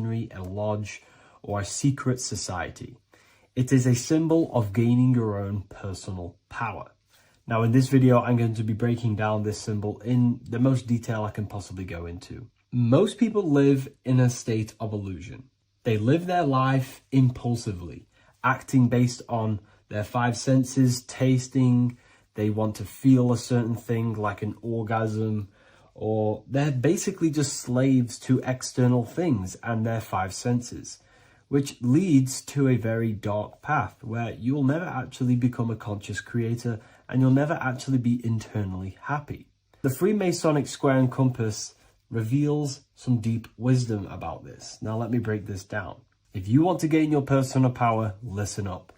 Freemasonry, a lodge, or a secret society. It is a symbol of gaining your own personal power. Now in this video, I'm going to be breaking down this symbol in the most detail I can possibly go into. Most people live in a state of illusion. They live their life impulsively, acting based on their five senses, tasting, they want to feel a certain thing like an orgasm, or they're basically just slaves to external things and their five senses, which leads to a very dark path where you'll never actually become a conscious creator and you'll never actually be internally happy. The Freemasonic square and compass reveals some deep wisdom about this. Now let me break this down. If you want to gain your personal power, listen up.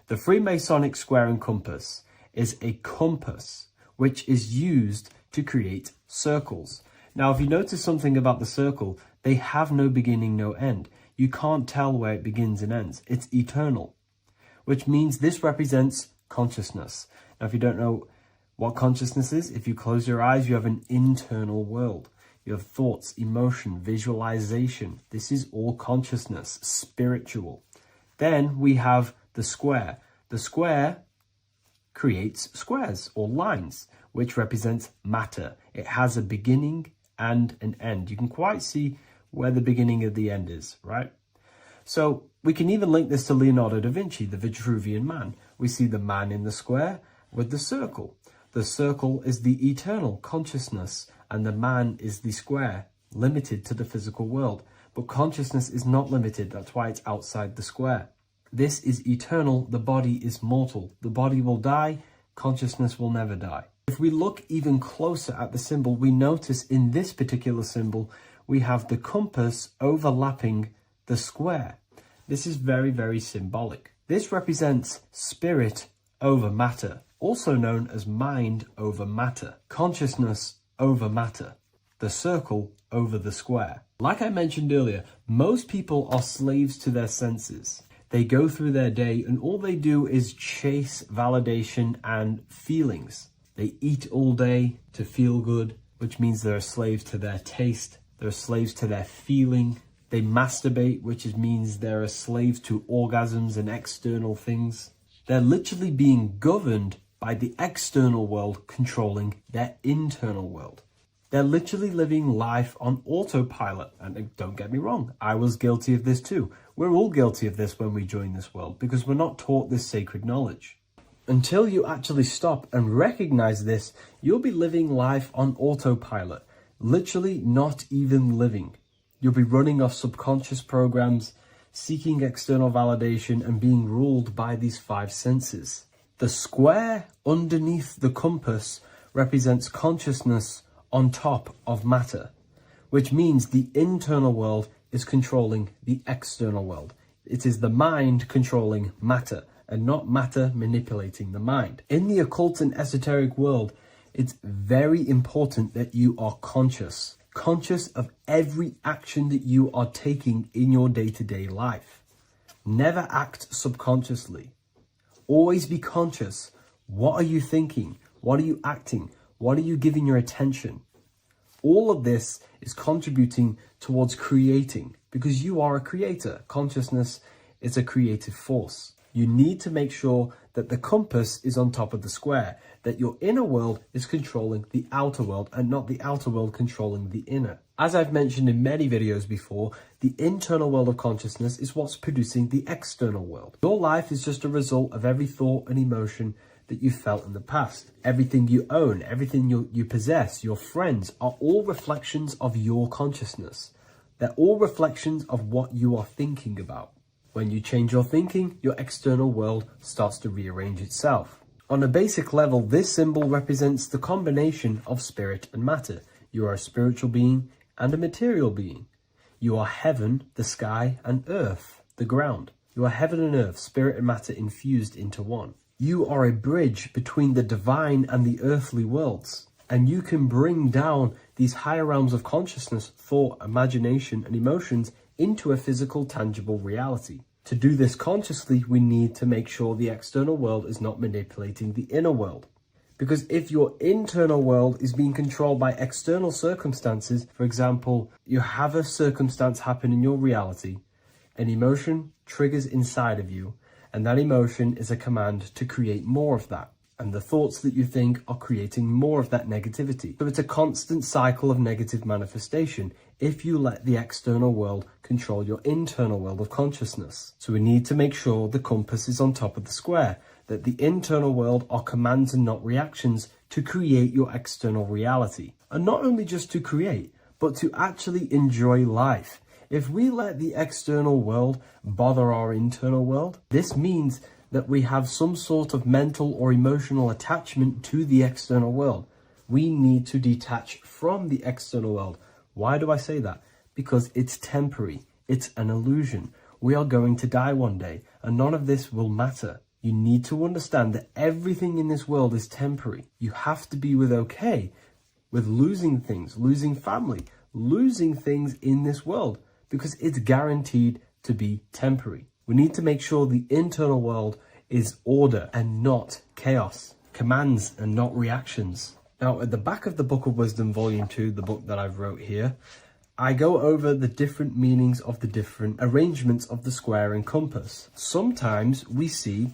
The Freemasonic square and compass is a compass which is used to create circles. Now, if you notice something about the circle, they have no beginning, no end. You can't tell where it begins and ends. It's eternal, which means this represents consciousness. Now, if you don't know what consciousness is, if you close your eyes, you have an internal world. You have thoughts, emotion, visualization. This is all consciousness, spiritual. Then we have the square. The square creates squares or lines, which represents matter. It has a beginning and an end. You can quite see where the beginning of the end is, right? So we can even link this to Leonardo da Vinci, the Vitruvian Man. We see the man in the square with the circle. The circle is the eternal consciousness and the man is the square, limited to the physical world. But consciousness is not limited. That's why it's outside the square. This is eternal. The body is mortal. The body will die. Consciousness will never die. If we look even closer at the symbol, we notice in this particular symbol, we have the compass overlapping the square. This is very, very symbolic. This represents spirit over matter, also known as mind over matter, consciousness over matter, the circle over the square. Like I mentioned earlier, most people are slaves to their senses. They go through their day and all they do is chase validation and feelings. They eat all day to feel good, which means they're slaves to their taste. They're slaves to their feeling. They masturbate, which means they're a slave to orgasms and external things. They're literally being governed by the external world controlling their internal world. They're literally living life on autopilot. And don't get me wrong, I was guilty of this too. We're all guilty of this when we join this world because we're not taught this sacred knowledge. Until you actually stop and recognize this, you'll be living life on autopilot, literally not even living. You'll be running off subconscious programs, seeking external validation and being ruled by these five senses. The square underneath the compass represents consciousness on top of matter, which means the internal world is controlling the external world. It is the mind controlling matter and not matter manipulating the mind. In the occult and esoteric world, it's very important that you are conscious of every action that you are taking in your day-to-day life. Never act subconsciously. Always be conscious. What are you thinking? What are you acting? What are you giving your attention? All of this is contributing towards creating because you are a creator. Consciousness is a creative force. You need to make sure that the compass is on top of the square, that your inner world is controlling the outer world and not the outer world controlling the inner. As I've mentioned in many videos before, the internal world of consciousness is what's producing the external world. Your life is just a result of every thought and emotion that you felt in the past. Everything you own, everything you possess, your friends are all reflections of your consciousness. They're all reflections of what you are thinking about. When you change your thinking, your external world starts to rearrange itself. On a basic level, this symbol represents the combination of spirit and matter. You are a spiritual being and a material being. You are heaven, the sky, and earth, the ground. You are heaven and earth, spirit and matter infused into one. You are a bridge between the divine and the earthly worlds. And you can bring down these higher realms of consciousness, thought, imagination, and emotions into a physical, tangible reality. To do this consciously, we need to make sure the external world is not manipulating the inner world. Because if your internal world is being controlled by external circumstances, for example, you have a circumstance happen in your reality, an emotion triggers inside of you, and that emotion is a command to create more of that. And the thoughts that you think are creating more of that negativity. So it's a constant cycle of negative manifestation if you let the external world control your internal world of consciousness. So we need to make sure the compass is on top of the square, that the internal world are commands and not reactions to create your external reality. And not only just to create, but to actually enjoy life. If we let the external world bother our internal world, this means that we have some sort of mental or emotional attachment to the external world. We need to detach from the external world. Why do I say that? Because it's temporary. It's an illusion. We are going to die one day, and none of this will matter. You need to understand that everything in this world is temporary. You have to be okay with losing things, losing family, losing things in this world, because it's guaranteed to be temporary. We need to make sure the internal world is order and not chaos, commands and not reactions. Now, at the back of the Book of Wisdom, Volume 2, the book that I've wrote here, I go over the different meanings of the different arrangements of the square and compass. Sometimes we see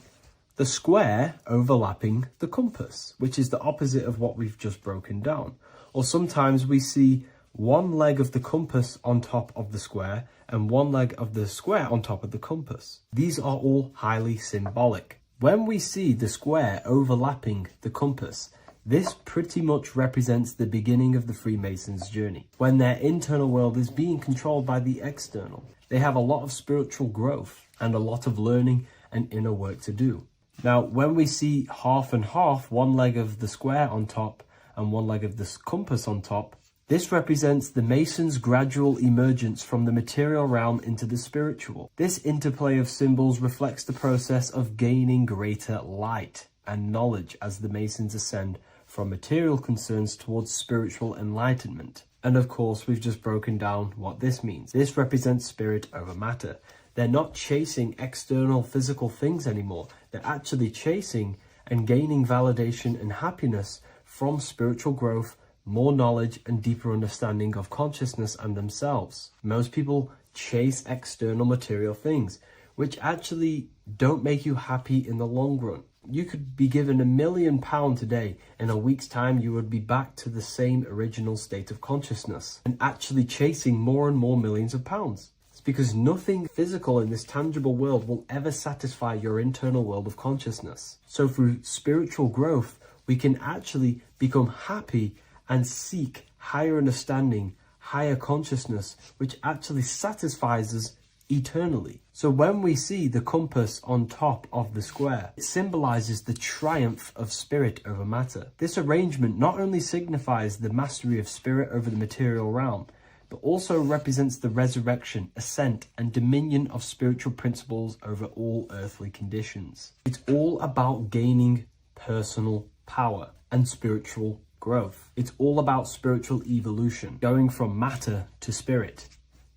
the square overlapping the compass, which is the opposite of what we've just broken down. Or sometimes we see one leg of the compass on top of the square and one leg of the square on top of the compass. These are all highly symbolic. When we see the square overlapping the compass, this pretty much represents the beginning of the Freemasons' journey, when their internal world is being controlled by the external. They have a lot of spiritual growth and a lot of learning and inner work to do. Now, when we see half and half, one leg of the square on top and one leg of the compass on top, this represents the Masons' gradual emergence from the material realm into the spiritual. This interplay of symbols reflects the process of gaining greater light and knowledge as the Masons ascend from material concerns towards spiritual enlightenment. And of course, we've just broken down what this means. This represents spirit over matter. They're not chasing external physical things anymore. They're actually chasing and gaining validation and happiness from spiritual growth, more knowledge and deeper understanding of consciousness and themselves. Most people chase external material things, which actually don't make you happy in the long run. You could be given £1 million today. In a week's time, you would be back to the same original state of consciousness and actually chasing more and more millions of pounds. It's because nothing physical in this tangible world will ever satisfy your internal world of consciousness. So through spiritual growth, we can actually become happy and seek higher understanding, higher consciousness, which actually satisfies us eternally. So when we see the compass on top of the square, it symbolizes the triumph of spirit over matter. This arrangement not only signifies the mastery of spirit over the material realm, but also represents the resurrection, ascent, and dominion of spiritual principles over all earthly conditions. It's all about gaining personal power and spiritual growth. It's all about spiritual evolution, going from matter to spirit.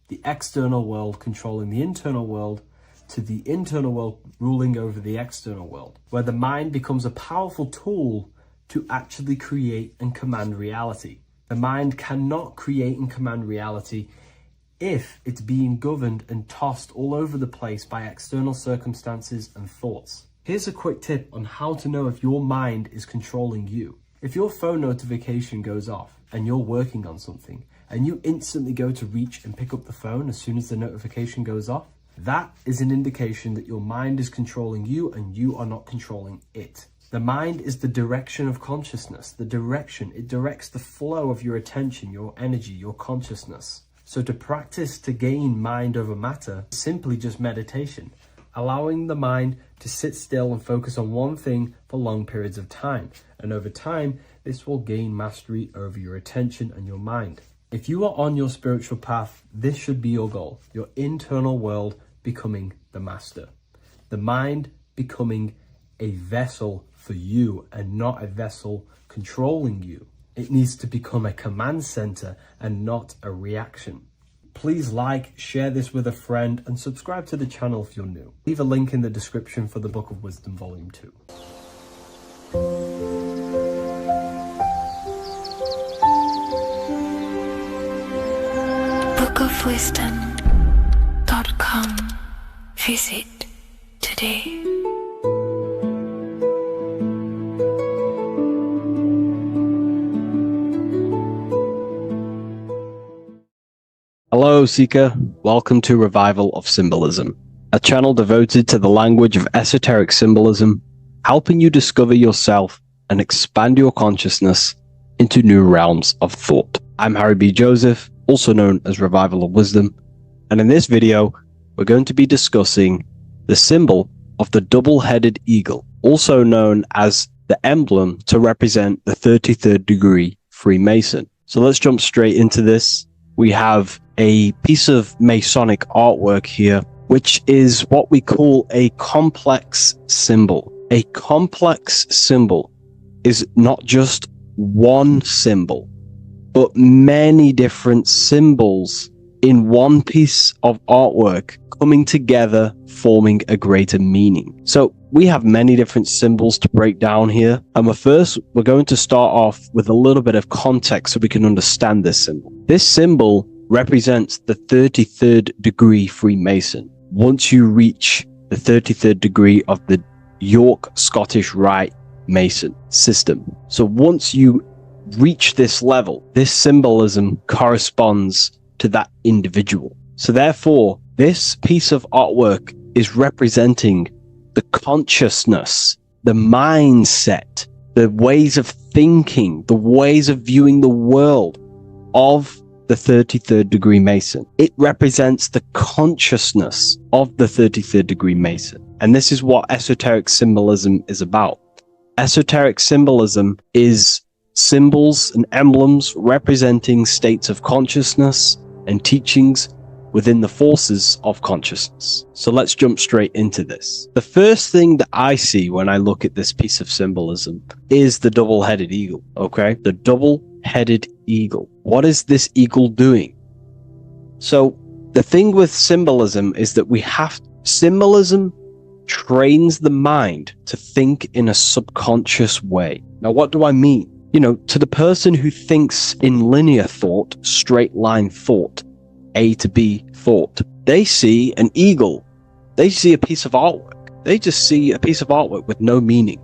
The external world controlling the internal world to the internal world ruling over the external world, where the mind becomes a powerful tool to actually create and command reality. The mind cannot create and command reality if it's being governed and tossed all over the place by external circumstances and thoughts. Here's a quick tip on how to know if your mind is controlling you. If your phone notification goes off and you're working on something and you instantly go to reach and pick up the phone as soon as the notification goes off, that is an indication that your mind is controlling you and you are not controlling it. The mind is the direction of consciousness, it directs the flow of your attention, your energy, your consciousness. So to practice to gain mind over matter is simply just meditation, allowing the mind to sit still and focus on one thing for long periods of time. And over time, this will gain mastery over your attention and your mind. If you are on your spiritual path, this should be your goal, your internal world becoming the master. The mind becoming a vessel for you and not a vessel controlling you. It needs to become a command center and not a reaction. Please like, share this with a friend, and subscribe to the channel if you're new. Leave a link in the description for the Book of Wisdom Volume 2. wordofwisdom.com. Visit today. Hello, Seeker. Welcome to Revival of Symbolism, a channel devoted to the language of esoteric symbolism, helping you discover yourself and expand your consciousness into new realms of thought. I'm Harry B. Joseph, also known as Revival of Wisdom, and in this video, we're going to be discussing the symbol of the double-headed eagle, also known as the emblem to represent the 33rd degree Freemason. So let's jump straight into this. We have a piece of Masonic artwork here, which is what we call a complex symbol. A complex symbol is not just one symbol, but many different symbols in one piece of artwork coming together, forming a greater meaning. So we have many different symbols to break down here. And we're going to start off with a little bit of context so we can understand this symbol. This symbol represents the 33rd degree Freemason. Once you reach the 33rd degree of the York Scottish Rite Mason system. So once you reach this level, this symbolism corresponds to that individual. So therefore, this piece of artwork is representing the consciousness, the mindset, the ways of thinking, the ways of viewing the world of the 33rd degree Mason. It represents the consciousness of the 33rd degree Mason. And this is what esoteric symbolism is about. Esoteric symbolism is symbols and emblems representing states of consciousness and teachings within the forces of consciousness. So let's jump straight into this. The first thing that I see when I look at this piece of symbolism is the double-headed eagle, okay? The double-headed eagle. What is this eagle doing? So the thing with symbolism is that symbolism trains the mind to think in a subconscious way. Now, what do I mean? You know, to the person who thinks in linear thought, straight line thought, A to B thought, they see an eagle. They see a piece of artwork. They just see a piece of artwork with no meaning.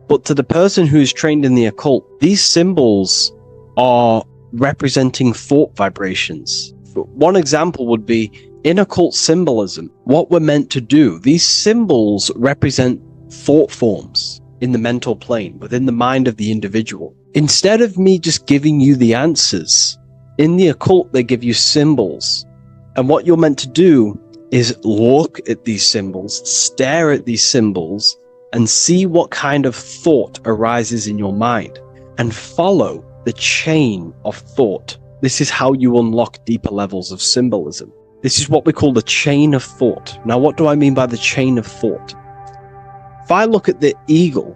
But to the person who is trained in the occult, these symbols are representing thought vibrations. One example would be in occult symbolism, what we're meant to do. These symbols represent thought forms in the mental plane, within the mind of the individual. Instead of me just giving you the answers, in the occult, they give you symbols. And what you're meant to do is look at these symbols, stare at these symbols, and see what kind of thought arises in your mind, and follow the chain of thought. This is how you unlock deeper levels of symbolism. This is what we call the chain of thought. Now, what do I mean by the chain of thought? If I look at the eagle,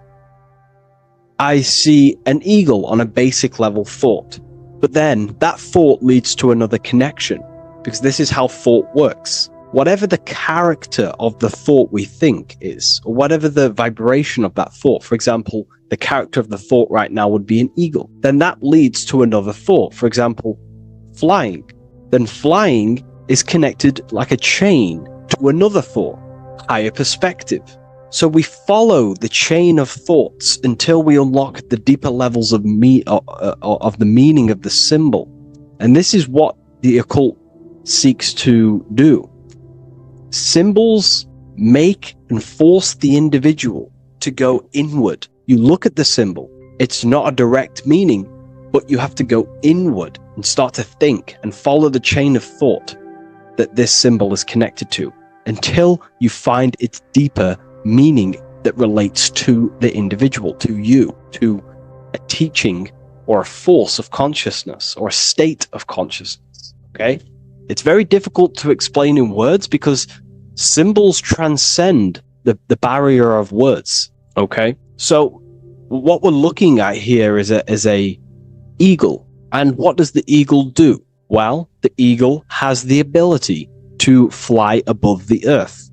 I see an eagle on a basic level thought. But then that thought leads to another connection, because this is how thought works. Whatever the character of the thought we think is, or whatever the vibration of that thought, for example, the character of the thought right now would be an eagle, then that leads to another thought. For example, flying. Then flying is connected like a chain to another thought, higher perspective. So we follow the chain of thoughts until we unlock the deeper levels of the meaning of the symbol. And this is what the occult seeks to do. Symbols make and force the individual to go inward. You look at the symbol, it's not a direct meaning, but you have to go inward and start to think and follow the chain of thought that this symbol is connected to until you find its deeper meaning that relates to the individual, to you, to a teaching or a force of consciousness or a state of consciousness. Okay? It's very difficult to explain in words because symbols transcend the barrier of words. Okay? So what we're looking at here is a eagle. And what does the eagle do? Well, the eagle has the ability to fly above the earth.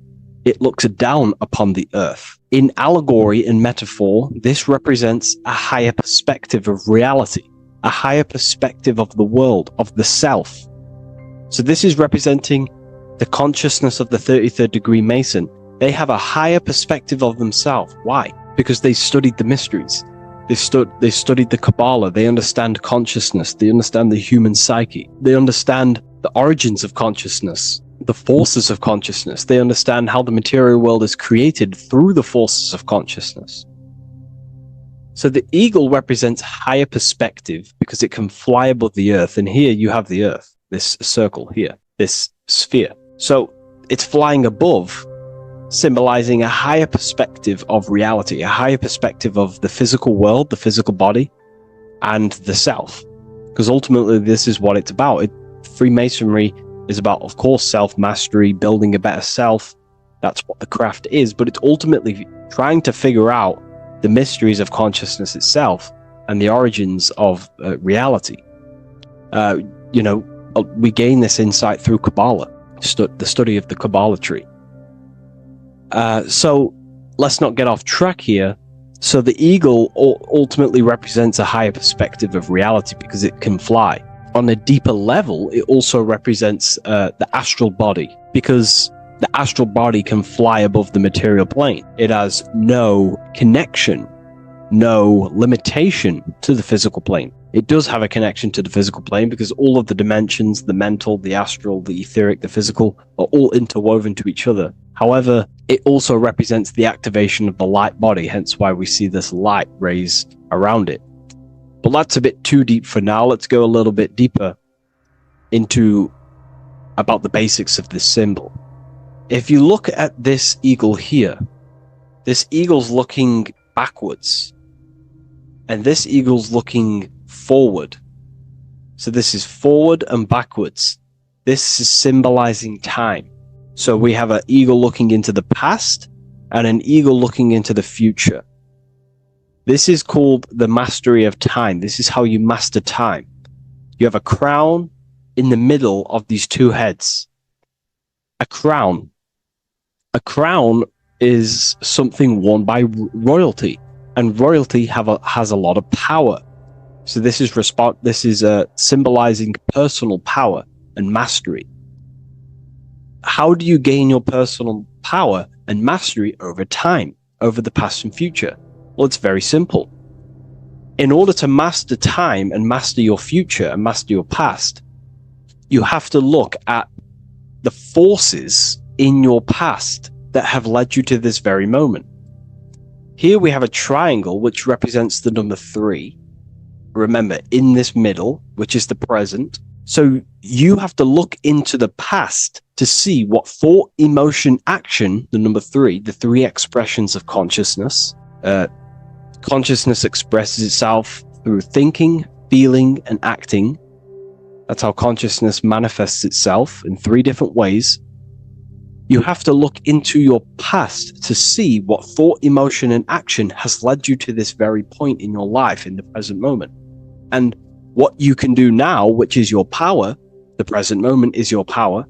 It looks down upon the earth. In allegory and metaphor, this represents a higher perspective of reality, a higher perspective of the world, of the self. So this is representing the consciousness of the 33rd degree Mason. They have a higher perspective of themselves. Why? Because they studied the mysteries. They studied the Kabbalah. They understand consciousness. They understand the human psyche. They understand the origins of consciousness, the forces of consciousness. They understand how the material world is created through the forces of consciousness. So the eagle represents higher perspective because it can fly above the earth. And here you have the earth, this circle here, this sphere. So it's flying above, symbolizing a higher perspective of reality, a higher perspective of the physical world, the physical body, and the self. Because ultimately this is what it's about. Freemasonry is about, of course, self-mastery, building a better self. That's what the craft is, but it's ultimately trying to figure out the mysteries of consciousness itself and the origins of reality. We gain this insight through Kabbalah, the study of the Kabbalah tree. So let's not get off track here. So the eagle ultimately represents a higher perspective of reality because it can fly. On a deeper level, it also represents the astral body, because the astral body can fly above the material plane. It has no connection, no limitation to the physical plane. It does have a connection to the physical plane because all of the dimensions, the mental, the astral, the etheric, the physical, are all interwoven to each other. However, it also represents the activation of the light body, hence why we see this light rays around it. But that's a bit too deep for now. Let's go a little bit deeper into about the basics of this symbol. If you look at this eagle here, this eagle's looking backwards, and this eagle's looking forward. So this is forward and backwards. This is symbolizing time. So we have an eagle looking into the past and an eagle looking into the future. This is called the mastery of time. This is how you master time. You have a crown in the middle of these two heads. A crown. A crown is something worn by royalty, and royalty has a lot of power. So this is symbolizing personal power and mastery. How do you gain your personal power and mastery over time, over the past and future? Well, it's very simple. In order to master time and master your future and master your past, you have to look at the forces in your past that have led you to this very moment. Here we have a triangle which represents the number 3. Remember, in this middle, which is the present. So you have to look into the past to see what thought, emotion, action, the number 3, the 3 expressions of consciousness. Consciousness expresses itself through thinking, feeling, and acting. That's how consciousness manifests itself in 3 different ways. You have to look into your past to see what thought, emotion, and action has led you to this very point in your life in the present moment. And what you can do now, which is your power, the present moment is your power,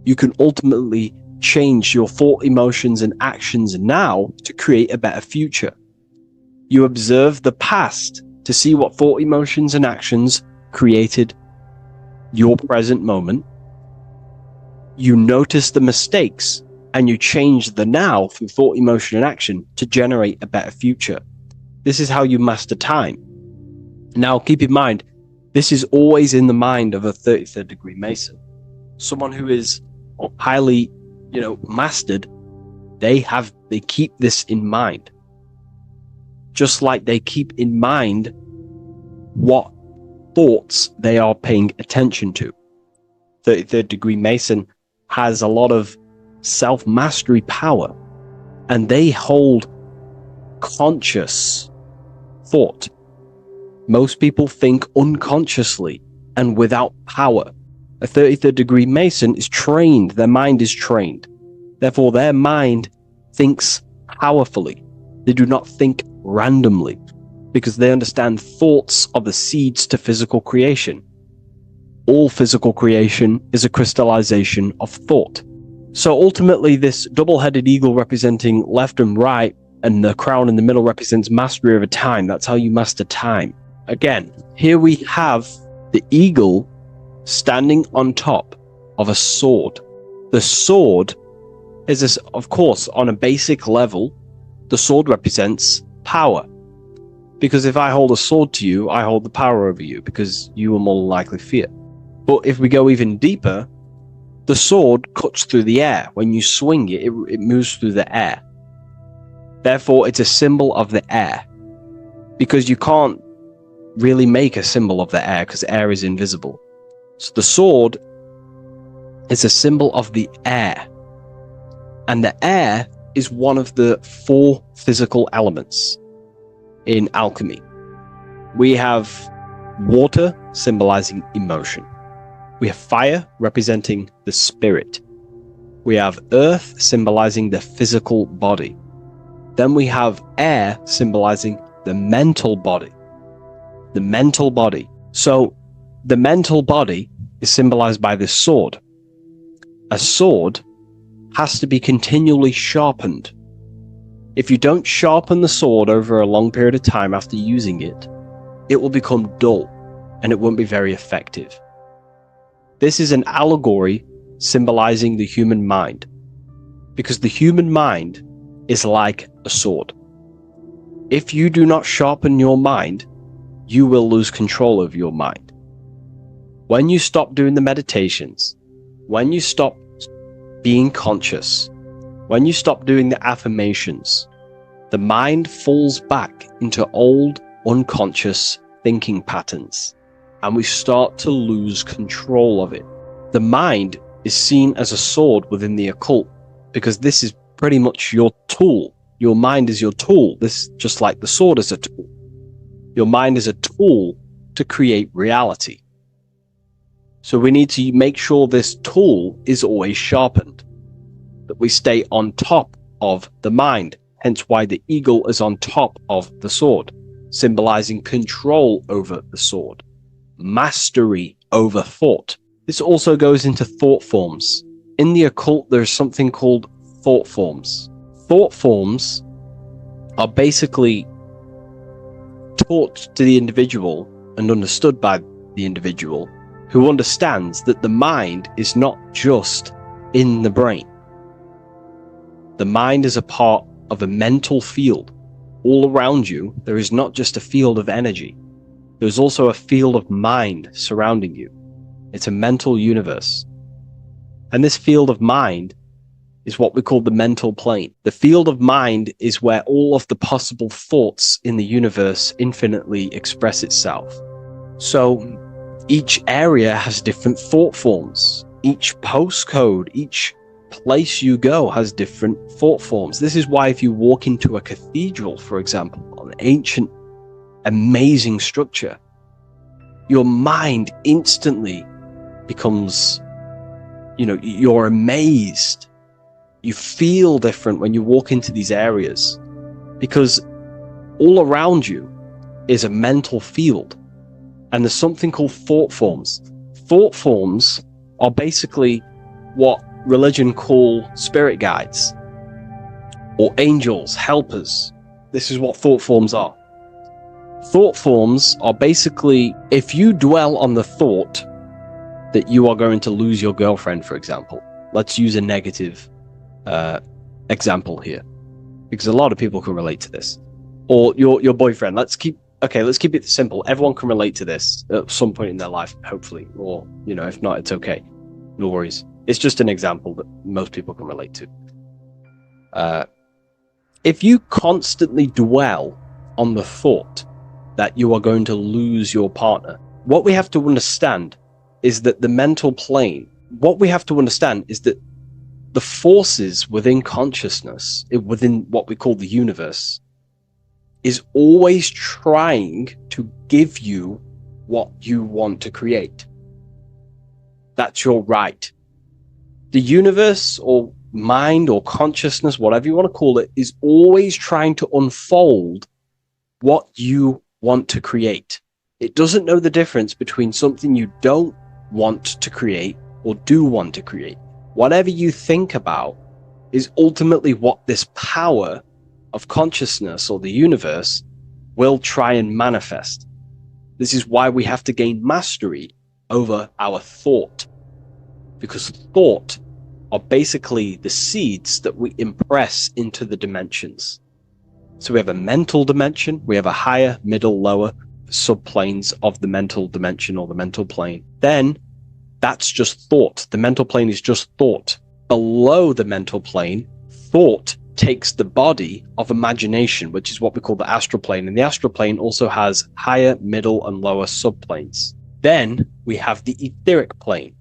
you can ultimately change your thought, emotions, and actions now to create a better future. You observe the past to see what thought, emotions, and actions created your present moment. You notice the mistakes and you change the now through thought, emotion, and action to generate a better future. This is how you master time. Now, keep in mind, this is always in the mind of a 33rd degree Mason. Someone who is highly, mastered, they keep this in mind. Just like they keep in mind what thoughts they are paying attention to. 33rd degree Mason has a lot of self-mastery power, and they hold conscious thought. Most people think unconsciously and without power. A 33rd degree Mason is trained, their mind is trained. Therefore, their mind thinks powerfully. They do not think randomly because they understand thoughts are the seeds to physical creation. All physical creation is a crystallization of thought. So ultimately, this double-headed eagle representing left and right, and the crown in the middle represents mastery over time. That's how you master time. Again, here we have the eagle standing on top, of a sword. The sword is, this, of course, on a basic level, the sword represents power. Because if I hold a sword to you, I hold the power over you, because you will more likely fear. But if we go even deeper, the sword cuts through the air. When you swing it, it moves through the air. Therefore, it's a symbol of the air. Because you can't really make a symbol of the air, because air is invisible. So the sword is a symbol of the air. And the air is one of the 4 physical elements in alchemy. We have water, symbolizing emotion. We have fire, representing the spirit. We have earth, symbolizing the physical body. Then we have air, symbolizing the mental body. The mental body. So the mental body is symbolized by this sword. A sword has to be continually sharpened. If you don't sharpen the sword over a long period of time after using it, it will become dull and it won't be very effective. This is an allegory symbolizing the human mind, because the human mind is like a sword. If you do not sharpen your mind, you will lose control of your mind. When you stop doing the meditations, when you stop being conscious, when you stop doing the affirmations, the mind falls back into old, unconscious thinking patterns, and we start to lose control of it. The mind is seen as a sword within the occult, because this is pretty much your tool. Your mind is your tool. This, just like the sword is a tool. Your mind is a tool to create reality. So we need to make sure this tool is always sharpened, that we stay on top of the mind, hence why the eagle is on top of the sword, symbolizing control over the sword, mastery over thought. This also goes into thought forms. In the occult, there's something called thought forms. Thought forms are basically taught to the individual and understood by the individual, who understands that the mind is not just in the brain. The mind is a part of a mental field. All around you, there is not just a field of energy. There's also a field of mind surrounding you. It's a mental universe. And this field of mind is what we call the mental plane. The field of mind is where all of the possible thoughts in the universe infinitely express itself. So each area has different thought forms. Each postcode, each place you go has different thought forms. This is why if you walk into a cathedral, for example, an ancient, amazing structure, your mind instantly becomes, you're amazed. You feel different when you walk into these areas, because all around you is a mental field. And there's something called thought forms. Thought forms are basically what religion call spirit guides or angels, helpers. This is what thought forms are. Thought forms are basically, if you dwell on the thought that you are going to lose your girlfriend, for example. Let's use a negative example here, because a lot of people can relate to this. Or your boyfriend. Let's keep it simple. Everyone can relate to this at some point in their life, hopefully. Or, if not, it's okay. No worries. It's just an example that most people can relate to. If you constantly dwell on the thought that you are going to lose your partner, what we have to understand is that the mental plane, what we have to understand is that the forces within consciousness, within what we call the universe, is always trying to give you what you want to create. That's your right. The universe or mind or consciousness, whatever you want to call it, is always trying to unfold what you want to create. It doesn't know the difference between something you don't want to create or do want to create. Whatever you think about is ultimately what this power of consciousness or the universe will try and manifest. This is why we have to gain mastery over our thought, because thought are basically the seeds that we impress into the dimensions. So we have a mental dimension, we have a higher, middle, lower subplanes of the mental dimension or the mental plane. Then that's just thought. The mental plane is just thought. Below the mental plane, thought takes the body of imagination, which is what we call the astral plane. And the astral plane also has higher, middle, and lower subplanes. Then we have the etheric plane.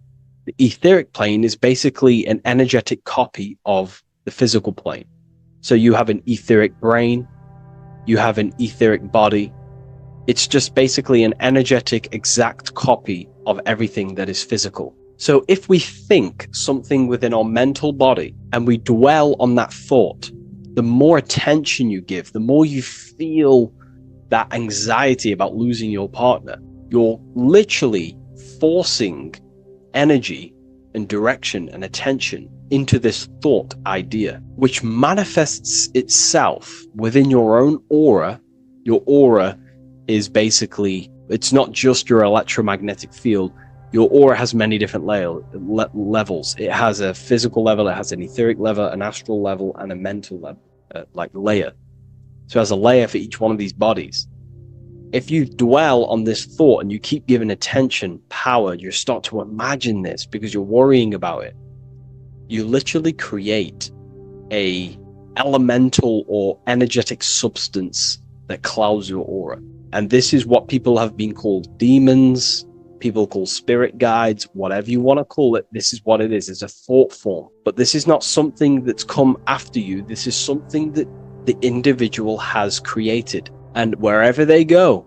The etheric plane is basically an energetic copy of the physical plane. So you have an etheric brain, you have an etheric body. It's just basically an energetic, exact copy of everything that is physical. So if we think something within our mental body and we dwell on that thought, the more attention you give, the more you feel that anxiety about losing your partner, you're literally forcing energy and direction and attention into this thought idea, which manifests itself within your own aura. Your aura is basically, it's not just your electromagnetic field. Your aura has many different levels. It has a physical level, it has an etheric level, an astral level, and a mental level, like layer. So it has a layer for each one of these bodies. If you dwell on this thought and you keep giving attention, power, you start to imagine this because you're worrying about it. You literally create a elemental or energetic substance that clouds your aura. And this is what people have been called demons, people call spirit guides, whatever you want to call it. This is what it is. It's a thought form. But this is not something that's come after you. This is something that the individual has created. And wherever they go,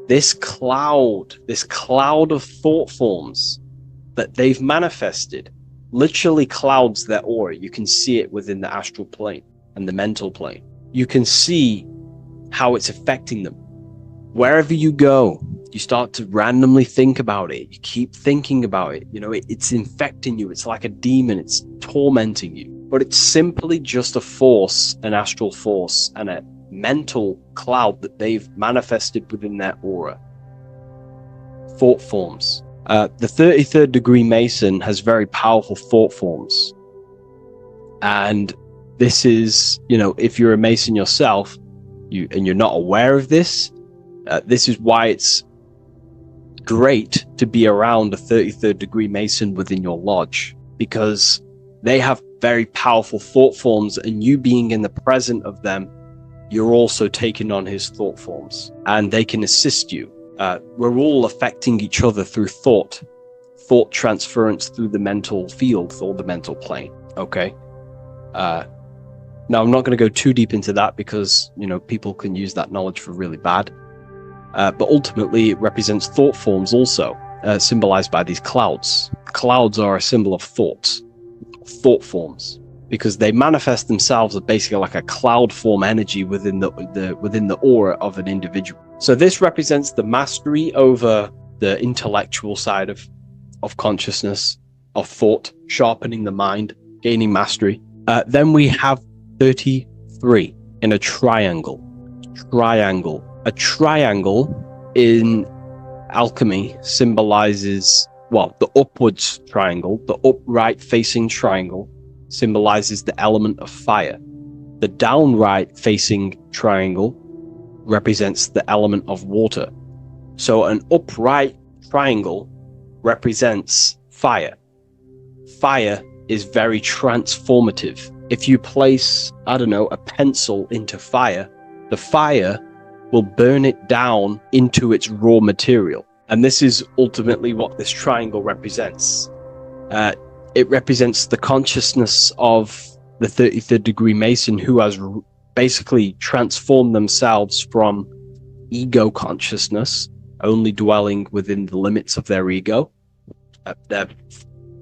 this cloud of thought forms that they've manifested literally clouds their aura. You can see it within the astral plane and the mental plane. You can see how it's affecting them. Wherever you go, you start to randomly think about it. You keep thinking about it. You know, it's infecting you. It's like a demon. It's tormenting you. But it's simply just a force, an astral force, and a mental cloud that they've manifested within their aura. Thought forms. The 33rd degree Mason has very powerful thought forms. And this is, you know, if you're a Mason yourself, and you're not aware of this, this is why it's great to be around a 33rd degree Mason within your lodge, because they have very powerful thought forms, and you being in the present of them, you're also taking on his thought forms, and they can assist you. We're all affecting each other through thought transference through the mental field or the mental plane. Okay. Now I'm not going to go too deep into that because, you know, people can use that knowledge for really bad. But ultimately it represents thought forms also, symbolized by these clouds. Clouds are a symbol of thought forms, because they manifest themselves as basically like a cloud form energy within the aura of an individual. So this represents the mastery over the intellectual side of consciousness, of thought, sharpening the mind, gaining mastery. Then we have 33 in a triangle. A triangle in alchemy symbolizes, well, the upwards triangle, the upright facing triangle symbolizes the element of fire. The downright facing triangle represents the element of water. So an upright triangle represents fire. Fire is very transformative. If you place, I don't know, a pencil into fire, the fire will burn it down into its raw material. And this is ultimately what this triangle represents. It represents the consciousness of the 33rd degree Mason, who has basically transformed themselves from ego consciousness, only dwelling within the limits of their ego, their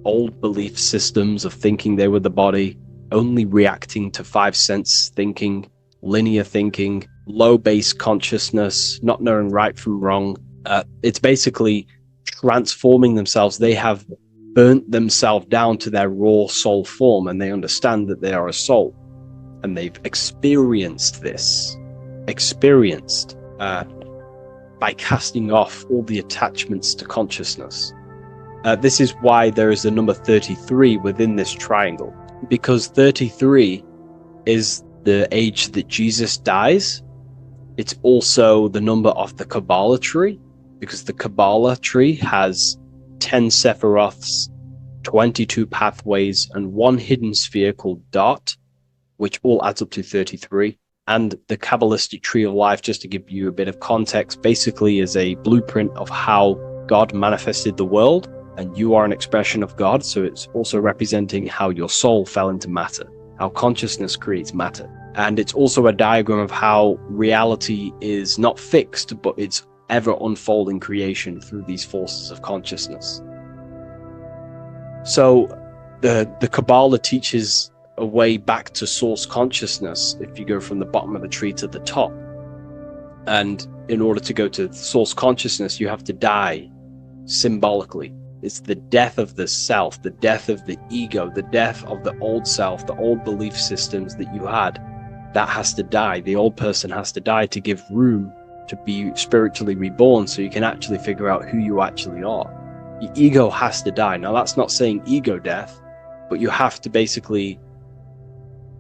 old belief systems of thinking they were the body, only reacting to five sense thinking, linear thinking, low base consciousness, not knowing right from wrong. It's basically transforming themselves. They have burnt themselves down to their raw soul form, and they understand that they are a soul, and they've experienced this, by casting off all the attachments to consciousness. This is why there is the number 33 within this triangle, because 33 is the age that Jesus dies. It's also the number of the Kabbalah tree, because the Kabbalah tree has 10 Sephiroths, 22 pathways, and one hidden sphere called Dot, which all adds up to 33. And the Kabbalistic tree of life, just to give you a bit of context, basically is a blueprint of how God manifested the world, and you are an expression of God. So it's also representing how your soul fell into matter, how consciousness creates matter. And it's also a diagram of how reality is not fixed, but it's ever unfolding creation through these forces of consciousness. So the Kabbalah teaches a way back to source consciousness if you go from the bottom of the tree to the top. And in order to go to source consciousness, you have to die symbolically. It's the death of the self, the death of the ego, the death of the old self, the old belief systems that you had. That has to die. The old person has to die to give room to be spiritually reborn, so you can actually figure out who you actually are. Your ego has to die. Now, that's not saying ego death, but you have to basically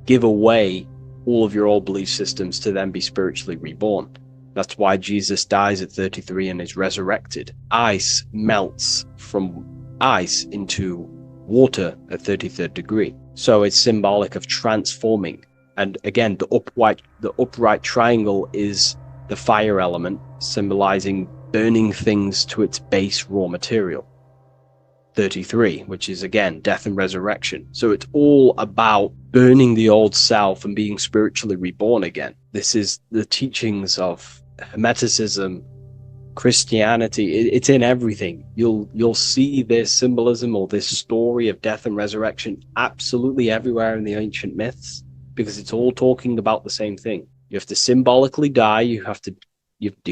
give away all of your old belief systems to then be spiritually reborn. That's why Jesus dies at 33 and is resurrected. Ice melts from ice into water at 33rd degree. So it's symbolic of transforming. And again, the upright triangle is the fire element, symbolizing burning things to its base raw material. 33, which is again death and resurrection. So it's all about burning the old self and being spiritually reborn again. This is the teachings of Hermeticism, Christianity. It's in everything. You'll see this symbolism or this story of death and resurrection absolutely everywhere in the ancient myths, because it's all talking about the same thing. You have to symbolically die. You have to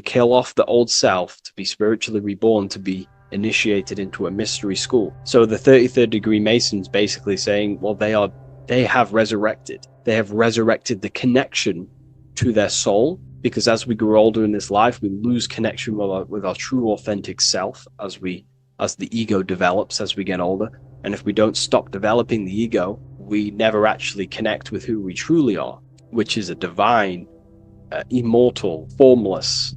kill off the old self to be spiritually reborn, to be initiated into a mystery school. So the 33rd degree Masons basically saying, well, they have resurrected. They have resurrected the connection to their soul, because as we grow older in this life, we lose connection with our true authentic self as the ego develops as we get older. And if we don't stop developing the ego, we never actually connect with who we truly are, which is a divine, immortal, formless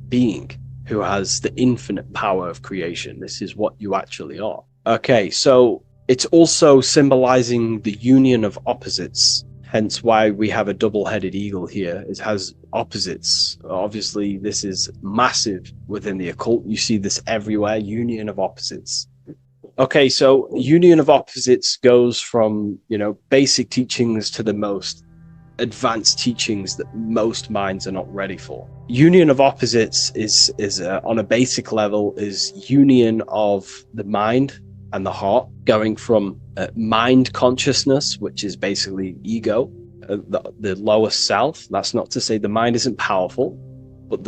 being who has the infinite power of creation. This is what you actually are. Okay, so it's also symbolizing the union of opposites, hence why we have a double-headed eagle here. It has opposites. Obviously, this is massive within the occult. You see this everywhere, union of opposites. Okay, so union of opposites goes from, basic teachings to the most advanced teachings that most minds are not ready for. Union of opposites is on a basic level, is union of the mind and the heart, going from mind consciousness, which is basically ego, the lower self. That's not to say the mind isn't powerful, but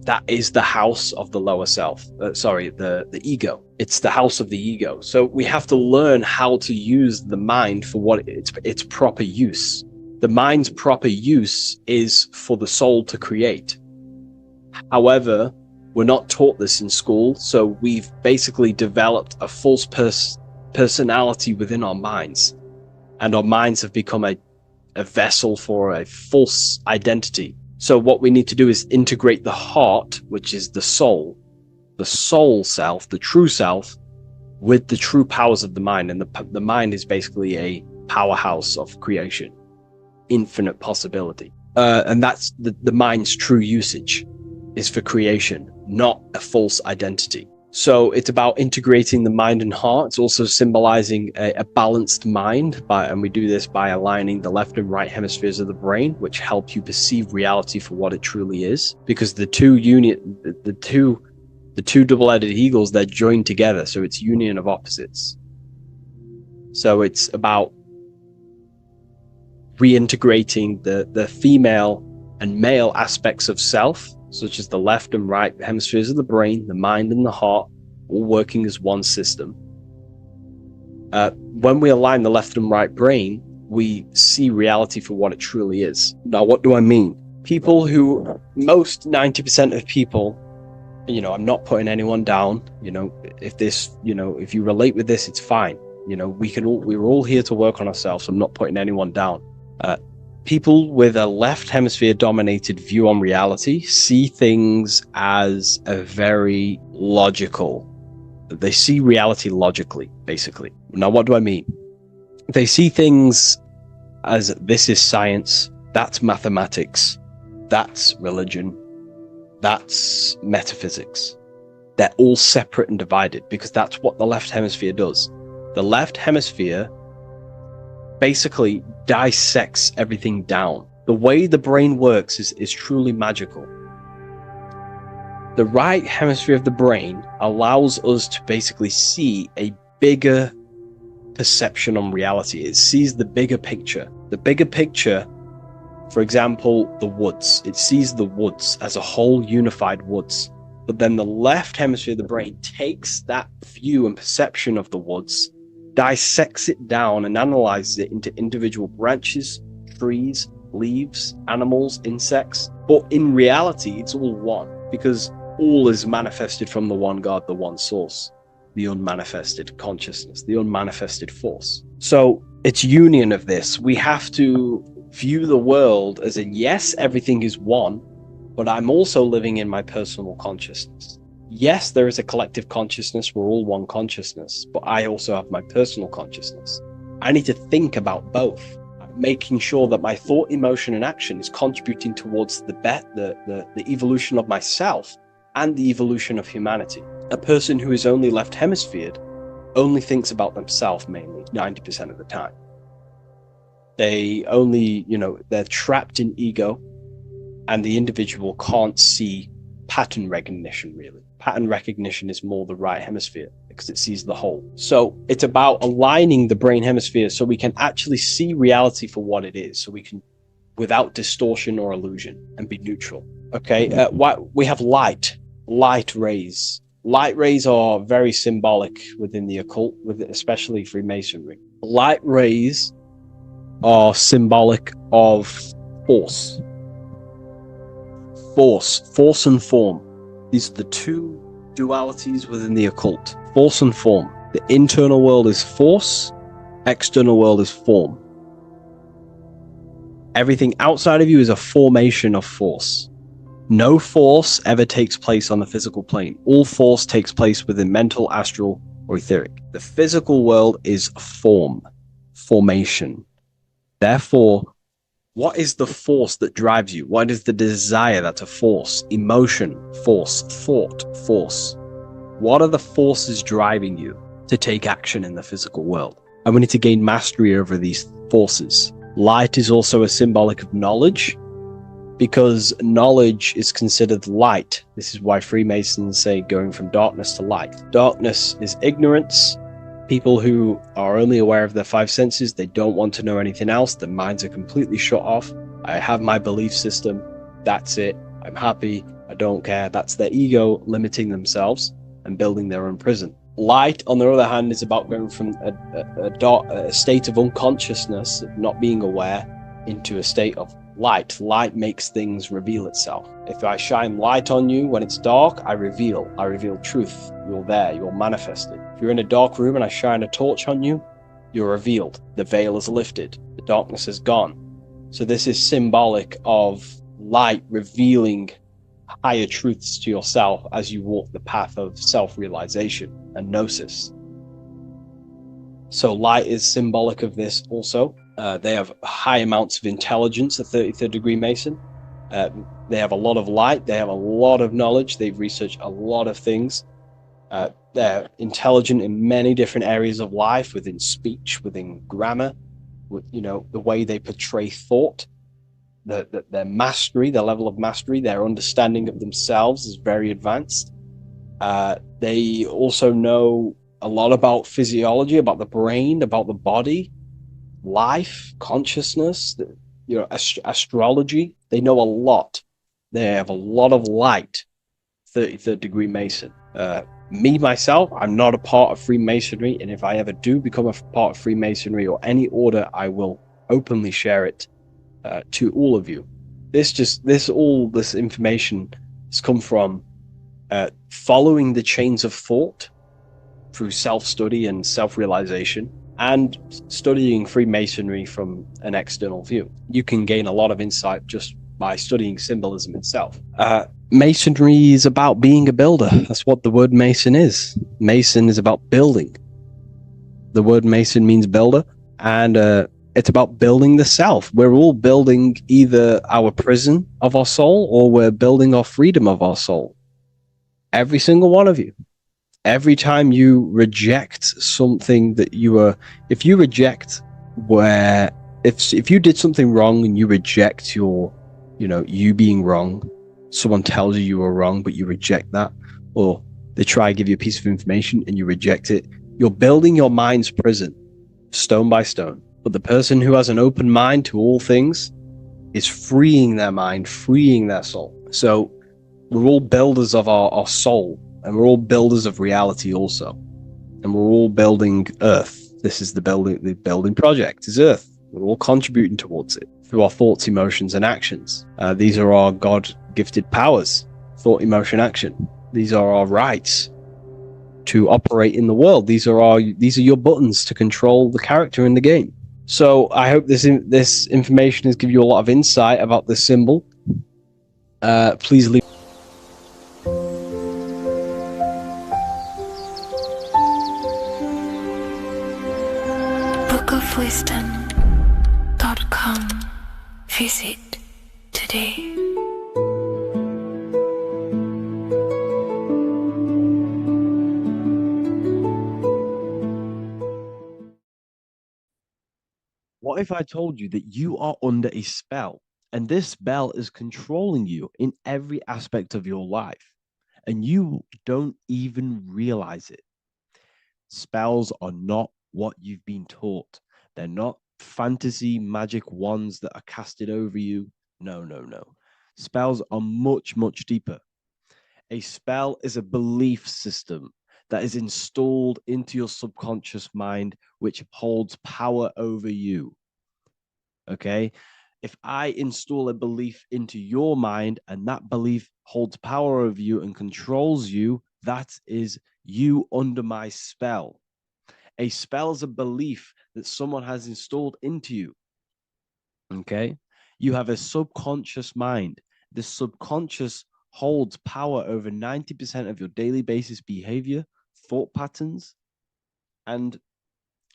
that is the house of the lower self. The ego. It's the house of the ego. So we have to learn how to use the mind for what its proper use. The mind's proper use is for the soul to create. However, we're not taught this in school, so we've basically developed a false personality within our minds, and our minds have become a vessel for a false identity. So what we need to do is integrate the heart, which is the soul self, the true self, with the true powers of the mind. And the mind is basically a powerhouse of creation, infinite possibility. And that's the mind's true usage is for creation, not a false identity. So it's about integrating the mind and heart. It's also symbolizing a balanced mind, and we do this by aligning the left and right hemispheres of the brain, which help you perceive reality for what it truly is. Because the two double-headed eagles, they're joined together, so it's union of opposites. So it's about reintegrating the female and male aspects of self, such as the left and right hemispheres of the brain, the mind and the heart, all working as one system. When we align the left and right brain, we see reality for what it truly is. Now, what do I mean? 90% of people I'm not putting anyone down. If this, if you relate with this, it's fine. We're all here to work on ourselves. I'm not putting anyone down. People with a left hemisphere dominated view on reality see things as a very logical. They see reality logically, basically. Now, what do I mean? They see things as this is science, that's mathematics, that's religion, that's metaphysics. They're all separate and divided because that's what the left hemisphere does. The left hemisphere basically dissects everything down. The way the brain works is truly magical. The right hemisphere of the brain allows us to basically see a bigger perception on reality. It sees the bigger picture. The bigger picture, for example, the woods. It sees the woods as a whole unified woods. But then the left hemisphere of the brain takes that view and perception of the woods, dissects it down and analyzes it into individual branches, trees, leaves, animals, insects. But in reality, it's all one, because all is manifested from the one God, the one source, the unmanifested consciousness, the unmanifested force. So it's union of this. We have to view the world as in, yes, everything is one, but I'm also living in my personal consciousness. Yes, there is a collective consciousness. We're all one consciousness, but I also have my personal consciousness. I need to think about both, making sure that my thought, emotion, and action is contributing towards the evolution of myself and the evolution of humanity. A person who is only left hemisphered only thinks about themselves mainly, 90% of the time. They only, they're trapped in ego, and the individual can't see pattern recognition, really. Pattern recognition is more the right hemisphere because it sees the whole. So it's about aligning the brain hemisphere so we can actually see reality for what it is, so we can, without distortion or illusion, and be neutral. Okay, we have light rays. Light rays are very symbolic within the occult, especially Freemasonry. Light rays are symbolic of force and form. These are the two dualities within the occult: force and form. The internal world is force, external world is form. Everything outside of you is a formation of force. No force ever takes place on the physical plane. All force takes place within mental, astral, or etheric. The physical world is formation. Therefore, what is the force that drives you? What is the desire that's a force? Emotion, force, thought, force. What are the forces driving you to take action in the physical world? And we need to gain mastery over these forces. Light is also a symbolic of knowledge, because knowledge is considered light. This is why Freemasons say going from darkness to light. Darkness is ignorance. People who are only aware of their five senses, they don't want to know anything else. Their minds are completely shut off. I have my belief system. That's it. I'm happy. I don't care. That's their ego limiting themselves and building their own prison. Light, on the other hand, is about going from a state of unconsciousness, of not being aware, into a state of light. Light makes things reveal itself. If I shine light on you when it's dark, I reveal truth. You're there, you're manifested. If you're in a dark room and I shine a torch on you, you're revealed. The veil is lifted. The darkness is gone. So this is symbolic of light revealing higher truths to yourself as you walk the path of self-realization and gnosis. So light is symbolic of this also. They have high amounts of intelligence, a 33rd degree Mason. They have a lot of light. They have a lot of knowledge. They've researched a lot of things. They're intelligent in many different areas of life, within speech, within grammar, the way they portray thought, their mastery, their level of mastery, their understanding of themselves is very advanced. They also know a lot about physiology, about the brain, about the body, life, consciousness, astrology. They know a lot. They have a lot of light. 33rd degree Mason. Me, myself, I'm not a part of Freemasonry, and if I ever do become a part of Freemasonry or any order, I will openly share it to all of you. This information has come from following the chains of thought through self-study and self-realization, and studying Freemasonry from an external view. You can gain a lot of insight just by studying symbolism itself. Masonry is about being a builder. That's what the word Mason is. Mason is about building. The word Mason means builder, and it's about building the self. We're all building either our prison of our soul, or we're building our freedom of our soul. Every single one of you. Every time you reject something that you are, if you reject if you did something wrong and you reject you being wrong, someone tells you you are wrong, but you reject that, or they try to give you a piece of information and you reject it, you're building your mind's prison, stone by stone. But the person who has an open mind to all things is freeing their mind, freeing their soul. So we're all builders of our soul, and we're all builders of reality also. And we're all building Earth. This is the building project is Earth. We're all contributing towards it through our thoughts, emotions, and actions. These are our God-gifted powers: thought, emotion, action. These are our rights to operate in the world. These are your buttons to control the character in the game. So I hope this information has given you a lot of insight about this symbol. Please leave. bookofwisdom.com. Visit today. What if I told you that you are under a spell, and this spell is controlling you in every aspect of your life, and you don't even realize it? Spells are not what you've been taught. They're not fantasy magic wands that are casted over you. No, no, no. Spells are much, much deeper. A spell is a belief system that is installed into your subconscious mind, which holds power over you. Okay? If I install a belief into your mind and that belief holds power over you and controls you, that is you under my spell. A spell is a belief that someone has installed into you. Okay? You have a subconscious mind. The subconscious holds power over 90% of your daily basis behavior, thought patterns, and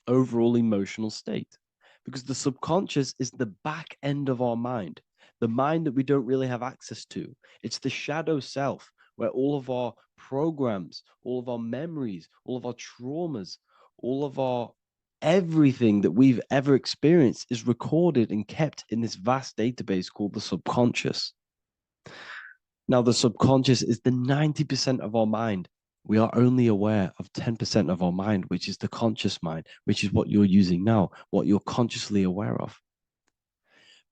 overall emotional state. Because the subconscious is the back end of our mind, the mind that we don't really have access to. It's the shadow self, where all of our programs, all of our memories, all of our traumas, all of our everything that we've ever experienced is recorded and kept in this vast database called the subconscious. Now, the subconscious is the 90% of our mind. We are only aware of 10% of our mind, which is the conscious mind, which is what you're using now, what you're consciously aware of.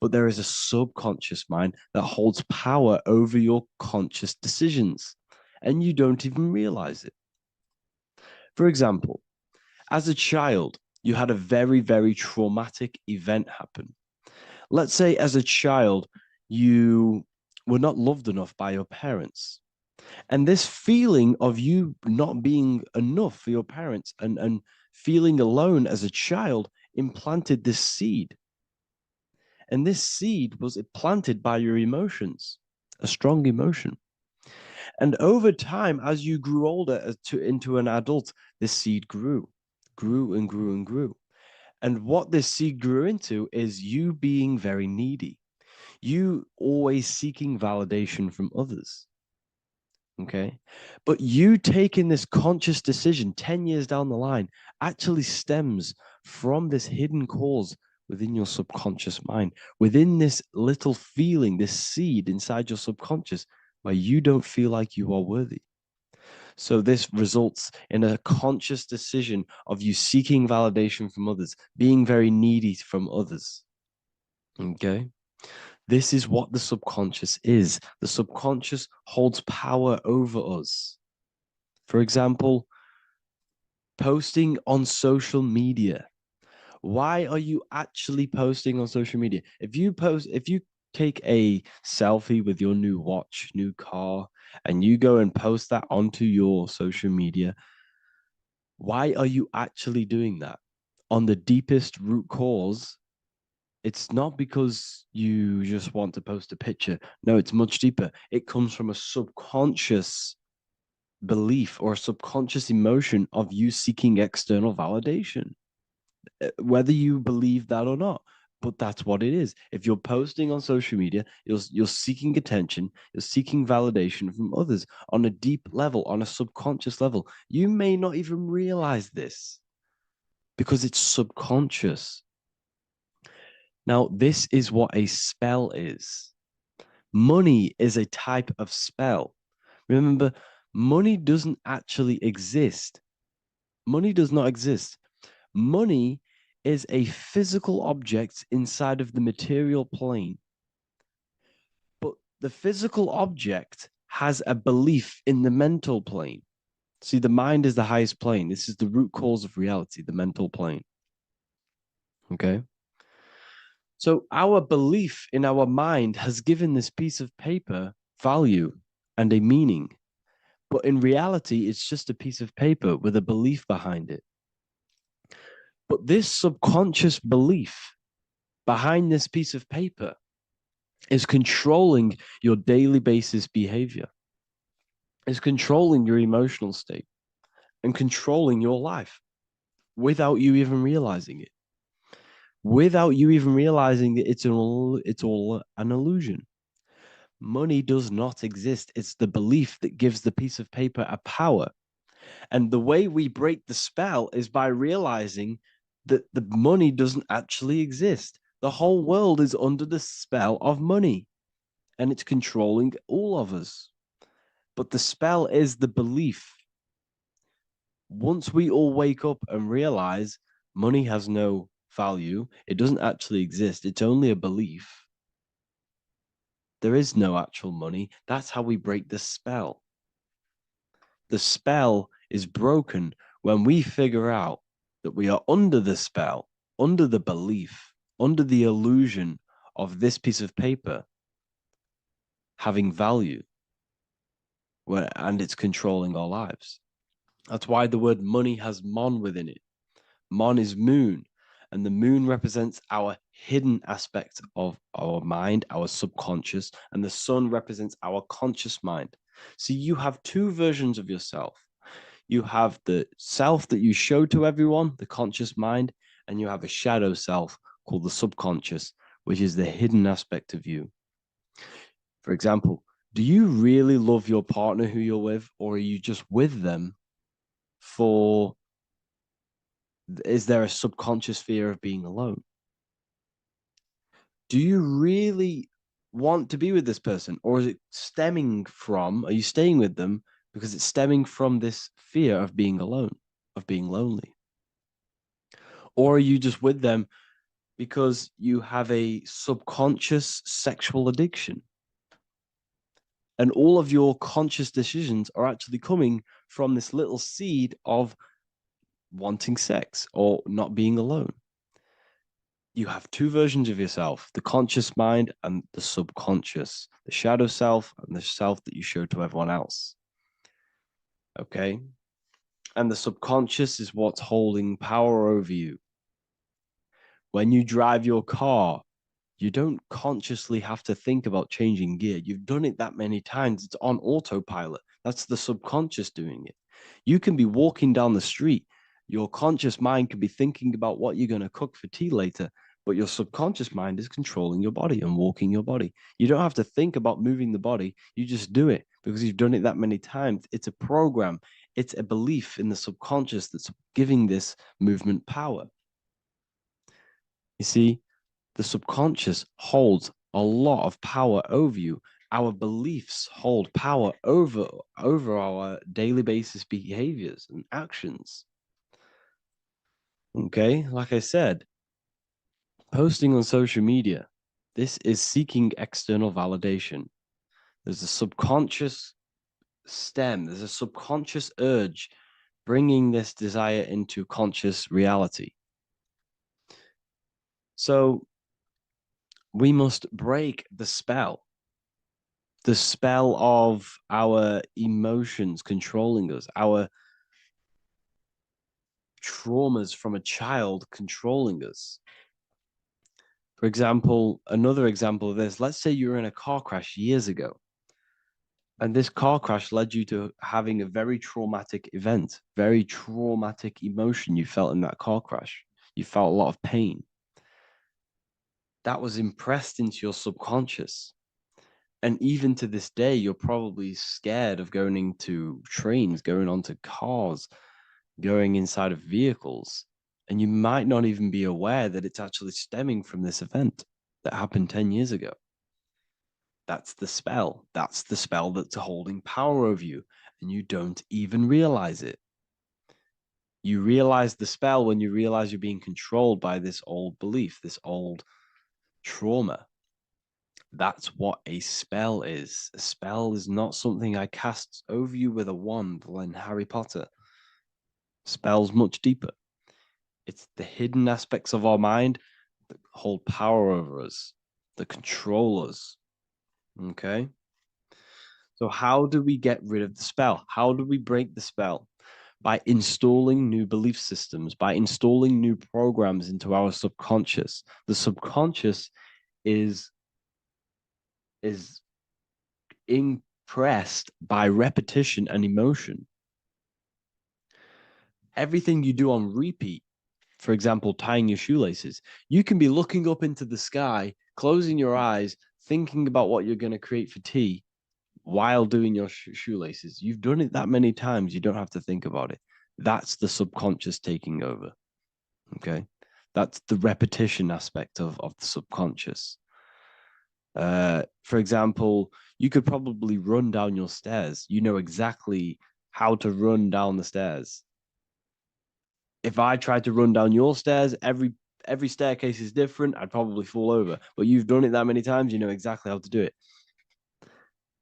But there is a subconscious mind that holds power over your conscious decisions, and you don't even realize it. For example, as a child, you had a very, very traumatic event happen. Let's say as a child, you were not loved enough by your parents. And this feeling of you not being enough for your parents and feeling alone as a child implanted this seed. And this seed was planted by your emotions, a strong emotion. And over time, as you grew older into an adult, this seed grew and grew and grew. And what this seed grew into is you being very needy, you always seeking validation from others. Okay. But you taking this conscious decision 10 years down the line actually stems from this hidden cause within your subconscious mind, within this little feeling, this seed inside your subconscious where you don't feel like you are worthy. So this results in a conscious decision of you seeking validation from others, being very needy from others. Okay. This is what the subconscious is. The subconscious holds power over us. For example, posting on social media. Why are you actually posting on social media? If you take a selfie with your new watch, new car, and you go and post that onto your social media, why are you actually doing that? On the deepest root cause, it's not because you just want to post a picture. No, it's much deeper. It comes from a subconscious belief or a subconscious emotion of you seeking external validation, whether you believe that or not. But that's what it is. If you're posting on social media, you're seeking attention, you're seeking validation from others on a deep level, on a subconscious level. You may not even realize this because it's subconscious. Now, this is what a spell is. Money is a type of spell. Remember, money doesn't actually exist. Money does not exist. Money is a physical object inside of the material plane. But the physical object has a belief in the mental plane. See, the mind is the highest plane. This is the root cause of reality, the mental plane. Okay? So our belief in our mind has given this piece of paper value and a meaning. But in reality, it's just a piece of paper with a belief behind it. But this subconscious belief behind this piece of paper is controlling your daily basis behavior, is controlling your emotional state and controlling your life without you even realizing it. Without you even realizing that it's all an illusion. Money does not exist. It's the belief that gives the piece of paper a power. And the way we break the spell is by realizing that the money doesn't actually exist. The whole world is under the spell of money and it's controlling all of us. But the spell is the belief. Once we all wake up and realize money has no value, it doesn't actually exist, it's only a belief. There is no actual money. That's how we break the spell. The spell is broken when we figure out that we are under the spell, under the belief, under the illusion of this piece of paper having value, and it's controlling our lives. That's why the word money has mon within it. Mon is moon, and the moon represents our hidden aspect of our mind, our subconscious, and the sun represents our conscious mind. So you have two versions of yourself. You have the self that you show to everyone, the conscious mind, and you have a shadow self called the subconscious, which is the hidden aspect of you. For example, do you really love your partner who you're with, or are you just with them for, is there a subconscious fear of being alone? Do you really want to be with this person, or is it stemming from, are you staying with them because it's stemming from this fear of being alone, of being lonely? Or are you just with them because you have a subconscious sexual addiction? And all of your conscious decisions are actually coming from this little seed of wanting sex or not being alone. You have two versions of yourself, the conscious mind and the subconscious, the shadow self and the self that you show to everyone else. Okay? And the subconscious is what's holding power over you. When you drive your car, you don't consciously have to think about changing gear. You've done it that many times. It's on autopilot. That's the subconscious doing it. You can be walking down the street. Your conscious mind can be thinking about what you're going to cook for tea later, but your subconscious mind is controlling your body and walking your body. You don't have to think about moving the body. You just do it because you've done it that many times. It's a program. It's a belief in the subconscious that's giving this movement power. You see, the subconscious holds a lot of power over you. Our beliefs hold power over our daily basis behaviors and actions. Okay, like I said, posting on social media, this is seeking external validation. There's a subconscious stem, there's a subconscious urge bringing this desire into conscious reality. So we must break the spell of our emotions controlling us, our traumas from a child controlling us. For example, another example of this, let's say you were in a car crash years ago, and this car crash led you to having a very traumatic event, very traumatic emotion you felt in that car crash. You felt a lot of pain. That was impressed into your subconscious. And even to this day, you're probably scared of going into trains, going onto cars, going inside of vehicles. And you might not even be aware that it's actually stemming from this event that happened 10 years ago. That's the spell. That's the spell that's holding power over you. And you don't even realize it. You realize the spell when you realize you're being controlled by this old belief, this old trauma. That's what a spell is. A spell is not something I cast over you with a wand like Harry Potter. Spell's much deeper. It's the hidden aspects of our mind that hold power over us, that control us. Okay? So, how do we get rid of the spell? How do we break the spell? By installing new belief systems, by installing new programs into our subconscious. The subconscious is impressed by repetition and emotion. Everything you do on repeat, for example, tying your shoelaces, you can be looking up into the sky, closing your eyes, thinking about what you're going to create for tea while doing your shoelaces. You've done it that many times, you don't have to think about it. That's the subconscious taking over. Okay. That's the repetition aspect of the subconscious. For example, you could probably run down your stairs. You know exactly how to run down the stairs. If I tried to run down your stairs, every staircase is different. I'd probably fall over. But you've done it that many times, you know exactly how to do it.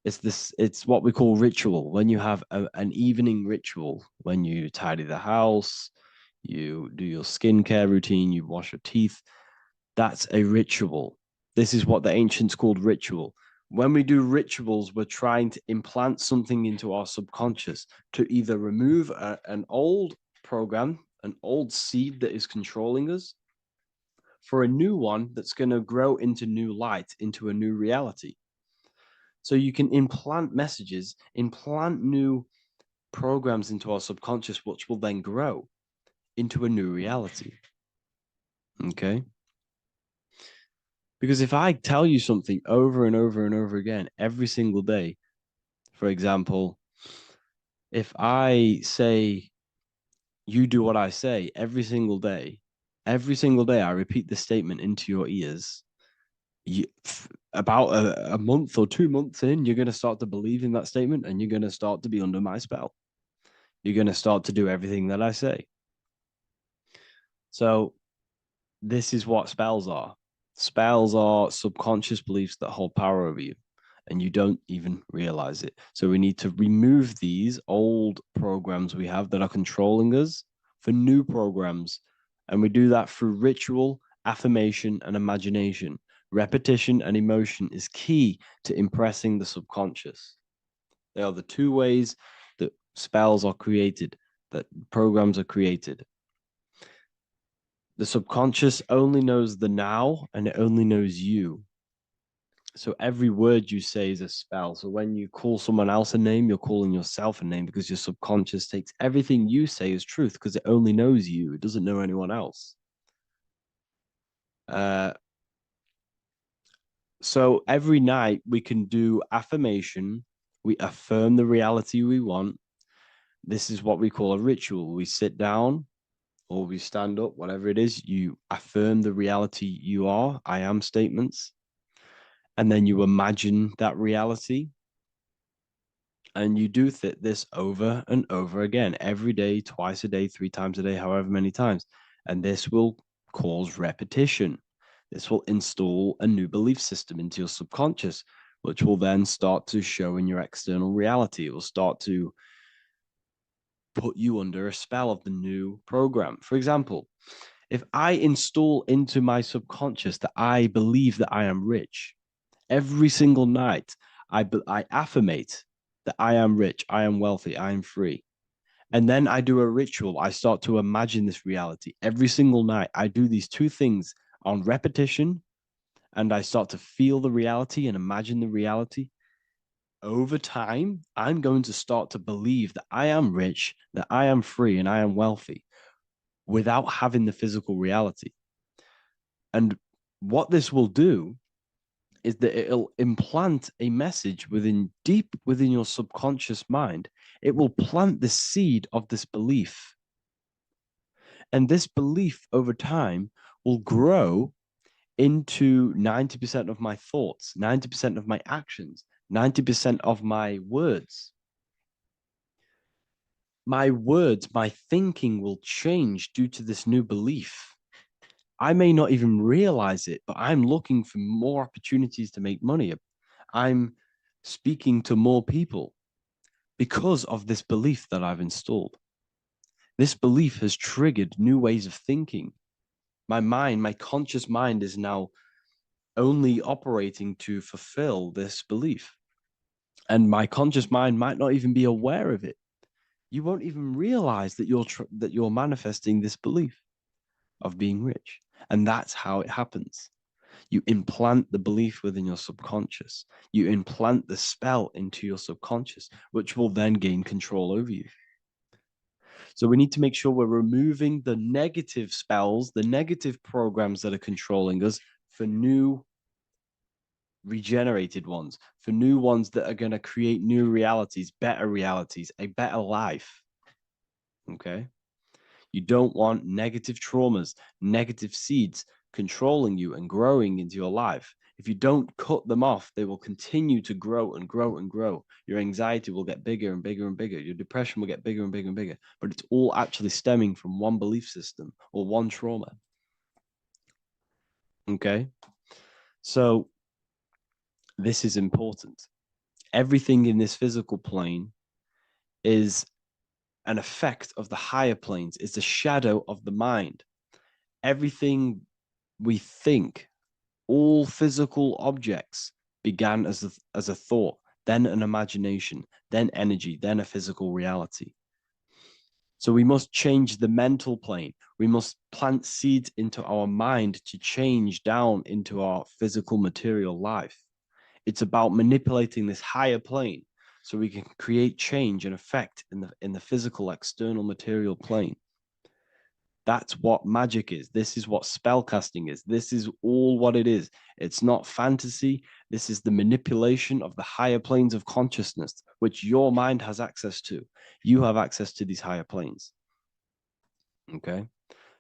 It's what we call ritual. When you have an evening ritual, when you tidy the house, you do your skincare routine, you wash your teeth, that's a ritual. This is what the ancients called ritual. When we do rituals, we're trying to implant something into our subconscious to either remove an old program, an old seed that is controlling us, for a new one that's going to grow into new light, into a new reality. So you can implant messages, implant new programs into our subconscious, which will then grow into a new reality. Okay. Because if I tell you something over and over and over again every single day, for example, if I say, you do what I say every single day I repeat this statement into your ears, about a month or 2 months in, you're going to start to believe in that statement and you're going to start to be under my spell. You're going to start to do everything that I say. So this is what spells are. Spells are subconscious beliefs that hold power over you and you don't even realize it. So we need to remove these old programs we have that are controlling us for new programs. And we do that through ritual, affirmation, and imagination. Repetition and emotion is key to impressing the subconscious. They are the two ways that spells are created, that programs are created. The subconscious only knows the now and it only knows you. So every word you say is a spell. So when you call someone else a name, you're calling yourself a name because your subconscious takes everything you say as truth because it only knows you. It doesn't know anyone else. So every night we can do affirmation. We affirm the reality we want. This is what we call a ritual. We sit down or we stand up, whatever it is, you affirm the reality you are, I am statements. And then you imagine that reality. And you do this over and over again, every day, twice a day, 3 times a day, however many times. And this will cause repetition. This will install a new belief system into your subconscious, which will then start to show in your external reality. It will start to put you under a spell of the new program. For example, If I install into my subconscious that I believe that I am rich, every single night I affirmate that I am rich, I am wealthy, I am free. And then I do a ritual. I start to imagine this reality. Every single night, I do these two things on repetition, and I start to feel the reality and imagine the reality. Over time, I'm going to start to believe that I am rich, that I am free, and I am wealthy without having the physical reality. And what this will do is that it'll implant a message deep within your subconscious mind. It will plant the seed of this belief. And this belief over time will grow into 90% of my thoughts, 90% of my actions, 90% of my words. My words, my thinking will change due to this new belief. I may not even realize it, but I'm looking for more opportunities to make money. I'm speaking to more people because of this belief that I've installed. This belief has triggered new ways of thinking. My mind, my conscious mind is now only operating to fulfill this belief. And my conscious mind might not even be aware of it. You won't even realize that you're manifesting this belief of being rich. And that's how it happens. You implant the belief within your subconscious. You implant the spell into your subconscious, which will then gain control over you. So we need to make sure we're removing the negative spells, the negative programs that are controlling us for new regenerated ones, for new ones that are going to create new realities, a better life. Okay? You don't want negative traumas, negative seeds controlling you and growing into your life. If you don't cut them off, they will continue to grow and grow and grow. Your anxiety will get bigger and bigger and bigger. Your depression will get bigger and bigger and bigger. But it's all actually stemming from one belief system or one trauma. Okay? So this is important. Everything in this physical plane is an effect of the higher planes, it's a shadow of the mind. Everything we think, all physical objects began as a thought, then an imagination, then energy, then a physical reality. So we must change the mental plane. We must plant seeds into our mind to change down into our physical material life. It's about manipulating this higher plane so we can create change and effect in the physical external material plane. That's what magic is. This is what spellcasting is. This is all what it is. It's not fantasy. This is the manipulation of the higher planes of consciousness, which your mind has access to. You have access to these higher planes. Okay.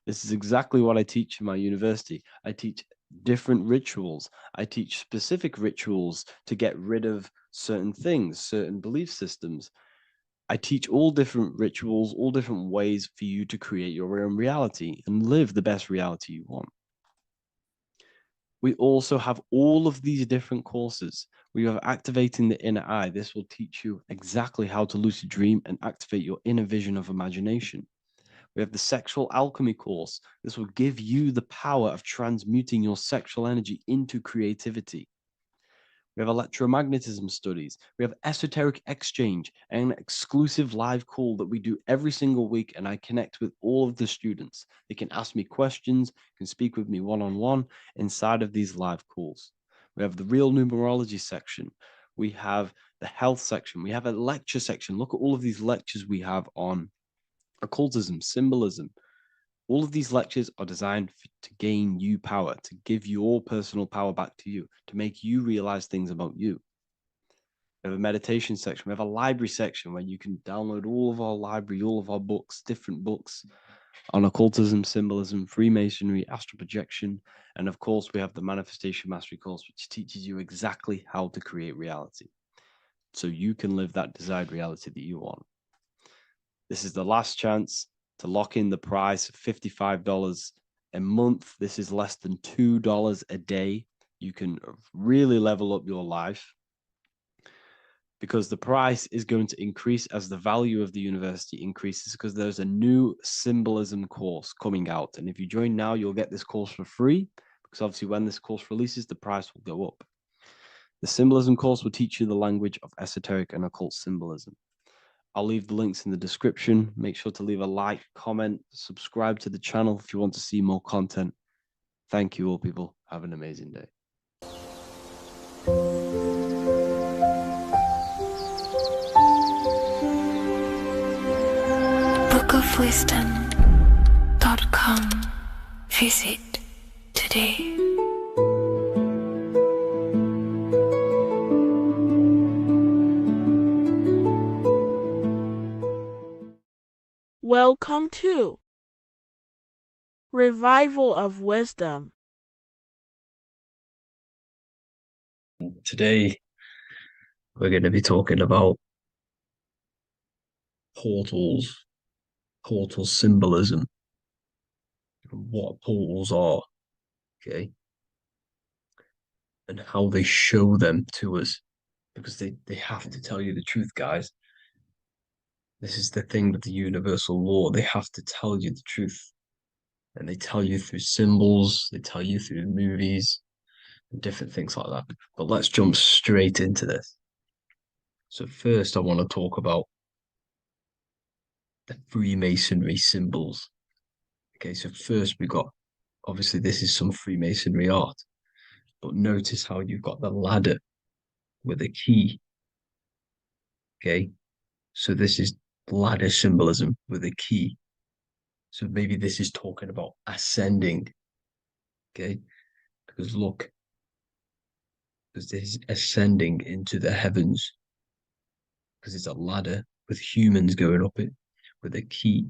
This is exactly what I teach in my university. I teach different rituals. I teach specific rituals to get rid of certain things, certain belief systems. I teach all different rituals, all different ways for you to create your own reality and live the best reality you want. We also have all of these different courses. We have activating the inner eye. This will teach you exactly how to lucid dream and activate your inner vision of imagination. We have the sexual alchemy course. This will give you the power of transmuting your sexual energy into creativity. We have electromagnetism studies. We have esoteric exchange, an exclusive live call that we do every single week. And I connect with all of the students. They can ask me questions, can speak with me one-on-one inside of these live calls. We have the real numerology section. We have the health section. We have a lecture section. Look at all of these lectures we have on occultism, symbolism. All of these lectures are designed to gain you power, to give your personal power back to you, to make you realize things about you. We have a meditation section. We have a library section where you can download all of our library, all of our books, different books on occultism, symbolism, Freemasonry, astral projection. And of course, we have the Manifestation Mastery course, which teaches you exactly how to create reality so you can live that desired reality that you want. This is the last chance to lock in the price of $55 a month. This is less than $2 a day. You can really level up your life. because the price is going to increase as the value of the university increases, because there's a new symbolism course coming out. And if you join now, you'll get this course for free, because obviously when this course releases, the price will go up. The symbolism course will teach you the language of esoteric and occult symbolism. I'll leave the links in the description. Make sure to leave a like, comment, subscribe to the channel if you want to see more content. Thank you all, people. Have an amazing day. bookofwisdom.com. Visit today. Welcome to Revival of Wisdom. Today, we're going to be talking about portals, portal symbolism, what portals are, okay, and how they show them to us, because they have to tell you the truth, guys. This is the thing with the universal law. They have to tell you the truth. And they tell you through symbols, they tell you through movies, and different things like that. But let's jump straight into this. So first, I want to talk about the Freemasonry symbols. Okay, so first we got, obviously this is some Freemasonry art, but notice how you've got the ladder with a key. Okay, so this is ladder symbolism with a key. So maybe this is talking about ascending. Okay, because look, because this is ascending into the heavens, because it's a ladder with humans going up it with a key.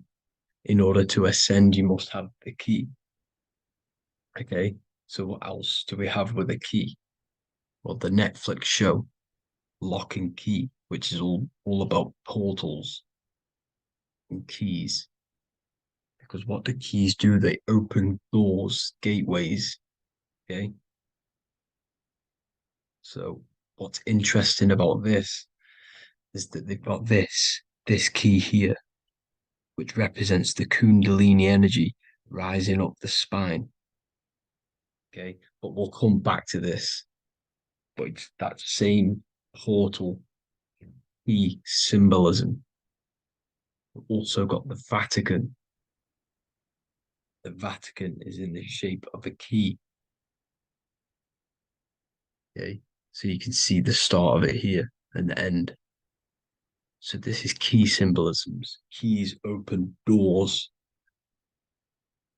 In order to ascend, you must have the key. Okay, so what else do we have with a key? Well, the Netflix show Lock and Key, which is all about portals and keys. Because what the keys do, they open doors, gateways. Okay, so what's interesting about this is that they've got this key here, which represents the Kundalini energy rising up the spine. Okay, but we'll come back to this. But it's that same portal key symbolism. We've also got the Vatican. The Vatican is in the shape of a key. Okay, so you can see the start of it here and the end. So this is key symbolisms. Keys open doors.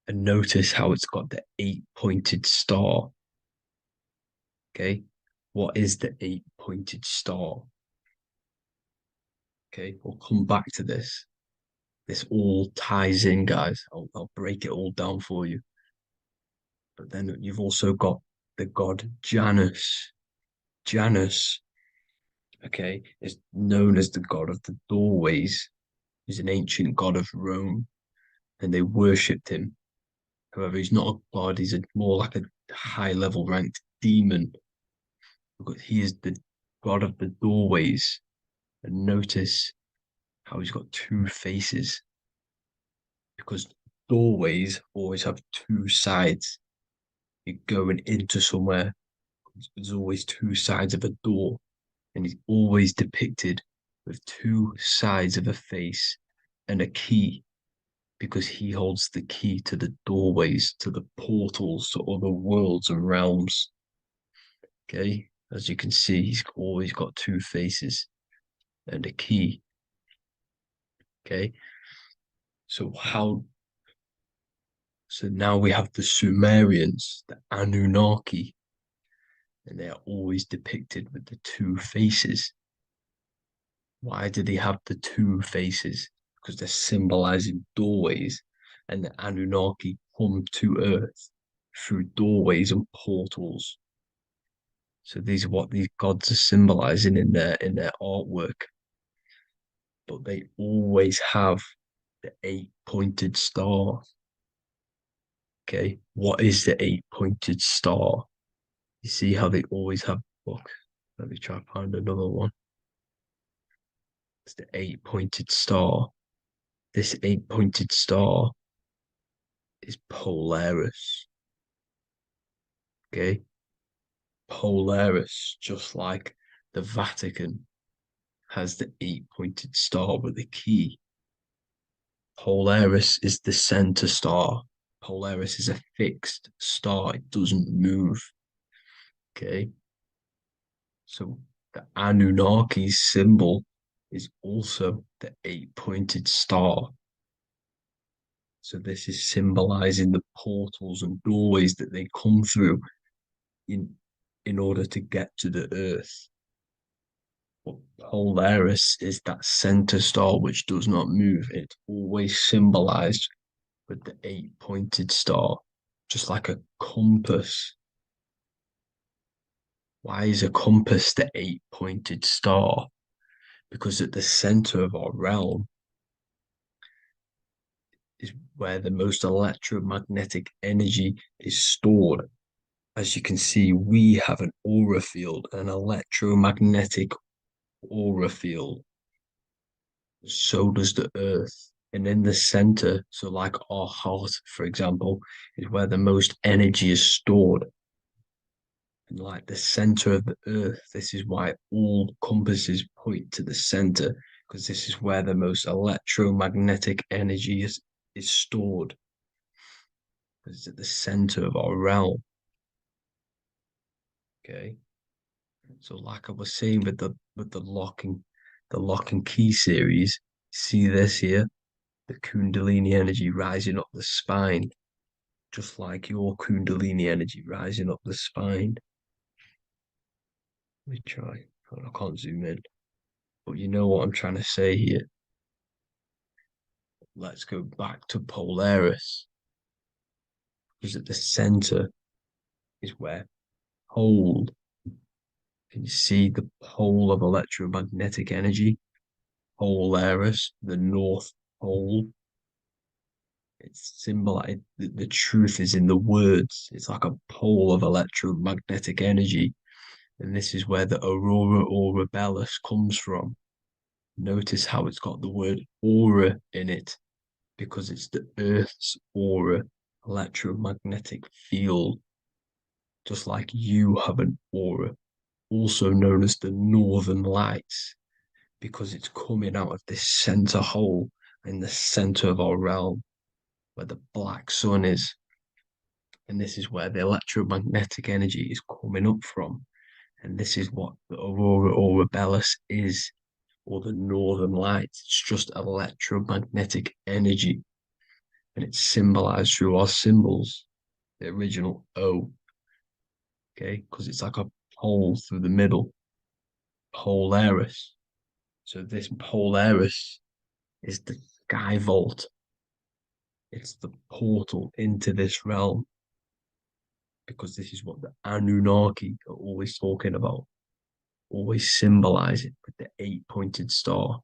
And notice how it's got the 8-pointed star. Okay, what is the 8-pointed star? Okay, we'll come back to this. This all ties in, guys. I'll break it all down for you. But then you've also got the god Janus. Janus, okay, is known as the god of the doorways. He's an ancient god of Rome, and they worshipped him. However, he's not a god, he's more like a high-level ranked demon. Because he is the god of the doorways. And notice how he's got two faces. Because doorways always have two sides. You're going into somewhere, there's always two sides of a door. And he's always depicted with two sides of a face and a key, because he holds the key to the doorways, to the portals, to other worlds and realms. Okay, as you can see, he's always got two faces and a key. Okay, so now we have the Sumerians, the Anunnaki, and they are always depicted with the two faces. Why do they have the two faces? Because they're symbolizing doorways, and the Anunnaki come to Earth through doorways and portals. So these are what these gods are symbolizing in their artwork. But they always have the 8-pointed star. Okay, what is the 8-pointed star? You see how they always have, look, let me try to find another one. It's the 8-pointed star. This 8-pointed star is Polaris. Okay? Polaris, just like the Vatican has the 8-pointed star with the key. Polaris is the center star. Polaris is a fixed star, it doesn't move. Okay? So the Anunnaki's symbol is also the 8-pointed star. So this is symbolizing the portals and doorways that they come through in order to get to the earth. But Polaris is that center star which does not move. It's always symbolized with the 8-pointed star, just like a compass. Why is a compass the 8-pointed star? Because at the center of our realm is where the most electromagnetic energy is stored. As you can see, we have an aura field, an electromagnetic aura field. So does the earth. And in the center, so like our heart, for example, is where the most energy is stored. And like the center of the earth, this is why all compasses point to the center, because this is where the most electromagnetic energy is stored. It's at the center of our realm. Okay. So like I was saying with the lock and key series, see this here? The Kundalini energy rising up the spine, just like your Kundalini energy rising up the spine. Let me try. I can't zoom in, but you know what I'm trying to say here. Let's go back to Polaris, because at the center is where pole. Can you see the pole of electromagnetic energy? Polaris, the North Pole. It's symbolized. The truth is in the words. It's like a pole of electromagnetic energy. And this is where the aurora borealis comes from. Notice how it's got the word aura in it, because it's the Earth's aura, electromagnetic field. Just like you have an aura, also known as the northern lights, because it's coming out of this center hole in the center of our realm, where the black sun is. And this is where the electromagnetic energy is coming up from. And this is what the aurora borealis is, or the northern lights. It's just electromagnetic energy. And it's symbolized through our symbols, the original O. Okay, because it's like a pole through the middle. Polaris. So this Polaris is the sky vault. It's the portal into this realm, because this is what the Anunnaki are always talking about, always symbolize it with the 8-pointed star.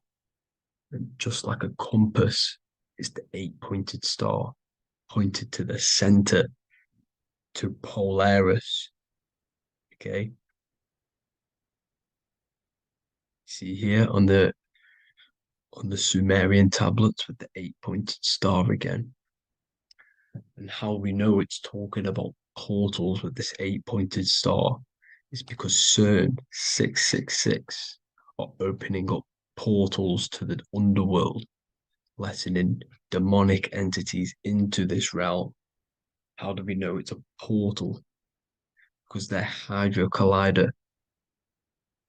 And just like a compass, it's the 8-pointed star pointed to the center, to Polaris. Okay. See here on the Sumerian tablets with the 8-pointed star again. And how we know it's talking about portals with this 8-pointed star is because CERN 666 are opening up portals to the underworld, letting in demonic entities into this realm. How do we know it's a portal? Because their Hydro Collider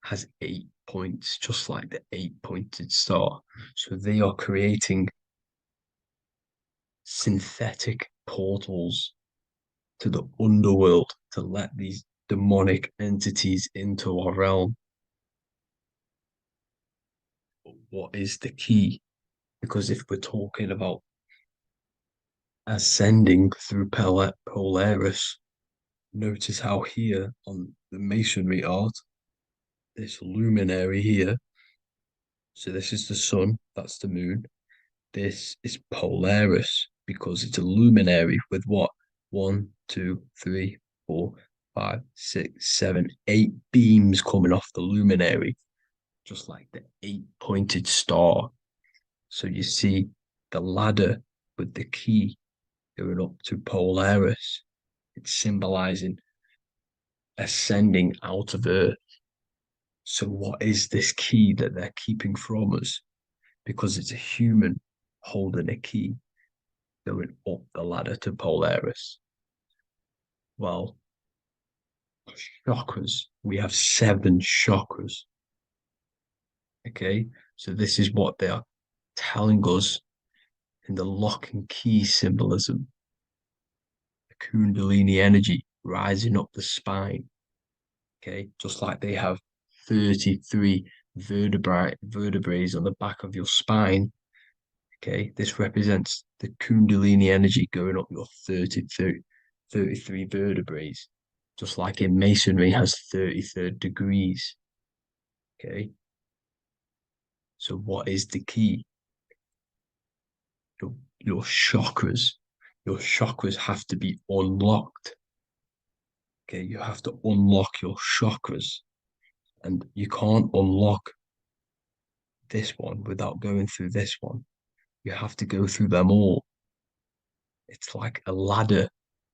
has 8 points, just like the 8-pointed star. So they are creating synthetic portals to the underworld to let these demonic entities into our realm. But what is the key? Because if we're talking about ascending through Polaris, notice how here on the masonry art, this luminary here, so this is the sun, that's the moon, this is Polaris, because it's a luminary with what? 1, 2, 3, 4, 5, 6, 7, 8 beams coming off the luminary. just like the 8-pointed star. So you see the ladder with the key going up to Polaris. It's symbolizing ascending out of Earth. So what is this key that they're keeping from us? Because it's a human holding a key going up the ladder to Polaris. Well, chakras. We have 7 chakras. Okay, so this is what they are telling us in the lock and key symbolism. The Kundalini energy rising up the spine. Okay, just like they have 33 vertebrae on the back of your spine. Okay, this represents the Kundalini energy going up your 33 vertebrae, just like in Masonry has 33rd degrees. Okay, so what is the key? Your chakras. Your chakras have to be unlocked. Okay, you have to unlock your chakras, and you can't unlock this one without going through this one. You have to go through them all. It's like a ladder,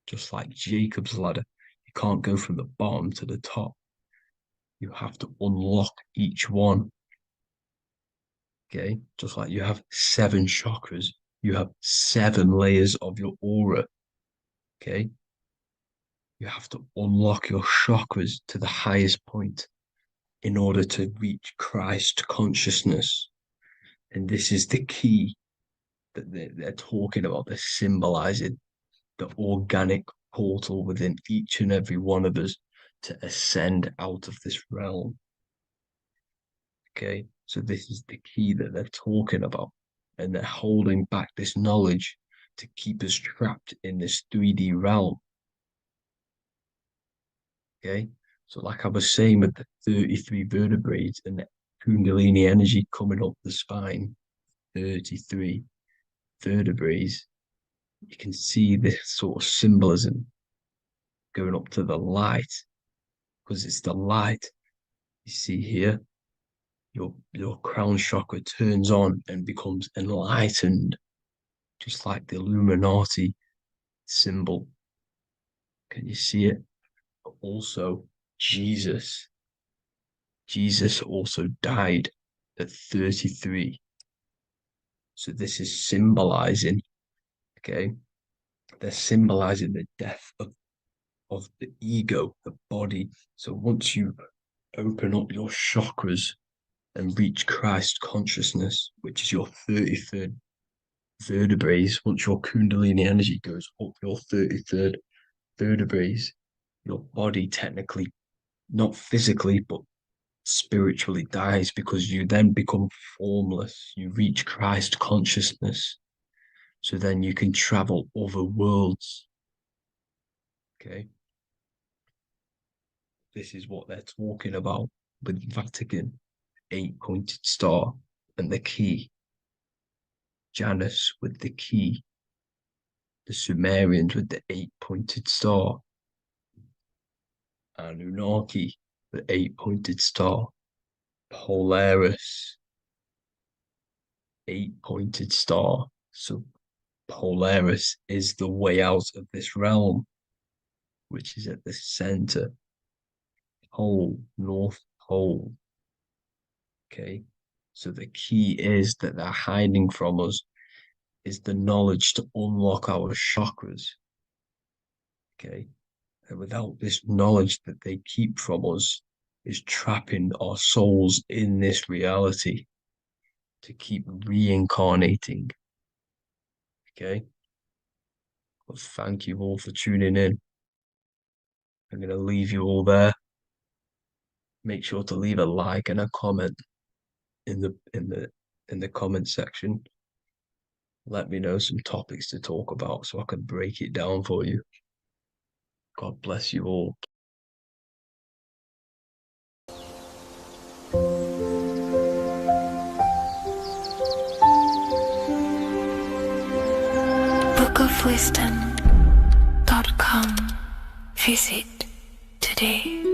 just like Jacob's ladder. You can't go from the bottom to the top. You have to unlock each one. Okay, just like you have 7 chakras, you have 7 layers of your aura. Okay, you have to unlock your chakras to the highest point in order to reach Christ consciousness. And this is the key that they're talking about. They're symbolizing the organic portal within each and every one of us to ascend out of this realm. Okay, so this is the key that they're talking about, and they're holding back this knowledge to keep us trapped in this 3D realm. Okay, so like I was saying with the 33 vertebrae and the Kundalini energy coming up the spine, 33 vertebrae, you can see this sort of symbolism going up to the light, because it's the light. You see here, your crown chakra turns on and becomes enlightened, just like the Illuminati symbol. Can you see it? But also Jesus also died at 33. So this is symbolizing, okay, they're symbolizing the death of the ego, the body. So once you open up your chakras and reach Christ consciousness, which is your 33rd vertebrae, once your Kundalini energy goes up your 33rd vertebrae, your body technically, not physically, but spiritually dies, because you then become formless. You reach Christ consciousness. So then you can travel other worlds. Okay. This is what they're talking about with Vatican, 8-pointed star, and the key. Janus with the key. The Sumerians with the 8-pointed star. Anunnaki, the 8-pointed star. Polaris, 8-pointed star. So Polaris is the way out of this realm, which is at the center. Pole, North Pole. Okay, so the key is that they're hiding from us is the knowledge to unlock our chakras. Okay, and without this knowledge that they keep from us is trapping our souls in this reality to keep reincarnating. Okay, well, thank you all for tuning in. I'm going to leave you all there. Make sure to leave a like and a comment in the comment section. Let me know some topics to talk about so I can break it down for you. God bless you all. bookofwisdom.com. Visit today.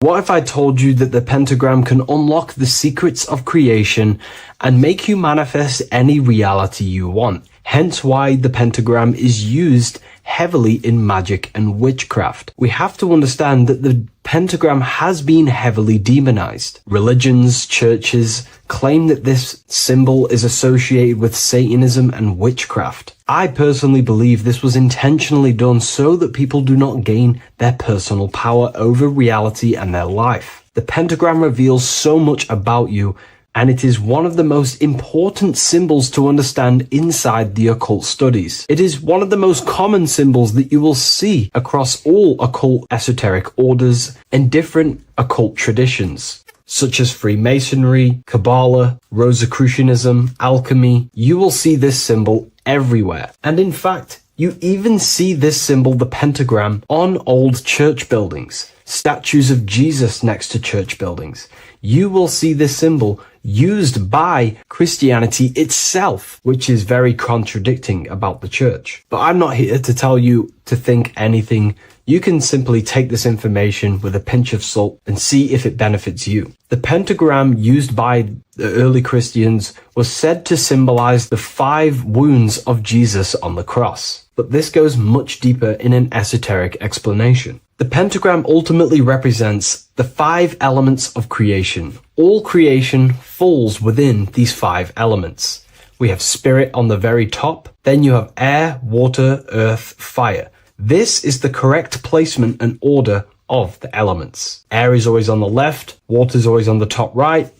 What if I told you that the pentagram can unlock the secrets of creation and make you manifest any reality you want? Hence why the pentagram is used heavily in magic and witchcraft. We have to understand that the pentagram has been heavily demonized. Religions, churches claim that this symbol is associated with Satanism and witchcraft. I personally believe this was intentionally done so that people do not gain their personal power over reality and their life. The pentagram reveals so much about you, and it is one of the most important symbols to understand inside the occult studies. It is one of the most common symbols that you will see across all occult esoteric orders and different occult traditions, such as Freemasonry, Kabbalah, Rosicrucianism, alchemy. You will see this symbol everywhere. And in fact, you even see this symbol, the pentagram, on old church buildings, statues of Jesus next to church buildings. You will see this symbol used by Christianity itself, which is very contradicting about the church. But I'm not here to tell you to think anything. You can simply take this information with a pinch of salt and see if it benefits you. The pentagram used by the early Christians was said to symbolize the 5 wounds of Jesus on the cross. But this goes much deeper in an esoteric explanation. The pentagram ultimately represents the 5 elements of creation. All creation falls within these 5 elements. We have spirit on the very top, then you have air, water, earth, fire. This is the correct placement and order of the elements. Air is always on the left, water is always on the top right,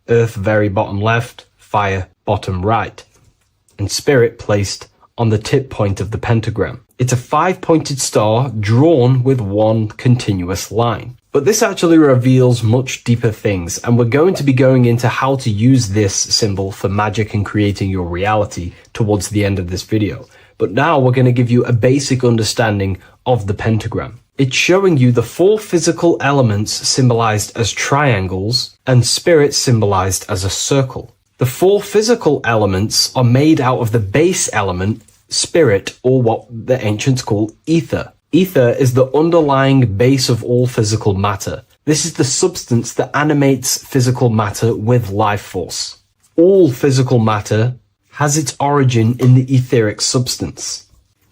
earth very bottom left, fire bottom right, and spirit placed on the tip point of the pentagram. It's a 5-pointed star drawn with one continuous line. But this actually reveals much deeper things, and we're going to be going into how to use this symbol for magic and creating your reality towards the end of this video. But now we're going to give you a basic understanding of the pentagram. It's showing you the 4 physical elements symbolized as triangles and spirit symbolized as a circle. The 4 physical elements are made out of the base element, spirit, or what the ancients call ether. Ether is the underlying base of all physical matter. This is the substance that animates physical matter with life force. All physical matter has its origin in the etheric substance,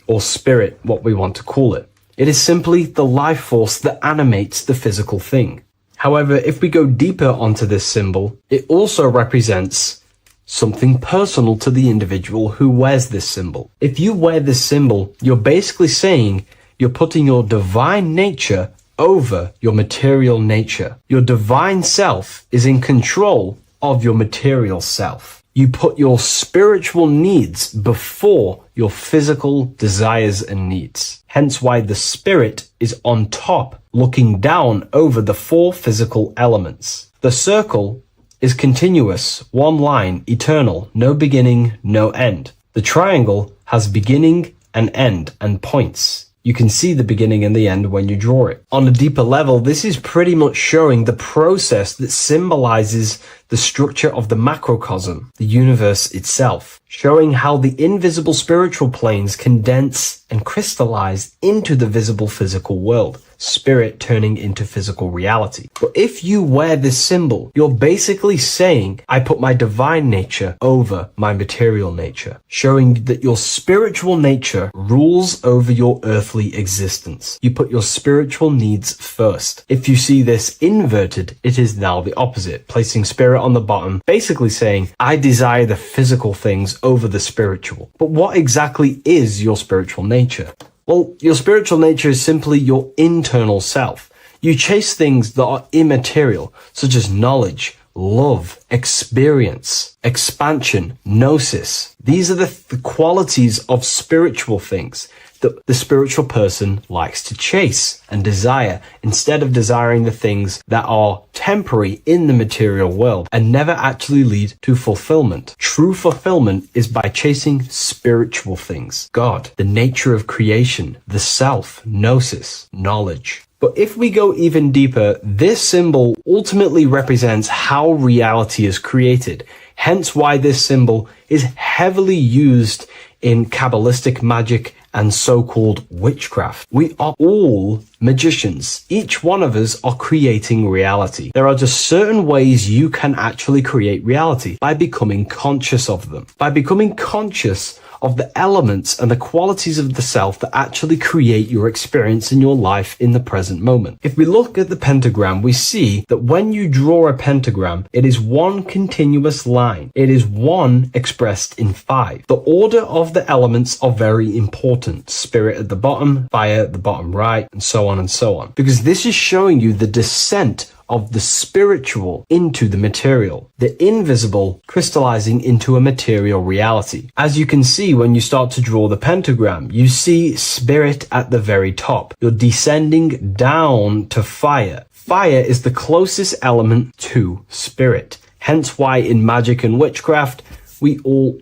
or spirit, what we want to call it. It is simply the life force that animates the physical thing. However, if we go deeper onto this symbol, it also represents something personal to the individual who wears this symbol. If you wear this symbol, you're basically saying you're putting your divine nature over your material nature. Your divine self is in control of your material self. You put your spiritual needs before your physical desires and needs. Hence why the spirit is on top, looking down over the 4 physical elements. The circle is continuous, one line, eternal, no beginning, no end. The triangle has beginning and end and points. You can see the beginning and the end when you draw it. On a deeper level, this is pretty much showing the process that symbolizes the structure of the macrocosm, the universe itself, showing how the invisible spiritual planes condense and crystallize into the visible physical world, spirit turning into physical reality. But if you wear this symbol, you're basically saying, I put my divine nature over my material nature, showing that your spiritual nature rules over your earthly existence. You put your spiritual needs first. If you see this inverted, it is now the opposite, placing spirit on the bottom, basically saying, I desire the physical things over the spiritual. But what exactly is your spiritual nature? Well, your spiritual nature is simply your internal self. You chase things that are immaterial, such as knowledge, love, experience, expansion, gnosis. These are the qualities of spiritual things that the spiritual person likes to chase and desire, instead of desiring the things that are temporary in the material world and never actually lead to fulfillment. True fulfillment is by chasing spiritual things. God, the nature of creation, the self, gnosis, knowledge. But if we go even deeper, this symbol ultimately represents how reality is created. Hence why this symbol is heavily used in Kabbalistic magic and so-called witchcraft. We are all magicians. Each one of us are creating reality. There are just certain ways you can actually create reality by becoming conscious of them. By becoming conscious of the elements and the qualities of the self that actually create your experience in your life in the present moment. If we look at the pentagram, we see that when you draw a pentagram, it is one continuous line. It is one expressed in 5. The order of the elements are very important. Spirit at the bottom, fire at the bottom right, and so on and so on. Because this is showing you the descent of the spiritual into the material, the invisible crystallizing into a material reality. As you can see when you start to draw the pentagram, you see spirit at the very top. You're descending down to fire. Fire is the closest element to spirit. Hence why in magic and witchcraft,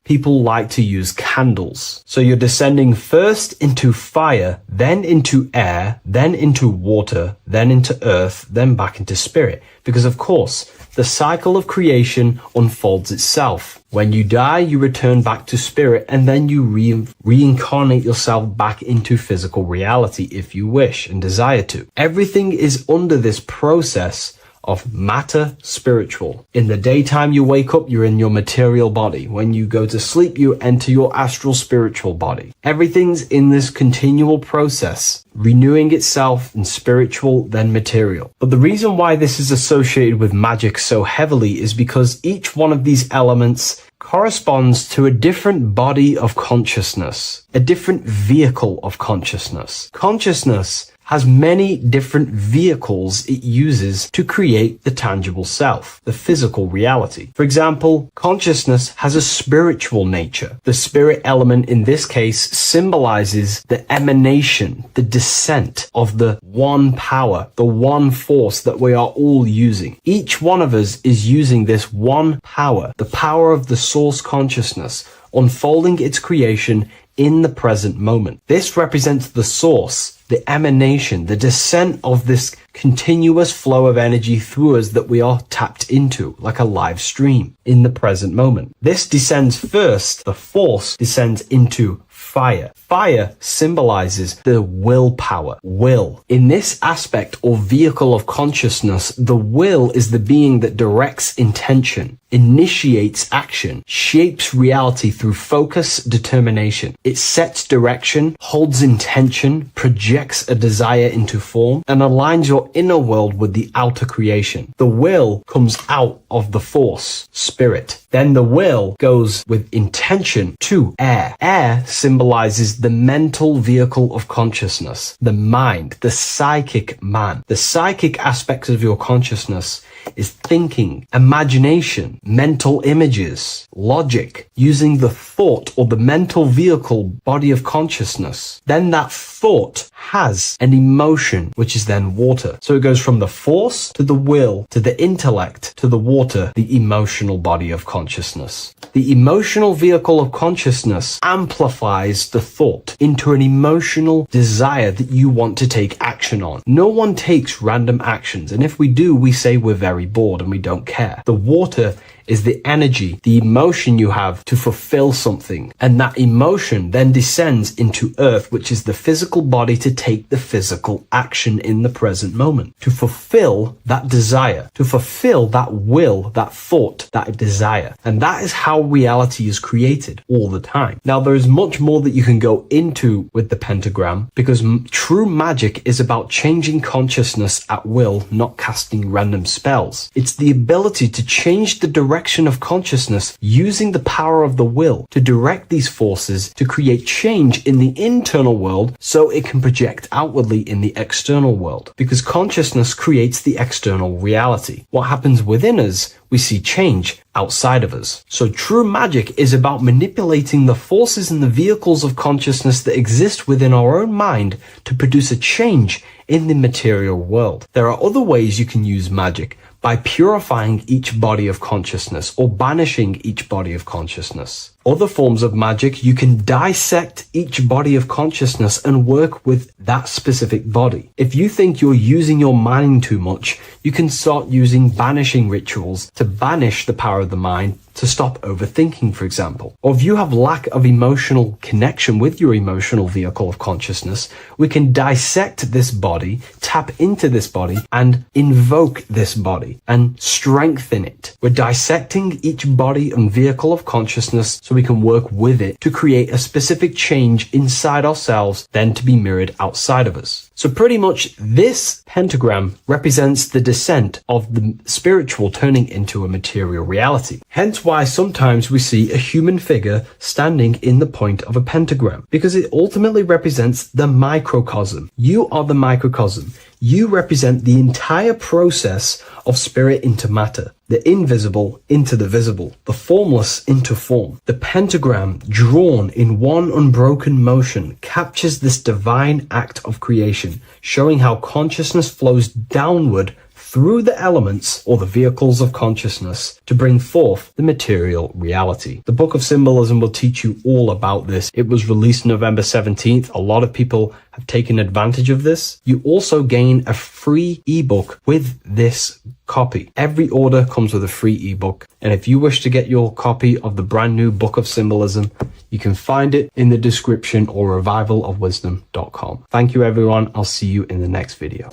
people like to use candles. So you're descending first into fire, then into air, then into water, then into earth, then back into spirit. Because of course, the cycle of creation unfolds itself. When you die, you return back to spirit, and then you reincarnate yourself back into physical reality if you wish and desire to. Everything is under this process of matter spiritual. In the daytime you wake up, you're in your material body. When you go to sleep, you enter your astral spiritual body. Everything's in this continual process, renewing itself in spiritual, then material. But the reason why this is associated with magic so heavily is because each one of these elements corresponds to a different body of consciousness, a different vehicle of consciousness. Consciousness has many different vehicles it uses to create the tangible self, the physical reality. For example, consciousness has a spiritual nature. The spirit element in this case symbolizes the emanation, the descent of the one power, the one force that we are all using. Each one of us is using this one power, the power of the source consciousness, unfolding its creation in the present moment. This represents the source, the emanation, the descent of this continuous flow of energy through us that we are tapped into, like a live stream in the present moment. This descends first, the force descends into fire. Fire symbolizes the willpower, will. In this aspect or vehicle of consciousness, the will is the being that directs intention, initiates action, shapes reality through focus, determination. It sets direction, holds intention, projects a desire into form, and aligns your inner world with the outer creation. The will comes out of the force, spirit. Then the will goes with intention to air. Air symbolizes the mental vehicle of consciousness, the mind, the psychic man. The psychic aspects of your consciousness is thinking, imagination, mental images, logic, using the thought or the mental vehicle body of consciousness. Then that thought has an emotion, which is then water. So it goes from the force to the will to the intellect to the water, the emotional body of consciousness. The emotional vehicle of consciousness amplifies the thought into an emotional desire that you want to take action on. No one takes random actions, and if we do, we say we're very bored and we don't care. The water is the energy, the emotion you have to fulfill something. And that emotion then descends into earth, which is the physical body to take the physical action in the present moment, to fulfill that desire, to fulfill that will, that thought, that desire. And that is how reality is created all the time. Now, there is much more that you can go into with the pentagram, because true magic is about changing consciousness at will, not casting random spells. It's the ability to change the direction of consciousness using the power of the will to direct these forces to create change in the internal world so it can project outwardly in the external world. Because consciousness creates the external reality. What happens within us, we see change outside of us. So true magic is about manipulating the forces and the vehicles of consciousness that exist within our own mind to produce a change in the material world. There are other ways you can use magic, by purifying each body of consciousness or banishing each body of consciousness. Other forms of magic, you can dissect each body of consciousness and work with that specific body. If you think you're using your mind too much, you can start using banishing rituals to banish the power of the mind, to stop overthinking, for example. Or if you have lack of emotional connection with your emotional vehicle of consciousness, we can dissect this body, tap into this body, and invoke this body and strengthen it. We're dissecting each body and vehicle of consciousness so we can work with it to create a specific change inside ourselves, then to be mirrored outside of us. So pretty much this pentagram represents the descent of the spiritual turning into a material reality. Hence why sometimes we see a human figure standing in the point of a pentagram, because it ultimately represents the microcosm. You are the microcosm. You represent the entire process of spirit into matter, the invisible into the visible, the formless into form. The pentagram, drawn in one unbroken motion, captures this divine act of creation, showing how consciousness flows downward through the elements or the vehicles of consciousness to bring forth the material reality. The Book of Symbolism will teach you all about this. It was released November 17th. A lot of people have taken advantage of this. You also gain a free ebook with this copy. Every order comes with a free ebook. And if you wish to get your copy of the brand new Book of Symbolism, you can find it in the description or revivalofwisdom.com. Thank you, everyone. I'll see you in the next video.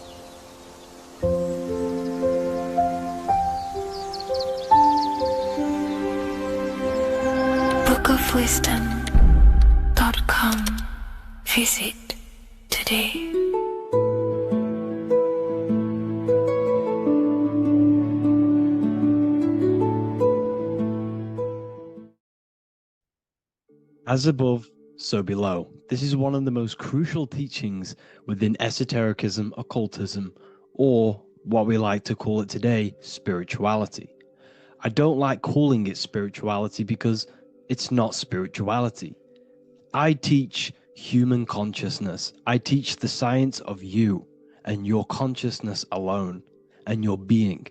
bookofwisdom.com. Visit today. As above, so below. This is one of the most crucial teachings within esotericism, occultism, or what we like to call it today, spirituality. I don't like calling it spirituality because it's not spirituality. I teach human consciousness. I teach the science of you and your consciousness alone and your being.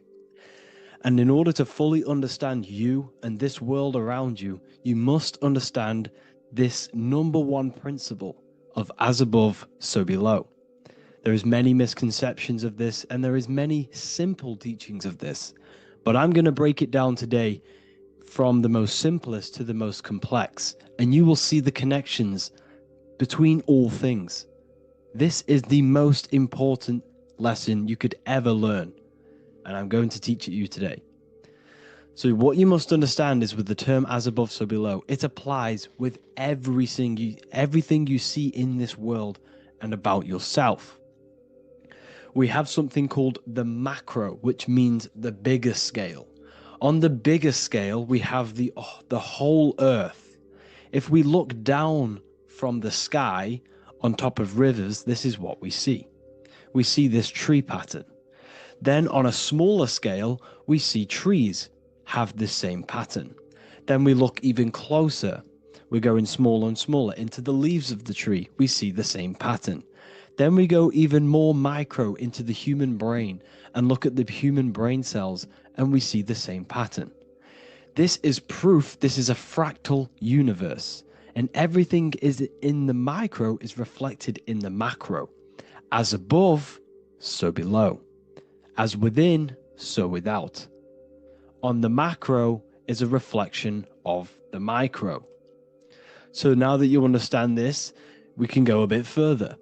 And in order to fully understand you and this world around you, you must understand this number one principle of as above, so below. There is many misconceptions of this, and there is many simple teachings of this, but I'm going to break it down today from the most simplest to the most complex, and you will see the connections between all things. This is the most important lesson you could ever learn, and I'm going to teach it you today. So what you must understand is, with the term as above, so below, it applies with everything you see in this world and about yourself. We have something called the macro, which means the bigger scale. On the bigger scale, we have the whole earth. If we look down from the sky on top of rivers, this is what we see. We see this tree pattern. Then on a smaller scale, we see trees have the same pattern. Then we look even closer. We're going smaller and smaller into the leaves of the tree. We see the same pattern. Then we go even more micro into the human brain and look at the human brain cells, and we see the same pattern. This is proof this is a fractal universe, and everything is in the micro is reflected in the macro. As above, so below. As within, so without. On the macro is a reflection of the micro. So now that you understand this, we can go a bit further.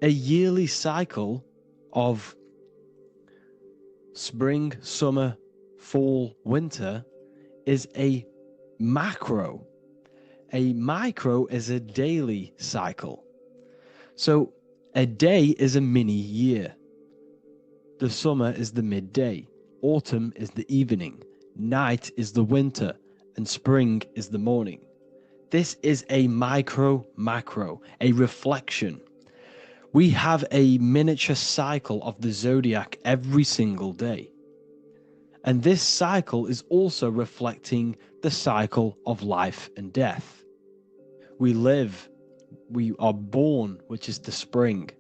A yearly cycle of spring, summer, fall, winter is a macro. A micro is a daily cycle. So a day is a mini year. The summer is the midday. Autumn is the evening. Night is the winter, and spring is the morning. This is a macro, a reflection. We have a miniature cycle of the zodiac every single day. And this cycle is also reflecting the cycle of life and death. We live, we are born, which is the spring.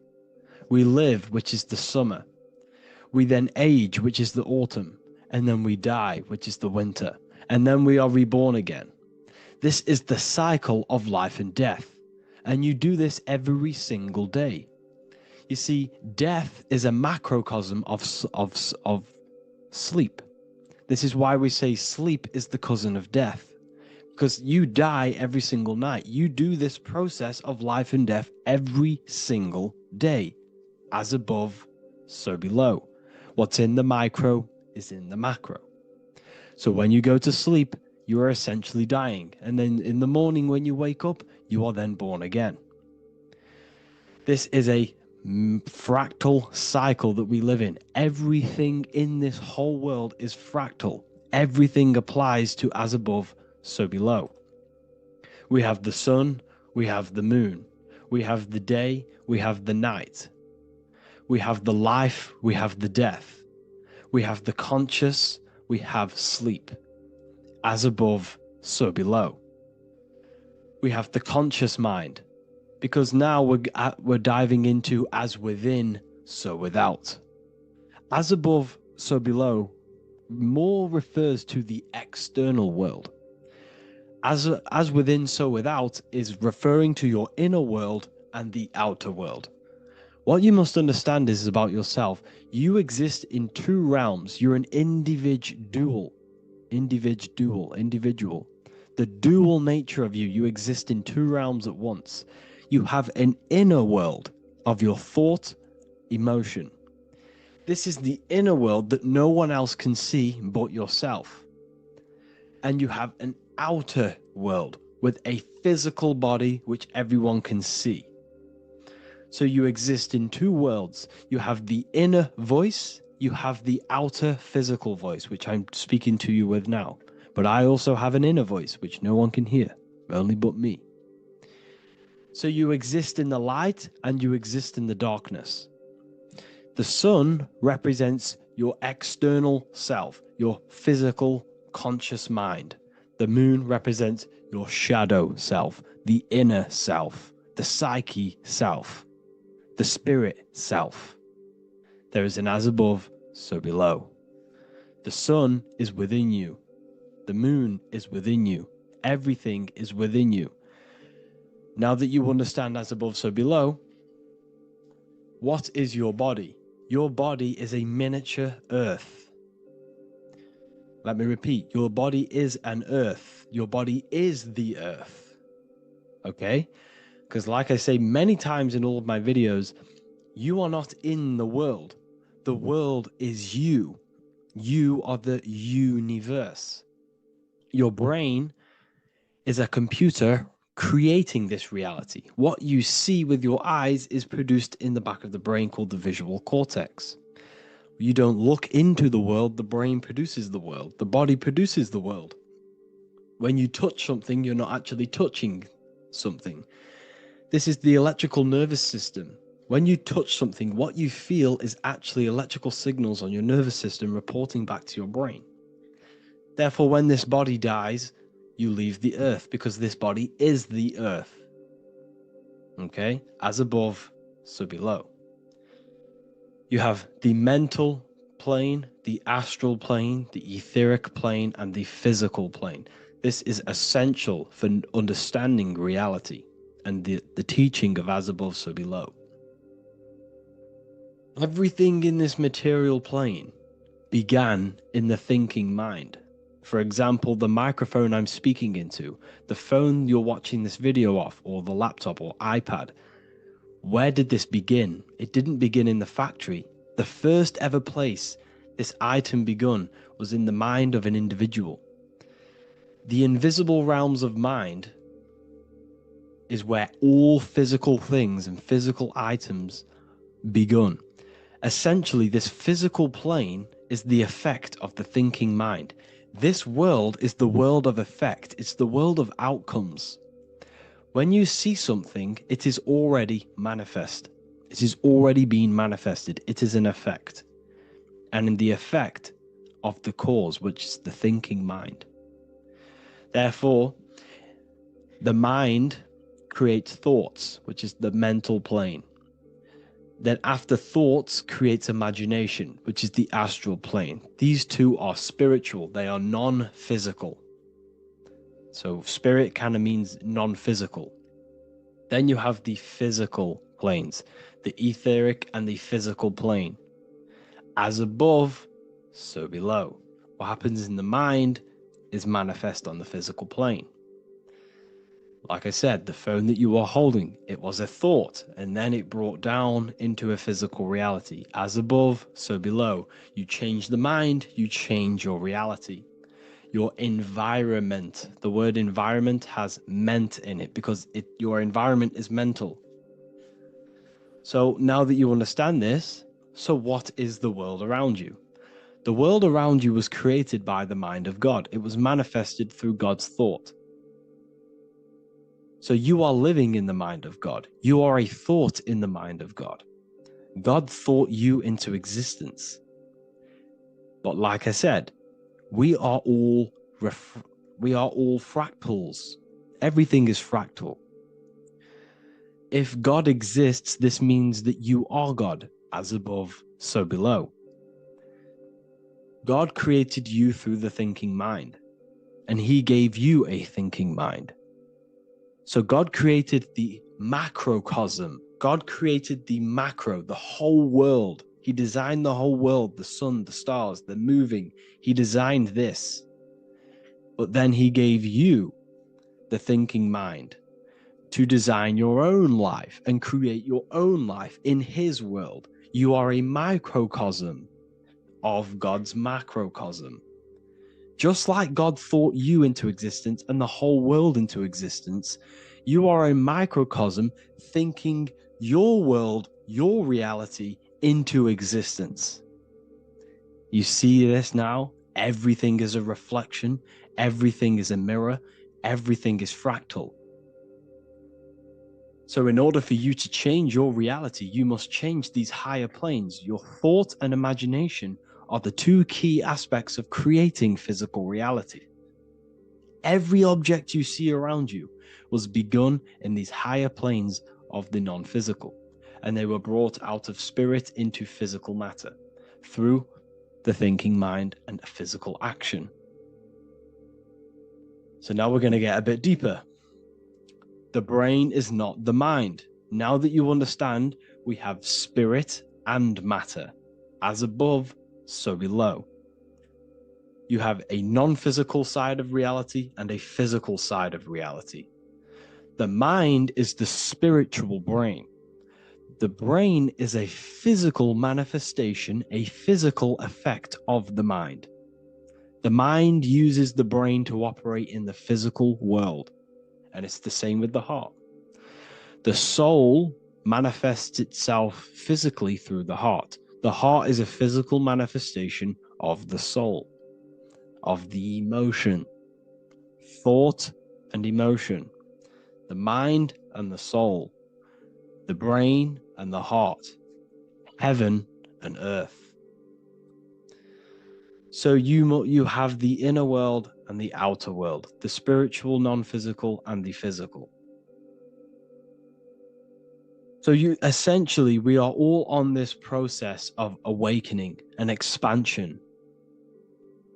We live, which is the summer. We then age, which is the autumn. And then we die, which is the winter. And then we are reborn again. This is the cycle of life and death, and you do this every single day. You see, death is a macrocosm of sleep. This is why we say sleep is the cousin of death, because you die every single night. You do this process of life and death every single day. As above, so below. What's in the micro is in the macro. So when you go to sleep, you are essentially dying. And then in the morning when you wake up, you are then born again. This is a fractal cycle that we live in. Everything in this whole world is fractal. Everything applies to as above, so below. We have the sun, we have the moon, we have the day, we have the night. We have the life, we have the death. We have the conscious, we have sleep. As above, so below. We have the conscious mind, because now we're diving into as within, so without. As above, so below more refers to the external world. As within, so without is referring to your inner world and the outer world. What you must understand is about yourself. You exist in two realms. You're an individual. The dual nature of you. You exist in two realms at once. You have an inner world of your thought, emotion. This is the inner world that no one else can see but yourself. And you have an outer world with a physical body which everyone can see. So you exist in two worlds. You have the inner voice, you have the outer physical voice, which I'm speaking to you with now. But I also have an inner voice, which no one can hear, only but me. So you exist in the light and you exist in the darkness. The sun represents your external self, your physical, conscious mind. The moon represents your shadow self, the inner self, the psyche self, the spirit self. There is an as above, so below. The sun is within you. The moon is within you. Everything is within you. Now that you understand as above, so below, what is your body? Your body is a miniature earth. Let me repeat, your body is an earth. Your body is the earth. Okay? Because like I say many times in all of my videos, you are not in the world. The world is you. You are the universe. Your brain is a computer creating this reality. What you see with your eyes is produced in the back of the brain called the visual cortex. You don't look into the world, the brain produces the world. The body produces the world. When you touch something, you're not actually touching something. This is the electrical nervous system. When you touch something, what you feel is actually electrical signals on your nervous system reporting back to your brain. Therefore, when this body dies, you leave the earth because this body is the earth. Okay? As above, so below. You have the mental plane, the astral plane, the etheric plane, and the physical plane. This is essential for understanding reality and the teaching of as above, so below. Everything in this material plane began in the thinking mind. For example, the microphone I'm speaking into, the phone you're watching this video off, or the laptop or iPad. Where did this begin? It didn't begin in the factory. The first ever place this item begun was in the mind of an individual. The invisible realms of mind is where all physical things and physical items begun. Essentially, this physical plane is the effect of the thinking mind. This world is the world of effect. It's the world of outcomes. When you see something, it is already manifest. It is already being manifested. It is an effect. And in the effect of the cause, which is the thinking mind. Therefore, the mind creates thoughts, which is the mental plane. Then after thoughts creates imagination, which is the astral plane. These two are spiritual. They are non-physical. So spirit kind of means non-physical. Then you have the physical planes, the etheric and the physical plane. As above, so below. What happens in the mind is manifest on the physical plane. Like I said, the phone that you are holding, it was a thought, and then it brought down into a physical reality. As above, so below. You change the mind, you change your reality. Your environment, the word environment has ment in it because your environment is mental. So now that you understand this, so what is the world around you? The world around you was created by the mind of God. It was manifested through God's thought. So you are living in the mind of God. You are a thought in the mind of God. God thought you into existence. But like I said, we are all fractals. Everything is fractal. If God exists, this means that you are God, as above, so below. God created you through the thinking mind, and he gave you a thinking mind. So God created the macrocosm. God created the macro, the whole world. He designed the whole world, the sun, the stars, the moving. He designed this. But then he gave you the thinking mind to design your own life and create your own life in his world. You are a microcosm of God's macrocosm. Just like God thought you into existence and the whole world into existence, you are a microcosm thinking your world, your reality into existence. You see this now? Everything is a reflection. Everything is a mirror. Everything is fractal. So in order for you to change your reality, you must change these higher planes. Your thought and imagination are the two key aspects of creating physical reality. Every object you see around you was begun in these higher planes of the non-physical, and they were brought out of spirit into physical matter through the thinking mind and physical action. So now we're going to get a bit deeper. The brain is not the mind. Now that you understand, we have spirit and matter. As above, so below. You have a non-physical side of reality and a physical side of reality. The mind is the spiritual brain. The brain is a physical manifestation, a physical effect of the mind. The mind uses the brain to operate in the physical world, and it's the same with the heart. The soul manifests itself physically through the heart. The heart is a physical manifestation of the soul, of the emotion, thought and emotion, the mind and the soul, the brain and the heart, heaven and earth. So you have the inner world and the outer world, the spiritual, non-physical, and the physical. So we are all on this process of awakening, an expansion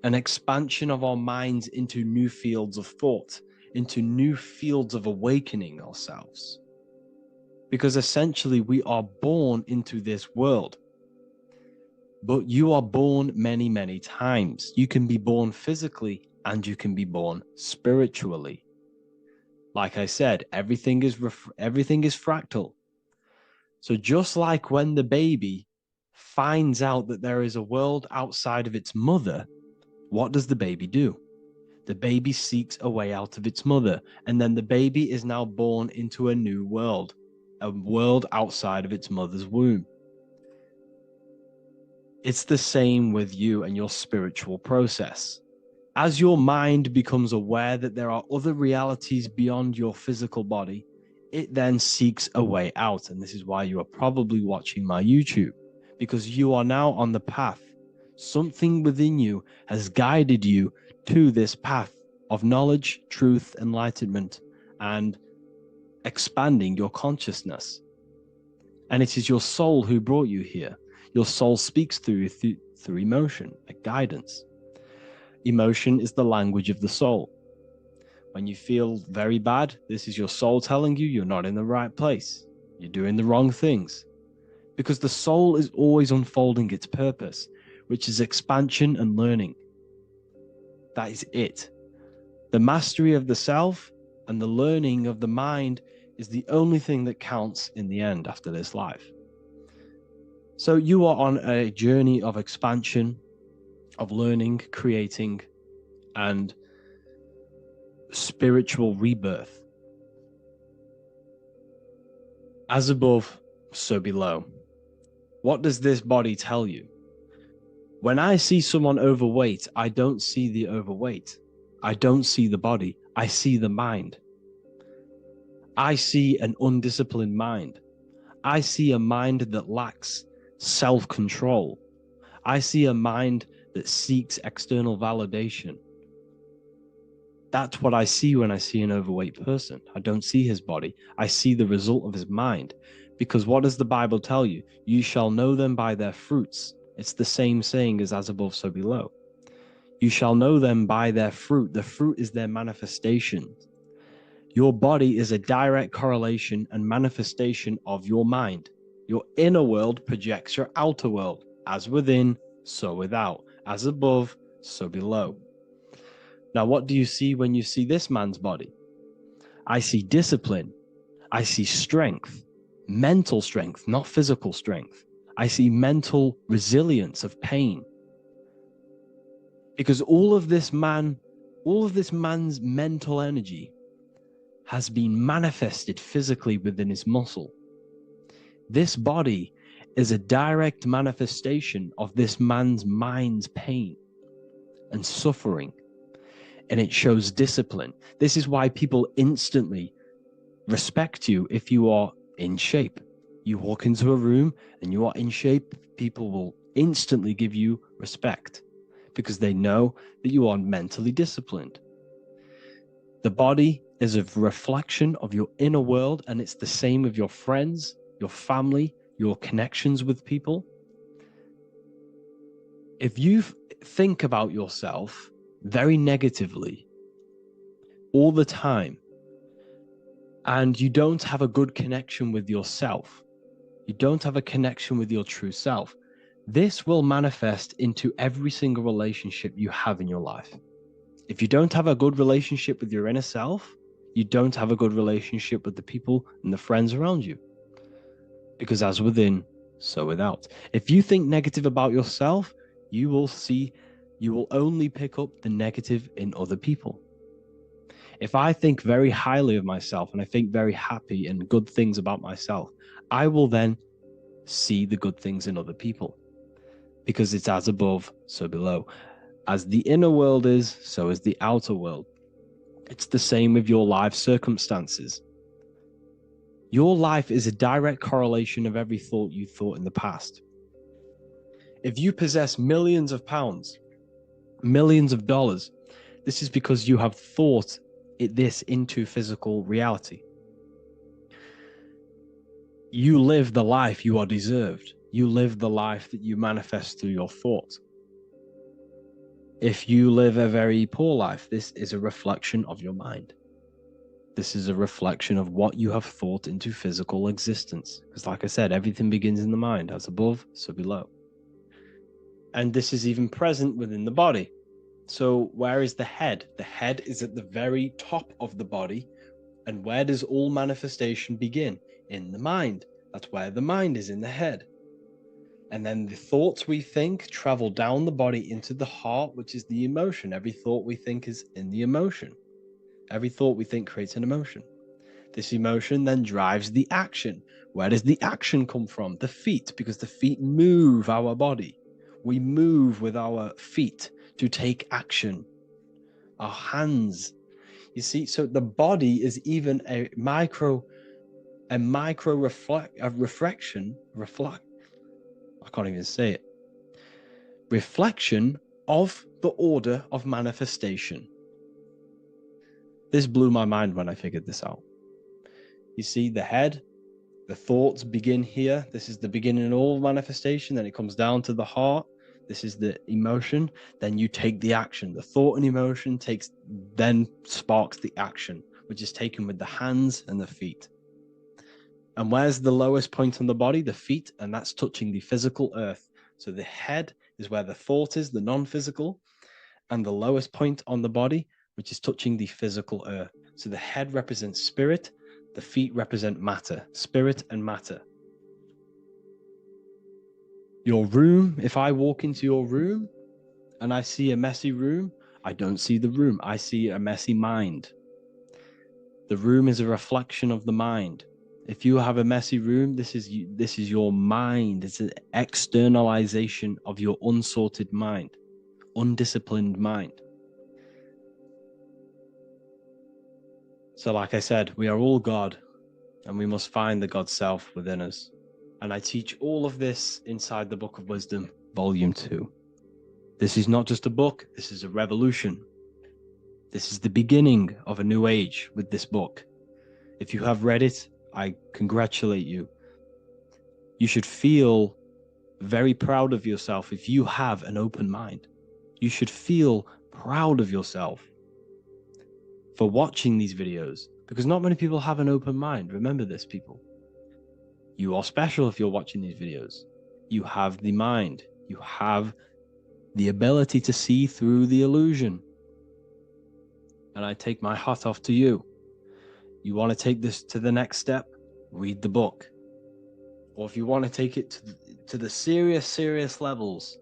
of our minds into new fields of thought, into new fields of awakening ourselves. Because essentially we are born into this world, but you are born many, many times. You can be born physically and you can be born spiritually. Like I said, everything is fractal. So just like when the baby finds out that there is a world outside of its mother, what does the baby do? The baby seeks a way out of its mother, and then the baby is now born into a new world, a world outside of its mother's womb. It's the same with you and your spiritual process. As your mind becomes aware that there are other realities beyond your physical body, it then seeks a way out. And this is why you are probably watching my YouTube, because you are now on the path. Something within you has guided you to this path of knowledge, truth, enlightenment, and expanding your consciousness. And it is your soul who brought you here. Your soul speaks through emotion, like guidance. Emotion is the language of the soul. When you feel very bad, this is your soul telling you you're not in the right place. You're doing the wrong things. Because the soul is always unfolding its purpose, which is expansion and learning. That is it. The mastery of the self and the learning of the mind is the only thing that counts in the end after this life. So you are on a journey of expansion, of learning, creating, and spiritual rebirth. As above, so below. What does this body tell you? When I see someone overweight, I don't see the overweight. I don't see the body. I see the mind. I see an undisciplined mind. I see a mind that lacks self-control. I see a mind that seeks external validation. That's what I see when I see an overweight person. I don't see his body. I see the result of his mind. Because what does the Bible tell you? You shall know them by their fruits. It's the same saying as above, so below. You shall know them by their fruit. The fruit is their manifestation. Your body is a direct correlation and manifestation of your mind. Your inner world projects your outer world. As within, so without. As above, so below. Now, what do you see when you see this man's body? I see discipline. I see strength. Mental strength, not physical strength. I see mental resilience of pain. Because all of this man's mental energy has been manifested physically within his muscle. This body is a direct manifestation of this man's mind's pain and suffering, and it shows discipline. This is why people instantly respect you if you are in shape. You walk into a room and you are in shape, people will instantly give you respect because they know that you are mentally disciplined. The body is a reflection of your inner world, and it's the same with your friends, your family, your connections with people. If you think about yourself very negatively all the time, and you don't have a good connection with yourself, you don't have a connection with your true self, this will manifest into every single relationship you have in your life. If you don't have a good relationship with your inner self, you don't have a good relationship with the people and the friends around you. Because as within, so without. If you think negative about yourself, you will only pick up the negative in other people. If I think very highly of myself and I think very happy and good things about myself, I will then see the good things in other people. Because it's as above, so below. As the inner world is, so is the outer world. It's the same with your life circumstances. Your life is a direct correlation of every thought you thought in the past. If you possess millions of pounds, millions of dollars, this is because you have thought this into physical reality. You live the life you are deserved. You live the life that you manifest through your thought. If you live a very poor life, this is a reflection of your mind. This is a reflection of what you have thought into physical existence. Because like I said, everything begins in the mind. As above, so below. And this is even present within the body. So where is the head? The head is at the very top of the body. And where does all manifestation begin? In the mind. That's where the mind is, in the head. And then the thoughts we think travel down the body into the heart, which is the emotion. Every thought we think is in the emotion. Every thought we think creates an emotion. This emotion then drives the action. Where does the action come from? The feet, because the feet move our body. We move with our feet to take action. Our hands. You see, so the body is even a micro reflection. I can't even say it. Reflection of the order of manifestation. This blew my mind when I figured this out. You see, the head, the thoughts begin here. This is the beginning of all manifestation. Then it comes down to the heart. This is the emotion. Then you take the action. The thought and emotion then sparks the action, which is taken with the hands and the feet. And where's the lowest point on the body? The feet, and that's touching the physical earth. So the head is where the thought is, the non-physical, and the lowest point on the body, which is touching the physical earth. So the head represents spirit, the feet represent matter, spirit and matter. Your room, if I walk into your room and I see a messy room, I don't see the room, I see a messy mind. The room is a reflection of the mind. If you have a messy room, this is your mind. It's an externalization of your unsorted mind, undisciplined mind. So like I said, we are all God, and we must find the God self within us. And I teach all of this inside the Book of Wisdom, Volume 2. This is not just a book, this is a revolution. This is the beginning of a new age with this book. If you have read it, I congratulate you. You should feel very proud of yourself if you have an open mind. You should feel proud of yourself for watching these videos, because not many people have an open mind. Remember this, people. You are special if you're watching these videos. You have the mind. You have the ability to see through the illusion. And I take my hat off to you. You want to take this to the next step? Read the book. Or if you want to take it to the serious levels,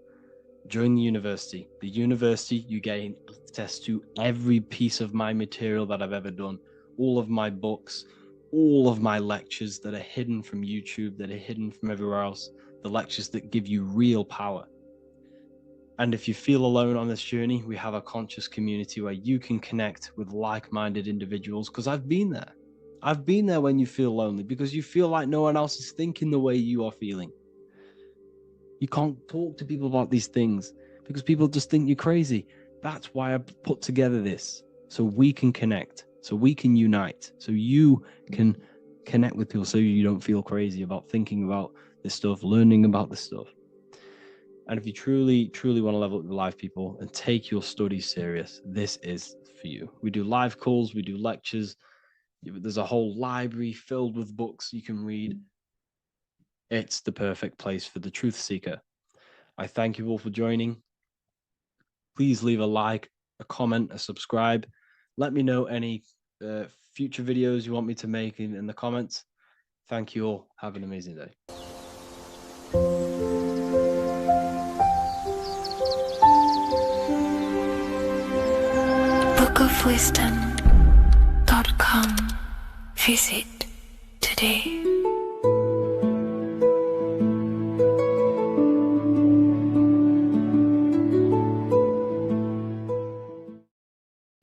join the university. The university, you gain access to every piece of my material that I've ever done. All of my books, all of my lectures that are hidden from YouTube, that are hidden from everywhere else. The lectures that give you real power. And if you feel alone on this journey, we have a conscious community where you can connect with like-minded individuals, because I've been there. I've been there when you feel lonely, because you feel like no one else is thinking the way you are feeling. You can't talk to people about these things because people just think you're crazy. That's why I put together this, so we can connect, so we can unite, so you can connect with people, so you don't feel crazy about thinking about this stuff, learning about this stuff. And if you truly want to level up your life, people, and take your studies serious, this is for you. We do live calls, we do lectures. There's a whole library filled with books you can read. It's the perfect place for the truth seeker. I thank you all for joining. Please leave a like, a comment, a subscribe. Let me know any future videos you want me to make in the comments. Thank you all. Have an amazing day. bookofwisdom.com. Visit today.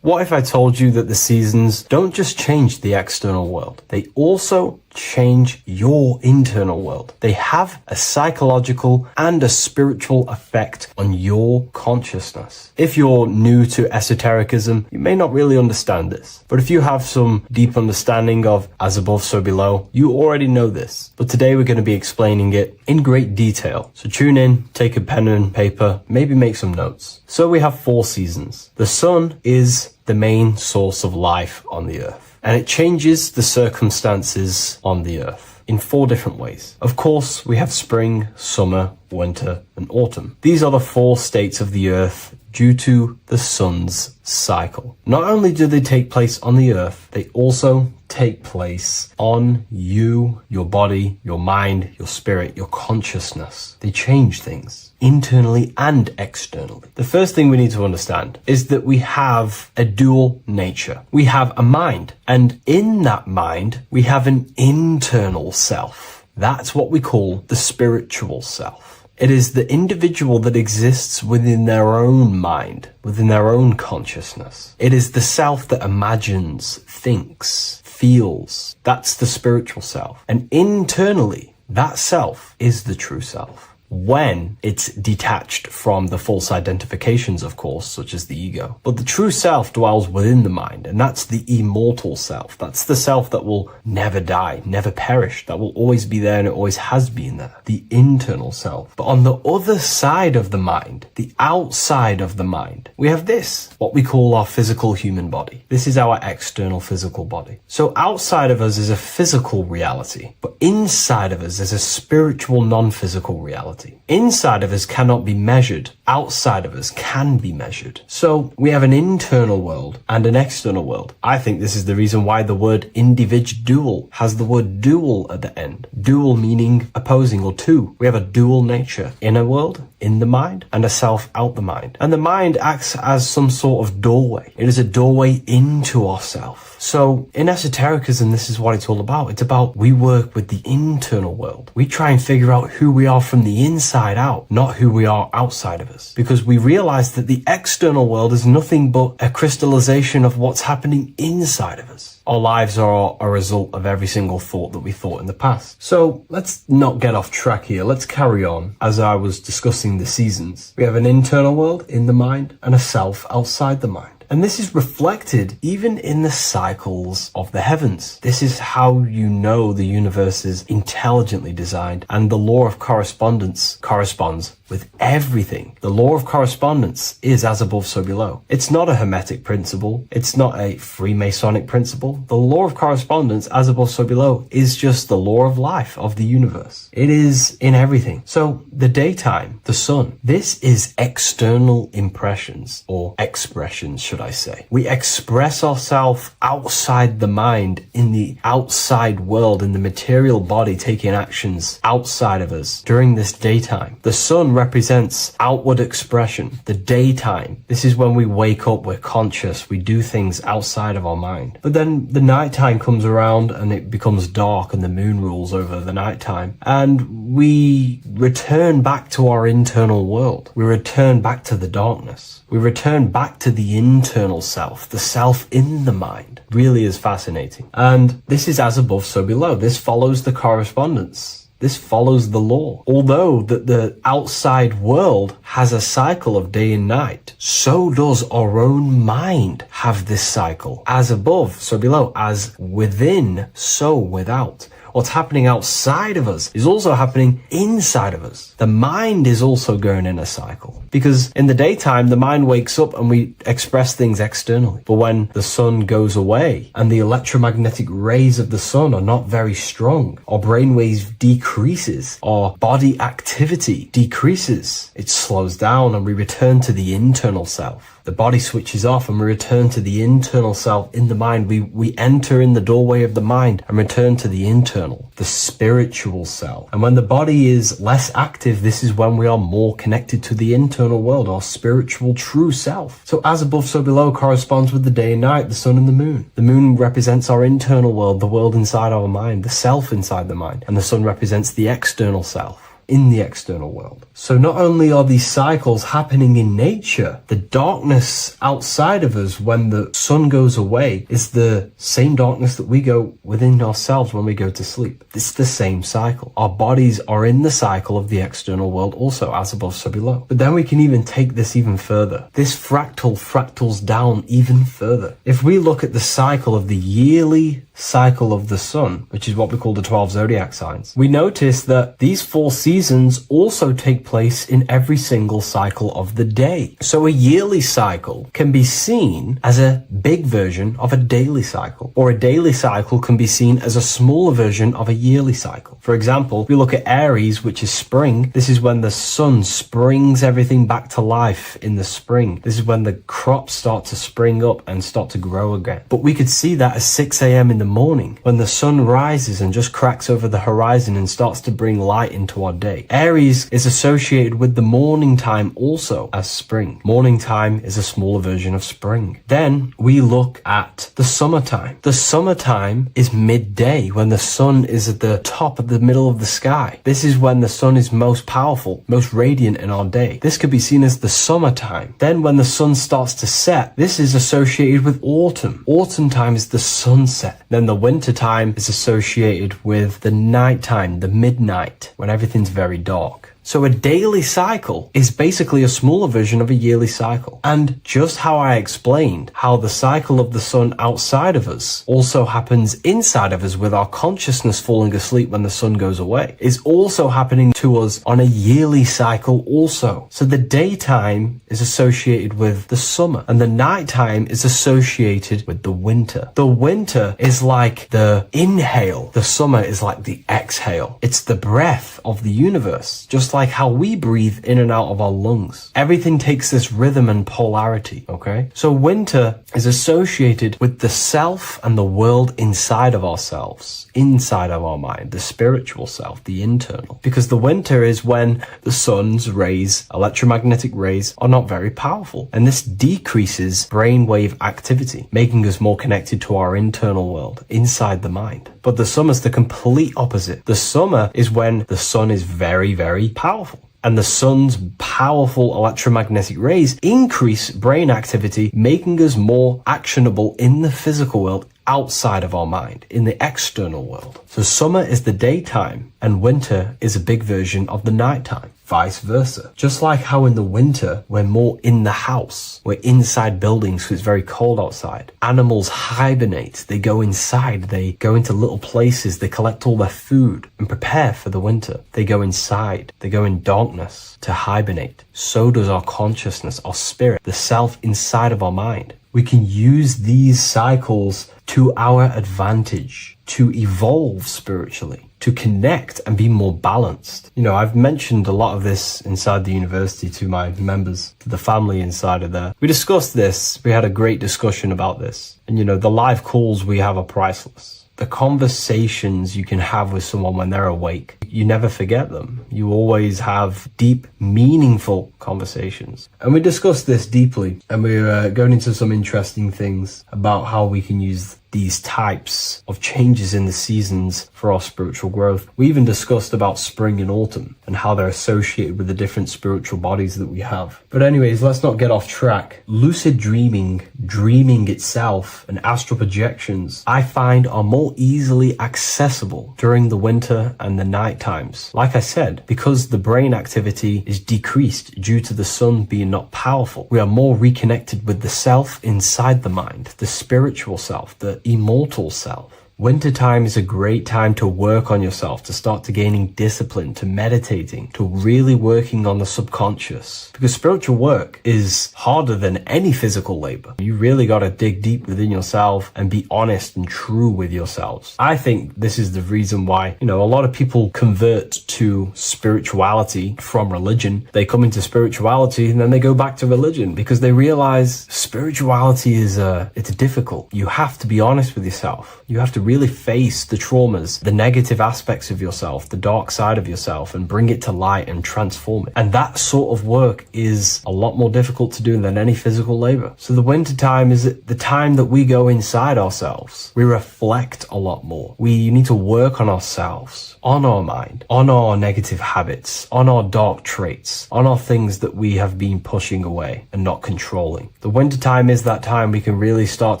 What if I told you that the seasons don't just change the external world, they also change your internal world? They have a psychological and a spiritual effect on your consciousness. If you're new to esotericism, you may not really understand this. But if you have some deep understanding of as above, so below, you already know this. But today we're going to be explaining it in great detail. So tune in, take a pen and paper, maybe make some notes. So we have 4 seasons. The sun is the main source of life on the earth, and it changes the circumstances on the earth in 4 different ways. Of course, we have spring, summer, winter, and autumn. These are the 4 states of the earth due to the sun's cycle. Not only do they take place on the earth, they also take place on you, your body, your mind, your spirit, your consciousness. They change things internally and externally. The first thing we need to understand is that we have a dual nature. We have a mind, and in that mind, we have an internal self. That's what we call the spiritual self. It is the individual that exists within their own mind, within their own consciousness. It is the self that imagines, thinks, feels. That's the spiritual self. And internally, that self is the true self. when it's detached from the false identifications, of course, such as the ego. But the true self dwells within the mind, and that's the immortal self. That's the self that will never die, never perish, that will always be there and it always has been there. The internal self. But on the other side of the mind, the outside of the mind, we have this, what we call our physical human body. This is our external physical body. So outside of us is a physical reality, but inside of us is a spiritual non-physical reality. Inside of us cannot be measured. Outside of us can be measured. So we have an internal world and an external world. I think this is the reason why the word individual has the word dual at the end. Dual meaning opposing or two. We have a dual nature. Inner world, in the mind, and a self out the mind. And the mind acts as some sort of doorway. It is a doorway into ourself. So in esotericism, this is what it's all about. It's about we work with the internal world. We try and figure out who we are from the inside out, not who we are outside of us. Because we realize that the external world is nothing but a crystallization of what's happening inside of us. Our lives are a result of every single thought that we thought in the past. So let's not get off track here. Let's carry on. As I was discussing the seasons, we have an internal world in the mind and a self outside the mind. And this is reflected even in the cycles of the heavens. This is how you know the universe is intelligently designed, and the law of correspondence corresponds with everything. The law of correspondence is as above, so below. It's not a Hermetic principle. It's not a Freemasonic principle. The law of correspondence, as above, so below, is just the law of life of the universe. It is in everything. So the daytime, the sun, this is external impressions or expressions, should I say. We express ourselves outside the mind, in the outside world, in the material body, taking actions outside of us during this daytime. The sun represents outward expression. The daytime, this is when we wake up, we're conscious, we do things outside of our mind. But then the nighttime comes around and it becomes dark and the moon rules over the nighttime, and we return back to our internal world. We return back to the darkness. We return back to the internal self, the self in the mind. Really is fascinating. And this is as above, so below. This follows the correspondence. This follows the law. Although that the outside world has a cycle of day and night, so does our own mind have this cycle. As above, so below. As within, so without. What's happening outside of us is also happening inside of us. The mind is also going in a cycle. Because in the daytime, the mind wakes up and we express things externally. But when the sun goes away and the electromagnetic rays of the sun are not very strong, our brainwave decreases, our body activity decreases, it slows down, and we return to the internal self. The body switches off and we return to the internal self in the mind. We enter in the doorway of the mind and return to the internal, the spiritual self. And when the body is less active, this is when we are more connected to the internal world, our spiritual true self. So as above, so below corresponds with the day and night, the sun and the moon. The moon represents our internal world, the world inside our mind, the self inside the mind. And the sun represents the external self in the external world. So not only are these cycles happening in nature, the darkness outside of us when the sun goes away is the same darkness that we go within ourselves when we go to sleep. It's the same cycle. Our bodies are in the cycle of the external world also, as above, so below. But then we can even take this even further. This fractals down even further. If we look at the cycle of the yearly cycle of the sun, which is what we call the 12 zodiac signs, we notice that these 4 seasons also take place in every single cycle of the day. So a yearly cycle can be seen as a big version of a daily cycle, or a daily cycle can be seen as a smaller version of a yearly cycle. For example, we look at Aries, which is spring. This is when the sun springs everything back to life in the spring. This is when the crops start to spring up and start to grow again. But we could see that at 6 a.m. in the morning, when the sun rises and just cracks over the horizon and starts to bring light into our day. Aries is associated with the morning time also as spring. Morning time is a smaller version of spring. Then we look at the summertime. The summertime is midday, when the sun is at the top of the middle of the sky. This is when the sun is most powerful, most radiant in our day. This could be seen as the summertime. Then when the sun starts to set, this is associated with autumn. Autumn time is the sunset. Then the winter time is associated with the nighttime, the midnight, when everything's very dark. So a daily cycle is basically a smaller version of a yearly cycle. And just how I explained how the cycle of the sun outside of us also happens inside of us with our consciousness falling asleep when the sun goes away, is also happening to us on a yearly cycle also. So the daytime is associated with the summer and the nighttime is associated with the winter. The winter is like the inhale. The summer is like the exhale. It's the breath of the universe, just like how we breathe in and out of our lungs. Everything takes this rhythm and polarity, okay? So winter is associated with the self and the world inside of ourselves, inside of our mind, the spiritual self, the internal. Because the winter is when the sun's rays, electromagnetic rays, are not very powerful. And this decreases brainwave activity, making us more connected to our internal world, inside the mind. But the summer's the complete opposite. The summer is when the sun is very, very powerful. And the sun's powerful electromagnetic rays increase brain activity, making us more actionable in the physical world outside of our mind, in the external world. So summer is the daytime and winter is a big version of the nighttime. Vice versa. Just like how in the winter, we're more in the house. We're inside buildings because it's very cold outside. Animals hibernate. They go inside. They go into little places. They collect all their food and prepare for the winter. They go inside. They go in darkness to hibernate. So does our consciousness, our spirit, the self inside of our mind. We can use these cycles to our advantage, to evolve spiritually, to connect and be more balanced. You know, I've mentioned a lot of this inside the university to my members, to the family inside of there. We discussed this. We had a great discussion about this. And, you know, the live calls we have are priceless. The conversations you can have with someone when they're awake, you never forget them. You always have deep, meaningful conversations. And we discussed this deeply, and we're going into some interesting things about how we can use these types of changes in the seasons for our spiritual growth. We even discussed about spring and autumn and how they're associated with the different spiritual bodies that we have. But anyways, let's not get off track. Lucid dreaming, dreaming itself, and astral projections, I find are more easily accessible during the winter and the night times. Like I said, because the brain activity is decreased due to the sun being not powerful, we are more reconnected with the self inside the mind, the spiritual self, the immortal self. Wintertime is a great time to work on yourself, to start to gaining discipline, to meditating, to really working on the subconscious. Because spiritual work is harder than any physical labor. You really got to dig deep within yourself and be honest and true with yourselves. I think this is the reason why, you know, a lot of people convert to spirituality from religion. They come into spirituality and then they go back to religion because they realize spirituality is it's difficult. You have to be honest with yourself. You have to really face the traumas, the negative aspects of yourself, the dark side of yourself, and bring it to light and transform it. And that sort of work is a lot more difficult to do than any physical labor. So the winter time is the time that we go inside ourselves. We reflect a lot more. We need to work on ourselves, on our mind, on our negative habits, on our dark traits, on our things that we have been pushing away and not controlling. The winter time is that time we can really start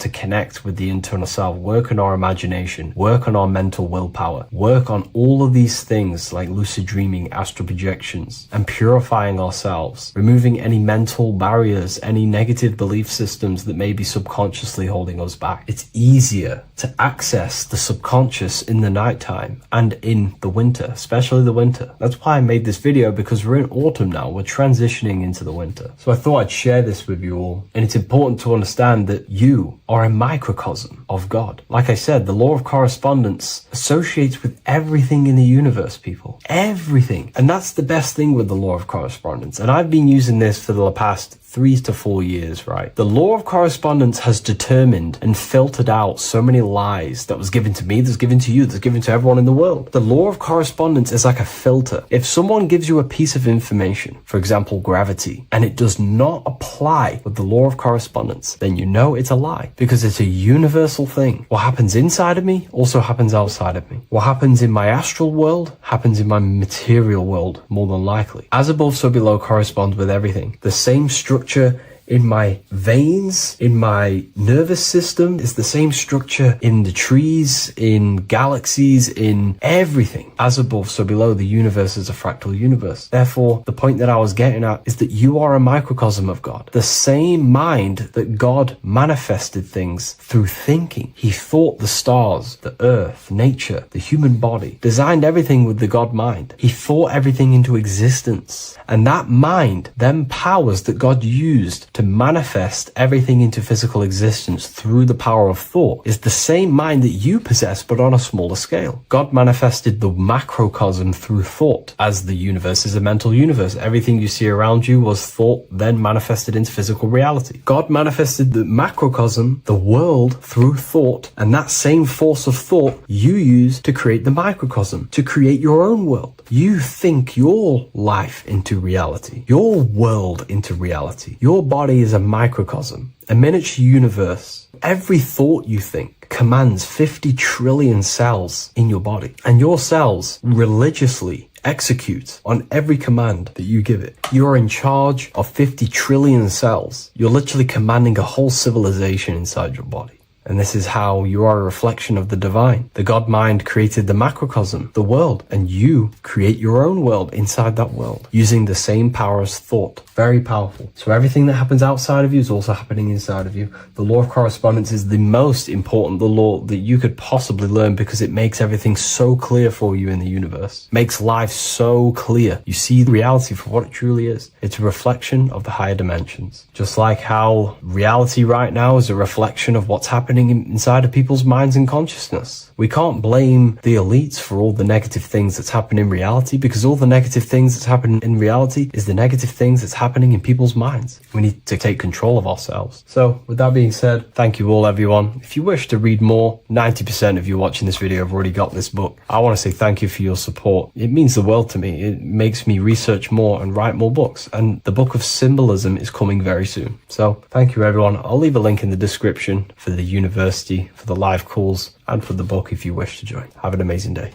to connect with the internal self, work on our imagination, work on our mental willpower, work on all of these things like lucid dreaming, astral projections, and purifying ourselves, removing any mental barriers, any negative belief systems that may be subconsciously holding us back. It's easier to access the subconscious in the nighttime and in the winter, especially the winter. That's why I made this video, because we're in autumn now. We're transitioning into the winter. So I thought I'd share this with you all. And it's important to understand that you are a microcosm of God. Like I said, the law of correspondence associates with everything in the universe, people. Everything. And that's the best thing with the law of correspondence. And I've been using this for the past 3 to 4 years, right? The law of correspondence has determined and filtered out so many lies that was given to me, that's given to you, that's given to everyone in the world. The law of correspondence is like a filter. If someone gives you a piece of information, for example, gravity, and it does not apply with the law of correspondence, then you know it's a lie, because it's a universal thing. What happens inside of me also happens outside of me. What happens in my astral world happens in my material world, more than likely. As above, so below corresponds with everything. The same structure in my veins, in my nervous system. It's the same structure in the trees, in galaxies, in everything. As above, so below. The universe is a fractal universe. Therefore, the point that I was getting at is that you are a microcosm of God. The same mind that God manifested things through thinking. He thought the stars, the earth, nature, the human body, designed everything with the God mind. He thought everything into existence. And that mind, them powers that God used to manifest everything into physical existence through the power of thought, is the same mind that you possess, but on a smaller scale. God manifested the macrocosm through thought, as the universe is a mental universe. Everything you see around you was thought, then manifested into physical reality. God manifested the macrocosm, the world, through thought, and that same force of thought you use to create the microcosm, to create your own world. You think your life into reality, your world into reality. Your body is a microcosm, a miniature universe. Every thought you think commands 50 trillion cells in your body, and your cells religiously execute on every command that you give it. You're in charge of 50 trillion cells. You're literally commanding a whole civilization inside your body. And this is how you are a reflection of the divine. The God mind created the macrocosm, the world, and you create your own world inside that world using the same power as thought. Very powerful. So everything that happens outside of you is also happening inside of you. The law of correspondence is the most important, the law that you could possibly learn, because it makes everything so clear for you in the universe. Makes life so clear. You see reality for what it truly is. It's a reflection of the higher dimensions. Just like how reality right now is a reflection of what's happening inside of people's minds and consciousness. We can't blame the elites for all the negative things that's happening in reality, because all the negative things that's happening in reality is the negative things that's happening in people's minds. We need to take control of ourselves. So with that being said, thank you all, everyone. If you wish to read more, 90% of you watching this video have already got this book. I want to say thank you for your support. It means the world to me. It makes me research more and write more books. And the book of symbolism is coming very soon. So thank you, everyone. I'll leave a link in the description for the university, for the live calls, and for the book if you wish to join. Have an amazing day.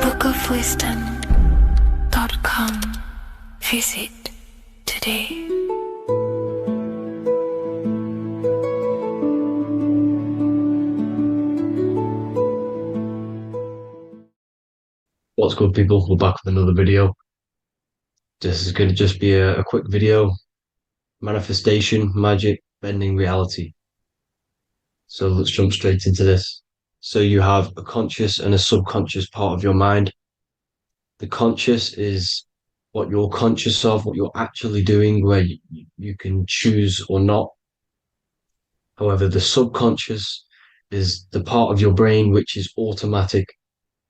bookofwisdom.com. Visit today. What's good, people? We're back with another video. This is going to just be a quick video. Manifestation, magic, bending reality. So let's jump straight into this. So you have a conscious and a subconscious part of your mind. The conscious is what you're conscious of, what you're actually doing, where you can choose or not. However, the subconscious is the part of your brain which is automatic.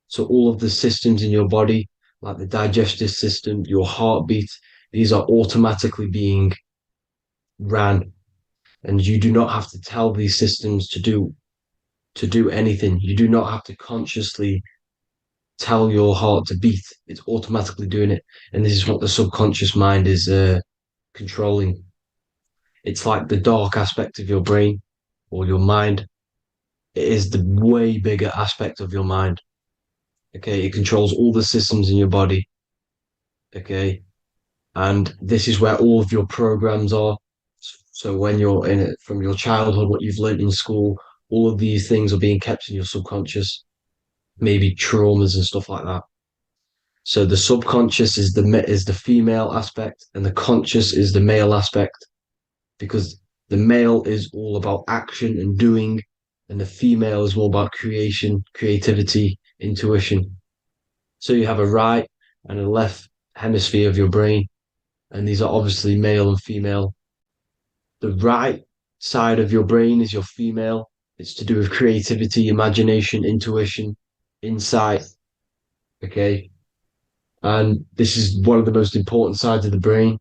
So all of the systems in your body, like the digestive system, your heartbeat, these are automatically being ran, and you do not have to tell these systems to do anything. You do not have to consciously tell your heart to beat. It's automatically doing it, and this is what the subconscious mind is controlling. It's like the dark aspect of your brain or your mind. It is the way bigger aspect of your mind. Okay, it controls all the systems in your body. Okay, and this is where all of your programs are. So when you're in it from your childhood, what you've learned in school, all of these things are being kept in your subconscious, maybe traumas and stuff like that. So the subconscious is the female aspect, and the conscious is the male aspect, because the male is all about action and doing, and the female is more about creation, creativity, intuition. So you have a right and a left hemisphere of your brain, and these are obviously male and female. The right side of your brain is your female. It's to do with creativity, imagination, intuition, insight. Okay. And this is one of the most important sides of the brain.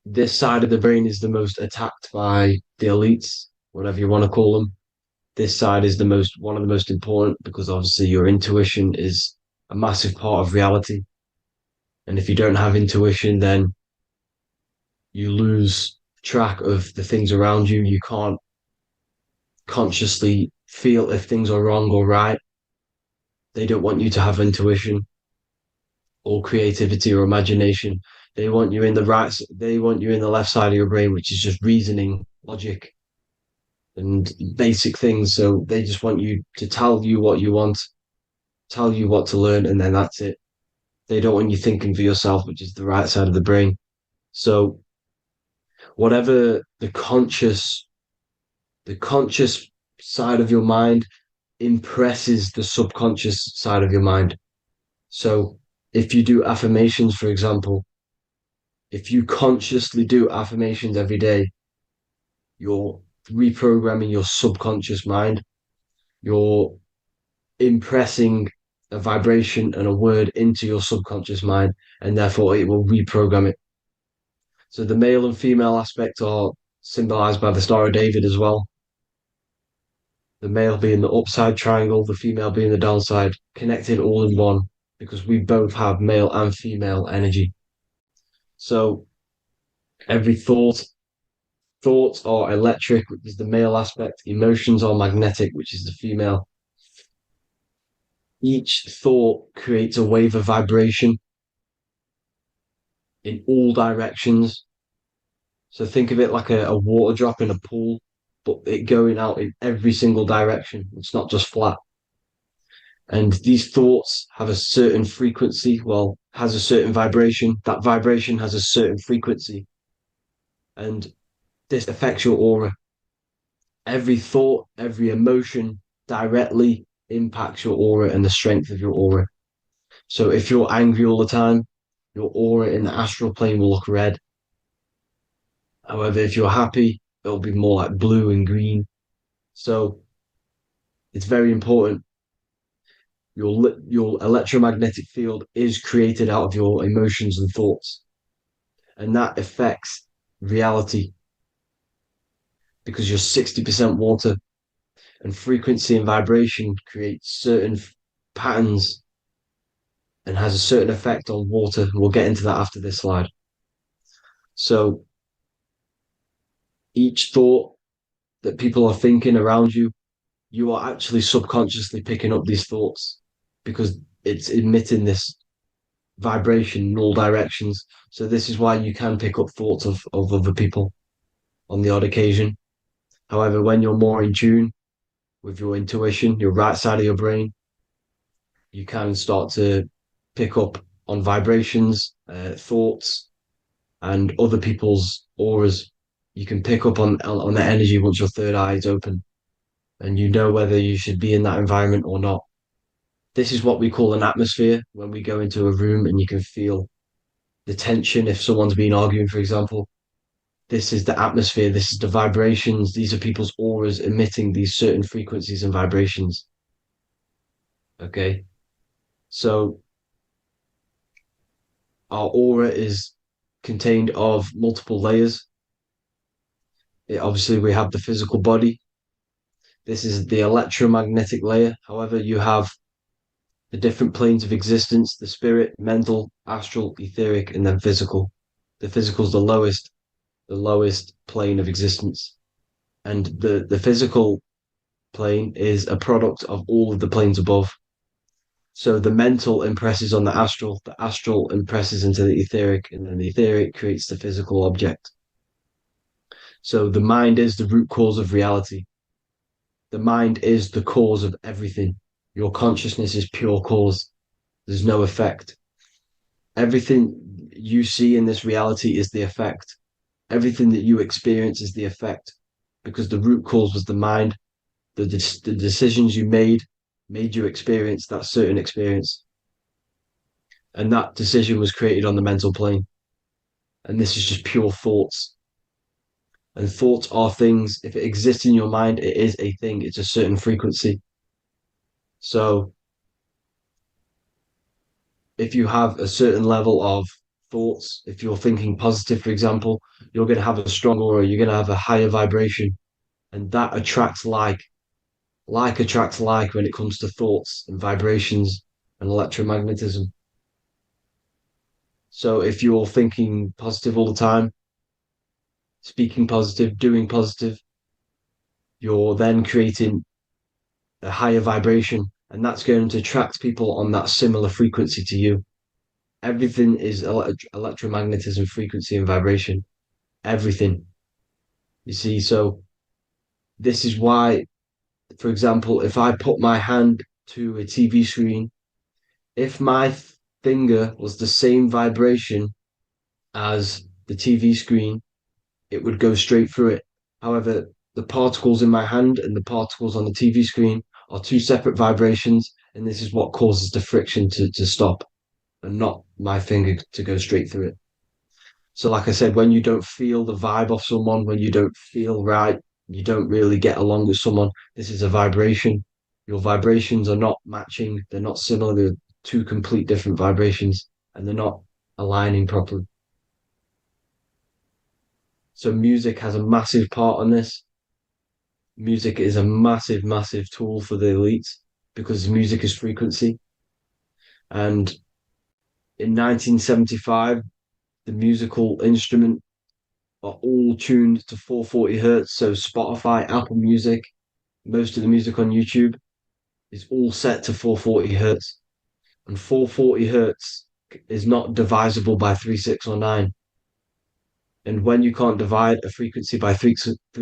This side of the brain is the most attacked by the elites, whatever you want to call them. This side is one of the most important, because obviously your intuition is a massive part of reality. And if you don't have intuition, then you lose track of the things around you. You can't consciously feel if things are wrong or right. They don't want you to have intuition or creativity or imagination. They want you in the they want you in the left side of your brain, which is just reasoning, logic, and basic things. So they just want you to tell you what you want, tell you what to learn, and then that's it. They don't want you thinking for yourself, which is the right side of the brain. So whatever the conscious side of your mind impresses the subconscious side of your mind. So if you do affirmations, for example, if you consciously do affirmations every day, you're reprogramming your subconscious mind. You're impressing a vibration and a word into your subconscious mind, and therefore it will reprogram it. So the male and female aspect are symbolized by the Star of David as well. The male being the upside triangle, the female being the downside, connected all in one, because we both have male and female energy. So every thoughts are electric, which is the male aspect, emotions are magnetic, which is the female. Each thought creates a wave of vibration in all directions. So think of it like a water drop in a pool, but it going out in every single direction. It's not just flat. And these thoughts have a certain frequency, well, has a certain vibration. That vibration has a certain frequency. And this affects your aura. Every thought, every emotion directly impacts your aura and the strength of your aura. So if you're angry all the time, your aura in the astral plane will look red. However, if you're happy, it'll be more like blue and green. So it's very important. Your electromagnetic field is created out of your emotions and thoughts, and that affects reality because you're 60% water, and frequency and vibration create certain patterns and has a certain effect on water. We'll get into that after this slide. So each thought that people are thinking around you, you are actually subconsciously picking up these thoughts because it's emitting this vibration in all directions. So this is why you can pick up thoughts of other people on the odd occasion. However, when you're more in tune with your intuition, your right side of your brain, you can start to pick up on vibrations, thoughts, and other people's auras. You can pick up on the energy once your third eye is open, and you know whether you should be in that environment or not. This is what we call an atmosphere when we go into a room and you can feel the tension if someone's been arguing, for example. This is the atmosphere, this is the vibrations, these are people's auras emitting these certain frequencies and vibrations. Okay, so our aura is contained of multiple layers. Obviously, we have the physical body. This is the electromagnetic layer. However, you have the different planes of existence, the spirit, mental, astral, etheric, and then physical. The physical is the lowest plane of existence. And the physical plane is a product of all of the planes above. So the mental impresses on the astral impresses into the etheric, and then the etheric creates the physical object. So the mind is the root cause of reality. The mind is the cause of everything. Your consciousness is pure cause. There's no effect. Everything you see in this reality is the effect. Everything that you experience is the effect, because the root cause was the mind. The decisions you made you experience that certain experience. And that decision was created on the mental plane. And this is just pure thoughts. And thoughts are things. If it exists in your mind, it is a thing. It's a certain frequency. So if you have a certain level of thoughts, if you're thinking positive, for example, you're going to have a strong aura, you're going to have a higher vibration, and that attracts like. Like attracts like when it comes to thoughts and vibrations and electromagnetism. So if you're thinking positive all the time, speaking positive, doing positive, you're then creating a higher vibration, and that's going to attract people on that similar frequency to you. Everything is electromagnetism, frequency, and vibration. Everything. You see, so this is why, for example, if I put my hand to a TV screen, if my finger was the same vibration as the TV screen, it would go straight through it. However, the particles in my hand and the particles on the TV screen are two separate vibrations, and this is what causes the friction to stop and not my finger to go straight through it. So, like I said, when you don't feel the vibe of someone, when you don't feel right, you don't really get along with someone, this is a vibration. Your vibrations are not matching, they're not similar, they're two complete different vibrations, and they're not aligning properly. So, music has a massive part on this. Music is a massive, massive tool for the elites because music is frequency. And in 1975, the musical instrument are all tuned to 440 hertz. So Spotify, Apple Music, most of the music on YouTube is all set to 440 hertz. And 440 hertz is not divisible by 3, 6, or 9. And when you can't divide a frequency by 3,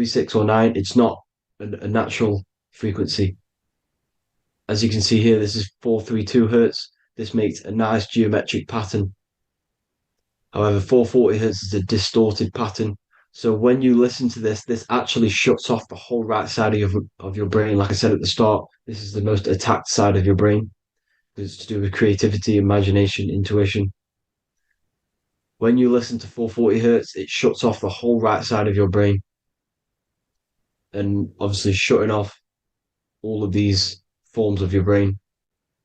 6, or 9, it's not a natural frequency. As you can see here, this is 432 hertz. This makes a nice geometric pattern. However, 440 hertz is a distorted pattern. So when you listen to this, this actually shuts off the whole right side of your brain. Like I said at the start, this is the most attacked side of your brain. It's to do with creativity, imagination, intuition. When you listen to 440 hertz, it shuts off the whole right side of your brain. And obviously shutting off all of these forms of your brain.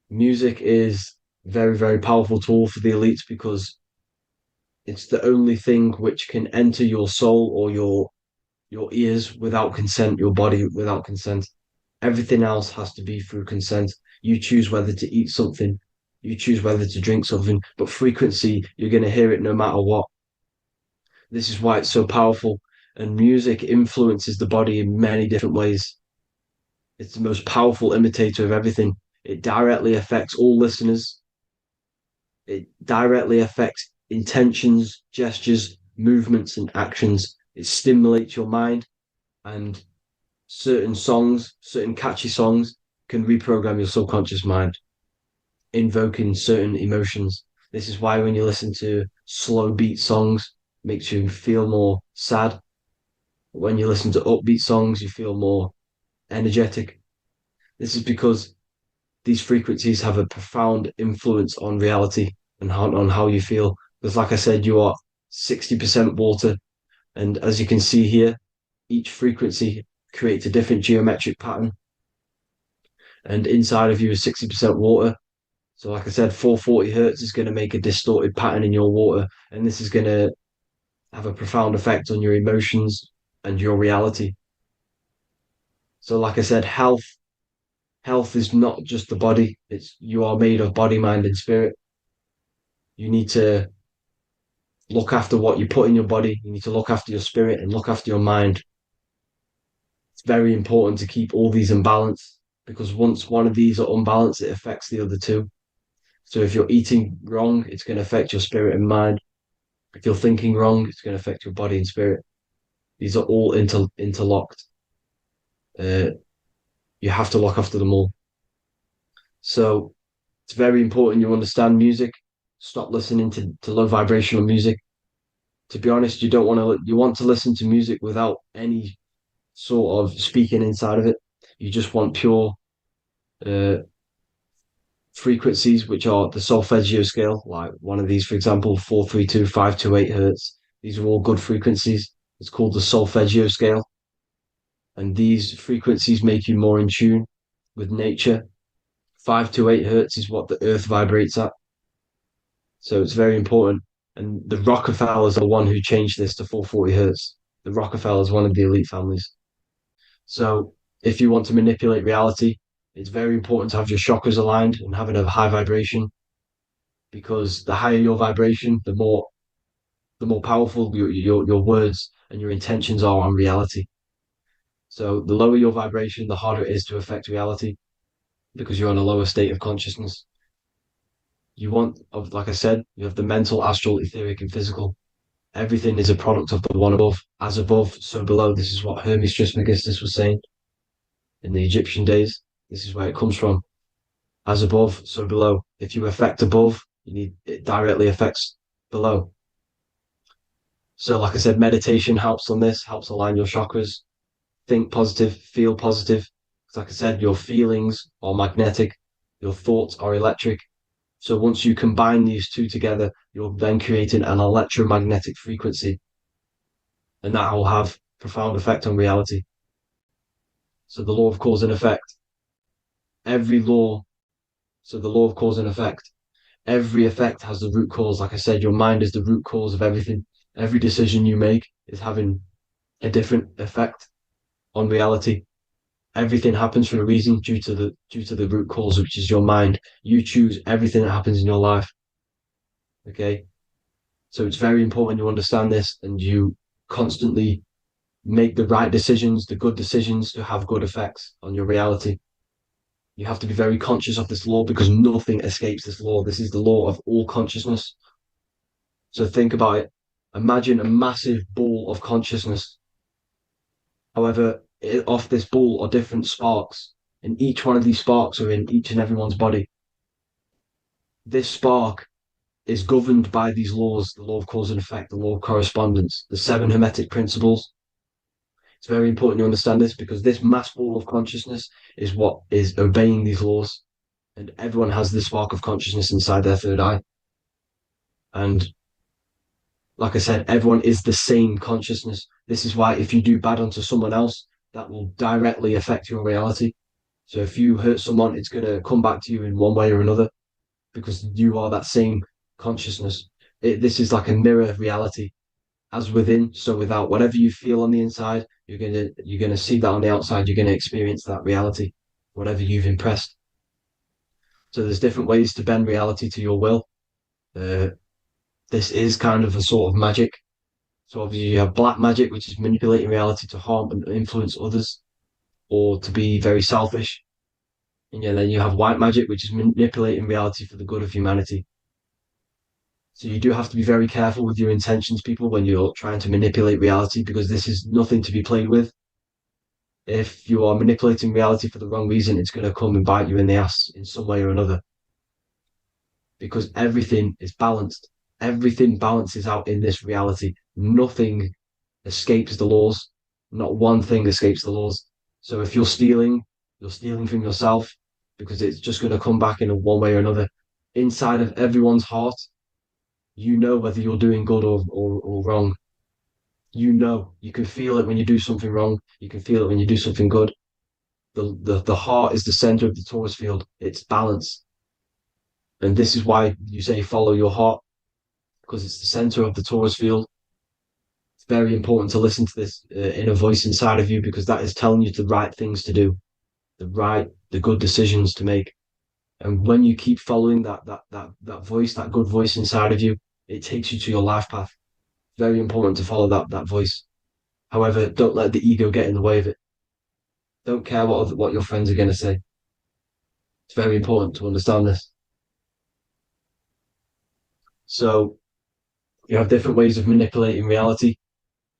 Music is a very, very powerful tool for the elites because it's the only thing which can enter your soul or your ears without consent, your body without consent. Everything else has to be through consent. You choose whether to eat something, you choose whether to drink something, but frequency, you're going to hear it no matter what. This is why it's so powerful. And music influences the body in many different ways. It's the most powerful imitator of everything. It directly affects all listeners. It directly affects intentions, gestures, movements, and actions. It stimulates your mind, and certain songs, certain catchy songs, can reprogram your subconscious mind, invoking certain emotions. This is why when you listen to slow beat songs, it makes you feel more sad. When you listen to upbeat songs, you feel more energetic. This is because these frequencies have a profound influence on reality and on how you feel. Because, like I said, you are 60% water. And as you can see here, each frequency creates a different geometric pattern. And inside of you is 60% water. So, like I said, 440 hertz is going to make a distorted pattern in your water. And this is going to have a profound effect on your emotions and your reality. So, like I said, health is not just the body. It's you are made of body, mind, and spirit. You need to look after what you put in your body. You need to look after your spirit and look after your mind. It's very important to keep all these in balance because once one of these are unbalanced, it affects the other two. So if you're eating wrong, it's going to affect your spirit and mind. If you're thinking wrong, it's going to affect your body and spirit. These are all interlocked. You have to look after them all. So it's very important you understand music. Stop listening to low vibrational music. To be honest, you want to listen to music without any sort of speaking inside of it. You just want pure uh, frequencies, which are the solfeggio scale, like one of these, for example, 432, 528 hertz. These are all good frequencies. It's called the solfeggio scale. And these frequencies make you more in tune with nature. 528 hertz is what the earth vibrates at. So it's very important. And the Rockefellers are the one who changed this to 440 hertz. The Rockefellers, one of the elite families. So if you want to manipulate reality, it's very important to have your chakras aligned and having a high vibration, because the higher your vibration, the more powerful your words and your intentions are on reality. So the lower your vibration, the harder it is to affect reality. because you're on a lower state of consciousness. You want, like I said, you have the mental, astral, etheric, and physical. Everything is a product of the one above. As above, so below. This is what Hermes Trismegistus was saying in the Egyptian days. This is where it comes from. As above, so below. If you affect above, it directly affects below. So, like I said, meditation helps on this, helps align your chakras. Think positive, feel positive. Like I said, your feelings are magnetic, your thoughts are electric. So once you combine these two together, you're then creating an electromagnetic frequency, and that will have profound effect on reality. So the law of cause and effect, every law, so the law of cause and effect, every effect has the root cause. Like I said, your mind is the root cause of everything. Every decision you make is having a different effect on reality. Everything happens for a reason due to the root cause, which is your mind. You choose everything that happens in your life. Okay. So it's very important you understand this and you constantly make the right decisions, the good decisions to have good effects on your reality. You have to be very conscious of this law because nothing escapes this law. This is the law of all consciousness. So think about it. Imagine a massive ball of consciousness. However, off this ball are different sparks, and each one of these sparks are in each and everyone's body. This spark is governed by these laws, the law of cause and effect, the law of correspondence, the seven hermetic principles. It's very important you understand this because this mass ball of consciousness is what is obeying these laws. And everyone has this spark of consciousness inside their third eye. And like I said, everyone is the same consciousness. This is why if you do bad unto someone else, that will directly affect your reality. So if you hurt someone, it's going to come back to you in one way or another because you are that same consciousness. This is like a mirror reality. As within, so without. Whatever you feel on the inside, you're gonna see that on the outside. You're gonna experience that reality, whatever you've impressed. So there's different ways to bend reality to your will. This is kind of a sort of magic. So obviously you have black magic, which is manipulating reality to harm and influence others, or to be very selfish. And then you have white magic, which is manipulating reality for the good of humanity. So you do have to be very careful with your intentions, people, when you're trying to manipulate reality, because this is nothing to be played with. If you are manipulating reality for the wrong reason, it's going to come and bite you in the ass in some way or another. Because everything is balanced. Everything balances out in this reality. Nothing escapes the laws. Not one thing escapes the laws. So if you're stealing from yourself because it's just going to come back in one way or another. Inside of everyone's heart, you know whether you're doing good or wrong. You can feel it when you do something wrong. You can feel it when you do something good. The heart is the center of the torus field. It's balance. And this is why you say follow your heart, because it's the center of the torus field. It's very important to listen to this inner voice inside of you because that is telling you the right things to do, the good decisions to make. And when you keep following that voice, that good voice inside of you, it takes you to your life path. Very important to follow that voice. However, don't let the ego get in the way of it. Don't care what your friends are going to say. It's very important to understand this. So you have different ways of manipulating reality.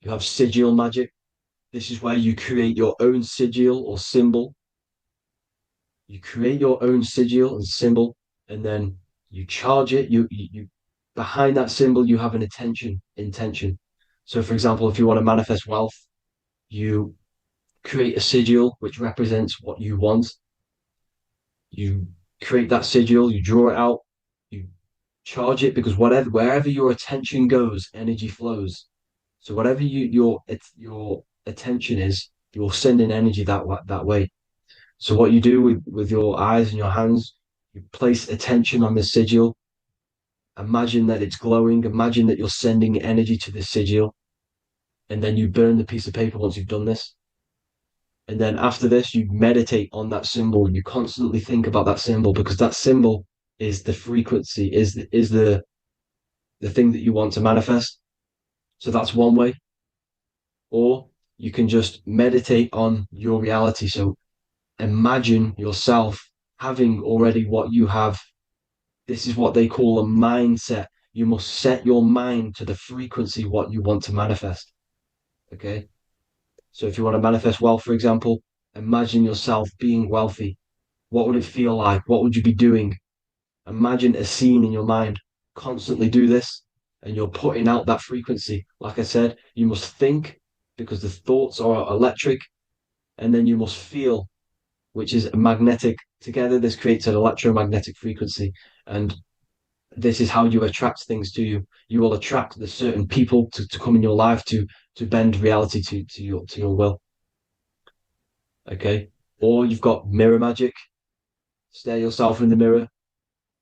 You have sigil magic. This is where you create your own sigil or symbol. You create your own sigil and symbol, and then you charge it. You behind that symbol, you have an intention. So, for example, if you want to manifest wealth, you create a sigil which represents what you want. You create that sigil, you draw it out, you charge it because wherever your attention goes, energy flows. So whatever your attention is, you're sending energy that way. So what you do with your eyes and your hands, you place attention on the sigil. Imagine that it's glowing. Imagine that you're sending energy to the sigil. And then you burn the piece of paper once you've done this. And then after this, you meditate on that symbol. You constantly think about that symbol because that symbol is the frequency, is the thing that you want to manifest. So that's one way. Or you can just meditate on your reality. So imagine yourself having already what you have. This is what they call a mindset. You must set your mind to the frequency what you want to manifest. Okay. So if you want to manifest wealth, for example, imagine yourself being wealthy. What would it feel like? What would you be doing? Imagine a scene in your mind. Constantly do this, and you're putting out that frequency. Like I said, you must think because the thoughts are electric, and then you must feel, which is magnetic. Together, this creates an electromagnetic frequency. And this is how you attract things to you. You will attract the certain people to come in your life to bend reality to your will. Okay. Or you've got mirror magic. Stare yourself in the mirror,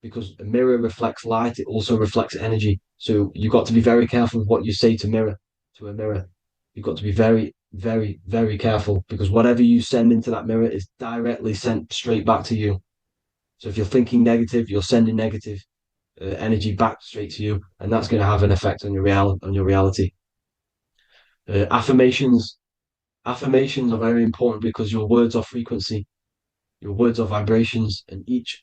because a mirror reflects light, it also reflects energy. So you've got to be very careful with what you say to a mirror. You've got to be very, very, very careful, because whatever you send into that mirror is directly sent straight back to you. So if you're thinking negative, you're sending negative energy back straight to you, and that's going to have an effect on your reality. Affirmations are very important because your words are frequency, your words are vibrations, and each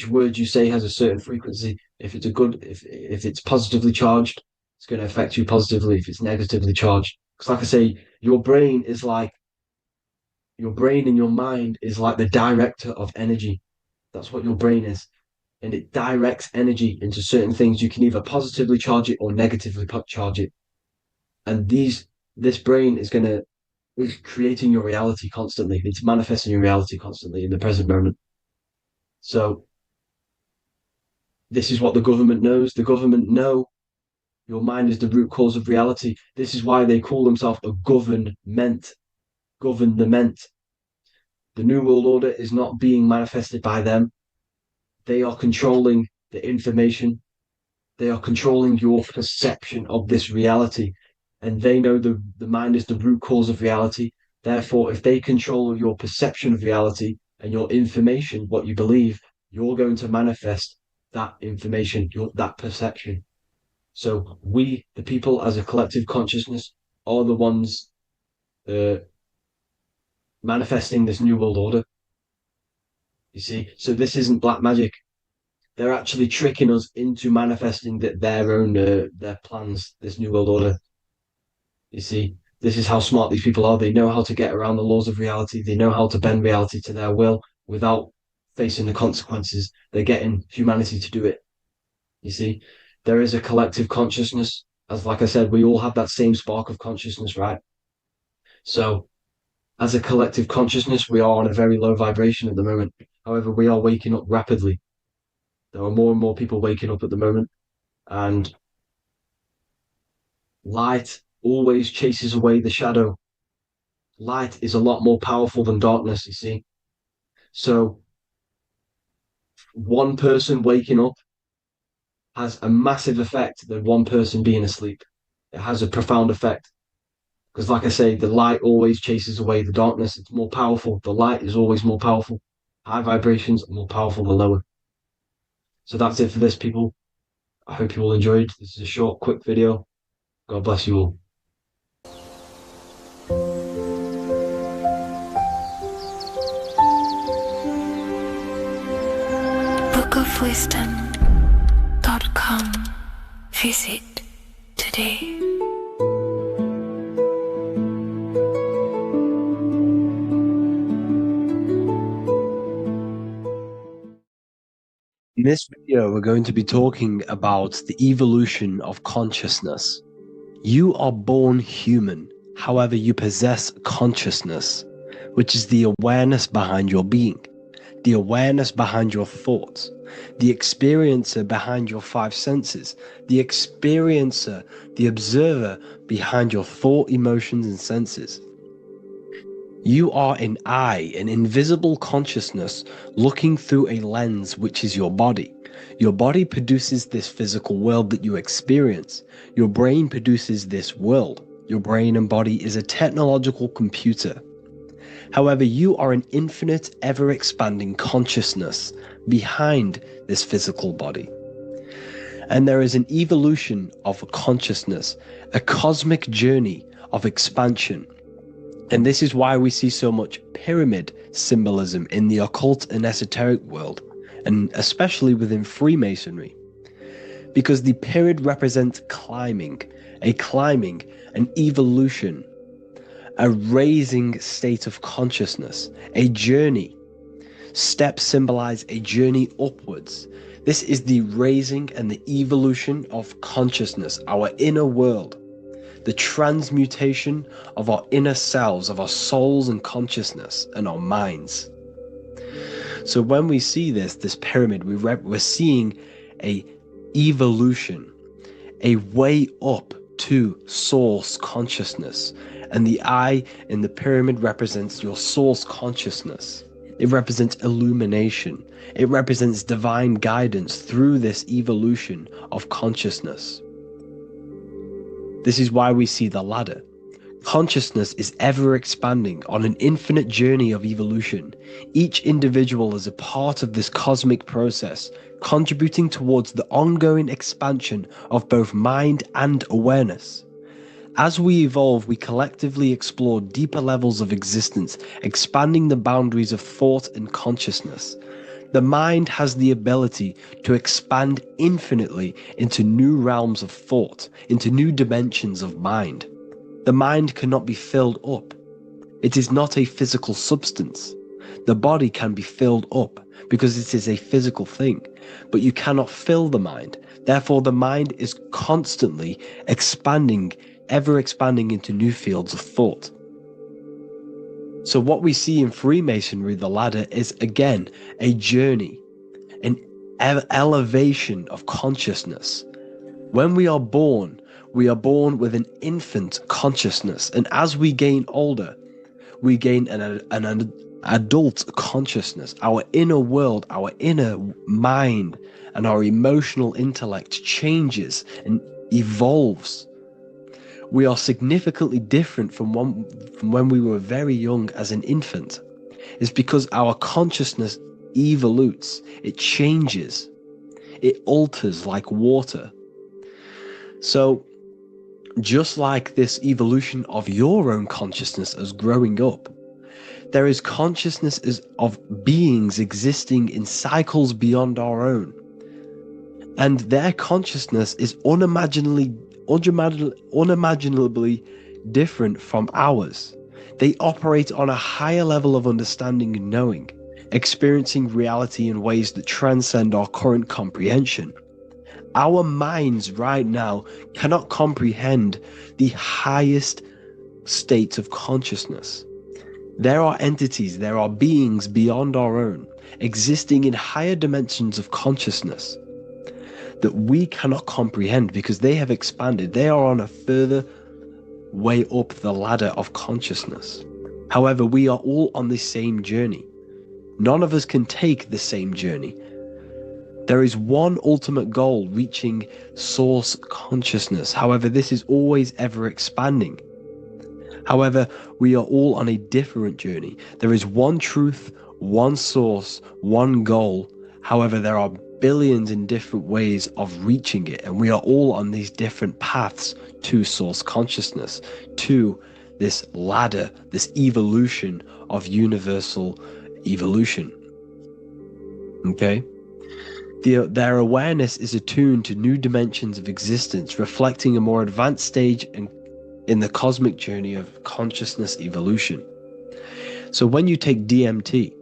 word you say has a certain frequency. If it's if it's positively charged, it's going to affect you positively. If it's negatively charged, because like I say, your brain and your mind is like the director of energy. That's what your brain is, and it directs energy into certain things. You can either positively charge it or negatively charge it, and this brain is creating your reality constantly. It's manifesting your reality constantly in the present moment. So this is what the government knows. The government know your mind is the root cause of reality. This is why they call themselves a government. Government. The New World Order is not being manifested by them. They are controlling the information. They are controlling your perception of this reality. And they know the mind is the root cause of reality. Therefore, if they control your perception of reality and your information, what you believe, you're going to manifest that information, that perception. So we, the people as a collective consciousness, are the ones manifesting this new world order. You see, so this isn't black magic. They're actually tricking us into manifesting their own their plans, this new world order. You see, this is how smart these people are. They know how to get around the laws of reality. They know how to bend reality to their will without facing the consequences. They're getting humanity to do it. You see, there is a collective consciousness. As like I said, we all have that same spark of consciousness, right? So as a collective consciousness, we are on a very low vibration at the moment. However, we are waking up rapidly. There are more and more people waking up at the moment, and light always chases away the shadow. Light is a lot more powerful than darkness, you see. So one person waking up has a massive effect than one person being asleep. It has a profound effect. Because like I say, the light always chases away the darkness. It's more powerful. The light is always more powerful. High vibrations are more powerful than lower. So that's it for this, people. I hope you all enjoyed. This is a short, quick video. God bless you all. bookofwisdom.com. Visit today. In this video, we're going to be talking about the evolution of consciousness. You are born human, however, you possess consciousness, which is the awareness behind your being, the awareness behind your thoughts, the experiencer behind your five senses, the experiencer, the observer behind your thought, emotions, and senses. You are an eye, an invisible consciousness looking through a lens, which is your body. Your body produces this physical world that you experience. Your brain produces this world. Your brain and body is a technological computer. However, you are an infinite, ever-expanding consciousness behind this physical body. And there is an evolution of consciousness, a cosmic journey of expansion. And this is why we see so much pyramid symbolism in the occult and esoteric world, and especially within Freemasonry. Because the pyramid represents climbing, an evolution, a raising state of consciousness, a journey. Steps symbolize a journey upwards. This is the raising and the evolution of consciousness, our inner world, the transmutation of our inner selves, of our souls and consciousness and our minds. So when we see this pyramid, we're seeing a evolution, a way up to source consciousness. And the eye in the pyramid represents your source consciousness. It represents illumination. It represents divine guidance through this evolution of consciousness. This is why we see the ladder. Consciousness is ever expanding on an infinite journey of evolution. Each individual is a part of this cosmic process, contributing towards the ongoing expansion of both mind and awareness. As we evolve, we collectively explore deeper levels of existence, expanding the boundaries of thought and consciousness. The mind has the ability to expand infinitely into new realms of thought, into new dimensions of mind. The mind cannot be filled up. It is not a physical substance. The body can be filled up because it is a physical thing, but you cannot fill the mind. Therefore, the mind is constantly expanding, ever expanding into new fields of thought. So what we see in Freemasonry, the ladder, is again a journey, an elevation of consciousness. When we are born with an infant consciousness, and as we gain older, we gain an adult consciousness. Our inner world, our inner mind, and our emotional intellect changes and evolves. We are significantly different from when we were very young as an infant. It's because our consciousness evolutes, it changes, it alters like water. So, just like this evolution of your own consciousness as growing up, there is consciousness of beings existing in cycles beyond our own. And their consciousness is unimaginably different from ours. They operate on a higher level of understanding and knowing, experiencing reality in ways that transcend our current comprehension. Our minds right now cannot comprehend the highest states of consciousness. There are entities, there are beings beyond our own, existing in higher dimensions of consciousness that we cannot comprehend because they have expanded. They are on a further way up the ladder of consciousness. However, we are all on the same journey. None of us can take the same journey. There is one ultimate goal, reaching source consciousness. However, this is always ever expanding. However, we are all on a different journey. There is one truth, one source, one goal. However, there are billions in different ways of reaching it, and we are all on these different paths to source consciousness, to this ladder, this evolution of universal evolution. Okay? Their awareness is attuned to new dimensions of existence, reflecting a more advanced stage in the cosmic journey of consciousness evolution. So when you take DMT,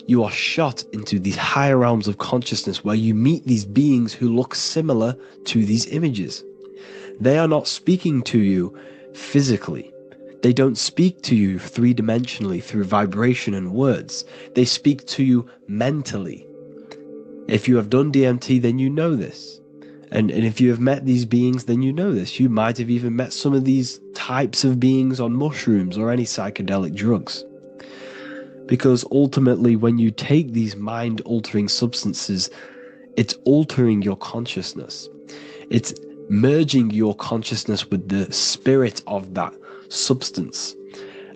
you are shot into these higher realms of consciousness where you meet these beings who look similar to these images. They are not speaking to you physically. They don't speak to you three-dimensionally through vibration and words. They speak to you mentally. If you have done DMT, then you know this. And if you have met these beings, then you know this. You might have even met some of these types of beings on mushrooms or any psychedelic drugs. Because ultimately, when you take these mind-altering substances, it's altering your consciousness. It's merging your consciousness with the spirit of that substance.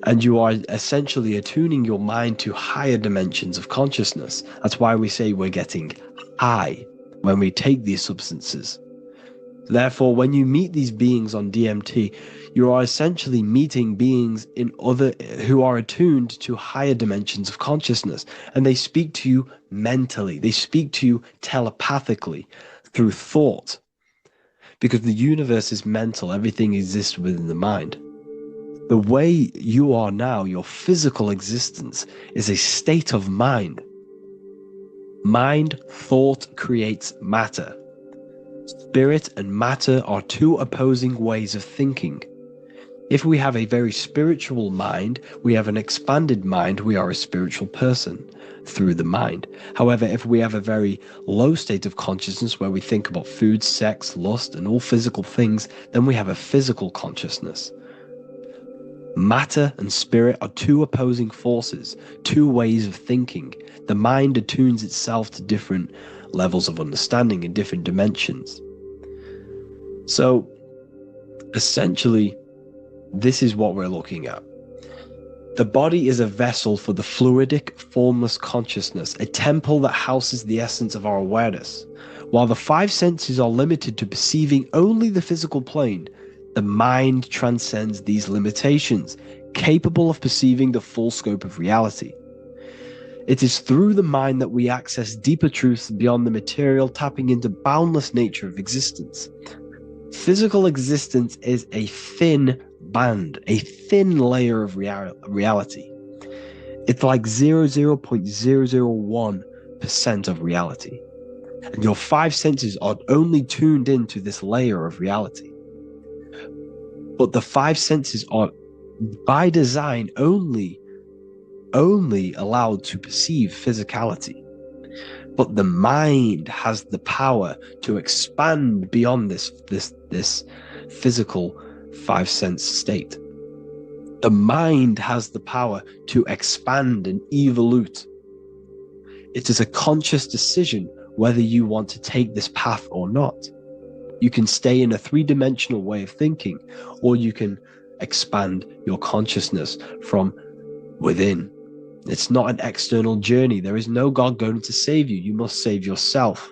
And you are essentially attuning your mind to higher dimensions of consciousness. That's why we say we're getting high when we take these substances. Therefore, when you meet these beings on DMT, you are essentially meeting beings who are attuned to higher dimensions of consciousness, and they speak to you mentally. They speak to you telepathically through thought, because the universe is mental. Everything exists within the mind. The way you are now, your physical existence, is a state of mind. Mind, thought creates matter. Spirit and matter are two opposing ways of thinking. If we have a very spiritual mind, we have an expanded mind, we are a spiritual person through the mind. However, if we have a very low state of consciousness where we think about food, sex, lust, and all physical things, then we have a physical consciousness. Matter and spirit are two opposing forces, two ways of thinking. The mind attunes itself to different levels of understanding in different dimensions. So, essentially, this is what we're looking at. The body is a vessel for the fluidic, formless consciousness, a temple that houses the essence of our awareness. While the five senses are limited to perceiving only the physical plane, the mind transcends these limitations, capable of perceiving the full scope of reality. It is through the mind that we access deeper truths beyond the material, tapping into boundless nature of existence. Physical existence is a thin band, a thin layer of reality. It's like 0.001% of reality. And your five senses are only tuned into this layer of reality. But the five senses are, by design, only allowed to perceive physicality. But the mind has the power to expand beyond this physical five sense state. The mind has the power to expand and evolute. It is a conscious decision whether you want to take this path or not. You can stay in a three-dimensional way of thinking, or you can expand your consciousness from within. It's not an external journey. There is no God going to save you. You must save yourself.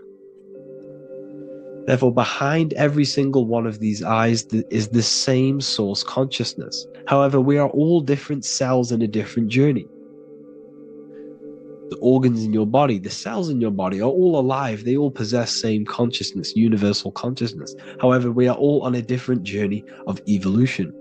Therefore, behind every single one of these eyes is the same source consciousness. However, we are all different cells in a different journey. The organs in your body, the cells in your body are all alive. They all possess same consciousness, universal consciousness. However, we are all on a different journey of evolution.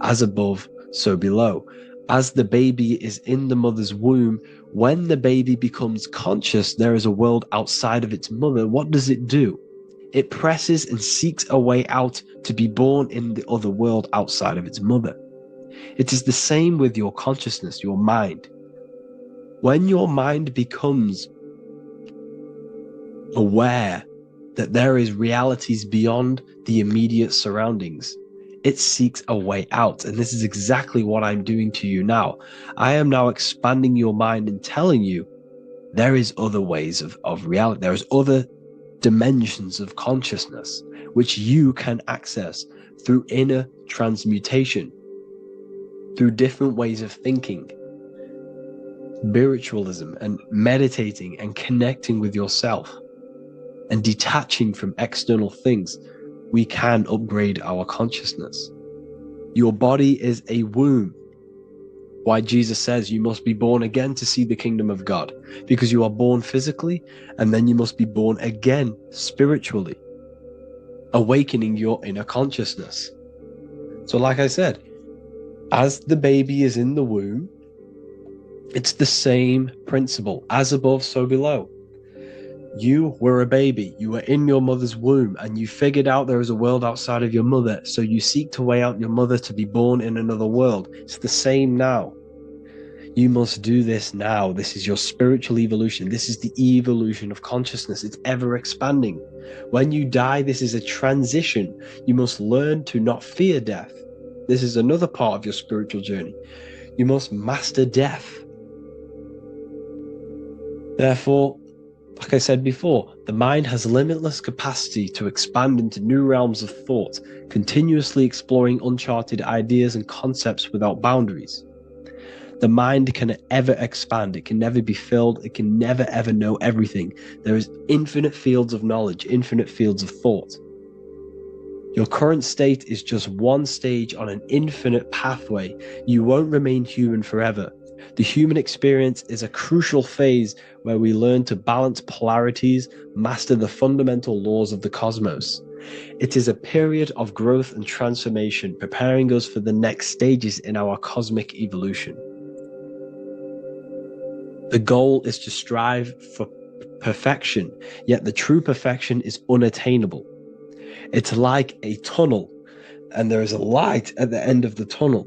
As above, so below. As the baby is in the mother's womb, when the baby becomes conscious, there is a world outside of its mother. What does it do? It presses and seeks a way out to be born in the other world outside of its mother. It is the same with your consciousness, your mind. When your mind becomes aware that there is realities beyond the immediate surroundings, it seeks a way out. And this is exactly what I'm doing to you now. I am now expanding your mind and telling you there is other ways of reality. There is other dimensions of consciousness which you can access through inner transmutation, through different ways of thinking, spiritualism, and meditating and connecting with yourself and detaching from external things. We can upgrade our consciousness. Your body is a womb. Why Jesus says you must be born again to see the kingdom of God, because you are born physically and then you must be born again spiritually, awakening your inner consciousness. So like I said, as the baby is in the womb, it's the same principle. As above, so below. You were a baby. You were in your mother's womb and you figured out there is a world outside of your mother. So you seek to weigh out your mother to be born in another world. It's the same now. You must do this now. This is your spiritual evolution. This is the evolution of consciousness. It's ever expanding. When you die, this is a transition. You must learn to not fear death. This is another part of your spiritual journey. You must master death. Therefore, like I said before, the mind has limitless capacity to expand into new realms of thought, continuously exploring uncharted ideas and concepts without boundaries. The mind can ever expand. It can never be filled. It can never ever know everything. There is infinite fields of knowledge, infinite fields of thought. Your current state is just one stage on an infinite pathway. You won't remain human forever. The human experience is a crucial phase where we learn to balance polarities, master the fundamental laws of the cosmos. It is a period of growth and transformation, preparing us for the next stages in our cosmic evolution. The goal is to strive for perfection, yet the true perfection is unattainable. It's like a tunnel, and there is a light at the end of the tunnel.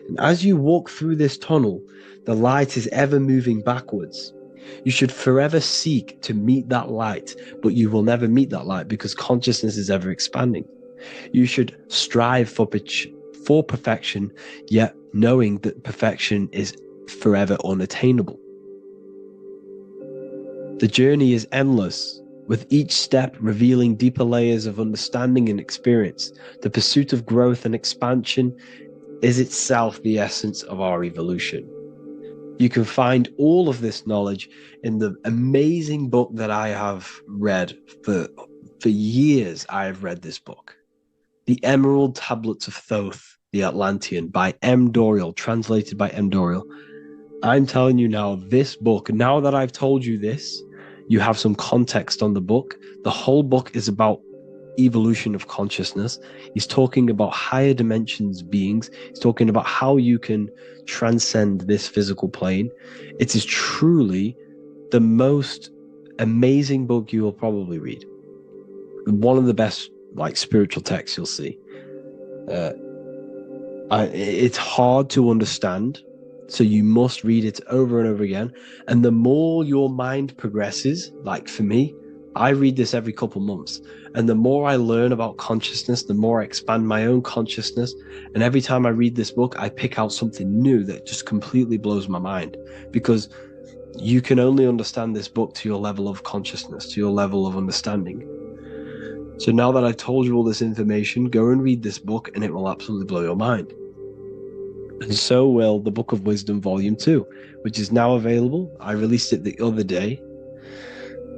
And as you walk through this tunnel, the light is ever moving backwards. You should forever seek to meet that light, but you will never meet that light because consciousness is ever expanding. You should strive for perfection, yet knowing that perfection is forever unattainable. The journey is endless, with each step revealing deeper layers of understanding and experience. The pursuit of growth and expansion is itself the essence of our evolution. You can find all of this knowledge in the amazing book that I have read for years. I have read this book, The Emerald Tablets of Thoth, the Atlantean, by M. Dorial, translated by M. Dorial. I'm telling you now, this book, now that I've told you this, you have some context on the book. The whole book is about evolution of consciousness. He's talking about higher dimensions beings. He's talking about how you can transcend this physical plane. It is truly the most amazing book you will probably read. One of the best spiritual texts you'll see. It's hard to understand, so you must read it over and over again. And the more your mind progresses, like for me, I read this every couple months. And the more I learn about consciousness, the more I expand my own consciousness. And every time I read this book, I pick out something new that just completely blows my mind. Because you can only understand this book to your level of consciousness, to your level of understanding. So now that I've told you all this information, go and read this book and it will absolutely blow your mind. And so will the Book of Wisdom Volume 2, which is now available. I released it the other day.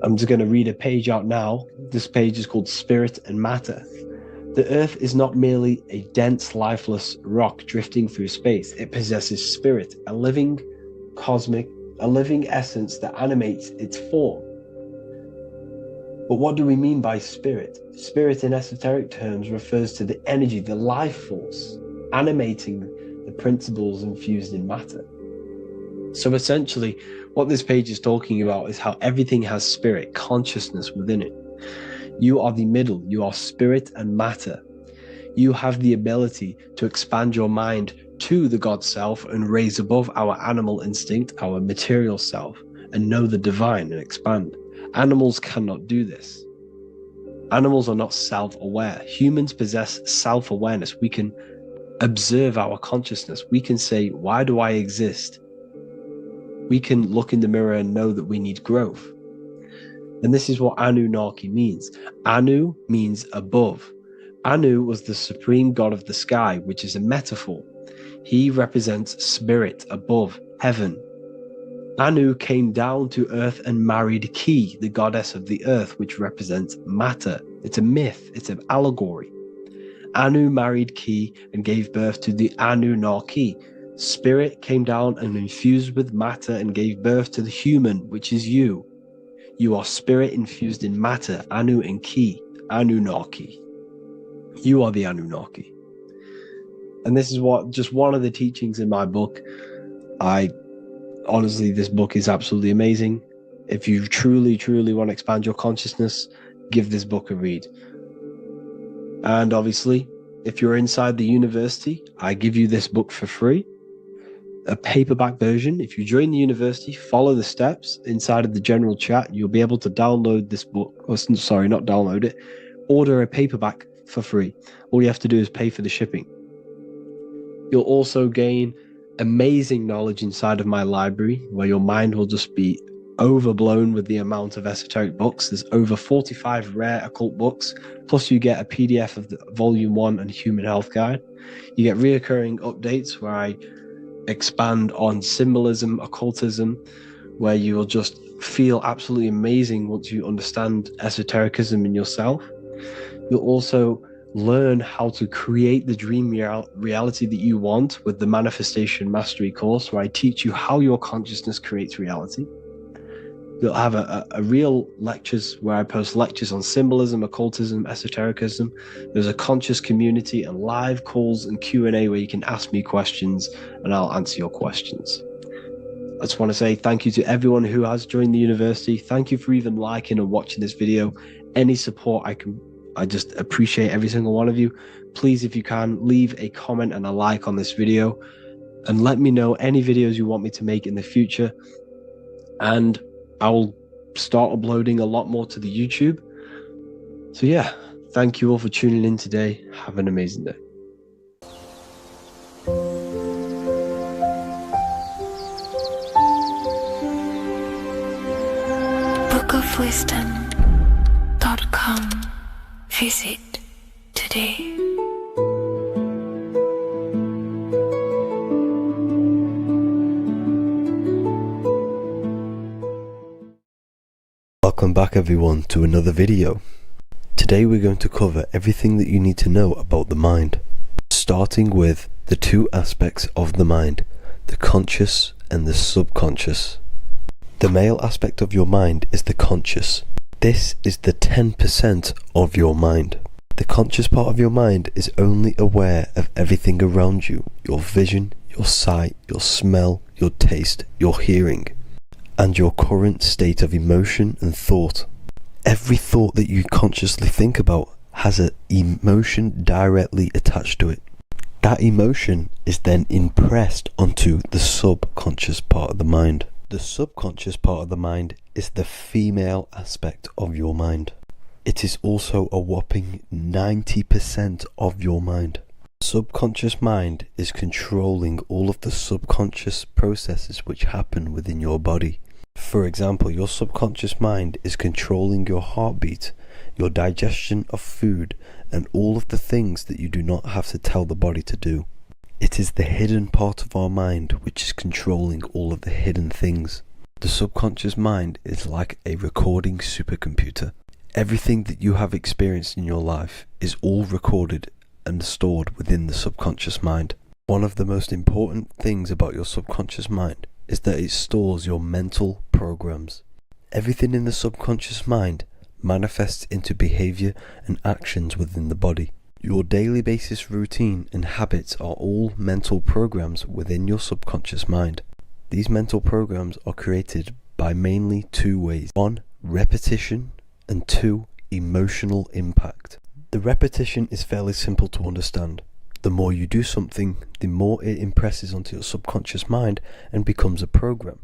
I'm just going to read a page out now. This page is called Spirit and Matter. The Earth is not merely a dense, lifeless rock drifting through space. It possesses spirit, a living essence that animates its form. But what do we mean by spirit? Spirit in esoteric terms refers to the energy, the life force, animating the principles infused in matter. So essentially, what this page is talking about is how everything has spirit, consciousness within it. You are the middle, you are spirit and matter. You have the ability to expand your mind to the God self and raise above our animal instinct, our material self, and know the divine and expand. Animals cannot do this. Animals are not self-aware. Humans possess self-awareness. We can observe our consciousness. We can say, why do I exist? We can look in the mirror and know that we need growth. And this is what Anunnaki means. Anu means above. Anu was the supreme god of the sky, which is a metaphor. He represents spirit above, heaven. Anu came down to earth and married Ki, the goddess of the earth, which represents matter. It's a myth, it's an allegory. Anu married Ki and gave birth to the Anunnaki. Spirit came down and infused with matter and gave birth to the human, which is you. You are spirit infused in matter, Anu and Ki, Anunnaki. You are the Anunnaki. And this is just one of the teachings in my book. Honestly, this book is absolutely amazing. If you truly, truly want to expand your consciousness, give this book a read. And obviously, if you're inside the university, I give you this book for free. A paperback version. If you join the university, follow the steps inside of the general chat. You'll be able to download this book. Sorry, not download it. Order a paperback for free. All you have to do is pay for the shipping. You'll also gain amazing knowledge inside of my library, where your mind will just be overblown with the amount of esoteric books. There's over 45 rare occult books, plus you get a PDF of the Volume 1 and Human Health Guide. You get reoccurring updates where I expand on symbolism, occultism, where you will just feel absolutely amazing once you understand esotericism in yourself. You'll also learn how to create the dream reality that you want with the Manifestation Mastery course, where I teach you how your consciousness creates reality. You'll have a real lectures where I post lectures on symbolism, occultism, esotericism. There's a conscious community and live calls and Q&A where you can ask me questions and I'll answer your questions. I just want to say thank you to everyone who has joined the university. Thank you for even liking and watching this video. Any support I just appreciate every single one of you. Please, if you can, leave a comment and a like on this video and let me know any videos you want me to make in the future. And I will start uploading a lot more to the YouTube. So yeah, thank you all for tuning in today. Have an amazing day. bookofwisdom.com. Visit today. Welcome back everyone to another video. Today we're going to cover everything that you need to know about the mind, starting with the two aspects of the mind, the conscious and the subconscious. The male aspect of your mind is the conscious. This is the 10% of your mind. The conscious part of your mind is only aware of everything around you, your vision, your sight, your smell, your taste, your hearing, and your current state of emotion and thought. Every thought that you consciously think about has an emotion directly attached to it. That emotion is then impressed onto the subconscious part of the mind. The subconscious part of the mind is the female aspect of your mind. It is also a whopping 90% of your mind. Subconscious mind is controlling all of the subconscious processes which happen within your body. For example, your subconscious mind is controlling your heartbeat, your digestion of food, and all of the things that you do not have to tell the body to do. It is the hidden part of our mind which is controlling all of the hidden things. The subconscious mind is like a recording supercomputer. Everything that you have experienced in your life is all recorded and stored within the subconscious mind. One of the most important things about your subconscious mind is that it stores your mental programs. Everything in the subconscious mind manifests into behavior and actions within the body. Your daily basis routine and habits are all mental programs within your subconscious mind. These mental programs are created by mainly two ways. 1, repetition, and 2, emotional impact. The repetition is fairly simple to understand. The more you do something, the more it impresses onto your subconscious mind and becomes a program.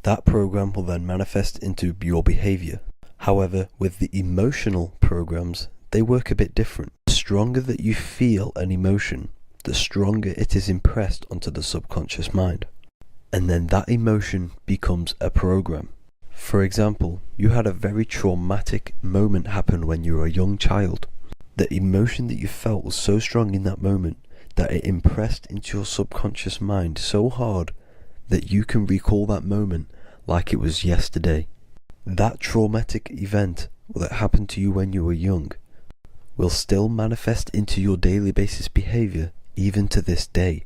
That program will then manifest into your behavior. However, with the emotional programs, they work a bit different. The stronger that you feel an emotion, the stronger it is impressed onto the subconscious mind. And then that emotion becomes a program. For example, you had a very traumatic moment happen when you were a young child. The emotion that you felt was so strong in that moment that it impressed into your subconscious mind so hard that you can recall that moment like it was yesterday. That traumatic event that happened to you when you were young will still manifest into your daily basis behavior even to this day.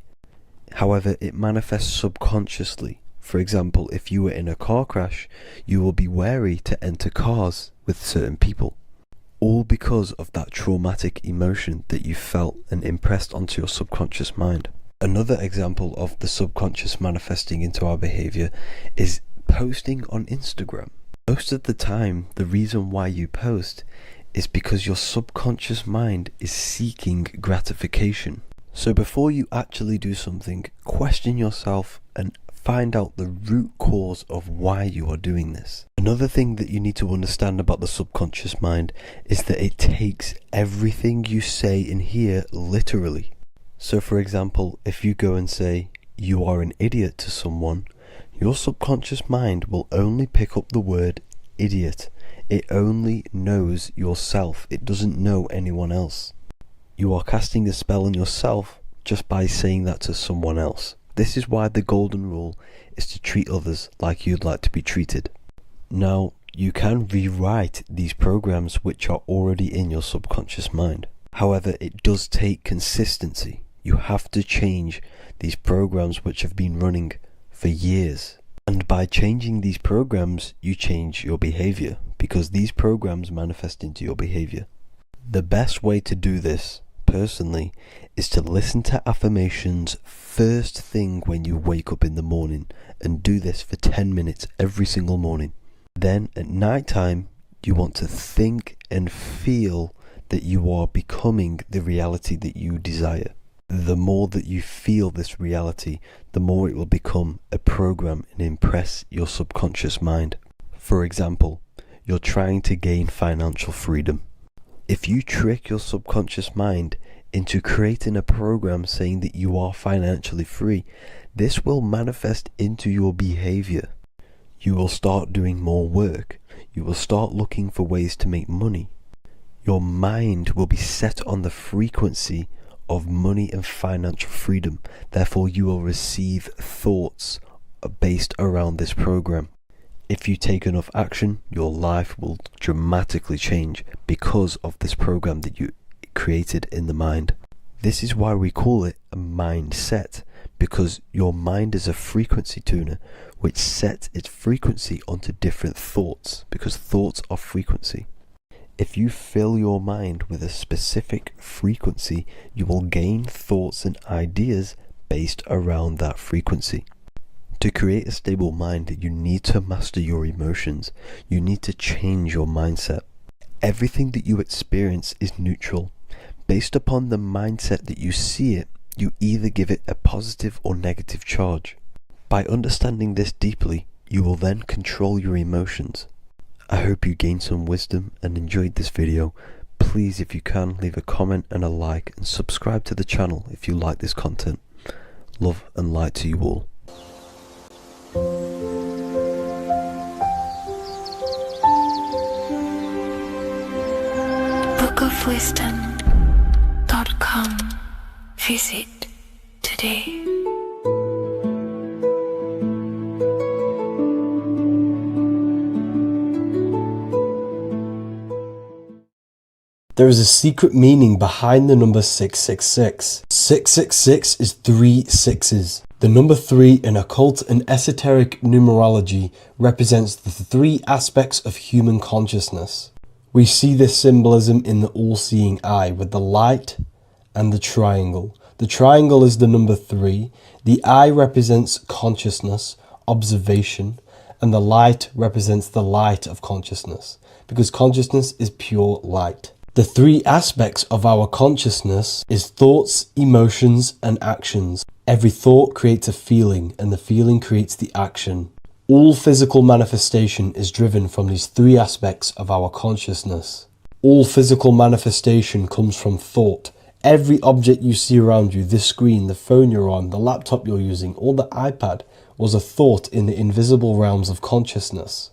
However, it manifests subconsciously. For example, if you were in a car crash, you will be wary to enter cars with certain people. All because of that traumatic emotion that you felt and impressed onto your subconscious mind. Another example of the subconscious manifesting into our behavior is posting on Instagram. Most of the time, the reason why you post is because your subconscious mind is seeking gratification. So before you actually do something, question yourself and find out the root cause of why you are doing this. Another thing that you need to understand about the subconscious mind is that it takes everything you say and hear literally. So for example, if you go and say, "You are an idiot" to someone, your subconscious mind will only pick up the word idiot. It only knows yourself. It doesn't know anyone else. You are casting a spell on yourself just by saying that to someone else. This is why the golden rule is to treat others like you'd like to be treated. Now, you can rewrite these programs which are already in your subconscious mind. However, it does take consistency. You have to change these programs which have been running for years. And by changing these programs, you change your behavior, because these programs manifest into your behavior. The best way to do this, personally, is to listen to affirmations first thing when you wake up in the morning, and do this for 10 minutes every single morning. Then at night time, you want to think and feel that you are becoming the reality that you desire. The more that you feel this reality, the more it will become a program and impress your subconscious mind. For example, you're trying to gain financial freedom. If you trick your subconscious mind into creating a program saying that you are financially free, this will manifest into your behavior. You will start doing more work. You will start looking for ways to make money. Your mind will be set on the frequency of money and financial freedom. Therefore, you will receive thoughts based around this program. If you take enough action, your life will dramatically change because of this program that you created in the mind. This is why we call it a mindset, because your mind is a frequency tuner which sets its frequency onto different thoughts, because thoughts are frequency. If you fill your mind with a specific frequency, you will gain thoughts and ideas based around that frequency. To create a stable mind, you need to master your emotions. You need to change your mindset. Everything that you experience is neutral. Based upon the mindset that you see it, you either give it a positive or negative charge. By understanding this deeply, you will then control your emotions. I hope you gained some wisdom and enjoyed this video. Please, if you can, leave a comment and a like, and subscribe to the channel if you like this content. Love and light to you all. bookofwisdom.com. Visit today. There is a secret meaning behind the number 666. 666 is 3 sixes. The number 3 in occult and esoteric numerology represents the 3 aspects of human consciousness. We see this symbolism in the all-seeing eye with the light and the triangle. The triangle is the number 3, the eye represents consciousness, observation, and the light represents the light of consciousness, because consciousness is pure light. The 3 aspects of our consciousness is thoughts, emotions, and actions. Every thought creates a feeling, and the feeling creates the action. All physical manifestation is driven from these 3 aspects of our consciousness. All physical manifestation comes from thought. Every object you see around you, this screen, the phone you're on, the laptop you're using, or the iPad, was a thought in the invisible realms of consciousness.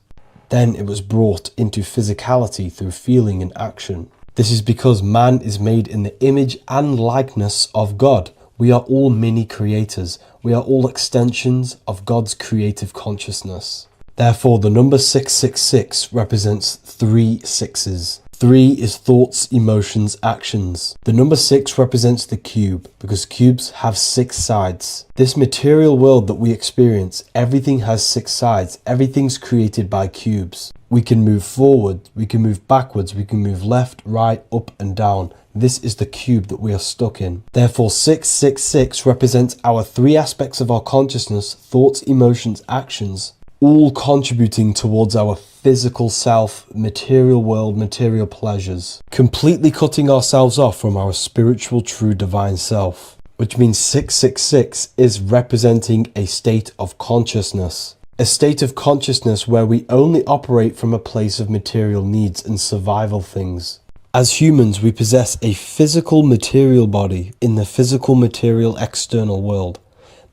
Then it was brought into physicality through feeling and action. This is because man is made in the image and likeness of God. We are all mini creators. We are all extensions of God's creative consciousness. Therefore, the number 666 represents 3 sixes. 3 is thoughts, emotions, actions. The number 6 represents the cube, because cubes have 6 sides. This material world that we experience, everything has 6 sides. Everything's created by cubes. We can move forward, we can move backwards, we can move left, right, up and down. This is the cube that we are stuck in. Therefore, 666 represents our 3 aspects of our consciousness, thoughts, emotions, actions, all contributing towards our physical self, material world, material pleasures, completely cutting ourselves off from our spiritual, true, divine self, which means 666 is representing a state of consciousness. A state of consciousness where we only operate from a place of material needs and survival things. As humans, we possess a physical material body in the physical material external world,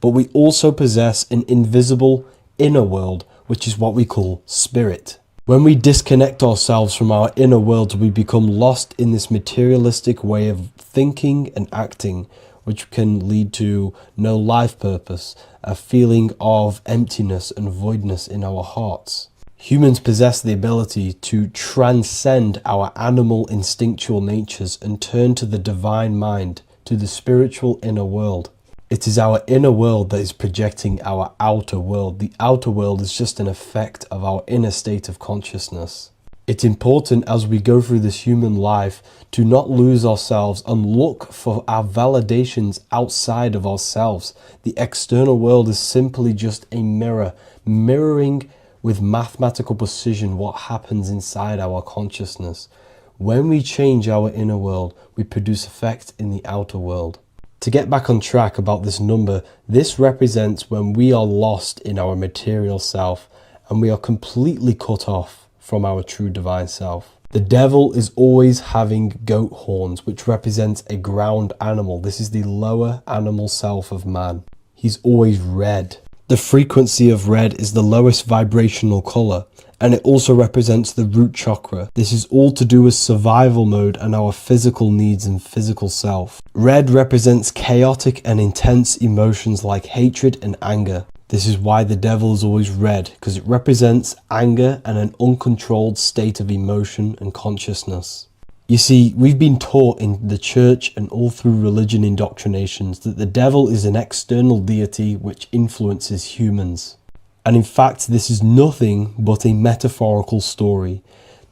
but we also possess an invisible inner world, which is what we call spirit. When we disconnect ourselves from our inner world, we become lost in this materialistic way of thinking and acting, which can lead to no life purpose, a feeling of emptiness and voidness in our hearts. Humans possess the ability to transcend our animal instinctual natures and turn to the divine mind, to the spiritual inner world. It is our inner world that is projecting our outer world. The outer world is just an effect of our inner state of consciousness. It's important as we go through this human life to not lose ourselves and look for our validations outside of ourselves. The external world is simply just a mirror, mirroring with mathematical precision what happens inside our consciousness. When we change our inner world, we produce effect in the outer world. To get back on track about this number, this represents when we are lost in our material self and we are completely cut off from our true divine self. The devil is always having goat horns, which represents a ground animal. This is the lower animal self of man. He's always red. The frequency of red is the lowest vibrational color, and it also represents the root chakra. This is all to do with survival mode and our physical needs and physical self. Red represents chaotic and intense emotions like hatred and anger. This is why the devil is always red, because it represents anger and an uncontrolled state of emotion and consciousness. You see, we've been taught in the church and all through religion indoctrinations that the devil is an external deity which influences humans. And in fact, this is nothing but a metaphorical story.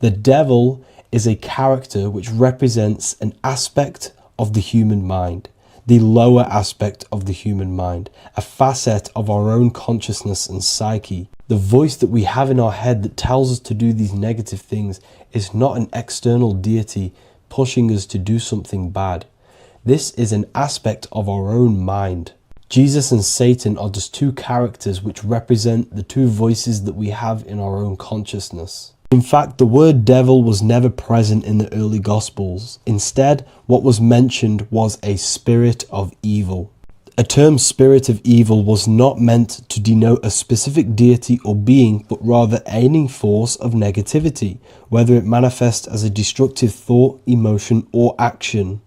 The devil is a character which represents an aspect of the human mind, the lower aspect of the human mind, a facet of our own consciousness and psyche. The voice that we have in our head that tells us to do these negative things is not an external deity pushing us to do something bad. This is an aspect of our own mind. Jesus and Satan are just two characters which represent the two voices that we have in our own consciousness. In fact, the word devil was never present in the early Gospels. Instead, what was mentioned was a spirit of evil. A term spirit of evil was not meant to denote a specific deity or being, but rather any force of negativity, whether it manifests as a destructive thought, emotion, or action.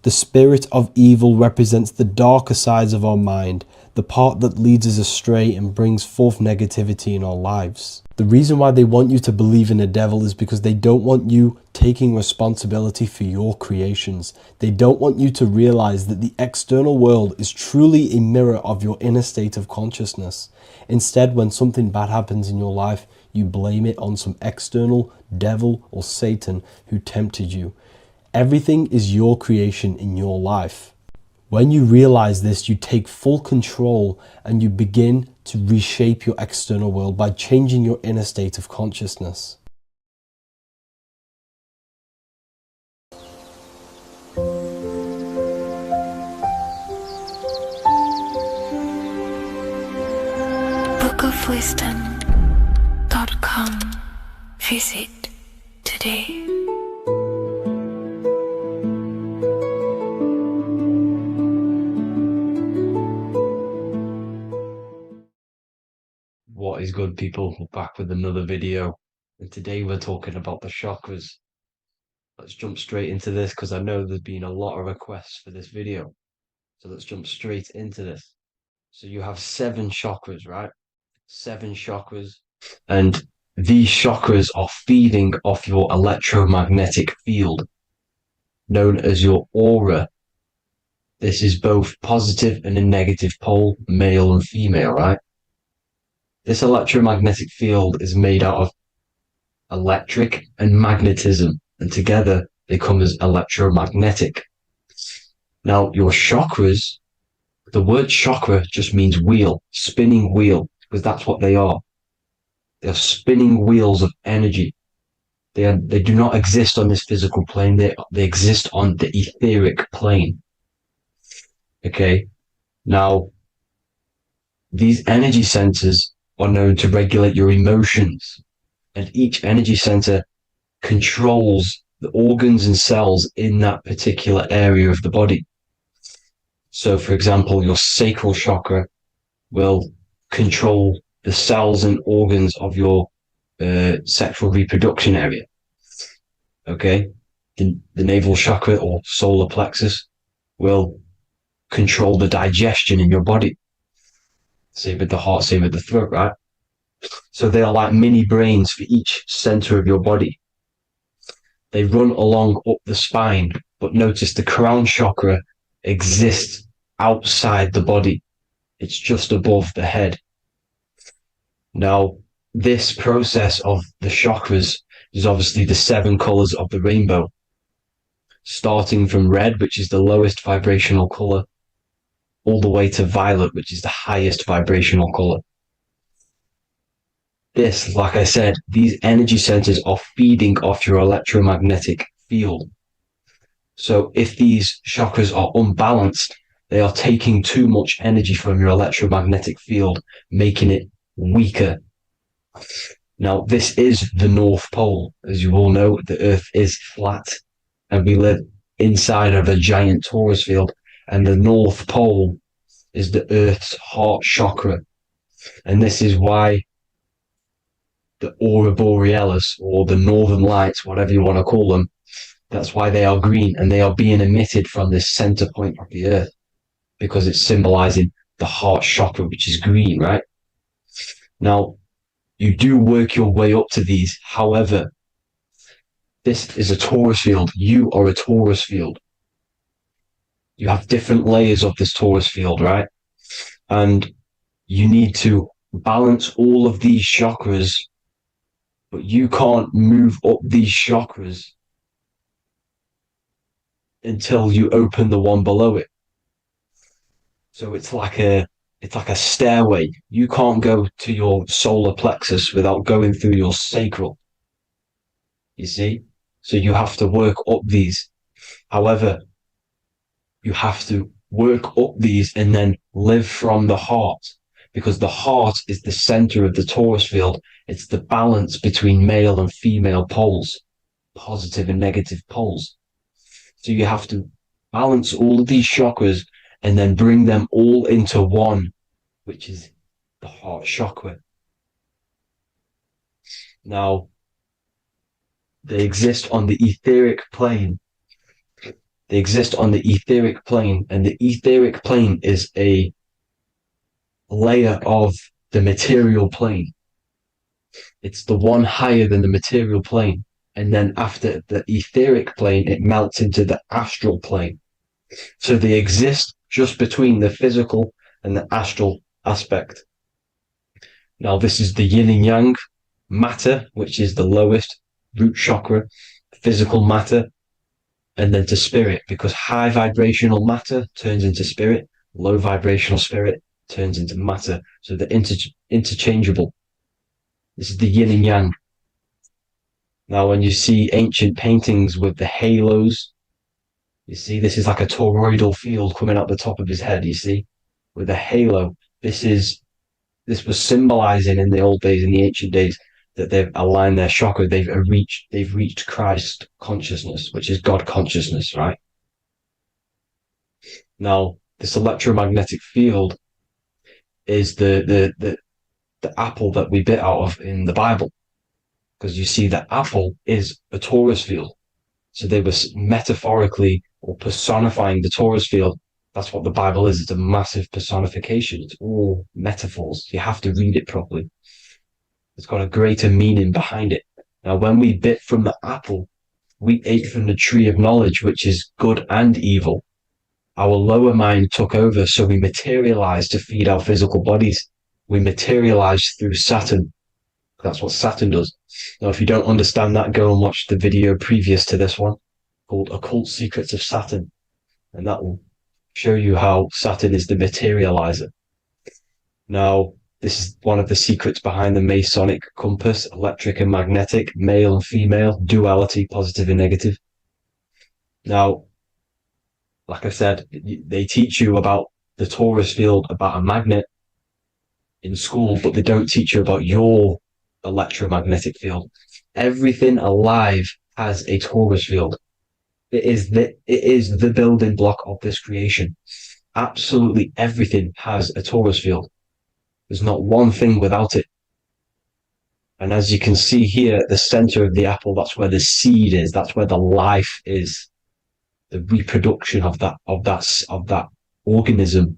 The spirit of evil represents the darker sides of our mind, the part that leads us astray and brings forth negativity in our lives. The reason why they want you to believe in a devil is because they don't want you taking responsibility for your creations. They don't want you to realize that the external world is truly a mirror of your inner state of consciousness. Instead, when something bad happens in your life, you blame it on some external devil or Satan who tempted you. Everything is your creation in your life. When you realize this, you take full control and you begin to reshape your external world by changing your inner state of consciousness. bookofwisdom.com. Visit today. What is good, people? We're back with another video, and today we're talking about the chakras. Let's jump straight into this because I know there's been a lot of requests for this video. So let's jump straight into this. So you have 7 chakras, right? 7 chakras, and these chakras are feeding off your electromagnetic field, known as your aura. This is both positive and a negative pole, male and female, right? This electromagnetic field is made out of electric and magnetism, and together they come as electromagnetic. Now, your chakras, the word chakra just means wheel, spinning wheel, because that's what they are. They're spinning wheels of energy. They do not exist on this physical plane. They exist on the etheric plane. Okay. Now, these energy centers are known to regulate your emotions, and each energy center controls the organs and cells in that particular area of the body. So, for example, your sacral chakra will control the cells and organs of your sexual reproduction area. Okay, the navel chakra or solar plexus will control the digestion in your body. Same with the heart, same with the throat, right? So they are like mini brains for each center of your body. They run along up the spine, but notice the crown chakra exists outside the body. It's just above the head. Now, this process of the chakras is obviously the 7 colors of the rainbow, starting from red, which is the lowest vibrational color, all the way to violet, which is the highest vibrational color. This, like I said, these energy centers are feeding off your electromagnetic field. So if these chakras are unbalanced, they are taking too much energy from your electromagnetic field, making it weaker. Now, this is the North Pole. As you all know, the Earth is flat, and we live inside of a giant torus field, and the North Pole is the Earth's heart chakra. And this is why the aurora borealis, or the northern lights, whatever you want to call them, that's why they are green, and they are being emitted from the center point of the Earth, because it's symbolizing the heart chakra, which is green, right? Now, you do work your way up to these. However, this is a torus field. You are a torus field. You have different layers of this torus field, right? And you need to balance all of these chakras, but you can't move up these chakras until you open the one below it. So it's like a stairway. You can't go to your solar plexus without going through your sacral. You see? So you have to work up these. However, you have to work up these and then live from the heart, because the heart is the center of the torus field. It's the balance between male and female poles, positive and negative poles. So you have to balance all of these chakras and then bring them all into one, which is the heart chakra. Now, they exist on the etheric plane. They exist on the etheric plane, and the etheric plane is a layer of the material plane. It's the one higher than the material plane. And then after the etheric plane, it melts into the astral plane. So they exist just between the physical and the astral aspect. Now, this is the yin and yang matter, which is the lowest root chakra, physical matter, and then to spirit, because high vibrational matter turns into spirit, low vibrational spirit turns into matter. So they're interchangeable. This is the yin and yang. Now, when you see ancient paintings with the halos, you see this is like a toroidal field coming out the top of his head, you see, with a halo. This was symbolizing in the old days, in the ancient days, that they've aligned their chakra, they've reached Christ consciousness, which is God consciousness, right? Now, this electromagnetic field is the apple that we bit out of in the Bible, because you see that apple is a torus field. So they were metaphorically or personifying the torus field. That's what the Bible is. It's a massive personification. It's all metaphors. You have to read it properly. It's got a greater meaning behind it. Now, when we bit from the apple, we ate from the tree of knowledge, which is good and evil. Our lower mind took over, so we materialized to feed our physical bodies. We materialized through Saturn. That's what Saturn does. Now, if you don't understand that, go and watch the video previous to this one called Occult Secrets of Saturn. And that will show you how Saturn is the materializer. Now, this is one of the secrets behind the Masonic compass, electric and magnetic, male and female, duality, positive and negative. Now, like I said, they teach you about the torus field, about a magnet in school, but they don't teach you about your electromagnetic field. Everything alive has a torus field. It is the building block of this creation. Absolutely everything has a torus field. There's not one thing without it. And as you can see here at the center of the apple, that's where the seed is. That's where the life is. The reproduction of that organism.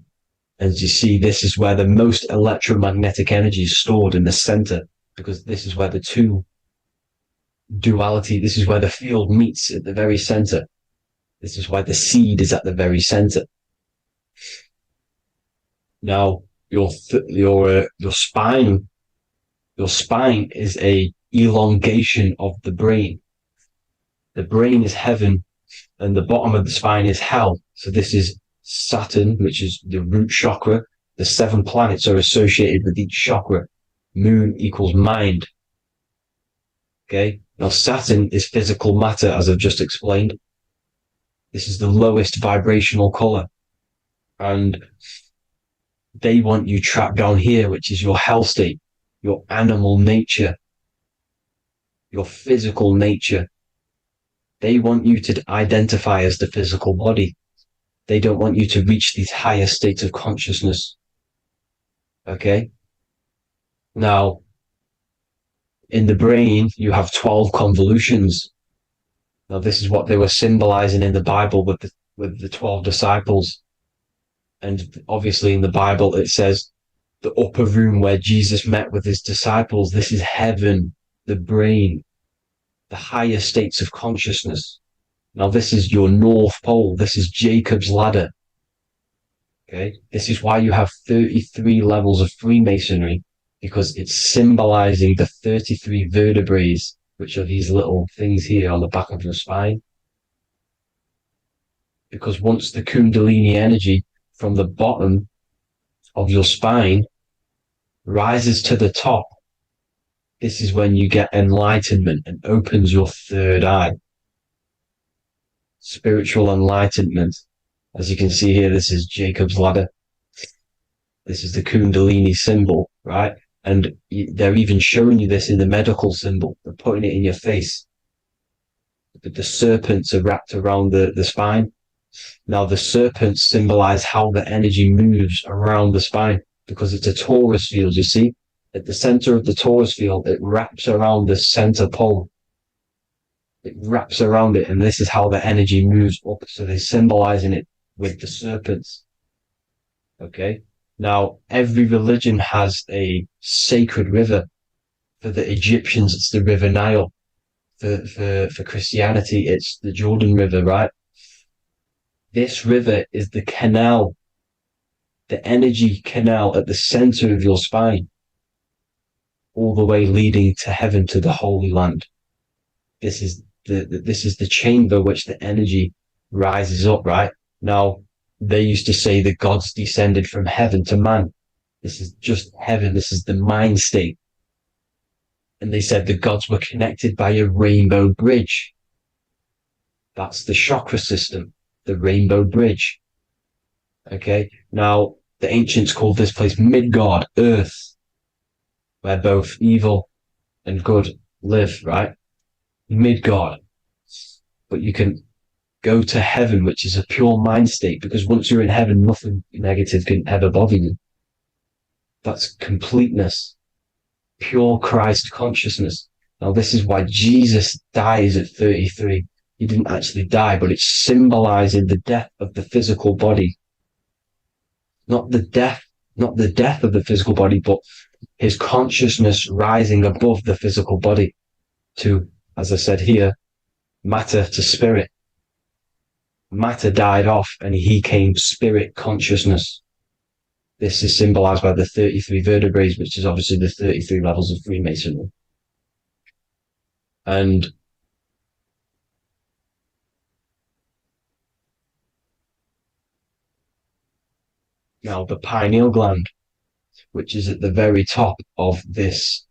As you see, this is where the most electromagnetic energy is stored, in the center, because this is where the two duality, this is where the field meets, at the very center. This is why the seed is at the very center. Now, your spine is a elongation of the brain. The brain is heaven, and the bottom of the spine is hell. So this is Saturn, which is the root chakra. The 7 planets are associated with each chakra. Moon equals mind. Okay. Now Saturn is physical matter, as I've just explained. This is the lowest vibrational color. And they want you trapped down here, which is your hell state, your animal nature, your physical nature. They want you to identify as the physical body. They don't want you to reach these higher states of consciousness. Okay? Now, in the brain, you have 12 convolutions. Now, this is what they were symbolizing in the Bible with the 12 disciples. And obviously in the Bible, it says the upper room where Jesus met with his disciples. This is heaven, the brain, the higher states of consciousness. Now, this is your North Pole. This is Jacob's ladder. Okay. This is why you have 33 levels of Freemasonry, because it's symbolizing the 33 vertebrae, which are these little things here on the back of your spine. Because once the Kundalini energy from the bottom of your spine rises to the top, this is when you get enlightenment and opens your third eye. Spiritual enlightenment. As you can see here, this is Jacob's ladder. This is the Kundalini symbol, right? And they're even showing you this in the medical symbol. They're putting it in your face. The serpents are wrapped around the spine. Now, the serpents symbolize how the energy moves around the spine, because it's a torus field, you see? At the center of the torus field, it wraps around the center pole. It wraps around it, and this is how the energy moves up. So they're symbolizing it with the serpents. Okay? Now, every religion has a sacred river. For the Egyptians, it's the River Nile. For Christianity, it's the Jordan River, right? This river is the canal, the energy canal at the center of your spine, all the way leading to heaven, to the Holy Land. This is the chamber which the energy rises up, right? Now, they used to say the gods descended from heaven to man. This is just heaven. This is the mind state. And they said the gods were connected by a rainbow bridge. That's the chakra system, the rainbow bridge. Okay. Now, the ancients called this place Midgard, Earth, where both evil and good live, right? Midgard. But you can go to heaven, which is a pure mind state, because once you're in heaven, nothing negative can ever bother you. That's completeness, pure Christ consciousness. Now, this is why Jesus dies at 33. He didn't actually die, but it's symbolizing the death of the physical body. Not the death of the physical body, but his consciousness rising above the physical body to, as I said here, matter to spirit. Matter died off and he came spirit consciousness. This is symbolized by the 33 vertebrae, which is obviously the 33 levels of Freemasonry. And now the pineal gland, which is at the very top of this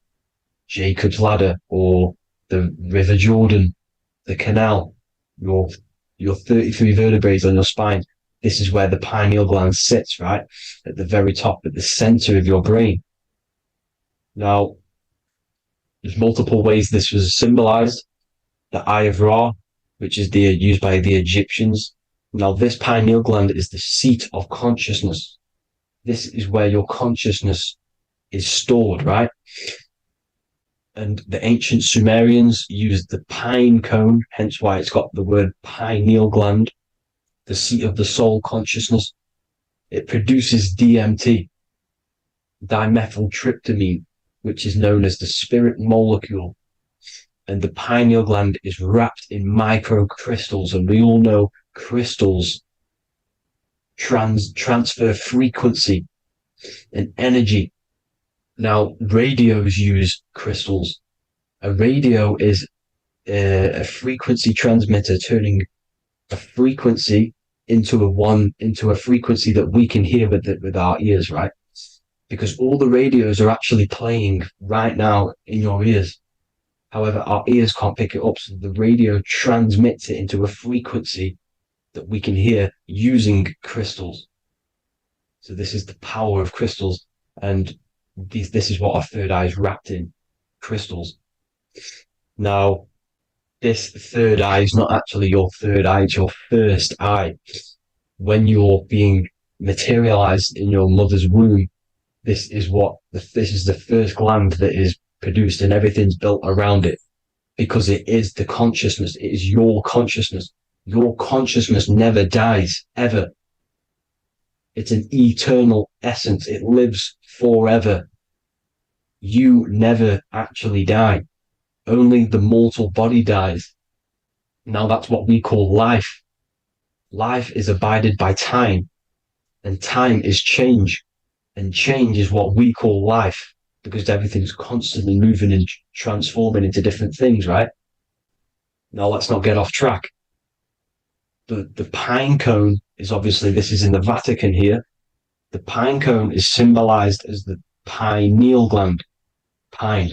Jacob's ladder, or the River Jordan, the canal, your 33 vertebrae on your spine. This is where the pineal gland sits, right? At the very top, at the center of your brain. Now, there's multiple ways this was symbolized. The Eye of Ra, which is used by the Egyptians. Now, this pineal gland is the seat of consciousness. This is where your consciousness is stored, right? And the ancient Sumerians used the pine cone, hence why it's got the word pineal gland, the seat of the soul consciousness. it produces DMT, dimethyltryptamine, which is known as the spirit molecule. And the pineal gland is wrapped in microcrystals, and we all know crystals transfer frequency and energy. Now, radios use crystals. A radio is a frequency transmitter, turning a frequency into a frequency that we can hear with our ears, right? Because all the radios are actually playing right now in your ears. However, our ears can't pick it up, so the radio transmits it into a frequency that we can hear using crystals. So this is the power of crystals, and this is what our third eye is wrapped in, crystals. Now, this third eye is not actually your third eye, it's your first eye. When you're being materialized in your mother's womb, this is the first gland that is produced, and everything's built around it, because it is the consciousness. It is your consciousness. Your consciousness never dies, ever. It's an eternal essence. It lives forever. You never actually die. Only the mortal body dies. Now that's what we call life. Life is abided by time, and time is change. And change is what we call life, because everything's constantly moving and transforming into different things, right? Now let's not get off track. The pine cone is obviously, this is in the Vatican here. The pine cone is symbolized as the pineal gland, pine.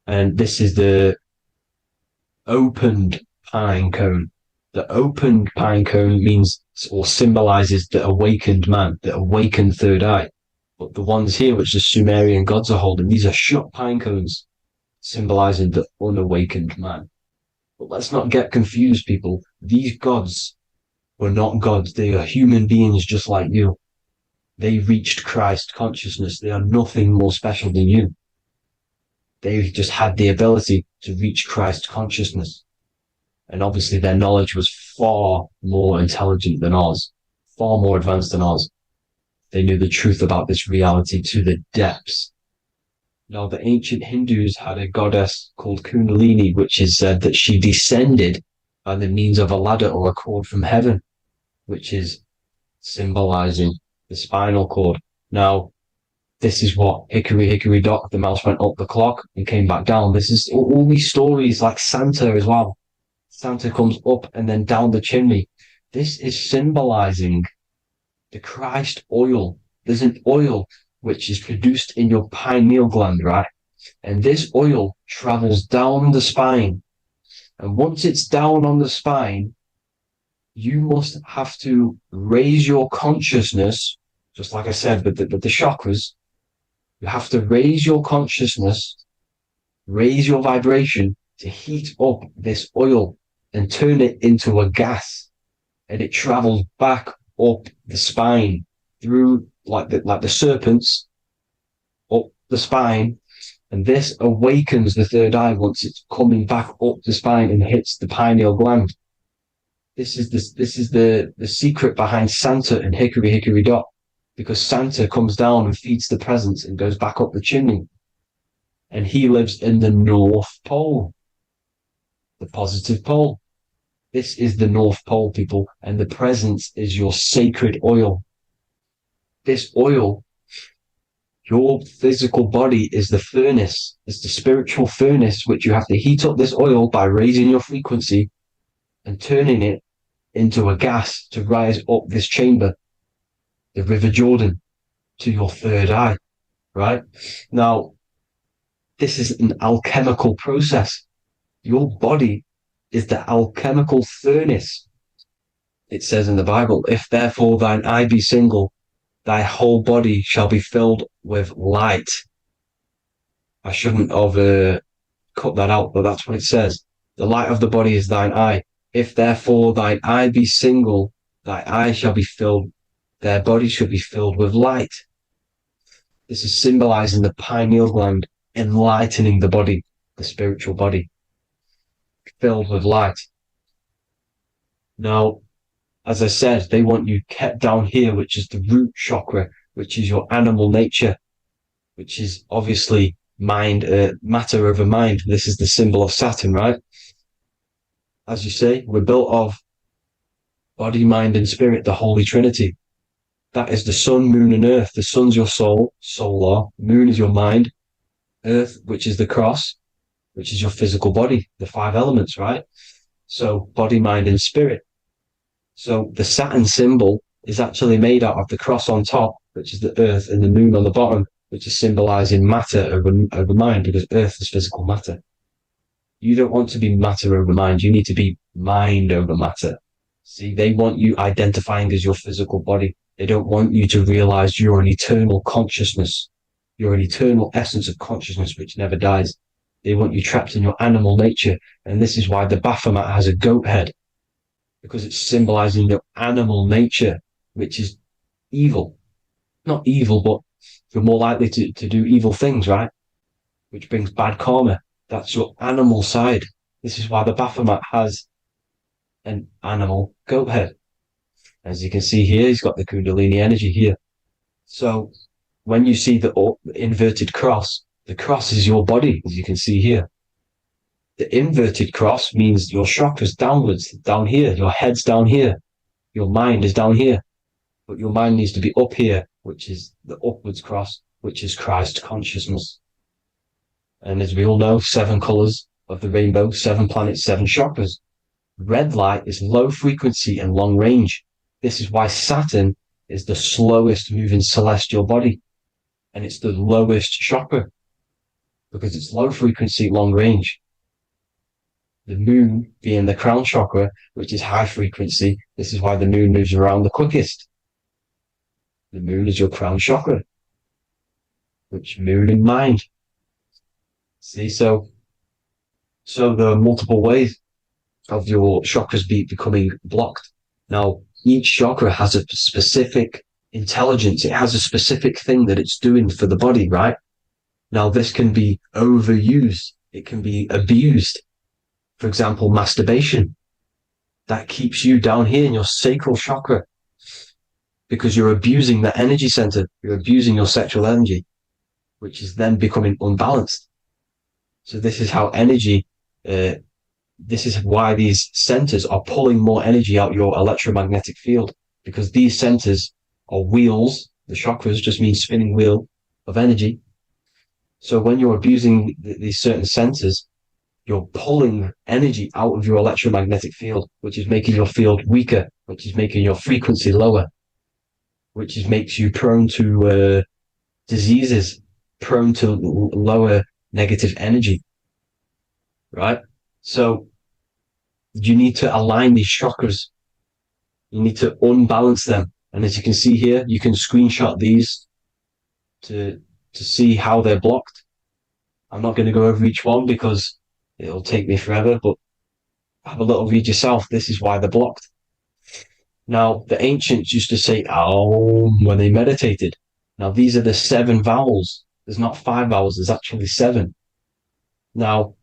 And this is the opened pine cone. The opened pine cone means, or symbolizes, the awakened man, the awakened third eye. But the ones here, which the Sumerian gods are holding, these are shut pine cones, symbolizing the unawakened man. But let's not get confused, people. These gods were not gods. They are human beings just like you. They reached Christ consciousness. They are nothing more special than you. They just had the ability to reach Christ consciousness. And obviously their knowledge was far more intelligent than ours, far more advanced than ours. They knew the truth about this reality to the depths. Now, the ancient Hindus had a goddess called Kundalini, which is said that she descended by the means of a ladder or a cord from heaven, which is symbolizing the spinal cord. Now, this is what hickory hickory dock, the mouse went up the clock and came back down. This is all these stories, like Santa as well. Santa comes up and then down the chimney. This is symbolizing the Christ oil. There's an oil which is produced in your pineal gland, right? And this oil travels down the spine. And once it's down on the spine, you must have to raise your consciousness, just like I said, but the chakras. You have to raise your consciousness, raise your vibration to heat up this oil and turn it into a gas. And it travels back up the spine through like the serpents up the spine, and this awakens the third eye once it's coming back up the spine and hits the pineal gland. This is the secret behind Santa and hickory hickory dock, because Santa comes down and feeds the presents and goes back up the chimney, and he lives in the North Pole, the positive pole. This is the North Pole, people, and the presence is your sacred oil. This oil, your physical body is the furnace. It's the spiritual furnace, which you have to heat up this oil by raising your frequency and turning it into a gas to rise up this chamber, the River Jordan, to your third eye, right? Now, this is an alchemical process. Your body is the alchemical furnace. It says in the Bible, if therefore thine eye be single, thy whole body shall be filled with light. I shouldn't have cut that out, but that's what it says. The light of the body is thine eye. If therefore thine eye be single, thy eye shall be filled, their body shall be filled with light. This is symbolizing the pineal gland, enlightening the body, the spiritual body, filled with light. Now, As I said, they want you kept down here, which is the root chakra, which is your animal nature, which is obviously mind, matter over mind. This is the symbol of Saturn, right? As you say, we're built of body, mind, and spirit, the Holy Trinity. That is the sun, moon, and earth. The sun's your soul, solar. Moon is your mind. Earth, which is the cross, which is your physical body, the 5 elements, right? So body, mind, and spirit. So the Saturn symbol is actually made out of the cross on top, which is the earth, and the moon on the bottom, which is symbolizing matter over mind, because earth is physical matter. You don't want to be matter over mind. You need to be mind over matter. See, they want you identifying as your physical body. They don't want you to realize you're an eternal consciousness. You're an eternal essence of consciousness which never dies. They want you trapped in your animal nature. And this is why the Baphomet has a goat head, because it's symbolizing your animal nature, which is evil. Not evil, but you're more likely to do evil things, right? Which brings bad karma. That's your animal side. This is why the Baphomet has an animal goat head. As you can see here, he's got the Kundalini energy here. So when you see the inverted cross, the cross is your body, as you can see here. The inverted cross means your chakras downwards, down here. Your head's down here. Your mind is down here. But your mind needs to be up here, which is the upwards cross, which is Christ consciousness. And as we all know, 7 colors of the rainbow, 7 planets, 7 chakras. Red light is low frequency and long range. This is why Saturn is the slowest moving celestial body. And it's the lowest chakra, because it's low frequency, long range. The moon being the crown chakra, which is high frequency. This is why the moon moves around the quickest. The moon is your crown chakra, which moon and mind. See, so there are multiple ways of your chakras becoming blocked. Now, each chakra has a specific intelligence. It has a specific thing that it's doing for the body, right? Now, this can be overused. It can be abused. For example, masturbation. That keeps you down here in your sacral chakra, because you're abusing the energy center. You're abusing your sexual energy, which is then becoming unbalanced. So this is how energy, this is why these centers are pulling more energy out your electromagnetic field, because these centers are wheels. The chakras just mean spinning wheel of energy. So when you're abusing these certain centers, you're pulling energy out of your electromagnetic field, which is making your field weaker, which is making your frequency lower, which makes you prone to diseases, prone to lower negative energy, right? So you need to align these chakras. You need to unbalance them. And as you can see here, you can screenshot these to see how they're blocked. I'm not going to go over each one because it'll take me forever, but have a little read yourself. This is why they're blocked. Now, the ancients used to say Aum when they meditated. Now, these are the 7 vowels. There's not 5 vowels, there's actually 7. Now,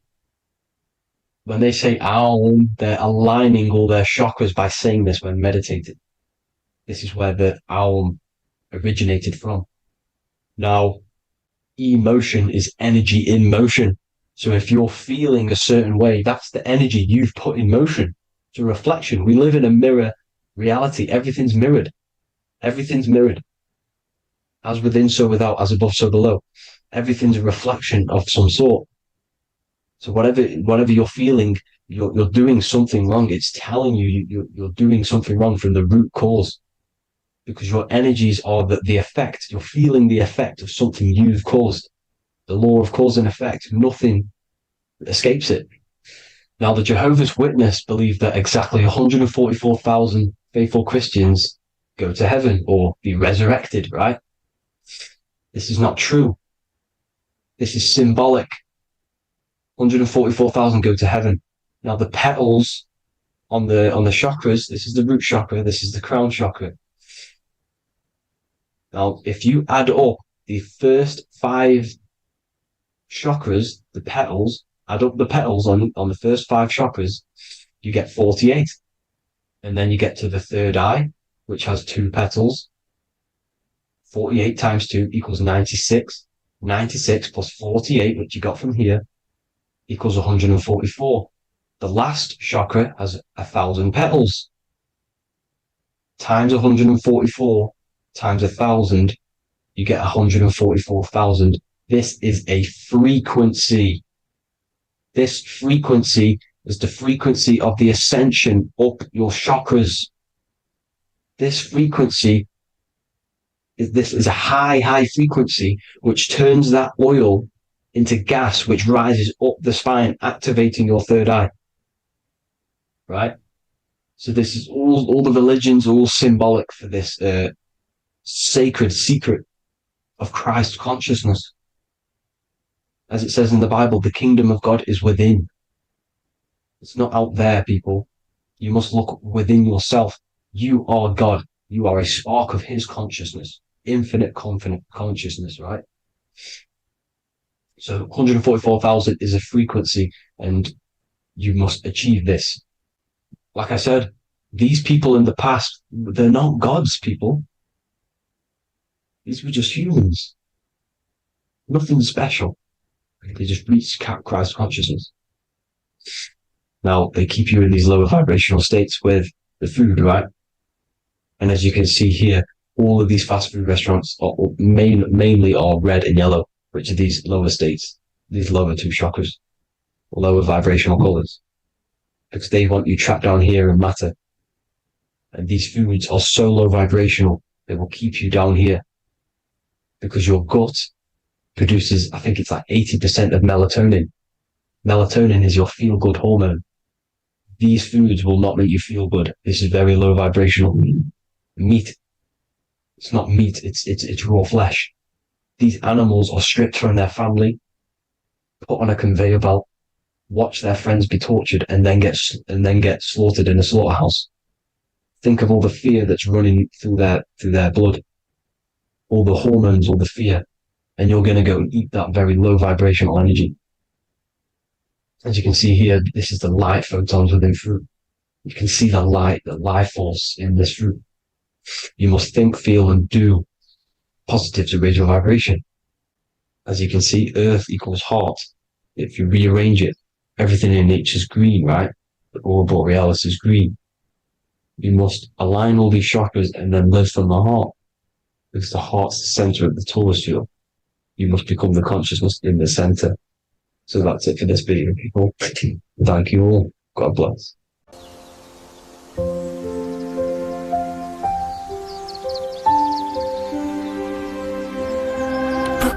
when they say Aum, they're aligning all their chakras by saying this when meditating. This is where the Aum originated from. Now, emotion is energy in motion. So if you're feeling a certain way, that's the energy you've put in motion. It's a reflection. We live in a mirror reality. Everything's mirrored. Everything's mirrored. As within, so without, as above, so below. Everything's a reflection of some sort. So whatever you're feeling, you're doing something wrong. It's telling you you're doing something wrong from the root cause, because your energies are the effect. You're feeling the effect of something you've caused. The law of cause and effect. Nothing escapes it. Now, the Jehovah's Witness believe that exactly 144,000 faithful Christians go to heaven or be resurrected, right? This is not true. This is symbolic. 144,000 go to heaven. Now, the petals on the chakras, this is the root chakra, this is the crown chakra. Now, if you add up the first 5 chakras, the petals, add up the petals on the first 5 chakras, you get 48. And then you get to the third eye, which has 2 petals. 48 times 2 equals 96. 96 plus 48, which you got from here, equals 144. The last chakra has 1,000 petals. Times 144 times 1,000, you get 144,000. This is a frequency. This frequency is the frequency of the ascension up your chakras. This frequency is a high frequency, which turns that oil into gas, which rises up the spine, activating your third eye. Right? So this is all the religions are all symbolic for this sacred secret of Christ consciousness. As it says in the Bible, the kingdom of God is within. It's not out there, people. You must look within yourself. You are God. You are a spark of his consciousness, infinite consciousness, right? So 144,000 is a frequency, and you must achieve this. Like I said, these people in the past, they're not gods, people. These were just humans. Nothing special. They just reached Christ consciousness. Now, they keep you in these lower vibrational states with the food, right? And as you can see here, all of these fast food restaurants are mainly are red and yellow, which are these lower states, these lower 2 chakras, lower vibrational colors, because they want you trapped down here in matter. And these foods are so low vibrational, they will keep you down here, because your gut produces, I think it's like 80% of melatonin. Melatonin is your feel-good hormone. These foods will not make you feel good. This is very low vibrational. Meat. It's not meat, it's raw flesh. These animals are stripped from their family, put on a conveyor belt, watch their friends be tortured, and then get slaughtered in a slaughterhouse. Think of all the fear that's running through their blood, all the hormones, all the fear, and you're going to go and eat that very low vibrational energy. As you can see here, this is the light photons within fruit. You can see the life force in this fruit. You must think, feel, and do positive to raise your vibration. As you can see, earth equals heart. If you rearrange it, everything in nature is green, right? The aurora borealis is green. You must align all these chakras and then live from the heart, because the heart's the center of the Taurus field. You must become the consciousness in the center. So that's it for this video, people. Thank you all. God bless.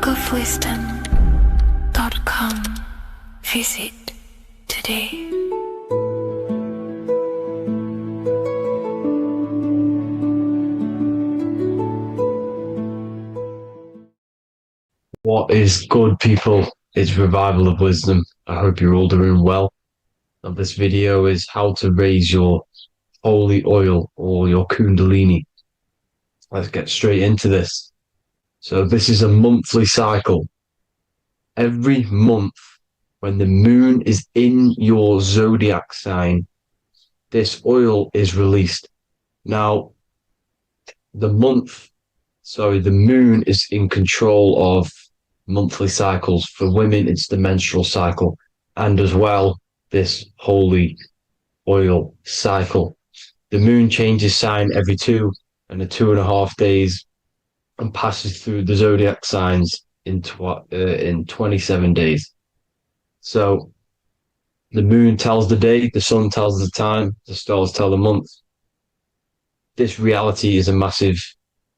bookofwisdom.com. Visit today. What is good, people? It's Revival of Wisdom. I hope you're all doing well. And this video is how to raise your holy oil or your kundalini. Let's get straight into this. So this is a monthly cycle. Every month, when the moon is in your zodiac sign, this oil is released. Now, the moon is in control of monthly cycles. For women, it's the menstrual cycle, and as well, this holy oil cycle. The moon changes sign every 2.5 days and passes through the zodiac signs in 27 days. So the moon tells the day, the sun tells the time, the stars tell the month. This reality is a massive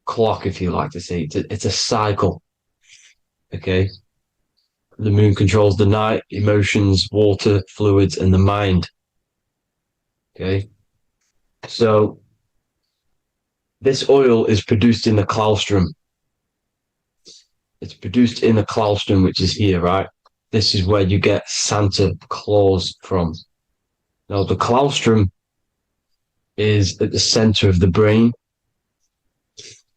clock, if you like to say. It's a cycle. Okay? The moon controls the night, emotions, water, fluids, and the mind. Okay? So this oil is produced in the claustrum. It's produced in the claustrum, which is here, right? This is where you get Santa Claus from. Now, the claustrum is at the center of the brain,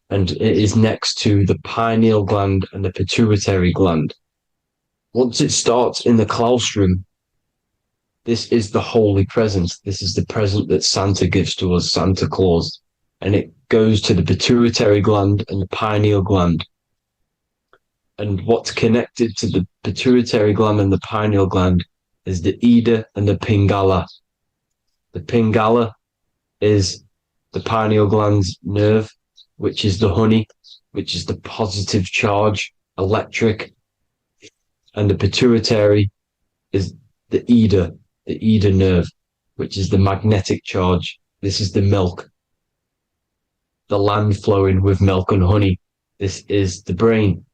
and it is next to the pineal gland and the pituitary gland. Once it starts in the claustrum, This is the holy present. This is the present that Santa gives to us, Santa Claus. And it goes to the pituitary gland and the pineal gland. And what's connected to the pituitary gland and the pineal gland is the Ida and the Pingala. The Pingala is the pineal gland's nerve, which is the honey, which is the positive charge, electric. And the pituitary is the Ida nerve, which is the magnetic charge. This is the milk, the land flowing with milk and honey. This is the brain,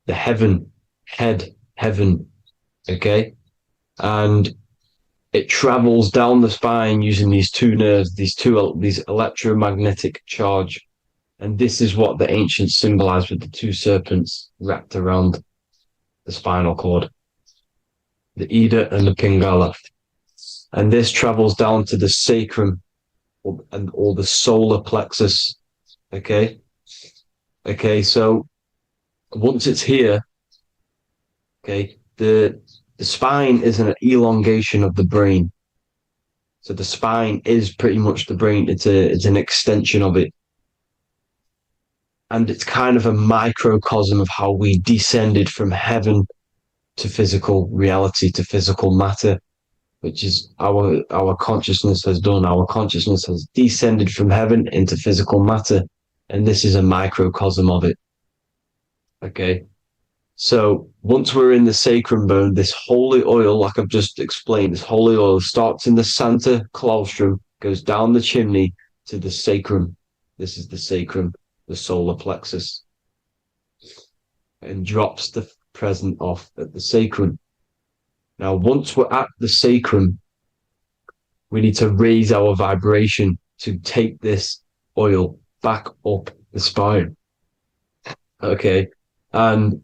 the heaven, heaven, okay? And it travels down the spine using these two nerves, these electromagnetic charge. And this is what the ancients symbolized with the two serpents wrapped around the spinal cord, the Ida and the Pingala. And this travels down to the sacrum or the solar plexus. Okay. So once it's here, okay, the spine is an elongation of the brain. So the spine is pretty much the brain. It's an extension of it. And it's kind of a microcosm of how we descended from heaven to physical reality, to physical matter, which is our consciousness has done. Our consciousness has descended from heaven into physical matter. And this is a microcosm of it. Okay. So once we're in the sacrum bone, this holy oil, like I've just explained, this holy oil starts in the Santa claustrum, goes down the chimney to the sacrum. This is the sacrum, the solar plexus, and drops the present off at the sacrum. Now, once we're at the sacrum, we need to raise our vibration to take this oil back up the spine. Okay. And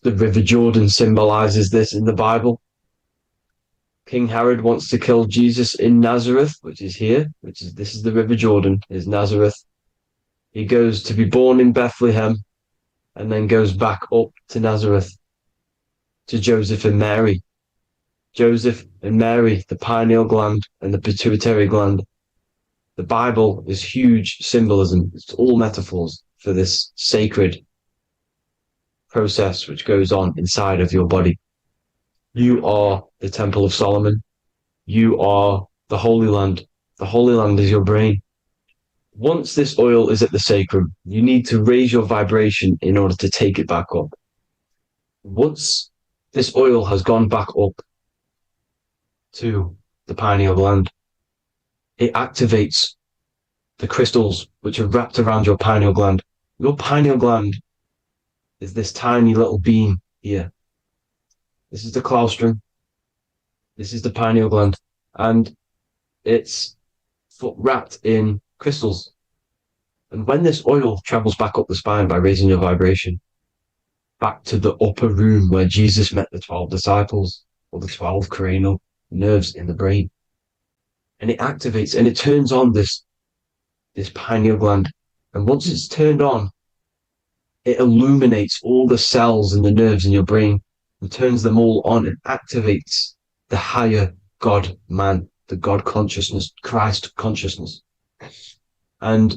the River Jordan symbolizes this in the Bible. King Herod wants to kill Jesus in Nazareth, which is here, this is the River Jordan, is Nazareth. He goes to be born in Bethlehem and then goes back up to Nazareth to Joseph and Mary. Joseph and Mary, the pineal gland and the pituitary gland. The Bible is huge symbolism. It's all metaphors for this sacred process which goes on inside of your body. You are the Temple of Solomon. You are the Holy Land. The Holy Land is your brain. Once this oil is at the sacrum, you need to raise your vibration in order to take it back up. Once this oil has gone back up to the pineal gland, it activates the crystals which are wrapped around your pineal gland. Your pineal gland is this tiny little beam here. This is the claustrum. This is the pineal gland. And it's wrapped in crystals. And when this oil travels back up the spine by raising your vibration, back to the upper room where Jesus met the 12 disciples, or the 12 cranial nerves in the brain, and it activates and it turns on this pineal gland. And once it's turned on, it illuminates all the cells and the nerves in your brain and turns them all on and activates the higher God man, the God consciousness, Christ consciousness. And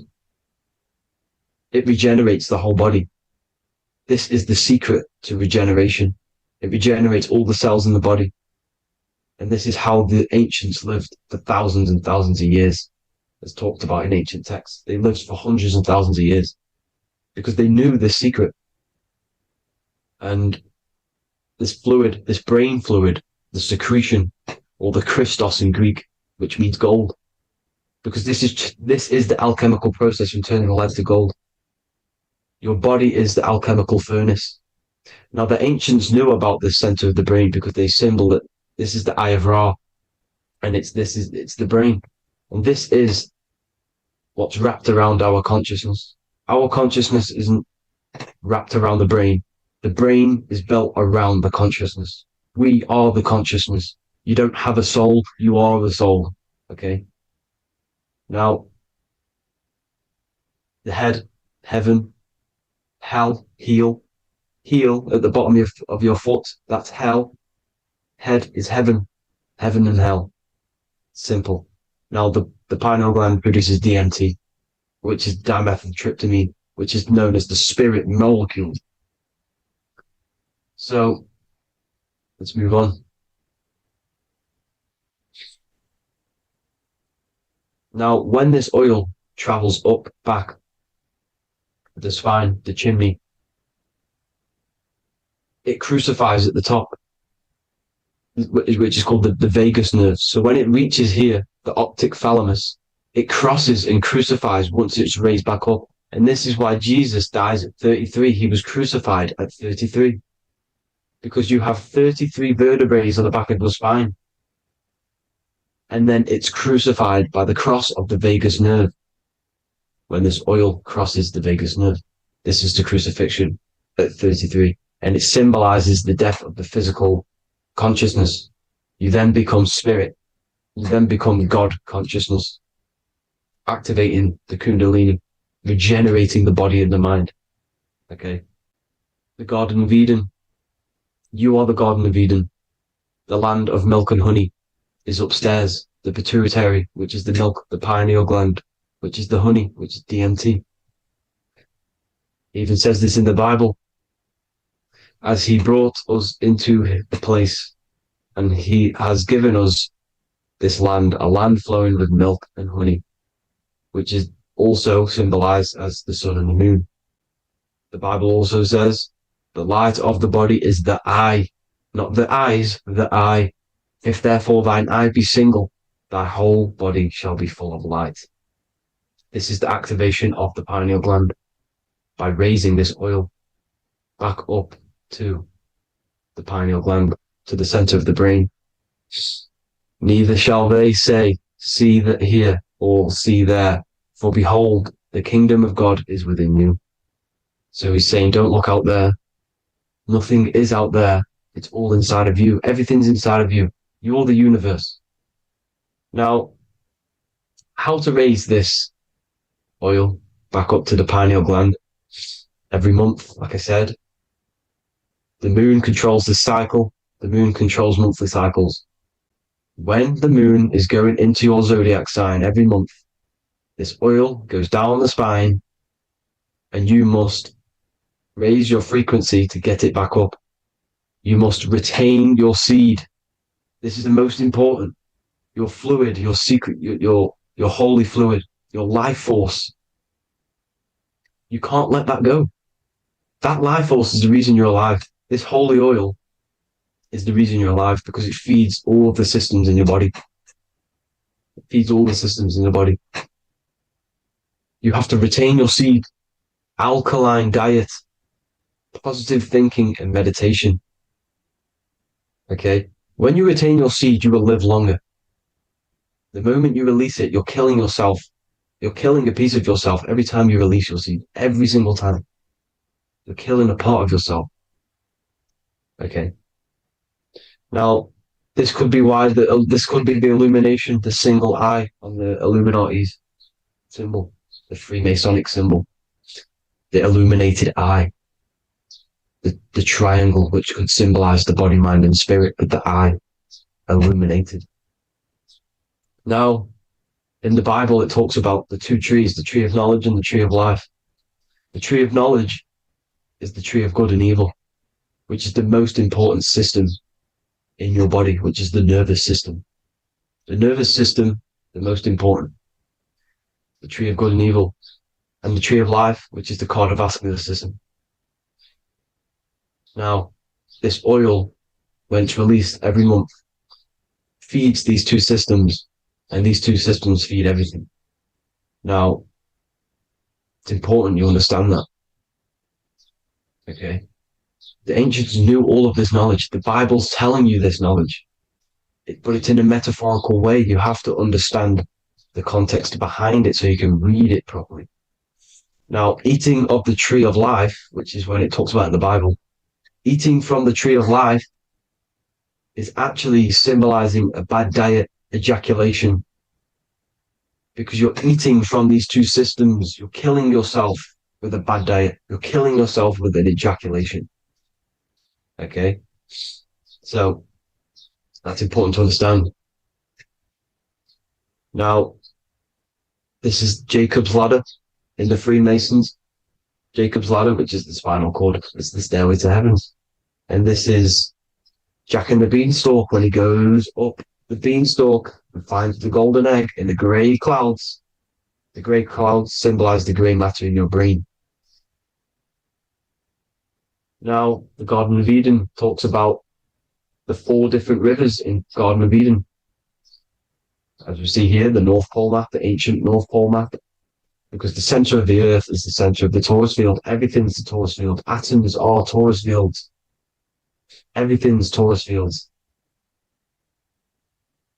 it regenerates the whole body. This is the secret to regeneration. It regenerates all the cells in the body. And this is how the ancients lived for thousands and thousands of years, as talked about in ancient texts. They lived for hundreds and thousands of years because they knew this secret. And this fluid, this brain fluid, the secretion, or the Christos in Greek, which means gold, because this is the alchemical process from turning lead to gold. Your body is the alchemical furnace. Now, the ancients knew about this center of the brain because they symboled it. This is the Eye of Ra, and it's the brain. And this is what's wrapped around our consciousness. Our consciousness isn't wrapped around the brain. The brain is built around the consciousness. We are the consciousness. You don't have a soul, you are the soul. Okay? Now, the head, heaven, hell, heel at the bottom of your foot, that's hell. head is heaven and hell. Simple. Now the pineal gland produces DMT, which is dimethyltryptamine, which is known as the spirit molecule. So let's move on. Now, when this oil travels up, back, the spine, the chimney, it crucifies at the top, which is called the vagus nerve. So when it reaches here, the optic thalamus, it crosses and crucifies once it's raised back up. And this is why Jesus dies at 33. He was crucified at 33. Because you have 33 vertebrae on the back of the spine. And then it's crucified by the cross of the vagus nerve. When this oil crosses the vagus nerve, this is the crucifixion at 33. And it symbolizes the death of the physical consciousness. You then become spirit. You then become God consciousness, activating the Kundalini, regenerating the body and the mind. Okay. The Garden of Eden. You are the Garden of Eden. The land of milk and honey is upstairs. The pituitary, which is the milk, the pineal gland, which is the honey, which is DMT. It even says this in the Bible. As he brought us into the place, and he has given us this land, a land flowing with milk and honey, which is also symbolized as the sun and the moon. The Bible also says, the light of the body is the eye, not the eyes, the eye. If therefore thine eye be single, thy whole body shall be full of light. This is the activation of the pineal gland by raising this oil back up to the pineal gland, to the center of the brain. Neither shall they say, see that here, or see there, for behold, the kingdom of God is within you. So he's saying, don't look out there. Nothing is out there. It's all inside of you. Everything's inside of you. You're the universe. Now, how to raise this oil back up to the pineal gland? Every month, like I said, the moon controls the cycle. The moon controls monthly cycles. When the moon is going into your zodiac sign every month, this oil goes down the spine and you must raise your frequency to get it back up. You must retain your seed. This is the most important. Your fluid, your secret, your holy fluid, your life force. You can't let that go. That life force is the reason you're alive. This holy oil is the reason you're alive, because it feeds all of the systems in your body. It feeds all the systems in your body. You have to retain your seed, alkaline diet, positive thinking and meditation. Okay? When you retain your seed, you will live longer. The moment you release it, you're killing yourself. You're killing a piece of yourself every time you release your seed. Every single time. You're killing a part of yourself. Okay? Now, this could be why this could be the illumination, the single eye on the Illuminati's symbol, the Freemasonic symbol, the illuminated eye, the triangle, which could symbolize the body, mind, and spirit, but the eye illuminated. Now, in the Bible, it talks about the two trees, the tree of knowledge and the tree of life. The tree of knowledge is the tree of good and evil, which is the most important system in your body, which is the nervous system. The nervous system, the most important. The tree of good and evil. And the tree of life, which is the cardiovascular system. Now, this oil, when it's released every month, feeds these two systems, and these two systems feed everything. Now, it's important you understand that. Okay? The ancients knew all of this knowledge. The Bible's telling you this knowledge. But it's in a metaphorical way. You have to understand the context behind it so you can read it properly. Now, eating of the tree of life, which is when it talks about in the Bible, eating from the tree of life is actually symbolizing a bad diet, ejaculation. Because you're eating from these two systems. You're killing yourself with a bad diet. You're killing yourself with an ejaculation. Okay? So, That's important to understand. Now, this is Jacob's ladder in the Freemasons. Jacob's ladder, which is the spinal cord, it's the stairway to heaven. And this is Jack and the Beanstalk when he goes up the beanstalk and finds the golden egg in the grey clouds. The grey clouds symbolize the grey matter in your brain. Now, the Garden of Eden talks about the 4 different rivers in Garden of Eden. As we see here, the North Pole map, the ancient North Pole map, because the center of the earth is the center of the torus field. Everything's the torus field. Atoms are torus fields. Everything's torus fields.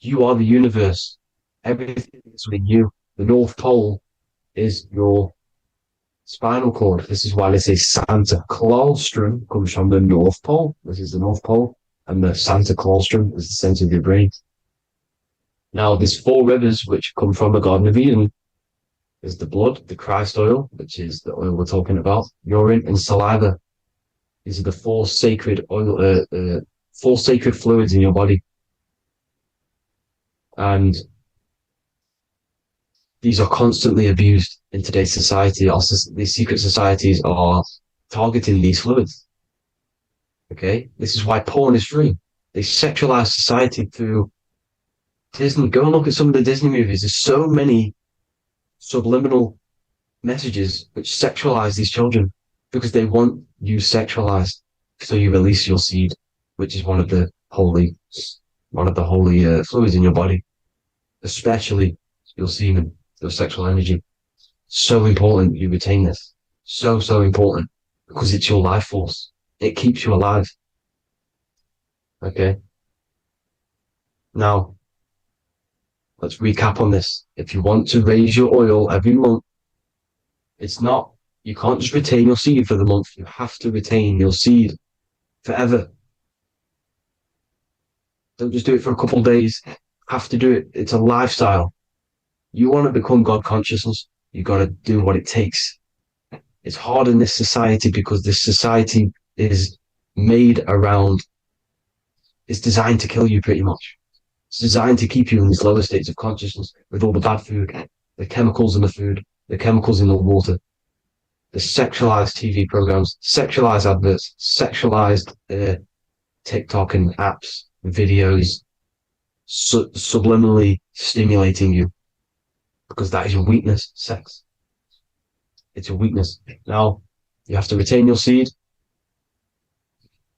You are the universe. Everything is within you. The North Pole is your spinal cord. This is why they say Santa Claustrum comes from the North Pole. This is the North Pole. And the Santa Claustrum is the center of your brain. Now, there's 4 rivers which come from the Garden of Eden. There's the blood, the Christ oil, which is the oil we're talking about, urine, and saliva. These are the 4 sacred oil, 4 sacred fluids in your body. And these are constantly abused in today's society. These secret societies are targeting these fluids. Okay? This is why porn is free. They sexualize society through Disney. Go and look at some of the Disney movies. There's so many subliminal messages which sexualize these children because they want you sexualized. So you release your seed, which is one of the holy fluids in your body, especially your semen, your sexual energy. So important you retain this. So important because it's your life force. It keeps you alive. Okay. Now, let's recap on this. If you want to raise your oil every month, you can't just retain your seed for the month. You have to retain your seed forever. Don't just do it for a couple of days. You have to do it. It's a lifestyle. You want to become God consciousness, you got to do what it takes. It's hard in this society because this society is it's designed to kill you pretty much. It's designed to keep you in these lower states of consciousness with all the bad food, the chemicals in the food, the chemicals in the water, the sexualized TV programs, sexualized adverts, sexualized TikTok and apps, videos, subliminally stimulating you because that is your weakness, sex. It's your weakness. Now, you have to retain your seed,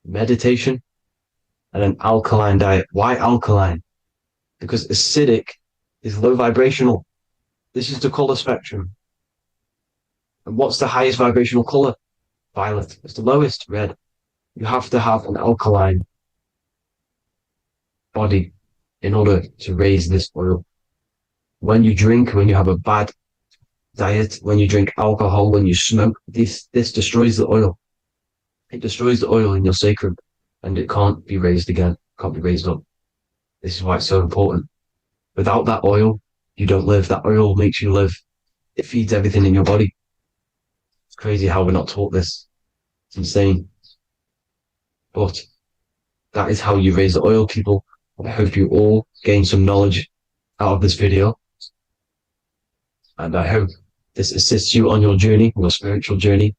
meditation, and an alkaline diet. Why alkaline? Because acidic is low vibrational. This is the color spectrum. And what's the highest vibrational color? Violet. It's the lowest, red. You have to have an alkaline body in order to raise this oil. When you drink, when you have a bad diet, when you drink alcohol, when you smoke, this destroys the oil. It destroys the oil in your sacrum and it can't be raised again, can't be raised up. This is why it's so important. Without that oil, you don't live. That oil makes you live. It feeds everything in your body. It's crazy how we're not taught this. It's insane. But that is how you raise the oil, people. I hope you all gain some knowledge out of this video. And I hope this assists you on your journey, your spiritual journey.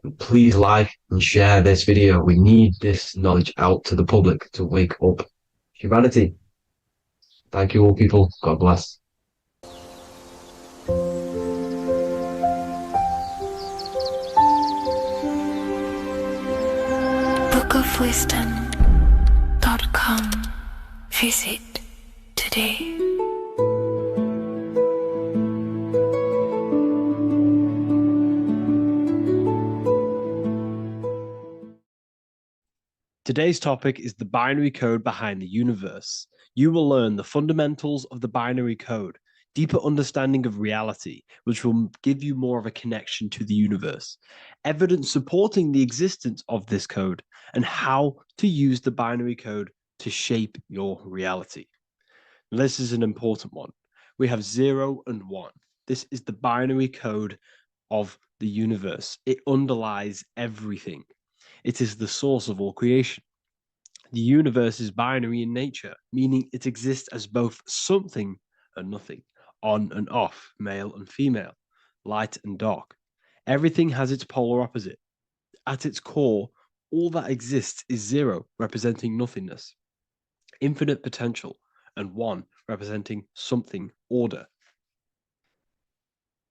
And please like and share this video. We need this knowledge out to the public to wake up humanity. Thank you all, people. God bless. bookofwisdom.com. Visit today. Today's topic is the binary code behind the universe. You will learn the fundamentals of the binary code, deeper understanding of reality, which will give you more of a connection to the universe, evidence supporting the existence of this code, and how to use the binary code to shape your reality. Now, this is an important one. We have 0 and 1. This is the binary code of the universe. It underlies everything. It is the source of all creation. The universe is binary in nature, meaning it exists as both something and nothing, on and off, male and female, light and dark. Everything has its polar opposite. At its core, all that exists is zero, representing nothingness, infinite potential, and one, representing something, order.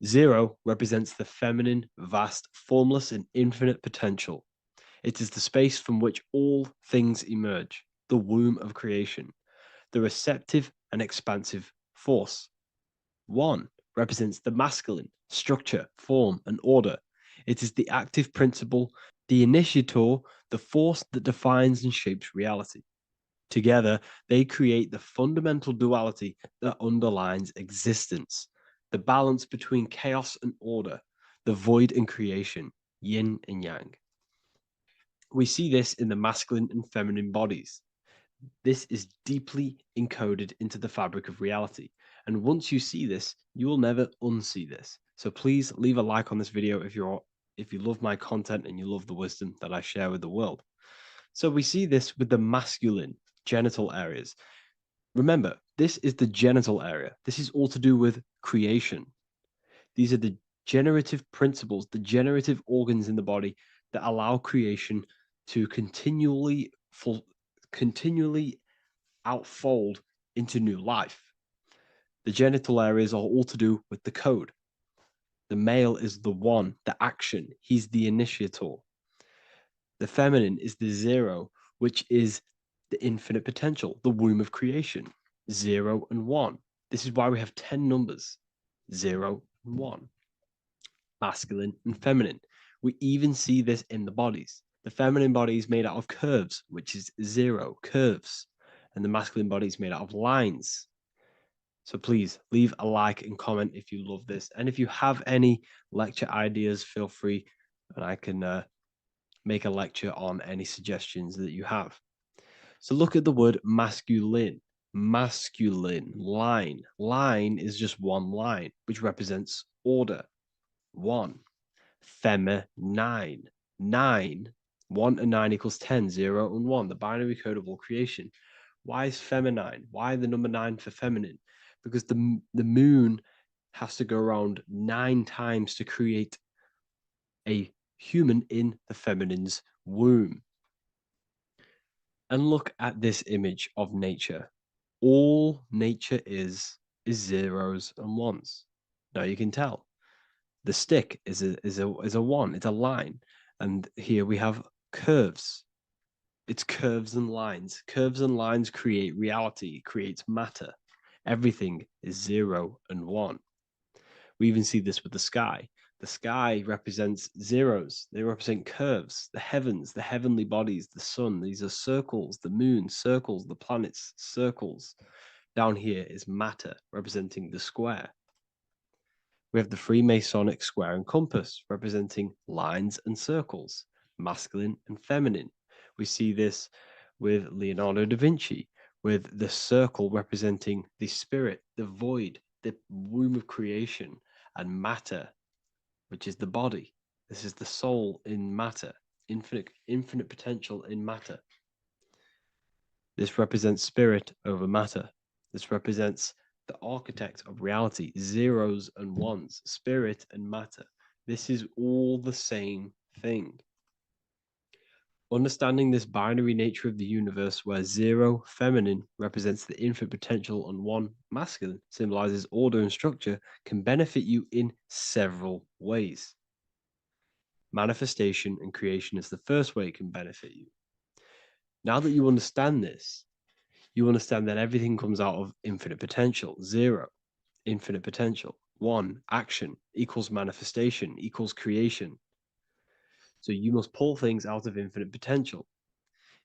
Zero represents the feminine, vast, formless, and infinite potential. It is the space from which all things emerge, the womb of creation, the receptive and expansive force. One represents the masculine, structure, form, and order. It is the active principle, the initiator, the force that defines and shapes reality. Together, they create the fundamental duality that underlines existence, the balance between chaos and order, the void and creation, yin and yang. We see this in the masculine and feminine bodies. This is deeply encoded into the fabric of reality. And once you see this, you will never unsee this. So please leave a like on this video if you love my content and you love the wisdom that I share with the world. So we see this with the masculine genital areas. Remember, this is the genital area. This is all to do with creation. These are the generative principles, the generative organs in the body that allow creation to continually outfold into new life. The genital areas are all to do with the code. The male is the one, the action. He's the initiator. The feminine is the zero, which is the infinite potential, the womb of creation. 0 and 1. This is why we have 10 numbers. 0 and 1. Masculine and feminine. We even see this in the bodies. The feminine body is made out of curves, which is 0, curves. And the masculine body is made out of lines. So please leave a like and comment if you love this. And if you have any lecture ideas, feel free and I can make a lecture on any suggestions that you have. So look at the word masculine. Masculine, line. Line is just one line, which represents order. 1. Feminine. 9. 1 and 9 equals 10. 0 and 1. The binary code of all creation. Why is feminine? Why the number 9 for feminine? Because the moon has to go around 9 times to create a human in the feminine's womb. And look at this image of nature. All nature is zeros and ones. Now you can tell the stick is a one. It's a line, and here we have curves. It's curves and lines. Curves and lines create reality, creates matter. Everything is 0 and 1. We even see this with the sky. The sky represents zeros. They represent curves, the heavens, the heavenly bodies, the sun. These are circles, the moon, circles, the planets, circles. Down here is matter, representing the square. We have the Freemasonic square and compass, representing lines and circles, masculine and feminine. We see this with Leonardo da Vinci, with the circle representing the spirit, the void, the womb of creation, and matter, which is the body. This is the soul in matter, infinite potential in matter. This represents spirit over matter. This represents the architect of reality, zeros and ones, spirit and matter. This is all the same thing. Understanding this binary nature of the universe, where 0, feminine, represents the infinite potential and 1, masculine, symbolizes order and structure, can benefit you in several ways. Manifestation and creation is the first way it can benefit you. Now that you understand this, you understand that everything comes out of infinite potential. 0, infinite potential. 1, action, equals manifestation, equals creation. So you must pull things out of infinite potential.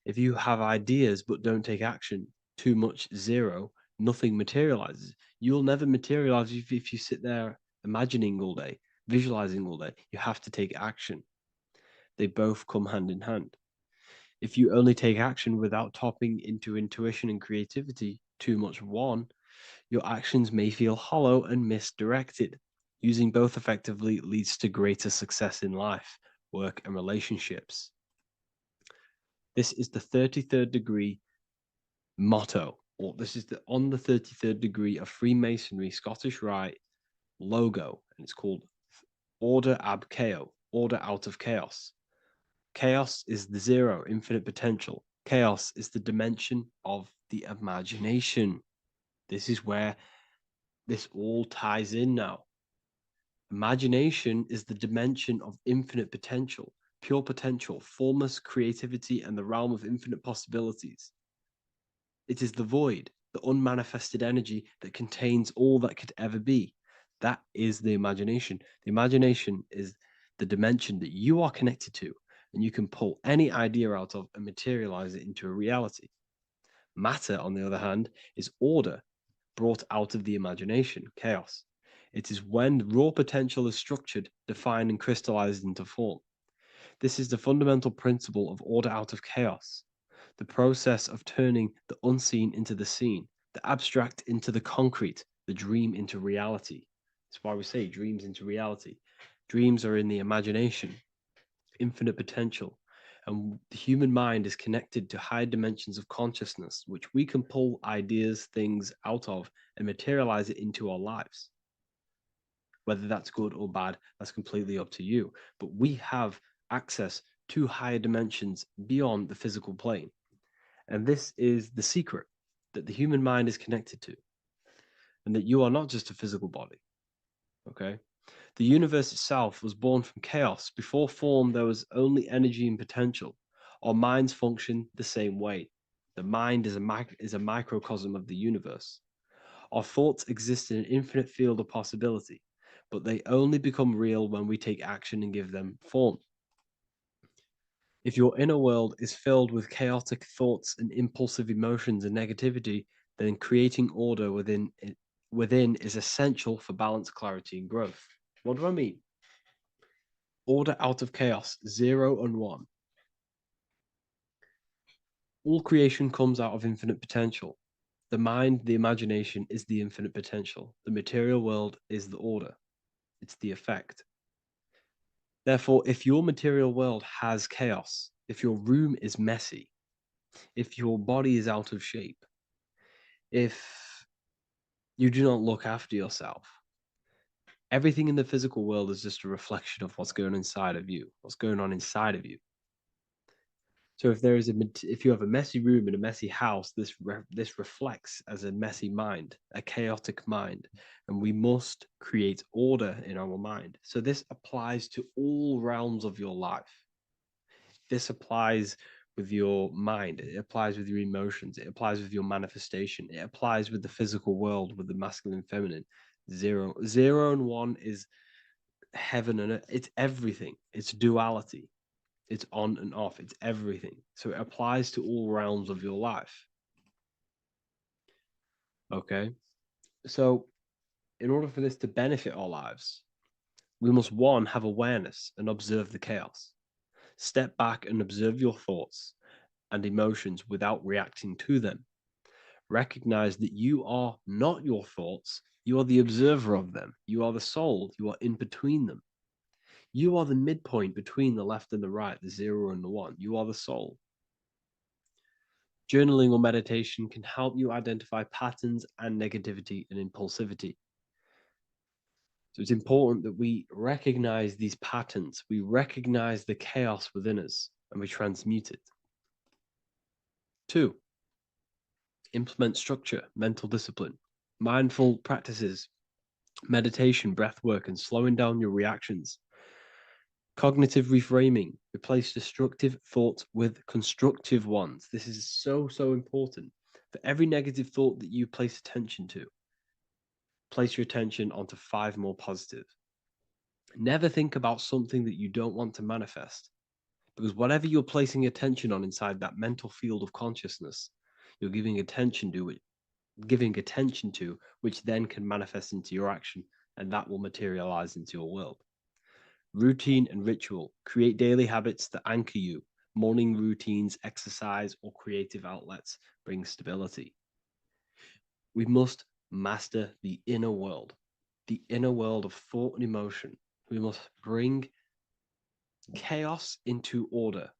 If you have ideas but don't take action, too much 0, nothing materializes. You'll never materialize if you sit there imagining all day, visualizing all day. You have to take action. They both come hand in hand. If you only take action without tapping into intuition and creativity, too much 1, your actions may feel hollow and misdirected. Using both effectively leads to greater success in life, work, and relationships. This is the 33rd degree motto, or this is on the 33rd degree of Freemasonry Scottish Rite logo, and it's called Order ab Chaos, order out of chaos. Chaos is the zero, infinite potential. Chaos is the dimension of the imagination. This is where this all ties in now. Imagination is the dimension of infinite potential, pure potential, formless creativity, and the realm of infinite possibilities. It is the void, the unmanifested energy that contains all that could ever be. That is the imagination. The imagination is the dimension that you are connected to, and you can pull any idea out of and materialize it into a reality. Matter, on the other hand, is order brought out of the imagination, chaos. It is when raw potential is structured, defined, and crystallized into form. This is the fundamental principle of order out of chaos, the process of turning the unseen into the seen, the abstract into the concrete, the dream into reality. That's why we say dreams into reality. Dreams are in the imagination, infinite potential, and the human mind is connected to high dimensions of consciousness, which we can pull ideas, things out of and materialize it into our lives. Whether that's good or bad, that's completely up to you. But we have access to higher dimensions beyond the physical plane. And this is the secret that the human mind is connected to, and that you are not just a physical body. Okay? The universe itself was born from chaos. Before form, there was only energy and potential. Our minds function the same way. The mind is a microcosm of the universe. Our thoughts exist in an infinite field of possibility, but they only become real when we take action and give them form. If your inner world is filled with chaotic thoughts and impulsive emotions and negativity, then creating order within is essential for balance, clarity, and growth. What do I mean? Order out of chaos, 0 and 1. All creation comes out of infinite potential. The mind, the imagination, is the infinite potential. The material world is the order. It's the effect. Therefore, if your material world has chaos, if your room is messy, if your body is out of shape, if you do not look after yourself, everything in the physical world is just a reflection of what's going inside of you, what's going on inside of you. So if you have a messy room in a messy house, this reflects as a messy mind, a chaotic mind, and we must create order in our mind. So this applies to all realms of your life. This applies with your mind, it applies with your emotions, it applies with your manifestation, it applies with the physical world, with the masculine, feminine. 0 and 1 is heaven and earth. It's everything. It's duality. It's on and off. It's everything. So it applies to all realms of your life. Okay. So in order for this to benefit our lives, we must, one, have awareness and observe the chaos. Step back and observe your thoughts and emotions without reacting to them. Recognize that you are not your thoughts. You are the observer of them. You are the soul. You are in between them. You are the midpoint between the left and the right, the 0 and the 1. You are the soul. Journaling or meditation can help you identify patterns and negativity and impulsivity. So it's important that we recognize these patterns. We recognize the chaos within us and we transmute it. 2, implement structure, mental discipline, mindful practices, meditation, breath work, and slowing down your reactions. Cognitive reframing, replace destructive thoughts with constructive ones. This is so important. For every negative thought that you place attention to, place your attention onto 5 more positive. Never think about something that you don't want to manifest, because whatever you're placing attention on inside that mental field of consciousness, you're giving attention to it, which then can manifest into your action, and that will materialize into your world. Routine and ritual. Create daily habits that anchor you. Morning routines, exercise, or creative outlets bring stability. We must master the inner world of thought and emotion. We must bring chaos into order.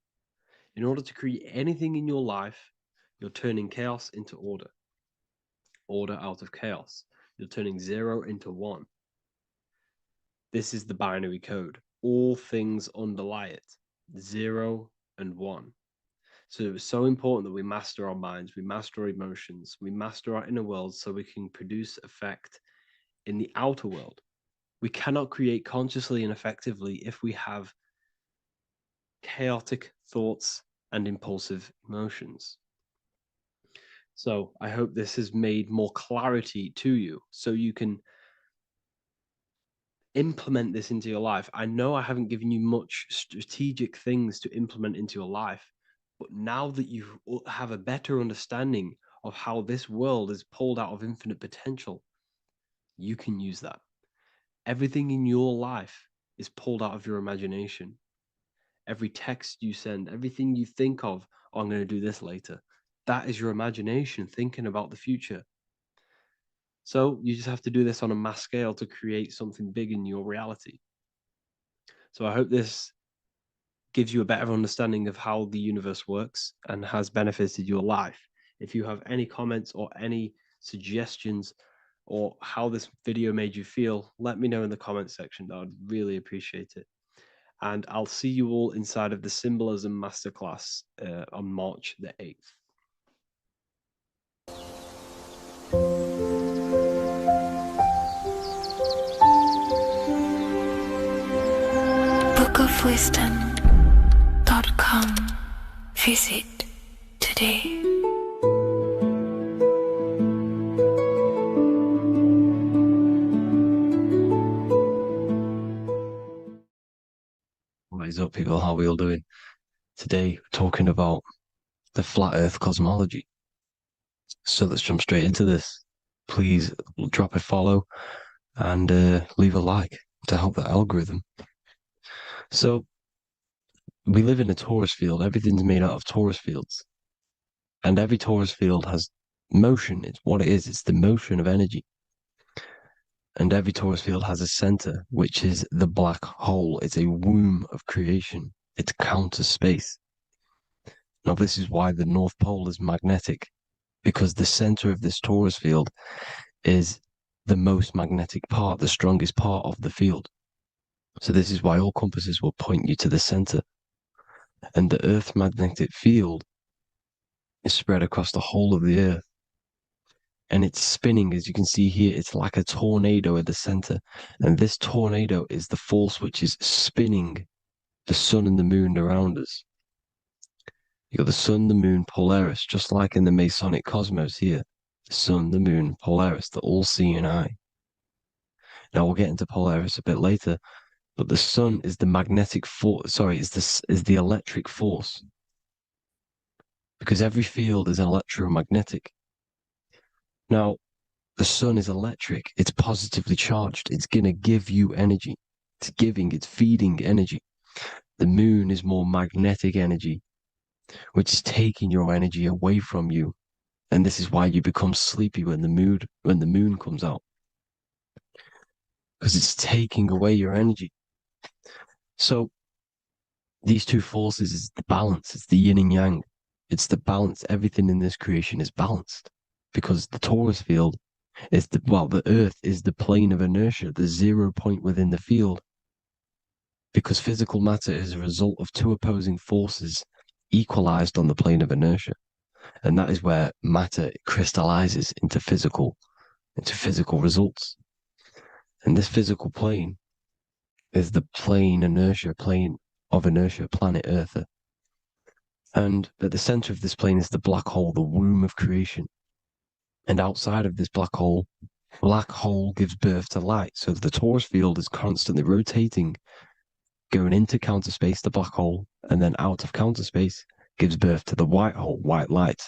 In order to create anything in your life, you're turning chaos into order, order out of chaos. You're turning 0 into 1. This is the binary code. All things underlie it, 0 and 1. So it's so important that we master our minds, we master our emotions, we master our inner world so we can produce effect in the outer world. We cannot create consciously and effectively if we have chaotic thoughts and impulsive emotions. So I hope this has made more clarity to you so you can implement this into your life. I know I haven't given you much strategic things to implement into your life, but now that you have a better understanding of how this world is pulled out of infinite potential, you can use that. Everything in your life is pulled out of your imagination. Every text you send, everything you think of, oh, I'm going to do this later, that is your imagination thinking about the future. So you just have to do this on a mass scale to create something big in your reality. So I hope this gives you a better understanding of how the universe works and has benefited your life. If you have any comments or any suggestions or how this video made you feel, let me know in the comment section. I'd really appreciate it. And I'll see you all inside of the Symbolism Masterclass on March the 8th. bookofwisdom.com. Visit today. What is up, people? How are we all doing? Today, we're talking about the flat earth cosmology. So let's jump straight into this. Please drop a follow and leave a like to help the algorithm. So we live in a torus field. Everything's made out of torus fields. And every torus field has motion. It's what it is. It's the motion of energy. And every torus field has a center, which is the black hole. It's a womb of creation. It's counter space. Now, this is why the North Pole is magnetic, because the center of this torus field is the most magnetic part, the strongest part of the field. So this is why all compasses will point you to the center. And the Earth's magnetic field is spread across the whole of the Earth. And it's spinning, as you can see here. It's like a tornado at the center. And this tornado is the force which is spinning the sun and the moon around us. You got the sun, the moon, Polaris, just like in the Masonic cosmos here. The sun, the moon, Polaris, the all-seeing eye. Now we'll get into Polaris a bit later, but the sun is the magnetic force. Sorry, is the electric force, because every field is electromagnetic. Now, the sun is electric. It's positively charged. It's gonna give you energy. It's feeding energy. The moon is more magnetic energy, which is taking your energy away from you. And this is why you become sleepy when the moon comes out, because it's taking away your energy. So these two forces is the balance. It's the yin and yang. It's the balance. Everything in this creation is balanced, because the torus field is the Earth is the plane of inertia, the 0 point within the field, because physical matter is a result of two opposing forces equalized on the plane of inertia. And that is where matter crystallizes into physical results. And this physical plane is the plane of inertia, planet Earth. And at the center of this plane is the black hole, the womb of creation. And outside of this black hole gives birth to light. So the torus field is constantly rotating, going into counter space, the black hole, and then out of counter space gives birth to the white hole, white light.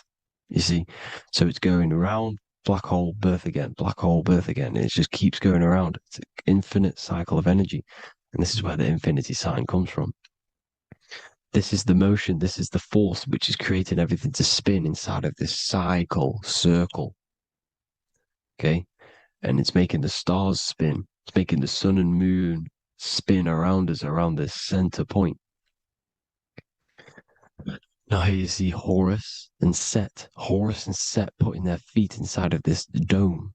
You see? So it's going around, black hole, birth again, black hole, birth again. And it just keeps going around. It's an infinite cycle of energy. And this is where the infinity sign comes from. This is the motion, this is the force which is creating everything to spin inside of this circle. Okay? And it's making the stars spin. It's making the sun and moon spin around us, around this center point. Now here you see Horus and Set. Horus and Set putting their feet inside of this dome.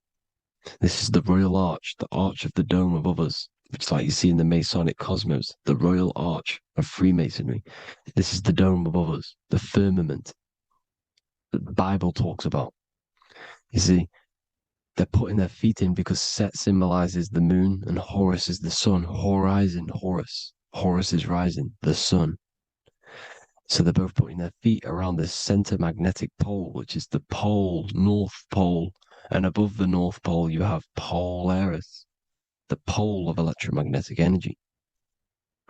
This is the royal arch, the arch of the dome above us, which is like you see in the Masonic cosmos, the royal arch of Freemasonry. This is the dome above us, the firmament that the Bible talks about. You see, they're putting their feet in because Set symbolizes the moon and Horus is the sun. Horizon, Horus. Horus is rising, the sun. So they're both putting their feet around the center magnetic pole, which is the pole, North Pole. And above the North Pole, you have Polaris, the pole of electromagnetic energy.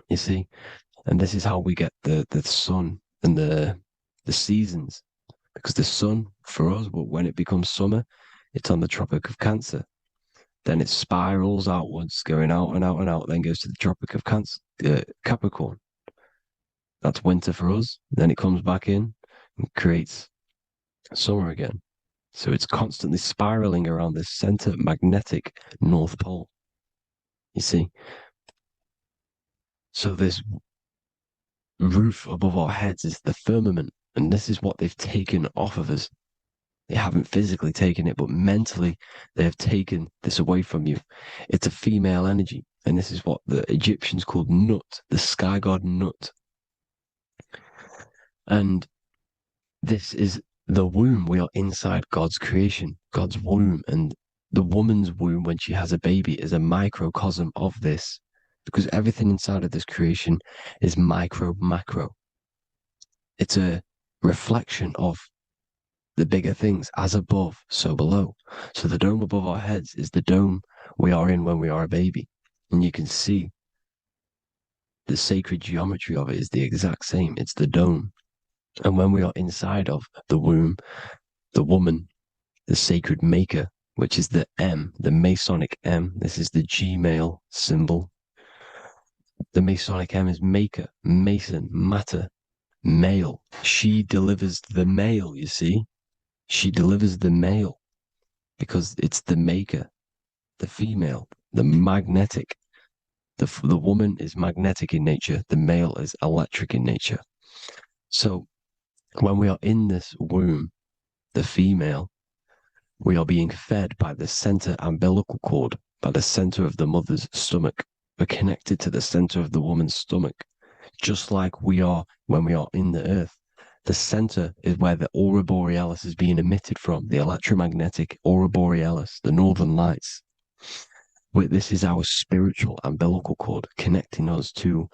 You see? And this is how we get the sun and the seasons. Because the sun, for us, when it becomes summer, it's on the Tropic of Cancer. Then it spirals outwards, going out and out and out, then goes to the Tropic of Capricorn. That's winter for us. Then it comes back in and creates summer again. So it's constantly spiraling around this center magnetic North Pole. You see? So this roof above our heads is the firmament, and this is what they've taken off of us. They haven't physically taken it, but mentally they have taken this away from you. It's a female energy, and this is what the Egyptians called Nut, the sky god Nut. And this is the womb. We are inside God's creation, God's womb. And the woman's womb, when she has a baby, is a microcosm of this, because everything inside of this creation is macro. It's a reflection of the bigger things, as above, so below. So the dome above our heads is the dome we are in when we are a baby. And you can see the sacred geometry of it is the exact same. It's the dome. And when we are inside of the womb, the woman, the sacred maker, which is the M, the Masonic M, this is the Gmail symbol. The Masonic M is maker, mason, matter, male. She delivers the male, you see. She delivers the male because it's the maker, the female, the magnetic. The woman is magnetic in nature. The male is electric in nature. So when we are in this womb, the female, we are being fed by the center umbilical cord, by the center of the mother's stomach. We're connected to the center of the woman's stomach, just like we are when we are in the earth. The center is where the aurora borealis is being emitted from, the electromagnetic aurora borealis, the northern lights. This is our spiritual umbilical cord, connecting us to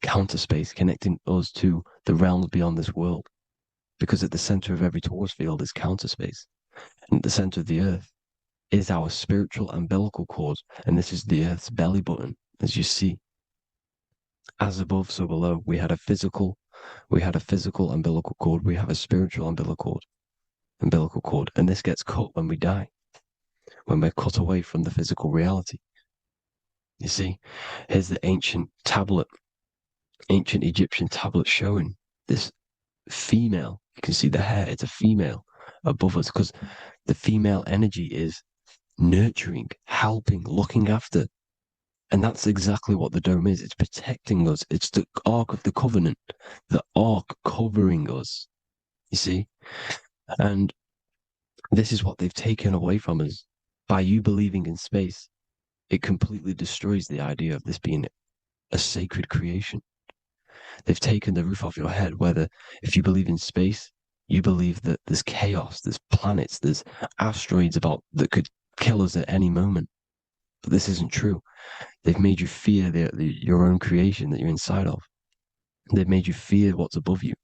counter space, connecting us to the realms beyond this world. Because at the center of every Taurus field is counter space. And at the center of the earth is our spiritual umbilical cord. And this is the earth's belly button, as you see. As above, so below. We had a physical umbilical cord. We have a spiritual umbilical cord. And this gets cut when we die, when we're cut away from the physical reality. You see, here's the ancient Egyptian tablet showing this female. You can see the hair, it's a female above us, because the female energy is nurturing, helping, looking after. And that's exactly what the dome is. It's protecting us. It's the Ark of the Covenant, the Ark covering us, you see? And this is what they've taken away from us. By you believing in space, it completely destroys the idea of this being a sacred creation. They've taken the roof off your head, whether if you believe in space, you believe that there's chaos, there's planets, there's asteroids that could kill us at any moment. But this isn't true. They've made you fear your own creation that you're inside of. They've made you fear what's above you.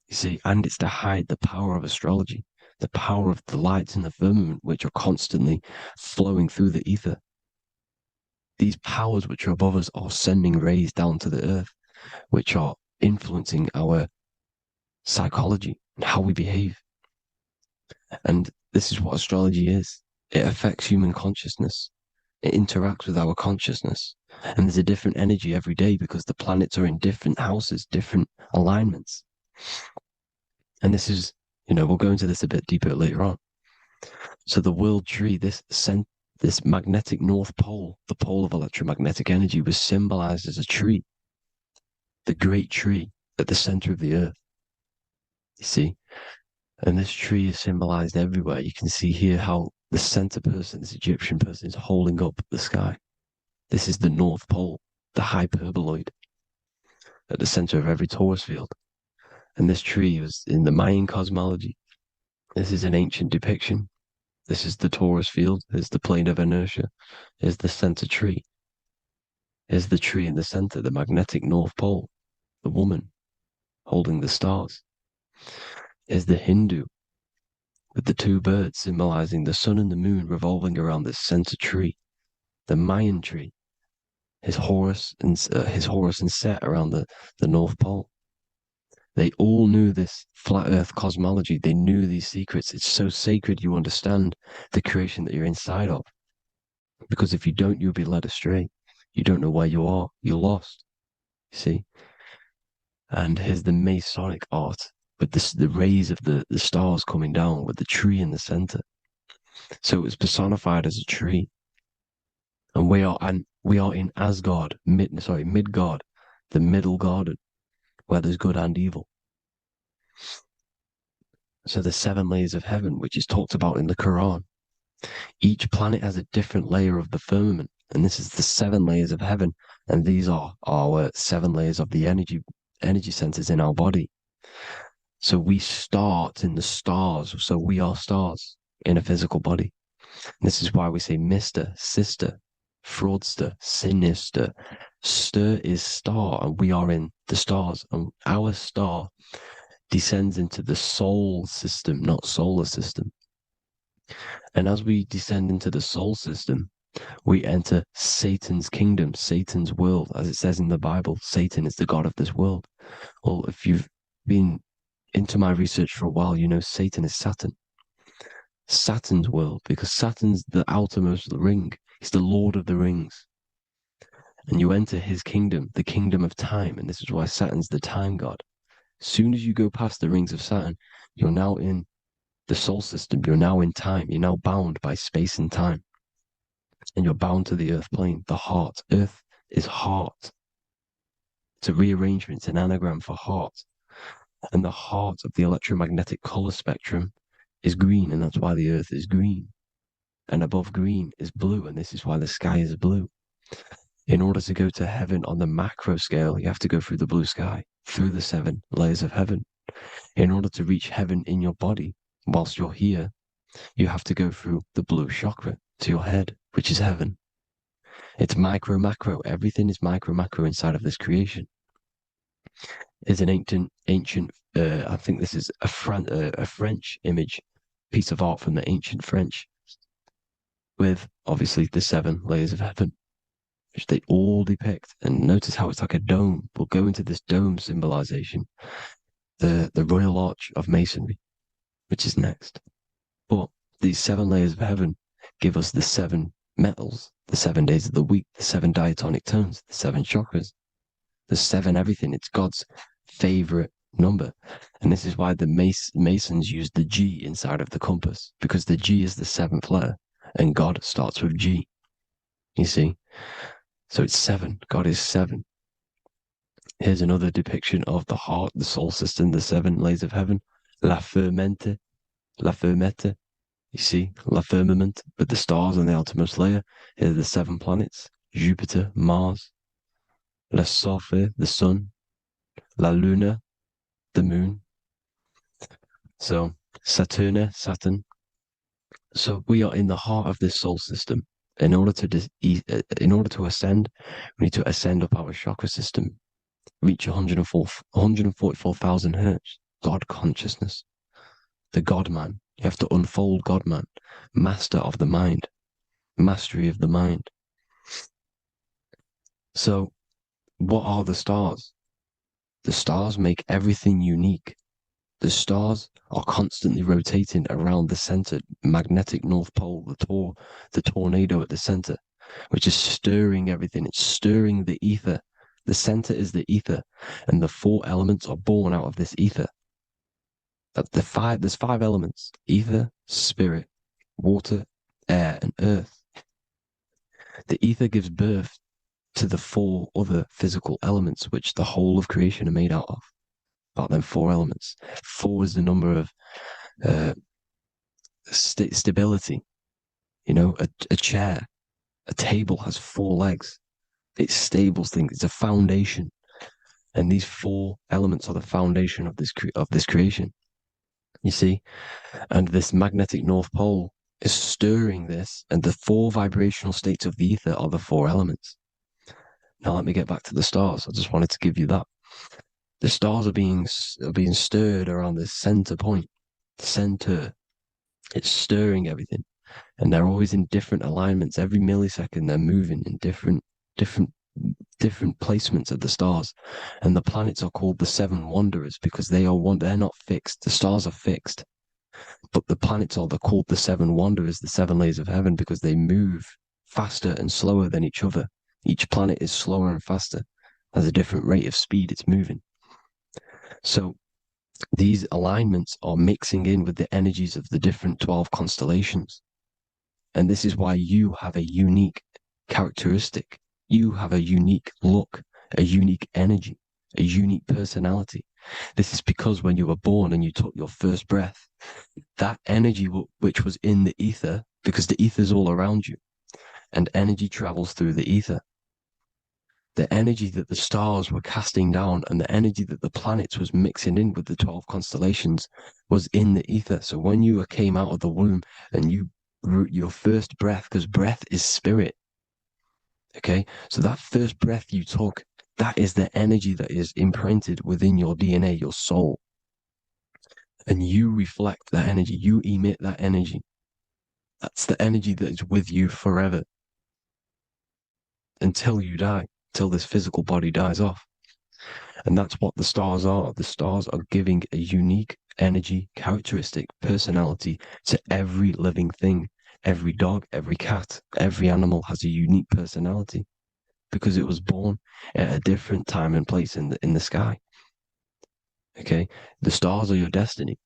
You see, and it's to hide the power of astrology, the power of the lights in the firmament, which are constantly flowing through the ether. These powers which are above us are sending rays down to the earth, which are influencing our psychology and how we behave. And this is what astrology is. It affects human consciousness. It interacts with our consciousness. And there's a different energy every day because the planets are in different houses, different alignments. And this is, we'll go into this a bit deeper later on. So the world tree, this magnetic North Pole, the pole of electromagnetic energy, was symbolized as a tree, the great tree at the center of the earth. You see? And this tree is symbolized everywhere. You can see here how the center person, this Egyptian person, is holding up the sky. This is the North Pole, the hyperboloid, at the center of every torus field. And this tree was in the Mayan cosmology. This is an ancient depiction. This is the torus field. There's the plane of inertia. Here's the center tree. Here's the tree in the center, the magnetic North Pole, the woman holding the stars. Here's the Hindu with the two birds symbolizing the sun and the moon revolving around this center tree. The Mayan tree, his Horus and Set around the North Pole. They all knew this flat earth cosmology. They knew these secrets. It's so sacred you understand the creation that you're inside of. Because if you don't, you'll be led astray. You don't know where you are. You're lost. You see? And here's the Masonic art with the rays of the stars coming down with the tree in the center. So it was personified as a tree. And we are in Asgard, Midgard, the middle garden, where there's good and evil. So the 7 layers of heaven, which is talked about in the Quran. Each planet has a different layer of the firmament, and this is the 7 layers of heaven, and these are our 7 layers of the energy centers in our body. So we start in the stars, so we are stars in a physical body. And this is why we say Mr., Sister, Fraudster, Sinister. Stir is star, and we are in the stars, and our star descends into the soul system, not solar system. And as we descend into the soul system, we enter Satan's kingdom, Satan's world. As it says in the Bible, Satan is the god of this world. Well, if you've been into my research for a while, you know Satan is Saturn. Saturn's world, because Saturn's the outermost ring. He's the Lord of the Rings. And you enter his kingdom, the kingdom of time, and this is why Saturn's the time god. As soon as you go past the rings of Saturn, you're now in the soul system. You're now in time. You're now bound by space and time. And you're bound to the earth plane, the heart. Earth is heart. It's a rearrangement, it's an anagram for heart. And the heart of the electromagnetic color spectrum is green, and that's why the earth is green. And above green is blue, and this is why the sky is blue. In order to go to heaven on the macro scale, you have to go through the blue sky, through the 7 layers of heaven. In order to reach heaven in your body, whilst you're here, you have to go through the blue chakra to your head, which is heaven. It's micro, macro. Everything is micro, macro inside of this creation. It's an ancient, I think this is a French image, piece of art from the ancient French, with obviously the 7 layers of heaven, which they all depict. And notice how it's like a dome. We'll go into this dome symbolization, the Royal Arch of Masonry, which is next. But these 7 layers of heaven give us the 7 metals, the 7 days of the week, the 7 diatonic tones, the 7 chakras, the 7 everything. It's God's favorite number. And this is why the Masons use the G inside of the compass, because the G is the 7th letter, and God starts with G. You see? So it's 7. God is 7. Here's another depiction of the heart, the soul system, the 7 layers of heaven. La Fermete. You see, La Firmament, with the stars on the outermost layer. Here are the 7 planets: Jupiter, Mars, La Sophie, the sun, La Luna, the moon. So Saturn. So we are in the heart of this soul system. In order to ascend, we need to ascend up our chakra system, reach 144,000 hertz, God consciousness, the God man. You have to unfold God man, master of the mind, mastery of the mind. So what are the stars? The stars make everything unique. The stars are constantly rotating around the center, magnetic North Pole, the tornado at the center, which is stirring everything. It's stirring the ether. The center is the ether, and the 4 elements are born out of this ether. There's 5 elements: ether, spirit, water, air, and earth. The ether gives birth to the 4 other physical elements, which the whole of creation are made out of. about them four elements. Four is the number of stability. You know, a chair, a table has four legs. It's stable thing. It's a foundation, and these four elements are the foundation of this creation. You see, and this magnetic North Pole is stirring this, and the four vibrational states of the ether are the four elements. Now let me get back to the stars. I just wanted to give you that. The stars are being stirred around this center point, center. It's stirring everything, and they're always in different alignments. Every millisecond, they're moving in different placements of the stars. And the planets are called the seven wanderers because they're not fixed. The stars are fixed, but the planets are called the seven wanderers, the seven layers of heaven, because they move faster and slower than each other. Each planet is slower and faster, has a different rate of speed it's moving. So these alignments are mixing in with the energies of the different 12 constellations. And this is why you have a unique characteristic. You have a unique look, a unique energy, a unique personality. This is because when you were born and you took your first breath, that energy which was in the ether, because the ether is all around you, and energy travels through the ether. The energy that the stars were casting down and the energy that the planets was mixing in with the 12 constellations was in the ether. So when you came out of the womb and your first breath, because breath is spirit, okay? So that first breath you took, that is the energy that is imprinted within your DNA, your soul. And you reflect that energy, you emit that energy. That's the energy that is with you forever until you die, till this physical body dies off. And that's what the stars are. The stars are giving a unique energy, characteristic, personality to every living thing. Every dog, every cat, every animal has a unique personality because it was born at a different time and place in the sky. Okay, the stars are your destiny.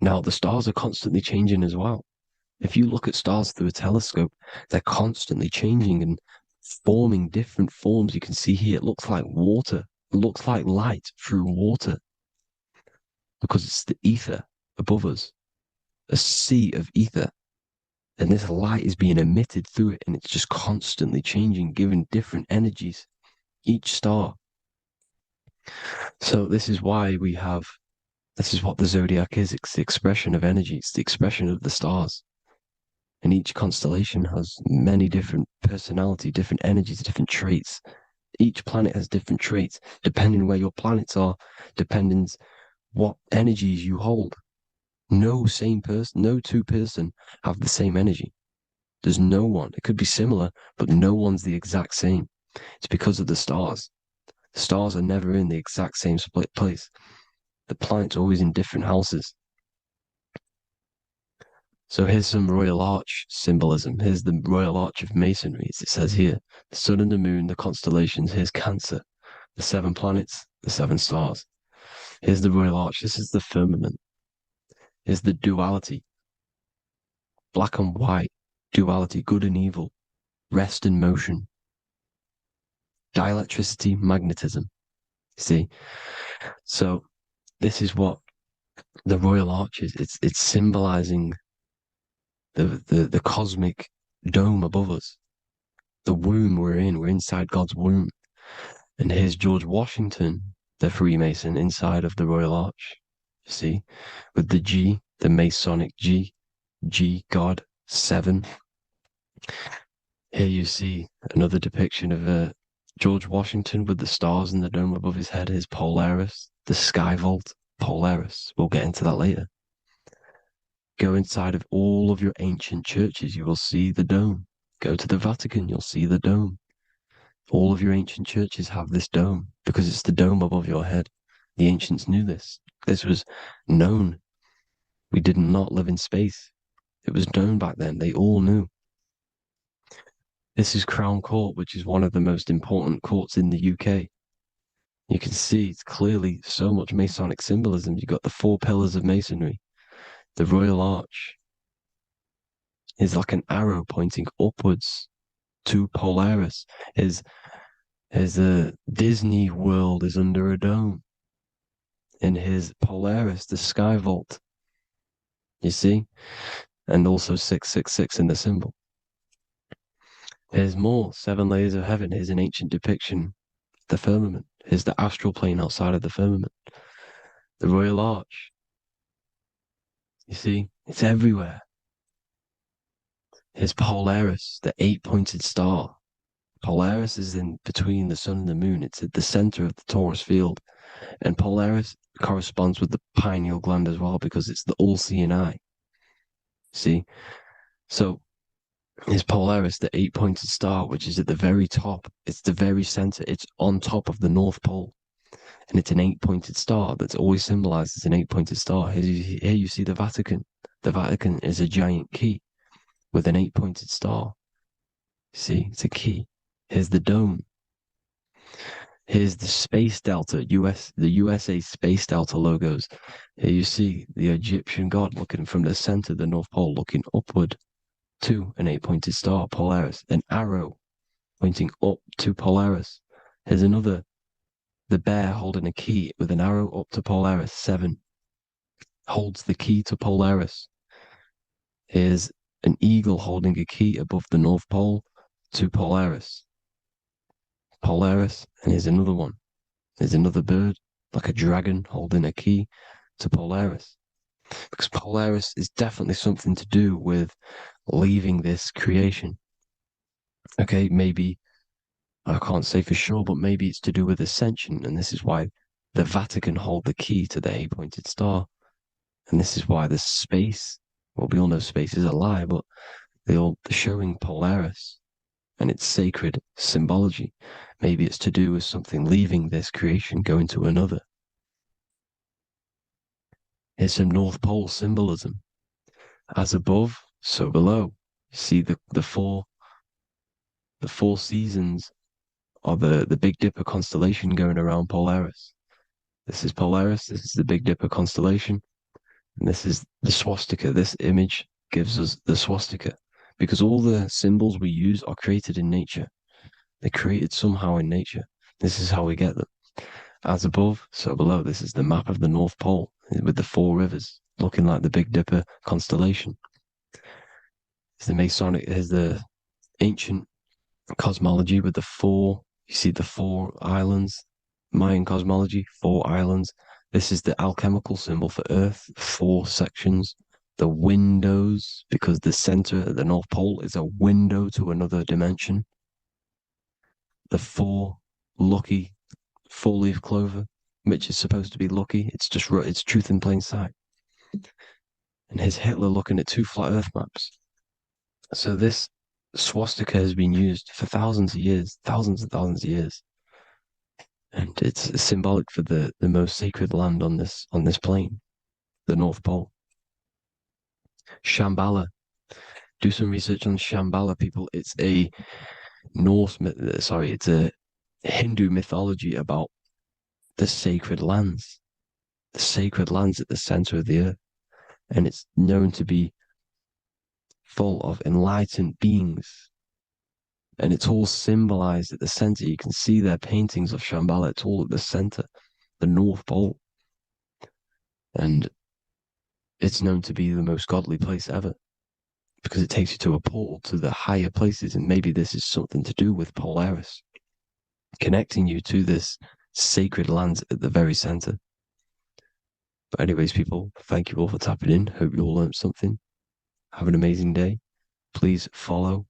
Now, the stars are constantly changing as well. If you look at stars through a telescope, they're constantly changing and forming different forms. You can see here, it looks like water. It looks like light through water because it's the ether above us, a sea of ether. And this light is being emitted through it, and it's just constantly changing, giving different energies, each star. So this is why this is what the zodiac is. It's the expression of energy. It's the expression of the stars. And each constellation has many different personality, different energies, different traits. Each planet has different traits, depending where your planets are, depends what energies you hold. No two person have the same energy. There's no one. It could be similar, but no one's the exact same. It's because of the stars. The stars are never in the exact same split place. The planets are always in different houses. So here's some Royal Arch symbolism. Here's the Royal Arch of Masonry, as it says here. The sun and the moon, the constellations. Here's Cancer, the 7 planets, the 7 stars. Here's the Royal Arch. This is the firmament. Here's the duality. Black and white, duality, good and evil, rest and motion, dielectricity, magnetism. See? So this is what the Royal Arch is. It's symbolizing the cosmic dome above us. The womb we're in. We're inside God's womb. And here's George Washington, the Freemason, inside of the Royal Arch. You see? With the G, the Masonic G, God, 7. Here you see another depiction of George Washington with the stars in the dome above his head, his Polaris, the sky vault, Polaris. We'll get into that later. Go inside of all of your ancient churches, you will see the dome. Go to the Vatican, you'll see the dome. All of your ancient churches have this dome because it's the dome above your head. The ancients knew this. This was known. We did not live in space. It was known back then. They all knew. This is Crown Court, which is one of the most important courts in the UK. You can see it's clearly so much Masonic symbolism. You've got the 4 pillars of Masonry. The Royal Arch is like an arrow pointing upwards to Polaris. As a Disney World is under a dome. in his Polaris, the sky vault. You see? And also 666 in the symbol. Here's more, 7 layers of heaven. Here's an ancient depiction. The firmament. Here's the astral plane outside of the firmament. The royal arch. You see? It's everywhere. Here's Polaris, the 8-pointed star. Polaris is in between the sun and the moon. It's at the center of the Taurus field. And Polaris corresponds with the pineal gland as well because it's the all-seeing eye. See? So is Polaris, the 8-pointed star, which is at the very top. It's the very center. It's on top of the North Pole. And it's an 8-pointed star that's always symbolized as an 8-pointed star. Here you see the Vatican. The Vatican is a giant key with an 8-pointed star. See, it's a key. Here's the dome. Here's the Space Delta, the USA Space Delta logos. Here you see the Egyptian god looking from the center of the North Pole, looking upward to an 8-pointed star, Polaris. An arrow pointing up to Polaris. Here's another, the bear holding a key with an arrow up to Polaris. 7 holds the key to Polaris. Here's an eagle holding a key above the North Pole to Polaris. Polaris, and here's another one. There's another bird, like a dragon, holding a key to Polaris. Because Polaris is definitely something to do with leaving this creation. Okay, maybe, I can't say for sure, but maybe it's to do with ascension, and this is why the Vatican hold the key to the 8-pointed star. And this is why the space, well, we all know space is a lie, but they're showing Polaris and its sacred symbology. Maybe it's to do with something leaving this creation, going to another. Here's some North Pole symbolism. As above, so below. You see the four seasons of the Big Dipper constellation going around Polaris. This is Polaris, this is the Big Dipper constellation, and this is the swastika. This image gives us the swastika, because all the symbols we use are created in nature. They're created somehow in nature. This is how we get them. As above, so below. This is the map of the North Pole with the 4 rivers, looking like the Big Dipper constellation. It's the Masonic, here's the ancient cosmology with the 4, you see the 4 islands, Mayan cosmology, 4 islands. This is the alchemical symbol for Earth, 4 sections. The windows, because the center of the North Pole is a window to another dimension. The 4 lucky 4-leaf clover, which is supposed to be lucky. It's truth in plain sight. And here's Hitler looking at 2 flat Earth maps. So this swastika has been used for thousands of years, thousands and thousands of years. And it's symbolic for the most sacred land on this plane, the North Pole. Shambhala. Do some research on Shambhala, people. It's a it's a Hindu mythology about the sacred lands at the center of the earth. And it's known to be full of enlightened beings. And it's all symbolized at the center. You can see their paintings of Shambhala. It's all at the center, the North Pole. And it's known to be the most godly place ever, because it takes you to a portal to the higher places. And maybe this is something to do with Polaris, connecting you to this sacred land at the very center. But anyways, people, thank you all for tapping in. Hope you all learned something. Have an amazing day. Please follow,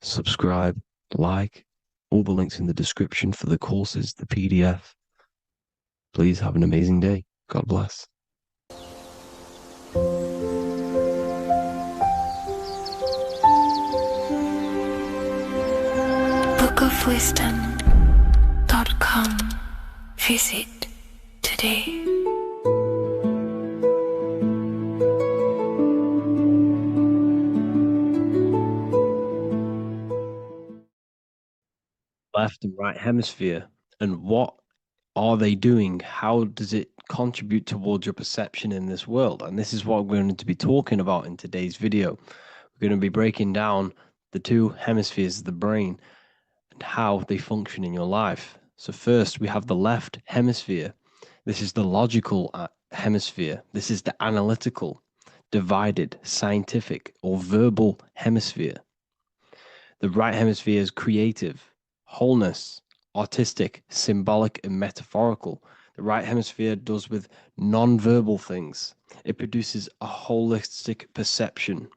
subscribe, like, all the links in the description for the courses, the PDF. Please have an amazing day. God bless. bookofwisdom.com. Visit today. Left and right hemisphere, and what are they doing? How does it contribute towards your perception in this world? And this is what we're going to be talking about in today's video. We're going to be breaking down the 2 hemispheres of the brain and how they function in your life. So first, we have the left hemisphere. This is the logical hemisphere. This is the analytical, divided, scientific, or verbal hemisphere. The right hemisphere is creative, wholeness, artistic, symbolic, and metaphorical. The right hemisphere does with non-verbal things. It produces a holistic perception.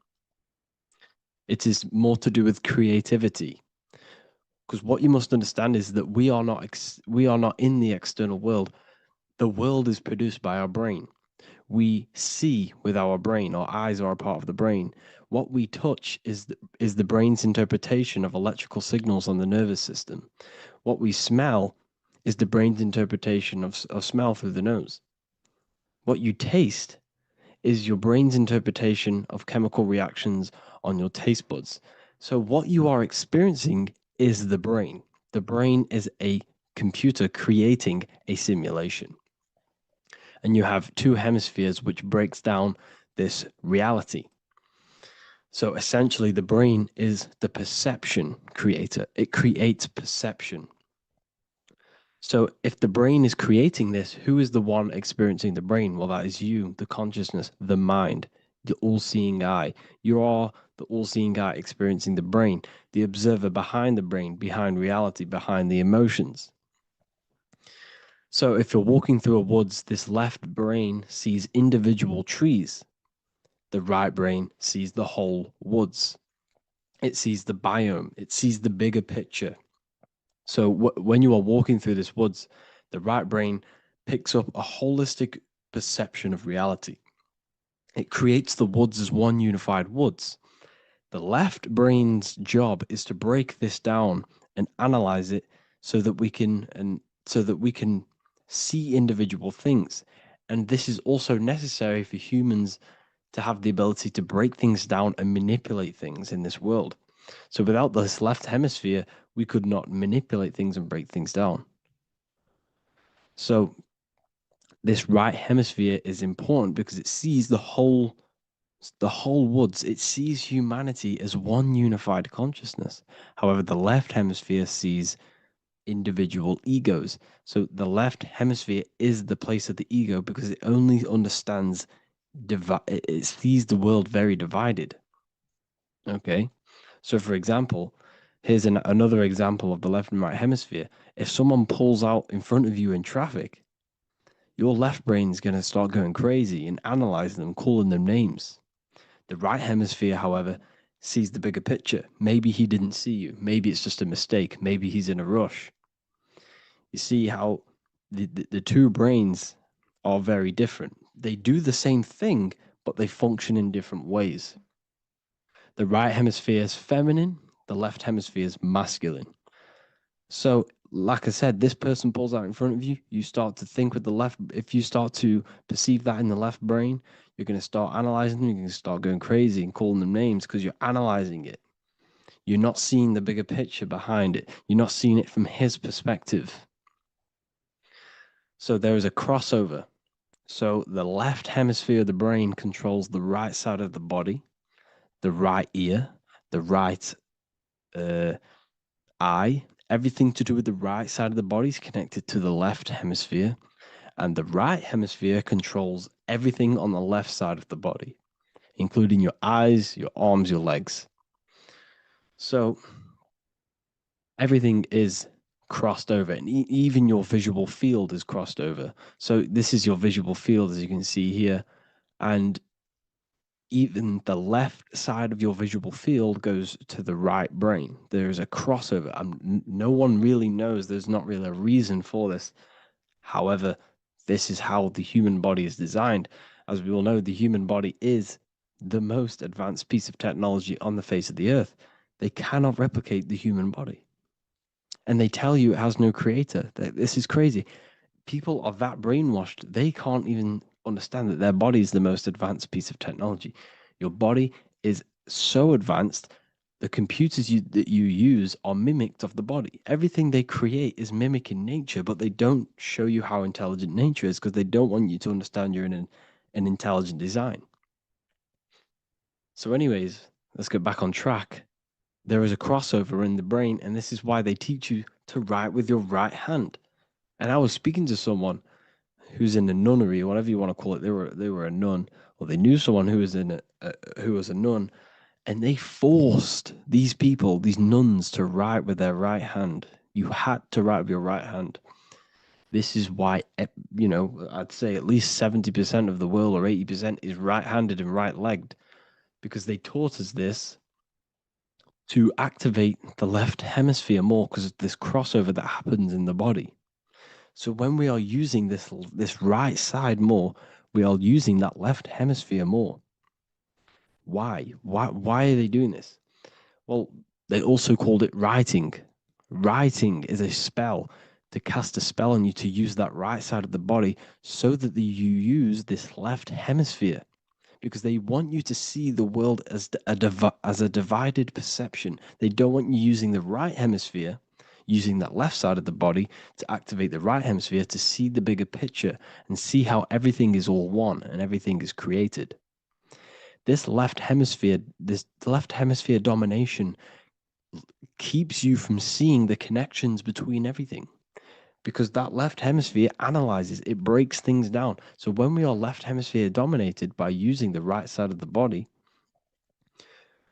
It is more to do with creativity. Because what you must understand is that we are not in the external world. The world is produced by our brain. We see with our brain. Our eyes are a part of the brain. What we touch is the brain's interpretation of electrical signals on the nervous system. What we smell is the brain's interpretation of smell through the nose. What you taste is your brain's interpretation of chemical reactions on your taste buds. So what you are experiencing is the brain. The brain is a computer creating a simulation. And you have two hemispheres which breaks down this reality. So essentially the brain is the perception creator. It creates perception. So if the brain is creating this, who is the one experiencing the brain? Well, that is you, the consciousness, the mind, the all-seeing eye. You are the all-seeing eye experiencing the brain, the observer behind the brain, behind reality, behind the emotions. So if you're walking through a woods, this left brain sees individual trees. The right brain sees the whole woods. It sees the biome. It sees the bigger picture. So when you are walking through this woods, the right brain picks up a holistic perception of reality. It creates the woods as one unified woods. The left brain's job is to break this down and analyze it so that we can see individual things. And this is also necessary for humans to have the ability to break things down and manipulate things in this world. So without this left hemisphere, we could not manipulate things and break things down. So this right hemisphere is important because it sees the whole woods. It sees humanity as one unified consciousness. However, the left hemisphere sees individual egos. So the left hemisphere is the place of the ego because it only understands it sees the world very divided. Okay. So, for example, here's another example of the left and right hemisphere. If someone pulls out in front of you in traffic, your left brain's going to start going crazy and analyzing them, calling them names. The right hemisphere, however, sees the bigger picture. Maybe he didn't see you. Maybe it's just a mistake. Maybe he's in a rush. You see how the two brains are very different. They do the same thing, but they function in different ways. The right hemisphere is feminine, the left hemisphere is masculine. So, like I said, this person pulls out in front of you, you start to think with the left. If you start to perceive that in the left brain, you're going to start analyzing them, you're going to start going crazy and calling them names because you're analyzing it. You're not seeing the bigger picture behind it. You're not seeing it from his perspective. So there is a crossover. So the left hemisphere of the brain controls the right side of the body, the right ear, the right eye. Everything to do with the right side of the body is connected to the left hemisphere, and the right hemisphere controls everything on the left side of the body, including your eyes, your arms, your legs. So everything is crossed over, and even your visual field is crossed over. So this is your visual field, as you can see here, and even the left side of your visual field goes to the right brain. There is a crossover. No one really knows. There's not really a reason for this. However, this is how the human body is designed. As we all know, the human body is the most advanced piece of technology on the face of the earth. They cannot replicate the human body. And they tell you it has no creator. This is crazy. People are that brainwashed, they can't even understand that their body is the most advanced piece of technology. Your body is so advanced, the computers that you use are mimicked of the body. Everything they create is mimicking nature, but they don't show you how intelligent nature is because they don't want you to understand you're in an intelligent design. So anyways, let's get back on track. There is a crossover in the brain, and this is why they teach you to write with your right hand. And I was speaking to someone who's in a nunnery, or whatever you want to call it. They were a nun, or they knew someone who was who was a nun, and they forced these people, these nuns, to write with their right hand. You had to write with your right hand. This is why, I'd say at least 70% of the world, or 80%, is right-handed and right-legged, because they taught us this to activate the left hemisphere more, because of this crossover that happens in the body. So when we are using this right side more, we are using that left hemisphere more. Why? Why are they doing this? Well, they also called it writing. Writing is a spell, to cast a spell on you, to use that right side of the body so that you use this left hemisphere, because they want you to see the world as a divided perception. They don't want you using the right hemisphere, using that left side of the body to activate the right hemisphere to see the bigger picture and see how everything is all one and everything is created. This left hemisphere domination keeps you from seeing the connections between everything, because that left hemisphere analyzes, it breaks things down. So when we are left hemisphere dominated by using the right side of the body,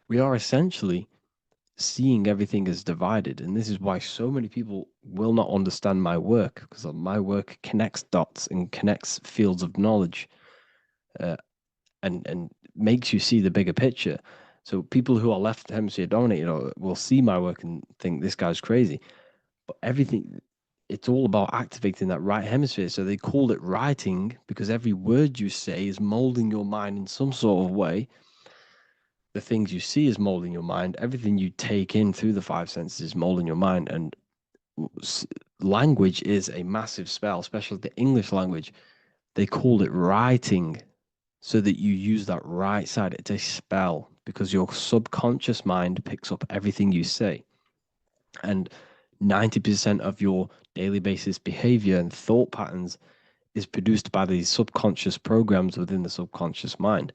we are essentially seeing everything as divided. And this is why so many people will not understand my work, because my work connects dots and connects fields of knowledge, and makes you see the bigger picture. So people who are left hemisphere dominated will see my work and think this guy's crazy. But it's all about activating that right hemisphere. So they called it writing, because every word you say is molding your mind in some sort of way. The things you see is molding your mind. Everything you take in through the five senses is molding your mind. And language is a massive spell, especially the English language. They called it writing, so that you use that right side. It's a spell, because your subconscious mind picks up everything you say. And 90% of your daily basis behavior and thought patterns is produced by these subconscious programs within the subconscious mind.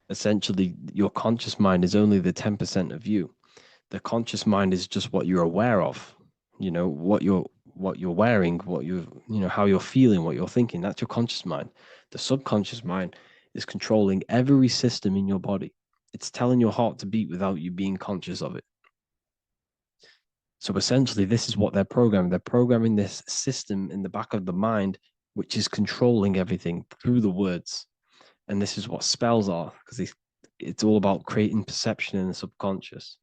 Essentially, your conscious mind is only the 10% of you. The conscious mind is just what you're aware of, what you're wearing, how you're feeling, what you're thinking. That's your conscious mind. The subconscious mind is controlling every system in your body. It's telling your heart to beat without you being conscious of it. So essentially, this is what they're programming. They're programming this system in the back of the mind, which is controlling everything through the words. And this is what spells are, because it's all about creating perception in the subconscious.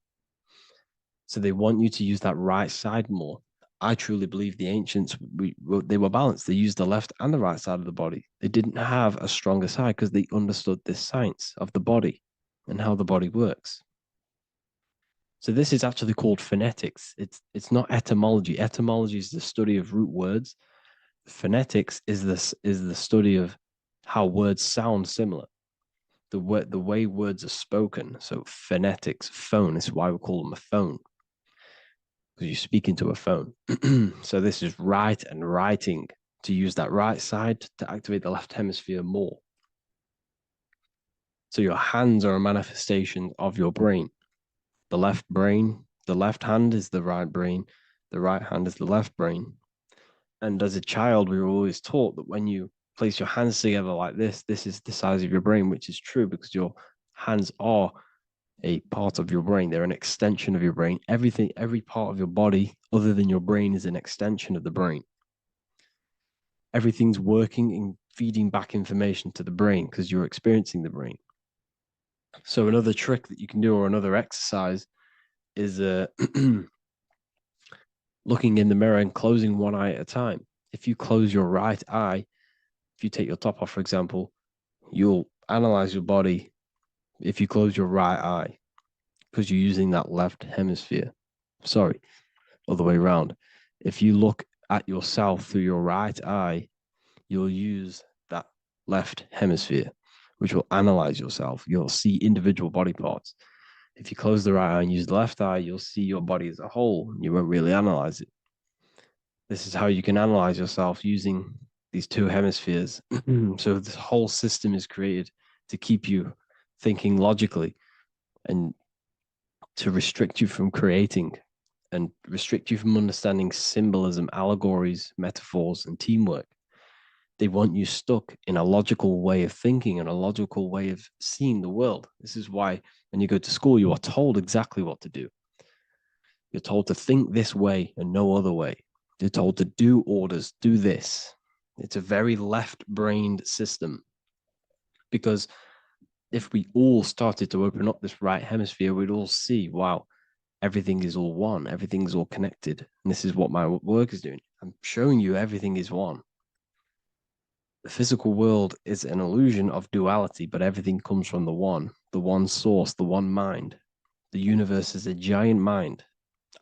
So they want you to use that right side more. I truly believe the ancients, they were balanced. They used the left and the right side of the body. They didn't have a stronger side, because they understood this science of the body and how the body works. So this is actually called phonetics. It's not etymology. Etymology is the study of root words. Phonetics is the study of how words sound similar. The way words are spoken. So phonetics, phone, is why we call them a phone, because you speak into a phone. So this is write and writing, to use that right side to activate the left hemisphere more. So your hands are a manifestation of your brain. The left hand is the right brain, the right hand is the left brain. And as a child, we were always taught that when you place your hands together like this is the size of your brain, which is true, because your hands are a part of your brain. They're an extension of your brain. Every part of your body other than your brain is an extension of the brain. Everything's working and feeding back information to the brain, because you're experiencing the brain. So another trick that you can do, or another exercise, is looking in the mirror and closing one eye at a time. If you close your right eye, if you take your top off, for example, you'll analyze your body if you close your right eye, because you're using that left hemisphere. Sorry, other way around. If you look at yourself through your right eye, you'll use that left hemisphere, which will analyze yourself. You'll see individual body parts. If you close the right eye and use the left eye, you'll see your body as a whole. You won't really analyze it. This is how you can analyze yourself, using these two hemispheres. So this whole system is created to keep you thinking logically, and to restrict you from creating, and restrict you from understanding symbolism, allegories, metaphors, and teamwork. They want you stuck in a logical way of thinking and a logical way of seeing the world. This is why when you go to school, you are told exactly what to do. You're told to think this way and no other way. You're told to do orders, do this. It's a very left-brained system, because if we all started to open up this right hemisphere, we'd all see, wow, everything is all one, everything's all connected. And this is what my work is doing. I'm showing you everything is one. The physical world is an illusion of duality, but everything comes from the one source, the one mind. The universe is a giant mind.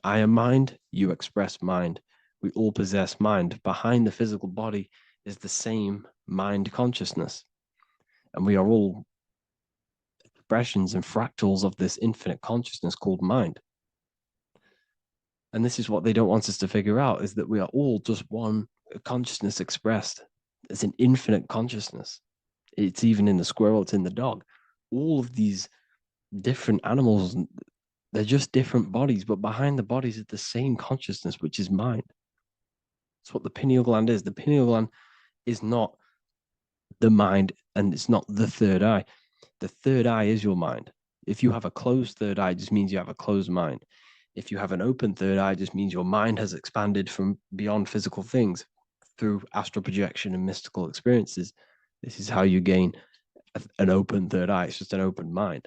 I am mind, you express mind. We all possess mind. Behind the physical body is the same mind consciousness. And we are all expressions and fractals of this infinite consciousness called mind. And this is what they don't want us to figure out, is that we are all just one consciousness expressed. It's an infinite consciousness. It's even in the squirrel, it's in the dog. All of these different animals, they're just different bodies, but behind the bodies is the same consciousness, which is mind. That's what the pineal gland is. The pineal gland is not the mind, and it's not the third eye. The third eye is your mind. If you have a closed third eye, it just means you have a closed mind. If you have an open third eye, it just means your mind has expanded from beyond physical things through astral projection and mystical experiences. This is how you gain an open third eye. It's just an open mind.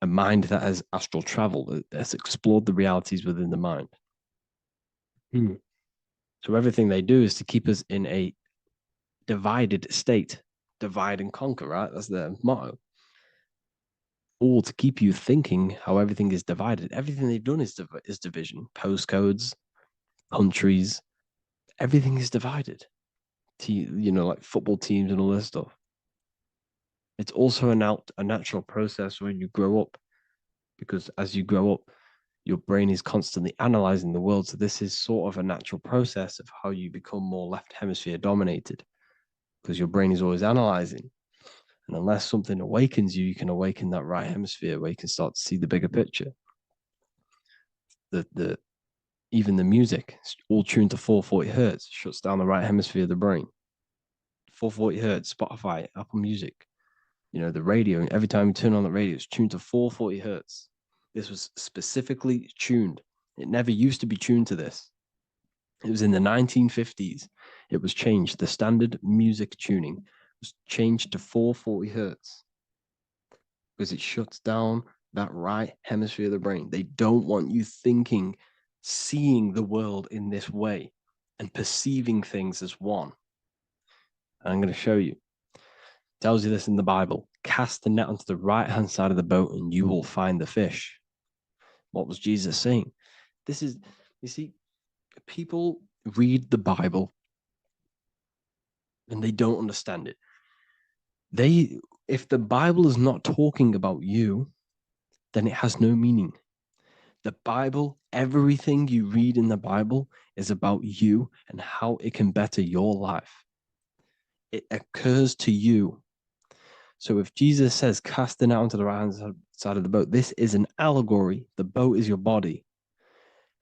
A mind that has astral travel, that's explored the realities within the mind. So everything they do is to keep us in a divided state. Divide and conquer, right? That's their motto. All to keep you thinking how everything is divided. Everything they've done is division. Postcodes, countries, everything is divided. Like football teams and all this stuff. It's also a natural process when you grow up, because as you grow up, your brain is constantly analyzing the world. So this is sort of a natural process of how you become more left hemisphere dominated, because your brain is always analyzing. And unless something awakens you, you can awaken that right hemisphere where you can start to see the bigger picture. Even the music, it's all tuned to 440 hertz, shuts down the right hemisphere of the brain. 440 hertz, Spotify, Apple Music, the radio. Every time you turn on the radio, it's tuned to 440 hertz. This was specifically tuned. It never used to be tuned to this. It was in the 1950s. It was changed. The standard music tuning was changed to 440 hertz because it shuts down that right hemisphere of the brain. They don't want you thinking, seeing the world in this way and perceiving things as one. And I'm going to show you. It tells you this in the Bible. Cast the net onto the right-hand side of the boat and you will find the fish. What was Jesus saying? You see, people read the Bible and they don't understand it. If the Bible is not talking about you, then it has no meaning. The Bible, everything you read in the Bible is about you and how it can better your life. It occurs to you. So if Jesus says, cast the net onto the right-hand side of the boat, this is an allegory. The boat is your body.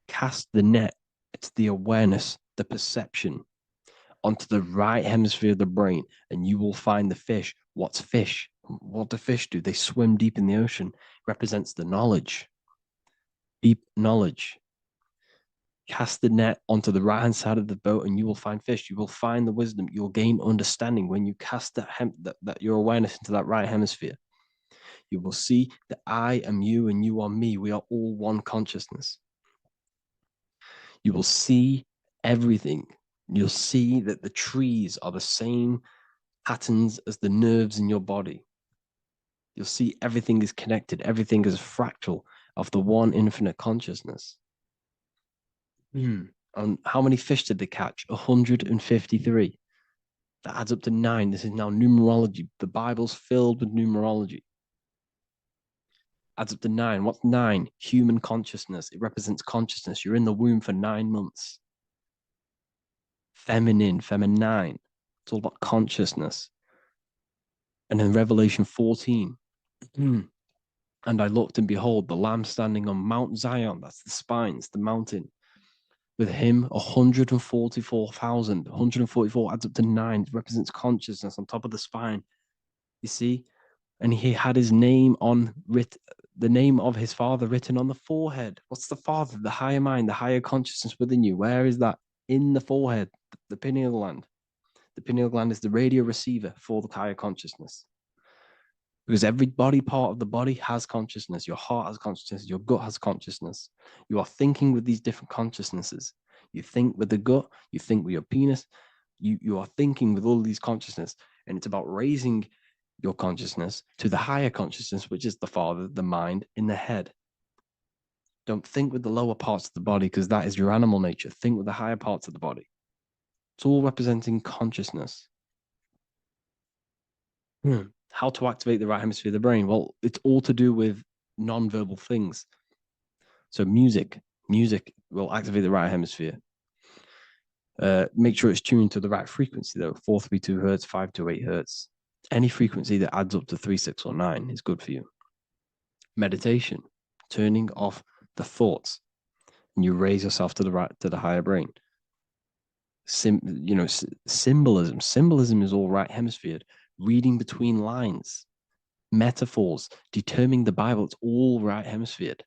Cast the net. It's the awareness, the perception onto the right hemisphere of the brain, and you will find the fish. What's fish? What do fish do? They swim deep in the ocean. It represents the knowledge, deep knowledge. Cast the net onto the right-hand side of the boat and you will find fish. You will find the wisdom. You'll gain understanding when you cast that your awareness into that right hemisphere. You will see that I am you and you are me. We are all one consciousness. You will see everything. You'll see that the trees are the same patterns as the nerves in your body. You'll see everything is connected. Everything is a fractal of the one infinite consciousness. And how many fish did they catch? 153. That adds up to 9. This is now numerology. The Bible's filled with numerology. Adds up to 9. What's 9? Human consciousness. It represents consciousness. You're in the womb for 9 months. Feminine. It's all about consciousness. And in Revelation 14, and I looked and behold, the Lamb standing on Mount Zion. That's the spines, the mountain. With him, 144,000. 144 adds up to 9. It represents consciousness on top of the spine. You see? And he had his name the name of his father written on the forehead. What's the father? The higher mind, the higher consciousness within you. Where is that? In the forehead, the pineal gland. The pineal gland is the radio receiver for the higher consciousness. Because every body part of the body has consciousness. Your heart has consciousness. Your gut has consciousness. You are thinking with these different consciousnesses. You think with the gut. You think with your penis. You are thinking with all these consciousness. And it's about raising your consciousness to the higher consciousness, which is the father, the mind in the head. Don't think with the lower parts of the body because that is your animal nature. Think with the higher parts of the body. It's all representing consciousness. How to activate the right hemisphere of the brain? Well, it's all to do with non-verbal things. So music will activate the right hemisphere. Make sure it's tuned to the right frequency though, 432 hertz, 528 hertz. Any frequency that adds up to 3, 6, or 9 is good for you. Meditation, turning off the thoughts, and you raise yourself to the higher brain. Symbolism. Symbolism is all right hemisphere. Reading between lines, metaphors, determining the Bible, it's all right hemisphered.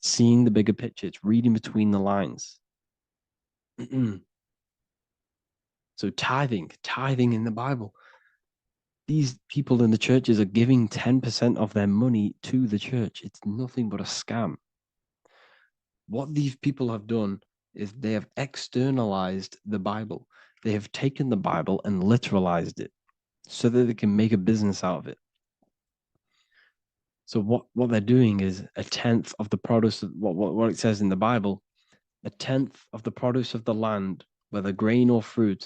Seeing the bigger picture, it's reading between the lines. So tithing in the Bible. These people in the churches are giving 10% of their money to the church. It's nothing but a scam. What these people have done is they have externalized the Bible. They have taken the Bible and literalized it so that they can make a business out of it. So what they're doing is a tenth of the produce of what it says in the Bible, a tenth of the produce of the land, whether grain or fruit,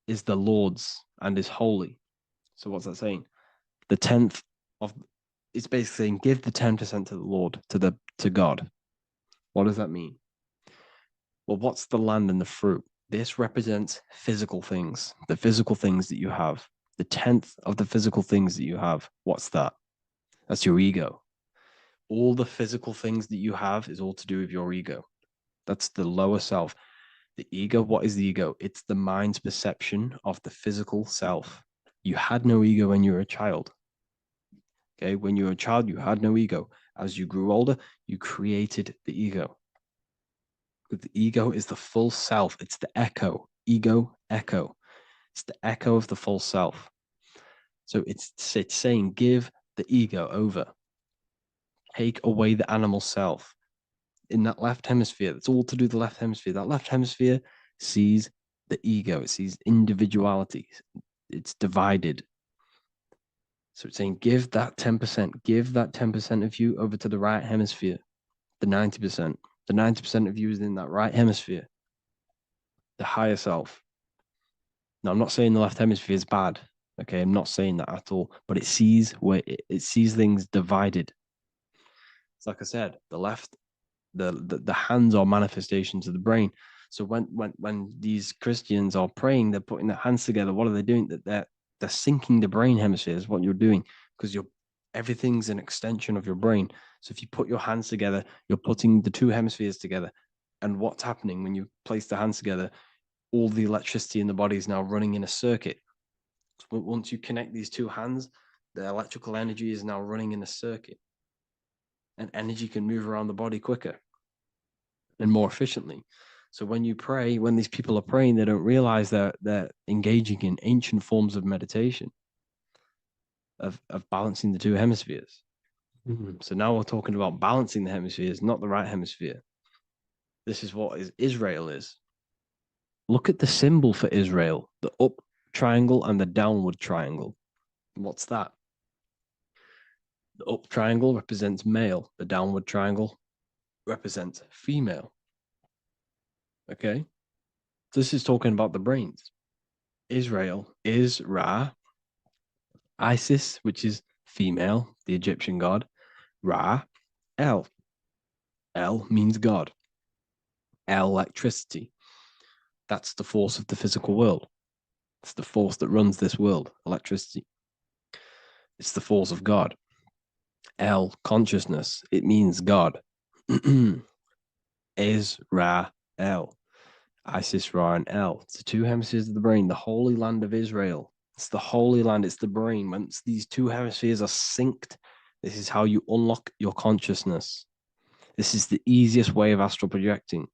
is the Lord's and is holy. So what's that saying? The tenth of it's basically saying give the 10% to the Lord, to God. What does that mean? Well, what's the land and the fruit? This represents physical things, the physical things that you have. The tenth of the physical things that you have. What's that? That's your ego. All the physical things that you have is all to do with your ego. That's the lower self. The ego, what is the ego? It's the mind's perception of the physical self. You had no ego when you were a child. Okay, when you were a child, you had no ego. As you grew older, you created the ego. But the ego is the full self. It's the echo. Ego, echo. It's the echo of the full self. So it's saying, give the ego over. Take away the animal self. In that left hemisphere, that's all to do with the left hemisphere. That left hemisphere sees the ego. It sees individuality. It's divided. So it's saying, give that 10%. Give that 10% of you over to the right hemisphere. The 90%. The 90% of you is in that right hemisphere. The higher self. Now, I'm not saying the left hemisphere is bad. Okay, I'm not saying that at all. But it sees it sees things divided. It's like I said, the left, the hands are manifestations of the brain. So when these Christians are praying, they're putting their hands together. What are they doing? They're syncing the brain hemisphere is what you're doing, because everything's an extension of your brain. So if you put your hands together, you're putting the two hemispheres together. And what's happening when you place the hands together? All the electricity in the body is now running in a circuit. So once you connect these two hands, the electrical energy is now running in a circuit. And energy can move around the body quicker and more efficiently. So when you pray, when these people are praying, they don't realize that they're engaging in ancient forms of meditation, of balancing the two hemispheres. So now we're talking about balancing the hemispheres, not the right hemisphere. This is what Israel is. Look at the symbol for Israel, the up triangle and the downward triangle. What's that? The up triangle represents male. The downward triangle represents female. Okay? This is talking about the brains. Israel is Ra. Isis, which is female, the Egyptian god. Ra, El. El means God. Electricity. That's the force of the physical world. It's the force that runs this world, electricity. It's the force of God. El, consciousness. It means God. Is Ra L. Isis, Ra, and El. It's the two hemispheres of the brain, the Holy Land of Israel. It's the Holy Land, it's the brain. Once these two hemispheres are synced, this is how you unlock your consciousness. This is the easiest way of astral projecting.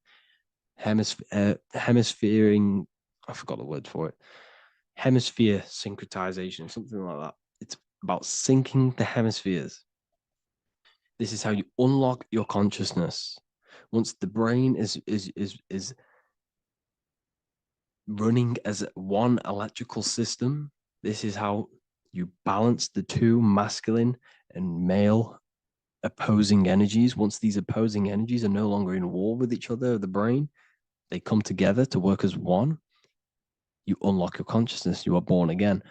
Hemisphering, I forgot the word for it. Hemisphere syncretization, something like that. It's about syncing the hemispheres. This is how you unlock your consciousness. Once the brain is running as one electrical system, this is how you balance the two masculine and male opposing energies. Once these opposing energies are no longer in war with each other, the brain, they come together to work as one. You unlock your consciousness. You are born again.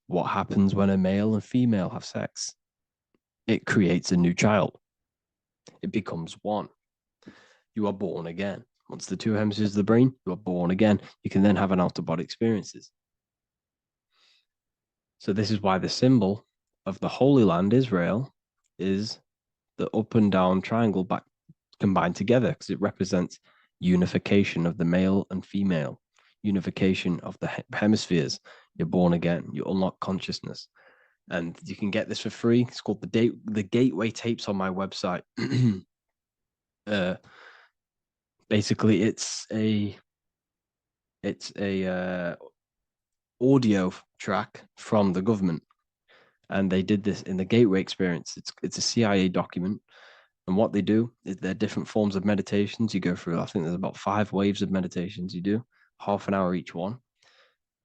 What happens when a male and female have sex? It creates a new child. It becomes one. You are born again. Once the two hemispheres of the brain, you are born again. You can then have an out-of-body experiences. So this is why the symbol of the Holy Land, Israel, is the up and down triangle back combined together, because it represents unification of the male and female, unification of the hemispheres. You're born again. You unlock consciousness. And you can get this for free. It's called the Gateway Tapes on my website. Basically, it's a audio track from the government, and they did this in the Gateway Experience. It's a CIA document, and what they do is there are different forms of meditations you go through. I think there's about 5 waves of meditations you do, half an hour each one,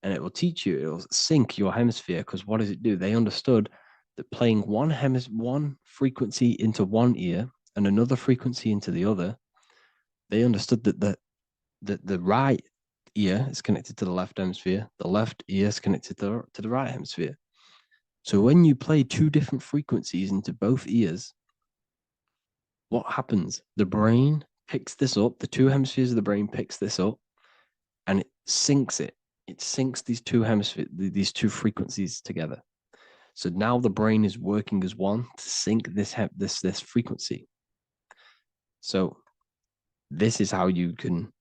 and it will teach you. It will sync your hemisphere, because what does it do? They understood that playing one frequency into one ear and another frequency into the other, they understood that the right ear is connected to the left hemisphere, the left ear is connected to the right hemisphere. So when you play 2 different frequencies into both ears, what happens? The brain picks this up, the 2 hemispheres of the brain picks this up, and it syncs it. It syncs these 2 hemispheres, these 2 frequencies together. So now the brain is working as one to sync this frequency. So this is how you can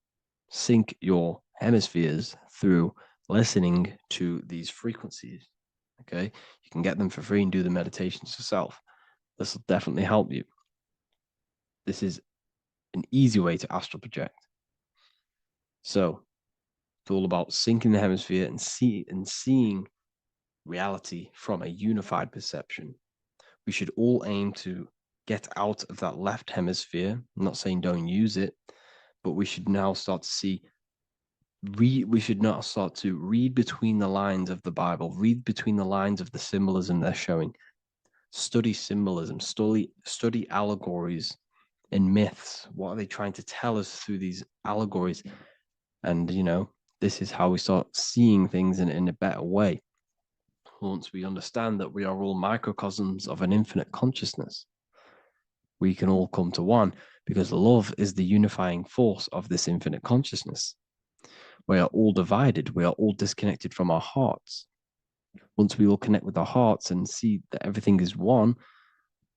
sync your hemispheres, through listening to these frequencies. Okay, you can get them for free and do the meditations yourself. This will definitely help you. This is an easy way to astral project. So it's all about syncing the hemisphere and seeing reality from a unified perception. We should all aim to get out of that left hemisphere. I'm not saying don't use it, but we should now start to see. We should not start to read between the lines of the Bible, read between the lines of the symbolism they're showing. Study symbolism, study allegories and myths. What are they trying to tell us through these allegories? And, this is how we start seeing things in a better way. Once we understand that we are all microcosms of an infinite consciousness, we can all come to one, because love is the unifying force of this infinite consciousness. We are all divided. We are all disconnected from our hearts. Once we all connect with our hearts and see that everything is one,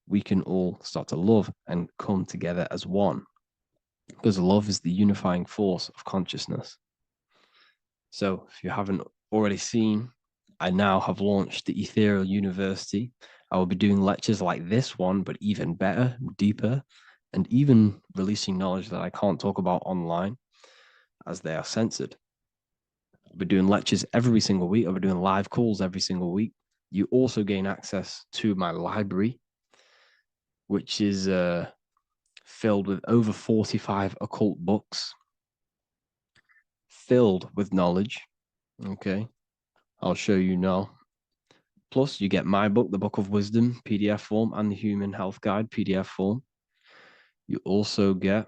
we can all start to love and come together as one, because love is the unifying force of consciousness. So if you haven't already seen, I now have launched the Ethereal University. I will be doing lectures like this one, but even better, deeper, and even releasing knowledge that I can't talk about online, as they are censored. I'll be doing lectures every single week. I'll be doing live calls every single week. You also gain access to my library, which is filled with over 45 occult books, filled with knowledge. Okay, I'll show you now. Plus, you get my book, The Book of Wisdom, PDF form, and the Human Health Guide, PDF form. You also get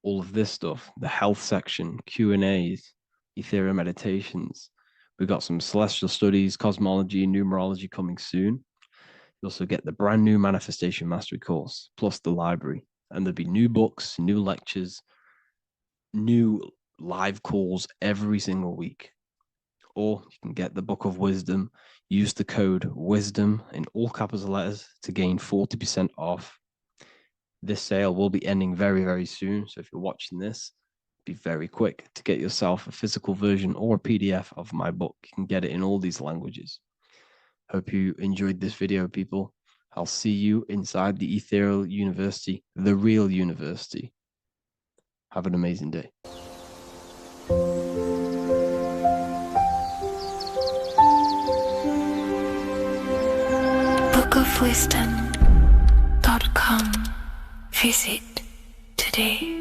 all of this stuff, the health section, Q&As, Ethereal meditations. We've got some celestial studies, cosmology, and numerology coming soon. You also get the brand new Manifestation Mastery course, plus the library. And there'll be new books, new lectures, new live calls every single week. Or you can get the Book of Wisdom, use the code WISDOM in all capital letters to gain 40% off. This sale will be ending very, very soon. So if you're watching this, be very quick to get yourself a physical version or a PDF of my book. You can get it in all these languages. Hope you enjoyed this video, people. I'll see you inside the Ethereal University, the real university. Have an amazing day. bookofwisdom.com. Visit today.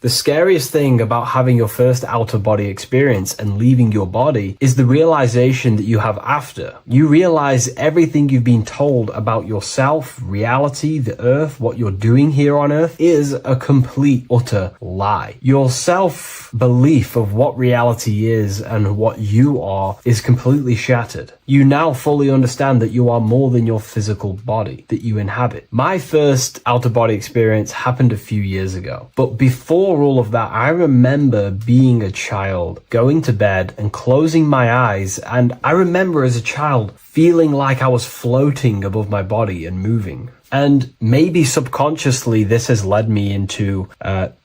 The scariest thing about having your first out-of-body experience and leaving your body is the realization that you have after. You realize everything you've been told about yourself, reality, the earth, what you're doing here on earth is a complete, utter lie. Your self-belief of what reality is and what you are is completely shattered. You now fully understand that you are more than your physical body that you inhabit. My first out-of-body experience happened a few years ago, but before all of that, I remember being a child, going to bed and closing my eyes, and I remember as a child feeling like I was floating above my body and moving. And maybe subconsciously this has led me into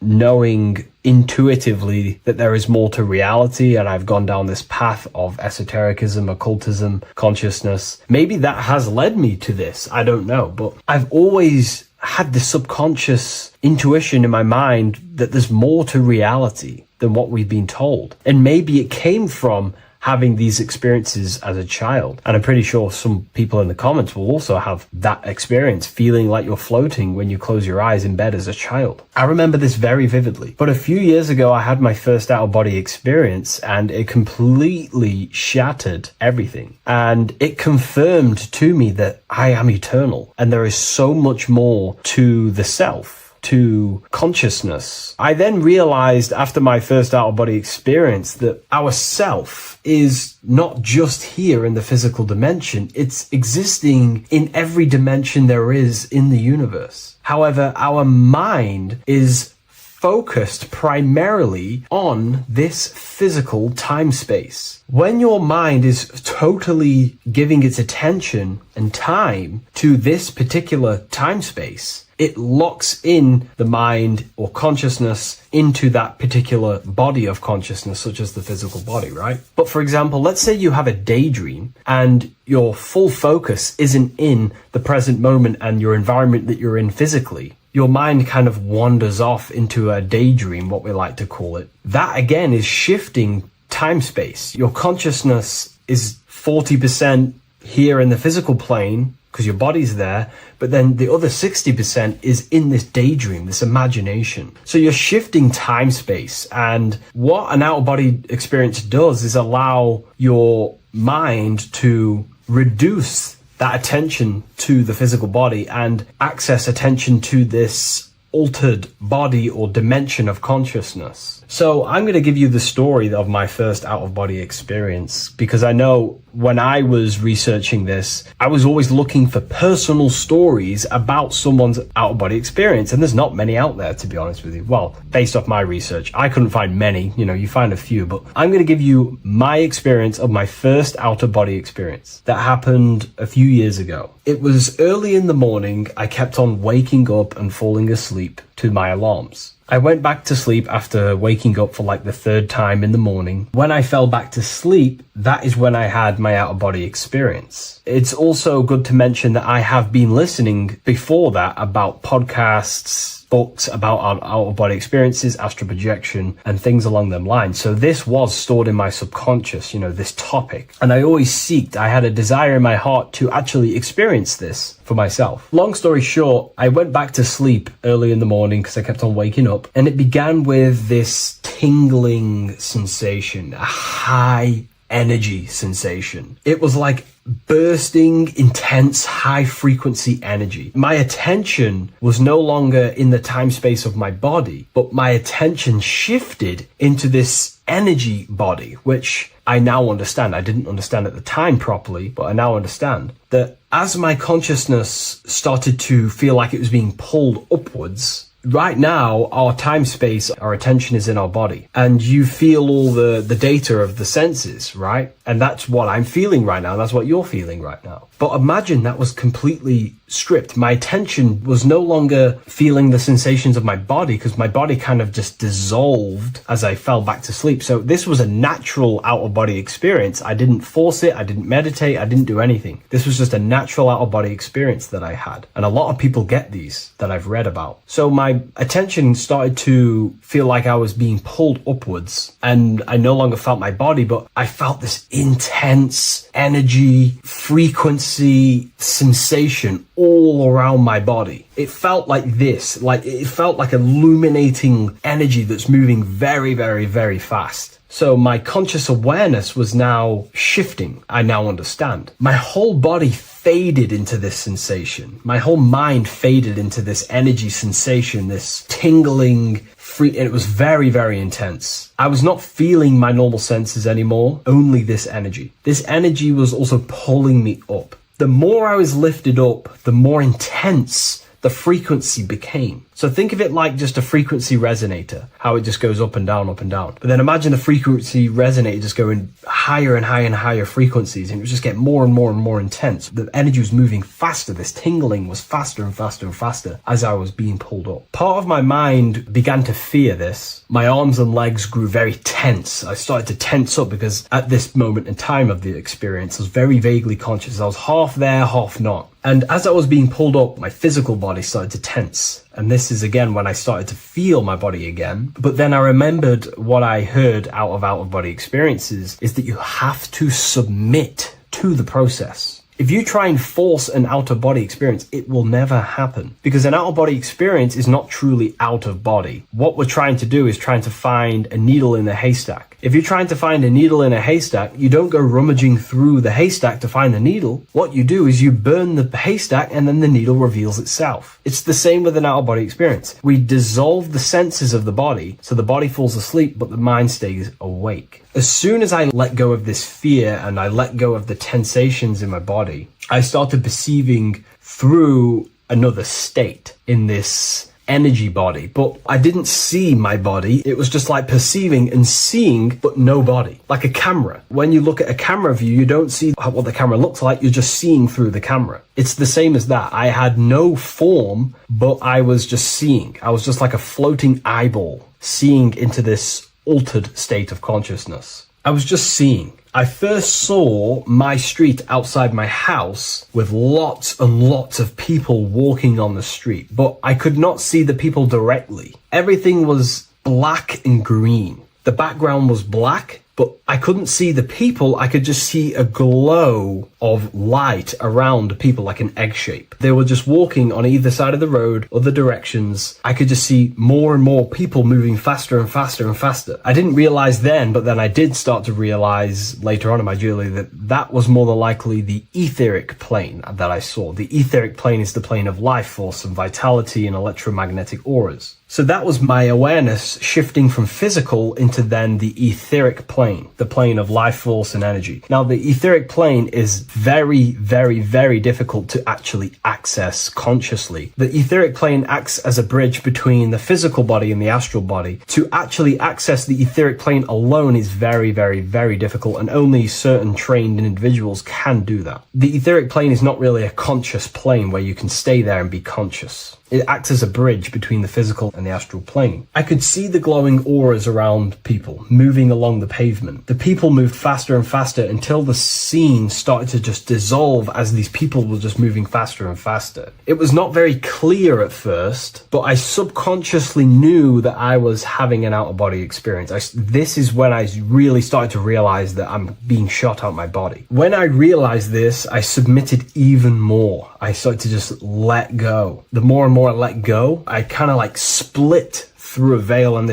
knowing intuitively that there is more to reality, and I've gone down this path of esotericism, occultism, consciousness. Maybe that has led me to this, I don't know, but I've always had this subconscious intuition in my mind that there's more to reality than what we've been told. And maybe it came from having these experiences as a child. And I'm pretty sure some people in the comments will also have that experience, feeling like you're floating when you close your eyes in bed as a child. I remember this very vividly. But a few years ago, I had my first out-of-body experience, and it completely shattered everything. And it confirmed to me that I am eternal, and there is so much more to the self, to consciousness. I then realized after my first out-of-body experience that our self is not just here in the physical dimension, it's existing in every dimension there is in the universe. However, our mind is focused primarily on this physical time space. When your mind is totally giving its attention and time to this particular time space, it locks in the mind or consciousness into that particular body of consciousness, such as the physical body, right? But for example, let's say you have a daydream and your full focus isn't in the present moment and your environment that you're in physically. Your mind kind of wanders off into a daydream, what we like to call it. That again is shifting time space. Your consciousness is 40% here in the physical plane because your body's there, but then the other 60% is in this daydream, this imagination. So you're shifting time space, and what an out-of-body experience does is allow your mind to reduce that attention to the physical body and access attention to this altered body or dimension of consciousness. So I'm going to give you the story of my first out-of-body experience, because I know when I was researching this, I was always looking for personal stories about someone's out-of-body experience, and there's not many out there, to be honest with you. Well, based off my research, I couldn't find many, you find a few, but I'm going to give you my experience of my first out-of-body experience that happened a few years ago. It was early in the morning. I kept on waking up and falling asleep to my alarms. I went back to sleep after waking up for like the third time in the morning. When I fell back to sleep, that is when I had my out-of-body experience. It's also good to mention that I have been listening before that about podcasts, books about our out-of-body experiences, astral projection, and things along them lines. So this was stored in my subconscious, this topic. And I had a desire in my heart to actually experience this for myself. Long story short, I went back to sleep early in the morning because I kept on waking up, and it began with this tingling sensation, a high energy sensation. It was like bursting, intense, high frequency energy. My attention was no longer in the time space of my body, but my attention shifted into this energy body, which I now understand. I didn't understand at the time properly, but I now understand that as my consciousness started to feel like it was being pulled upwards, right now, our time space, our attention is in our body, and you feel all the data of the senses, right? And that's what I'm feeling right now. That's what you're feeling right now. But imagine that was completely stripped. My attention was no longer feeling the sensations of my body, because my body kind of just dissolved as I fell back to sleep. So this was a natural out-of-body experience. I didn't force it. I didn't meditate. I didn't do anything. This was just a natural out-of-body experience that I had. And a lot of people get these that I've read about. So my attention started to feel like I was being pulled upwards, and I no longer felt my body, but I felt this intense energy, frequency, sensation all around my body. It felt like this, like it felt like illuminating energy that's moving very, very, very fast. So my conscious awareness was now shifting. I now understand. My whole body faded into this sensation. My whole mind faded into this energy sensation, this tingling, free. It was very, very intense. I was not feeling my normal senses anymore, only this energy. This energy was also pulling me up. The more I was lifted up, the more intense the frequency became. So think of it like just a frequency resonator, how it just goes up and down, up and down. But then imagine the frequency resonator just going higher and higher and higher frequencies, and it would just get more and more and more intense. The energy was moving faster. This tingling was faster and faster and faster as I was being pulled up. Part of my mind began to fear this. My arms and legs grew very tense. I started to tense up because at this moment in time of the experience, I was very vaguely conscious. I was half there, half not. And as I was being pulled up, my physical body started to tense. And this is again when I started to feel my body again. But then I remembered what I heard out of body experiences is that you have to submit to the process. If you try and force an out-of-body experience, it will never happen, because an out-of-body experience is not truly out of body. What we're trying to do is trying to find a needle in a haystack. If you're trying to find a needle in a haystack, you don't go rummaging through the haystack to find the needle. What you do is you burn the haystack and then the needle reveals itself. It's the same with an out-of-body experience. We dissolve the senses of the body, so the body falls asleep, but the mind stays awake. As soon as I let go of this fear and I let go of the tensations in my body, I started perceiving through another state in this energy body, but I didn't see my body. It was just like perceiving and seeing, but no body, like a camera. When you look at a camera view, you don't see what the camera looks like. You're just seeing through the camera. It's the same as that. I had no form, but I was just seeing. I was just like a floating eyeball, seeing into this altered state of consciousness. I was just seeing. I first saw my street outside my house with lots and lots of people walking on the street, but I could not see the people directly. Everything was black and green. The background was black, but I couldn't see the people. I could just see a glow of light around the people, like an egg shape. They were just walking on either side of the road, other directions. I could just see more and more people moving faster and faster and faster. I didn't realize then, but then I did start to realize later on in my journey that that was more than likely the etheric plane that I saw. The etheric plane is the plane of life force and vitality and electromagnetic auras. So that was my awareness shifting from physical into then the etheric plane, the plane of life force and energy. Now, the etheric plane is very, very, very difficult to actually access consciously. The etheric plane acts as a bridge between the physical body and the astral body. To actually access the etheric plane alone is very, very, very difficult, and only certain trained individuals can do that. The etheric plane is not really a conscious plane where you can stay there and be conscious. It acts as a bridge between the physical and the astral plane. I could see the glowing auras around people moving along the pavement. The people moved faster and faster until the scene started to just dissolve as these people were just moving faster and faster. It was not very clear at first, but I subconsciously knew that I was having an out-of-body experience. This is when I really started to realize that I'm being shot out my body. When I realized this, I submitted even more. I started to just let go. The more and more I let go, I kind of like split through a veil, and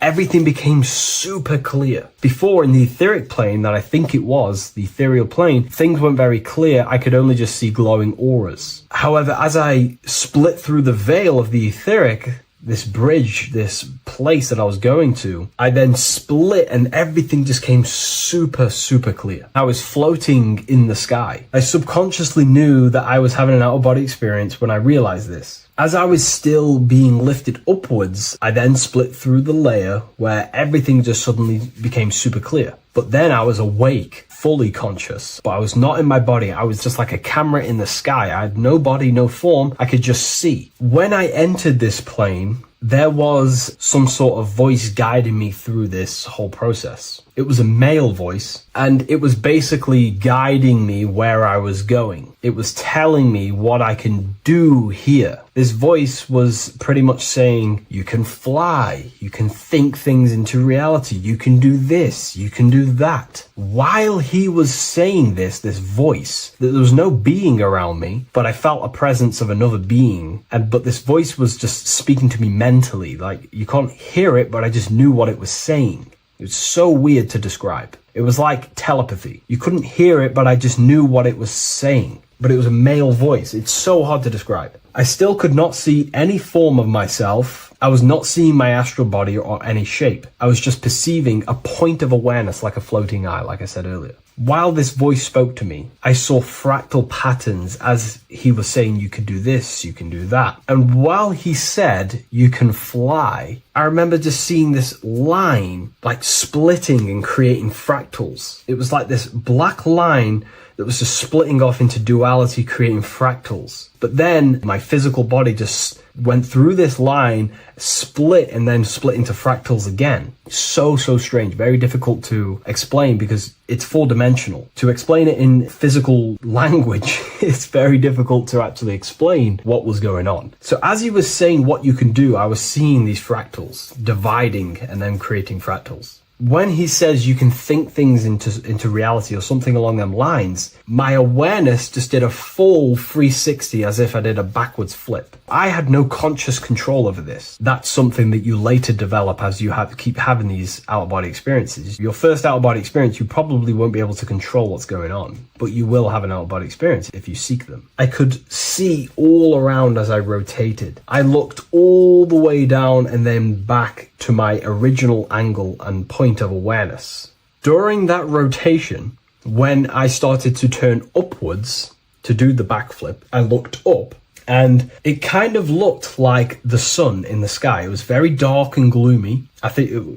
everything became super clear. Before, in the etheric plane that I think it was, the ethereal plane, things weren't very clear. I could only just see glowing auras. However, as I split through the veil of the etheric, this bridge, this place that I was going to, I then split and everything just came super, super clear. I was floating in the sky. I subconsciously knew that I was having an out-of-body experience when I realized this. As I was still being lifted upwards, I then split through the layer where everything just suddenly became super clear. But then I was awake, fully conscious, but I was not in my body. I was just like a camera in the sky. I had no body, no form. I could just see. When I entered this plane, there was some sort of voice guiding me through this whole process. It was a male voice, and it was basically guiding me where I was going. It was telling me what I can do here. This voice was pretty much saying, you can fly, you can think things into reality, you can do this, you can do that. While he was saying this voice, there was no being around me, but I felt a presence of another being. But this voice was just speaking to me mentally. Like, you can't hear it, but I just knew what it was saying. It was so weird to describe. It was like telepathy. You couldn't hear it, but I just knew what it was saying. But it was a male voice. It's so hard to describe. I still could not see any form of myself. I was not seeing my astral body or any shape. I was just perceiving a point of awareness like a floating eye, like I said earlier. While this voice spoke to me, I saw fractal patterns as he was saying, you can do this, you can do that. And while he said, you can fly, I remember just seeing this line like splitting and creating fractals. It was like this black line that was just splitting off into duality, creating fractals. But then my physical body just went through this line, split, and then split into fractals again. So strange, very difficult to explain because it's 4-dimensional. To explain it in physical language, it's very difficult to actually explain what was going on. So as he was saying what you can do, I was seeing these fractals dividing and then creating fractals. When he says you can think things into reality or something along them lines, my awareness just did a full 360 as if I did a backwards flip. I had no conscious control over this. That's something that you later develop as you keep having these out-of-body experiences. Your first out-of-body experience, you probably won't be able to control what's going on, but you will have an out-of-body experience if you seek them. I could see all around as I rotated. I looked all the way down and then back to my original angle and point of awareness. During that rotation, when I started to turn upwards to do the backflip, I looked up and it kind of looked like the sun in the sky. It was very dark and gloomy.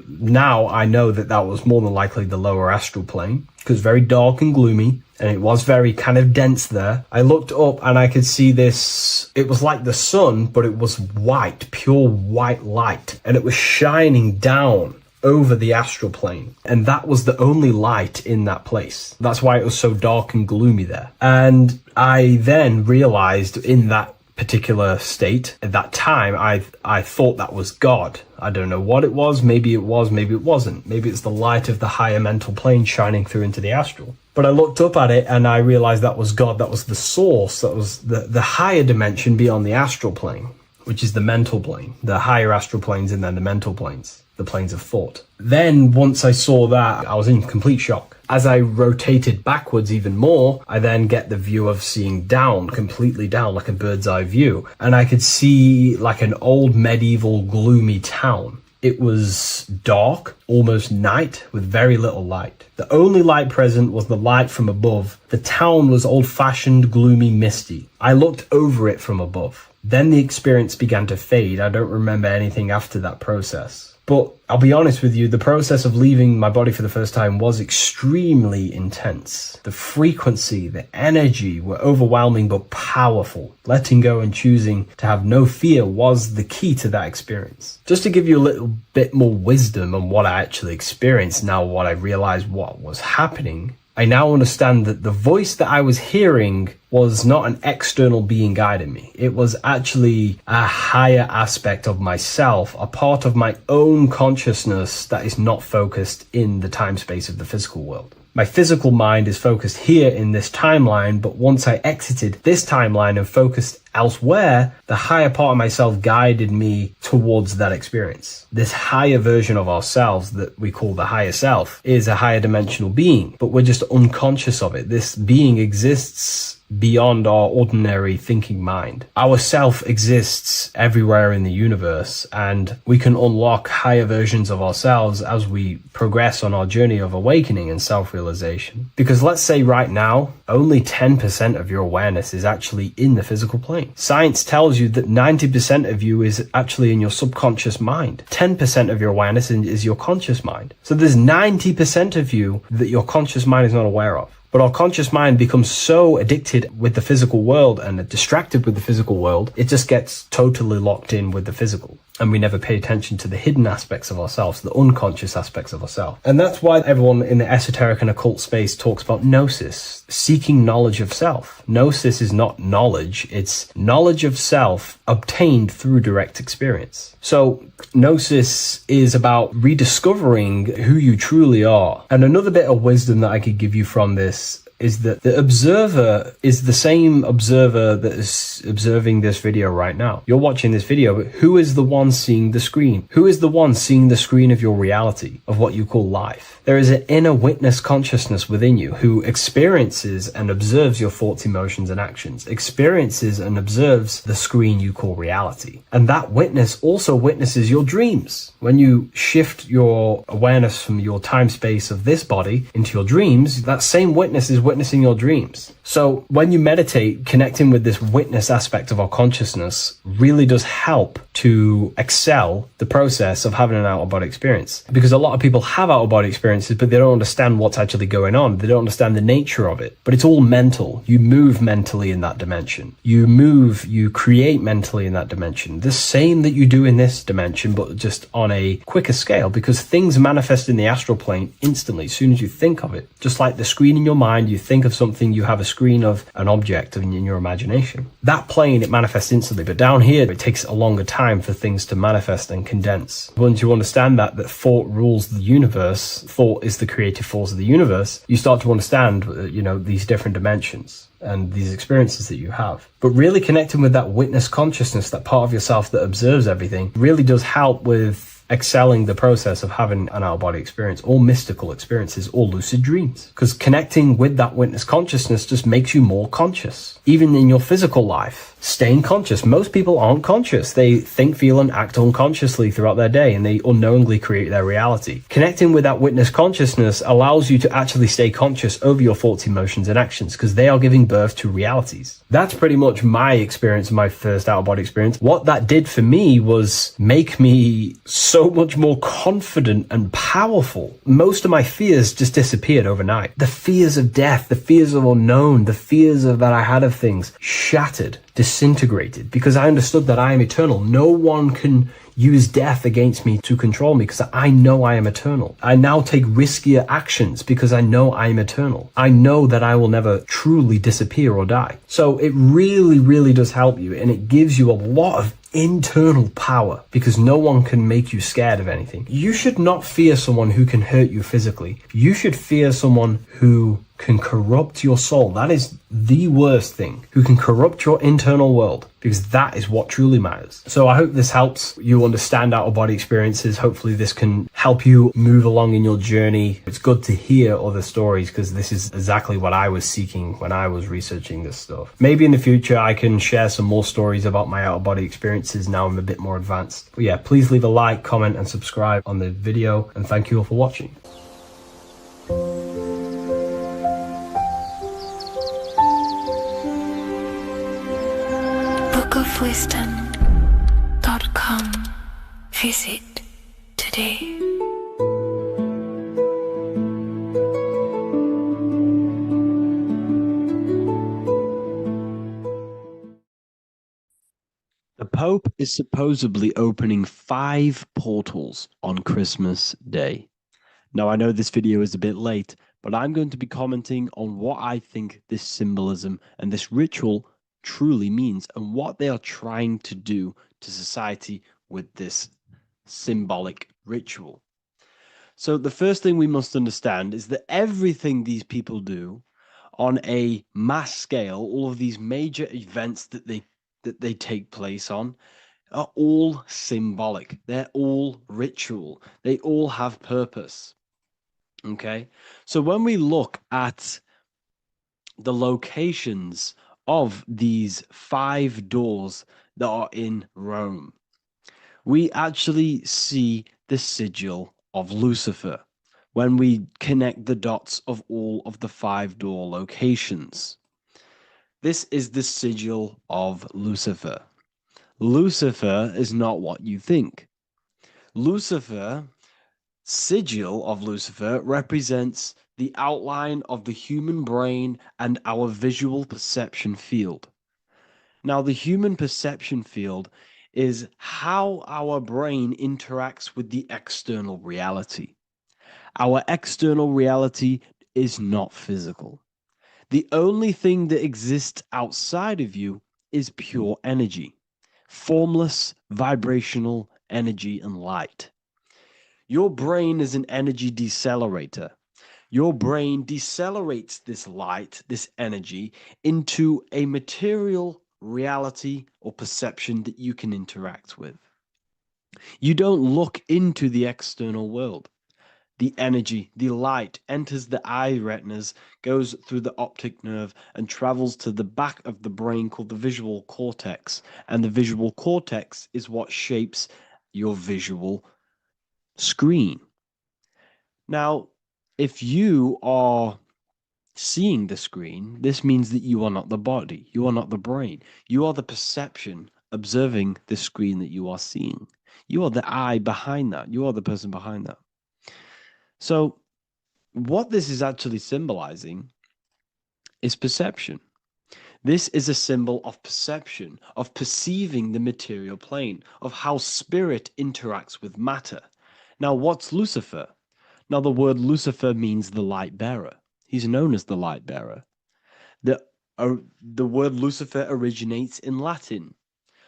Now I know that was more than likely the lower astral plane because very dark and gloomy, and it was very kind of dense there. I looked up and I could see this. It was like the sun, but it was white, pure white light, and it was shining down over the astral plane, and that was the only light in that place. That's why it was so dark and gloomy there. And I then realized in that particular state at that time, I thought that was God. I don't know what it was. Maybe it was, maybe it wasn't. Maybe it's the light of the higher mental plane shining through into the astral. But I looked up at it and I realized that was God. That was the source. That was the higher dimension beyond the astral plane, which is the mental plane, the higher astral planes, and then the mental planes, the planes of thought. Then once I saw that, I was in complete shock. As I rotated backwards even more, I then get the view of seeing down, completely down, like a bird's eye view. And I could see like an old medieval gloomy town. It was dark, almost night, with very little light. The only light present was the light from above. The town was old-fashioned, gloomy, misty. I looked over it from above. Then the experience began to fade. I don't remember anything after that process. But I'll be honest with you, the process of leaving my body for the first time was extremely intense. The frequency, the energy were overwhelming but powerful. Letting go and choosing to have no fear was the key to that experience. Just to give you a little bit more wisdom on what I actually experienced now, what I realized what was happening, I now understand that the voice that I was hearing was not an external being guiding me. It was actually a higher aspect of myself, a part of my own consciousness that is not focused in the time space of the physical world. My physical mind is focused here in this timeline, but once I exited this timeline and focused elsewhere, the higher part of myself guided me towards that experience. This higher version of ourselves that we call the higher self is a higher dimensional being, but we're just unconscious of it. This being exists beyond our ordinary thinking mind. Our self exists everywhere in the universe, and we can unlock higher versions of ourselves as we progress on our journey of awakening and self-realization. Because let's say right now, only 10% of your awareness is actually in the physical plane. Science tells you that 90% of you is actually in your subconscious mind. 10% of your awareness is your conscious mind. So there's 90% of you that your conscious mind is not aware of. But our conscious mind becomes so addicted with the physical world and distracted with the physical world, it just gets totally locked in with the physical. And we never pay attention to the hidden aspects of ourselves, the unconscious aspects of ourselves. And that's why everyone in the esoteric and occult space talks about gnosis, seeking knowledge of self. Gnosis is not knowledge, it's knowledge of self obtained through direct experience. So gnosis is about rediscovering who you truly are. And another bit of wisdom that I could give you from this is that the observer is the same observer that is observing this video right now. You're watching this video, but who is the one seeing the screen? Who is the one seeing the screen of your reality, of what you call life? There is an inner witness consciousness within you who experiences and observes your thoughts, emotions, and actions, experiences and observes the screen you call reality. And that witness also witnesses your dreams. When you shift your awareness from your time space of this body into your dreams, that same witness is witnessing your dreams. So when you meditate, connecting with this witness aspect of our consciousness really does help to excel the process of having an out-of-body experience. Because a lot of people have out-of-body experiences, but they don't understand what's actually going on. They don't understand the nature of it. But it's all mental. You move mentally in that dimension. You create mentally in that dimension. The same that you do in this dimension, but just on a quicker scale, because things manifest in the astral plane instantly as soon as you think of it. Just like the screen in your mind, you think of something, you have a screen of an object in your imagination. That plane, it manifests instantly, but down here, it takes a longer time for things to manifest and condense. Once you understand that thought rules the universe, thought is the creative force of the universe, you start to understand, these different dimensions and these experiences that you have. But really connecting with that witness consciousness, that part of yourself that observes everything, really does help with excelling the process of having an out-of-body experience, or mystical experiences, or lucid dreams. Because connecting with that witness consciousness just makes you more conscious. Even in your physical life, staying conscious. Most people aren't conscious. They think, feel, and act unconsciously throughout their day, and they unknowingly create their reality. Connecting with that witness consciousness allows you to actually stay conscious over your thoughts, emotions, and actions, because they are giving birth to realities. That's pretty much my experience, my first out-of-body experience. What that did for me was make me so much more confident and powerful. Most of my fears just disappeared overnight. The fears of death, the fears of unknown, the fears of that I had of things shattered, disintegrated, because I understood that I am eternal. No one can use death against me to control me, because I know I am eternal. I now take riskier actions because I know I am eternal. I know that I will never truly disappear or die. So it really, really does help you, and it gives you a lot of internal power, because no one can make you scared of anything. You should not fear someone who can hurt you physically. You should fear someone who can corrupt your soul. That is the worst thing, who can corrupt your internal world, because that is what truly matters. So I hope this helps you understand out-of-body experiences. Hopefully this can help you move along in your journey. It's good to hear other stories, because this is exactly what I was seeking when I was researching this stuff. Maybe in the future I can share some more stories about my out-of-body experiences now I'm a bit more advanced. But yeah, please leave a like, comment, and subscribe on the video, and thank you all for watching. bookofwisdom.com. Visit today. The Pope is supposedly opening 5 portals on Christmas Day. Now, I know this video is a bit late, but I'm going to be commenting on what I think this symbolism and this ritual truly means, and what they are trying to do to society with this symbolic ritual. So the first thing we must understand is that everything these people do on a mass scale, all of these major events that they take place on, are all symbolic. They're all ritual. They all have purpose. Okay? So when we look at the locations of these 5 doors that are in Rome, we actually see the sigil of Lucifer when we connect the dots of all of the 5 door locations. This is the sigil of Lucifer. Lucifer is not what you think. Lucifer, sigil of Lucifer, represents the outline of the human brain and our visual perception field. Now, the human perception field is how our brain interacts with the external reality. Our external reality is not physical. The only thing that exists outside of you is pure energy, formless, vibrational energy and light. Your brain is an energy decelerator. Your brain decelerates this light, this energy, into a material reality or perception that you can interact with. You don't look into the external world. The energy, the light enters the eye retinas, goes through the optic nerve, and travels to the back of the brain called the visual cortex. And the visual cortex is what shapes your visual screen. Now, if you are seeing the screen, this means that you are not the body, you are not the brain, you are the perception observing the screen that you are seeing. You are the eye behind that, you are the person behind that. So, what this is actually symbolizing is perception. This is a symbol of perception, of perceiving the material plane, of how spirit interacts with matter. Now, what's Lucifer? Now, the word Lucifer means the light bearer. He's known as the light bearer. The word Lucifer originates in Latin.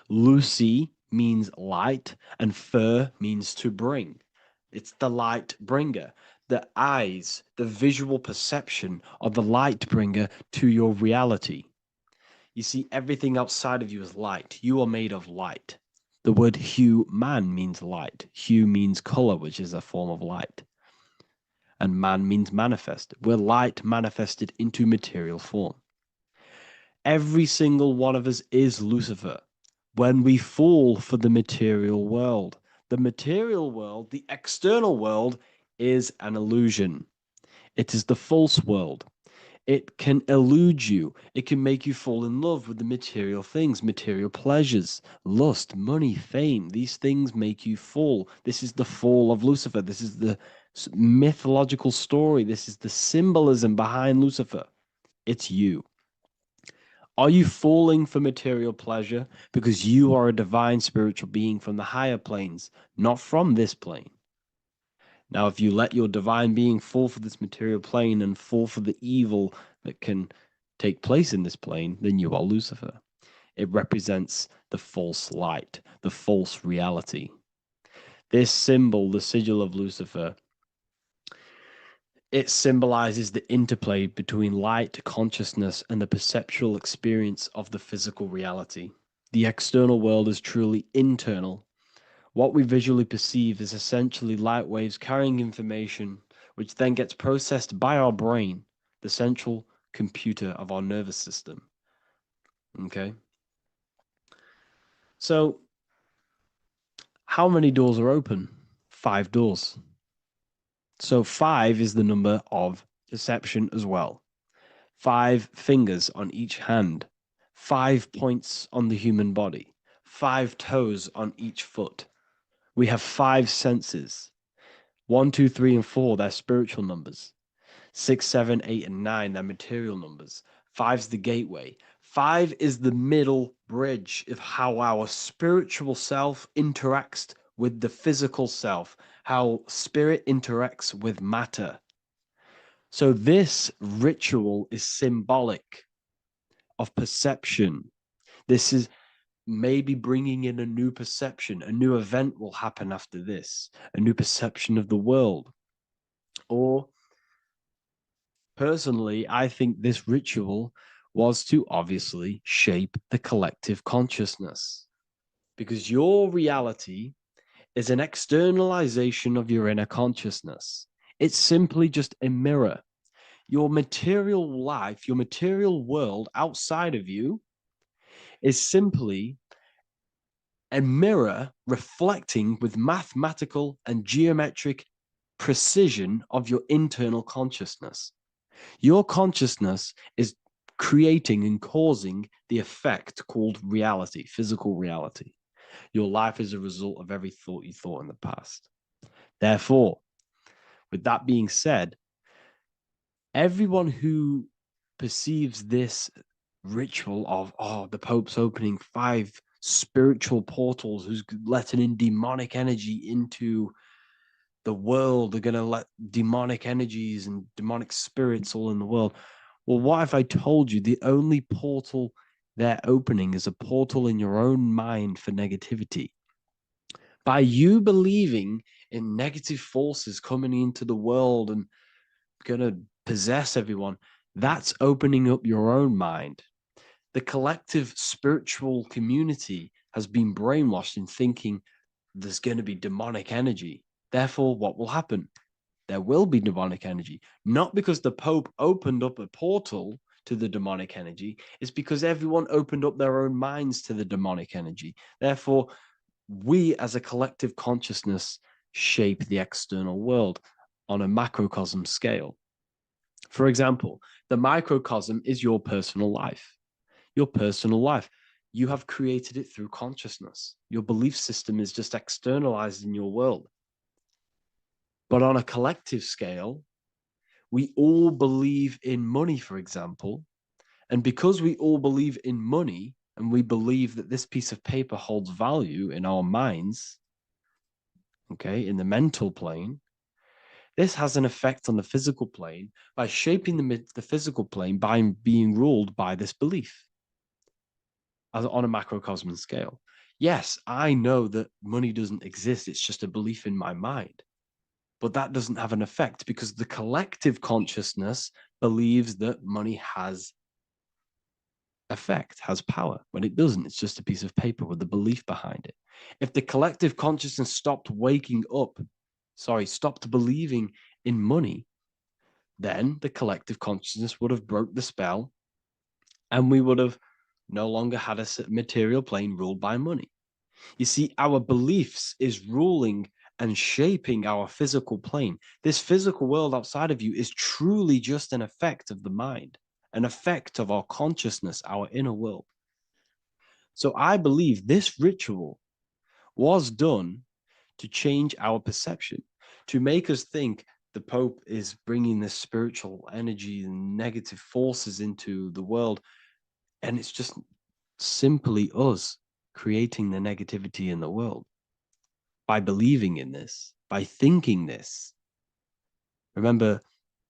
Luci means light, and fer means to bring. It's the light bringer. The eyes, the visual perception of the light bringer to your reality. You see, everything outside of you is light. You are made of light. The word hue man means light. Hue means color, which is a form of light. And man means manifested. We're light manifested into material form. Every single one of us is Lucifer. When we fall for the material world, the external world, is an illusion. It is the false world. It can elude you. It can make you fall in love with the material things, material pleasures, lust, money, fame. These things make you fall. This is the fall of Lucifer. This is the mythological story. This is the symbolism behind Lucifer. It's you. Are you falling for material pleasure because you are a divine spiritual being from the higher planes, not from this plane? Now, if you let your divine being fall for this material plane and fall for the evil that can take place in this plane, then you are Lucifer. It represents the false light, the false reality. This symbol, the sigil of Lucifer, it symbolizes the interplay between light, consciousness, and the perceptual experience of the physical reality. The external world is truly internal. What we visually perceive is essentially light waves carrying information, which then gets processed by our brain, the central computer of our nervous system. Okay? So, how many doors are open? 5 doors. So 5 is the number of perception as well. 5 fingers on each hand, 5 points on the human body, 5 toes on each foot. We have 5 senses. 1, 2, 3, and 4, they're spiritual numbers. 6, 7, 8, and 9, they're material numbers. 5's the gateway. 5 is the middle bridge of how our spiritual self interacts with the physical self, how spirit interacts with matter. So this ritual is symbolic of perception. This is maybe bringing in a new perception. A new event will happen after this, a new perception of the world. Or personally, I think this ritual was to obviously shape the collective consciousness, because your reality is an externalization of your inner consciousness. It's simply just a mirror. Your material life, your material world outside of you is simply a mirror reflecting with mathematical and geometric precision of your internal consciousness. Your consciousness is creating and causing the effect called reality, physical reality. Your life is a result of every thought you thought in the past. Therefore, with that being said, everyone who perceives this ritual of, oh, the Pope's opening 5 spiritual portals, who's letting in demonic energy into the world, they're going to let demonic energies and demonic spirits all in the world. Well, what if I told you the only portal they're opening is a portal in your own mind for negativity? By you believing in negative forces coming into the world and going to possess everyone, that's opening up your own mind. The collective spiritual community has been brainwashed in thinking there's going to be demonic energy. Therefore, what will happen? There will be demonic energy. Not because the Pope opened up a portal to the demonic energy, it's because everyone opened up their own minds to the demonic energy. Therefore, we as a collective consciousness shape the external world on a macrocosm scale. For example, the microcosm is your personal life. Your personal life. You have created it through consciousness. Your belief system is just externalized in your world. But on a collective scale, we all believe in money, for example. And because we all believe in money and we believe that this piece of paper holds value in our minds, okay, in the mental plane, this has an effect on the physical plane by shaping the physical plane by being ruled by this belief on a macrocosm scale. Yes, I know that money doesn't exist. It's just a belief in my mind. But that doesn't have an effect because the collective consciousness believes that money has effect, has power. When it doesn't, it's just a piece of paper with a belief behind it. If the collective consciousness stopped believing in money, then the collective consciousness would have broke the spell and we would have no longer had a material plane ruled by money. You see, our beliefs is ruling and shaping our physical plane. This physical world outside of you is truly just an effect of the mind, an effect of our consciousness, our inner world. So I believe this ritual was done to change our perception, to make us think the Pope is bringing this spiritual energy and negative forces into the world. And it's just simply us creating the negativity in the world by believing in this, by thinking this. Remember,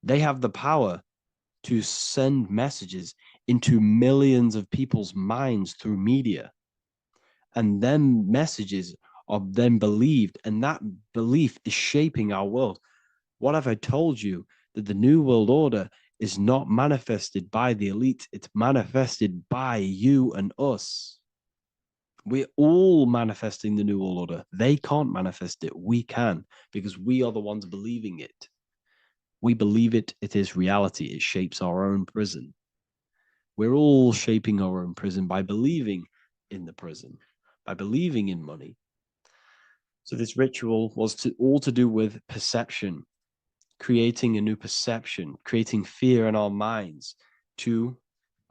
they have the power to send messages into millions of people's minds through media. And then messages are then believed, and that belief is shaping our world. What have I told you? That the New World Order is not manifested by the elite, it's manifested by you and us. We're all manifesting the New World Order. They can't manifest it. We can, because we are the ones believing it. We believe it. It is reality. It shapes our own prison. We're all shaping our own prison by believing in the prison, by believing in money. So this ritual was all to do with perception, creating a new perception, creating fear in our minds to,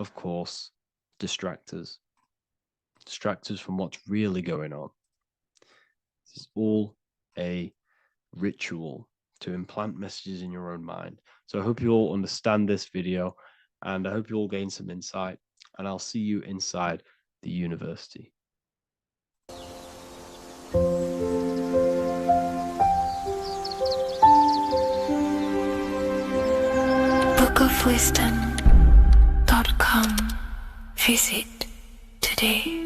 of course, distract us from what's really going on. This is all a ritual to implant messages in your own mind. So I hope you all understand this video, and I hope you all gain some insight, and I'll see you inside the university. bookofwisdom.com. Visit today.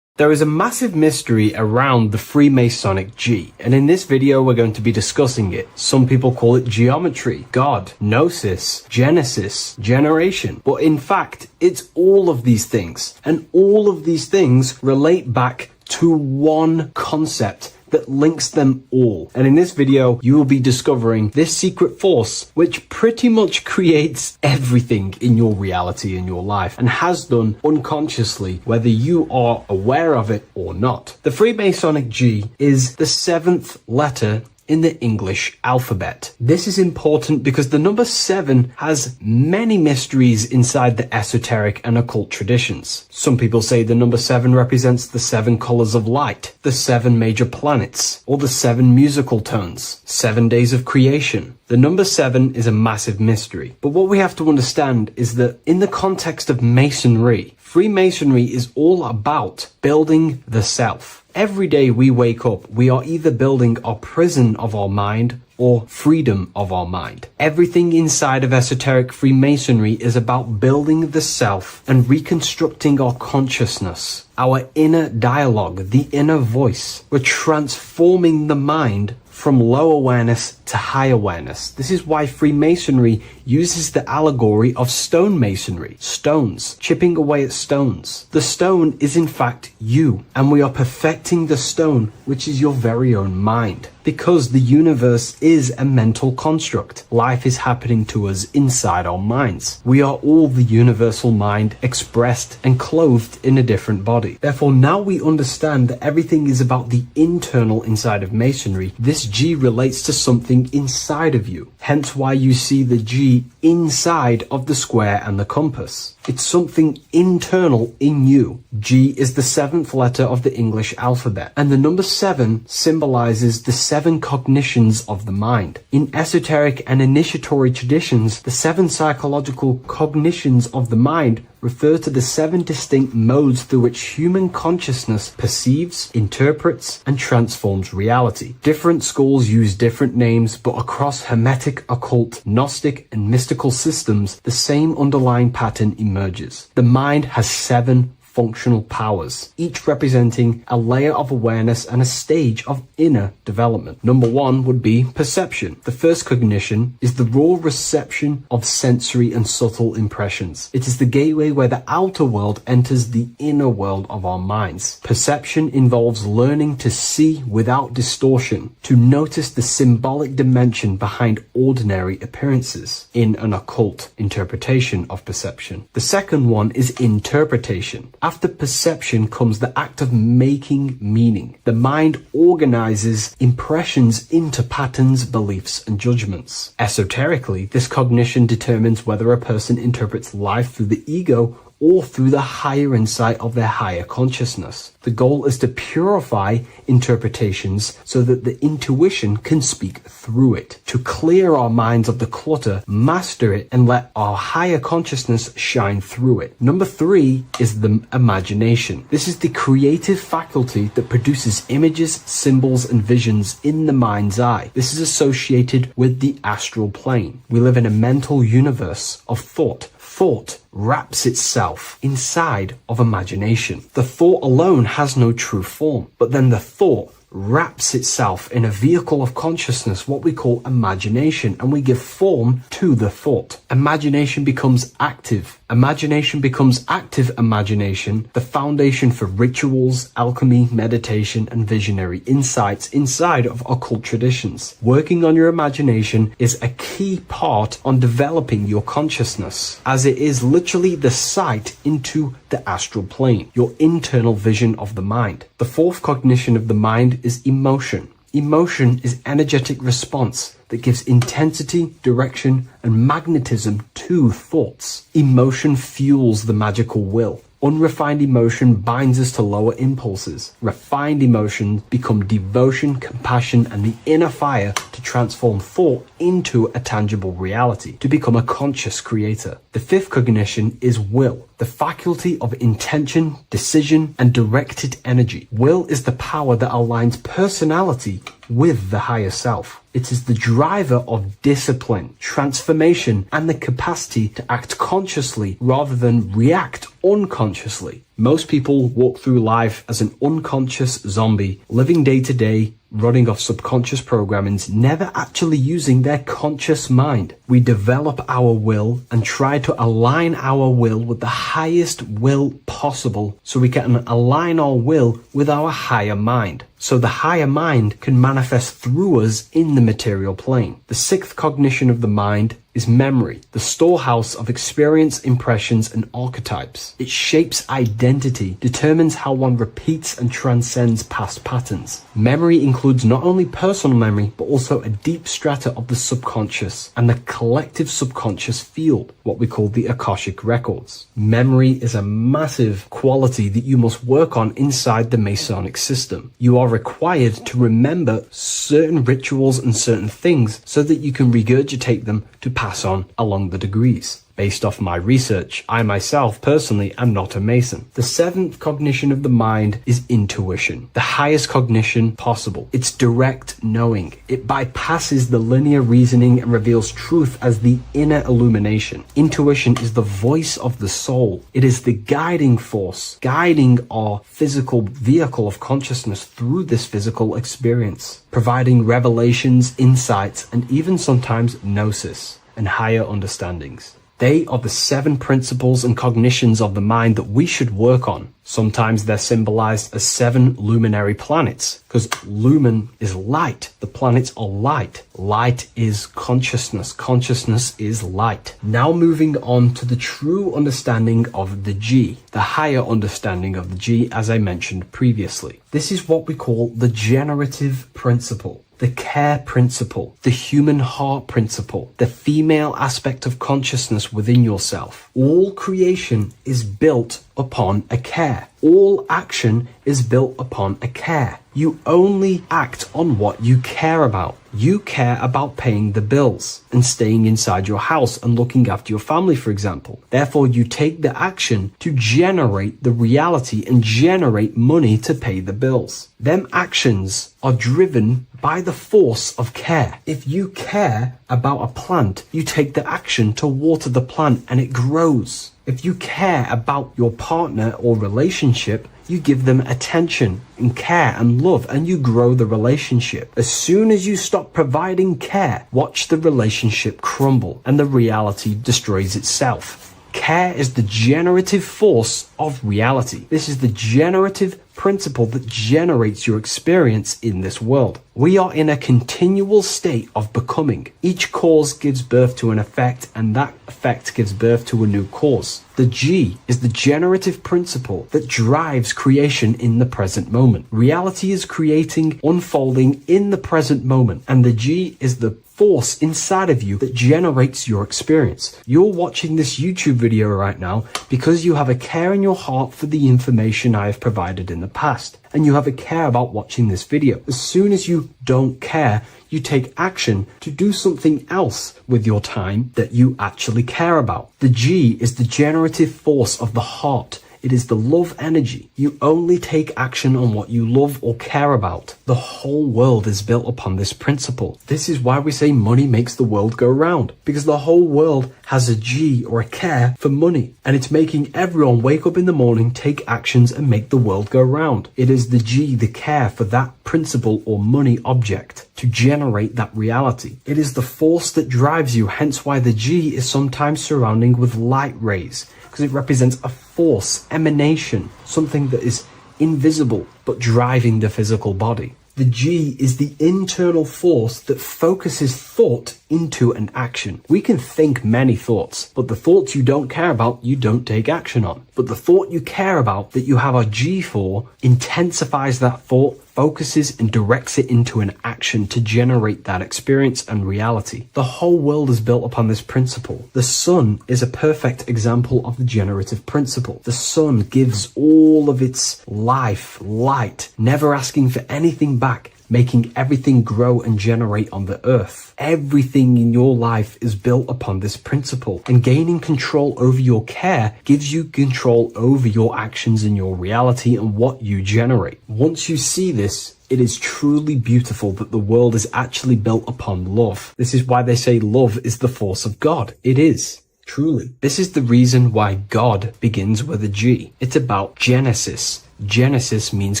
There is a massive mystery around the Freemasonic G, and in this video we're going to be discussing it. Some people call it geometry, God, Gnosis, Genesis, generation, but in fact it's all of these things, and all of these things relate back to one concept that links them all. And in this video, you will be discovering this secret force, which pretty much creates everything in your reality, in your life, and has done unconsciously, whether you are aware of it or not. The Freemasonic G is the 7th letter in the English alphabet. This is important because the number 7 has many mysteries inside the esoteric and occult traditions. Some people say the number 7 represents the 7 colors of light, the 7 major planets, or the 7 musical tones, 7 days of creation. The number 7 is a massive mystery. But what we have to understand is that in the context of Masonry, Freemasonry is all about building the self. Every day we wake up, we are either building our prison of our mind or freedom of our mind. Everything inside of esoteric Freemasonry is about building the self and reconstructing our consciousness, our inner dialogue, the inner voice. We're transforming the mind from low awareness to high awareness. This is why Freemasonry uses the allegory of stonemasonry, stones, chipping away at stones. The stone is in fact you, and we are perfecting the stone, which is your very own mind. Because the universe is a mental construct. Life is happening to us inside our minds. We are all the universal mind expressed and clothed in a different body. Therefore, now we understand that everything is about the internal inside of Masonry. This G relates to something inside of you. Hence why you see the G inside of the square and the compass. It's something internal in you. G is the 7th letter of the English alphabet, and the number 7 symbolizes the 7 cognitions of the mind. In esoteric and initiatory traditions, the 7 psychological cognitions of the mind refer to the 7 distinct modes through which human consciousness perceives, interprets, and transforms reality. Different schools use different names, but across Hermetic, occult, Gnostic, and mystical systems, the same underlying pattern emerges. The mind has 7 functional powers, each representing a layer of awareness and a stage of inner development. Number 1 would be perception. The first cognition is the raw reception of sensory and subtle impressions. It is the gateway where the outer world enters the inner world of our minds. Perception involves learning to see without distortion, to notice the symbolic dimension behind ordinary appearances in an occult interpretation of perception. The second one is interpretation. After perception comes the act of making meaning. The mind organizes impressions into patterns, beliefs, and judgments. Esoterically, this cognition determines whether a person interprets life through the ego or through the higher insight of their higher consciousness. The goal is to purify interpretations so that the intuition can speak through it, to clear our minds of the clutter, master it, and let our higher consciousness shine through it. Number 3 is the imagination. This is the creative faculty that produces images, symbols, and visions in the mind's eye. This is associated with the astral plane. We live in a mental universe of thought. Thought wraps itself inside of imagination. The thought alone has no true form, but then the thought wraps itself in a vehicle of consciousness, what we call imagination, and we give form to the thought. Imagination becomes active. Imagination becomes active imagination, the foundation for rituals, alchemy, meditation, and visionary insights inside of occult traditions. Working on your imagination is a key part on developing your consciousness, as it is literally the sight into the astral plane, your internal vision of the mind. The fourth cognition of the mind is emotion. Emotion is energetic response that gives intensity, direction, and magnetism to thoughts. Emotion fuels the magical will. Unrefined emotion binds us to lower impulses. Refined emotions become devotion, compassion, and the inner fire to transform thought into a tangible reality, to become a conscious creator. The fifth cognition is will, the faculty of intention, decision, and directed energy. Will is the power that aligns personality with the higher self. It is the driver of discipline, transformation, and the capacity to act consciously rather than react unconsciously. Most people walk through life as an unconscious zombie, living day to day, running off subconscious programmings, never actually using their conscious mind. We develop our will and try to align our will with the highest will possible so we can align our will with our higher mind. So the higher mind can manifest through us in the material plane. The sixth cognition of the mind is memory, the storehouse of experience, impressions, and archetypes. It shapes identity, determines how one repeats and transcends past patterns. Memory includes not only personal memory, but also a deep strata of the subconscious and the collective subconscious field, what we call the Akashic records. Memory is a massive quality that you must work on inside the Masonic system. You are required to remember certain rituals and certain things so that you can regurgitate them to pass on along the degrees. Based off my research, I myself personally am not a Mason. The seventh cognition of the mind is intuition, the highest cognition possible. It's direct knowing. It bypasses the linear reasoning and reveals truth as the inner illumination. Intuition is the voice of the soul. It is the guiding force, guiding our physical vehicle of consciousness through this physical experience, providing revelations, insights, and even sometimes gnosis and higher understandings. They are the seven principles and cognitions of the mind that we should work on. Sometimes they're symbolized as seven luminary planets, because lumen is light. The planets are light. Light is consciousness. Consciousness is light. Now moving on to the true understanding of the G, the higher understanding of the G, as I mentioned previously. This is what we call the generative principle, the care principle, the human heart principle, the female aspect of consciousness within yourself. All creation is built upon a care. All action is built upon a care. You only act on what you care about. You care about paying the bills and staying inside your house and looking after your family, for example. Therefore, you take the action to generate the reality and generate money to pay the bills. Them actions are driven by the force of care. If you care about a plant, you take the action to water the plant and it grows. If you care about your partner or relationship, you give them attention and care and love, and you grow the relationship. As soon as you stop providing care, watch the relationship crumble and the reality destroys itself. Care is the generative force of reality. This is the generative principle that generates your experience in this world. We are in a continual state of becoming. Each cause gives birth to an effect, and that effect gives birth to a new cause. The G is the generative principle that drives creation in the present moment. Reality is creating, unfolding in the present moment, and the G is the force inside of you that generates your experience. You're watching this YouTube video right now because you have a care in your heart for the information I have provided in the past, and you have a care about watching this video. As soon as you don't care, you take action to do something else with your time that you actually care about. The G is the generative force of the heart. It is the love energy. You only take action on what you love or care about. The whole world is built upon this principle. This is why we say money makes the world go round, because the whole world has a G or a care for money, and it's making everyone wake up in the morning, take actions, and make the world go round. It is the G, the care for that principle or money object to generate that reality. It is the force that drives you, hence why the G is sometimes surrounding with light rays, because it represents a force, emanation, something that is invisible but driving the physical body. The G is the internal force that focuses thought into an action. We can think many thoughts, but the thoughts you don't care about, you don't take action on. But the thought you care about, that you have a G for, intensifies that thought, focuses and directs it into an action to generate that experience and reality. The whole world is built upon this principle. The sun is a perfect example of the generative principle. The sun gives all of its life, light, never asking for anything back, making everything grow and generate on the earth. Everything in your life is built upon this principle, and gaining control over your care gives you control over your actions and your reality and what you generate. Once you see this, it is truly beautiful that the world is actually built upon love. This is why they say love is the force of God. It is. Truly. This is the reason why God begins with a G. It's about Genesis. Genesis means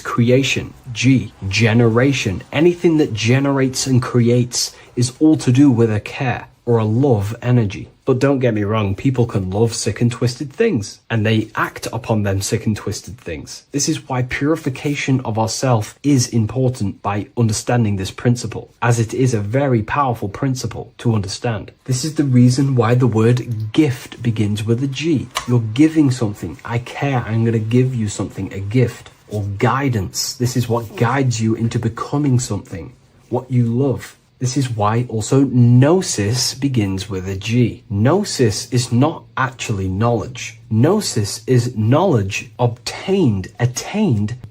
creation. G, generation. Anything that generates and creates is all to do with a care or a love energy. But don't get me wrong, people can love sick and twisted things, and they act upon them sick and twisted things. This is why purification of ourself is important by understanding this principle, as it is a very powerful principle to understand. This is the reason why the word gift begins with a G. You're giving something. I care, I'm going to give you something, a gift. Or guidance. This is what guides you into becoming something, what you love. This is why also gnosis begins with a G. Gnosis is not actually knowledge. Gnosis is knowledge attained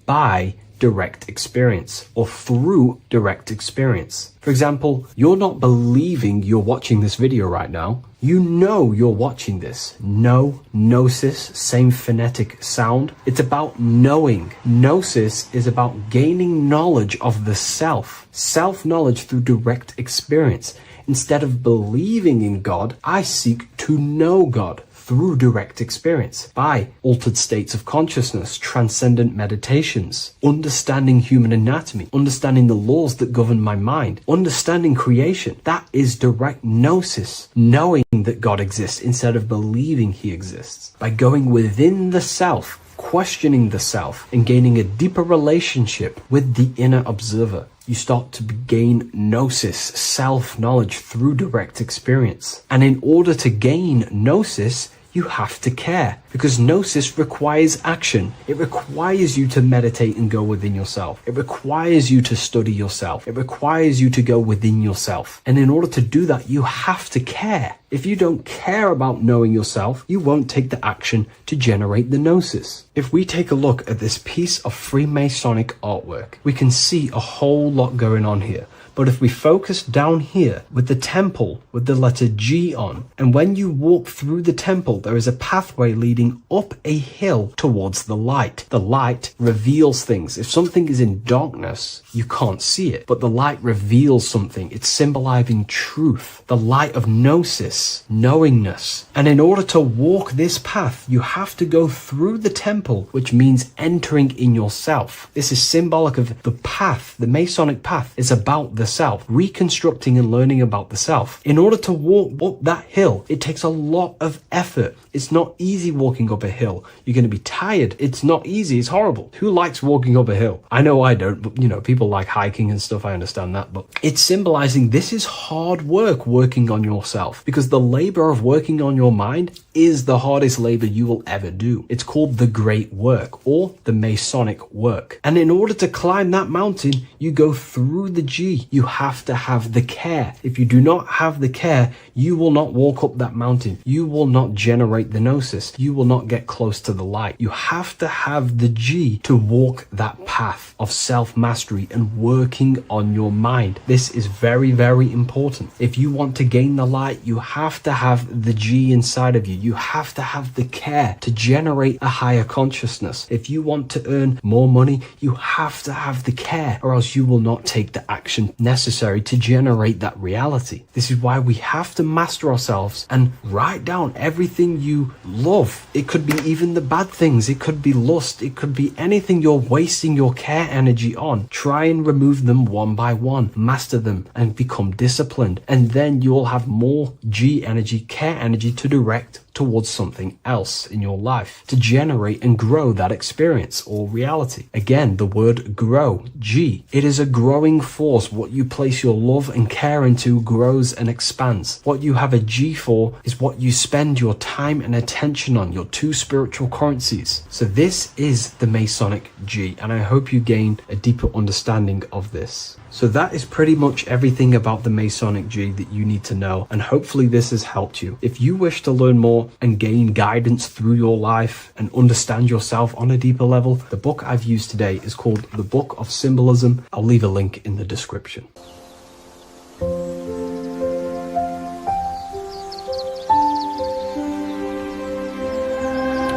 by direct experience or through direct experience. For example, you're not believing you're watching this video right now. You know you're watching this. Know, gnosis, same phonetic sound. It's about knowing. Gnosis is about gaining knowledge of the self. Self-knowledge through direct experience. Instead of believing in God, I seek to know God through direct experience by altered states of consciousness, transcendent meditations, understanding human anatomy, understanding the laws that govern my mind, understanding creation. That is direct gnosis, knowing that God exists instead of believing he exists. By going within the self, questioning the self, and gaining a deeper relationship with the inner observer, you start to gain gnosis, self-knowledge through direct experience. And in order to gain gnosis, you have to care, because gnosis requires action. It requires you to meditate and go within yourself. It requires you to study yourself. It requires you to go within yourself. And in order to do that, you have to care. If you don't care about knowing yourself, you won't take the action to generate the gnosis. If we take a look at this piece of Freemasonic artwork, we can see a whole lot going on here. But if we focus down here with the temple with the letter G on, and when you walk through the temple, there is a pathway leading up a hill towards the light. The light reveals things. If something is in darkness, you can't see it, but the light reveals something. It's symbolizing truth, the light of gnosis, knowingness. And in order to walk this path, you have to go through the temple, which means entering in yourself. This is symbolic of the path. The Masonic path is about the self, reconstructing and learning about the self. In order to walk up that hill, it takes a lot of effort. It's not easy walking up a hill. You're going to be tired. It's not easy. It's horrible. Who likes walking up a hill? I know I don't, but people like hiking and stuff. I understand that, but it's symbolizing this is hard work working on yourself, because the labor of working on your mind is the hardest labor you will ever do. It's called the great work or the Masonic work. And in order to climb that mountain, you go through the G. You have to have the care. If you do not have the care, you will not walk up that mountain. You will not generate the gnosis. You will not get close to the light. You have to have the G to walk that path of self-mastery and working on your mind. This is very, very important. If you want to gain the light, you have to have the G inside of you. You have to have the care to generate a higher consciousness. If you want to earn more money, you have to have the care, or else you will not take the action necessary to generate that reality. This is why we have to master ourselves and write down everything you love. It could be even the bad things. It could be lust. It could be anything you're wasting your care energy on. Try and remove them one by one. Master them and become disciplined. And then you'll have more G energy, care energy to direct towards something else in your life to generate and grow that experience or reality. Again, the word grow, G. It is a growing force. What you place your love and care into grows and expands. What you have a G for is what you spend your time and attention on, your two spiritual currencies. So this is the Masonic G, and I hope you gain a deeper understanding of this. So that is pretty much everything about the Masonic G that you need to know, and hopefully this has helped you. If you wish to learn more and gain guidance through your life and understand yourself on a deeper level, the book I've used today is called The Book of Symbolism. I'll leave a link in the description.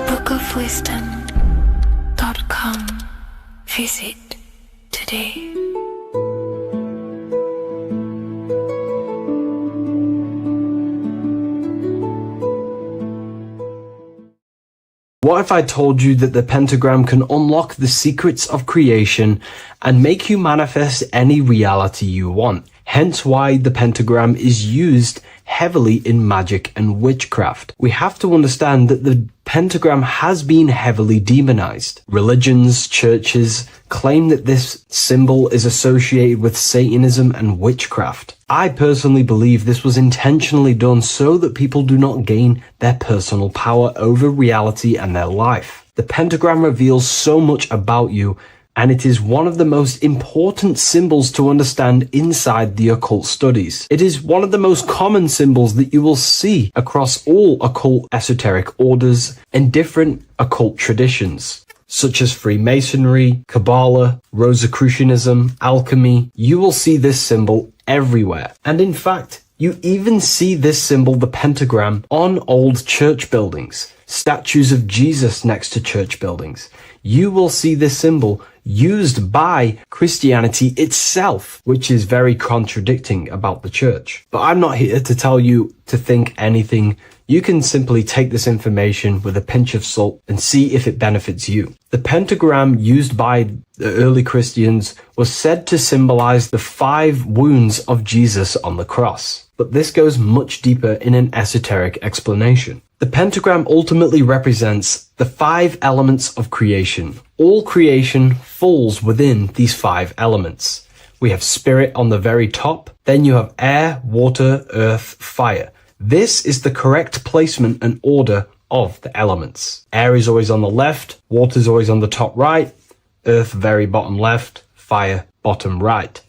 bookofwisdom.com. Visit today. What if I told you that the pentagram can unlock the secrets of creation and make you manifest any reality you want? Hence why the pentagram is used heavily in magic and witchcraft. We have to understand that the pentagram has been heavily demonized. Religions, churches claim that this symbol is associated with Satanism and witchcraft. I personally believe this was intentionally done so that people do not gain their personal power over reality and their life. The pentagram reveals so much about you, and it is one of the most important symbols to understand inside the occult studies. It is one of the most common symbols that you will see across all occult esoteric orders and different occult traditions, such as Freemasonry, Kabbalah, Rosicrucianism, alchemy. You will see this symbol everywhere. And in fact, you even see this symbol, the pentagram, on old church buildings, statues of Jesus next to church buildings. You will see this symbol used by Christianity itself, which is very contradicting about the church. But I'm not here to tell you to think anything. You can simply take this information with a pinch of salt and see if it benefits you. The pentagram used by the early Christians was said to symbolize the 5 wounds of Jesus on the cross. But this goes much deeper in an esoteric explanation. The pentagram ultimately represents the 5 elements of creation. All creation falls within these 5 elements. We have spirit on the very top, then you have air, water, earth, fire. This is the correct placement and order of the elements. Air is always on the left, water is always on the top right, earth very bottom left, fire bottom right,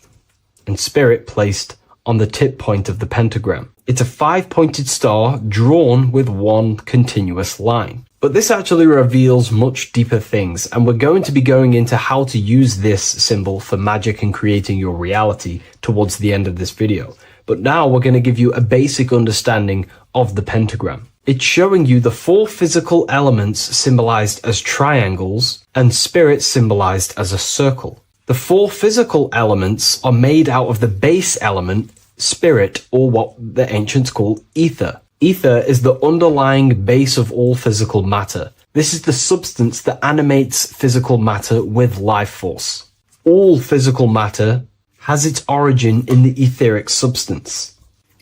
and spirit placed on the tip point of the pentagram. It's a 5-pointed star drawn with one continuous line. But this actually reveals much deeper things, and we're going to be going into how to use this symbol for magic and creating your reality towards the end of this video. But now we're going to give you a basic understanding of the pentagram. It's showing you the 4 physical elements symbolized as triangles and spirit symbolized as a circle. The 4 physical elements are made out of the base element, spirit, or what the ancients call ether. Ether is the underlying base of all physical matter. This is the substance that animates physical matter with life force. All physical matter has its origin in the etheric substance,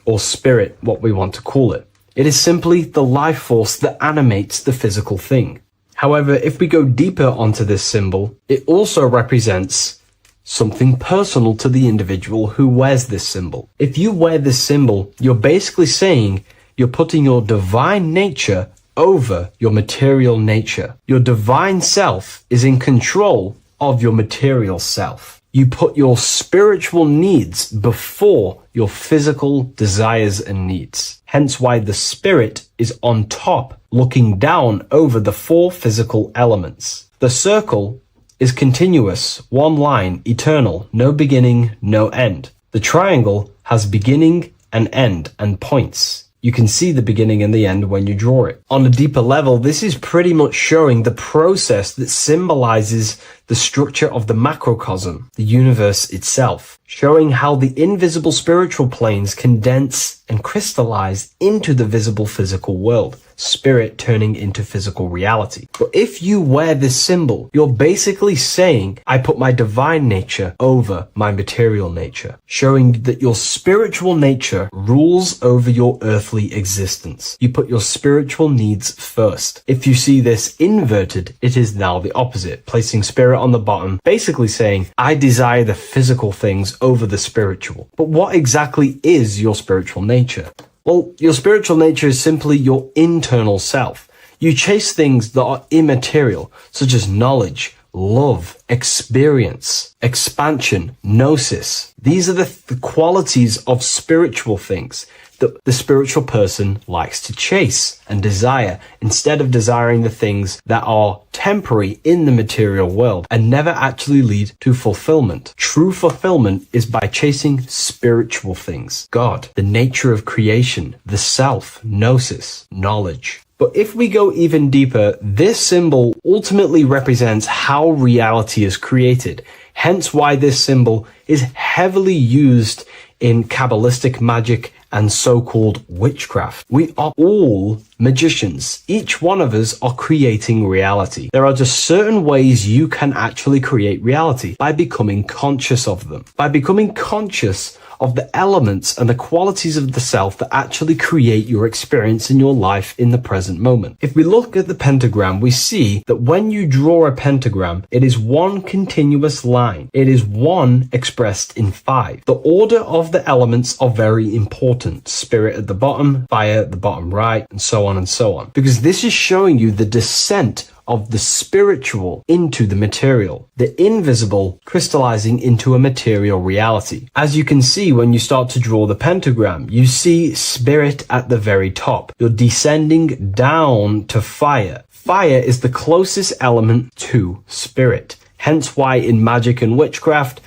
or spirit, what we want to call it. It is simply the life force that animates the physical thing. However, if we go deeper onto this symbol, it also represents something personal to the individual who wears this symbol. If you wear this symbol, you're basically saying you're putting your divine nature over your material nature. Your divine self is in control of your material self. You put your spiritual needs before your physical desires and needs. Hence why the spirit is on top, looking down over the 4 physical elements. The circle is continuous, one line, eternal, no beginning, no end. The triangle has beginning and end and points. You can see the beginning and the end when you draw it. On a deeper level, this is pretty much showing the process that symbolizes the structure of the macrocosm, the universe itself, showing how the invisible spiritual planes condense and crystallize into the visible physical world, spirit turning into physical reality. But if you wear this symbol, you're basically saying, I put my divine nature over my material nature, showing that your spiritual nature rules over your earthly existence. You put your spiritual needs first. If you see this inverted, it is now the opposite, placing spirit on the bottom, basically saying, I desire the physical things over the spiritual. But what exactly is your spiritual nature? Well, your spiritual nature is simply your internal self. You chase things that are immaterial, such as knowledge, love, experience, expansion, gnosis. These are the qualities of spiritual things that the spiritual person likes to chase and desire, instead of desiring the things that are temporary in the material world and never actually lead to fulfillment. True fulfillment is by chasing spiritual things. God, the nature of creation, the self, gnosis, knowledge. But if we go even deeper, this symbol ultimately represents how reality is created. Hence why this symbol is heavily used in Kabbalistic magic and so-called witchcraft. We are all magicians. Each one of us are creating reality. There are just certain ways you can actually create reality by becoming conscious of them. By becoming conscious of the elements and the qualities of the self that actually create your experience in your life in the present moment. If we look at the pentagram, we see that when you draw a pentagram, it is one continuous line. It is one expressed in 5. The order of the elements are very important. Spirit at the bottom, fire at the bottom right, and so on and so on. Because this is showing you the descent of the spiritual into the material, the invisible crystallizing into a material reality. As you can see, when you start to draw the pentagram, you see spirit at the very top. You're descending down to fire. Fire is the closest element to spirit. Hence why in magic and witchcraft,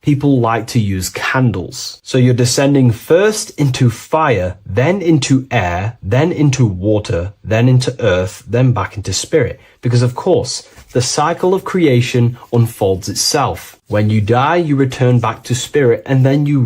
people like to use candles. So you're descending first into fire, then into air, then into water, then into earth, then back into spirit. Because of course, the cycle of creation unfolds itself. When you die, you return back to spirit, and then you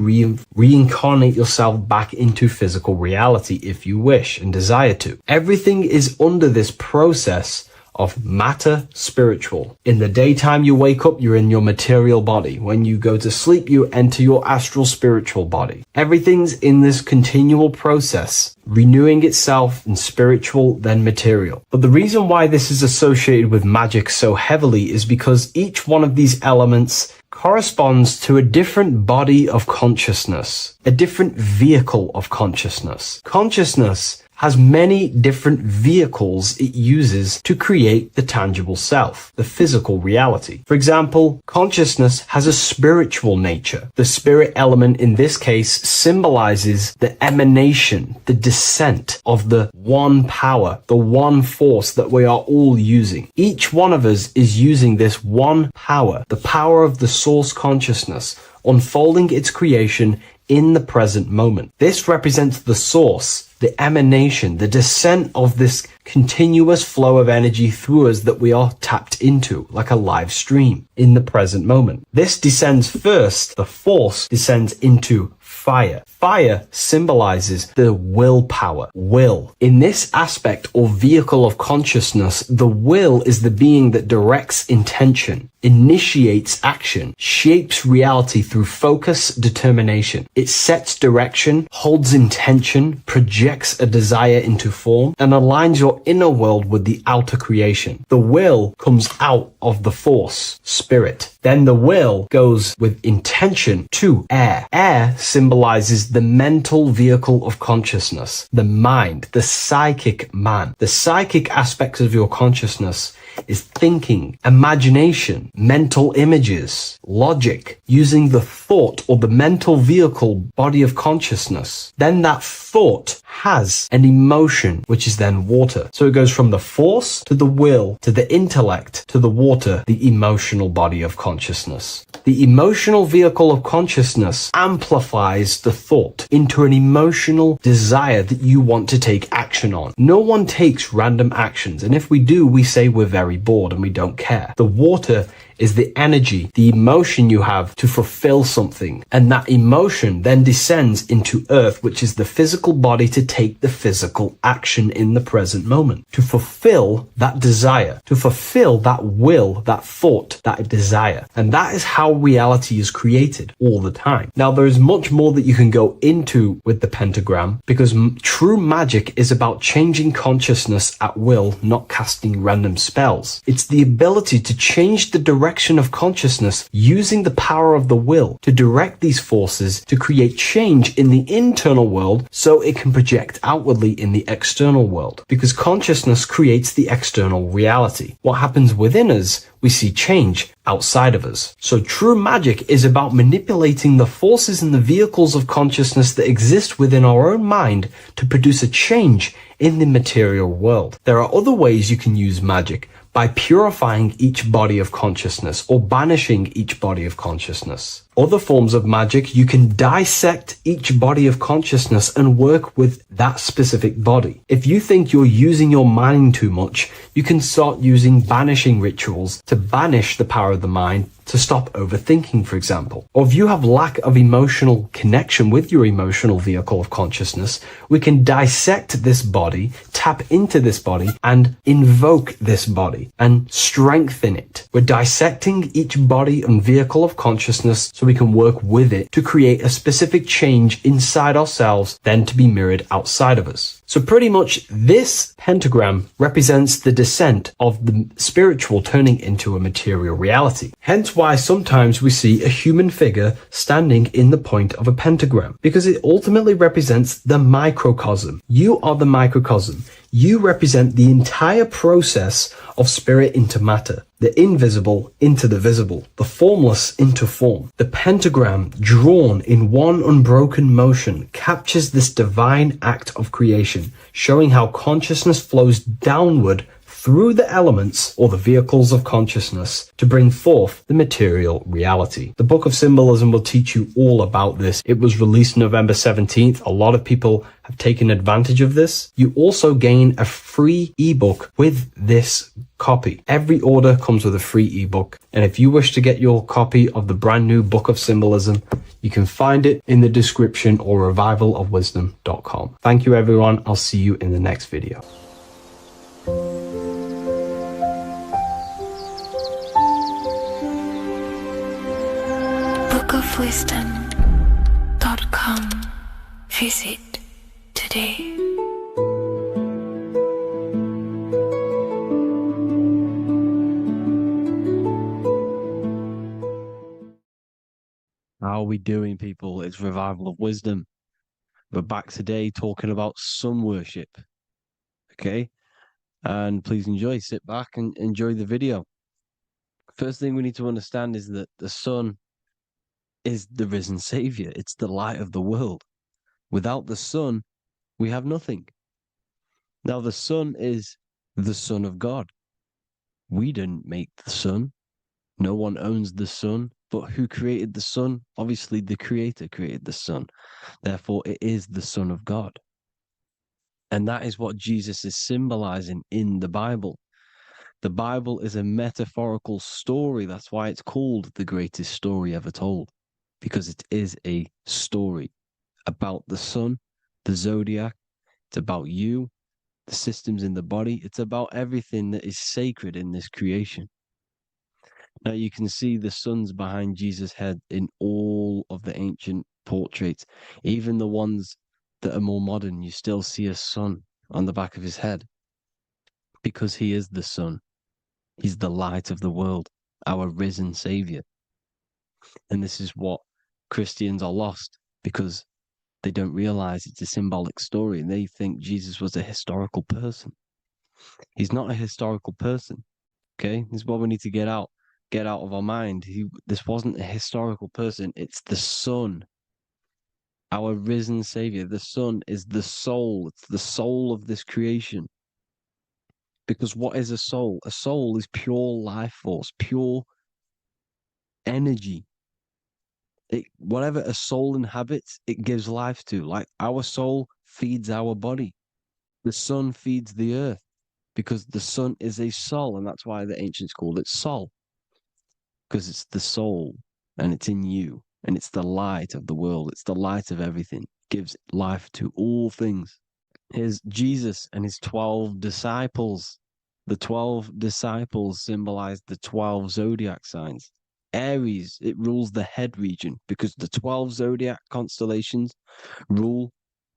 reincarnate yourself back into physical reality if you wish and desire to. Everything is under this process of matter spiritual. In the daytime you wake up, you're in your material body. When you go to sleep, you enter your astral spiritual body. Everything's in this continual process, renewing itself in spiritual, then material. But the reason why this is associated with magic so heavily is because each one of these elements corresponds to a different body of consciousness, a different vehicle of consciousness. Consciousness has many different vehicles it uses to create the tangible self, the physical reality. For example, consciousness has a spiritual nature. The spirit element in this case symbolizes the emanation, the descent of the one power, the one force that we are all using. Each one of us is using this one power, the power of the source consciousness, unfolding its creation in the present moment. This represents the source, the emanation, the descent of this continuous flow of energy through us that we are tapped into, like a live stream in the present moment. This descends first, the force descends into fire. Fire symbolizes the willpower, will. In this aspect or vehicle of consciousness, the will is the being that directs intention, initiates action, shapes reality through focus, determination. It sets direction, holds intention, projects a desire into form, and aligns your inner world with the outer creation. The will comes out of the force, spirit. Then the will goes with intention to air. Air symbolizes the mental vehicle of consciousness, the mind, the psychic man. The psychic aspects of your consciousness is thinking, imagination, mental images, logic, using the thought or the mental vehicle body of consciousness. Then that thought has an emotion, which is then water. So it goes from the force to the will to the intellect to the water, the emotional body of consciousness. The emotional vehicle of consciousness amplifies the thought into an emotional desire that you want to take action on. No one takes random actions, and if we do, we say we're very bored and we don't care. The water is the energy, the emotion you have to fulfill something. And that emotion then descends into earth, which is the physical body to take the physical action in the present moment, to fulfill that desire, to fulfill that will, that thought, that desire. And that is how reality is created all the time. Now, there is much more that you can go into with the pentagram, because true magic is about changing consciousness at will, not casting random spells. It's the ability to change the direction of consciousness using the power of the will to direct these forces to create change in the internal world so it can project outwardly in the external world. Because consciousness creates the external reality. What happens within us, we see change outside of us. So true magic is about manipulating the forces and the vehicles of consciousness that exist within our own mind to produce a change in the material world. There are other ways you can use magic, by purifying each body of consciousness or banishing each body of consciousness. Other forms of magic, you can dissect each body of consciousness and work with that specific body. If you think you're using your mind too much, you can start using banishing rituals to banish the power of the mind, to stop overthinking, for example. Or if you have lack of emotional connection with your emotional vehicle of consciousness, we can dissect this body, tap into this body, and invoke this body and strengthen it. We're dissecting each body and vehicle of consciousness so we can work with it to create a specific change inside ourselves, then to be mirrored outside of us. So pretty much this pentagram represents the descent of the spiritual turning into a material reality. Hence why sometimes we see a human figure standing in the point of a pentagram, because it ultimately represents the microcosm. You are the microcosm. You represent the entire process of spirit into matter, the invisible into the visible, the formless into form. The pentagram, drawn in one unbroken motion, captures this divine act of creation, showing how consciousness flows downward through the elements or the vehicles of consciousness to bring forth the material reality. The Book of Symbolism will teach you all about this. It was released November 17th. A lot of people have taken advantage of this. You also gain a free ebook with this copy. Every order comes with a free ebook. And if you wish to get your copy of the brand new Book of Symbolism, you can find it in the description or revivalofwisdom.com. Thank you, everyone. I'll see you in the next video. bookofwisdom.com. Visit today. How are we doing, people? It's Revival of Wisdom. We're back today talking about sun worship. Okay? And please enjoy, sit back and enjoy the video. First thing we need to understand is that the sun is the risen savior. It's the light of the world. Without the sun, we have nothing. Now, the sun is the Son of God. We didn't make the sun. No one owns the sun. But who created the sun? Obviously, the Creator created the sun. Therefore, it is the Son of God. And that is what Jesus is symbolizing in the Bible. The Bible is a metaphorical story. That's why it's called the greatest story ever told. Because it is a story about the sun, the zodiac. It's about you, the systems in the body. It's about everything that is sacred in this creation. Now you can see the suns behind Jesus' head in all of the ancient portraits. Even the ones that are more modern, you still see a sun on the back of his head. Because he is the sun. He's the light of the world, our risen savior. And this is what Christians are lost, because they don't realize it's a symbolic story and they think Jesus was a historical person. He's not a historical person. Okay? This is what we need to get out of our mind. This wasn't a historical person. It's the Son, our risen savior. The Son is the soul. It's the soul of this creation. Because what is a soul? A soul is pure life force, pure energy. Whatever a soul inhabits, it gives life to. Like our soul feeds our body. The sun feeds the earth because the sun is a soul, and that's why the ancients called it Sol. Because it's the soul, and it's in you, and it's the light of the world. It's the light of everything. It gives life to all things. Here's Jesus and his 12 disciples. The 12 disciples symbolize the 12 zodiac signs. Aries, it rules the head region because the 12 zodiac constellations rule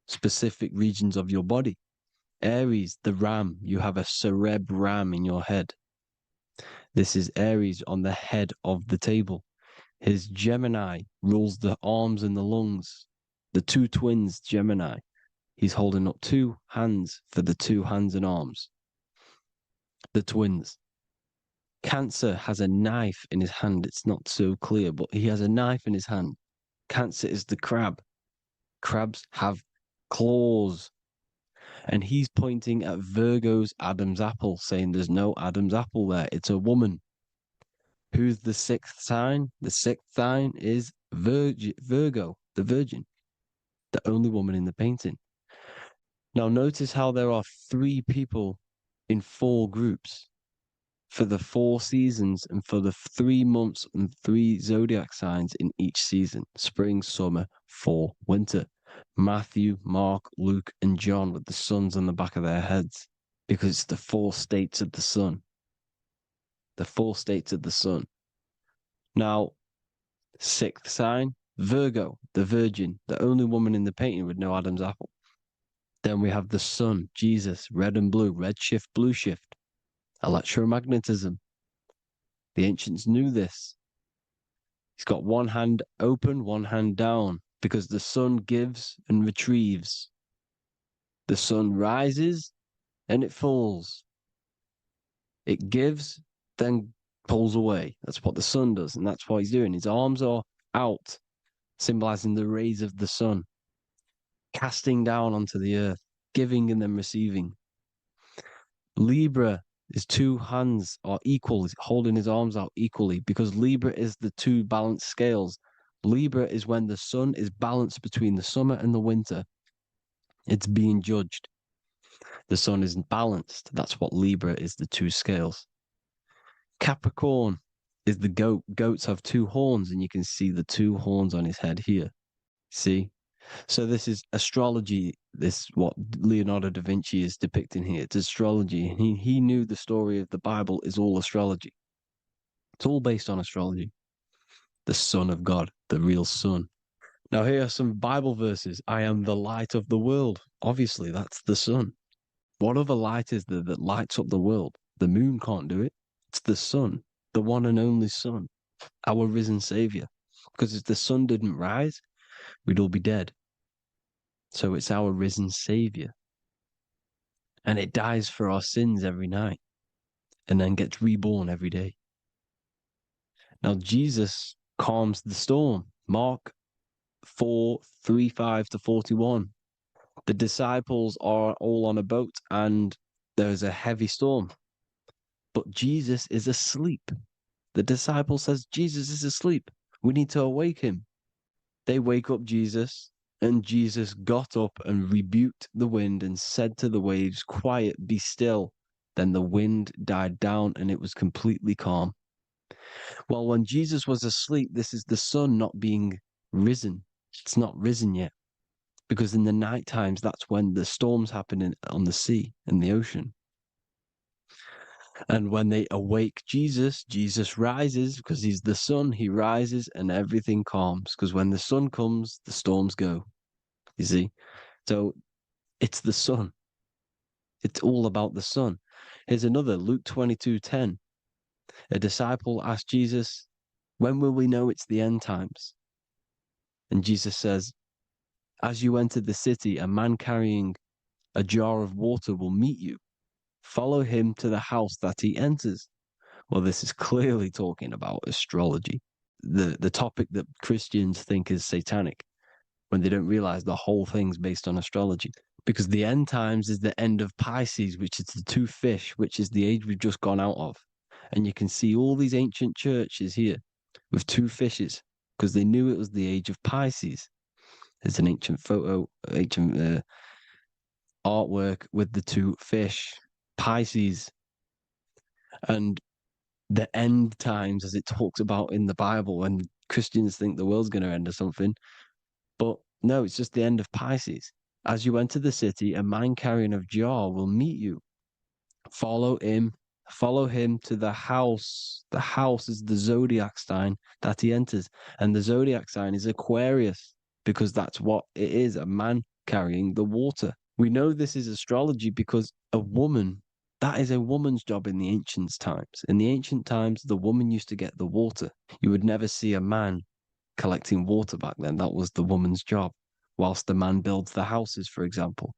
specific regions of your body. Aries, the ram, you have a cerebrum in your head. This is Aries on the head of the table. His Gemini rules the arms and the lungs. The two twins, Gemini. He's holding up two hands for the two hands and arms. The twins. Cancer has a knife in his hand. It's not so clear, but he has a knife in his hand. Cancer is the crab. Crabs have claws. And he's pointing at Virgo's Adam's apple, saying there's no Adam's apple there. It's a woman. Who's the sixth sign? The sixth sign is Virgo, the Virgin, the only woman in the painting. Now, notice how there are 3 people in 4 groups for the 4 seasons and for the 3 months and 3 zodiac signs in each season: spring, summer, fall, winter. Matthew, Mark, Luke, and John with the suns on the back of their heads, because it's the 4 states of the sun. The 4 states of the sun. Now, 6th sign, Virgo, the Virgin, the only woman in the painting with no Adam's apple. Then we have the sun, Jesus, red and blue, red shift, blue shift. Electromagnetism. The ancients knew this. He's got one hand open, one hand down, because the sun gives and retrieves. The sun rises and it falls. It gives, then pulls away. That's what the sun does, and that's what he's doing. His arms are out, symbolizing the rays of the sun, casting down onto the earth, giving and then receiving. Libra, his 2 hands are equal, he's holding his arms out equally, because Libra is the 2 balanced scales. Libra is when the sun is balanced between the summer and the winter. It's being judged. The sun isn't balanced. That's what Libra is, the 2 scales. Capricorn is the goat. Goats have 2 horns, and you can see the 2 horns on his head here. See? So this is astrology. This what Leonardo da Vinci is depicting here. It's astrology. He knew the story of the Bible is all astrology. It's all based on astrology. The Son of God, the real sun. Now here are some Bible verses. I am the light of the world. Obviously, that's the sun. What other light is there that lights up the world? The moon can't do it. It's the sun, the one and only sun, our risen Savior. Because if the sun didn't rise, we'd all be dead. So it's our risen Savior. And it dies for our sins every night and then gets reborn every day. Now, Jesus calms the storm. Mark 4:35-41. The disciples are all on a boat and there's a heavy storm. But Jesus is asleep. The disciple says, Jesus is asleep. We need to awake him. They wake up Jesus, and Jesus got up and rebuked the wind and said to the waves, quiet, be still. Then the wind died down and it was completely calm. Well, when Jesus was asleep, this is the sun not being risen. It's not risen yet. Because in the night times, that's when the storms happen on the sea, in the ocean. And when they awake Jesus, Jesus rises because he's the sun. He rises and everything calms. Because when the sun comes, the storms go. You see? So it's the sun. It's all about the sun. Here's another, Luke 22:10. A disciple asked Jesus, when will we know it's the end times? And Jesus says, as you enter the city, a man carrying a jar of water will meet you. Follow him to the house that he enters. Well, this is clearly talking about astrology, the topic that Christians think is satanic, when they don't realize the whole thing's based on astrology. Because the end times is the end of Pisces, which is the 2 fish, which is the age we've just gone out of. And you can see all these ancient churches here with 2 fishes, because they knew it was the age of Pisces. There's an ancient artwork with the 2 fish, Pisces. And the end times, as it talks about in the Bible, and Christians think the world's going to end or something. But no, it's just the end of Pisces. As you enter the city, a man carrying a jar will meet you. Follow him to the house. The house is the zodiac sign that he enters. And the zodiac sign is Aquarius, because that's what it is, a man carrying the water. We know this is astrology because a woman, that is a woman's job in the ancient times. In the ancient times, the woman used to get the water. You would never see a man collecting water back then. That was the woman's job, whilst the man builds the houses, for example.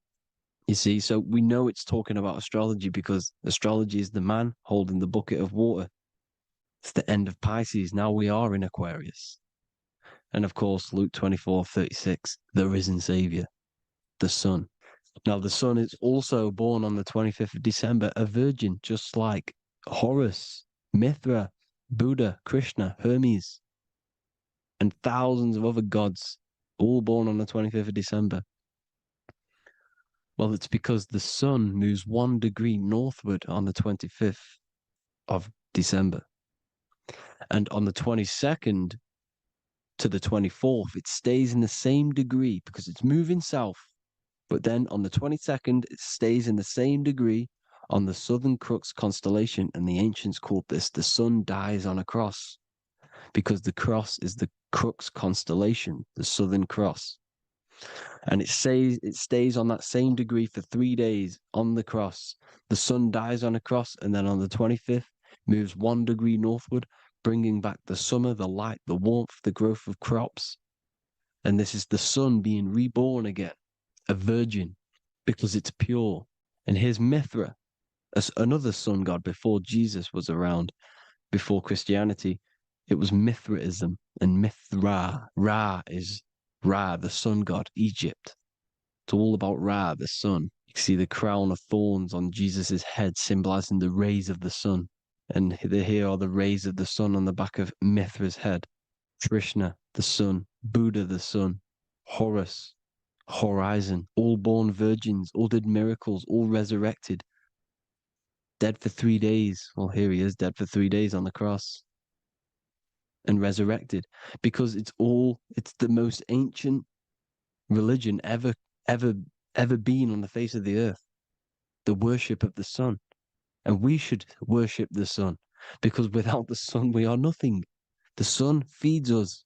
You see, so we know it's talking about astrology because astrology is the man holding the bucket of water. It's the end of Pisces. Now we are in Aquarius. And of course, Luke 24:36, the risen Savior, the sun. Now, the sun is also born on the 25th of December, a virgin, just like Horus, Mithra, Buddha, Krishna, Hermes. and thousands of other gods, all born on the 25th of December. Well, it's because the sun moves 1 degree northward on the 25th of December. And on the 22nd to the 24th, it stays in the same degree because it's moving south. But then on the 22nd, it stays in the same degree on the Southern Crux constellation. And the ancients called this the sun dies on a cross, because the cross is the Crux constellation, the Southern Cross. And it stays on that same degree for 3 days on the cross. The sun dies on a cross, and then on the 25th, moves 1 degree northward, bringing back the summer, the light, the warmth, the growth of crops. And this is the sun being reborn again, a virgin, because it's pure. And here's Mithra, another sun god before Jesus was around, before Christianity. It was Mithraism, and Mithra, Ra is Ra, the sun god, Egypt. It's all about Ra, the sun. You see the crown of thorns on Jesus' head, symbolizing the rays of the sun. And here are the rays of the sun on the back of Mithra's head. Krishna, the sun. Buddha, the sun. Horus, horizon. All born virgins, all did miracles, all resurrected. Dead for 3 days. Well, here he is, dead for 3 days on the cross. And resurrected. Because it's the most ancient religion ever been on the face of the earth. The worship of the sun. And we should worship the sun, because without the sun, we are nothing. The sun feeds us,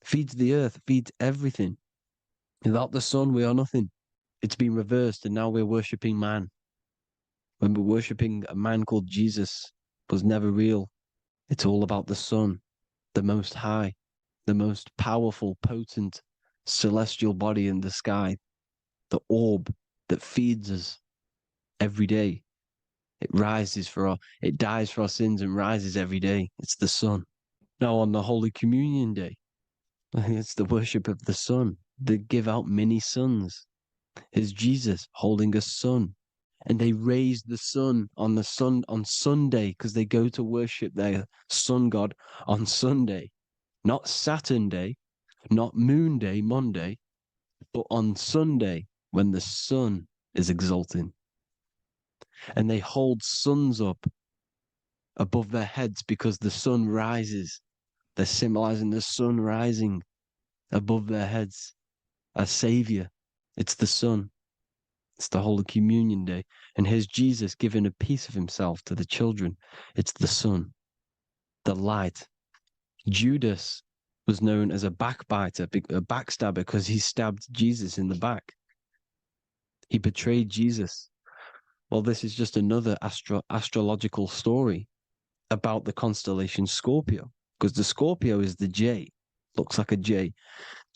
feeds the earth, feeds everything. Without the sun, we are nothing. It's been reversed, and now we're worshipping man. When we're worshipping a man called Jesus, was never real. It's all about the sun, the most high, the most powerful, potent, celestial body in the sky, the orb that feeds us every day. It dies for our sins and rises every day. It's the sun. Now on the Holy Communion Day, it's the worship of the sun. They give out many suns. It's Jesus holding a sun. And they raise the sun on Sunday, because they go to worship their sun god on Sunday. Not Saturn Day, not Moon Day, Monday, but on Sunday when the sun is exalting. And they hold suns up above their heads because the sun rises. They're symbolizing the sun rising above their heads as Savior. It's the sun. It's the Holy Communion Day. And here's Jesus giving a piece of himself to the children. It's the sun, the light. Judas was known as a backbiter, a backstabber, because he stabbed Jesus in the back. He betrayed Jesus. Well, this is just another astrological story about the constellation Scorpio, because the Scorpio is the J, looks like a J.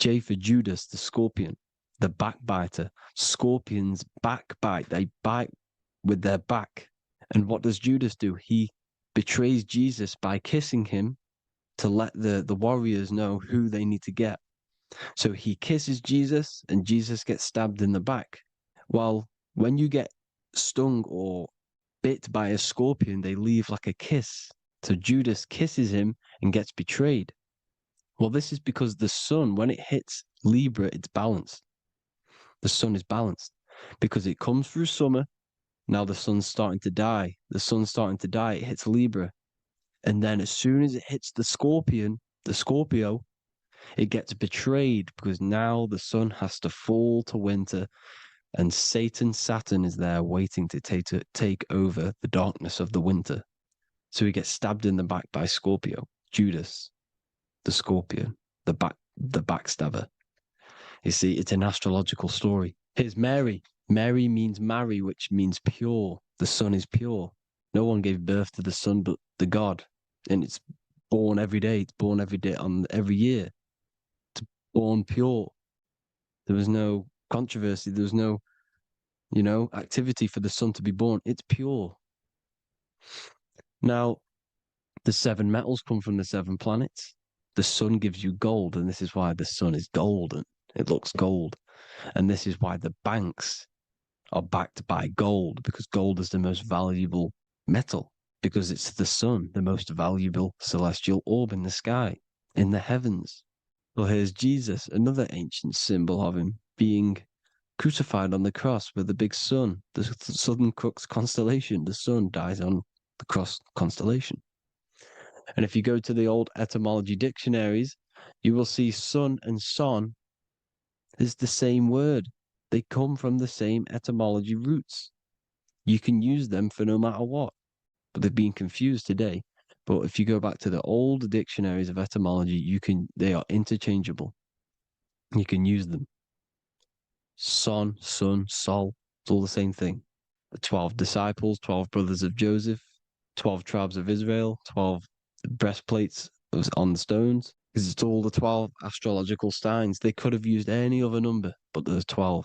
J for Judas, the scorpion, the backbiter. Scorpions backbite, they bite with their back. And what does Judas do? He betrays Jesus by kissing him to let the warriors know who they need to get. So he kisses Jesus, and Jesus gets stabbed in the back. Well, when you get stung or bit by a scorpion, they leave like a kiss. So Judas kisses him and gets betrayed. Well, this is because the sun, when it hits Libra, it's balanced. The sun is balanced because it comes through summer. Now the sun's starting to die. The sun's starting to die. It hits Libra. And then as soon as it hits the Scorpio, it gets betrayed, because now the sun has to fall to winter. And Saturn is there waiting to take over the darkness of the winter. So he gets stabbed in the back by Scorpio, Judas, the scorpion, the backstabber. You see, it's an astrological story. Here's Mary. Mary means marry, which means pure. The sun is pure. No one gave birth to the sun but the God. And it's born every day. It's born every day on every year. It's born pure. There was no controversy. There was no, activity for the sun to be born. It's pure. Now, the 7 metals come from the 7 planets. The sun gives you gold, and this is why the sun is golden. It looks gold. And this is why the banks are backed by gold, because gold is the most valuable metal, because it's the sun, the most valuable celestial orb in the sky, in the heavens. Well, here's Jesus, another ancient symbol of him being crucified on the cross with the big sun, the southern crux constellation. The sun dies on the cross constellation. And if you go to the old etymology dictionaries, you will see sun and son is the same word. They come from the same etymology roots. You can use them for no matter what, but they've been confused today. But if you go back to the old dictionaries of etymology, they are interchangeable. You can use them. Son, sun, sol, it's all the same thing. The 12 disciples, 12 brothers of Joseph, 12 tribes of Israel, 12 breastplates on the stones, because it's all the 12 astrological signs. They could have used any other number, but there's 12.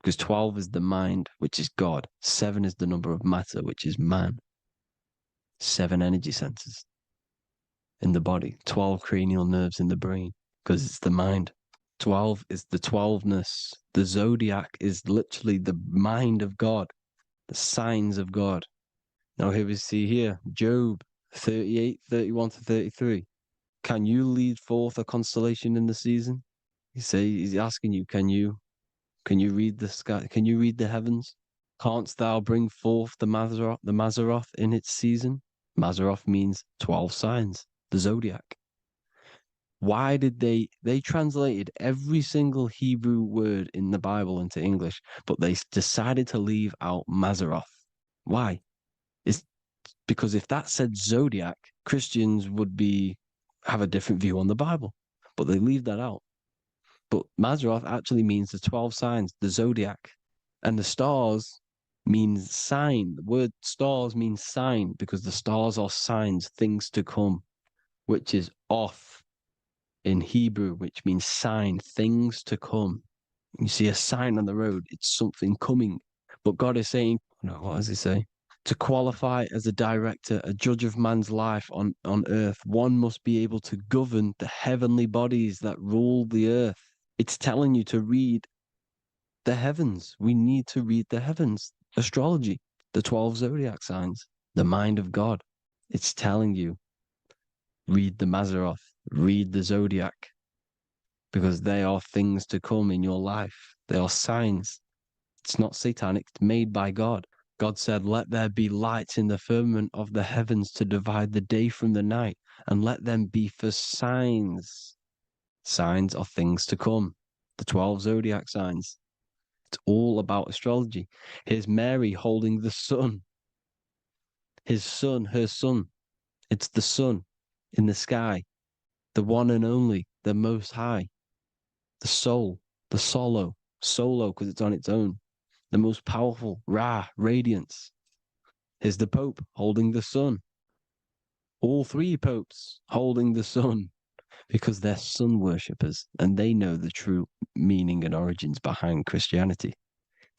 Because 12 is the mind, which is God. 7 is the number of matter, which is man. 7 energy centers in the body. 12 cranial nerves in the brain, because it's the mind. 12 is the 12ness. The zodiac is literally the mind of God, the signs of God. Now here we see here, Job 38, 31 to 33. Can you lead forth a constellation in the season? He's asking you, can you read the sky? Can you read the heavens? Canst thou bring forth the Mazzaroth in its season? Mazzaroth means 12 signs, the zodiac. Why did they translated every single Hebrew word in the Bible into English, but they decided to leave out Mazzaroth? Why? It's because if that said zodiac, Christians would have a different view on the Bible, but they leave that out. But Mazzaroth actually means the 12 signs, the zodiac, and the stars means sign. The word stars means sign because the stars are signs, things to come, which is off in Hebrew, which means sign, things to come. You see a sign on the road, it's something coming. But God is saying, no, what does he say? To qualify as a director, a judge of man's life on earth, one must be able to govern the heavenly bodies that rule the earth. It's telling you to read the heavens. We need to read the heavens. Astrology, the 12 zodiac signs, the mind of God. It's telling you, read the Mazzaroth, read the zodiac, because they are things to come in your life. They are signs. It's not satanic, it's made by God. God said, let there be lights in the firmament of the heavens to divide the day from the night, and let them be for signs. Signs are things to come. The 12 zodiac signs. It's all about astrology. Here's Mary holding the sun. His son, her son. It's the sun in the sky. The one and only, the most high. The soul, the solo because it's on its own. The most powerful, Ra, radiance. Here's the Pope holding the sun. All 3 popes holding the sun because they're sun worshippers and they know the true meaning and origins behind Christianity.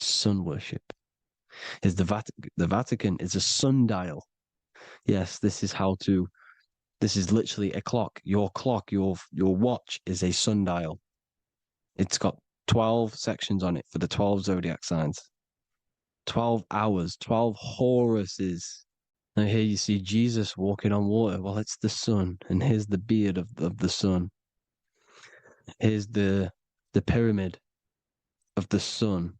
Sun worship. Here's the Vatican is a sundial. Yes, this is literally a clock. Your watch is a sundial. It's got 12 sections on it for the 12 zodiac signs. 12 hours, 12 Horuses. Now here you see Jesus walking on water. Well, it's the sun, and here's the beard of the sun. Here's the pyramid of the sun,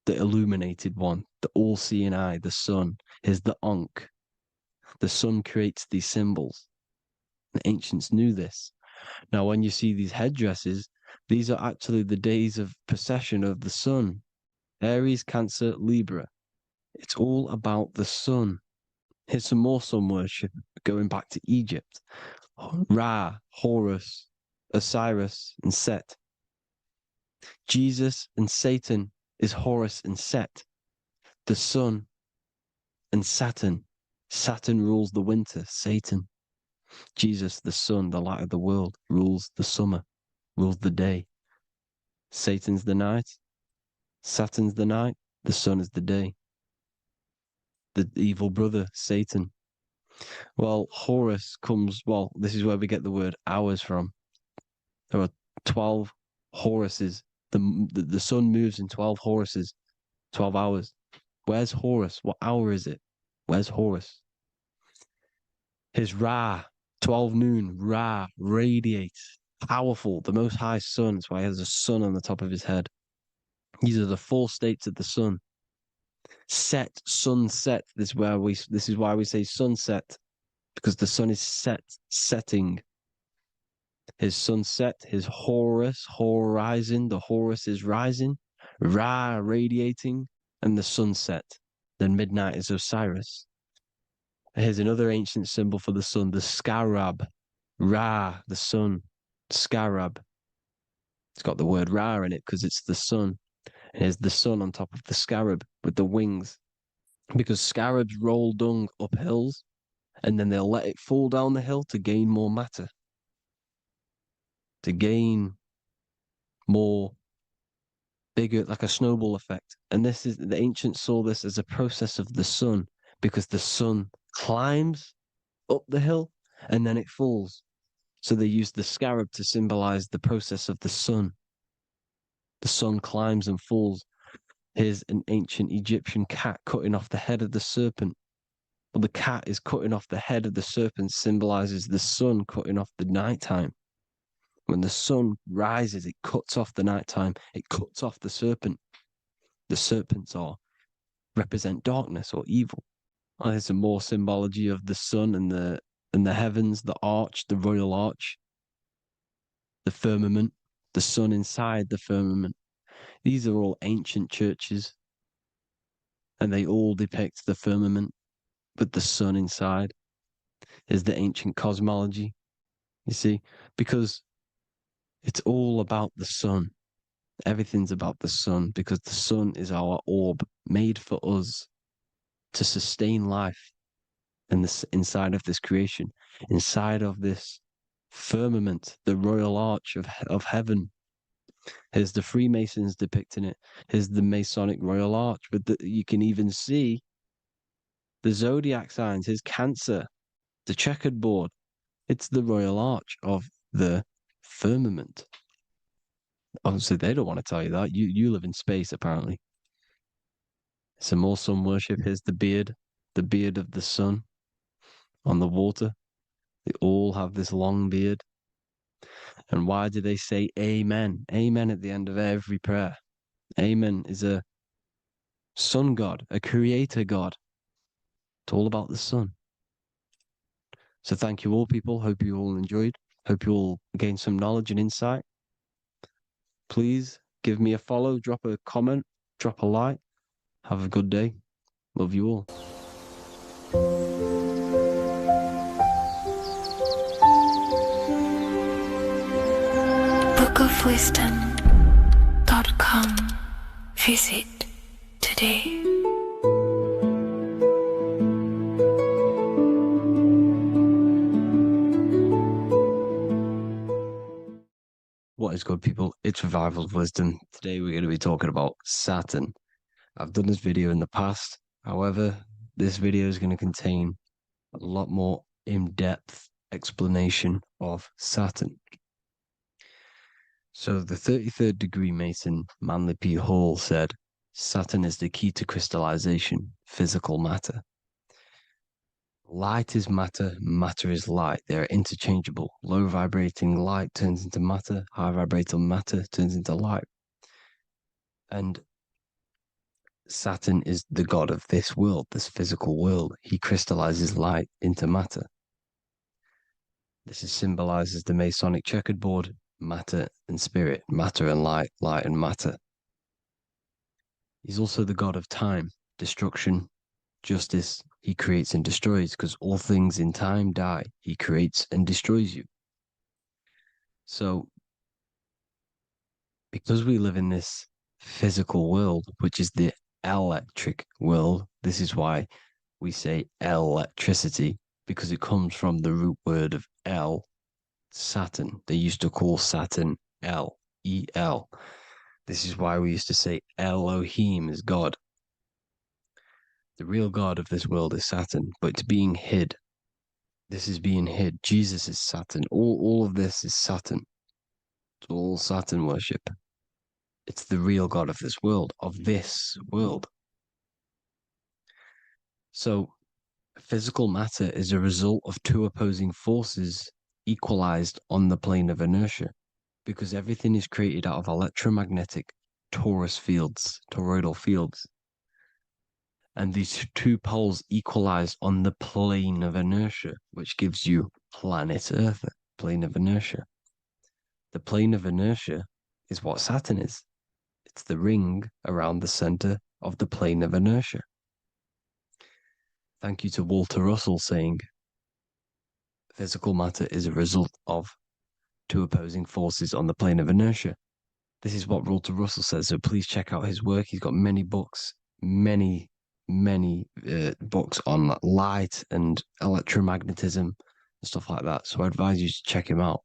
the illuminated one, the all-seeing eye, the sun. Here's the Ankh. The sun creates these symbols. The ancients knew this. Now, when you see these headdresses, these are actually the days of precession of the sun. Aries, Cancer, Libra. It's all about the sun. Here's some more sun worship going back to Egypt. Ra, Horus, Osiris, and Set. Jesus and Satan is Horus and Set. The sun and Saturn. Saturn rules the winter, Satan. Jesus, the sun, the light of the world, rules the summer, rules the day. Satan's the night, Saturn's the night, the sun is the day. The evil brother, Satan. Well, Horus this is where we get the word hours from. There are 12 Horuses. The sun moves in 12 Horuses, 12 hours. Where's Horus? What hour is it? Where's Horus? His Ra, 12 noon, Ra radiates powerful, the most high sun. That's why he has a sun on the top of his head. These are the four states of the sun. Set, sunset. This is why we say sunset, because the sun is setting. His sunset, his Horus, horizon, the Horus is rising, Ra radiating, and the sunset. Then midnight is Osiris. Here's another ancient symbol for the sun, the scarab. Ra, the sun, scarab. It's got the word Ra in it because it's the sun. And here's the sun on top of the scarab with the wings. Because scarabs roll dung up hills and then they'll let it fall down the hill to gain more matter. To gain more bigger, like a snowball effect. And this is, the ancients saw this as a process of the sun, because the sun climbs up the hill and then it falls. So they used the scarab to symbolize the process of the sun. The sun climbs and falls. Here's an ancient Egyptian cat cutting off the head of the serpent. Well, the cat is cutting off the head of the serpent, symbolizes the sun cutting off the nighttime. When the sun rises, it cuts off the nighttime. It cuts off the serpent. The serpents represent darkness or evil. Oh, there's some more symbology of the sun and the heavens, the arch, the royal arch, the firmament, the sun inside the firmament. These are all ancient churches, and they all depict the firmament with the sun inside. Is the ancient cosmology, you see, because it's all about the sun. Everything's about the sun, because the sun is our orb made for us to sustain life in this, inside of this creation, inside of this firmament, the royal arch of heaven. Here's the Freemasons depicting it. Here's the Masonic royal arch. But you can even see the zodiac signs. Here's Cancer, the checkered board. It's the royal arch of the firmament. Obviously, they don't want to tell you that. You live in space, apparently. Some more sun worship. Here's the beard of the sun on the water. They all have this long beard. And why do they say amen? Amen at the end of every prayer. Amen is a sun god, a creator god. It's all about the sun. So thank you all, people. Hope you all enjoyed. Hope you all gained some knowledge and insight. Please give me a follow, drop a comment, drop a like. Have a good day. Love you all. bookofwisdom.com. Visit today. What is good, people? It's Revival of Wisdom. Today we're going to be talking about Saturn. I've done this video in the past. However, this video is going to contain a lot more in-depth explanation of Saturn. So the 33rd degree Mason, Manly P. Hall, said, Saturn is the key to crystallization, physical matter. Light is matter, matter is light. They are interchangeable. Low vibrating light turns into matter, high vibrating matter turns into light. And Saturn is the god of this world, this physical world. He crystallizes light into matter. This is symbolized as the Masonic checkered board, matter and spirit, matter and light, light and matter. He's also the god of time, destruction, justice. He creates and destroys, because all things in time die. He creates and destroys you. So, because we live in this physical world, which is the electric world, this is why we say electricity, because it comes from the root word of El, Saturn. They used to call Saturn El, E-L. This is why we used to say Elohim is God. The real God of this world is Saturn, but it's being hid. This is being hid. Jesus is Saturn. All of this is Saturn. It's all Saturn worship. It's the real God of this world, So, physical matter is a result of two opposing forces equalized on the plane of inertia, because everything is created out of electromagnetic toroidal fields. And these two poles equalize on the plane of inertia, which gives you planet Earth, plane of inertia. The plane of inertia is what Saturn is. It's the ring around the center of the plane of inertia. Thank you to Walter Russell saying, physical matter is a result of two opposing forces on the plane of inertia. This is what Walter Russell says, so please check out his work. He's got many books, many books on light and electromagnetism and stuff like that. So I advise you to check him out.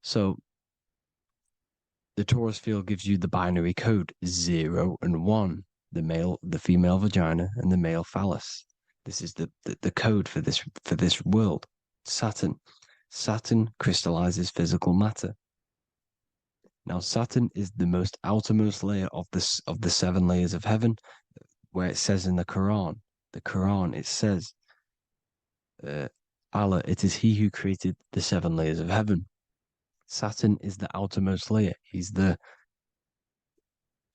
So the torus field gives you the binary code 0 and 1, the female vagina and the male phallus. This is the code for this world. Saturn crystallizes physical matter. Now Saturn is the most outermost layer of the 7 layers of heaven, where it says in the Quran, it says, Allah, it is He who created the 7 layers of heaven. Saturn is the outermost layer. He's the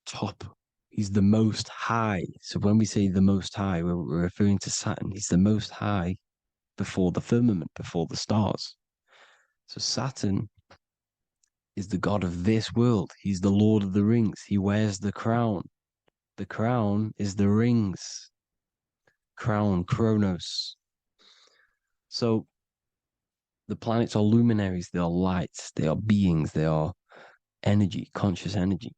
top. He's the most high. So when we say the most high, we're referring to Saturn. He's the most high before the firmament, before the stars. So Saturn is the god of this world. He's the Lord of the Rings. He wears the crown. The crown is the rings. Crown, Kronos. So the planets are luminaries. They are lights. They are beings. They are energy, conscious energy.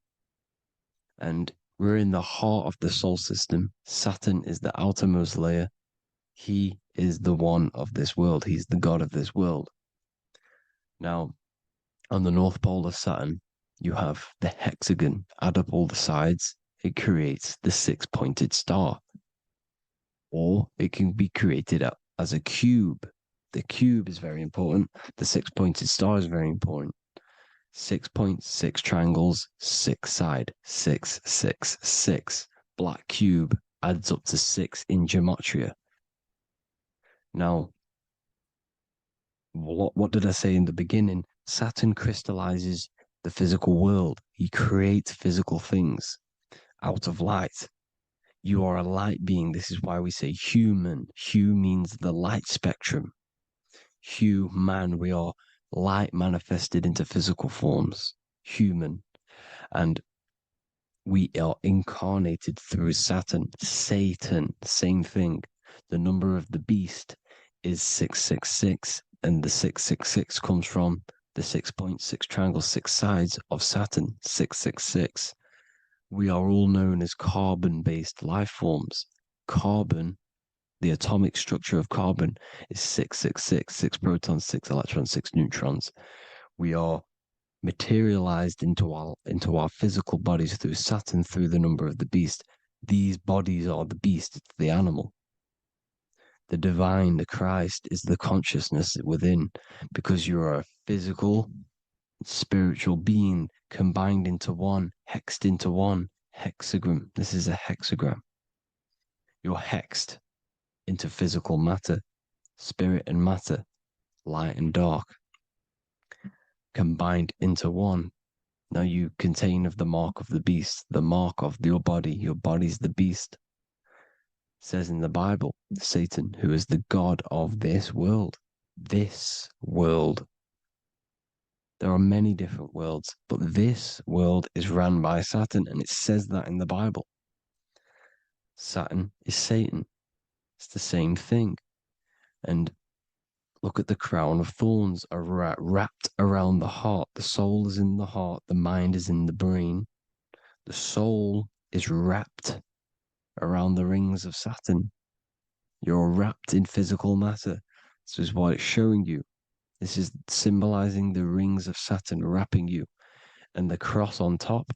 And we're in the heart of the solar system. Saturn is the outermost layer. He is the one of this world. He's the god of this world. Now, on the North Pole of Saturn, you have the hexagon. Add up all the sides. It creates the 6-pointed star. Or it can be created as a cube. The cube is very important. The 6-pointed star is very important. 6 points, 6 triangles, 6 side, 6, 6, 6. Black cube adds up to 6 in gematria. Now, what did I say in the beginning? Saturn crystallizes the physical world. He creates physical things out of light. You are a light being. This is why we say human. Hue means the light spectrum. Hue, man, we are light manifested into physical forms. Human. And we are incarnated through Saturn. Satan, same thing. The number of the beast is 666, and the 666 comes from the 6.6 triangle, 6 sides of Saturn, 666. We are all known as carbon-based life forms. Carbon, the atomic structure of carbon, is 666, 6 protons, 6 electrons, 6 neutrons. We are materialized into our physical bodies through Saturn, through the number of the beast. These bodies are the beast, it's the animal. The divine, the Christ, is the consciousness within, because you are a physical, spiritual being combined into one, hexed into one. Hexagram. This is a hexagram. You're hexed into physical matter, spirit and matter, light and dark, combined into one. Now you contain of the mark of the beast, the mark of your body. Your body's the beast. It says in the Bible, Satan, who is the god of this world. This world. There are many different worlds, but this world is run by Saturn, and it says that in the Bible. Saturn is Satan. It's the same thing. And look at the crown of thorns wrapped around the heart. The soul is in the heart. The mind is in the brain. The soul is wrapped around the rings of Saturn. You're wrapped in physical matter. This is what it's showing you. This is symbolizing the rings of Saturn wrapping you. And the cross on top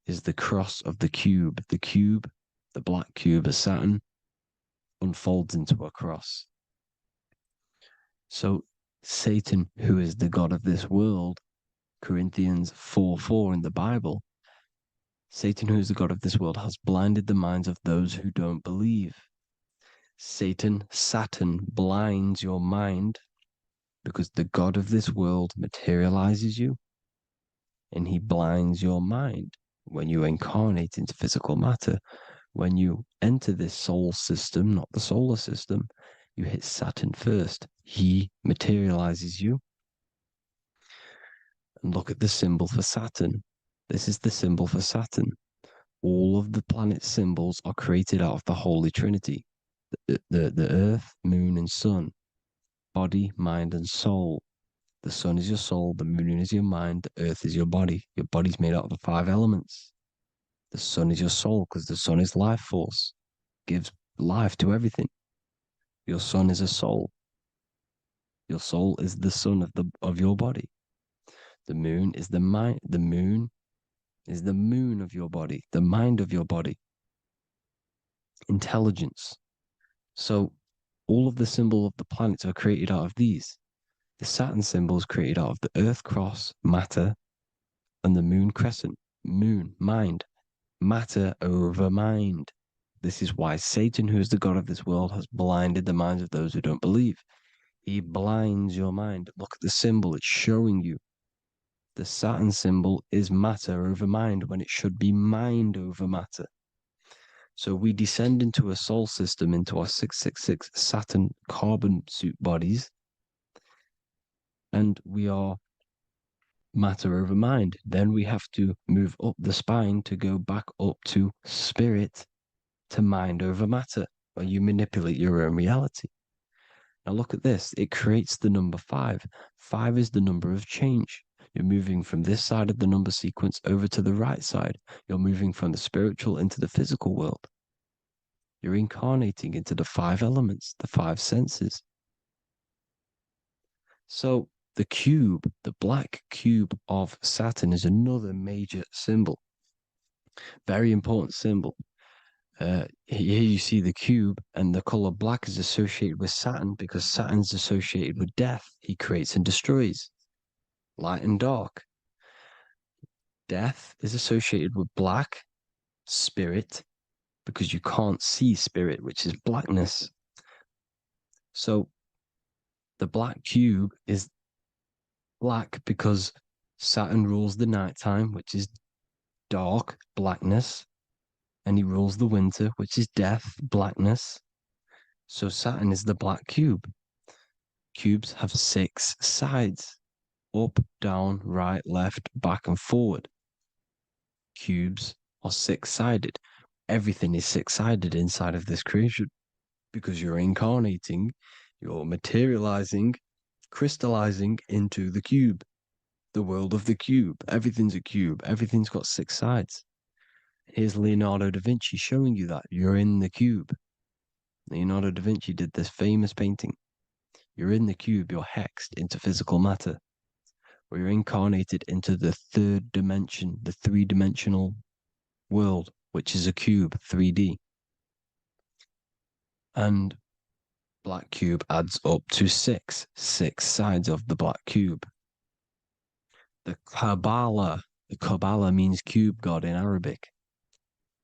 is the cross of the cube. The cube, the black cube of Saturn, unfolds into a cross. So Satan, who is the god of this world, Corinthians 4:4 in the Bible, Satan, who is the god of this world, has blinded the minds of those who don't believe. Saturn blinds your mind because the God of this world materializes you and he blinds your mind when you incarnate into physical matter. When you enter this soul system, not the solar system, you hit Saturn first. He materializes you. And look at the symbol for Saturn. This is the symbol for Saturn. All of the planet symbols are created out of the Holy Trinity. The Earth, Moon, and Sun. Body, mind, and soul. The sun is your soul, the moon is your mind, the earth is your body. Your body's made out of the 5 elements. The sun is your soul because the sun is life force, gives life to everything. Your sun is a soul. Your soul is the sun of your body. The moon is the mind. The moon is the moon of your body, the mind of your body. Intelligence. So all of the symbol of the planets are created out of these. The Saturn symbol is created out of the Earth cross, matter, and the moon crescent, moon, mind, matter over mind. This is why Satan, who is the god of this world, has blinded the minds of those who don't believe. He blinds your mind. Look at the symbol, it's showing you. The Saturn symbol is matter over mind when it should be mind over matter. So we descend into a soul system, into our 666 Saturn carbon suit bodies, and we are matter over mind. Then we have to move up the spine to go back up to spirit, to mind over matter, where you manipulate your own reality. Now look at this. It creates the number 5. 5 is the number of change. You're moving from this side of the number sequence over to the right side. You're moving from the spiritual into the physical world. You're incarnating into the 5 elements, the 5 senses. So the cube, the black cube of Saturn, is another major symbol. Very important symbol. Here you see the cube, and the color black is associated with Saturn because Saturn's associated with death. He creates and destroys, light and dark. Death is associated with black, spirit, because you can't see spirit, which is blackness. So the black cube is black because Saturn rules the nighttime, which is dark, blackness, and he rules the winter, which is death, blackness. So Saturn is the black cube. Cubes have 6 sides: up, down, right, left, back, and forward. Cubes are 6-sided. Everything is 6-sided inside of this creation because you're incarnating, you're materializing, crystallizing into the cube, the world of the cube. Everything's a cube. Everything's got 6 sides. Here's Leonardo da Vinci showing you that you're in the cube. Leonardo da Vinci did this famous painting. You're in the cube, you're hexed into physical matter, or you're incarnated into the 3rd dimension, the 3-dimensional world, which is a cube, 3D. And black cube adds up to 6 sides of the black cube. The Kabbalah means cube god in Arabic.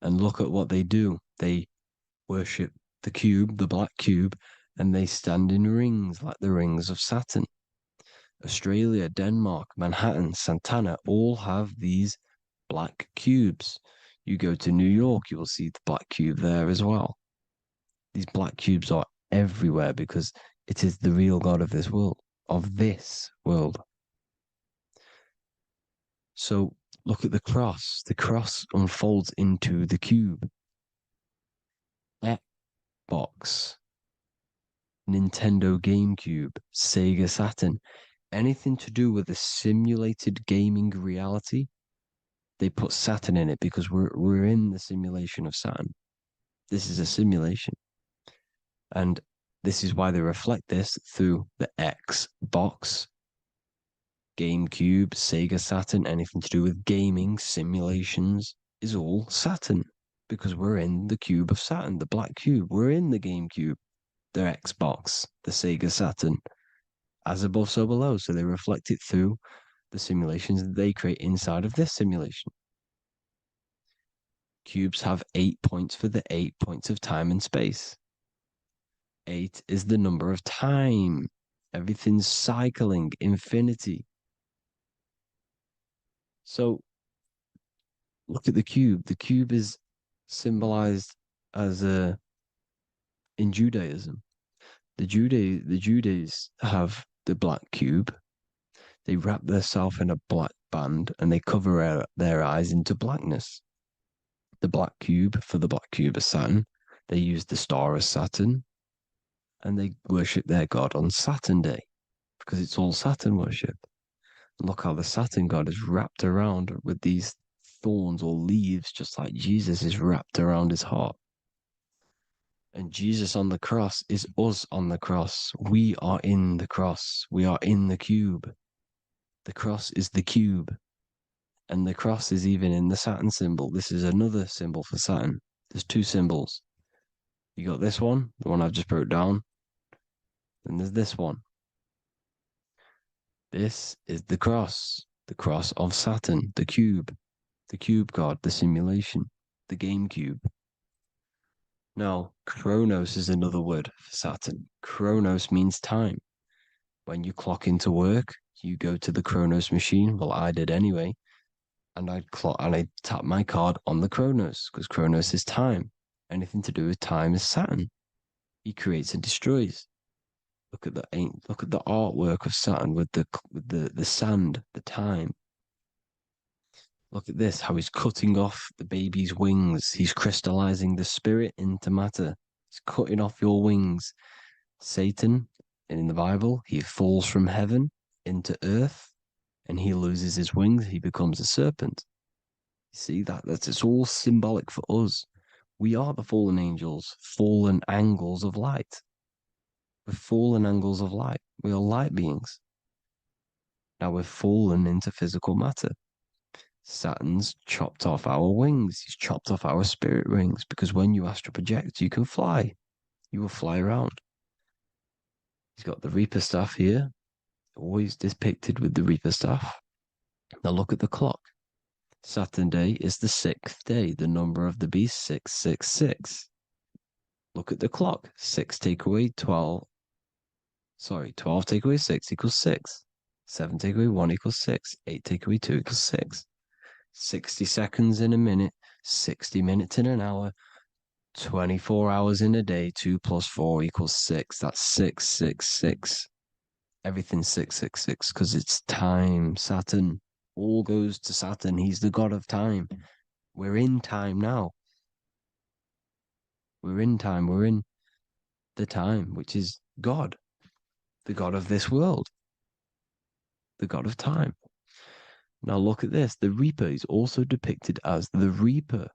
And look at what they do. They worship the cube, the black cube, and they stand in rings like the rings of Saturn. Australia, Denmark, Manhattan, Santana all have these black cubes. You go to New York, you will see the black cube there as well. These black cubes are everywhere because it is the real God of this world, So look at the cross. The cross unfolds into the cube. Xbox, Nintendo GameCube, Sega Saturn, anything to do with a simulated gaming reality, they put Saturn in it because we're in the simulation of Saturn. This is a simulation. And this is why they reflect this through the Xbox, GameCube, Sega Saturn, anything to do with gaming, simulations, is all Saturn. Because we're in the cube of Saturn, the black cube. We're in the GameCube, the Xbox, the Sega Saturn. As above, so below. So they reflect it through the simulations that they create inside of this simulation. Cubes have 8 points for the 8 points of time and space. 8 is the number of time. Everything's cycling, infinity. So look at the cube. The cube is symbolized as in Judaism. The Judees have the black cube. They wrap themselves in a black band and they cover their eyes into blackness. The black cube, for the black cube of Saturn, they use the star of Saturn, and they worship their god on Saturn Day because it's all Saturn worship. And look how the Saturn god is wrapped around with these thorns or leaves, just like Jesus is wrapped around his heart. And Jesus on the cross is us on the cross. We are in the cross. We are in the cube. The cross is the cube. And the cross is even in the Saturn symbol. This is another symbol for Saturn. There's two symbols. You got this one, the one I've just broke down. And there's this one. This is the cross of Saturn, the cube god, the simulation, the game cube. Now, Chronos is another word for Saturn. Chronos means time. When you clock into work, you go to the Chronos machine. Well, I did anyway. And I tap my card on the Chronos because Chronos is time. Anything to do with time is Saturn. He creates and destroys. Look at the artwork of Saturn with the sand, the time. Look at this, how he's cutting off the baby's wings. He's crystallizing the spirit into matter. He's cutting off your wings. Satan, in the Bible, he falls from heaven into earth and he loses his wings. He becomes a serpent. You see that's it's all symbolic for us. We are the fallen angels, fallen angles of light. We're fallen angles of light. We are light beings. Now we're fallen into physical matter. Saturn's chopped off our wings. He's chopped off our spirit wings because when you astral project, you can fly. You will fly around. He's got the Reaper staff here, always depicted with the Reaper staff. Now look at the clock. Saturn Day is the 6th day, the number of the beast, 666. Look at the clock. 6 take away 12. 12 take away 6 equals 6. 7 take away 1 equals 6. 8 take away 2 equals 6. 60 seconds in a minute, 60 minutes in an hour, 24 hours in a day, 2 plus 4 equals 6. That's 666. Everything's 666 because it's time. Saturn. All goes to Saturn. He's the god of time. We're in time now. We're in time. We're in the time, which is God, the god of this world, the god of time. Now look at this. The Reaper is also depicted as the Reaper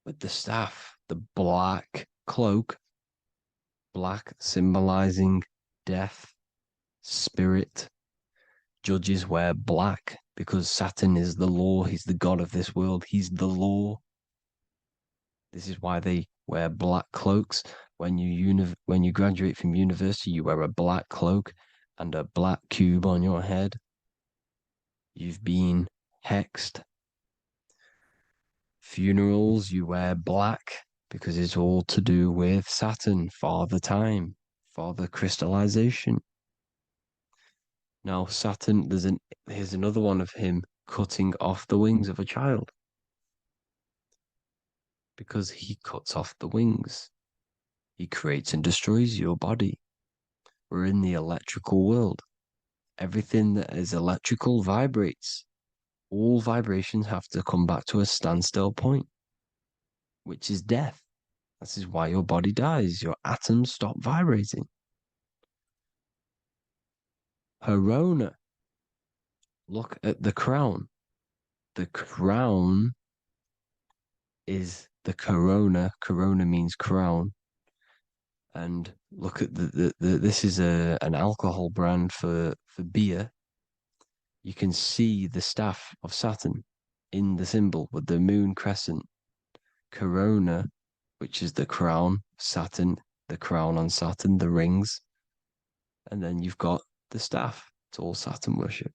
with the staff, the black cloak, black symbolizing death, spirit. Judges wear black because Saturn is the law. He's the god of this world. He's the law. This is why they wear black cloaks. When you graduate from university, you wear a black cloak and a black cube on your head. You've been hexed. Funerals, you wear black because it's all to do with Saturn, Father Time, Father Crystallization. Now, Saturn, here's another one of him cutting off the wings of a child because he cuts off the wings. He creates and destroys your body. We're in the electrical world. Everything that is electrical vibrates. All vibrations have to come back to a standstill point, which is death. This is why your body dies. Your atoms stop vibrating. Herona. Look at the crown. The crown is the corona. Corona means crown. And look at this is an alcohol brand for beer. You can see the staff of Saturn in the symbol with the moon crescent. Corona, which is the crown, Saturn, the crown on Saturn, the rings. And then you've got the staff. It's all Saturn worship.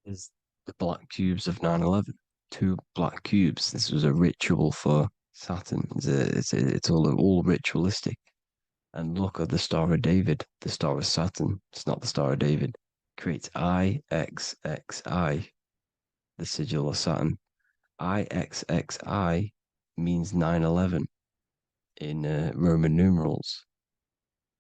Is the black cubes of 9/11. 2 black cubes. This was a ritual for Saturn. It's all ritualistic. And look at the Star of David, the Star of Saturn. It's not the Star of David. Creates IXXI, the sigil of Saturn. IXXI means 9/11 in Roman numerals.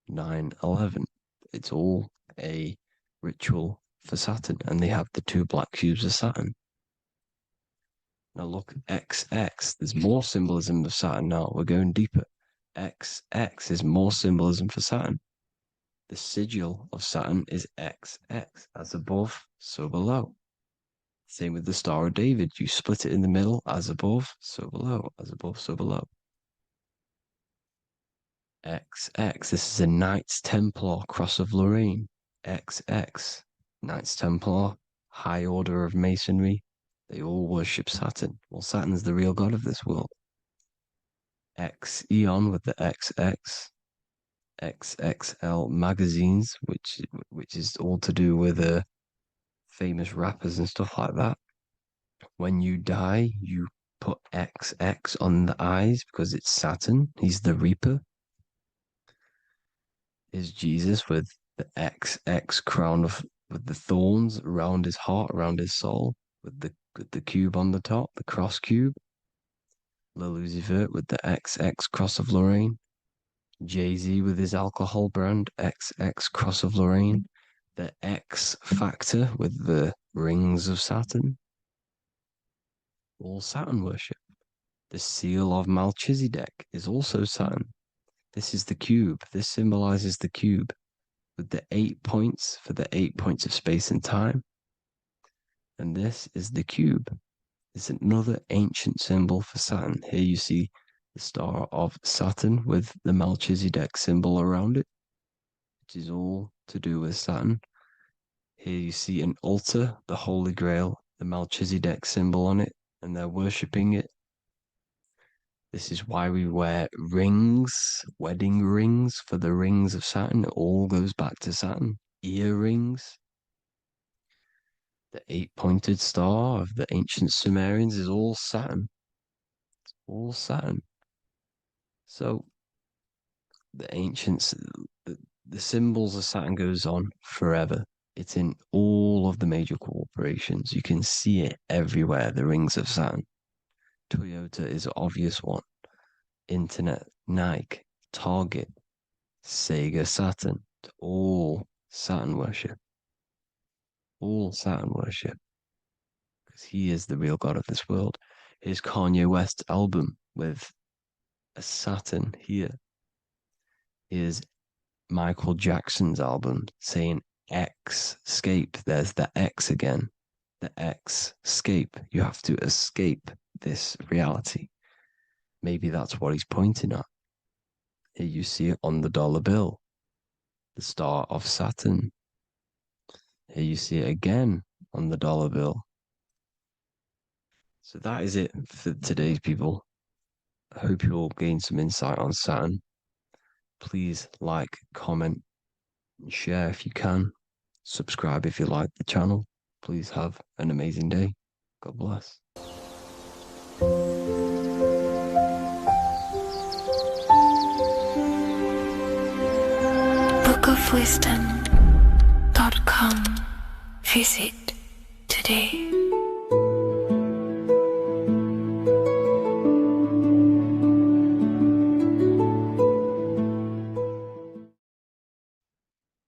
9/11. It's all a ritual for Saturn, and they have the two black cubes of Saturn. Now look, XX, there's more symbolism of Saturn now. We're going deeper. XX is more symbolism for Saturn. The sigil of Saturn is XX, as above, so below. Same with the Star of David. You split it in the middle, as above, so below, as above, so below. XX, this is a Knights Templar Cross of Lorraine. XX, Knights Templar, High Order of Masonry. They all worship Saturn. Well, Saturn's the real god of this world. X Eon with the XX. XXL magazines, which is all to do with famous rappers and stuff like that. When you die, you put XX on the eyes because it's Saturn. He's the Reaper. Is Jesus with the XX crown with the thorns around his heart, around his soul, with the cube on the top, the cross cube. Le Lucifer with the XX Cross of Lorraine. Jay-Z with his alcohol brand, XX Cross of Lorraine. The X Factor with the rings of Saturn. All Saturn worship. The seal of Melchizedek is also Saturn. This is the cube. This symbolizes the cube with the 8 points for the 8 points of space and time. And this is the cube. It's another ancient symbol for Saturn. Here you see the star of Saturn with the Melchizedek symbol around it, which is all to do with Saturn. Here you see an altar, the Holy Grail, the Melchizedek symbol on it, and they're worshipping it. This is why we wear rings, wedding rings for the rings of Saturn. It all goes back to Saturn. Earrings. The 8-pointed star of the ancient Sumerians is all Saturn. It's all Saturn. So the ancients, the symbols of Saturn goes on forever. It's in all of the major corporations. You can see it everywhere, the rings of Saturn. Toyota is an obvious one. Internet, Nike, Target, Sega, Saturn. It's all Saturn worship. All Saturn worship. Because he is the real god of this world. Here's Kanye West's album with a Saturn here. Here's Michael Jackson's album saying X escape. There's the X again. The X escape. You have to escape this reality. Maybe that's what he's pointing at. Here you see it on the dollar bill. The star of Saturn. Here you see it again on the dollar bill. So that is it for today's people. I hope you all gain some insight on Saturn. Please like, comment, and share if you can. Subscribe if you like the channel. Please have an amazing day. God bless. bookofwisdom.com. Visit today.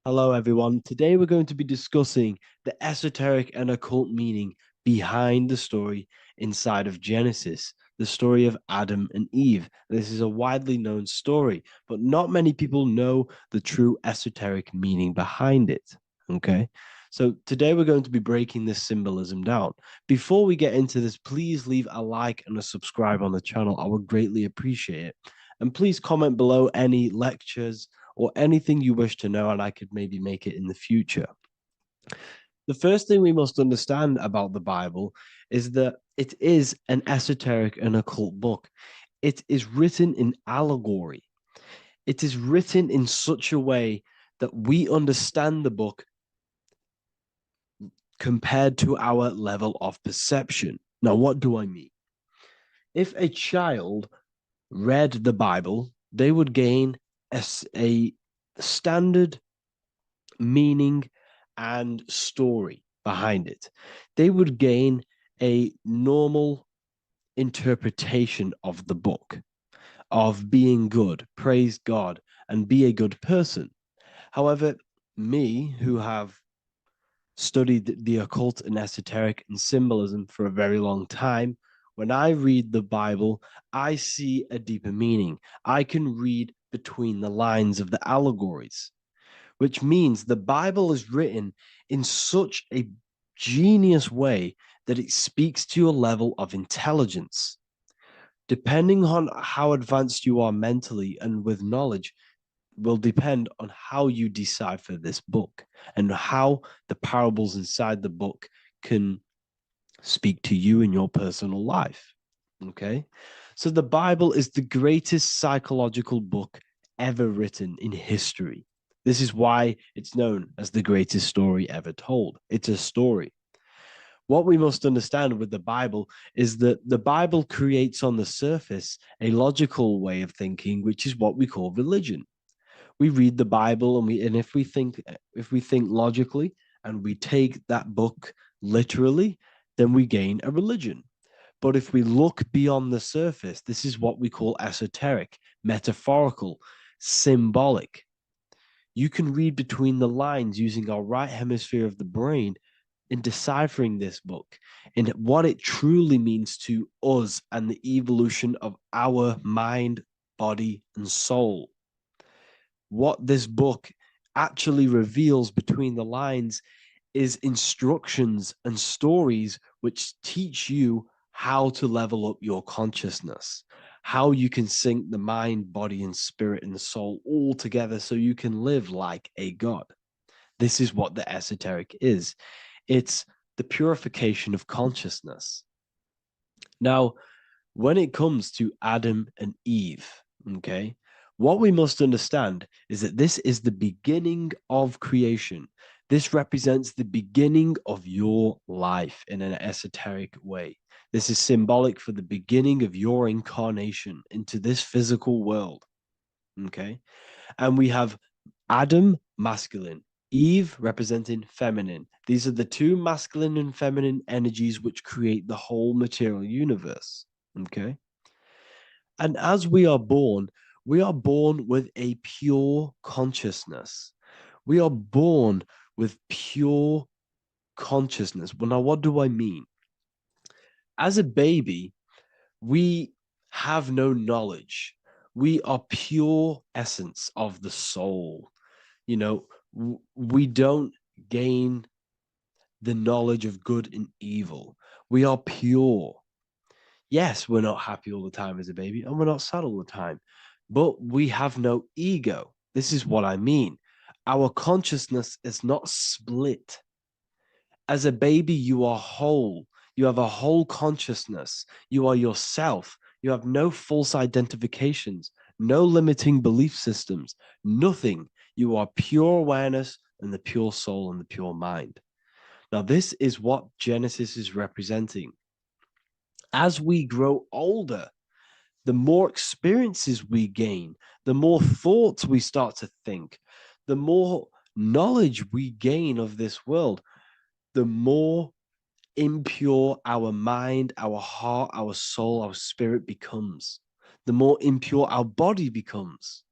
Hello everyone, today we're going to be discussing the esoteric and occult meaning behind the story inside of Genesis, the story of Adam and Eve. This is a widely known story, but not many people know the true esoteric meaning behind it, okay? So today we're going to be breaking this symbolism down. Before we get into this, please leave a like and a subscribe on the channel. I would greatly appreciate it. And please comment below any lectures or anything you wish to know, and I could maybe make it in the future. The first thing we must understand about the Bible is that it is an esoteric and occult book. It is written in allegory. It is written in such a way that we understand the book compared to our level of perception. Now, what do I mean? If a child read the Bible, they would gain a standard meaning and story behind it. They would gain a normal interpretation of the book, of being good, praise God, and be a good person. However, me, who have studied the occult and esoteric and symbolism for a very long time, when I read the Bible, I see a deeper meaning. I can read between the lines of the allegories, which means the Bible is written in such a genius way that it speaks to your level of intelligence. Depending on how advanced you are mentally and with knowledge, will depend on how you decipher this book and how the parables inside the book can speak to you in your personal life. Okay. So the Bible is the greatest psychological book ever written in history. This is why it's known as the greatest story ever told. It's a story. What we must understand with the Bible is that the Bible creates on the surface a logical way of thinking, which is what we call religion. We read the Bible and if we think logically and we take that book literally, then we gain a religion. But if we look beyond the surface, this is what we call esoteric, metaphorical, symbolic. You can read between the lines using our right hemisphere of the brain in deciphering this book and what it truly means to us and the evolution of our mind, body, and soul. What this book actually reveals between the lines is instructions and stories which teach you how to level up your consciousness, how you can sync the mind, body, and spirit and the soul all together so you can live like a god. This is what the esoteric is. It's the purification of consciousness. Now, when it comes to Adam and Eve, okay, what we must understand is that this is the beginning of creation. This represents the beginning of your life in an esoteric way. This is symbolic for the beginning of your incarnation into this physical world. Okay. And we have Adam, masculine, Eve representing feminine. These are the two masculine and feminine energies which create the whole material universe. Okay. And as we are born with a pure consciousness. We are born with pure consciousness. Well, now, what do I mean? As a baby, we have no knowledge. We are pure essence of the soul. You know, we don't gain the knowledge of good and evil. We are pure. Yes, we're not happy all the time as a baby, and we're not sad all the time, but we have no ego. This is what I mean. Our consciousness is not split. As a baby, you are whole. You have a whole consciousness. You are yourself. You have no false identifications, no limiting belief systems, nothing. You are pure awareness and the pure soul and the pure mind. Now, this is what Genesis is representing. As we grow older, the more experiences we gain, the more thoughts we start to think, the more knowledge we gain of this world, the more impure our mind, our heart, our soul, our spirit becomes, the more impure our body becomes.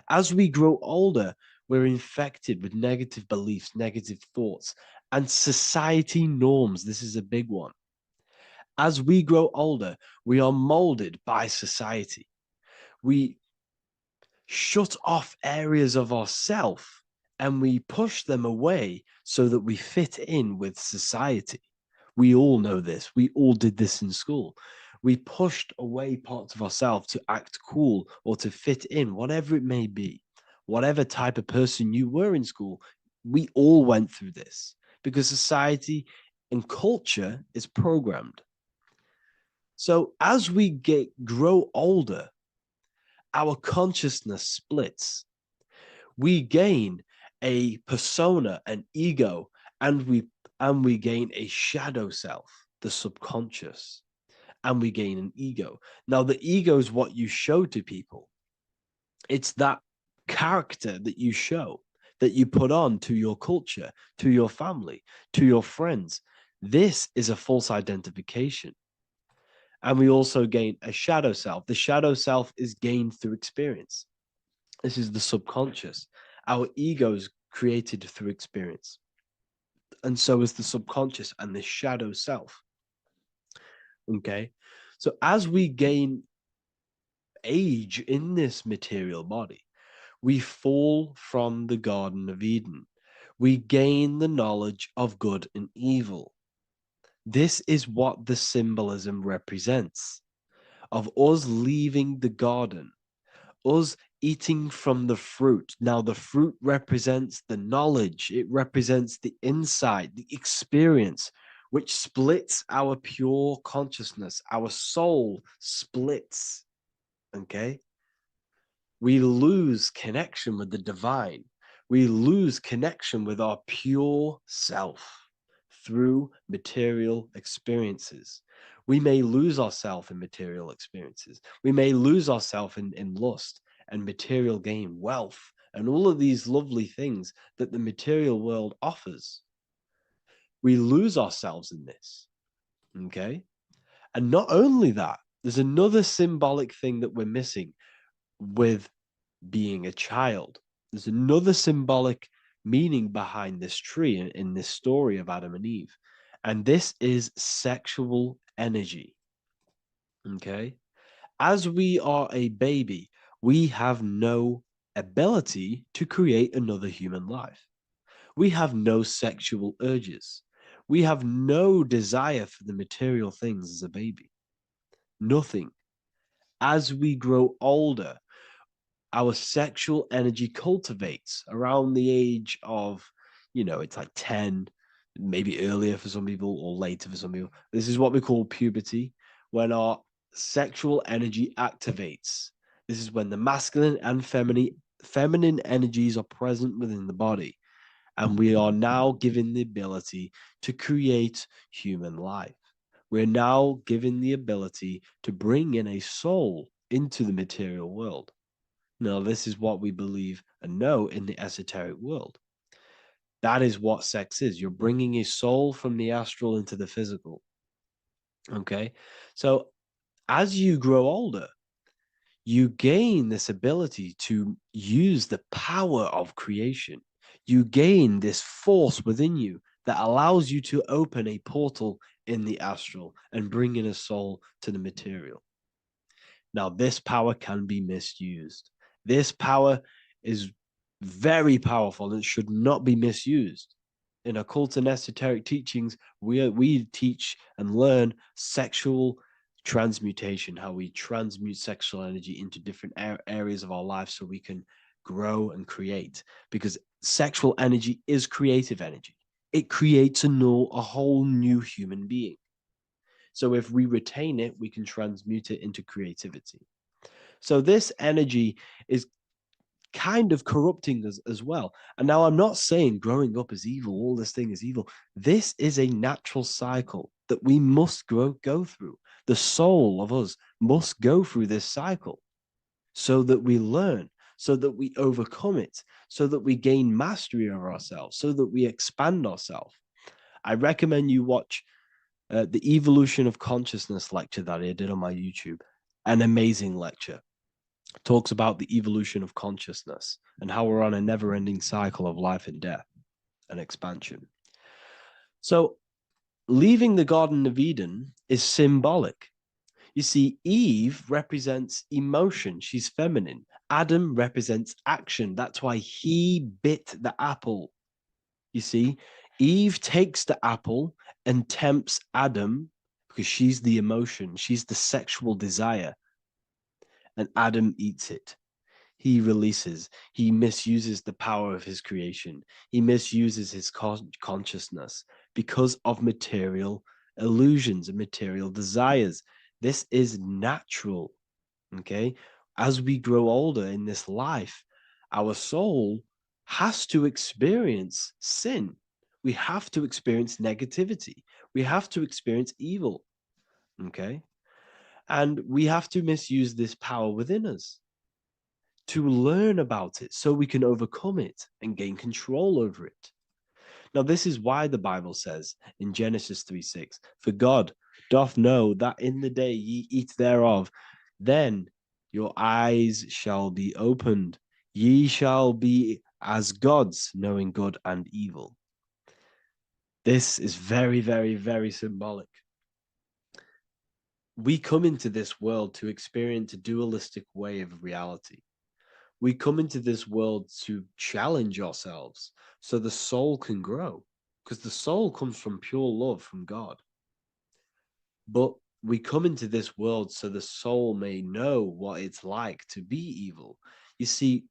As we grow older, we're infected with negative beliefs, negative thoughts, and society norms. This is a big one. As we grow older, we are molded by society. We shut off areas of ourself and we push them away so that we fit in with society. We all know this. We all did this in school. We pushed away parts of ourselves to act cool or to fit in, whatever it may be. Whatever type of person you were in school, we all went through this because society and culture is programmed. So as we grow older, our consciousness splits. We gain a persona, an ego, and we gain a shadow self, the subconscious. and we gain an ego. Now, the ego is what you show to people. It's that character that you show, that you put on to your culture, to your family, to your friends. This is a false identification. And we also gain a shadow self. The shadow self is gained through experience. This is the subconscious. Our ego is created through experience. And so is the subconscious and the shadow self. Okay. So as we gain age in this material body, we fall from the Garden of Eden. We gain the knowledge of good and evil. This is what the symbolism represents of us leaving the garden, us eating from the fruit. Now, the fruit represents the knowledge, it represents the insight, the experience, which splits our pure consciousness. Our soul splits. Okay? We lose connection with the divine. We lose connection with our pure self through material experiences. We may lose ourselves in material experiences. We may lose ourselves in lust and material gain, wealth, and all of these lovely things that the material world offers. We lose ourselves in this. Okay? And not only that, there's another symbolic thing that we're missing with being a child. There's another symbolic meaning behind this tree in this story of Adam and Eve. And this is sexual energy. Okay? As we are a baby, we have no ability to create another human life. We have no sexual urges. We have no desire for the material things as a baby. Nothing. As we grow older, our sexual energy cultivates around the age of, it's like 10, maybe earlier for some people or later for some people. This is what we call puberty, when our sexual energy activates. This is when the masculine and feminine energies are present within the body. And we are now given the ability to create human life. We're now given the ability to bring in a soul into the material world. Now, this is what we believe and know in the esoteric world. That is what sex is. You're bringing a soul from the astral into the physical. Okay? So as you grow older, you gain this ability to use the power of creation. You gain this force within you that allows you to open a portal in the astral and bring in a soul to the material. Now, this power can be misused. This power is very powerful and should not be misused. In occult and esoteric teachings, we teach and learn sexual transmutation, how we transmute sexual energy into different areas of our life so we can grow and create. Because sexual energy is creative energy. It creates a whole new human being. So if we retain it, we can transmute it into creativity. So this energy is kind of corrupting us as well. And now I'm not saying growing up is evil, all this thing is evil. This is a natural cycle that we must go through. The soul of us must go through this cycle so that we learn, so that we overcome it, so that we gain mastery over ourselves, so that we expand ourselves. I recommend you watch the Evolution of Consciousness lecture that I did on my YouTube. An amazing lecture. Talks about the evolution of consciousness and how we're on a never-ending cycle of life and death and expansion. So leaving the Garden of Eden is symbolic. You see, Eve represents emotion. She's feminine. Adam represents action. That's why he bit the apple. You see, Eve takes the apple and tempts Adam because she's the emotion. She's the sexual desire. And Adam eats it. He releases. He misuses the power of his creation. He misuses his consciousness because of material illusions and material desires. This is natural, okay? As we grow older in this life, our soul has to experience sin. We have to experience negativity. We have to experience evil, okay? And we have to misuse this power within us to learn about it so we can overcome it and gain control over it. Now, this is why the Bible says in Genesis 3:6, "For God doth know that in the day ye eat thereof, then your eyes shall be opened. Ye shall be as gods, knowing good and evil." This is very, very, very symbolic. We come into this world to experience a dualistic way of reality. We come into this world to challenge ourselves so the soul can grow, because the soul comes from pure love from God. But we come into this world so the soul may know what it's like to be evil. You see,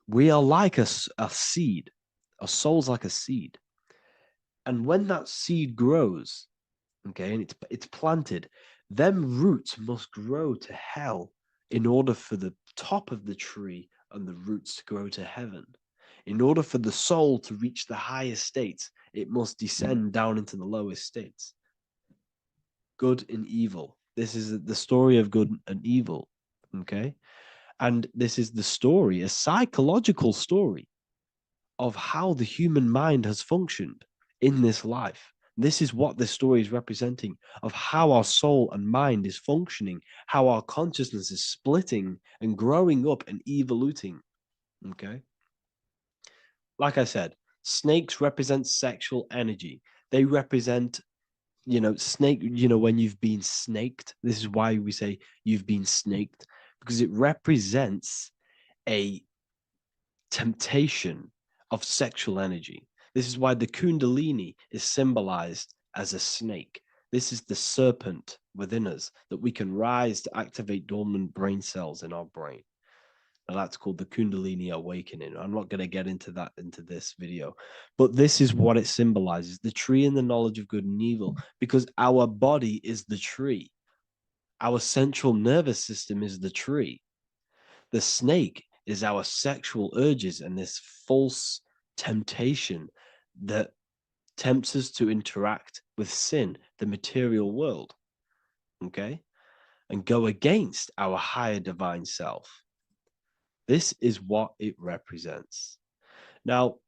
we are like a seed. Our soul's like a seed. And when that seed grows, okay, and it's planted, them roots must grow to hell in order for the top of the tree and the roots to grow to heaven. In order for the soul to reach the highest states, it must descend down into the lowest states. Good and evil. This is the story of good and evil, okay? And this is the story, a psychological story of how the human mind has functioned in this life. This is what this story is representing, of how our soul and mind is functioning, how our consciousness is splitting and growing up and evoluting. Okay. Like I said, snakes represent sexual energy. They represent, snake, when you've been snaked. This is why we say you've been snaked, because it represents a temptation of sexual energy. This is why the Kundalini is symbolized as a snake. This is the serpent within us that we can rise to activate dormant brain cells in our brain. Now that's called the Kundalini awakening. I'm not going to get into that into this video, but this is what it symbolizes: the tree and the knowledge of good and evil, because our body is the tree. Our central nervous system is the tree. The snake is our sexual urges and this false temptation that tempts us to interact with sin, the material world, okay, and go against our higher divine self. This is what it represents. Now,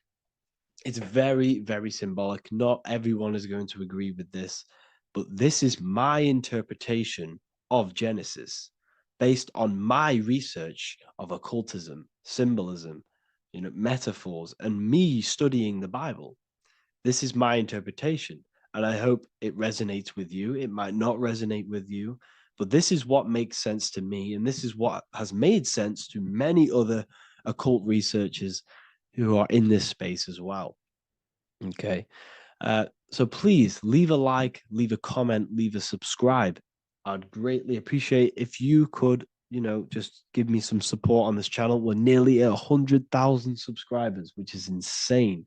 it's very, very symbolic. Not everyone is going to agree with this, but this is my interpretation of Genesis based on my research of occultism, symbolism, metaphors, and me studying the Bible. This is my interpretation, and I hope it resonates with you. It might not resonate with you, but this is what makes sense to me, and this is what has made sense to many other occult researchers who are in this space as well. Okay, so please leave a like, leave a comment, leave a subscribe. I'd greatly appreciate if you could, just give me some support on this channel. We're nearly at 100,000 subscribers, which is insane.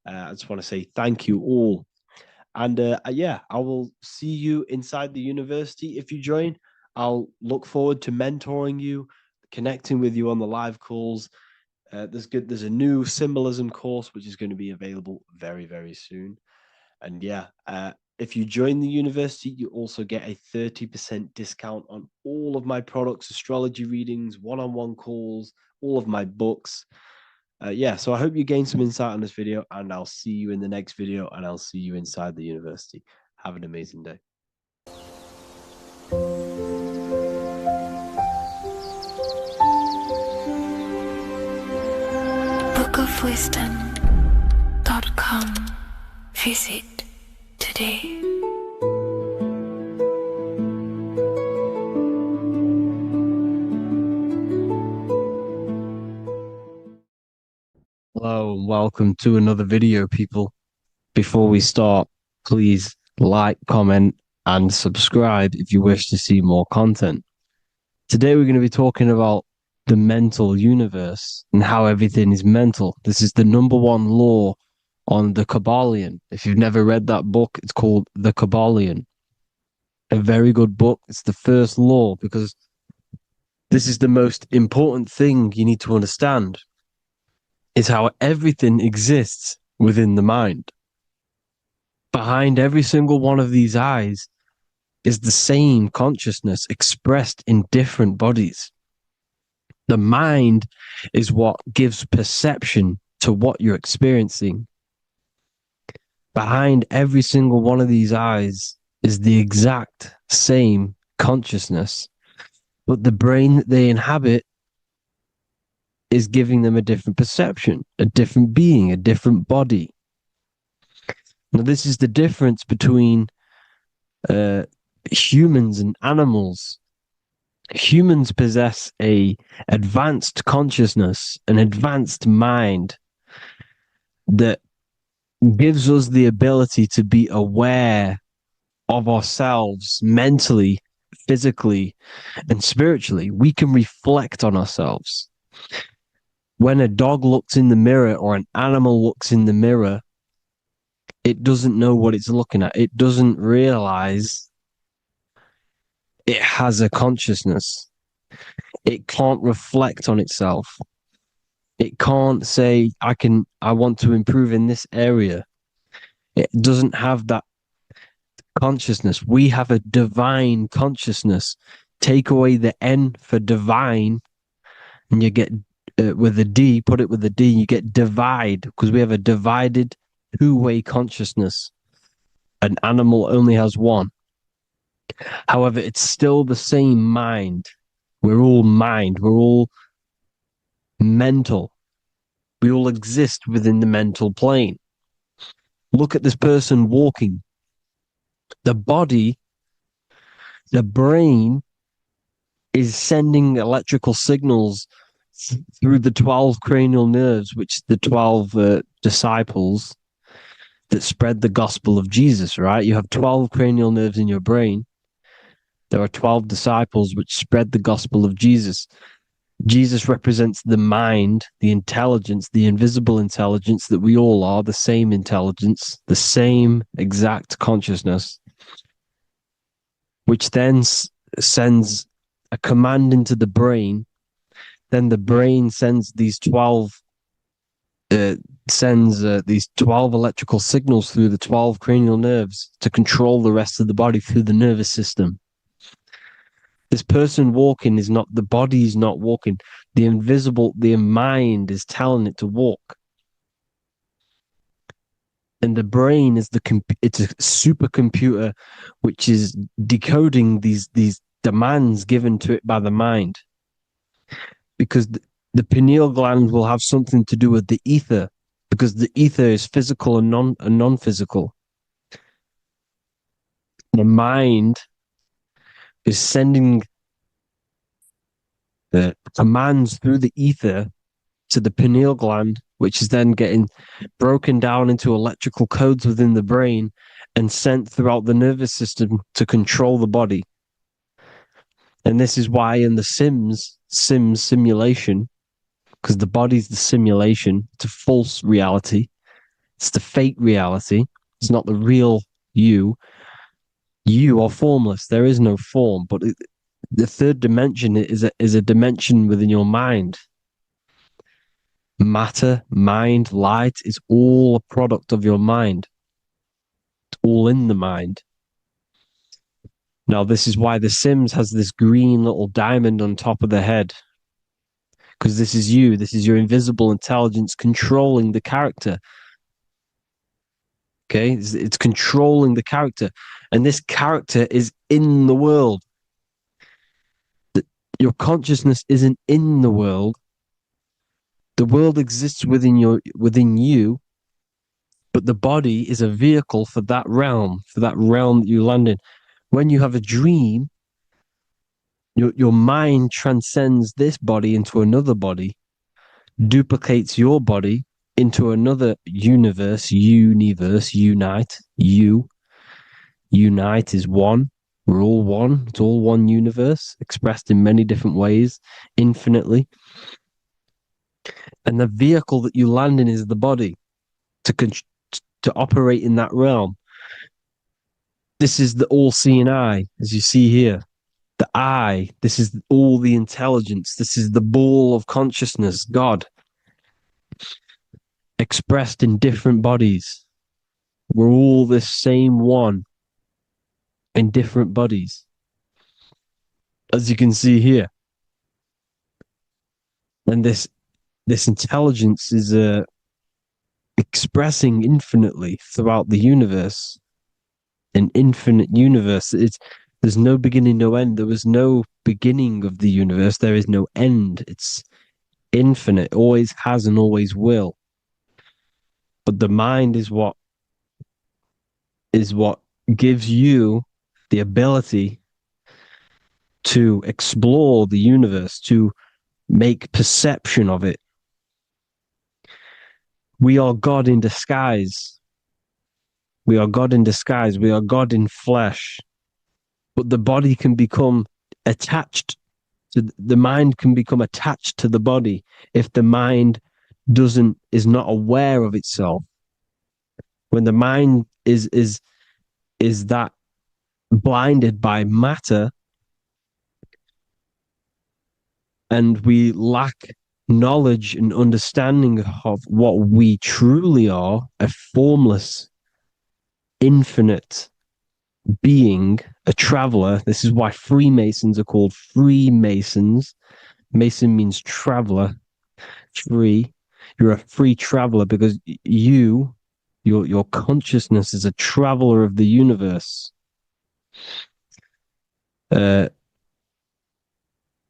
I just want to say thank you all. And I will see you inside the university. If you join, I'll look forward to mentoring you, connecting with you on the live calls. There's a new symbolism course, which is going to be available very, very soon. And if you join the university, you also get a 30% discount on all of my products, astrology readings, one-on-one calls, all of my books. So I hope you gain some insight on this video, and I'll see you in the next video, and I'll see you inside the university. Have an amazing day. bookofwisdom.com. Visit today. Hello and welcome to another video, people. Before we start, please like, comment, and subscribe if you wish to see more content. Today we're going to be talking about the mental universe and how everything is mental. This is the #1 law on the Kabbalion. If you've never read that book, it's called The Kabbalion. A very good book. It's the first law, because this is the most important thing you need to understand, is how everything exists within the mind. Behind every single one of these eyes is the same consciousness expressed in different bodies. The mind is what gives perception to what you're experiencing. Behind every single one of these eyes is the exact same consciousness, but the brain that they inhabit is giving them a different perception, a different being, a different body. Now, this is the difference between humans and animals. Humans possess a advanced consciousness, an advanced mind that gives us the ability to be aware of ourselves mentally, physically, and spiritually. We can reflect on ourselves. When a dog looks in the mirror or an animal looks in the mirror, it doesn't know what it's looking at. It doesn't realize it has a consciousness. It can't reflect on itself. It can't say, I want to improve in this area. It doesn't have that consciousness. We have a divine consciousness. Take away the N for divine, and you get with a D, put it with a D, you get divide, because we have a divided two-way consciousness. An animal only has one. However, it's still the same mind. We're all mind. We're all mental. We all exist within the mental plane. Look at this person walking. The body, the brain is sending electrical signals through the 12 cranial nerves, which the 12 disciples that spread the gospel of Jesus, right? You have 12 cranial nerves in your brain. There are 12 disciples which spread the gospel of Jesus. Jesus represents the mind, the intelligence, the invisible intelligence that we all are, the same intelligence, the same exact consciousness, which then sends a command into the brain. Then the brain sends these 12 electrical signals through the 12 cranial nerves to control the rest of the body through the nervous system. This person walking is not, the body is not walking. The mind is telling it to walk. And the brain is it's a supercomputer which is decoding these demands given to it by the mind. Because the pineal gland will have something to do with the ether, because the ether is physical and non-physical. The mind is sending the commands through the ether to the pineal gland, which is then getting broken down into electrical codes within the brain and sent throughout the nervous system to control the body. And this is why in the Sims simulation, because the body's the simulation, it's a false reality. It's the fake reality. It's not the real you. You are formless. There is no form, but the third dimension is a dimension within your mind. Matter, mind, light is all a product of your mind. It's all in the mind. Now, this is why The Sims has this green little diamond on top of the head. Because this is you. This is your invisible intelligence controlling the character. Okay? It's controlling the character. And this character is in the world. Your consciousness isn't in the world. The world exists within you, but the body is a vehicle for that realm that you land in. When you have a dream, your mind transcends this body into another body, duplicates your body into another unite. Unite is one. We're all one. It's all one universe, expressed in many different ways, infinitely. And the vehicle that you land in is the body to operate in that realm. This is the all-seeing eye, as you see here. The eye, this is all the intelligence. This is the ball of consciousness, God, expressed in different bodies. We're all this same one. in different bodies, as you can see here. And this intelligence is expressing infinitely throughout the universe, an infinite universe. There's no beginning, no end. There was no beginning of the universe. There is no end. It's infinite, always has and always will. But the mind is what gives you the ability to explore the universe, to make perception of it. We are God in disguise. We are God in disguise. We are God in flesh. But the body can become attached to the mind, can become attached to the body if the mind is not aware of itself. When the mind is that blinded by matter, and we lack knowledge and understanding of what we truly are, a formless, infinite being, a traveler. This is why Freemasons are called Freemasons. Mason means traveler. Free. You're a free traveler because your consciousness is a traveler of the universe.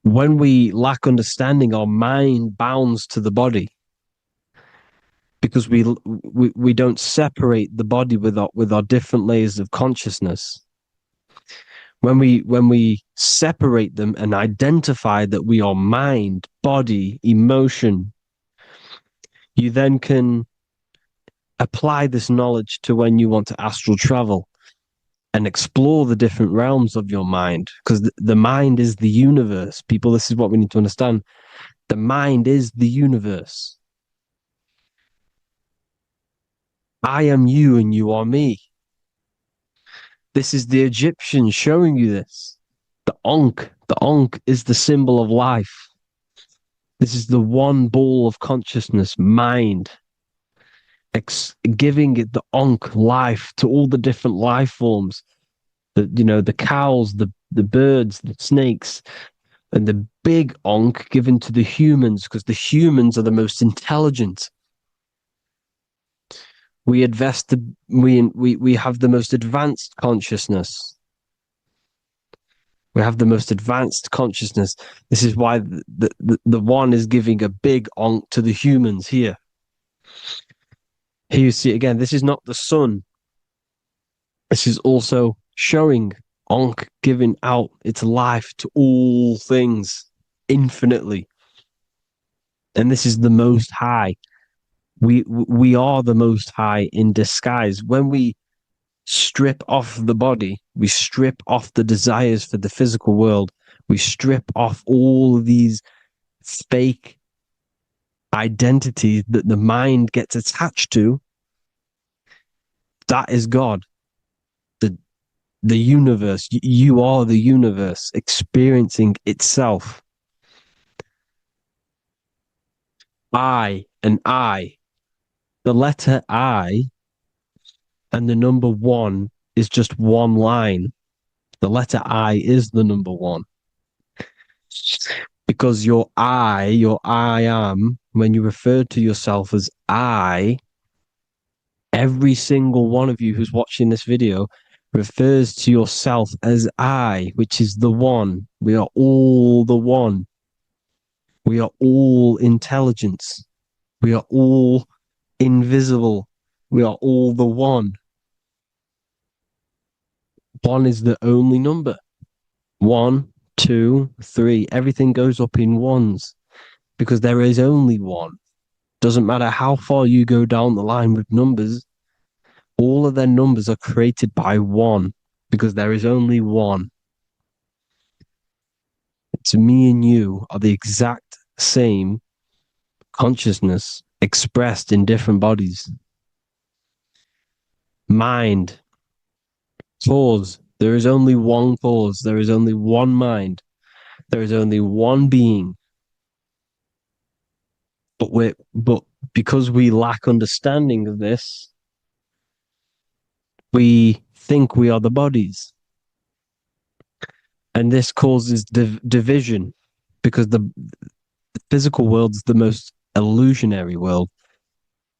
When we lack understanding, our mind bounds to the body because we don't separate the body with our different layers of consciousness. When we separate them and identify that we are mind, body, emotion, you then can apply this knowledge to when you want to astral travel and explore the different realms of your mind, because the mind is the universe. People, this is what we need to understand. The mind is the universe. I am you and you are me. This is the Egyptians showing you this. The Ankh is the symbol of life. This is the one ball of consciousness, mind, giving it the Ankh life to all the different life forms. The cows, the birds, the snakes, and the big Ankh given to the humans, because the humans are the most intelligent. We have the most advanced consciousness. We have the most advanced consciousness. This is why the one is giving a big Ankh to the humans here. Here you see again, this is not the sun. This is also showing Ankh giving out its life to all things infinitely. And this is the Most High. We are the Most High in disguise. When we strip off the body, we strip off the desires for the physical world, we strip off all of these fake identities that the mind gets attached to. That is God. The universe. You are the universe experiencing itself. I and I. The letter I and the number 1 is just one line. The letter I is the number 1. Because your I am, when you refer to yourself as I, every single one of you who's watching this video refers to yourself as I, which is the one. We are all the one. We are all intelligence. We are all invisible. We are all the one. 1 is the only number. 1, 2, 3. Everything goes up in ones because there is only one. Doesn't matter how far you go down the line with numbers, all of their numbers are created by 1 because there is only one. It's me and you are the exact same consciousness expressed in different bodies. Mind. Cause. There is only one cause. There is only one mind. There is only one being. But because we lack understanding of this, we think we are the bodies. And this causes division because the physical world is the most illusionary world.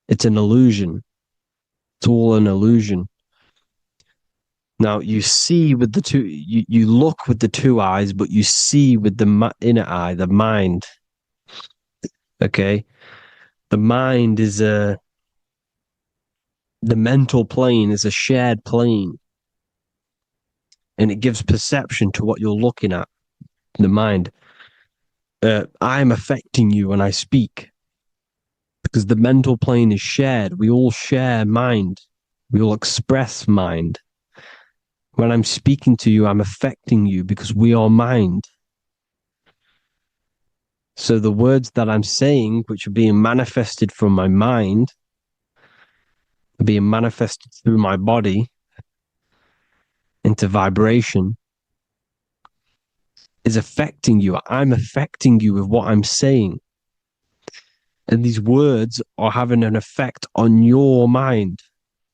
It's an illusion. It's all an illusion. Now you see with the two, you look with the two eyes, but you see with the inner eye, the mind. Okay, the mind is the mental plane is a shared plane, and it gives perception to what you're looking at. The mind. I'm affecting you when I speak because the mental plane is shared. We all share mind. We all express mind. When I'm speaking to you, I'm affecting you because we are mind. So the words that I'm saying, which are being manifested from my mind, are being manifested through my body into vibration, is affecting you. I'm affecting you with what I'm saying. And these words are having an effect on your mind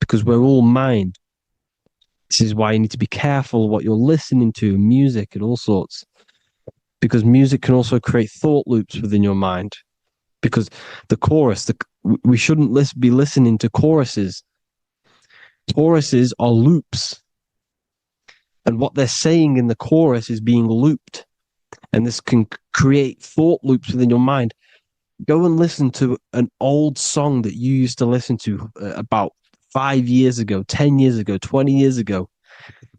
because we're all mind. This is why you need to be careful what you're listening to, music and all sorts. Because music can also create thought loops within your mind. Because the chorus, we shouldn't be listening to choruses. Choruses are loops. And what they're saying in the chorus is being looped. And this can create thought loops within your mind. Go and listen to an old song that you used to listen to about 5 years ago, 10 years ago, 20 years ago.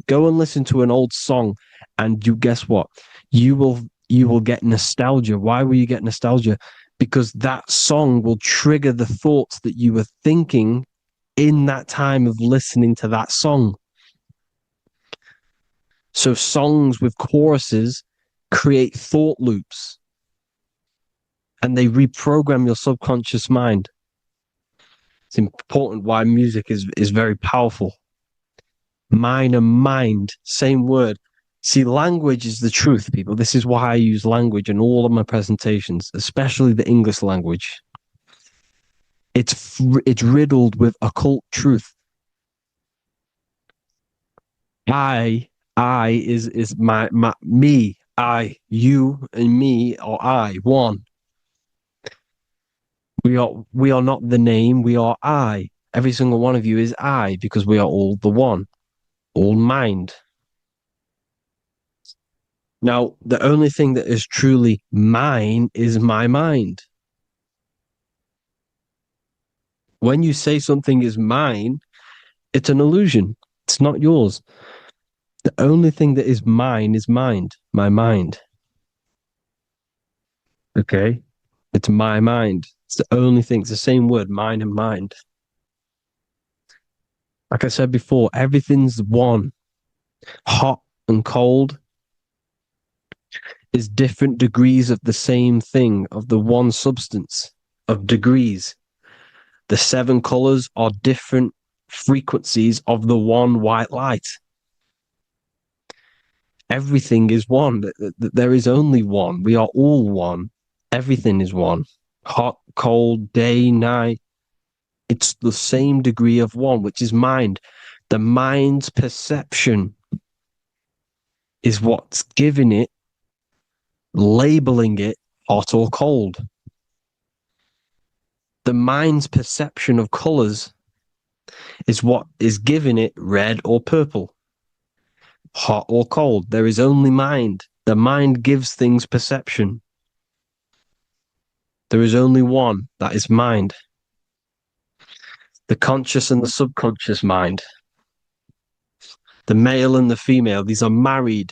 Go and listen to an old song, and you guess what? You will get nostalgia. Why will you get nostalgia? Because that song will trigger the thoughts that you were thinking in that time of listening to that song. So songs with choruses create thought loops, and they reprogram your subconscious mind. It's important why music is very powerful. Mind and mind, same word. See, language is the truth, people. This is why I use language in all of my presentations, especially the English language. It's riddled with occult truth. I is my me. I, you, and me, or I, one. We are not the name. We are I. Every single one of you is I because we are all the one, all mind. Now, the only thing that is truly mine is my mind. When you say something is mine, it's an illusion. It's not yours. The only thing that is mine is mind, my mind. Okay? It's my mind. It's the only thing. It's the same word, mind and mind. Like I said before, everything's one. Hot and cold is different degrees of the same thing, of the one substance, of degrees. The 7 colors are different frequencies of the one white light. Everything is one. There is only one. We are all one. Everything is one. Hot, cold, day, night. It's the same degree of one, which is mind. The mind's perception is what's giving it, labeling it hot or cold. The mind's perception of colors is what is giving it red or purple, hot or cold. There is only mind. The mind gives things perception. There is only one, that is mind. The conscious and the subconscious mind. The male and the female, these are married.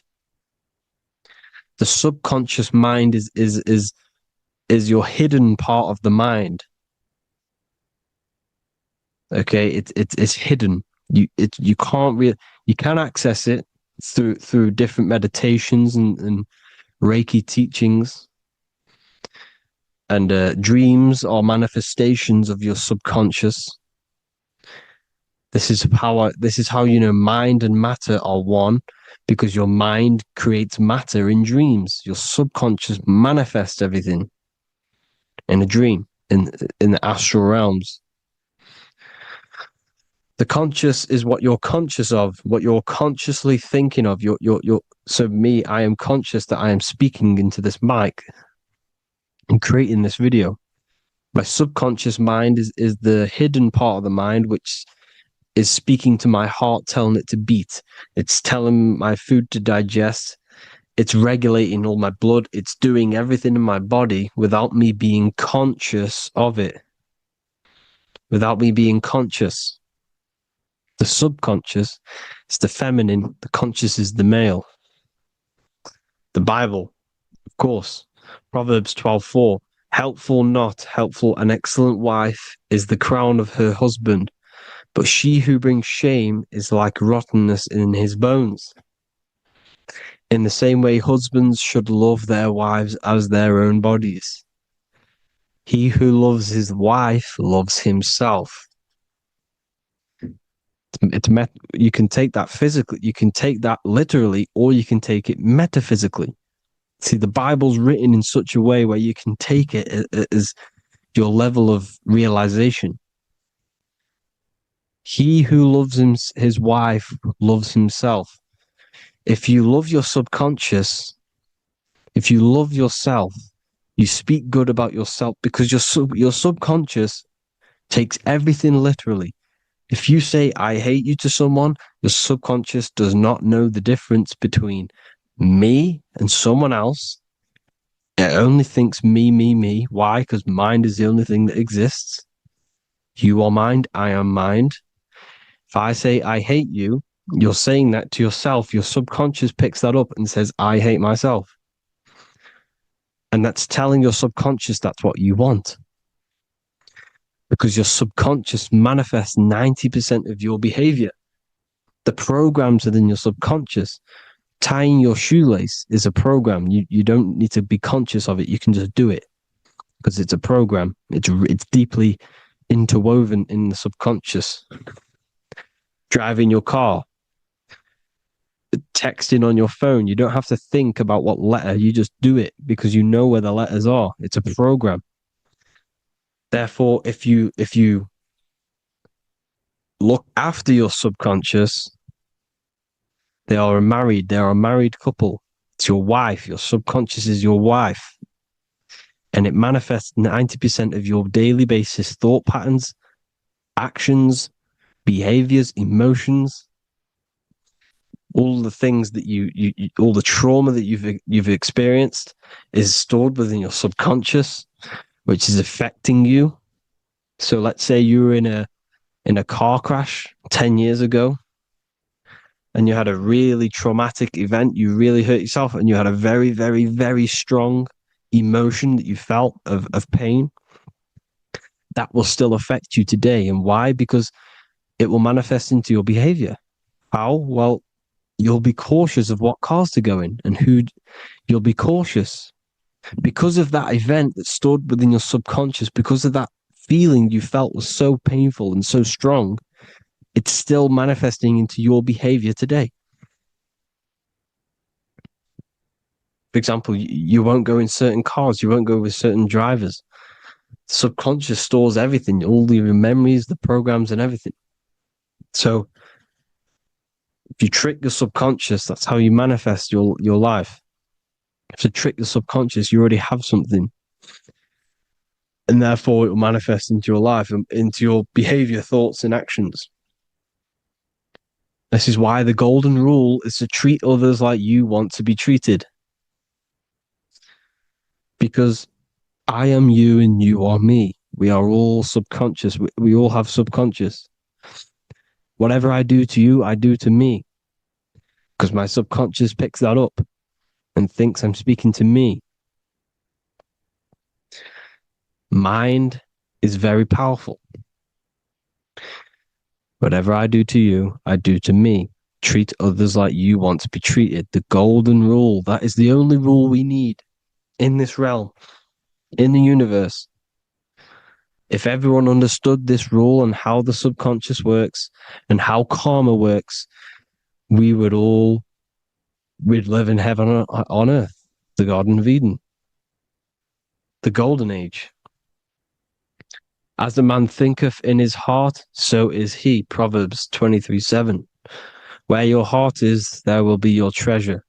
The subconscious mind is your hidden part of the mind. Okay, it's hidden. You can access it through different meditations and Reiki teachings. And dreams are manifestations of your subconscious. This is how you know mind and matter are one, because your mind creates matter in dreams. Your subconscious manifests everything in a dream, in the astral realms. The conscious is what you're conscious of, what you're consciously thinking of. So me, I am conscious that I am speaking into this mic and creating this video. My subconscious mind is the hidden part of the mind, which is speaking to my heart, telling it to beat. It's telling my food to digest. It's regulating all my blood. It's doing everything in my body without me being conscious of it. Without me being conscious. The subconscious is the feminine. The conscious is the male. The Bible, of course. Proverbs 12:4. Helpful, not helpful, an excellent wife is the crown of her husband, but she who brings shame is like rottenness in his bones. In the same way, husbands should love their wives as their own bodies. He who loves his wife loves himself. You can take that physically, you can take that literally, or you can take it metaphysically. See, the Bible's written in such a way where you can take it as your level of realization. He who loves his wife loves himself. If you love your subconscious, if you love yourself, you speak good about yourself, because your subconscious takes everything literally. If you say, I hate you to someone, your subconscious does not know the difference between me and someone else. It only thinks me, me, me. Why? Because mind is the only thing that exists. You are mind, I am mind. If I say, I hate you, you're saying that to yourself. Your subconscious picks that up and says, I hate myself. And that's telling your subconscious that's what you want. Because your subconscious manifests 90% of your behavior. The programs within your subconscious. Tying your shoelace is a program. You don't need to be conscious of it. You can just do it because it's a program. It's deeply interwoven in the subconscious. Driving your car, texting on your phone. You don't have to think about what letter. You just do it because you know where the letters are. It's a program. Therefore, if you look after your subconscious, they are a married couple. It's your wife. Your subconscious is your wife. And it manifests 90% of your daily basis thought patterns, actions, behaviors, emotions, all the things that you all the trauma that you've experienced is stored within your subconscious, which is affecting you. So let's say you were in a car crash 10 years ago and you had a really traumatic event, you really hurt yourself, and you had a very, very, very strong emotion that you felt of pain. That will still affect you today. And why? Because it will manifest into your behavior. How? Well, you'll be cautious of what cars to go in and who. You'll be cautious because of that event that stored within your subconscious, because of that feeling you felt was so painful and so strong. It's still manifesting into your behavior today. For example, you won't go in certain cars, you won't go with certain drivers. The subconscious stores everything, all your memories, the programs, and everything. So if you trick your subconscious, that's how you manifest your life. If you trick the subconscious, you already have something. And therefore it will manifest into your life, into your behavior, thoughts, and actions. This is why the golden rule is to treat others like you want to be treated. Because I am you and you are me. We are all subconscious. We all have subconscious. Whatever I do to you, I do to me. Because my subconscious picks that up and thinks I'm speaking to me. Mind is very powerful. Whatever I do to you, I do to me. Treat others like you want to be treated. The golden rule. That is the only rule we need in this realm, in the universe. If everyone understood this rule and how the subconscious works and how karma works, we'd live in heaven on earth, the Garden of Eden, the Golden Age. As a man thinketh in his heart, so is he. Proverbs 23:7. Where your heart is, there will be your treasure.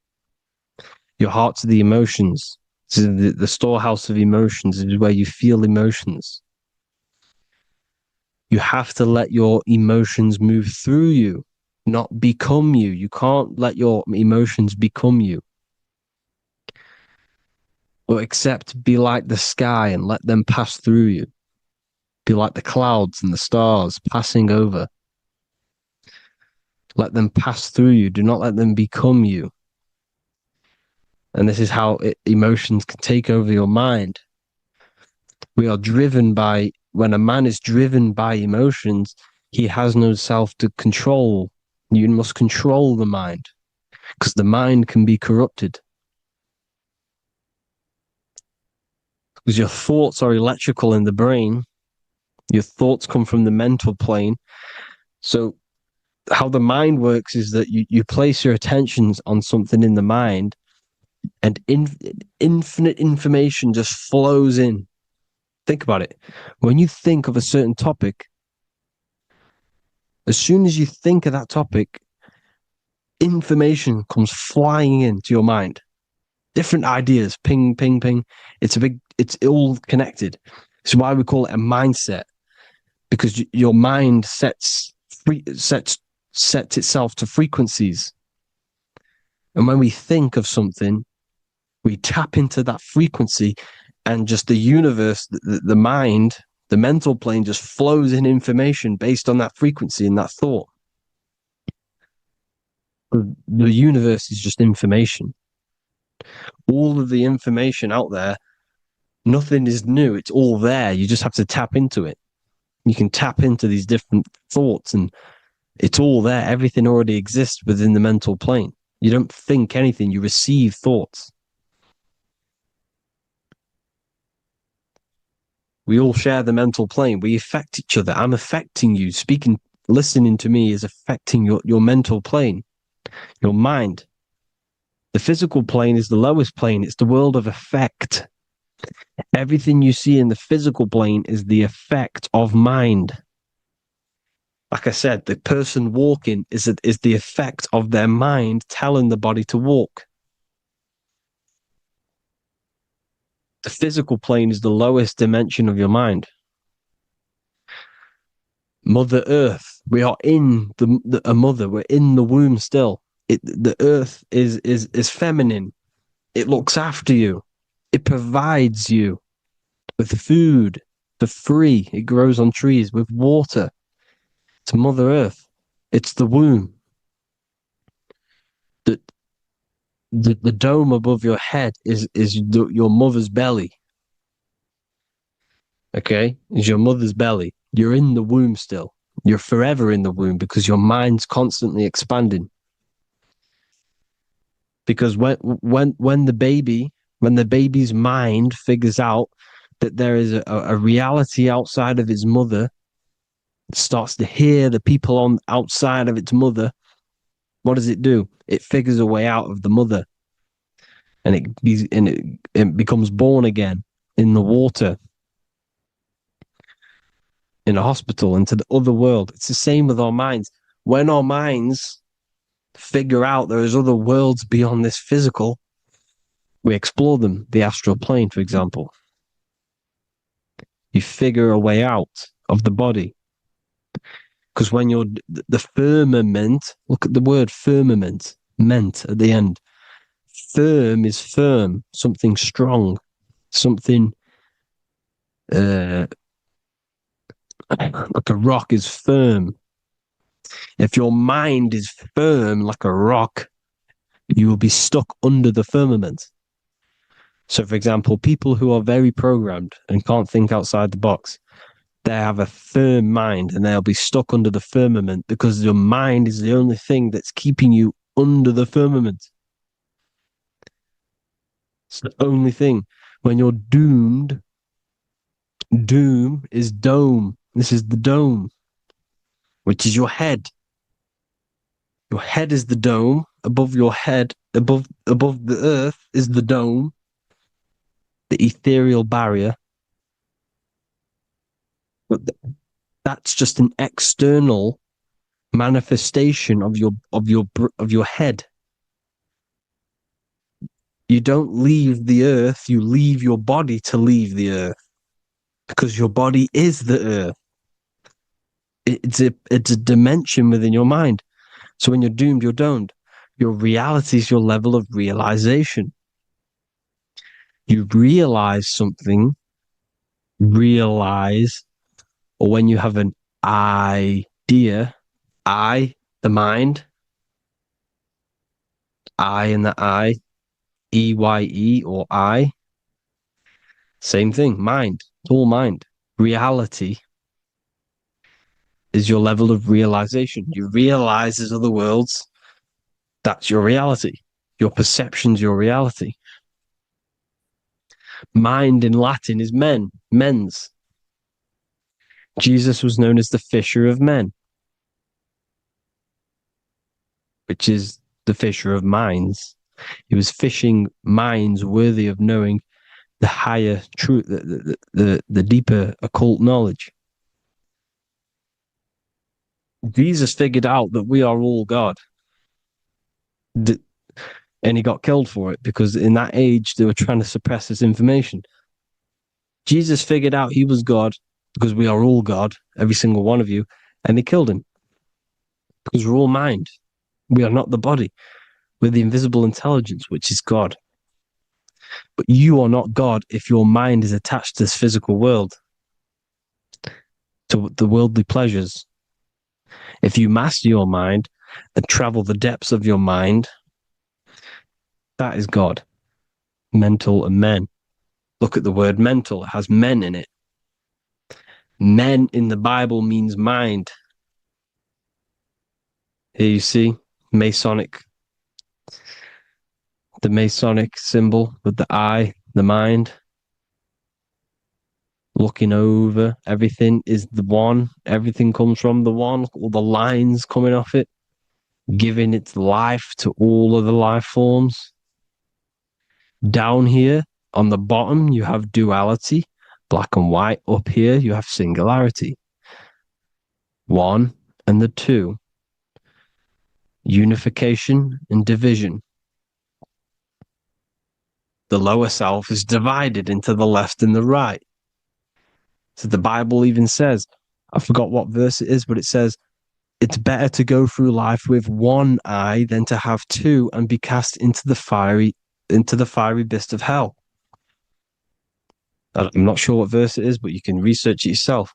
Your heart's the emotions. This is the storehouse of emotions. It is where you feel emotions. You have to let your emotions move through you, not become you. You can't let your emotions become you. Or except be like the sky and let them pass through you. Be like the clouds and the stars passing over. Let them pass through you. Do not let them become you. And this is how emotions can take over your mind. We are driven by, when a man is driven by emotions, he has no self to control. You must control the mind, because the mind can be corrupted. Because your thoughts are electrical in the brain. Your thoughts come from the mental plane. So how the mind works is that you place your attentions on something in the mind, and infinite information just flows in. Think about it. When you think of a certain topic, as soon as you think of that topic, information comes flying into your mind. Different ideas, ping, ping, ping. It's all connected. It's why we call it a mindset, because your mind sets itself to frequencies. And when we think of something, we tap into that frequency, and just the universe, the mind, the mental plane just flows in information based on that frequency and that thought. The universe is just information. All of the information out there, nothing is new. It's all there. You just have to tap into it. You can tap into these different thoughts, and it's all there. Everything already exists within the mental plane. You don't think anything. You receive thoughts. We all share the mental plane. We affect each other. I'm affecting you. Listening to me is affecting your mental plane, your mind. The physical plane is the lowest plane. It's the world of effect. Everything you see in the physical plane is the effect of mind. Like I said, the person walking is the effect of their mind telling the body to walk. The physical plane is the lowest dimension of your mind. Mother Earth, we are in a mother. We're in the womb still. The Earth is feminine. It looks after you. It provides you with food for free. It grows on trees with water. It's Mother Earth. It's the womb. The dome above your head is your mother's belly. Okay? Is your mother's belly. You're in the womb still. You're forever in the womb because your mind's constantly expanding. Because when the baby's mind figures out that there is a reality outside of its mother, it starts to hear the people on outside of its mother, what does it do? It figures a way out of the mother, and it becomes born again in the water, in a hospital, into the other world. It's the same with our minds. When our minds figure out there is other worlds beyond this physical, we explore them. The astral plane, for example. You figure a way out of the body. Because when you're the firmament, look at the word firmament, meant at the end. Firm is firm, something strong, something like a rock is firm. If your mind is firm like a rock, you will be stuck under the firmament. So, for example, people who are very programmed and can't think outside the box, they have a firm mind and they'll be stuck under the firmament because your mind is the only thing that's keeping you under the firmament. It's the only thing. When you're doomed, doom is dome. This is the dome, which is your head. Your head is the dome. Above your head, above the earth is the dome, the ethereal barrier. But that's just an external manifestation of your head. You don't leave the earth, you leave your body to leave the earth, because your body is the earth. It's a dimension within your mind. So when you're doomed, you're doomed. Your reality is your level of realization. You realize something, or when you have an idea, the mind, and the EYE or I, same thing, mind, it's all mind. Reality is your level of realization. You realize there's other worlds, that's your reality. Your perception's your reality. Mind in Latin is mens. Jesus was known as the fisher of men, which is the fisher of minds. He was fishing minds worthy of knowing the higher truth, the deeper occult knowledge. Jesus figured out that we are all God. And he got killed for it, because in that age they were trying to suppress this information. Jesus figured out he was God, because we are all God, every single one of you, and they killed him. Because we're all mind. We are not the body. We're the invisible intelligence, which is God. But you are not God if your mind is attached to this physical world, to the worldly pleasures. If you master your mind and travel the depths of your mind, that is God. Mental and men. Look at the word mental. It has men in it. Men in the Bible means mind. Here you see the Masonic symbol with the eye, the mind. Looking over, everything is the one. Everything comes from the one. All the lines coming off it, giving its life to all of the life forms. Down here on the bottom, you have duality, black and white. Up here, you have singularity. One and the two. Unification and division. The lower self is divided into the left and the right. So the Bible even says, I forgot what verse it is, but it says, it's better to go through life with one eye than to have two and be cast into the fiery abyss of hell. I'm not sure what verse it is, but you can research it yourself.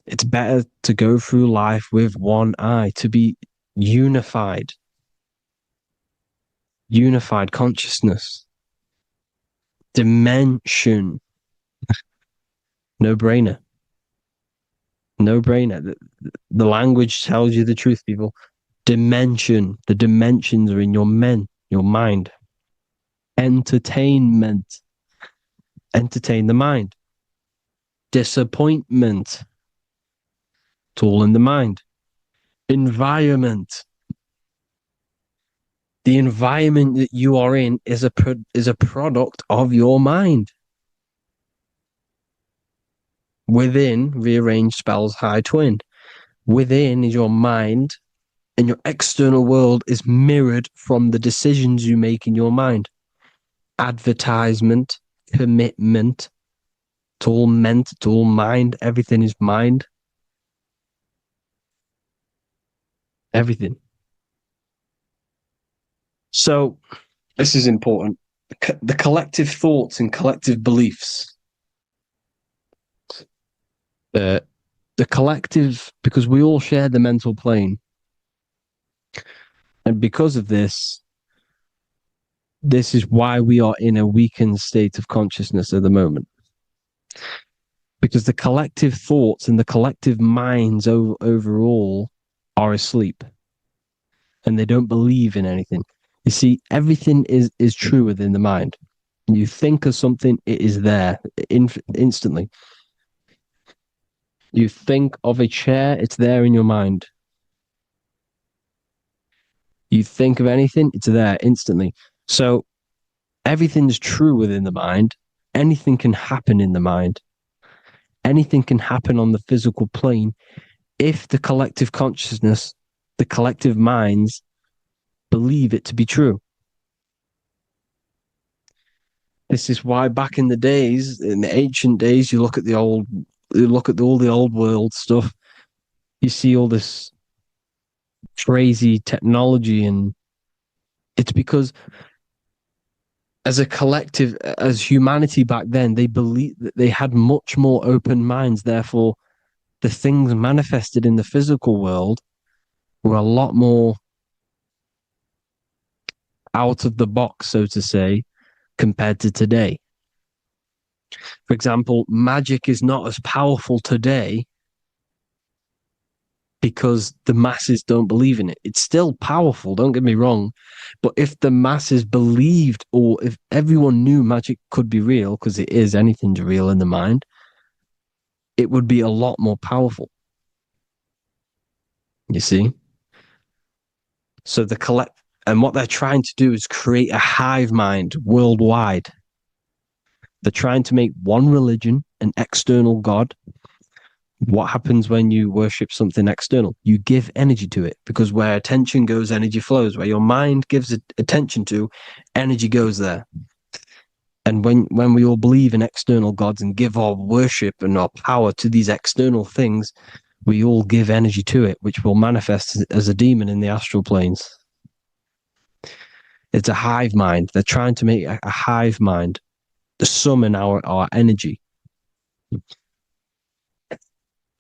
It's better to go through life with one eye, to be unified consciousness, dimension. No brainer. The language tells you the truth, people. Dimension. The dimensions are in your mind. Entertainment. Entertain the mind. Disappointment. It's all in the mind. Environment. The environment that you are in is a product of your mind. Within, rearranged spells high twin. Within is your mind, and your external world is mirrored from the decisions you make in your mind. Advertisement, commitment, it's all mind. Everything is mind. Everything. So, this is important. The collective thoughts and collective beliefs. The collective, because we all share the mental plane. And because of this is why we are in a weakened state of consciousness at the moment. Because the collective thoughts and the collective minds overall are asleep. And they don't believe in anything. You see, everything is true within the mind. You think of something, it is there instantly. You think of a chair, it's there in your mind. You think of anything, it's there instantly. So everything's true within the mind. Anything can happen in the mind. anything can happen on the physical plane if the collective consciousness, the collective minds, believe it to be true. This is why back in the days, in the ancient days, you look at all the old world stuff, you see all this crazy technology, and it's because as a collective, as humanity back then, they believed that they had much more open minds. Therefore, the things manifested in the physical world were a lot more out of the box, so to say, compared to today. For example, magic is not as powerful today because the masses don't believe in it. It's still powerful, don't get me wrong. But if the masses believed, or if everyone knew magic could be real, because it is, anything's real in the mind, it would be a lot more powerful. You see? So and what they're trying to do is create a hive mind worldwide. They're trying to make one religion, an external God. What happens when you worship something external? You give energy to it, because where attention goes, energy flows. Where your mind gives attention to, energy goes there. And when we all believe in external gods and give our worship and our power to these external things, we all give energy to it, which will manifest as a demon in the astral planes. It's a hive mind. They're trying to make a hive mind to summon our energy.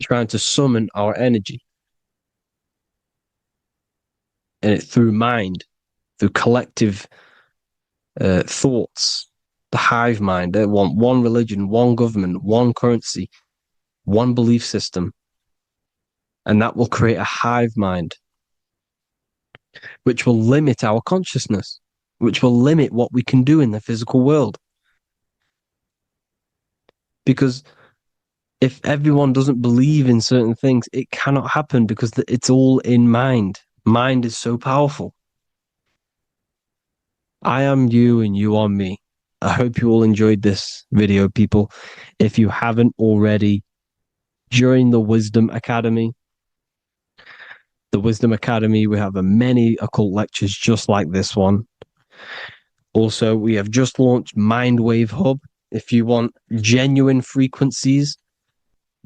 Trying to summon our energy. And it through mind, through collective thoughts. The hive mind. They want one religion, one government, one currency, one belief system. And that will create a hive mind, which will limit our consciousness, which will limit what we can do in the physical world. Because if everyone doesn't believe in certain things, it cannot happen, because it's all in mind. Mind is so powerful. I am you and you are me. I hope you all enjoyed this video, people. If you haven't already, join the Wisdom Academy. The Wisdom Academy, we have many occult lectures just like this one. Also, we have just launched Mindwave Hub. If you want genuine frequencies,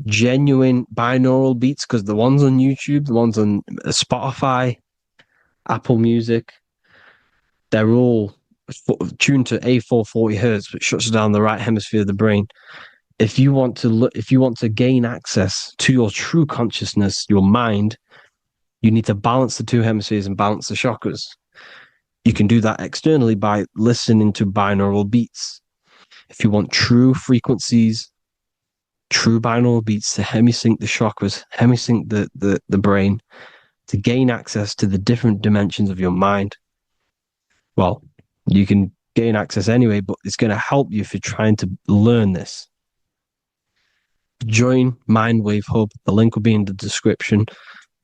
genuine binaural beats, because the ones on YouTube, the ones on Spotify, Apple Music, they're all tuned to A440 hertz, which shuts down the right hemisphere of the brain. If you want to gain access to your true consciousness, your mind, you need to balance the two hemispheres and balance the chakras. You can do that externally by listening to binaural beats. If you want true frequencies, true binaural beats to hemisync the chakras, hemisync the brain, to gain access to the different dimensions of your mind, well, you can gain access anyway, but it's going to help you if you're trying to learn this. Join Mindwave Hub. The link will be in the description.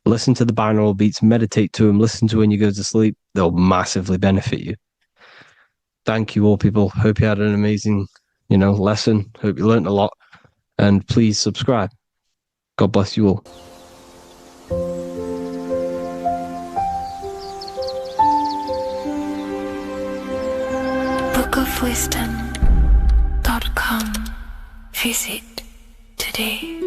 Listen to the binaural beats, meditate to them, listen to when you go to sleep. They'll massively benefit you. Thank you all, people. Hope you had an amazing, lesson. Hope you learned a lot. And please subscribe. God bless you all. bookofwisdom.com. Visit today.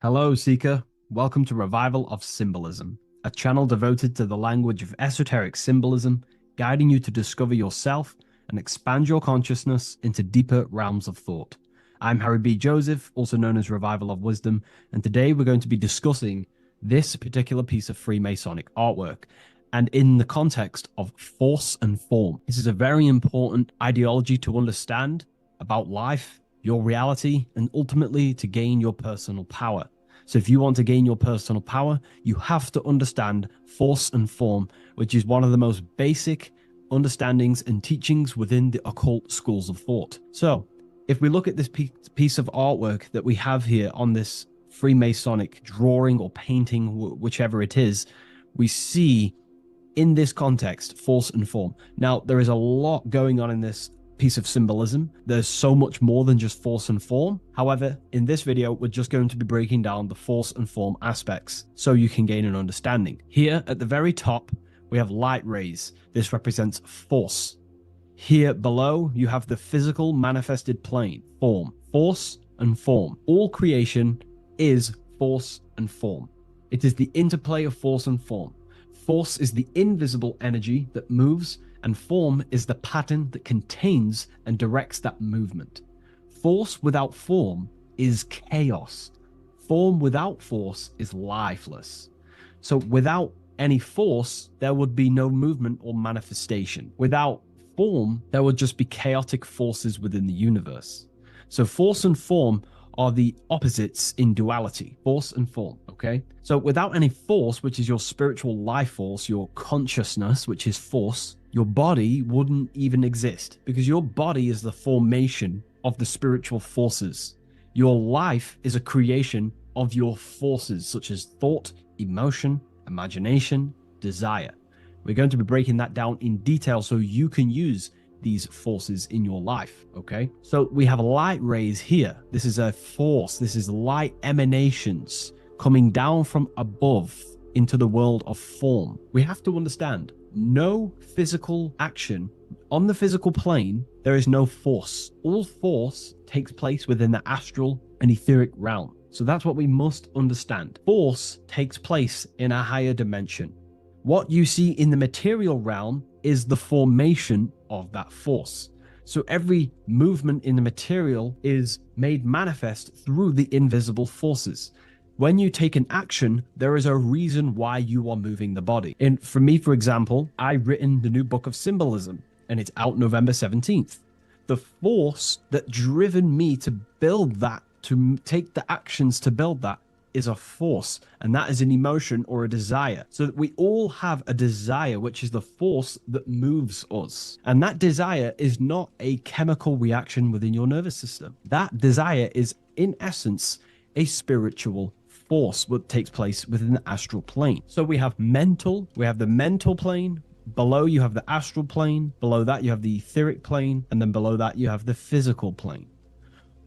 Hello, Seeker. Welcome to Revival of Symbolism, a channel devoted to the language of esoteric symbolism, guiding you to discover yourself and expand your consciousness into deeper realms of thought. I'm Harry B. Joseph, also known as Revival of Wisdom, and today we're going to be discussing this particular piece of Freemasonic artwork, and in the context of force and form. This is a very important ideology to understand about life, your reality, and ultimately to gain your personal power. So if you want to gain your personal power, you have to understand force and form, which is one of the most basic understandings and teachings within the occult schools of thought. So if we look at this piece of artwork that we have here on this Freemasonic drawing or painting, whichever it is, we see in this context, force and form. Now, there is a lot going on in this piece of symbolism. There's so much more than just force and form. However, in this video, we're just going to be breaking down the force and form aspects so you can gain an understanding. Here at the very top, we have light rays. This represents force. Here below, you have the physical manifested plane, form, force and form. All creation is force and form. It is the interplay of force and form. Force is the invisible energy that moves, and form is the pattern that contains and directs that movement. Force without form is chaos. Form without force is lifeless. So without any force, there would be no movement or manifestation. Without form, there would just be chaotic forces within the universe. So force and form are the opposites in duality, force and form, okay? So without any force, which is your spiritual life force, your consciousness, which is force, your body wouldn't even exist, because your body is the formation of the spiritual forces. Your life is a creation of your forces, such as thought, emotion, imagination, desire. We're going to be breaking that down in detail so you can use these forces in your life, okay? So we have light rays here. This is a force. This is light emanations coming down from above into the world of form. We have to understand, no physical action on the physical plane, there is no force. All force takes place within the astral and etheric realm. So that's what we must understand. Force takes place in a higher dimension. What you see in the material realm is the formation of that force. So every movement in the material is made manifest through the invisible forces. When you take an action, there is a reason why you are moving the body. And for me, for example, I've written the new book of symbolism, and it's out November 17th. The force that driven me to build that, to take the actions to build that, is a force, and that is an emotion or a desire. So that we all have a desire, which is the force that moves us. And that desire is not a chemical reaction within your nervous system. That desire is, in essence, a spiritual force that takes place within the astral plane. So we have the mental plane. Below you have the astral plane. Below that you have the etheric plane. And then below that you have the physical plane.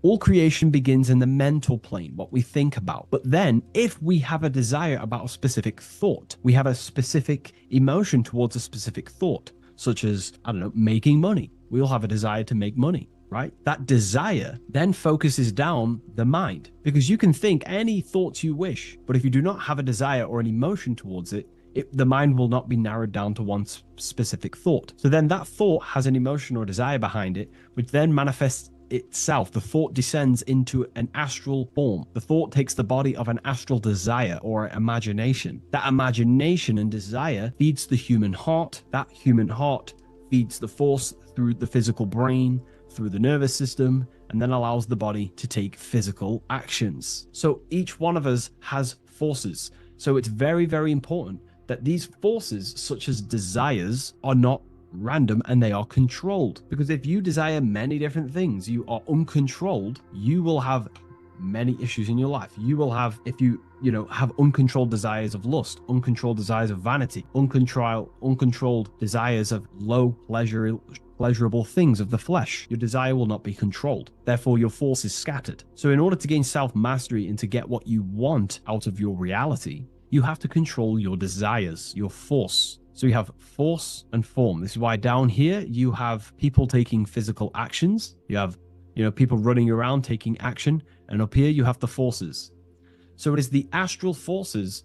All creation begins in the mental plane, what we think about. But then if we have a desire about a specific thought, we have a specific emotion towards a specific thought, such as, I don't know, making money. We all have a desire to make money, right? That desire then focuses down the mind, because you can think any thoughts you wish, but if you do not have a desire or an emotion towards it, the mind will not be narrowed down to one specific thought. So then that thought has an emotion or desire behind it, which then manifests itself. The thought descends into an astral form. The thought takes the body of an astral desire or imagination. That imagination and desire feeds the human heart. That human heart feeds the force through the physical brain, through the nervous system, and then allows the body to take physical actions. So each one of us has forces. So it's very, very important that these forces, such as desires, are not random and they are controlled. Because if you desire many different things, you are uncontrolled, you will have many issues in your life. You will have, if you have uncontrolled desires of lust, uncontrolled desires of vanity, uncontrolled desires of low pleasurable things of the flesh, your desire will not be controlled. Therefore, your force is scattered. So in order to gain self-mastery and to get what you want out of your reality, you have to control your desires, your force. So you have force and form. This is why down here you have people taking physical actions. You have, people running around taking action. And up here you have the forces. So it is the astral forces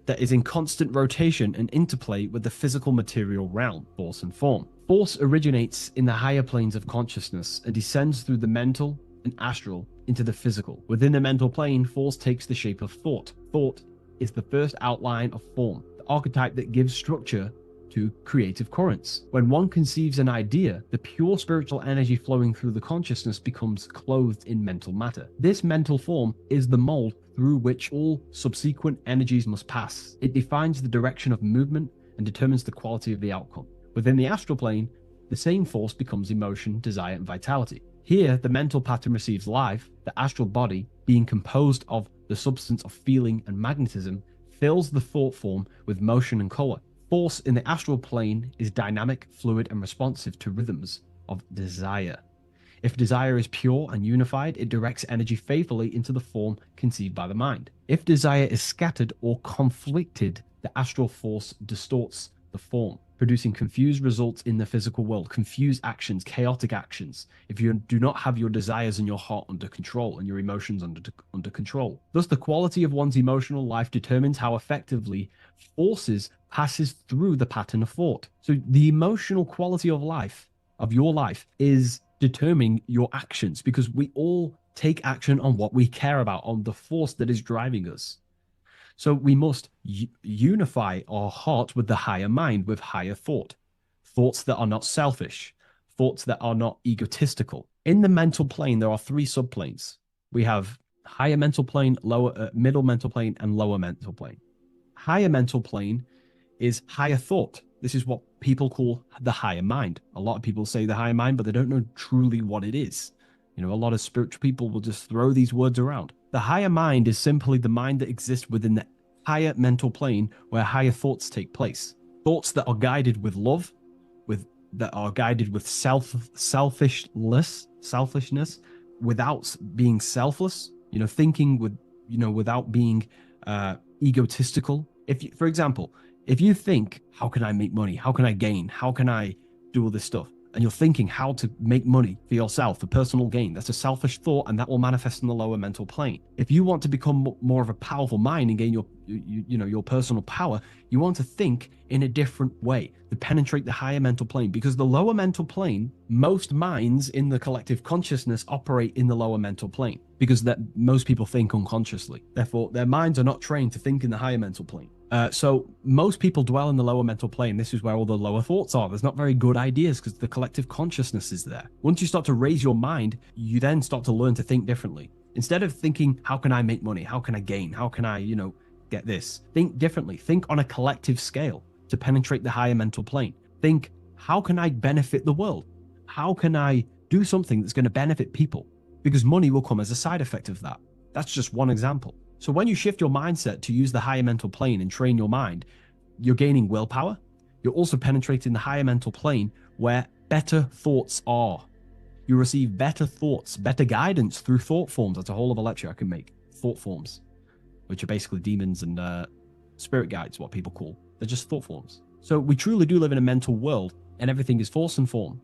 that is in constant rotation and interplay with the physical material realm, force and form. Force originates in the higher planes of consciousness and descends through the mental and astral into the physical. Within the mental plane, force takes the shape of thought. Thought is the first outline of form, the archetype that gives structure to creative currents. When one conceives an idea, the pure spiritual energy flowing through the consciousness becomes clothed in mental matter. This mental form is the mold through which all subsequent energies must pass. It defines the direction of movement and determines the quality of the outcome. Within the astral plane, the same force becomes emotion, desire, and vitality. Here, the mental pattern receives life. The astral body, being composed of the substance of feeling and magnetism, fills the thought form with motion and color. Force in the astral plane is dynamic, fluid, and responsive to rhythms of desire. If desire is pure and unified, it directs energy faithfully into the form conceived by the mind. If desire is scattered or conflicted, the astral force distorts the form, producing confused results in the physical world, confused actions, chaotic actions, if you do not have your desires and your heart under control and your emotions under control. Thus, the quality of one's emotional life determines how effectively forces passes through the pattern of thought. So the emotional quality of life, of your life, is determining your actions, because we all take action on what we care about, on the force that is driving us. So we must unify our heart with the higher mind, with higher thought, thoughts that are not selfish, thoughts that are not egotistical. In the mental plane, there are three subplanes. We have higher mental plane, lower, middle mental plane, and lower mental plane. Higher mental plane is higher thought. This is what people call the higher mind. A lot of people say the higher mind, but they don't know truly what it is. You know, a lot of spiritual people will just throw these words around. The higher mind is simply the mind that exists within the higher mental plane where higher thoughts take place. Thoughts that are guided with love, that are guided with selfishness, without being selfless, you know, thinking with, you know, without being egotistical. If you, for example, if you think, how can I make money? How can I gain? How can I do all this stuff? And you're thinking how to make money for yourself, for personal gain. That's a selfish thought, and that will manifest in the lower mental plane. If you want to become more of a powerful mind and gain your personal power, you want to think in a different way to penetrate the higher mental plane, because the lower mental plane, most minds in the collective consciousness operate in the lower mental plane, because that most people think unconsciously. Therefore, their minds are not trained to think in the higher mental plane. So most people dwell in the lower mental plane. This is where all the lower thoughts are. There's not very good ideas because the collective consciousness is there. Once you start to raise your mind, you then start to learn to think differently. Instead of thinking, how can I make money? How can I gain? How can I, you know, get this? Think differently. Think on a collective scale to penetrate the higher mental plane. Think, how can I benefit the world? How can I do something that's going to benefit people? Because money will come as a side effect of that. That's just one example. So when you shift your mindset to use the higher mental plane and train your mind, you're gaining willpower. You're also penetrating the higher mental plane where better thoughts are. You receive better thoughts, better guidance through thought forms. That's a whole other lecture I can make. Thought forms, which are basically demons and spirit guides, what people call. They're just thought forms. So we truly do live in a mental world, and everything is force and form,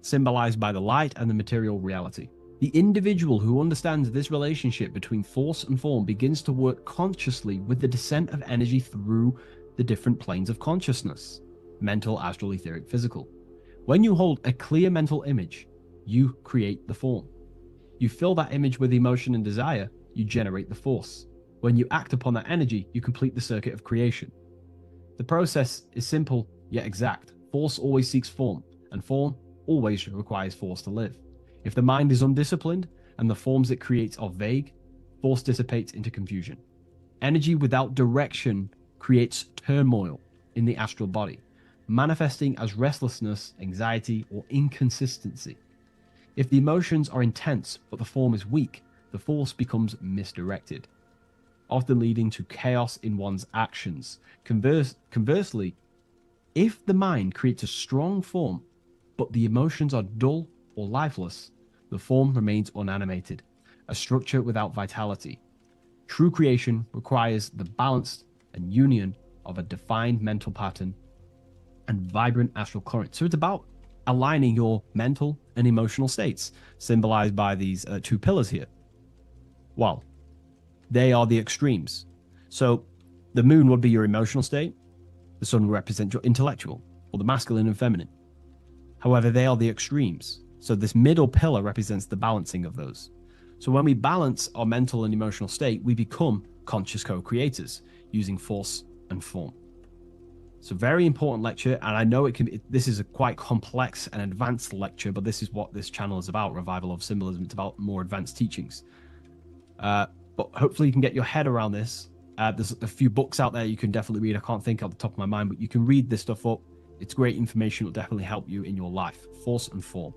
symbolized by the light and the material reality. The individual who understands this relationship between force and form begins to work consciously with the descent of energy through the different planes of consciousness: mental, astral, etheric, physical. When you hold a clear mental image, you create the form. You fill that image with emotion and desire, you generate the force. When you act upon that energy, you complete the circuit of creation. The process is simple yet exact. Force always seeks form, and form always requires force to live. If the mind is undisciplined and the forms it creates are vague, force dissipates into confusion. Energy without direction creates turmoil in the astral body, manifesting as restlessness, anxiety, or inconsistency. If the emotions are intense but the form is weak, the force becomes misdirected, often leading to chaos in one's actions. Conversely, if the mind creates a strong form but the emotions are dull or lifeless, the form remains unanimated, a structure without vitality. True creation requires the balance and union of a defined mental pattern and vibrant astral current. So it's about aligning your mental and emotional states, symbolized by these two pillars here. Well, they are the extremes. So the moon would be your emotional state, the sun would represent your intellectual, or the masculine and feminine. However, they are the extremes. So this middle pillar represents the balancing of those. So when we balance our mental and emotional state, we become conscious co-creators using force and form. It's a very important lecture, and I know this is a quite complex and advanced lecture, but this is what this channel is about, Revival of Symbolism. It's about more advanced teachings. But hopefully you can get your head around this. There's a few books out there you can definitely read. I can't think off the top of my mind, but you can read this stuff up. It's great information. It will definitely help you in your life. Force and form.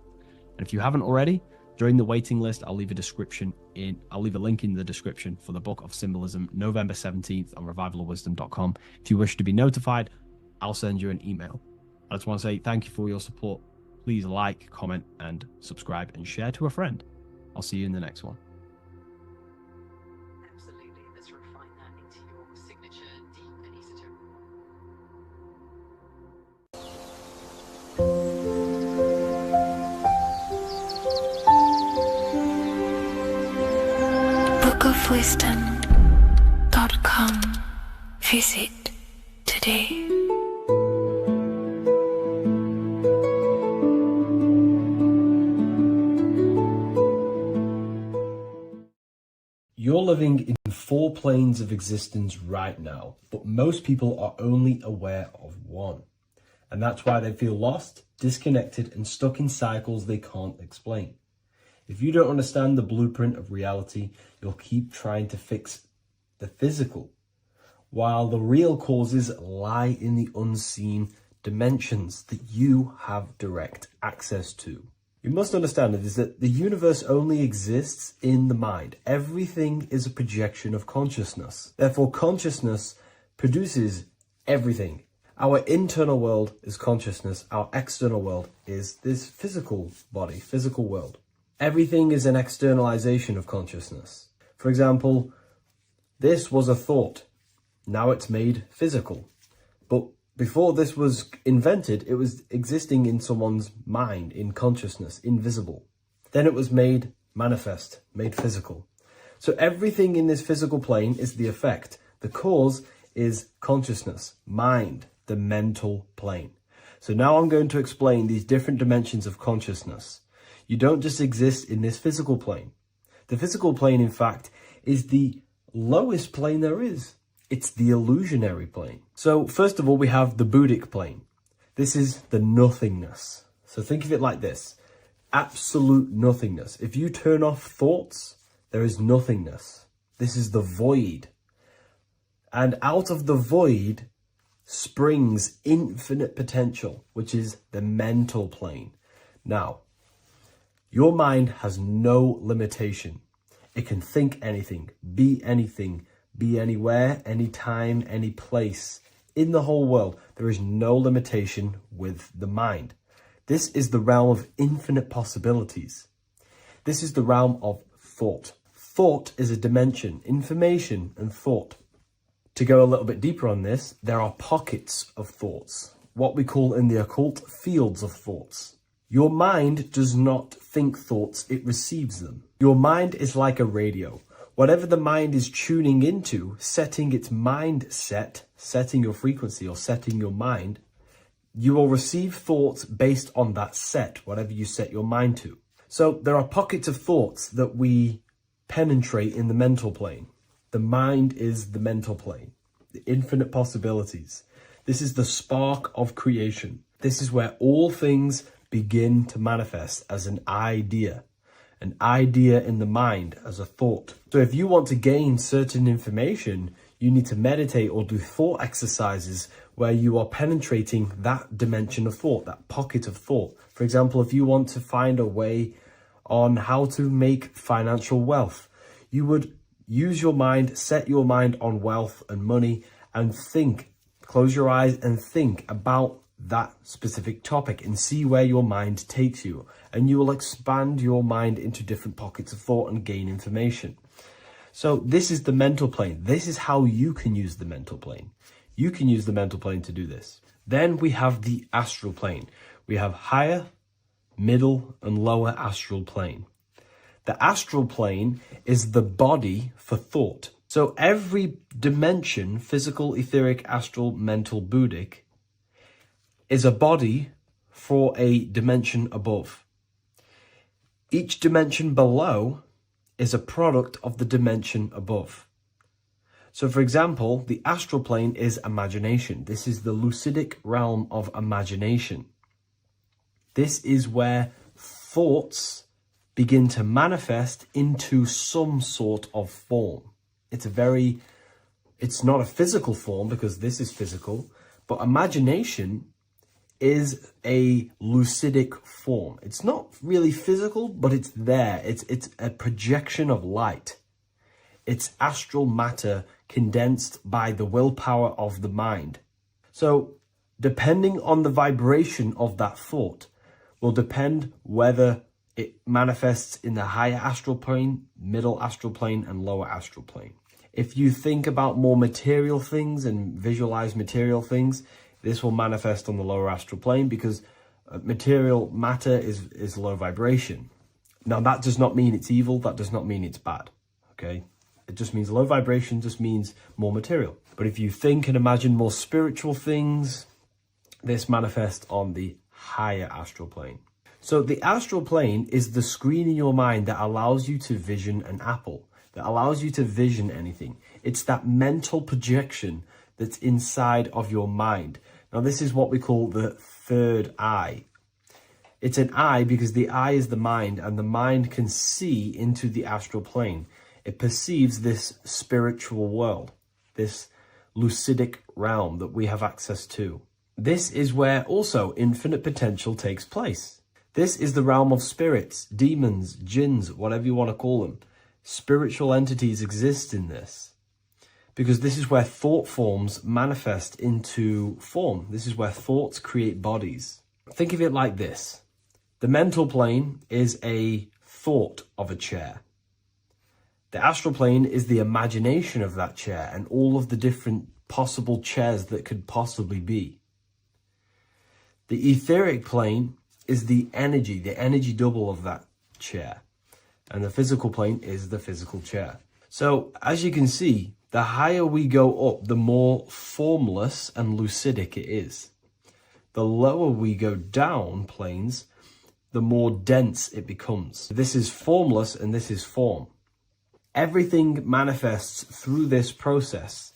And if you haven't already, join the waiting list. I'll leave a link in the description for the Book of Symbolism, November 17th on revivalofwisdom.com. If you wish to be notified I'll send you an email. I just want to say thank you for your support. Please like, comment, and subscribe, and share to a friend. I'll see you in the next one. Absolutely. Let's refine that into your signature deep and esoteric. bookofwisdom.com. Visit today. You're living in 4 planes of existence right now, but most people are only aware of one. And that's why they feel lost, disconnected, and stuck in cycles they can't explain. If you don't understand the blueprint of reality, you'll keep trying to fix the physical, while the real causes lie in the unseen dimensions that you have direct access to. You must understand it is that the universe only exists in the mind. Everything is a projection of consciousness. Therefore, consciousness produces everything. Our internal world is consciousness. Our external world is this physical body, physical world. Everything is an externalization of consciousness. For example, this was a thought. Now it's made physical. But before this was invented, it was existing in someone's mind, in consciousness, invisible. Then it was made manifest, made physical. So everything in this physical plane is the effect. The cause is consciousness, mind, the mental plane. So now I'm going to explain these different dimensions of consciousness. You don't just exist in this physical plane. The physical plane, in fact, is the lowest plane there is. It's the illusionary plane. So first of all, we have the Buddhic plane. This is the nothingness. So think of it like this. Absolute nothingness. If you turn off thoughts, there is nothingness. This is the void. And out of the void springs infinite potential, which is the mental plane. Now, your mind has no limitation. It can think anything, be anywhere, anytime, any place. In the whole world, there is no limitation with the mind. This is the realm of infinite possibilities. This is the realm of thought. Thought is a dimension, information and thought. To go a little bit deeper on this, there are pockets of thoughts, what we call in the occult fields of thoughts. Your mind does not think thoughts, it receives them. Your mind is like a radio. Whatever the mind is tuning into, setting its mindset, setting your frequency or setting your mind, you will receive thoughts based on that set, whatever you set your mind to. So there are pockets of thoughts that we penetrate in the mental plane. The mind is the mental plane, the infinite possibilities. This is the spark of creation. This is where all things begin to manifest as an idea in the mind as a thought. So if you want to gain certain information, you need to meditate or do thought exercises where you are penetrating that dimension of thought, that pocket of thought. For example, if you want to find a way on how to make financial wealth, you would use your mind, set your mind on wealth and money and think, close your eyes and think about that specific topic and see where your mind takes you. And you will expand your mind into different pockets of thought and gain information. So this is the mental plane. This is how you can use the mental plane. You can use the mental plane to do this. Then we have the astral plane. We have higher, middle, and lower astral plane. The astral plane is the body for thought. So every dimension, physical, etheric, astral, mental, Buddhic, is a body for a dimension above. Each dimension below is a product of the dimension above. So for example, the astral plane is imagination. This is the lucidic realm of imagination. This is where thoughts begin to manifest into some sort of form. It's not a physical form because this is physical, but imagination is a lucidic form. It's not really physical, but it's there. It's a projection of light. It's astral matter condensed by the willpower of the mind. So depending on the vibration of that thought, will depend whether it manifests in the higher astral plane, middle astral plane, and lower astral plane. If you think about more material things and visualize material things, this will manifest on the lower astral plane because material matter is low vibration. Now, that does not mean it's evil. That does not mean it's bad. Okay? It just means low vibration just means more material. But if you think and imagine more spiritual things, this manifests on the higher astral plane. So the astral plane is the screen in your mind that allows you to vision an apple, that allows you to vision anything. It's that mental projection that's inside of your mind. Now, this is what we call the third eye. It's an eye because the eye is the mind, and the mind can see into the astral plane. It perceives this spiritual world, this lucidic realm that we have access to. This is where also infinite potential takes place. This is the realm of spirits, demons, jinns, whatever you want to call them. Spiritual entities exist in this because this is where thought forms manifest into form. This is where thoughts create bodies. Think of it like this. The mental plane is a thought of a chair. The astral plane is the imagination of that chair and all of the different possible chairs that could possibly be. The etheric plane is the energy double of that chair. And the physical plane is the physical chair. So, as you can see, the higher we go up, the more formless and lucidic it is. The lower we go down planes, the more dense it becomes. This is formless and this is form. Everything manifests through this process.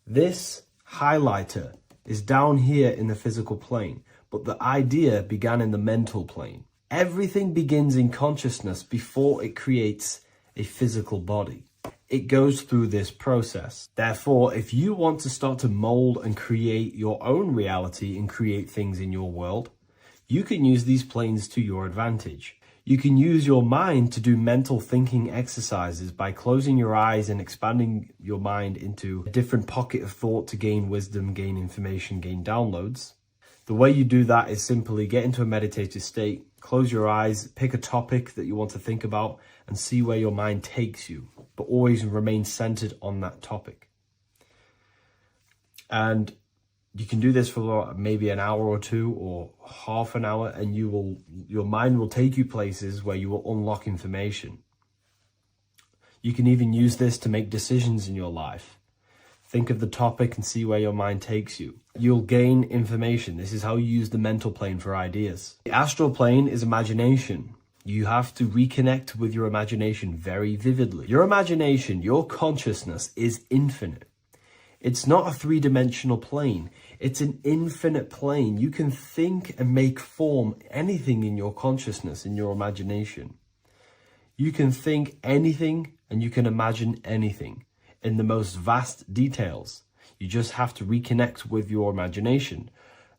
This highlighter is down here in the physical plane, but the idea began in the mental plane. Everything begins in consciousness before it creates a physical body. It goes through this process. Therefore, if you want to start to mold and create your own reality and create things in your world, you can use these planes to your advantage. You can use your mind to do mental thinking exercises by closing your eyes and expanding your mind into a different pocket of thought to gain wisdom, gain information, gain downloads. The way you do that is simply get into a meditative state, close your eyes, pick a topic that you want to think about, and see where your mind takes you, but always remain centered on that topic. And you can do this for maybe an hour or two or half an hour, and your mind will take you places where you will unlock information. You can even use this to make decisions in your life. Think of the topic and see where your mind takes you. You'll gain information. This is how you use the mental plane for ideas. The astral plane is imagination. You have to reconnect with your imagination very vividly. Your imagination, your consciousness is infinite. It's not a three-dimensional plane. It's an infinite plane. You can think and make form anything in your consciousness, in your imagination. You can think anything and you can imagine anything in the most vast details. You just have to reconnect with your imagination.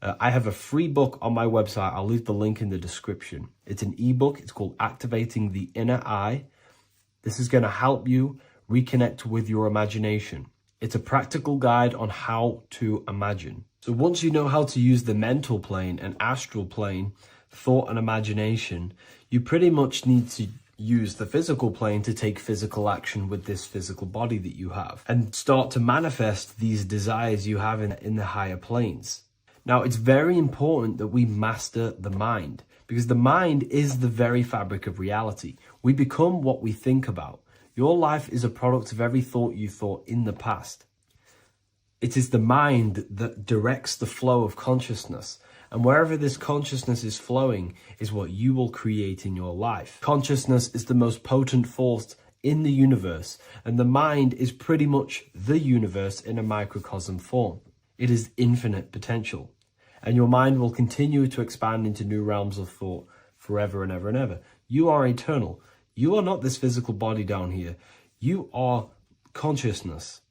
I have a free book on my website. I'll leave the link in the description. It's an ebook. It's called Activating the Inner Eye. This is going to help you reconnect with your imagination. It's a practical guide on how to imagine. So once you know how to use the mental plane and astral plane, thought and imagination, you pretty much need to use the physical plane to take physical action with this physical body that you have and start to manifest these desires you have in the higher planes. Now, it's very important that we master the mind because the mind is the very fabric of reality. We become what we think about. Your life is a product of every thought you thought in the past. It is the mind that directs the flow of consciousness. And wherever this consciousness is flowing is what you will create in your life. Consciousness is the most potent force in the universe. And the mind is pretty much the universe in a microcosm form. It is infinite potential. And your mind will continue to expand into new realms of thought forever and ever and ever. You are eternal. You are not this physical body down here. You are consciousness.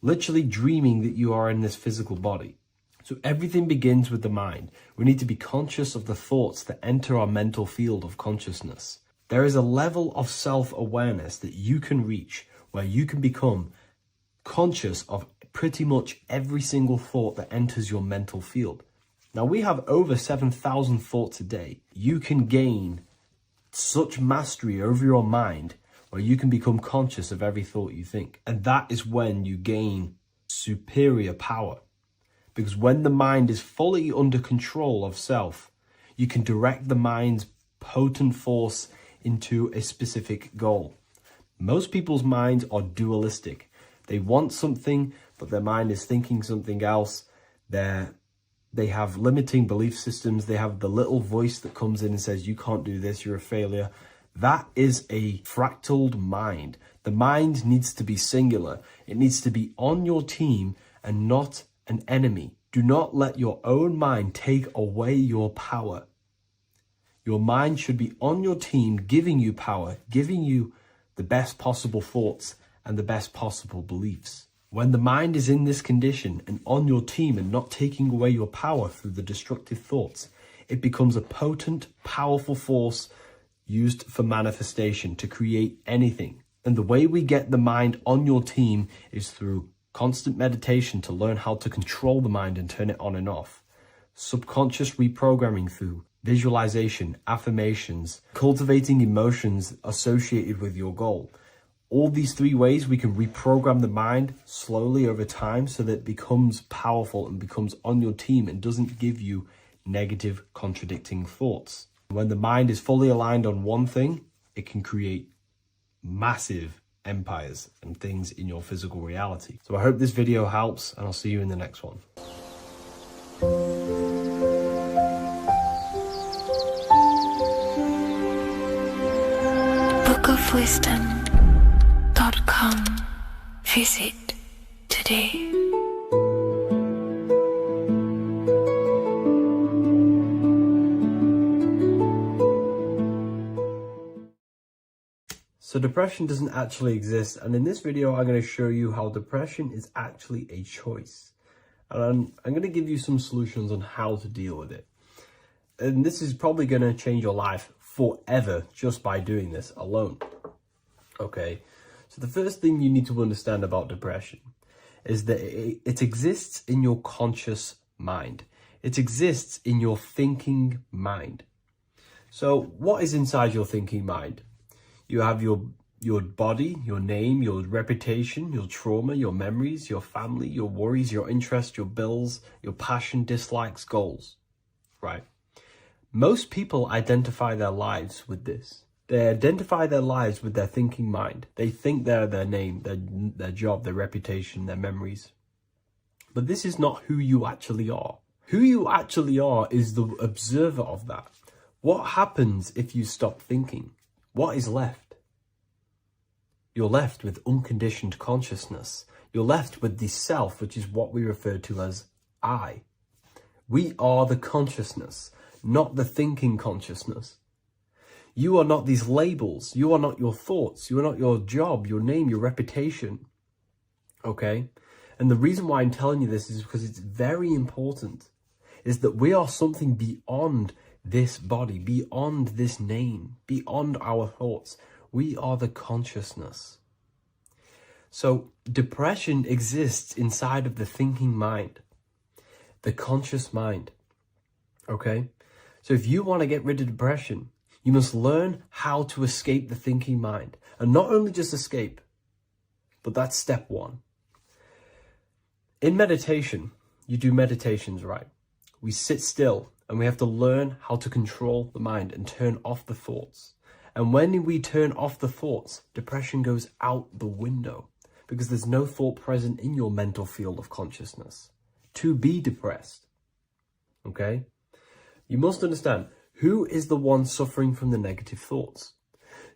Literally dreaming that you are in this physical body. So everything begins with the mind. We need to be conscious of the thoughts that enter our mental field of consciousness. There is a level of self-awareness that you can reach where you can become conscious of pretty much every single thought that enters your mental field. Now, we have over 7,000 thoughts a day. You can gain such mastery over your mind where you can become conscious of every thought you think. And that is when you gain superior power. Because when the mind is fully under control of self, you can direct the mind's potent force into a specific goal. Most people's minds are dualistic. They want something, but their mind is thinking something else. They have limiting belief systems. They have the little voice that comes in and says, you can't do this, you're a failure. That is a fractaled mind. The mind needs to be singular. It needs to be on your team and not an enemy. Do not let your own mind take away your power. Your mind should be on your team, giving you power, giving you the best possible thoughts and the best possible beliefs. When the mind is in this condition and on your team and not taking away your power through the destructive thoughts, it becomes a potent, powerful force used for manifestation to create anything. And the way we get the mind on your team is through constant meditation to learn how to control the mind and turn it on and off. Subconscious reprogramming through visualization, affirmations, cultivating emotions associated with your goal. All these three ways we can reprogram the mind slowly over time so that it becomes powerful and becomes on your team and doesn't give you negative contradicting thoughts. When the mind is fully aligned on one thing, it can create massive empires and things in your physical reality. So I hope this video helps, and I'll see you in the next one. bookofwisdom.com. Visit today. So depression doesn't actually exist, and in this video I'm going to show you how depression is actually a choice. And I'm going to give you some solutions on how to deal with it. And this is probably going to change your life forever just by doing this alone. Okay, so the first thing you need to understand about depression is that it exists in your conscious mind. It exists in your thinking mind. So what is inside your thinking mind? You have your body, your name, your reputation, your trauma, your memories, your family, your worries, your interests, your bills, your passion, dislikes, goals, right? Most people identify their lives with this. They identify their lives with their thinking mind. They think they're their name, their job, their reputation, their memories. But this is not who you actually are. Who you actually are is the observer of that. What happens if you stop thinking? What is left? You're left with unconditioned consciousness. You're left with the self, which is what we refer to as I. We are the consciousness, not the thinking consciousness. You are not these labels. You are not your thoughts. You are not your job, your name, your reputation. Okay? And the reason why I'm telling you this is because it's very important, is that we are something beyond this body, beyond this name, beyond our thoughts. We are the consciousness. So depression exists inside of the thinking mind, the conscious mind. Okay? So if you want to get rid of depression, you must learn how to escape the thinking mind. And not only just escape, but that's step one. In meditation, you do meditations, right? We sit still and we have to learn how to control the mind and turn off the thoughts. And when we turn off the thoughts, depression goes out the window because there's no thought present in your mental field of consciousness to be depressed. Okay? You must understand, who is the one suffering from the negative thoughts?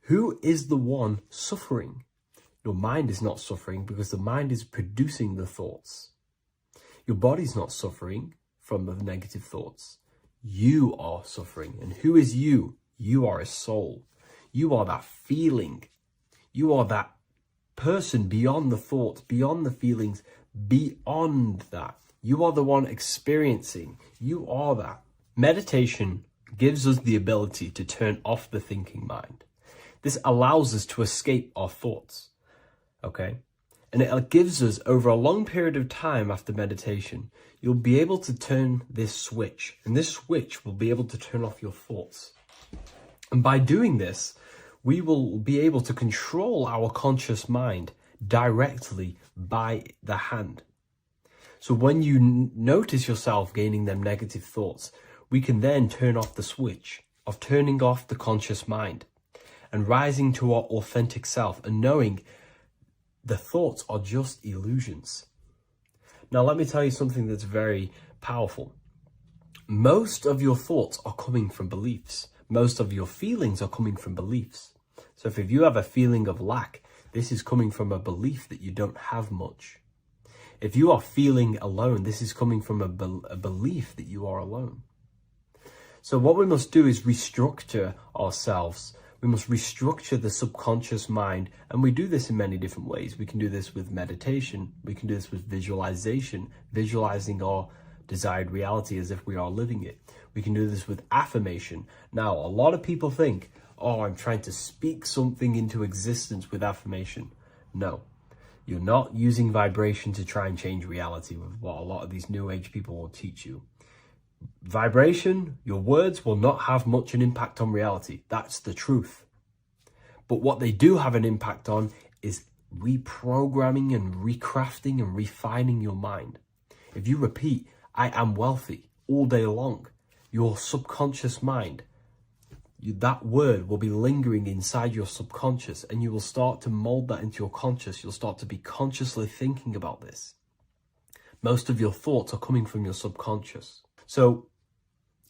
Who is the one suffering? Your mind is not suffering because the mind is producing the thoughts. Your body's not suffering from the negative thoughts. You are suffering. And who is you? You are a soul. You are that feeling. You are that person beyond the thoughts, beyond the feelings, beyond that. You are the one experiencing. You are that. Meditation gives us the ability to turn off the thinking mind. This allows us to escape our thoughts. Okay? And it gives us, over a long period of time after meditation, you'll be able to turn this switch, and this switch will be able to turn off your thoughts. And by doing this, we will be able to control our conscious mind directly by the hand. So when you notice yourself gaining them negative thoughts, we can then turn off the switch of turning off the conscious mind and rising to our authentic self and knowing the thoughts are just illusions. Now, let me tell you something that's very powerful. Most of your thoughts are coming from beliefs. Most of your feelings are coming from beliefs. So if you have a feeling of lack, this is coming from a belief that you don't have much. If you are feeling alone, this is coming from a belief that you are alone. So what we must do is restructure ourselves. We must restructure the subconscious mind, and we do this in many different ways. We can do this with meditation. We can do this with visualization, visualizing our desired reality as if we are living it. We can do this with affirmation. Now, a lot of people think, oh, I'm trying to speak something into existence with affirmation. No, you're not using vibration to try and change reality with what a lot of these new age people will teach you. Vibration, your words will not have much an impact on reality. That's the truth. But what they do have an impact on is reprogramming and recrafting and refining your mind. If you repeat, I am wealthy all day long, your subconscious mind, that word will be lingering inside your subconscious, and you will start to mold that into your conscious. You'll start to be consciously thinking about this. Most of your thoughts are coming from your subconscious. So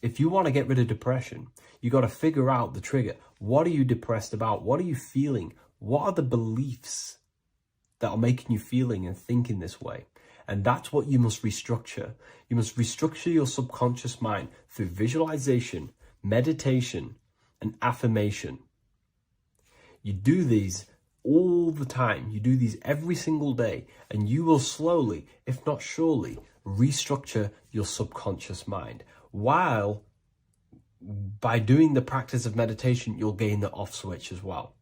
if you want to get rid of depression, you got to figure out the trigger. What are you depressed about? What are you feeling? What are the beliefs that are making you feeling and thinking this way? And that's what you must restructure. You must restructure your subconscious mind through visualization, meditation, and affirmation. You do these all the time. You do these every single day, and you will slowly, if not surely, restructure your subconscious mind. While by doing the practice of meditation, you'll gain the off switch as well.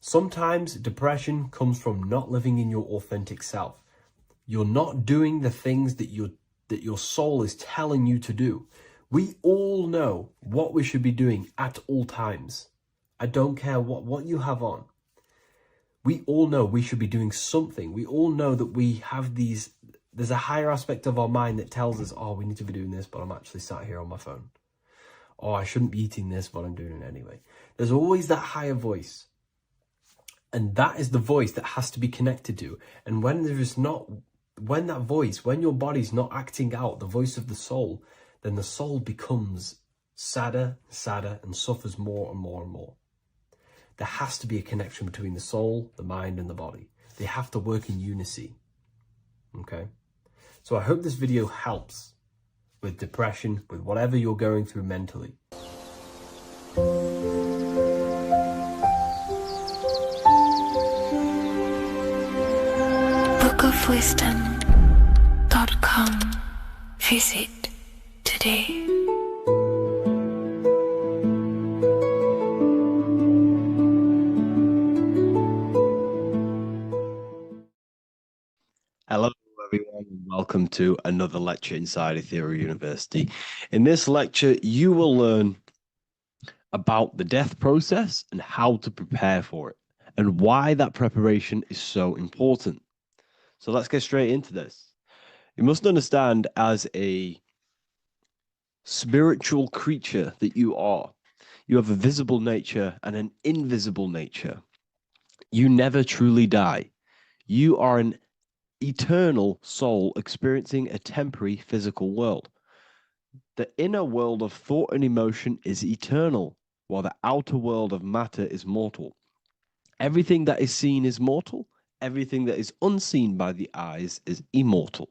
Sometimes depression comes from not living in your authentic self. You're not doing the things that your soul is telling you to do. We all know what we should be doing at all times. I don't care what you have on. We all know we should be doing something. We all know that we have there's a higher aspect of our mind that tells us, oh, we need to be doing this, but I'm actually sat here on my phone. Oh, I shouldn't be eating this, but I'm doing it anyway. There's always that higher voice. And that is the voice that has to be connected to. And when your body's not acting out the voice of the soul, then the soul becomes sadder, and suffers more and more and more. There has to be a connection between the soul, the mind, and the body. They have to work in unity. Okay? So I hope this video helps with depression, with whatever you're going through mentally. bookofwisdom.com. Visit today. Hello, everyone, and welcome to another lecture inside Ethereal University. In this lecture, you will learn about the death process and how to prepare for it, and why that preparation is so important. So let's get straight into this. You must understand, as a spiritual creature that you are, you have a visible nature and an invisible nature. You never truly die. You are an eternal soul experiencing a temporary physical world. The inner world of thought and emotion is eternal, while the outer world of matter is mortal. Everything that is seen is mortal. Everything that is unseen by the eyes is immortal.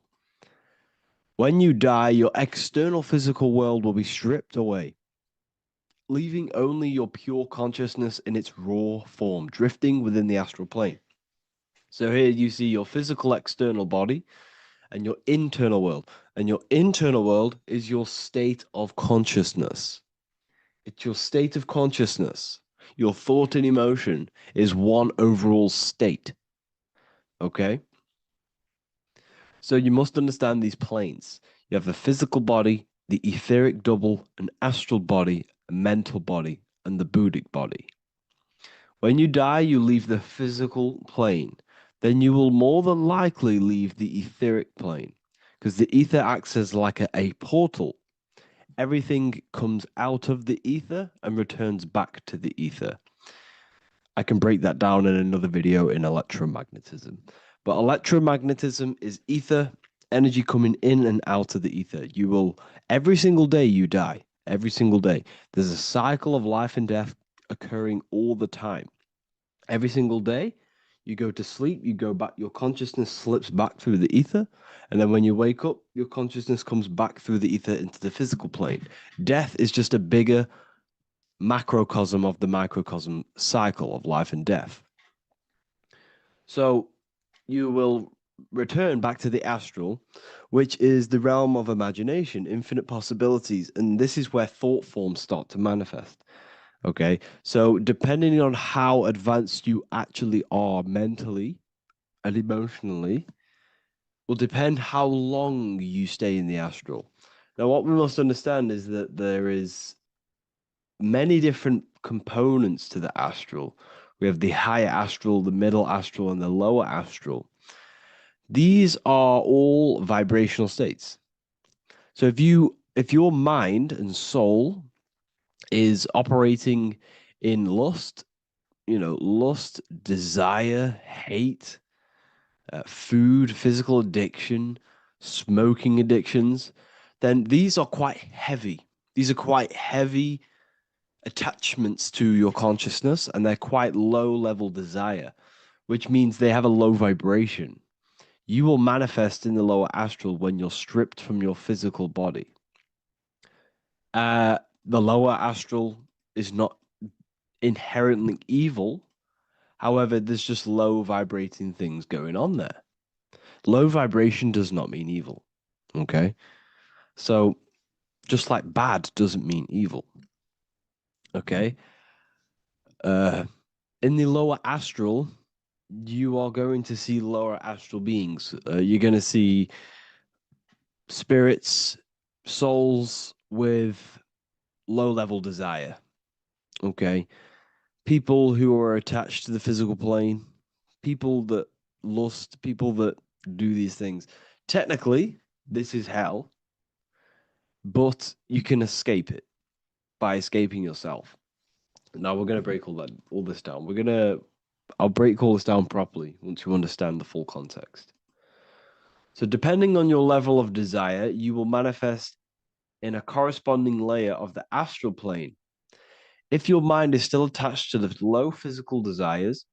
When you die, your external physical world will be stripped away, leaving only your pure consciousness in its raw form, drifting within the astral plane. So here you see your physical external body and your internal world. And your internal world is your state of consciousness. It's your state of consciousness. Your thought and emotion is one overall state. Okay? So you must understand these planes. You have the physical body, the etheric double, an astral body, a mental body, and the Buddhic body. When you die, you leave the physical plane. Then you will more than likely leave the etheric plane because the ether acts as like a portal. Everything comes out of the ether and returns back to the ether. I can break that down in another video in electromagnetism. But electromagnetism is ether, energy coming in and out of the ether. You will, every single day you die, every single day. There's a cycle of life and death occurring all the time. Every single day, you go to sleep, you go back, your consciousness slips back through the ether. And then when you wake up, your consciousness comes back through the ether into the physical plane. Death is just a bigger macrocosm of the microcosm cycle of life and death. So you will return back to the astral, which is the realm of imagination, infinite possibilities. And this is where thought forms start to manifest. Okay. So depending on how advanced you actually are mentally and emotionally, will depend how long you stay in the astral. Now, what we must understand is that there is many different components to the astral. We have the higher astral, the middle astral, and the lower astral. These are all vibrational states. So if your mind and soul is operating in lust, lust, desire, hate, food, physical addiction, smoking addictions, then these are quite heavy. These are quite heavy attachments to your consciousness, and they're quite low level desire, which means they have a low vibration. You will manifest in the lower astral when you're stripped from your physical body. The lower astral is not inherently evil. However, there's just low vibrating things going on there. Low vibration does not mean evil. Okay. So just like bad doesn't mean evil. Okay. In the lower astral, you are going to see lower astral beings. You're going to see spirits, souls with low level desire. Okay. People who are attached to the physical plane, people that lust, people that do these things. Technically, this is hell, but you can escape it by escaping yourself. Now we're going to break all this down. I'll break all this down properly once you understand the full context. So depending on your level of desire, you will manifest in a corresponding layer of the astral plane. If your mind is still attached to the low physical desires,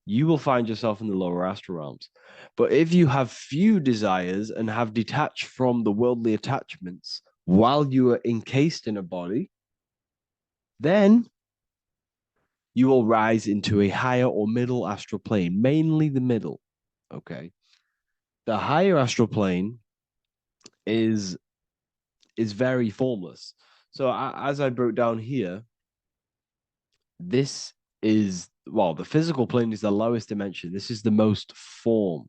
you will find yourself in the lower astral realms. But if you have few desires and have detached from the worldly attachments while you are encased in a body, then you will rise into a higher or middle astral plane, mainly the middle. Okay. The higher astral plane is very formless. So as I broke down here, this is, well, the physical plane is the lowest dimension. This is the most form,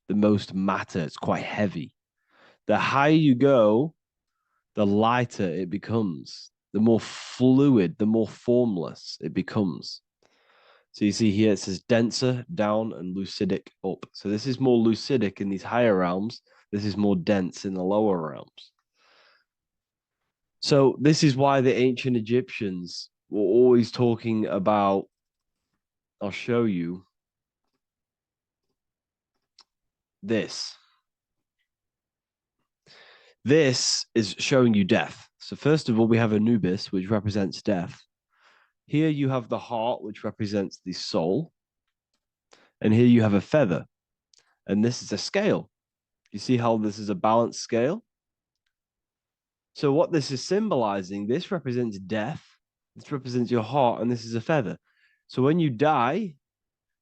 the most matter. It's quite heavy. The higher you go, the lighter it becomes. The more fluid, the more formless it becomes. So you see here, it says denser, down, and lucidic, up. So this is more lucidic in these higher realms. This is more dense in the lower realms. So this is why the ancient Egyptians were always talking about, I'll show you this. This is showing you death. So first of all, we have Anubis, which represents death. Here you have the heart, which represents the soul. And here you have a feather. And this is a scale. You see how this is a balanced scale? So what this is symbolizing, this represents death. This represents your heart, and this is a feather. So when you die,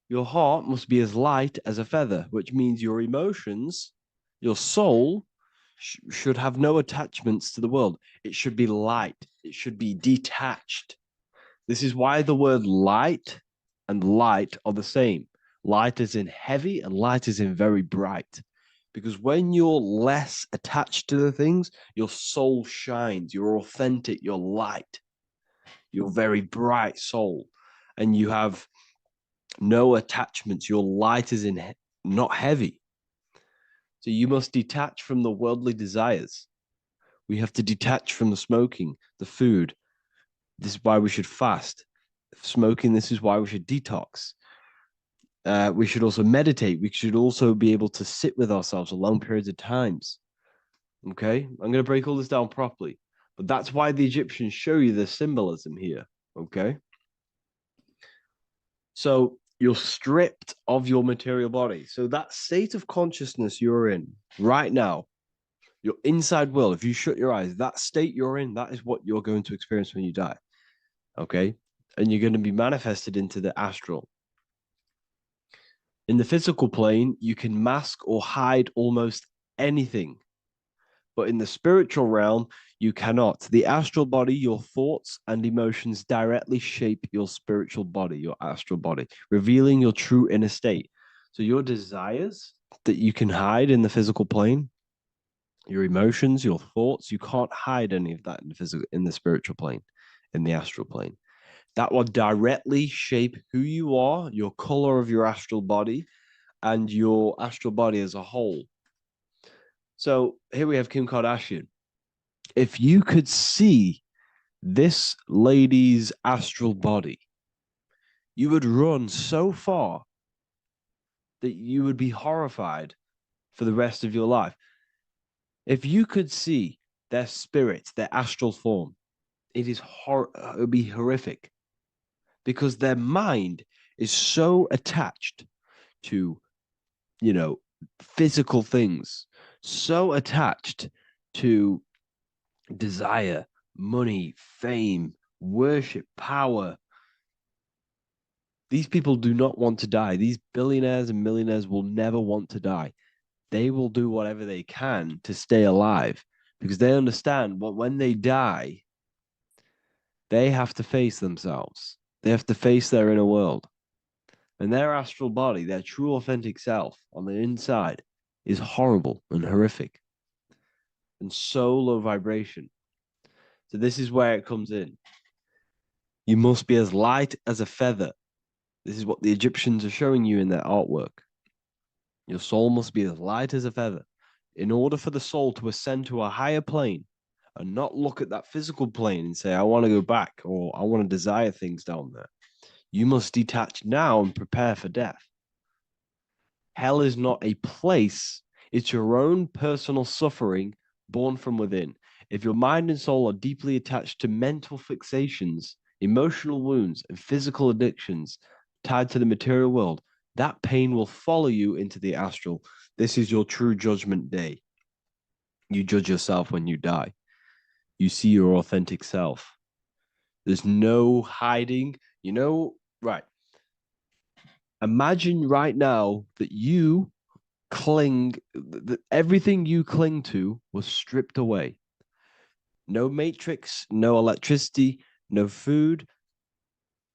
your heart must be as light as a feather, which means your emotions, your soul, should have no attachments to the world. It should be light. It should be detached. This is why the word light and light are the same. Light is in heavy and light is in very bright. Because when you're less attached to the things, your soul shines, you're authentic, you're light, you're very bright soul, and you have no attachments. Your light is in not heavy. So you must detach from the worldly desires. We have to detach from the smoking, the food. This is why we should fast. Smoking, this is why we should detox. We should also meditate. We should also be able to sit with ourselves for long periods of times. Okay, I'm going to break all this down properly. But that's why the Egyptians show you the symbolism here. Okay. So you're stripped of your material body. So that state of consciousness you're in right now, your inside will, if you shut your eyes, that state you're in, that is what you're going to experience when you die. Okay. And you're going to be manifested into the astral. In the physical plane, you can mask or hide almost anything. But in the spiritual realm, you cannot. The astral body, your thoughts and emotions directly shape your spiritual body, your astral body, revealing your true inner state. So your desires that you can hide in the physical plane, your emotions, your thoughts, you can't hide any of that in the spiritual plane, in the astral plane. That will directly shape who you are, your color of your astral body, and your astral body as a whole. So here we have Kim Kardashian. If you could see this lady's astral body, you would run so far that you would be horrified for the rest of your life. If you could see their spirit, their astral form, it would be horrific, because their mind is so attached to, physical things, so attached to desire, money, fame, worship, power. These people do not want to die. These billionaires and millionaires will never want to die. They will do whatever they can to stay alive, because they understand what when they die, they have to face themselves. They have to face their inner world. And their astral body, their true authentic self on the inside, is horrible and horrific and so low vibration. So this is where it comes in. You must be as light as a feather. This is what the Egyptians are showing you in their artwork. Your soul must be as light as a feather. In order for the soul to ascend to a higher plane and not look at that physical plane and say, I want to go back, or I want to desire things down there, you must detach now and prepare for death. Hell is not a place. It's your own personal suffering born from within. If your mind and soul are deeply attached to mental fixations, emotional wounds, and physical addictions tied to the material world, that pain will follow you into the astral. This is your true judgment day. You judge yourself when you die. You see your authentic self. There's no hiding. Right. Imagine right now that you that everything you cling to was stripped away. No matrix, no electricity, no food,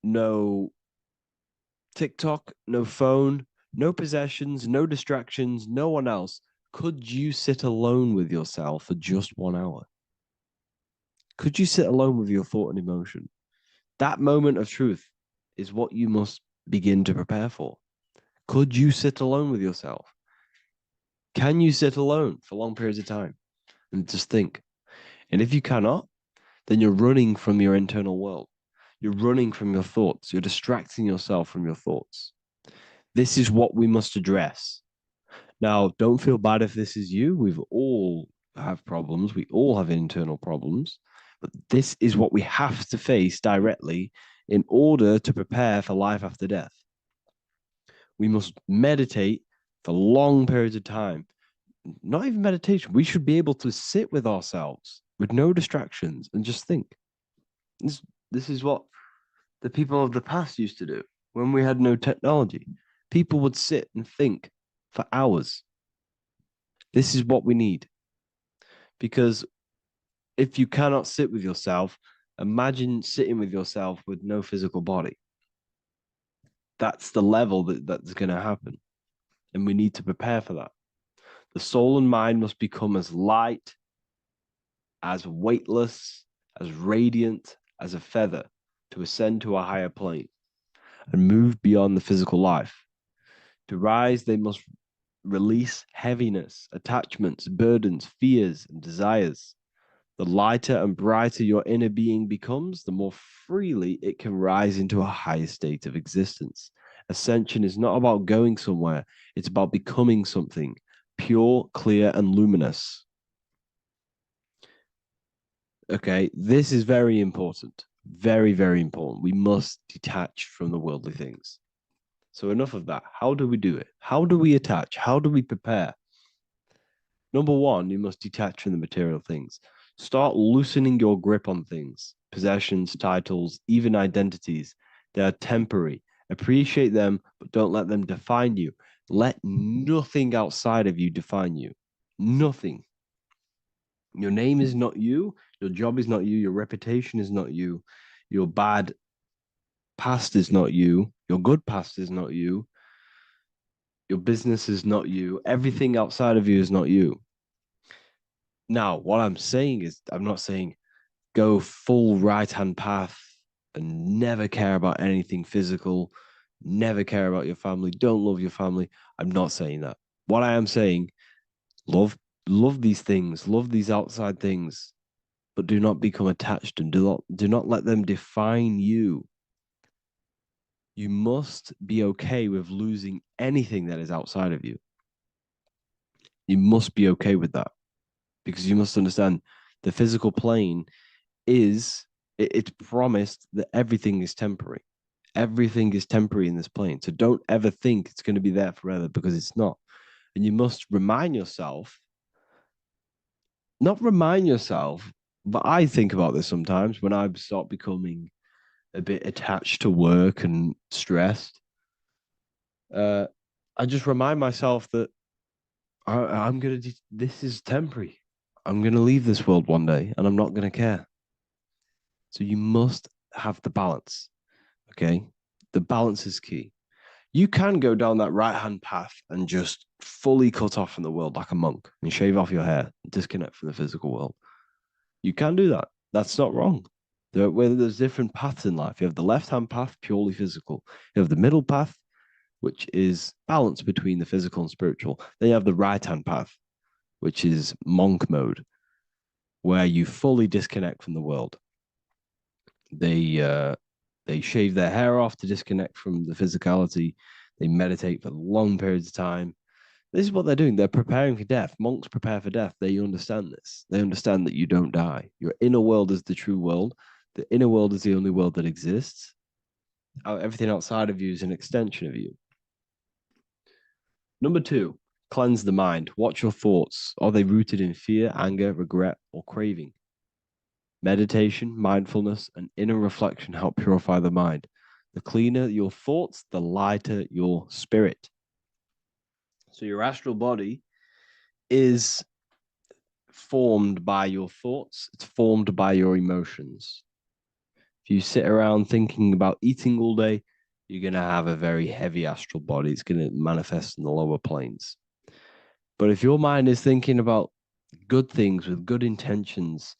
no TikTok, no phone, no possessions, no distractions, no one else. Could you sit alone with yourself for just 1 hour? Could you sit alone with your thought and emotion? That moment of truth is what you must begin to prepare for. Could you sit alone with yourself? Can you sit alone for long periods of time and just think? And if you cannot, then you're running from your internal world. You're running from your thoughts. You're distracting yourself from your thoughts. This is what we must address. Now, don't feel bad if this is you. We've all have problems. We all have internal problems. But this is what we have to face directly in order to prepare for life after death. We must meditate for long periods of time. Not even meditation. We should be able to sit with ourselves with no distractions and just think. This is what the people of the past used to do when we had no technology. People would sit and think for hours. This is what we need. Because if you cannot sit with yourself, imagine sitting with yourself with no physical body. That's the level that's going to happen. And we need to prepare for that. The soul and mind must become as light, as weightless, as radiant as a feather to ascend to a higher plane and move beyond the physical life. To rise, they must release heaviness, attachments, burdens, fears, and desires. The lighter and brighter your inner being becomes, the more freely it can rise into a higher state of existence. Ascension is not about going somewhere, it's about becoming something pure, clear, and luminous. Okay, this is very important. Very, very important. We must detach from the worldly things. So, enough of that. How do we do it? How do we attach? How do we prepare? Number one, you must detach from the material things. Start loosening your grip on things, possessions, titles, even identities. They are temporary. Appreciate them, but don't let them define you. Let nothing outside of you define you. Nothing. Your name is not you. Your job is not you. Your reputation is not you. Your bad past is not you. Your good past is not you. Your business is not you. Everything outside of you is not you. Now, what I'm saying is, I'm not saying go full right hand path and never care about anything physical, never care about your family, don't love your family. I'm not saying that. What I am saying, love these things, love these outside things, but do not become attached and do not let them define you. You must be okay with losing anything that is outside of you. You must be okay with that, because you must understand the physical plane is, it's promised that everything is temporary. Everything is temporary in this plane. So don't ever think it's going to be there forever, because it's not. And you must remind yourself, not remind yourself, but I think about this sometimes when I start becoming a bit attached to work and stressed. I just remind myself that I'm going to, this is temporary. I'm going to leave this world one day and I'm not going to care. So you must have the balance. Okay. The balance is key. You can go down that right hand path and just fully cut off from the world like a monk and shave off your hair, disconnect from the physical world. You can do that. That's not wrong. There's different paths in life. You have the left hand path, purely physical. You have the middle path, which is balance between the physical and spiritual. Then you have the right hand path, which is monk mode, where you fully disconnect from the world. They shave their hair off to disconnect from the physicality. They meditate for long periods of time. This is what they're doing. They're preparing for death. Monks prepare for death. They understand this. They understand that you don't die. Your inner world is the true world. The inner world is the only world that exists. Everything outside of you is an extension of you. Number two, cleanse the mind. Watch your thoughts. Are they rooted in fear, anger, regret, or craving? Meditation, mindfulness, and inner reflection help purify the mind. The cleaner your thoughts, the lighter your spirit. So your astral body is formed by your thoughts. It's formed by your emotions. If you sit around thinking about eating all day, you're going to have a very heavy astral body. It's going to manifest in the lower planes. But if your mind is thinking about good things with good intentions,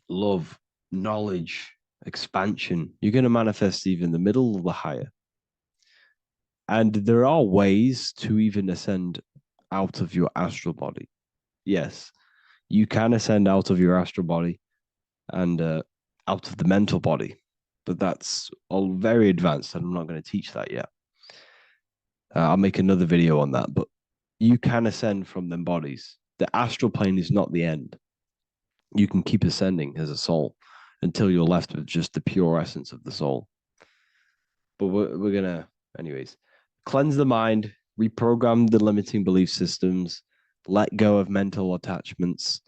love, knowledge, expansion, you're going to manifest even the middle or the higher. And there are ways to even ascend out of your astral body. Yes, you can ascend out of your astral body and out of the mental body, but that's all very advanced, and I'm not going to teach that yet. I'll make another video on that, but you can ascend from them bodies. The astral plane is not the end. You can keep ascending as a soul until you're left with just the pure essence of the soul. But we're going to, anyways, cleanse the mind, reprogram the limiting belief systems, let go of mental attachments.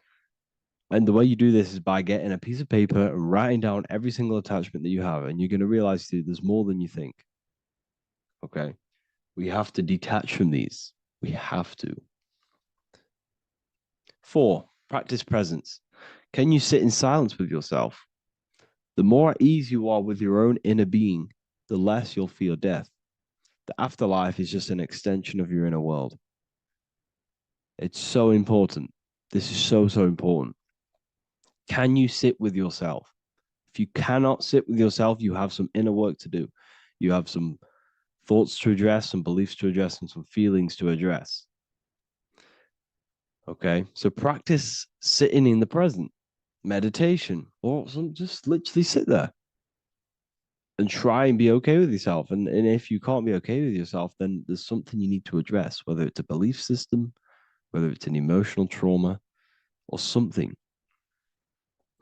And the way you do this is by getting a piece of paper and writing down every single attachment that you have. And you're going to realize, dude, there's more than you think. Okay. We have to detach from these. We have to. 4, practice presence. Can you sit in silence with yourself? The more at ease you are with your own inner being, the less you'll fear death. The afterlife is just an extension of your inner world. It's so important. This is so, so important. Can you sit with yourself? If you cannot sit with yourself, you have some inner work to do. You have some thoughts to address, some beliefs to address, and some feelings to address. Okay, so practice sitting in the present, meditation, or just literally sit there and try and be okay with yourself. And if you can't be okay with yourself, then there's something you need to address, whether it's a belief system, whether it's an emotional trauma, or something.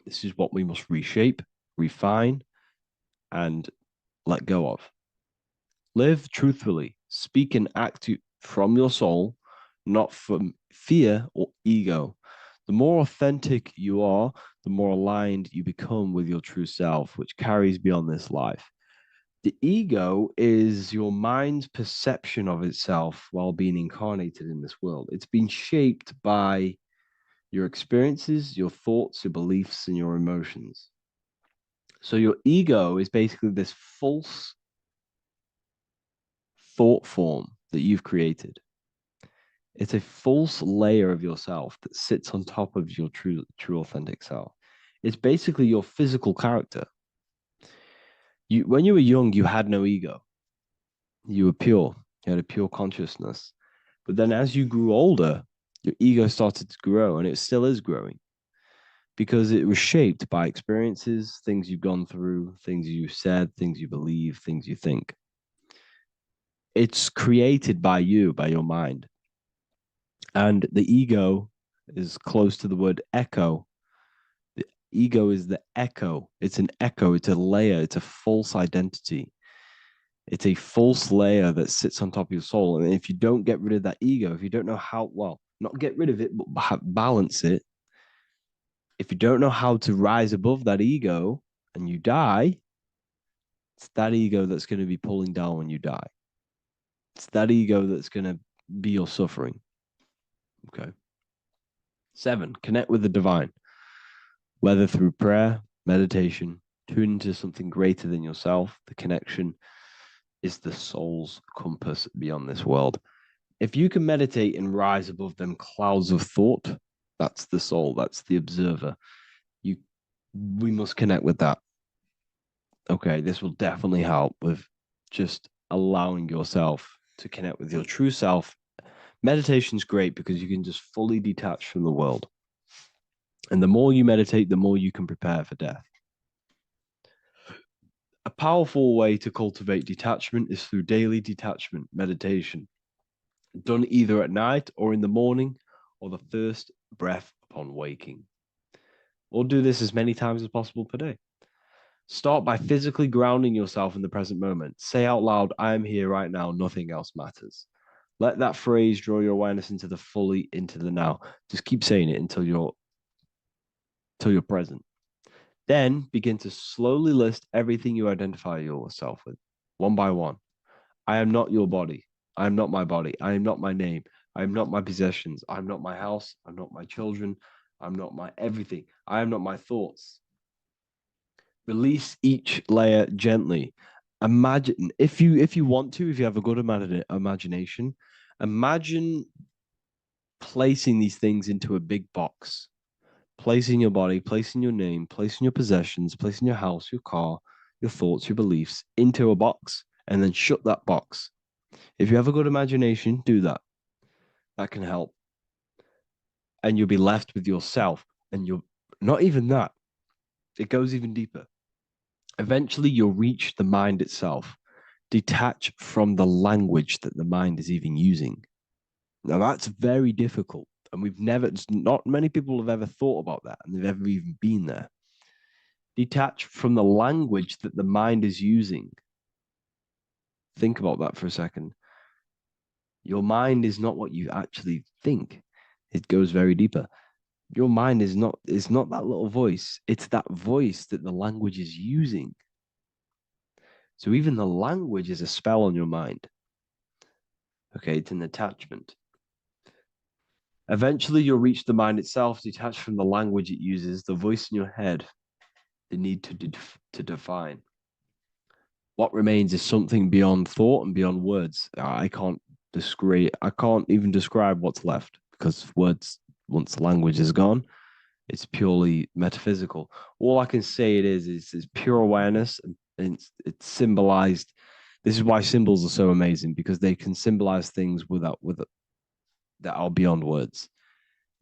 This is what we must reshape, refine, and let go of. Live truthfully, speak and act from your soul, not from fear or ego. The more authentic you are, the more aligned you become with your true self, which carries beyond this life. The ego is your mind's perception of itself while being incarnated in this world. It's been shaped by your experiences, your thoughts, your beliefs, and your emotions. So your ego is basically this false thought form that you've created. It's a false layer of yourself that sits on top of your true authentic self. It's basically your physical character. When you were young, you had no ego. You were pure. You had a pure consciousness. But then as you grew older, your ego started to grow, and it still is growing because it was shaped by experiences, things you've gone through, things you said, things you believe, things you think. It's created by you, by your mind. And the ego is close to the word echo. The ego is the echo. It's an echo. It's a layer. It's a false identity. It's a false layer that sits on top of your soul. And if you don't get rid of that ego, if you don't know how, well, not get rid of it, but balance it. If you don't know how to rise above that ego and you die, it's that ego that's going to be pulling down when you die. It's that ego that's going to be your suffering. Okay. 7, connect with the divine, whether through prayer, meditation, tune into something greater than yourself. The connection is the soul's compass beyond this world. If you can meditate and rise above them clouds of thought, that's the soul, that's the observer. We must connect with that. Okay, this will definitely help with just allowing yourself to connect with your true self. Meditation's great because you can just fully detach from the world. And the more you meditate, the more you can prepare for death. A powerful way to cultivate detachment is through daily detachment meditation, done either at night or in the morning or the first breath upon waking. Or do this as many times as possible per day. Start by physically grounding yourself in the present moment. Say out loud, I am here right now, nothing else matters. Let that phrase draw your awareness into the now. Just keep saying it until you're present. Then begin to slowly list everything you identify yourself with, one by one. I am not your body. I am not my body. I am not my name. I am not my possessions. I'm not my house. I'm not my children. I'm not my everything. I am not my thoughts. Release each layer gently. Imagine, if you want to, if you have a good imagination, imagine placing these things into a big box. Placing your body, placing your name, placing your possessions, placing your house, your car, your thoughts, your beliefs into a box, and then shut that box. If you have a good imagination, do that. That can help. And you'll be left with yourself. And you're not even that. It goes even deeper. Eventually, you'll reach the mind itself. Detach from the language that the mind is even using. Now, that's very difficult. And not many people have ever thought about that, and they've ever even been there. Detach from the language that the mind is using. Think about that for a second. Your mind is not what you actually think. It goes very deeper. Your mind is not that little voice. It's that voice that the language is using. So even the language is a spell on your mind. Okay, it's an attachment. Eventually, you'll reach the mind itself, detached from the language it uses, the voice in your head, the need to define. What remains is something beyond thought and beyond words. I can't even describe what's left, because words, once the language is gone, it's purely metaphysical. All I can say it's pure awareness, and it's symbolized. This is why symbols are so amazing, because they can symbolize things that are beyond words.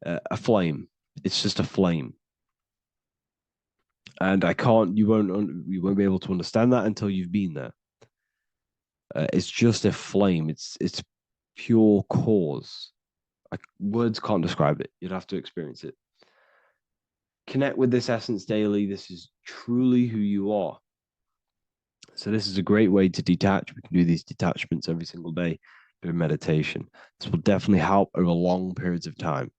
A flame, it's just a flame, and you won't be able to understand that until you've been there. It's just a flame. It's pure cause. Like, words can't describe it. You'd have to experience it. Connect with this essence daily. This is truly who you are. So this is a great way to detach. We can do these detachments every single day during meditation. This will definitely help over long periods of time.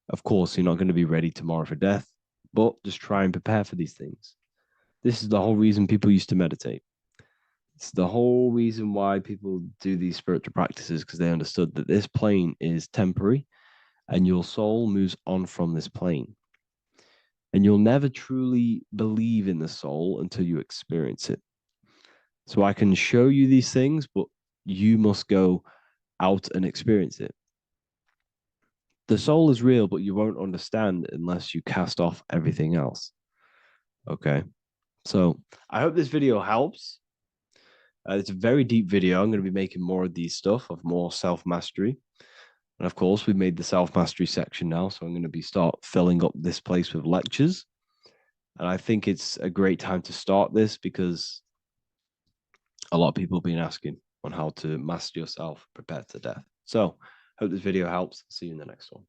Of course, you're not going to be ready tomorrow for death, but just try and prepare for these things. This is the whole reason people used to meditate. It's the whole reason why people do these spiritual practices, because they understood that this plane is temporary and your soul moves on from this plane. And you'll never truly believe in the soul until you experience it. So I can show you these things, but you must go out and experience it. The soul is real, but you won't understand unless you cast off everything else. Okay. So I hope this video helps. It's a very deep video. I'm going to be making more of these stuff, of more self-mastery. And of course, we've made the self-mastery section now, so I'm going to start filling up this place with lectures. And I think it's a great time to start this, because a lot of people have been asking on how to master yourself, prepare to death. So hope this video helps. See you in the next one.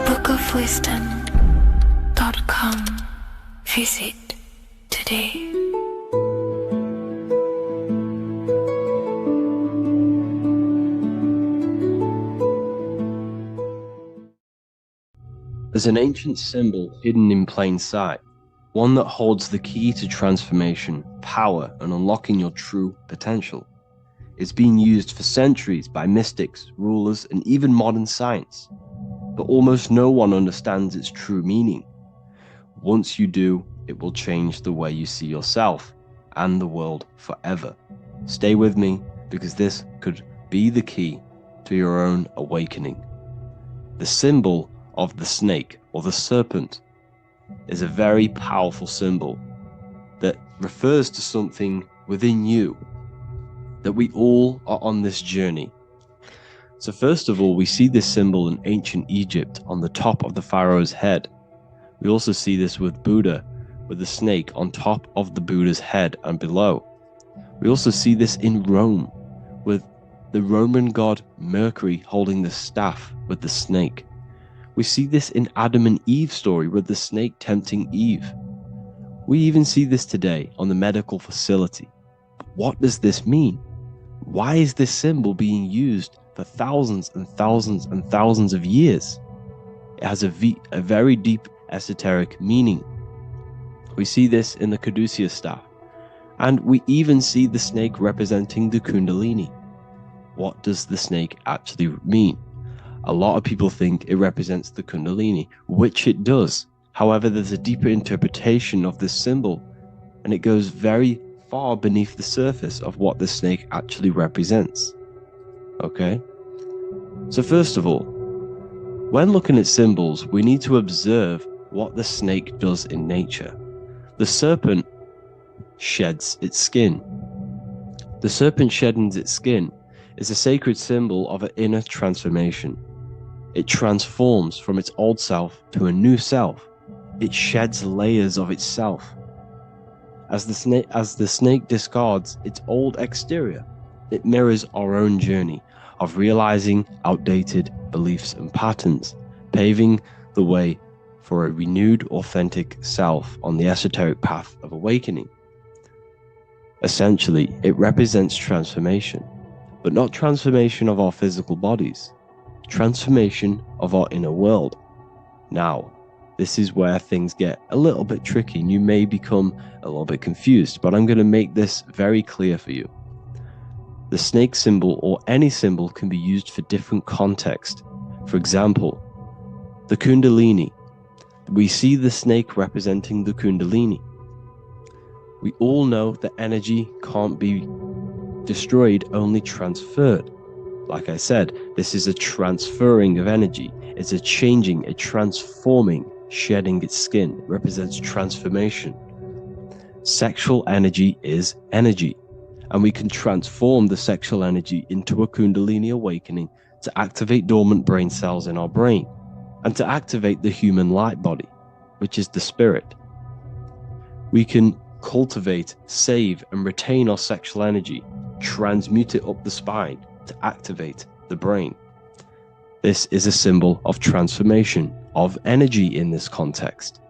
bookofwisdom.com. Visit today. There's an ancient symbol hidden in plain sight, one that holds the key to transformation, power, and unlocking your true potential. It's been used for centuries by mystics, rulers, and even modern science, but almost no one understands its true meaning. Once you do, it will change the way you see yourself and the world forever. Stay with me, because this could be the key to your own awakening. The symbol of the snake, or the serpent, is a very powerful symbol that refers to something within you, that we all are on this journey. So first of all, we see this symbol in ancient Egypt on the top of the pharaoh's head. We also see this with Buddha, with the snake on top of the Buddha's head and below. We also see this in Rome, with the Roman god Mercury holding the staff with the snake. We see this in Adam and Eve's story, with the snake tempting Eve. We even see this today on the medical facility. What does this mean? Why is this symbol being used for thousands and thousands and thousands of years? It has a very deep esoteric meaning. We see this in the caduceus staff, and we even see the snake representing the Kundalini. What does the snake actually mean? A lot of people think it represents the Kundalini, which it does. However, there's a deeper interpretation of this symbol, and it goes very far beneath the surface of what the snake actually represents. Okay? So first of all, when looking at symbols, we need to observe what the snake does in nature. The serpent sheds its skin. The serpent shedding its skin is a sacred symbol of an inner transformation. It transforms from its old self to a new self. It sheds layers of itself. As the snake discards its old exterior, it mirrors our own journey of realizing outdated beliefs and patterns, paving the way for a renewed, authentic self on the esoteric path of awakening. Essentially, it represents transformation, but not transformation of our physical bodies, transformation of our inner world. Now, this is where things get a little bit tricky, and you may become a little bit confused, but I'm going to make this very clear for you. The snake symbol, or any symbol, can be used for different context. For example, The Kundalini. We see the snake representing the Kundalini. We all know that energy can't be destroyed, only transferred. Like I said, this is a transferring of energy. It's a changing, a transforming, shedding its skin. It represents transformation. Sexual energy is energy, and we can transform the sexual energy into a Kundalini awakening to activate dormant brain cells in our brain and to activate the human light body, which is the spirit. We can cultivate, save, and retain our sexual energy, transmute it up the spine to activate the brain. This is a symbol of transformation, of energy in this context.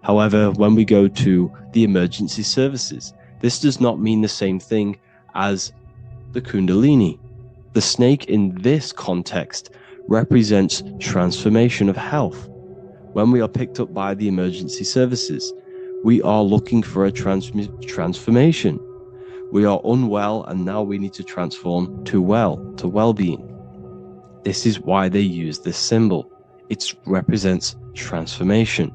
However, when we go to the emergency services, this does not mean the same thing as the Kundalini. The snake in this context represents transformation of health. When we are picked up by the emergency services, we are looking for a transformation. We are unwell and now we need to transform to well-being. This is why they use this symbol. It represents transformation,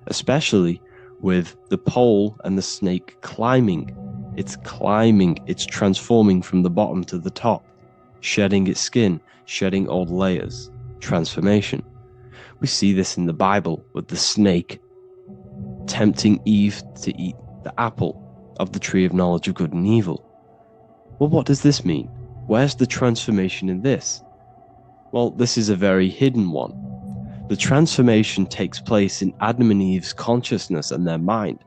especially with the pole and the snake climbing. It's climbing, it's transforming from the bottom to the top, shedding its skin, shedding old layers, transformation. We see this in the Bible with the snake tempting Eve to eat the apple of the tree of knowledge of good and evil. Well, what does this mean? Where's the transformation in this? Well, this is a very hidden one. The transformation takes place in Adam and Eve's consciousness and their mind.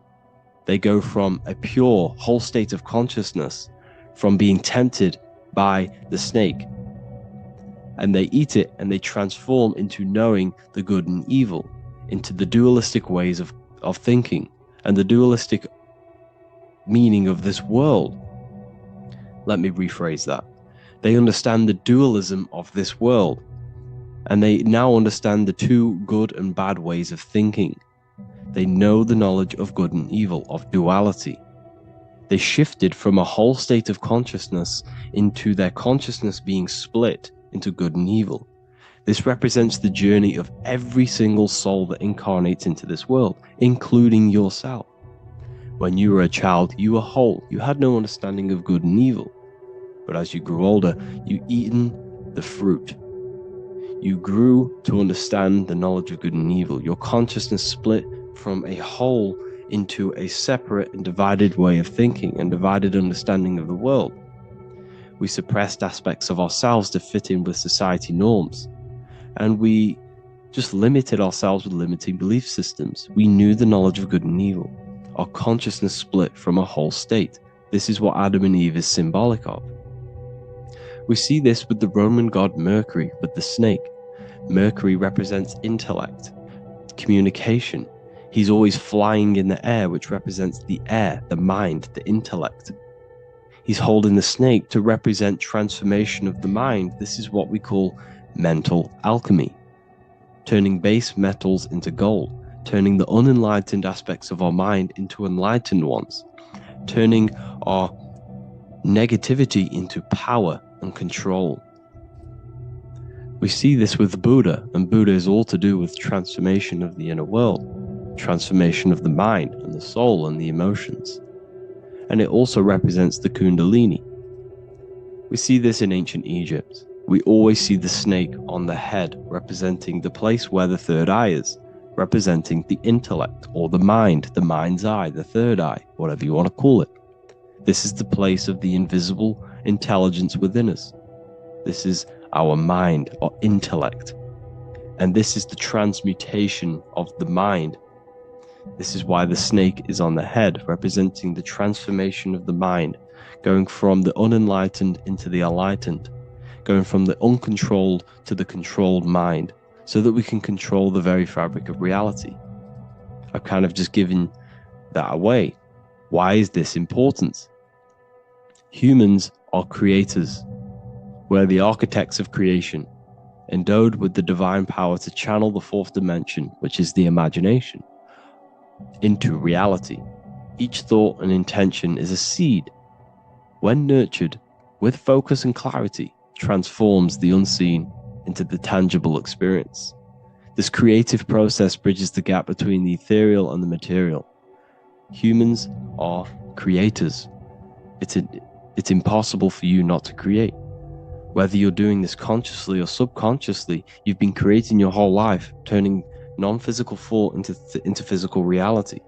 They go from a pure, whole state of consciousness, from being tempted by the snake, and they eat it and they transform into knowing the good and evil, into the dualistic ways of thinking and the dualistic meaning of this world. Let me rephrase that. They understand the dualism of this world, and they now understand the two good and bad ways of thinking. They know the knowledge of good and evil, of duality. They shifted from a whole state of consciousness into their consciousness being split into good and evil. This represents the journey of every single soul that incarnates into this world, including yourself. When you were a child, you were whole. You had no understanding of good and evil. But as you grew older, you eaten the fruit. You grew to understand the knowledge of good and evil. Your consciousness split from a whole into a separate and divided way of thinking and divided understanding of the world. We suppressed aspects of ourselves to fit in with society norms. And we just limited ourselves with limiting belief systems. We knew the knowledge of good and evil. Our consciousness split from a whole state. This is what Adam and Eve is symbolic of. We see this with the Roman god Mercury, with the snake. Mercury represents intellect, communication. He's always flying in the air, which represents the air, the mind, the intellect. He's holding the snake to represent transformation of the mind. This is what we call mental alchemy, turning base metals into gold, turning the unenlightened aspects of our mind into enlightened ones, turning our negativity into power and control. We see this with Buddha, and Buddha is all to do with transformation of the inner world, transformation of the mind and the soul and the emotions. And it also represents the Kundalini. We see this in ancient Egypt. We always see the snake on the head, representing the place where the third eye is, representing the intellect or the mind, the mind's eye, the third eye, whatever you want to call it. This is the place of the invisible intelligence within us. This is our mind or intellect. And this is the transmutation of the mind. This is why the snake is on the head, representing the transformation of the mind, going from the unenlightened into the enlightened, going from the uncontrolled to the controlled mind, so that we can control the very fabric of reality. I've kind of just given that away. Why is this important? Humans are creators. We're the architects of creation, endowed with the divine power to channel the fourth dimension, which is the imagination, into reality. Each thought and intention is a seed. When nurtured with focus and clarity, transforms the unseen into the tangible experience. This creative process bridges the gap between the ethereal and the material. Humans are creators. It's impossible for you not to create. Whether you're doing this consciously or subconsciously, you've been creating your whole life, turning non-physical thought into physical reality.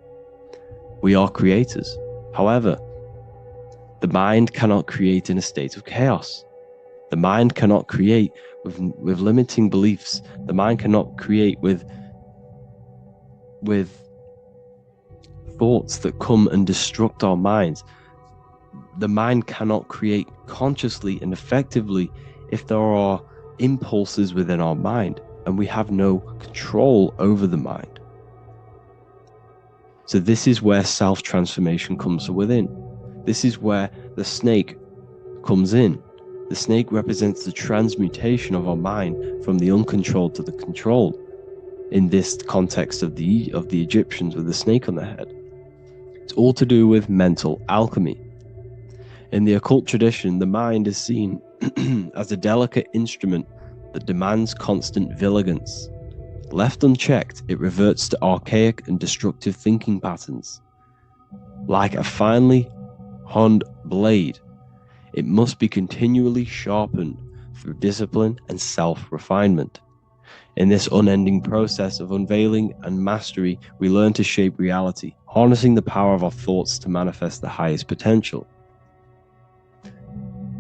We are creators. However, the mind cannot create in a state of chaos. The mind cannot create with limiting beliefs. The mind cannot create with thoughts that come and destruct our minds. The mind cannot create consciously and effectively if there are impulses within our mind and we have no control over the mind. So this is where self-transformation comes from within. This is where the snake comes in. The snake represents the transmutation of our mind from the uncontrolled to the controlled. In this context of the Egyptians with the snake on their head. It's all to do with mental alchemy. In the occult tradition, the mind is seen as a delicate instrument that demands constant vigilance. Left unchecked, it reverts to archaic and destructive thinking patterns. Like a finely honed blade, it must be continually sharpened through discipline and self-refinement. In this unending process of unveiling and mastery, we learn to shape reality, harnessing the power of our thoughts to manifest the highest potential.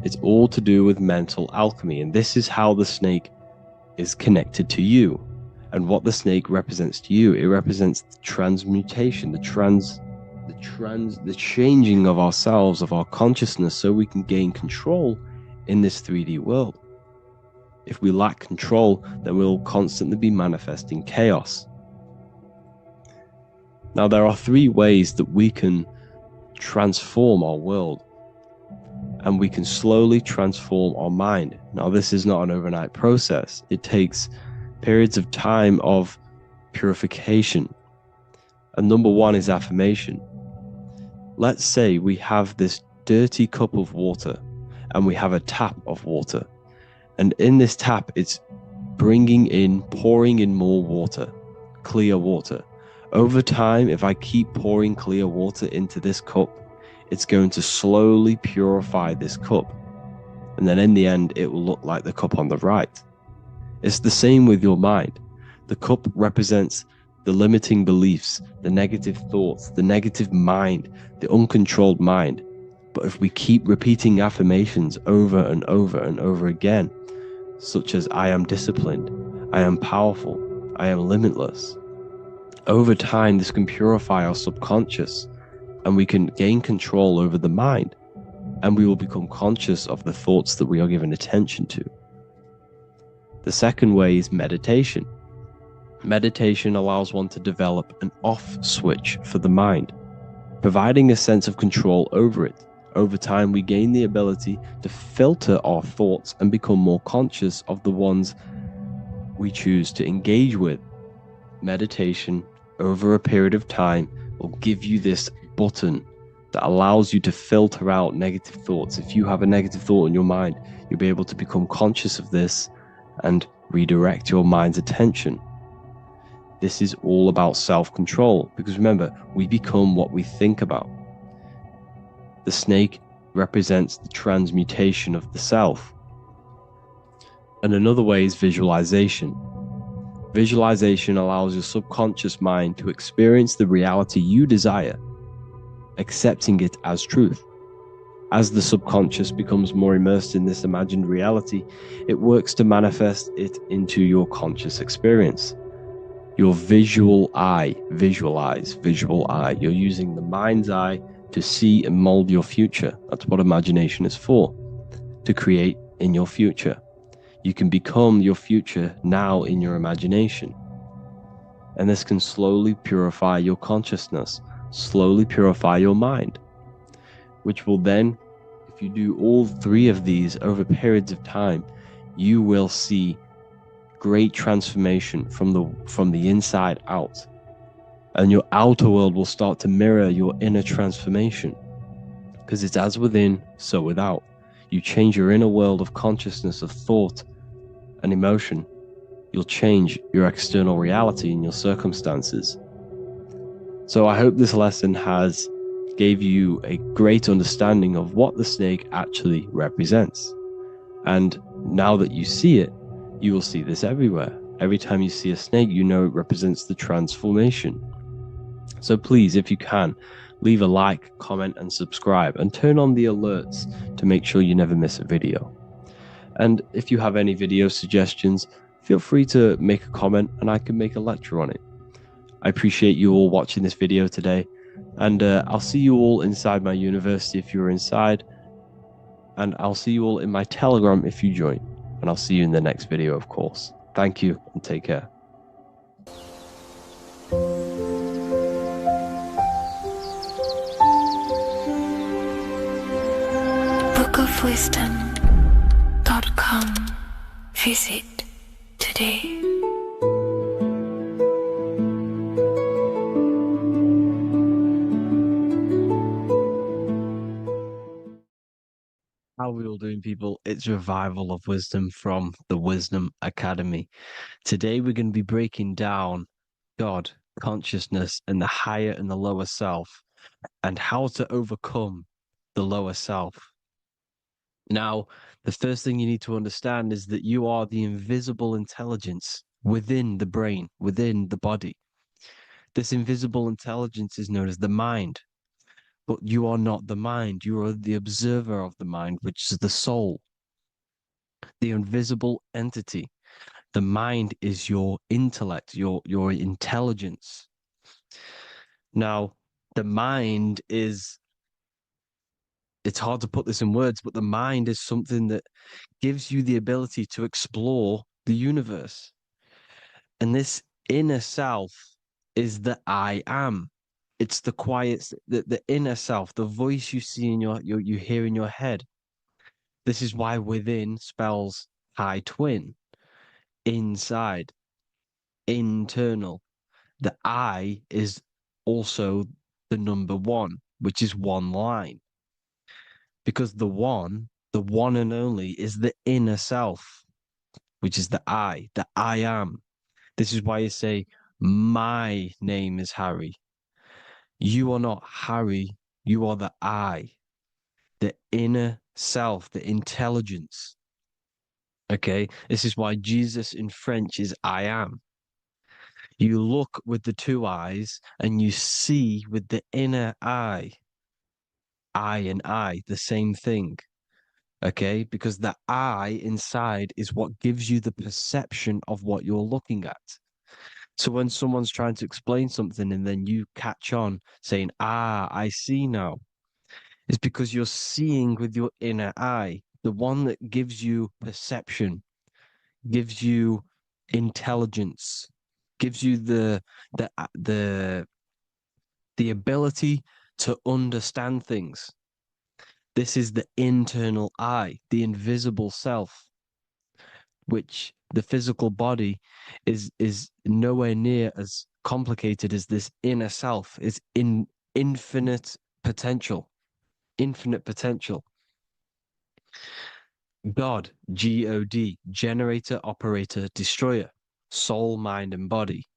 It's all to do with mental alchemy, and this is how the snake is connected to you. And what the snake represents to you, it represents the transmutation, the changing of ourselves, of our consciousness, so we can gain control in this 3D world. If we lack control, then we'll constantly be manifesting chaos. Now, there are 3 ways that we can transform our world, and we can slowly transform our mind. Now, this is not an overnight process. It takes periods of time of purification. And number 1 is affirmation. Let's say we have this dirty cup of water, and we have a tap of water. And in this tap, it's pouring in more water, clear water. Over time, if I keep pouring clear water into this cup, it's going to slowly purify this cup. And then in the end, it will look like the cup on the right. It's the same with your mind. The cup represents the limiting beliefs, the negative thoughts, the negative mind, the uncontrolled mind. But if we keep repeating affirmations over and over and over again, such as I am disciplined, I am powerful, I am limitless, over time this can purify our subconscious and we can gain control over the mind, and we will become conscious of the thoughts that we are giving attention to. The second way is meditation. Meditation allows one to develop an off switch for the mind, providing a sense of control over it. Over time, we gain the ability to filter our thoughts and become more conscious of the ones we choose to engage with. Meditation, over a period of time, will give you this button that allows you to filter out negative thoughts. If you have a negative thought in your mind, you'll be able to become conscious of this and redirect your mind's attention. This is all about self-control, because remember, we become what we think about. The snake represents the transmutation of the self. And another way is visualization. Visualization allows your subconscious mind to experience the reality you desire, accepting it as truth. As the subconscious becomes more immersed in this imagined reality, it works to manifest it into your conscious experience. Your visual eye, visual eye. You're using the mind's eye to see and mold your future. That's what imagination is for, to create in your future. You can become your future now in your imagination. And this can slowly purify your consciousness, slowly purify your mind, which will then, if you do all 3 of these over periods of time, you will see great transformation from the inside out. And your outer world will start to mirror your inner transformation, because it's as within, so without. You change your inner world of consciousness, of thought, and emotion, you'll change your external reality and your circumstances. So I hope this lesson has gave you a great understanding of what the snake actually represents. And now that you see it, you will see this everywhere. Every time you see a snake, you know it represents the transformation. So please, if you can, leave a like, comment, and subscribe, and turn on the alerts to make sure you never miss a video. And if you have any video suggestions, feel free to make a comment and I can make a lecture on it. I appreciate you all watching this video today, and I'll see you all inside my university if you're inside, and I'll see you all in my Telegram if you join, and I'll see you in the next video, of course. Thank you and take care. bookofwisdom.com. Visit today. How are we all doing, people? It's Revival of Wisdom from the Wisdom Academy. Today we're going to be breaking down God, consciousness, and the higher and the lower self, and how to overcome the lower self. Now, the first thing you need to understand is that you are the invisible intelligence within the brain, within the body. This invisible intelligence is known as the mind. But you are not the mind. You are the observer of the mind, which is the soul, the invisible entity. The mind is your intellect, your intelligence. Now, the mind is, it's hard to put this in words, but the mind is something that gives you the ability to explore the universe. And this inner self is the I am. It's the quiet, the inner self, the voice you see in you hear in your head. This is why within spells high twin, inside, internal. The I is also the number one, which is one line. Because the one and only, is the inner self, which is the I am. This is why you say, my name is Harry. You are not Harry, you are the I, the inner self, the intelligence. Okay, this is why Jesus in French is I am. You look with the two eyes and you see with the inner eye. I and I, the same thing. Okay, because the I inside is what gives you the perception of what you're looking at. So when someone's trying to explain something and then you catch on saying, I see now, it's because you're seeing with your inner eye, the one that gives you perception, gives you intelligence, gives you the ability to understand things. This is the internal eye, the invisible self, which the physical body is nowhere near as complicated as this inner self. Is in infinite potential. God, G-O-D, generator, operator, destroyer, soul, mind, and body.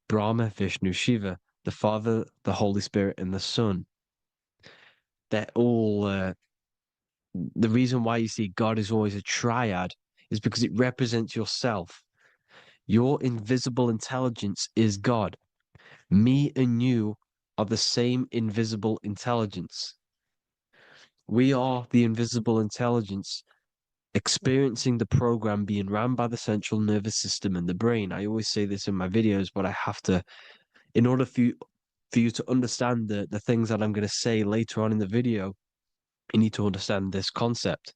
Brahma, Vishnu, Shiva, the Father, the Holy Spirit, and the Son. They're all, the reason why you see God is always a triad is because it represents yourself. Your invisible intelligence is God. Me and you are the same invisible intelligence. We are the invisible intelligence experiencing the program being ran by the central nervous system and the brain. I always say this in my videos, but I have to, in order for you to understand the things that I'm going to say later on in the video, you need to understand this concept,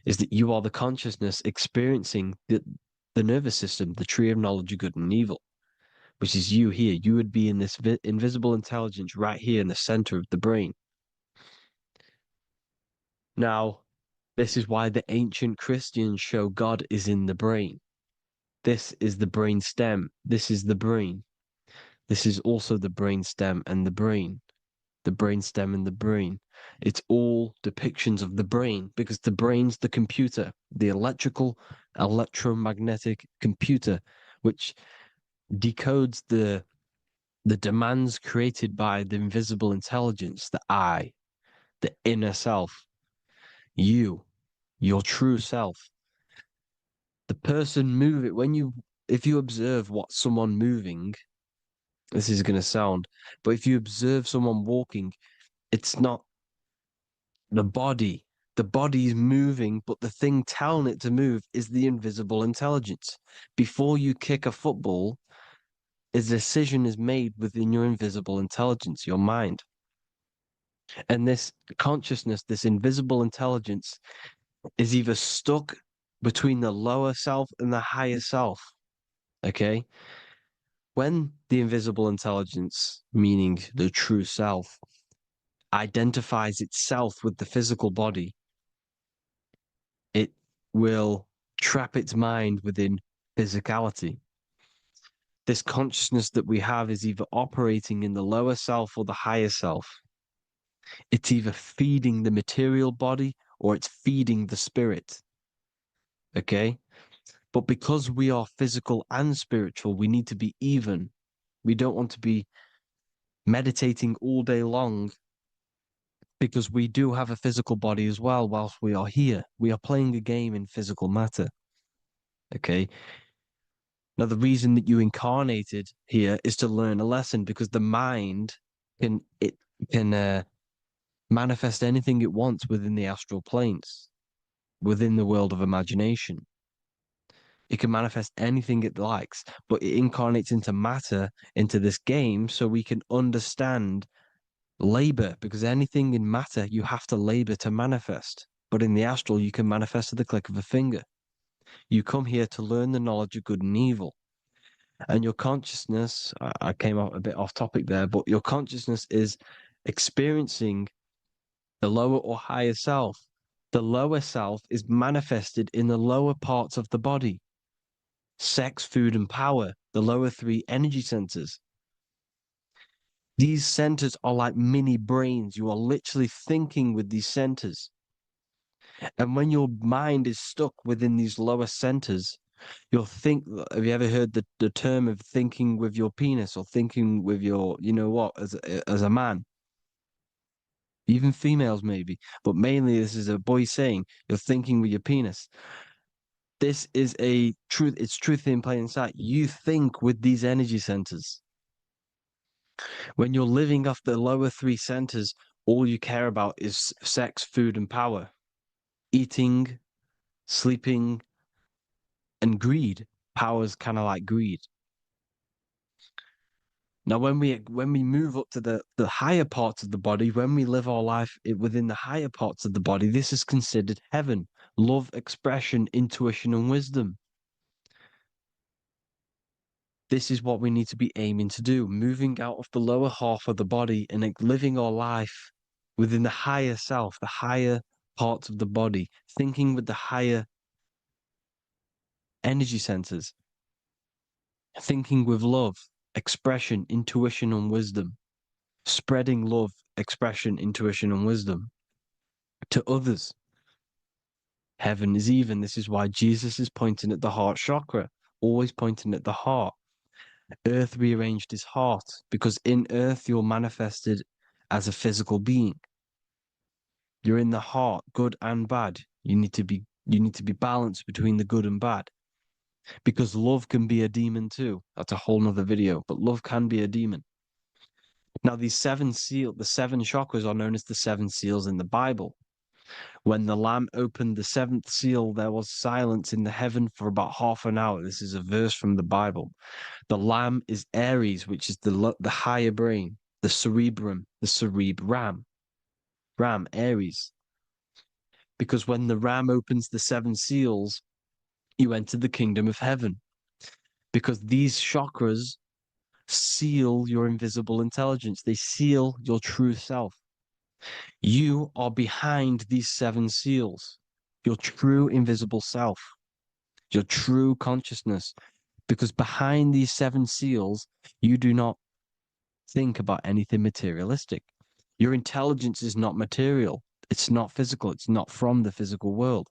is that you are the consciousness experiencing the nervous system, the tree of knowledge of good and evil, which is you here. You would be in this invisible intelligence right here in the center of the brain. Now, this is why the ancient Christians show God is in the brain. This is the brain stem. This is the brain. This is also the brain stem and the brain. the brainstem and the brain. It's all depictions of the brain because the brain's the computer, the electromagnetic computer, which decodes the demands created by the invisible intelligence, the I, the inner self, you, your true self. The person moving, if you observe what someone moving, this is going to sound, but if you observe someone walking, it's not the body. The body is moving, but the thing telling it to move is the invisible intelligence. Before you kick a football, a decision is made within your invisible intelligence, your mind. And this consciousness, this invisible intelligence, is either stuck between the lower self and the higher self. Okay? When the invisible intelligence, meaning the true self, identifies itself with the physical body, it will trap its mind within physicality. This consciousness that we have is either operating in the lower self or the higher self. It's either feeding the material body or it's feeding the spirit. Okay? But because we are physical and spiritual, we need to be even. We don't want to be meditating all day long because we do have a physical body as well whilst we are here. We are playing a game in physical matter. Okay? Now, the reason that you incarnated here is to learn a lesson because the mind can manifest anything it wants within the astral planes, within the world of imagination. It can manifest anything it likes, but it incarnates into matter, into this game, so we can understand labor, because anything in matter, you have to labor to manifest. But in the astral, you can manifest at the click of a finger. You come here to learn the knowledge of good and evil. And your consciousness, I came out a bit off topic there, but your consciousness is experiencing the lower or higher self. The lower self is manifested in the lower parts of the body. Sex, food, and power, the lower three energy centers. These centers are like mini brains. You are literally thinking with these centers. And when your mind is stuck within these lower centers, you'll think, have you ever heard the term of thinking with your penis or thinking with your, you know what, as a man? Even females maybe, but mainly this is a boy saying, you're thinking with your penis. This is a truth. It's truth in plain sight. You think with these energy centers. When you're living off the lower three centers, all you care about is sex, food, and power. Eating, sleeping, and greed. Power's kind of like greed. Now, when we move up to the higher parts of the body, when we live our life within the higher parts of the body, this is considered heaven. Love, expression, intuition, and wisdom. This is what we need to be aiming to do, moving out of the lower half of the body and living our life within the higher self, the higher parts of the body, thinking with the higher energy centers, thinking with love, expression, intuition, and wisdom, spreading love, expression, intuition, and wisdom to others. Heaven is even. This is why Jesus is pointing at the heart chakra, always pointing at the heart. Earth rearranged his heart because in earth you're manifested as a physical being. You're in the heart, good and bad. You need to be balanced between the good and bad. Because love can be a demon too. That's a whole nother video, but love can be a demon. Now, the seven chakras are known as the seven seals in the Bible. When the Lamb opened the seventh seal, there was silence in the heaven for about half an hour. This is a verse from the Bible. The Lamb is Aries, which is the higher brain, the cerebrum, Ram, Aries. Because when the Ram opens the seven seals, you enter the kingdom of heaven. Because these chakras seal your invisible intelligence. They seal your true self. You are behind these seven seals, your true invisible self, your true consciousness. Because behind these seven seals, you do not think about anything materialistic. Your intelligence is not material. It's not physical. It's not from the physical world.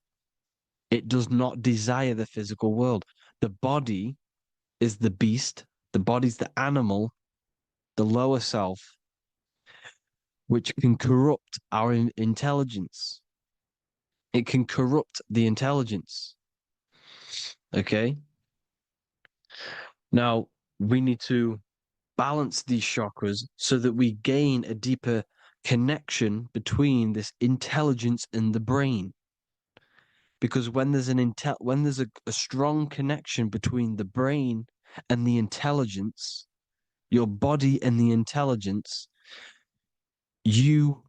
It does not desire the physical world. The body is the beast. The body's the animal, the lower self, which can corrupt our intelligence. It can corrupt the intelligence. Okay? Now, we need to balance these chakras so that we gain a deeper connection between this intelligence and the brain. Because when there's a strong connection between the brain and the intelligence, your body and the intelligence, you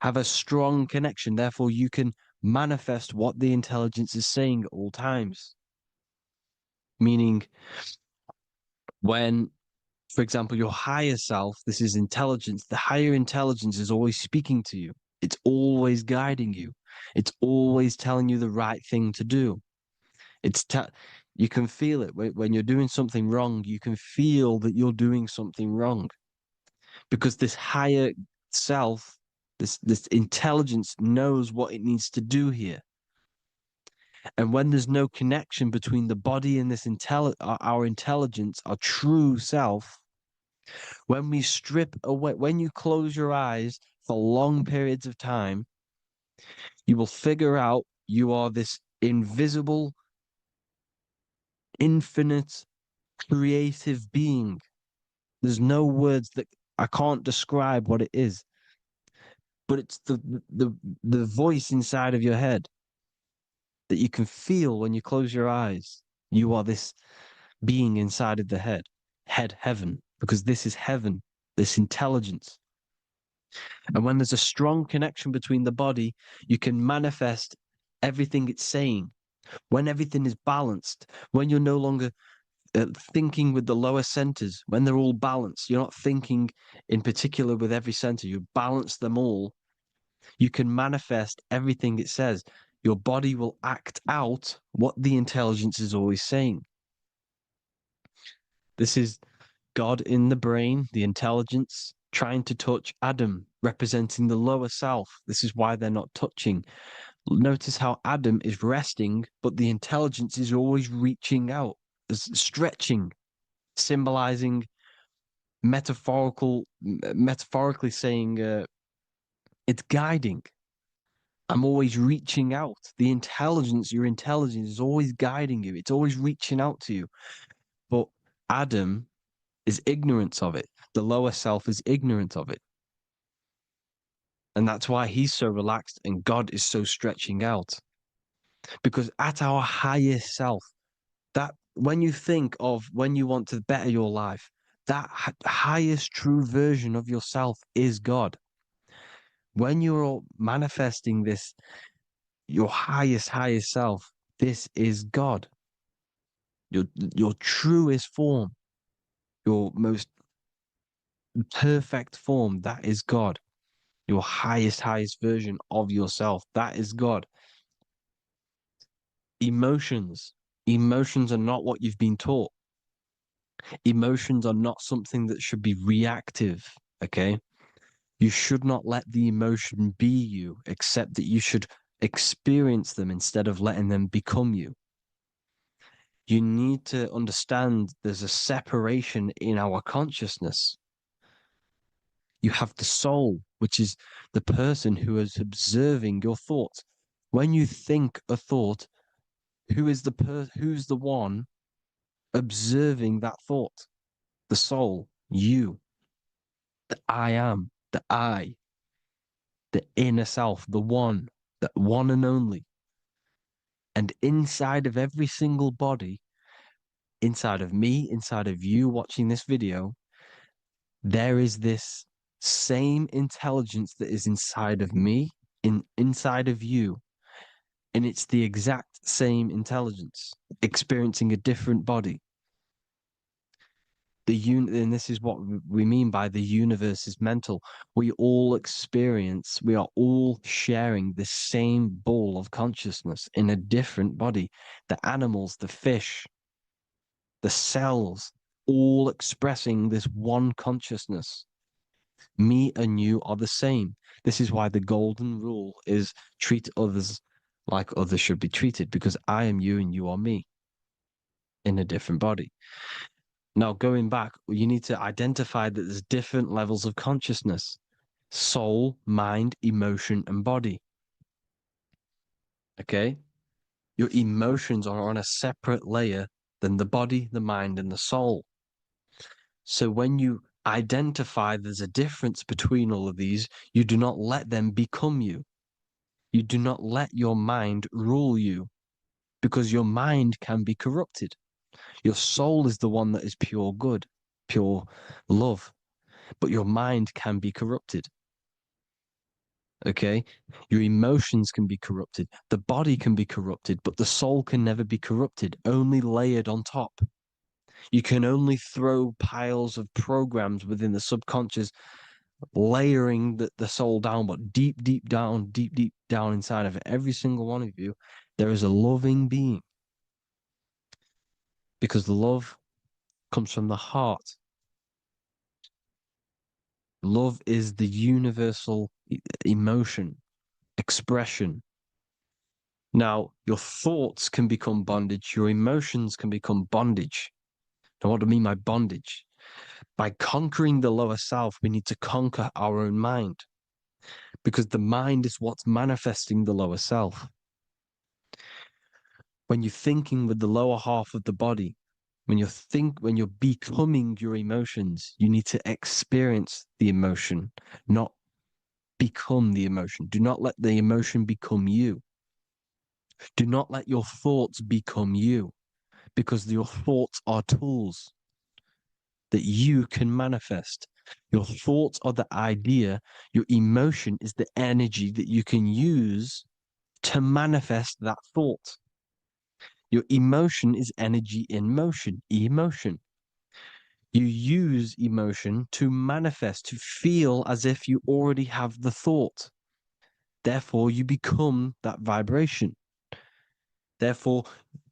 have a strong connection. Therefore, you can manifest what the intelligence is saying at all times. Meaning, when, for example, your higher self, this is intelligence, the higher intelligence is always speaking to you. It's always guiding you. It's always telling you the right thing to do. You can feel it when you're doing something wrong. You can feel that you're doing something wrong because this higher self, this intelligence knows what it needs to do here. And when there's no connection between the body and our intelligence, our true self, when we strip away, when you close your eyes for long periods of time, you will figure out you are this invisible, infinite, creative being. There's no words that I can't describe what it is, but it's the voice inside of your head that you can feel when you close your eyes. You are this being inside of the heaven, because this is heaven, this intelligence. And when there's a strong connection between the body, you can manifest everything it's saying. When everything is balanced, when you're no longer thinking with the lower centers, when they're all balanced, you're not thinking in particular with every center, you balance them all, you can manifest everything it says. Your body will act out what the intelligence is always saying. This is God in the brain, the intelligence, trying to touch Adam, representing the lower self. This is why they're not touching. Notice how Adam is resting, but the intelligence is always reaching out, stretching, symbolizing metaphorically saying it's guiding. I'm always reaching out. The intelligence, your intelligence is always guiding you. It's always reaching out to you. But Adam is ignorant of it. The lower self is ignorant of it. And that's why he's so relaxed and God is so stretching out. Because at our highest self, that when you think of when you want to better your life, that highest true version of yourself is God. When you're manifesting this, your highest self, this is God. Your truest form, your most perfect form, that is God. Your highest version of yourself, that is God. Emotions are not what you've been taught. Emotions are not something that should be reactive, okay? You should not let the emotion be you, except that you should experience them instead of letting them become you. You need to understand there's a separation in our consciousness. You have the soul, which is the person who is observing your thoughts. When you think a thought, who's the one observing that thought? The soul, you, the I am, the I, the inner self, the one and only. And inside of every single body, inside of me, inside of you watching this video, there is this same intelligence that is inside of me, inside of you. And it's the exact same intelligence, experiencing a different body. And this is what we mean by the universe is mental. We all are all sharing the same ball of consciousness in a different body. The animals, the fish, the cells, all expressing this one consciousness. Me and you are the same. This is why the golden rule is treat others like others should be treated, because I am you and you are me in a different body. Now, going back, you need to identify that there's different levels of consciousness: soul, mind, emotion, and body. Okay? Your emotions are on a separate layer than the body, the mind, and the soul. So when you identify there's a difference between all of these, you do not let them become you. You do not let your mind rule you, because your mind can be corrupted. Your soul is the one that is pure good, pure love, but your mind can be corrupted. Okay? Your emotions can be corrupted. The body can be corrupted, but the soul can never be corrupted, only layered on top. You can only throw piles of programs within the subconscious, layering the soul down, but deep, deep down inside of every single one of you, there is a loving being. Because love comes from the heart. Love is the universal emotion, expression. Now, your thoughts can become bondage, your emotions can become bondage. Now, what do I mean by bondage? By conquering the lower self, we need to conquer our own mind, because the mind is what's manifesting the lower self. When you're thinking with the lower half of the body, when you're becoming your emotions, you need to experience the emotion, not become the emotion. Do not let the emotion become you. Do not let your thoughts become you, because your thoughts are tools that you can manifest. Your thoughts are the idea. Your emotion is the energy that you can use to manifest that thought. Your emotion is energy in motion, emotion. You use emotion to manifest, to feel as if you already have the thought. Therefore, you become that vibration. Therefore,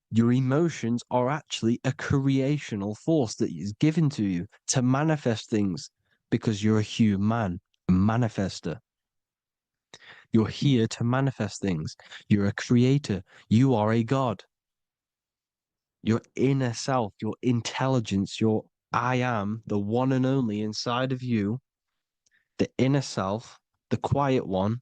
your emotions are actually a creational force that is given to you to manifest things, because you're a human, a manifester. You're here to manifest things. You're a creator. You are a god. Your inner self, your intelligence, your I am, the one and only inside of you, the inner self, the quiet one,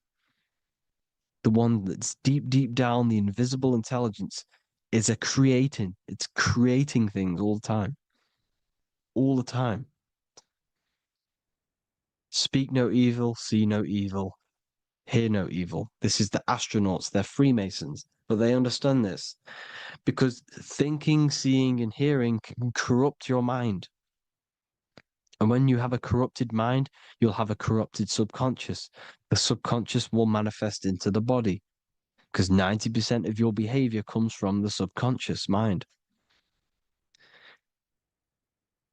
the one that's deep down, the invisible intelligence, is it's creating things all the time. All the time. Speak no evil, see no evil, hear no evil. This is the astronauts, they're Freemasons, but they understand this, because thinking, seeing, and hearing can corrupt your mind. And when you have a corrupted mind, you'll have a corrupted subconscious. The subconscious will manifest into the body, because 90% of your behavior comes from the subconscious mind.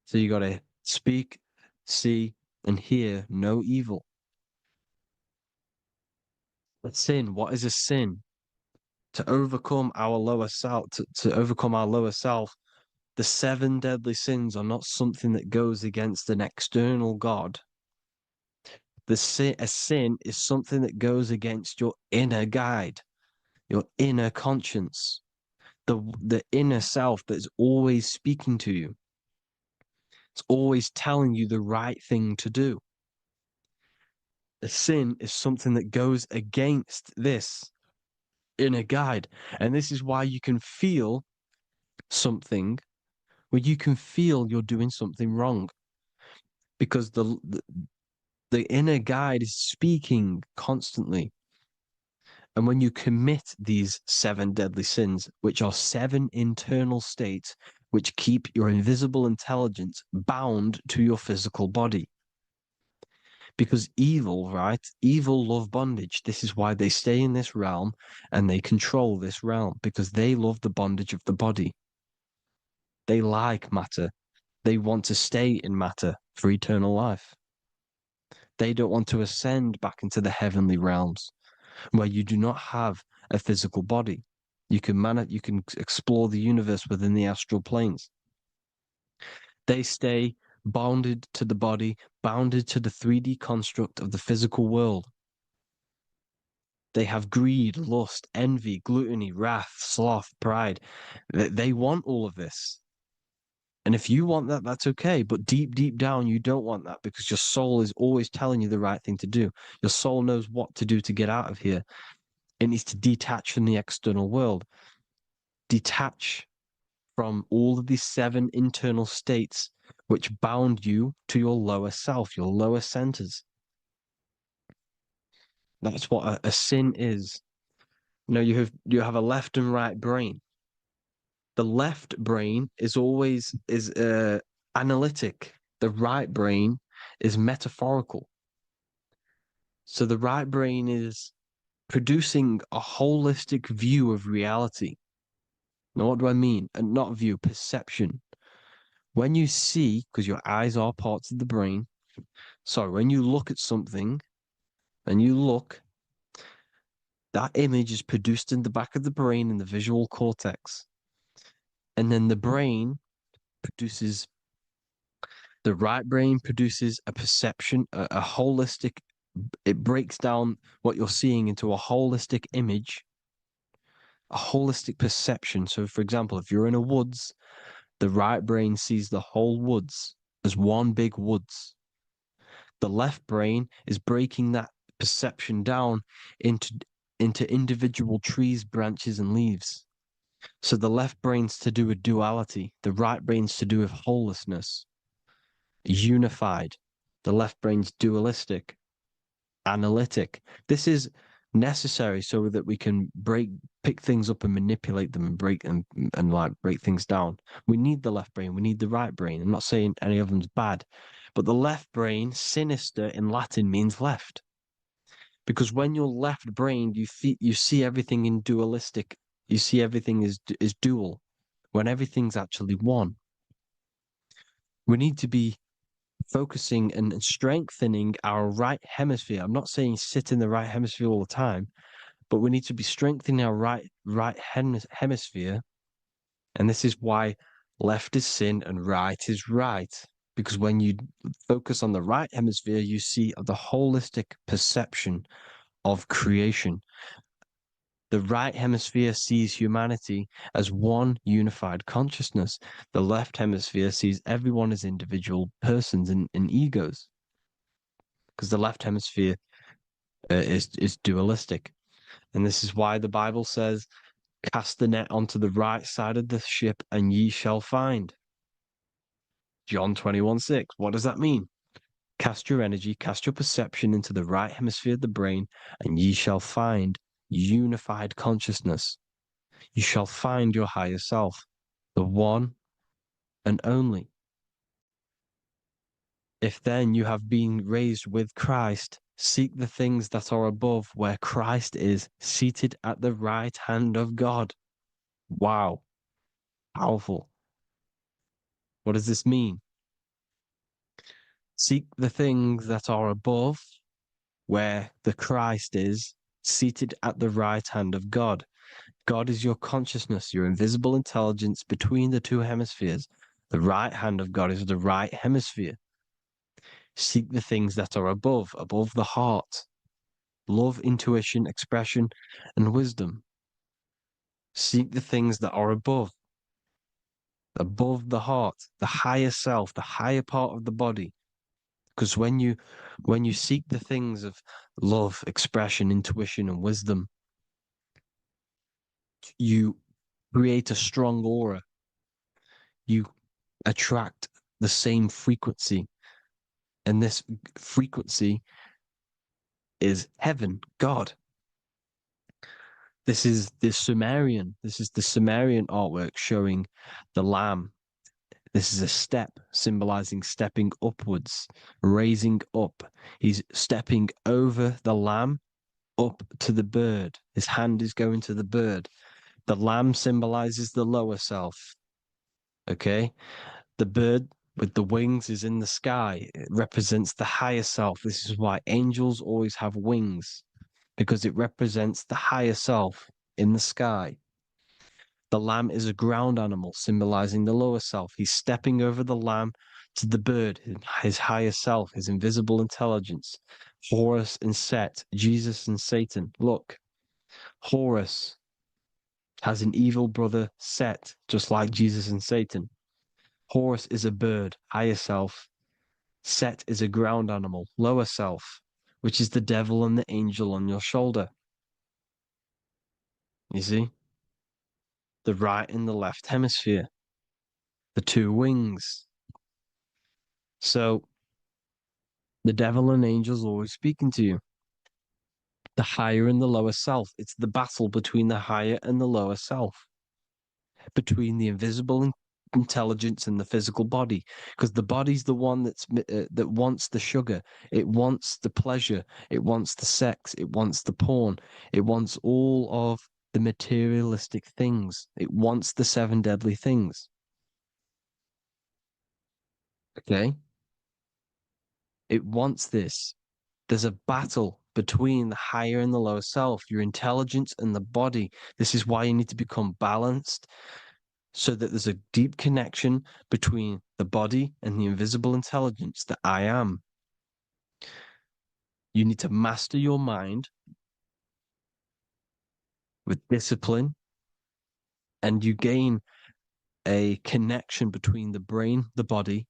So you got to speak, see, and hear no evil. A sin, what is a sin? To overcome our lower self, to overcome our lower self, the 7 deadly sins are not something that goes against an external God. A sin is something that goes against your inner guide, your inner conscience, the inner self that is always speaking to you. It's always telling you the right thing to do. A sin is something that goes against this inner guide. And this is why you can feel something where you can feel you're doing something wrong, because the inner guide is speaking constantly. And when you commit these 7 deadly sins, which are 7 internal states which keep your invisible intelligence bound to your physical body. Because evil, right? Evil love bondage. This is why they stay in this realm and they control this realm, because they love the bondage of the body. They like matter. They want to stay in matter for eternal life. They don't want to ascend back into the heavenly realms where you do not have a physical body. You can explore the universe within the astral planes. They stay bounded to the body, bounded to the 3D construct of the physical world. They have greed, lust, envy, gluttony, wrath, sloth, pride. They want all of this. And if you want that, that's okay. But deep, deep down, you don't want that because your soul is always telling you the right thing to do. Your soul knows what to do to get out of here. It needs to detach from the external world, detach from all of these 7 internal states which bound you to your lower self, your lower centers. That's what a sin is. You know, you have a left and right brain. The left brain is always analytic. The right brain is metaphorical. So the right brain is producing a holistic view of reality. Now, what do I mean? And not view, perception. When you see, because your eyes are parts of the brain, so when you look at something and you look, that image is produced in the back of the brain in the visual cortex. And then the right brain produces a perception, a holistic, it breaks down what you're seeing into a holistic image, a holistic perception. So, for example, if you're in a woods, the right brain sees the whole woods as one big woods. The left brain is breaking that perception down into individual trees, branches, and leaves. So the left brain's to do with duality, the right brain's to do with wholeness, unified. The left brain's dualistic, analytic. This is necessary so that we can pick things up and manipulate them and break things down. We need the left brain, we need the right brain. I'm not saying any of them's bad, but the left brain, sinister in Latin, means left. Because when you're left-brained, you see everything in dualistic. You see everything is dual, when everything's actually one. We need to be focusing and strengthening our right hemisphere. I'm not saying sit in the right hemisphere all the time, but we need to be strengthening our right hemisphere. And this is why left is sin and right is right. Because when you focus on the right hemisphere, you see the holistic perception of creation. The right hemisphere sees humanity as one unified consciousness. The left hemisphere sees everyone as individual persons and egos. Because the left hemisphere is dualistic. And this is why the Bible says, cast the net onto the right side of the ship and ye shall find. John 21:6. What does that mean? Cast your energy, cast your perception into the right hemisphere of the brain, and ye shall find unified consciousness. You shall find your higher self, the one and only. If then you have been raised with Christ, seek the things that are above, where Christ is seated at the right hand of God. Wow. Powerful. What does this mean? Seek the things that are above, where the Christ is seated at the right hand of God. God is your consciousness, your invisible intelligence between the 2 hemispheres. The right hand of God is the right hemisphere. Seek the things that are above the heart. Love, intuition, expression, and wisdom. Seek the things that are above the heart, the higher self, the higher part of the body. Because when you seek the things of love, expression, intuition, and wisdom, you create a strong aura. You attract the same frequency. And this frequency is heaven, God. This is the Sumerian artwork showing the lamb. This is a step symbolizing stepping upwards, raising up. He's stepping over the lamb up to the bird. His hand is going to the bird. The lamb symbolizes the lower self. Okay? The bird with the wings is in the sky. It represents the higher self. This is why angels always have wings, because it represents the higher self in the sky. The lamb is a ground animal, symbolizing the lower self. He's stepping over the lamb to the bird, his higher self, his invisible intelligence. Horus and Set, Jesus and Satan. Look, Horus has an evil brother, Set, just like Jesus and Satan. Horus is a bird, higher self. Set is a ground animal, lower self, which is the devil and the angel on your shoulder. You see? The right and the left hemisphere, the two wings. So the devil and angels always speaking to you. The higher and the lower self. It's the battle between the higher and the lower self, between the invisible intelligence and the physical body, because the body's the one that wants the sugar, it wants the pleasure, it wants the sex, it wants the porn, it wants all of the materialistic things, it wants the seven deadly things. Okay, it wants this. There's a battle between the higher and the lower self, your intelligence and the body. This is why you need to become balanced, so that there's a deep connection between the body and the invisible intelligence, the I am. You need to master your mind with discipline, and you gain a connection between the brain, the body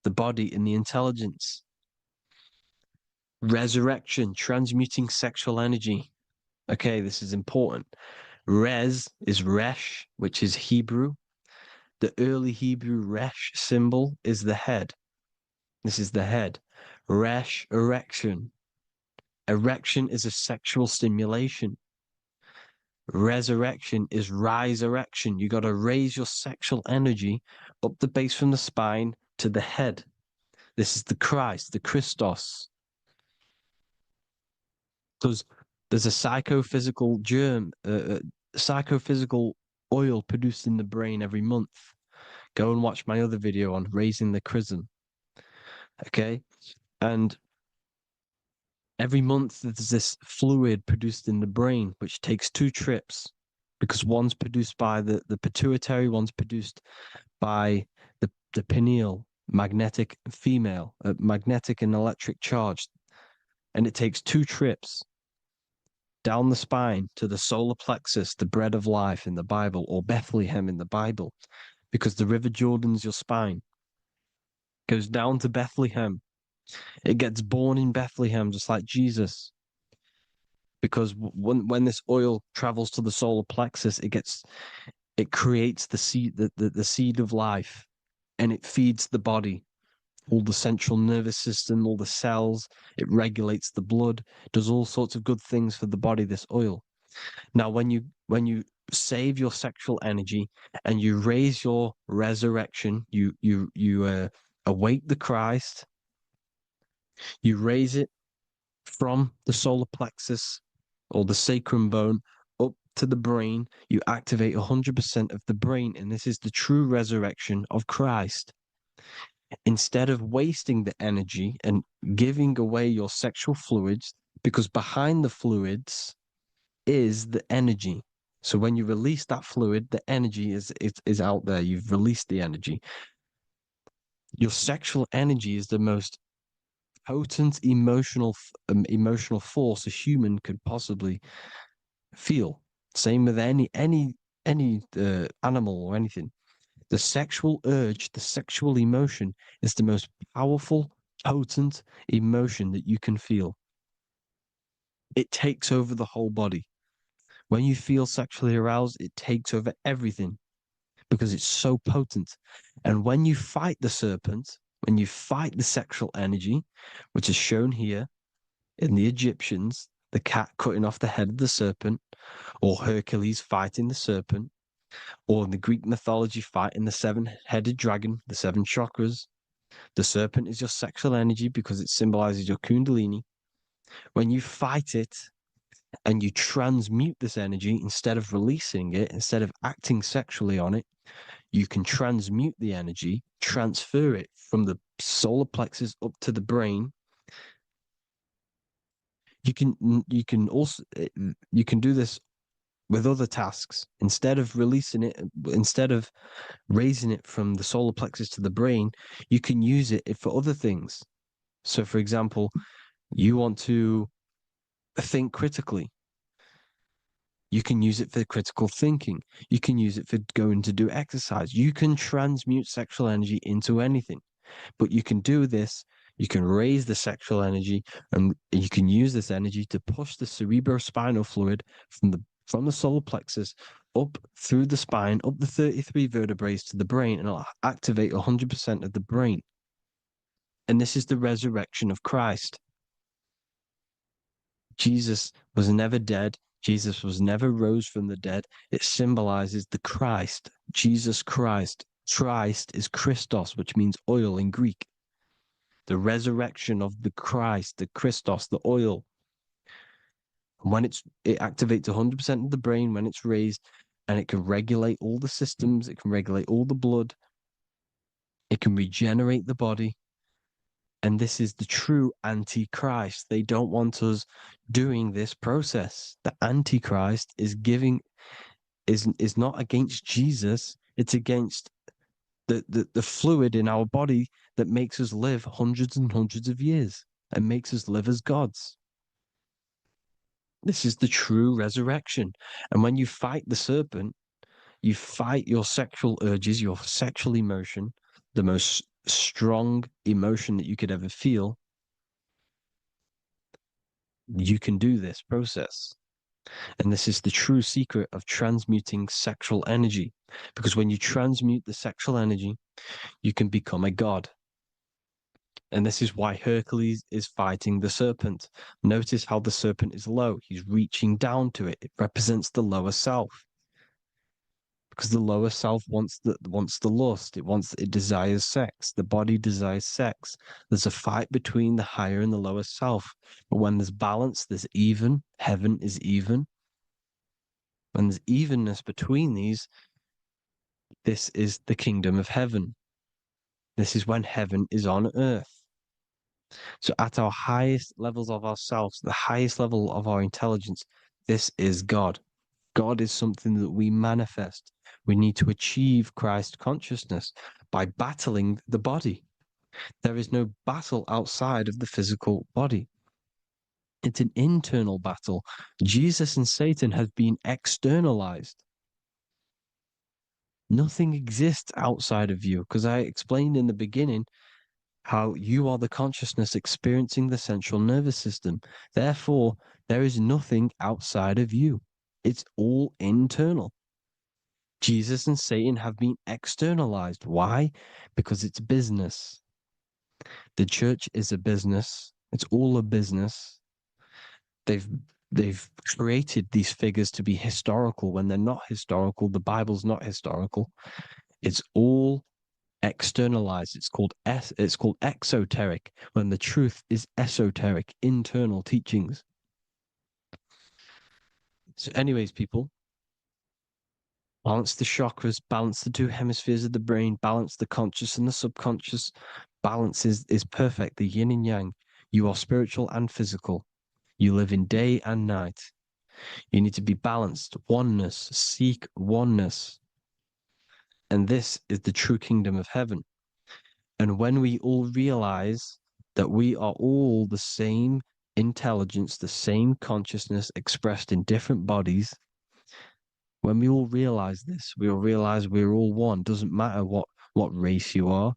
and the intelligence. Resurrection, transmuting sexual energy. Okay, this is important. Res is Resh, which is Hebrew. The early Hebrew Resh symbol is the head. This is the head. Resh, erection. Erection is a sexual stimulation. Resurrection is rise erection. You got to raise your sexual energy up the base from the spine to the head. This is the Christ, the Christos. Because there's a psychophysical germ, psychophysical oil produced in the brain every month. Go and watch my other video on raising the chrism. Okay? And every month there's this fluid produced in the brain, which takes 2 trips, because one's produced by the pituitary, one's produced by the pineal, magnetic female, magnetic and electric charge. And it takes 2 trips down the spine to the solar plexus, the bread of life in the Bible, or Bethlehem in the Bible, because the River Jordan's your spine. Goes down to Bethlehem. It gets born in Bethlehem, just like Jesus. Because when this oil travels to the solar plexus, it creates the seed, the seed of life, and it feeds the body, all the central nervous system, all the cells. It regulates the blood, does all sorts of good things for the body, this oil. Now, when you save your sexual energy and you raise your resurrection, you awake the Christ, you raise it from the solar plexus or the sacrum bone up to the brain, you activate 100% of the brain, and this is the true resurrection of Christ. Instead of wasting the energy and giving away your sexual fluids, because behind the fluids is the energy. So when you release that fluid, the energy is out there. You've released the energy. Your sexual energy is the most potent emotional force a human could possibly feel. Same with any animal or anything. The sexual urge, the sexual emotion is the most powerful, potent emotion that you can feel. It takes over the whole body. When you feel sexually aroused, it takes over everything because it's so potent. And when you fight the serpent, when you fight the sexual energy, which is shown here in the Egyptians, the cat cutting off the head of the serpent, or Hercules fighting the serpent, or in the Greek mythology fighting the 7-headed dragon, the 7 chakras. The serpent is your sexual energy because it symbolizes your kundalini. When you fight it and you transmute this energy, instead of releasing it, instead of acting sexually on it, you can transmute the energy, transfer it from the solar plexus up to the brain. You can do this with other tasks. Instead of releasing it, instead of raising it from the solar plexus to the brain, you can use it for other things. So, for example, you want to think critically. You can use it for critical thinking. You can use it for going to do exercise. You can transmute sexual energy into anything. But you can do this, you can raise the sexual energy, and you can use this energy to push the cerebrospinal fluid from the solar plexus up through the spine, up the 33 vertebrae to the brain, and it'll activate 100% of the brain. And this is the resurrection of Christ. Jesus was never dead. Jesus was never rose from the dead. It symbolizes the Christ, Jesus Christ. Christ is Christos, which means oil in Greek. The resurrection of the Christ, the Christos, the oil. When it activates 100% of the brain when it's raised, and it can regulate all the systems, it can regulate all the blood, it can regenerate the body. And this is the true Antichrist. They don't want us doing this process. The Antichrist is not against Jesus, it's against the fluid in our body that makes us live hundreds and hundreds of years and makes us live as gods. This is the true resurrection. And when you fight the serpent, you fight your sexual urges, your sexual emotion, the most strong emotion that you could ever feel. You can do this process. And this is the true secret of transmuting sexual energy. Because when you transmute the sexual energy, you can become a god. And this is why Hercules is fighting the serpent. Notice how the serpent is low. He's reaching down to it. It represents the lower self. Because the lower self wants the lust. It desires sex. The body desires sex. There's a fight between the higher and the lower self. But when there's balance, there's even. Heaven is even. When there's evenness between these, this is the kingdom of heaven. This is when heaven is on earth. So at our highest levels of ourselves, the highest level of our intelligence, this is God. God is something that we manifest. We need to achieve Christ consciousness by battling the body. There is no battle outside of the physical body. It's an internal battle. Jesus and Satan have been externalized. Nothing exists outside of you, because I explained in the beginning how you are the consciousness experiencing the central nervous system. Therefore, there is nothing outside of you. It's all internal. Jesus and Satan have been externalized. Why? Because it's business. The church is a business. It's all a business. They've created these figures to be historical when they're not historical. The Bible's not historical. It's all externalized. It's called exoteric, when the truth is esoteric, internal teachings. So anyways, people, balance the chakras, balance the two hemispheres of the brain, balance the conscious and the subconscious. Balance is perfect, the yin and yang. You are spiritual and physical. You live in day and night. You need to be balanced. Oneness. Seek oneness. And this is the true kingdom of heaven. And when we all realize that we are all the same intelligence, the same consciousness expressed in different bodies, when we all realize this, we all realize we're all one. Doesn't matter what race you are.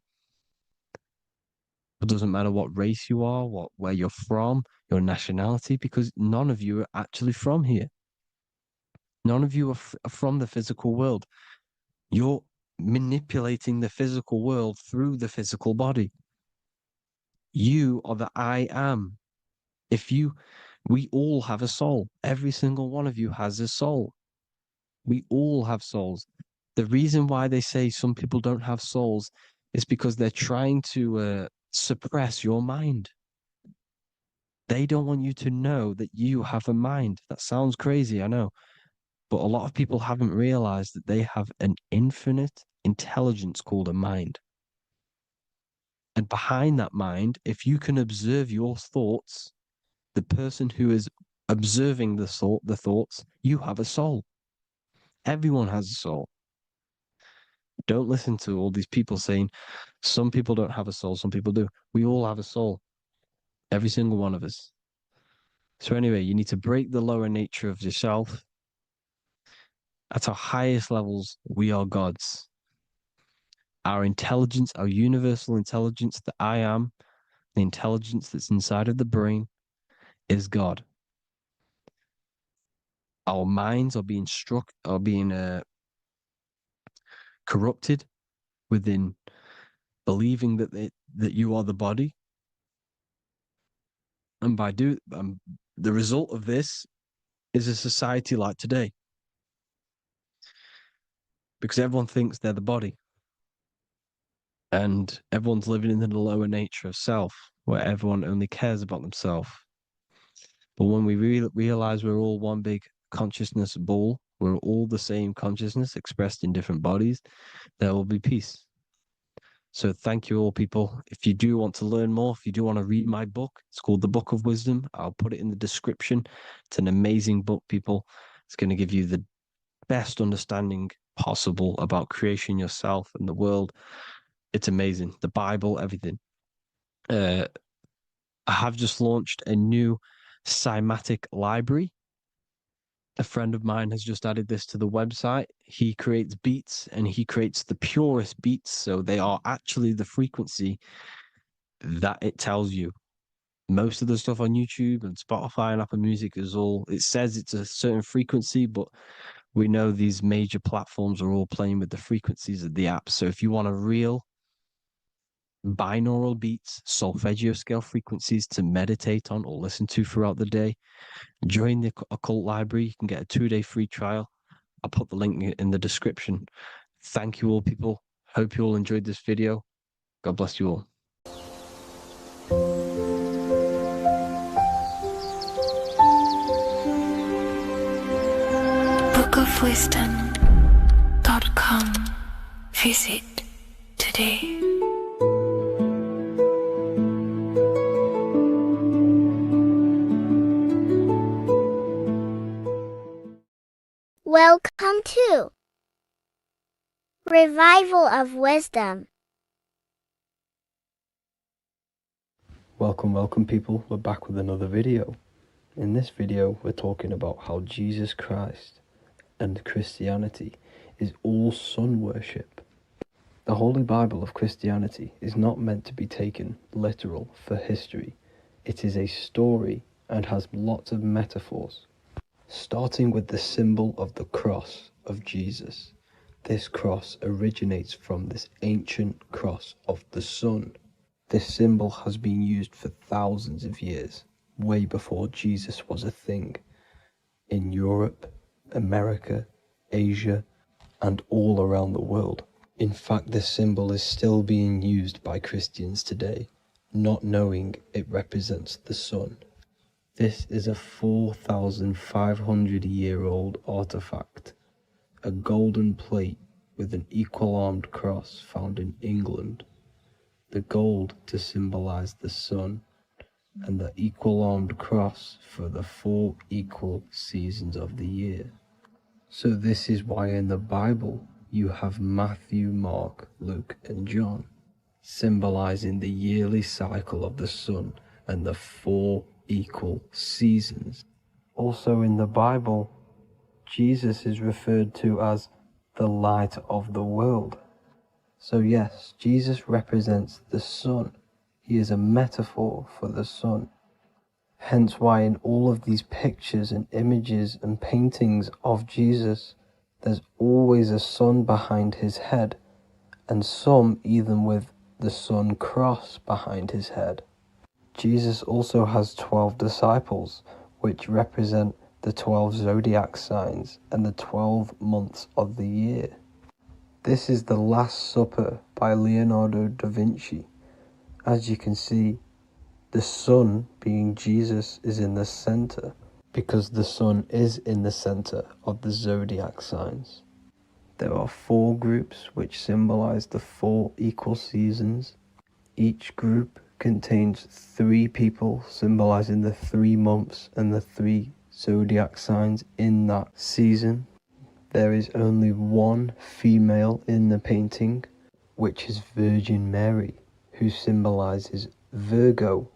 It doesn't matter what race you are, where you're from, your nationality, because none of you are actually from here. None of you are from the physical world. You're manipulating the physical world through the physical body. You are the I am. We all have a soul. Every single one of you has a soul. We all have souls. The reason why they say some people don't have souls is because they're trying to suppress your mind. They don't want you to know that you have a mind. That sounds crazy, I know. But a lot of people haven't realized that they have an infinite intelligence called a mind. And behind that mind, if you can observe your thoughts, the person who is observing the thoughts, you have a soul. Everyone has a soul. Don't listen to all these people saying some people don't have a soul, some people do. We all have a soul. Every single one of us. So anyway, you need to break the lower nature of yourself. At our highest levels, we are gods. Our intelligence, our universal intelligence, the I am, the intelligence that's inside of the brain, is God. Our minds are being corrupted within believing that you are the body, and the result of this is a society like today, because everyone thinks they're the body, and everyone's living in the lower nature of self, where everyone only cares about themselves. But when we realize we're all one big consciousness ball, we're all the same consciousness expressed in different bodies, there will be peace. So thank you all, people. If you do want to learn more, if you do want to read my book, it's called The Book of Wisdom. I'll put it in the description. It's an amazing book, people. It's going to give you the best understanding possible about creation, yourself, and the world. It's amazing. The Bible, everything. I have just launched a new cymatic library. A friend of mine has just added this to the website. He creates beats, and he creates the purest beats. So they are actually the frequency that it tells you. Most of the stuff on YouTube and Spotify and Apple Music it says it's a certain frequency, but we know these major platforms are all playing with the frequencies of the app. So if you want a real binaural beats, solfeggio scale frequencies to meditate on or listen to throughout the day, join the Occult Library. You can get a 2-day free trial. I'll put the link in the description. Thank you all, people. Hope you all enjoyed this video. God bless you all. bookofwisdom.com. Visit today. Welcome to Revival of Wisdom. Welcome people, we're back with another video. In this video we're talking about how Jesus Christ and Christianity is all sun worship. The Holy Bible of Christianity is not meant to be taken literal for history. It is a story and has lots of metaphors. Starting with the symbol of the cross of Jesus. This cross originates from this ancient cross of the sun. This symbol has been used for thousands of years, way before Jesus was a thing, in Europe, America, Asia, and all around the world. In fact, this symbol is still being used by Christians today, not knowing it represents the sun. This is a 4,500-year-old artifact, a golden plate with an equal-armed cross found in England. The gold to symbolize the sun, and the equal-armed cross for the 4 equal seasons of the year. So this is why in the Bible you have Matthew, Mark, Luke, and John, symbolizing the yearly cycle of the sun and the 4 equal seasons. Also in the Bible, Jesus is referred to as the light of the world. So yes, Jesus represents the sun. He is a metaphor for the sun. Hence why in all of these pictures and images and paintings of Jesus, there's always a sun behind his head, and some even with the sun cross behind his head. Jesus also has 12 disciples, which represent the 12 zodiac signs and the 12 months of the year. This is the Last Supper by Leonardo da Vinci. As you can see, the sun, being Jesus, is in the center, because the sun is in the center of the zodiac signs. There are 4 groups which symbolize the 4 equal seasons. Each group contains 3 people symbolizing the 3 months and the 3 zodiac signs in that season. There is only one female in the painting, which is Virgin Mary, who symbolizes Virgo,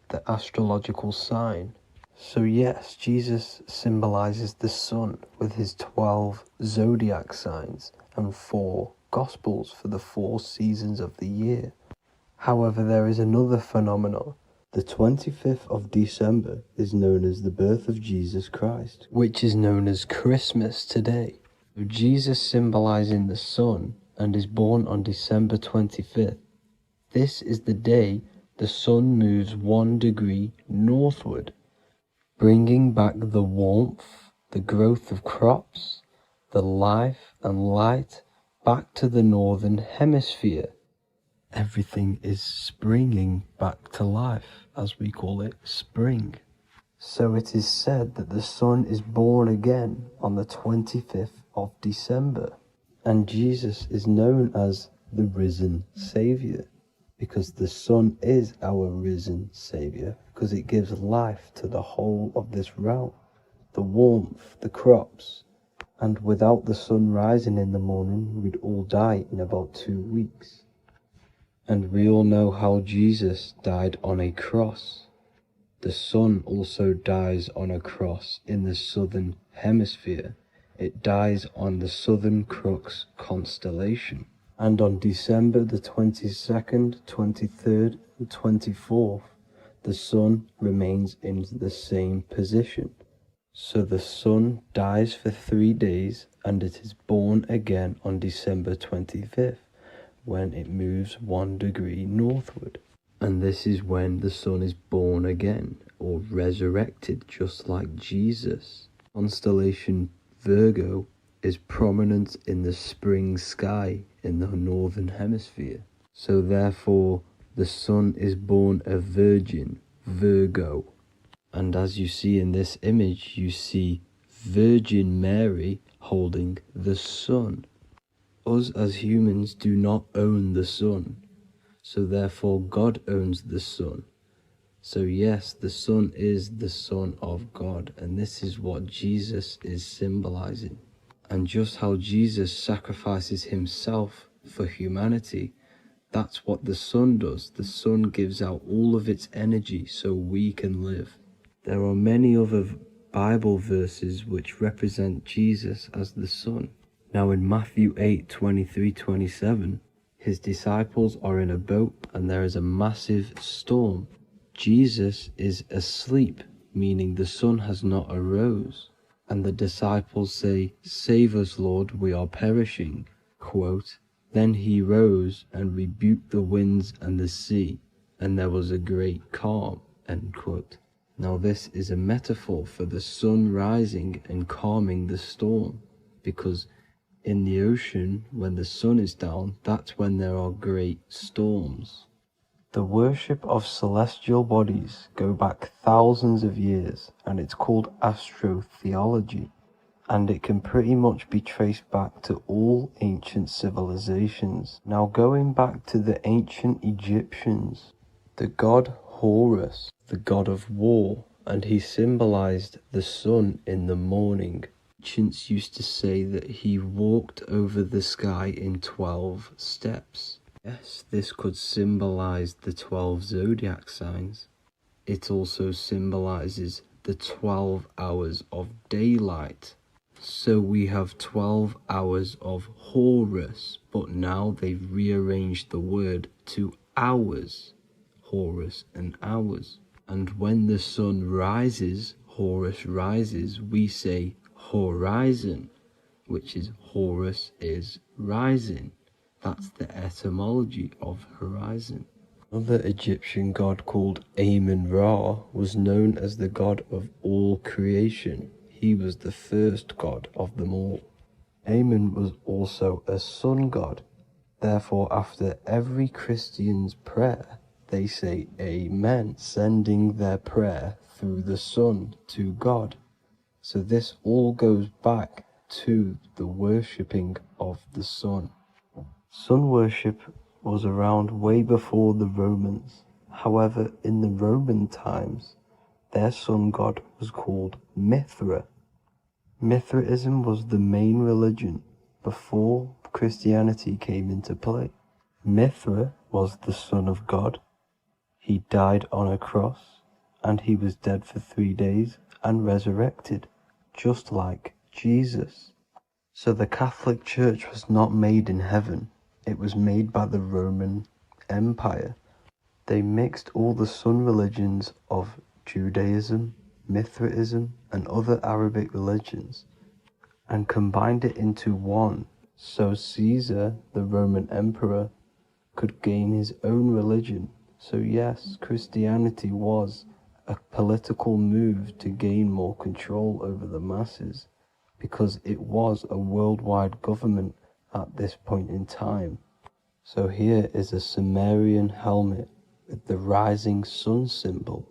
the astrological sign. So yes, Jesus symbolizes the sun with his 12 zodiac signs and 4 gospels for the 4 seasons of the year. However, there is another phenomenon. The 25th of December is known as the birth of Jesus Christ, which is known as Christmas today. So Jesus symbolizing the sun and is born on December 25th. This is the day the sun moves 1 degree northward, bringing back the warmth, the growth of crops, the life and light back to the northern hemisphere. Everything is springing back to life, as we call it, spring. So it is said that the sun is born again on the 25th of December, and Jesus is known as the risen Saviour, because the sun is our risen Saviour, because it gives life to the whole of this realm, the warmth, the crops, and without the sun rising in the morning, we'd all die in about 2 weeks. And we all know how Jesus died on a cross. The sun also dies on a cross in the southern hemisphere. It dies on the Southern Crux constellation. And on December the 22nd, 23rd, and 24th, the sun remains in the same position. So the sun dies for 3 days and it is born again on December 25th. When it moves 1 degree northward. And this is when the sun is born again, or resurrected, just like Jesus. Constellation Virgo is prominent in the spring sky in the northern hemisphere. So therefore, the sun is born a virgin, Virgo. And as you see in this image, you see Virgin Mary holding the sun. Us as humans do not own the sun, so therefore God owns the sun. So yes, the sun is the Son of God, and this is what Jesus is symbolizing. And just how Jesus sacrifices himself for humanity, that's what the sun does. The sun gives out all of its energy so we can live. There are many other Bible verses which represent Jesus as the sun. Now in Matthew 8:23-27, his disciples are in a boat and there is a massive storm. Jesus is asleep, meaning the sun has not arose. And the disciples say, "Save us, Lord, we are perishing." Quote, "Then he rose and rebuked the winds and the sea, and there was a great calm." End quote. Now this is a metaphor for the sun rising and calming the storm, because in the ocean, when the sun is down, that's when there are great storms. The worship of celestial bodies go back thousands of years, and it's called astrotheology, and it can pretty much be traced back to all ancient civilizations. Now going back to the ancient Egyptians, the god Horus, the god of war, and he symbolized the sun in the morning. Ancients used to say that he walked over the sky in 12 steps. Yes, this could symbolize the 12 zodiac signs. It also symbolizes the 12 hours of daylight. So we have 12 hours of Horus, but now they've rearranged the word to hours. Horus and hours. And when the sun rises, Horus rises, we say horizon, which is Horus is rising. That's the etymology of horizon. Another Egyptian god called Amun-Ra was known as the god of all creation. He was the first god of them all. Amun was also a sun god. Therefore, after every Christian's prayer, they say Amen, sending their prayer through the sun to God. So this all goes back to the worshipping of the sun. Sun worship was around way before the Romans. However, in the Roman times, their sun god was called Mithra. Mithraism was the main religion before Christianity came into play. Mithra was the son of God. He died on a cross, and he was dead for 3 days and resurrected, just like Jesus. So the Catholic Church was not made in heaven, it was made by the Roman Empire. They mixed all the sun religions of Judaism, Mithraism, and other Arabic religions, and combined it into one, so Caesar, the Roman emperor, could gain his own religion. So yes, Christianity was a political move to gain more control over the masses, because it was a worldwide government at this point in time. So here is a Sumerian helmet with the rising sun symbol.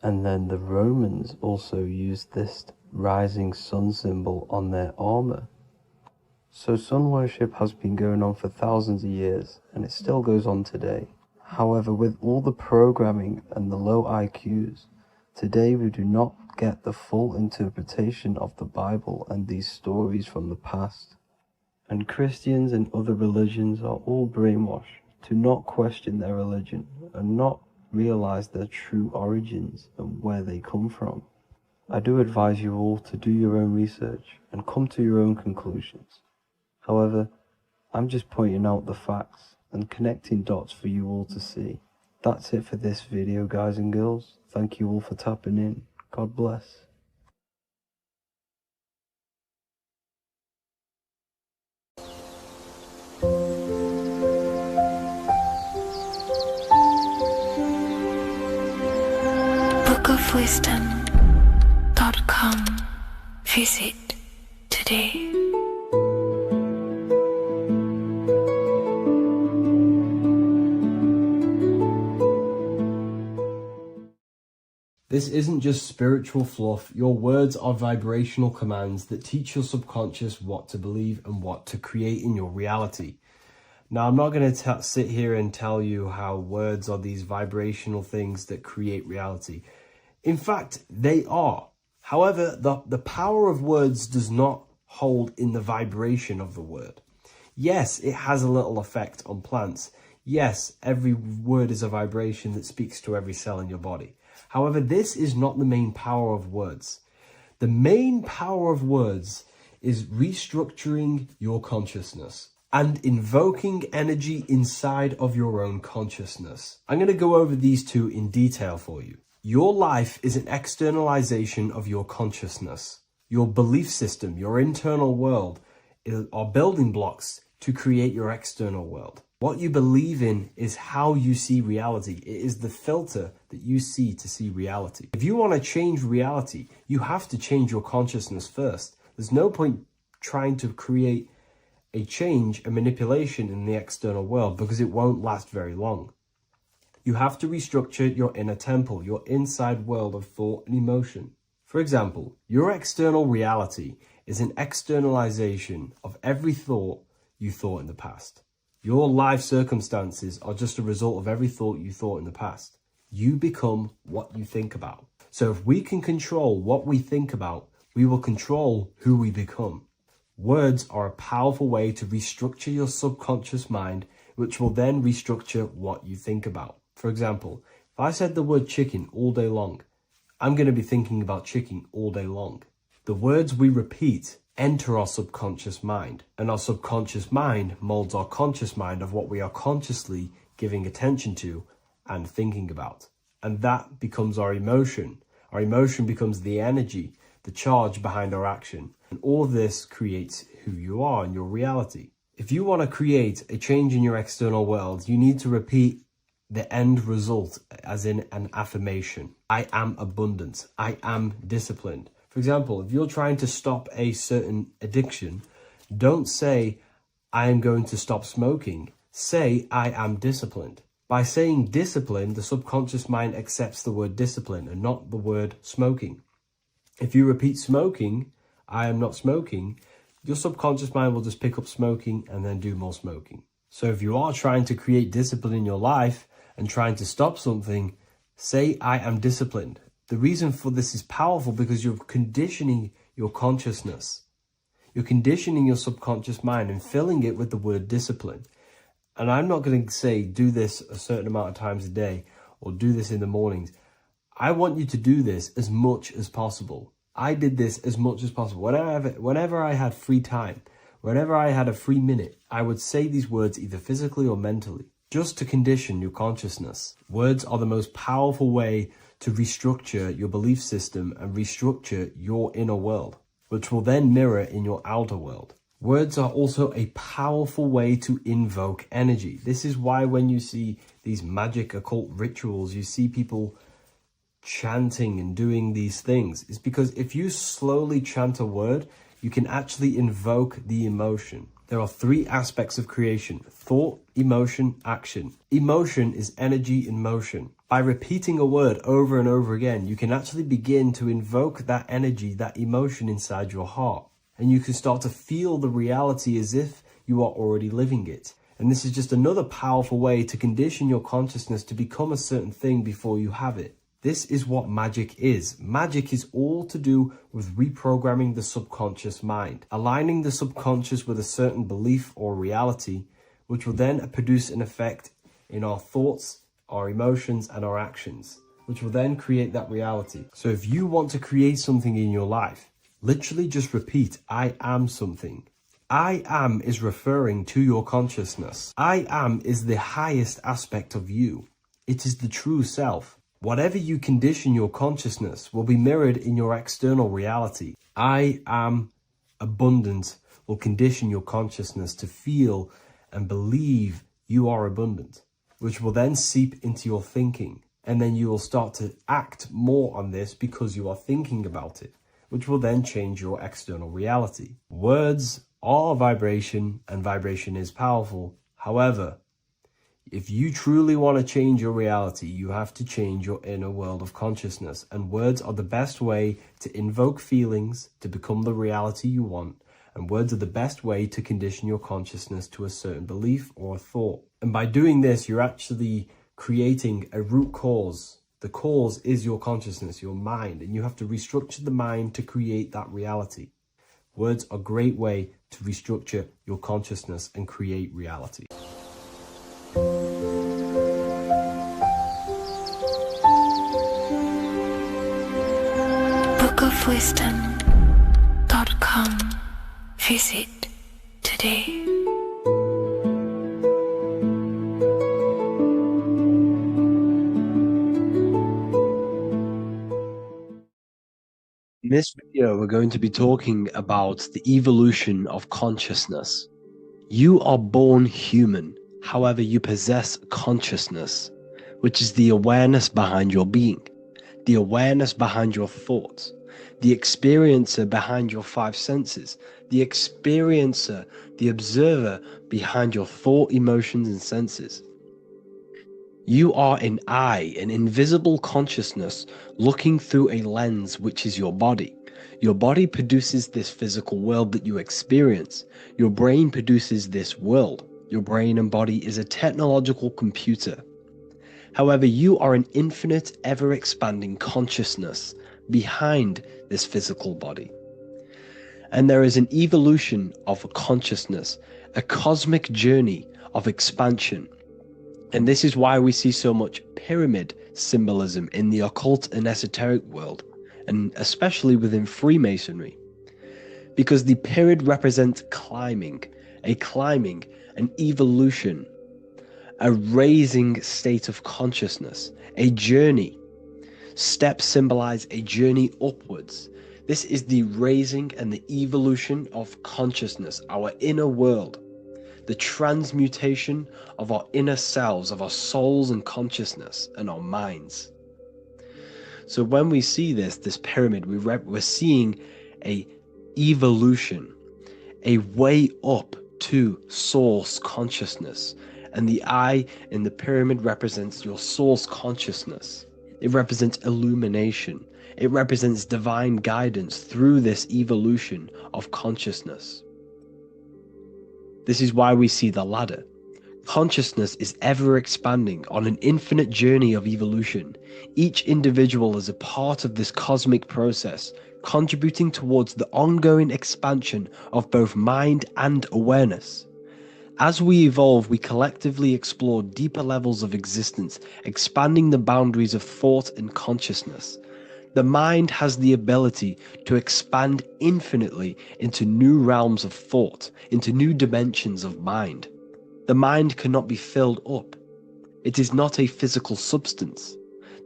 And then the Romans also used this rising sun symbol on their armor. So sun worship has been going on for thousands of years, and it still goes on today. However, with all the programming and the low IQs, today we do not get the full interpretation of the Bible and these stories from the past. And Christians and other religions are all brainwashed to not question their religion and not realize their true origins and where they come from. I do advise you all to do your own research and come to your own conclusions. However, I'm just pointing out the facts and connecting dots for you all to see. That's it for this video, guys and girls. Thank you all for tapping in. God bless. bookofwisdom.com. Visit today. This isn't just spiritual fluff. Your words are vibrational commands that teach your subconscious what to believe and what to create in your reality. Now, I'm not going to sit here and tell you how words are these vibrational things that create reality. In fact, they are. However, the power of words does not hold in the vibration of the word. Yes, it has a little effect on plants. Yes, every word is a vibration that speaks to every cell in your body. However, this is not the main power of words. The main power of words is restructuring your consciousness and invoking energy inside of your own consciousness. I'm going to go over these two in detail for you. Your life is an externalization of your consciousness. Your belief system, your internal world, are building blocks to create your external world. What you believe in is how you see reality. It is the filter that you see to see reality. If you want to change reality, you have to change your consciousness first. There's no point trying to create a change, a manipulation in the external world, because it won't last very long. You have to restructure your inner temple, your inside world of thought and emotion. For example, your external reality is an externalization of every thought you thought in the past. Your life circumstances are just a result of every thought you thought in the past. You become what you think about. So if we can control what we think about, we will control who we become. Words are a powerful way to restructure your subconscious mind, which will then restructure what you think about. For example, if I said the word chicken all day long, I'm going to be thinking about chicken all day long. The words we repeat enter our subconscious mind, and our subconscious mind molds our conscious mind of what we are consciously giving attention to and thinking about. And that becomes our emotion. Our emotion becomes the energy, the charge behind our action. And all of this creates who you are and your reality. If you want to create a change in your external world, you need to repeat the end result as in an affirmation. I am abundant. I am disciplined. For example, if you're trying to stop a certain addiction, don't say, I am going to stop smoking. Say, I am disciplined. By saying discipline, the subconscious mind accepts the word discipline and not the word smoking. If you repeat smoking, I am not smoking, your subconscious mind will just pick up smoking and then do more smoking. So if you are trying to create discipline in your life and trying to stop something, say, I am disciplined. The reason for this is powerful because you're conditioning your consciousness. You're conditioning your subconscious mind and filling it with the word discipline. And I'm not going to say do this a certain amount of times a day or do this in the mornings. I want you to do this as much as possible. I did this as much as possible. Whenever I had free time, whenever I had a free minute, I would say these words either physically or mentally, just to condition your consciousness. Words are the most powerful way to restructure your belief system and restructure your inner world, which will then mirror in your outer world. Words are also a powerful way to invoke energy. This is why when you see these magic occult rituals, you see people chanting and doing these things. It's because if you slowly chant a word, you can actually invoke the emotion. There are three aspects of creation: thought, emotion, action. Emotion is energy in motion. By repeating a word over and over again, you can actually begin to invoke that energy, that emotion inside your heart. And you can start to feel the reality as if you are already living it. And this is just another powerful way to condition your consciousness to become a certain thing before you have it. This is what magic is. Magic is all to do with reprogramming the subconscious mind, aligning the subconscious with a certain belief or reality, which will then produce an effect in our thoughts, our emotions, and our actions, which will then create that reality. So if you want to create something in your life, literally just repeat, I am something. I am is referring to your consciousness. I am is the highest aspect of you. It is the true self. Whatever you condition your consciousness will be mirrored in your external reality. I am abundant will condition your consciousness to feel and believe you are abundant, which will then seep into your thinking. And then you will start to act more on this because you are thinking about it, which will then change your external reality. Words are vibration, and vibration is powerful. However, if you truly want to change your reality, you have to change your inner world of consciousness. And words are the best way to invoke feelings to become the reality you want. And words are the best way to condition your consciousness to a certain belief or a thought. And by doing this, you're actually creating a root cause. The cause is your consciousness, your mind. And you have to restructure the mind to create that reality. Words are a great way to restructure your consciousness and create reality. bookofwisdom.com. Visit today. In this video, we're going to be talking about the evolution of consciousness. You are born human, however, you possess consciousness, which is the awareness behind your being, the awareness behind your thoughts, the experiencer behind your five senses, the experiencer, the observer behind your thought, emotions, and senses. You are an eye, an invisible consciousness looking through a lens, which is your body. Your body produces this physical world that you experience. Your brain produces this world. Your brain and body is a technological computer. However, you are an infinite, ever-expanding consciousness behind this physical body. And there is an evolution of consciousness, a cosmic journey of expansion. And this is why we see so much pyramid symbolism in the occult and esoteric world, and especially within Freemasonry. Because the pyramid represents climbing, an evolution, a raising state of consciousness, a journey. Steps symbolize a journey upwards. This is the raising and the evolution of consciousness, our inner world. The transmutation of our inner selves, of our souls and consciousness and our minds. So when we see this pyramid, we're seeing a evolution, a way up to source consciousness. And the eye in the pyramid represents your source consciousness. It represents illumination. It represents divine guidance through this evolution of consciousness. This is why we see the ladder. Consciousness is ever expanding on an infinite journey of evolution. Each individual is a part of this cosmic process, contributing towards the ongoing expansion of both mind and awareness. As we evolve, we collectively explore deeper levels of existence, expanding the boundaries of thought and consciousness. The mind has the ability to expand infinitely into new realms of thought, into new dimensions of mind. The mind cannot be filled up. It is not a physical substance.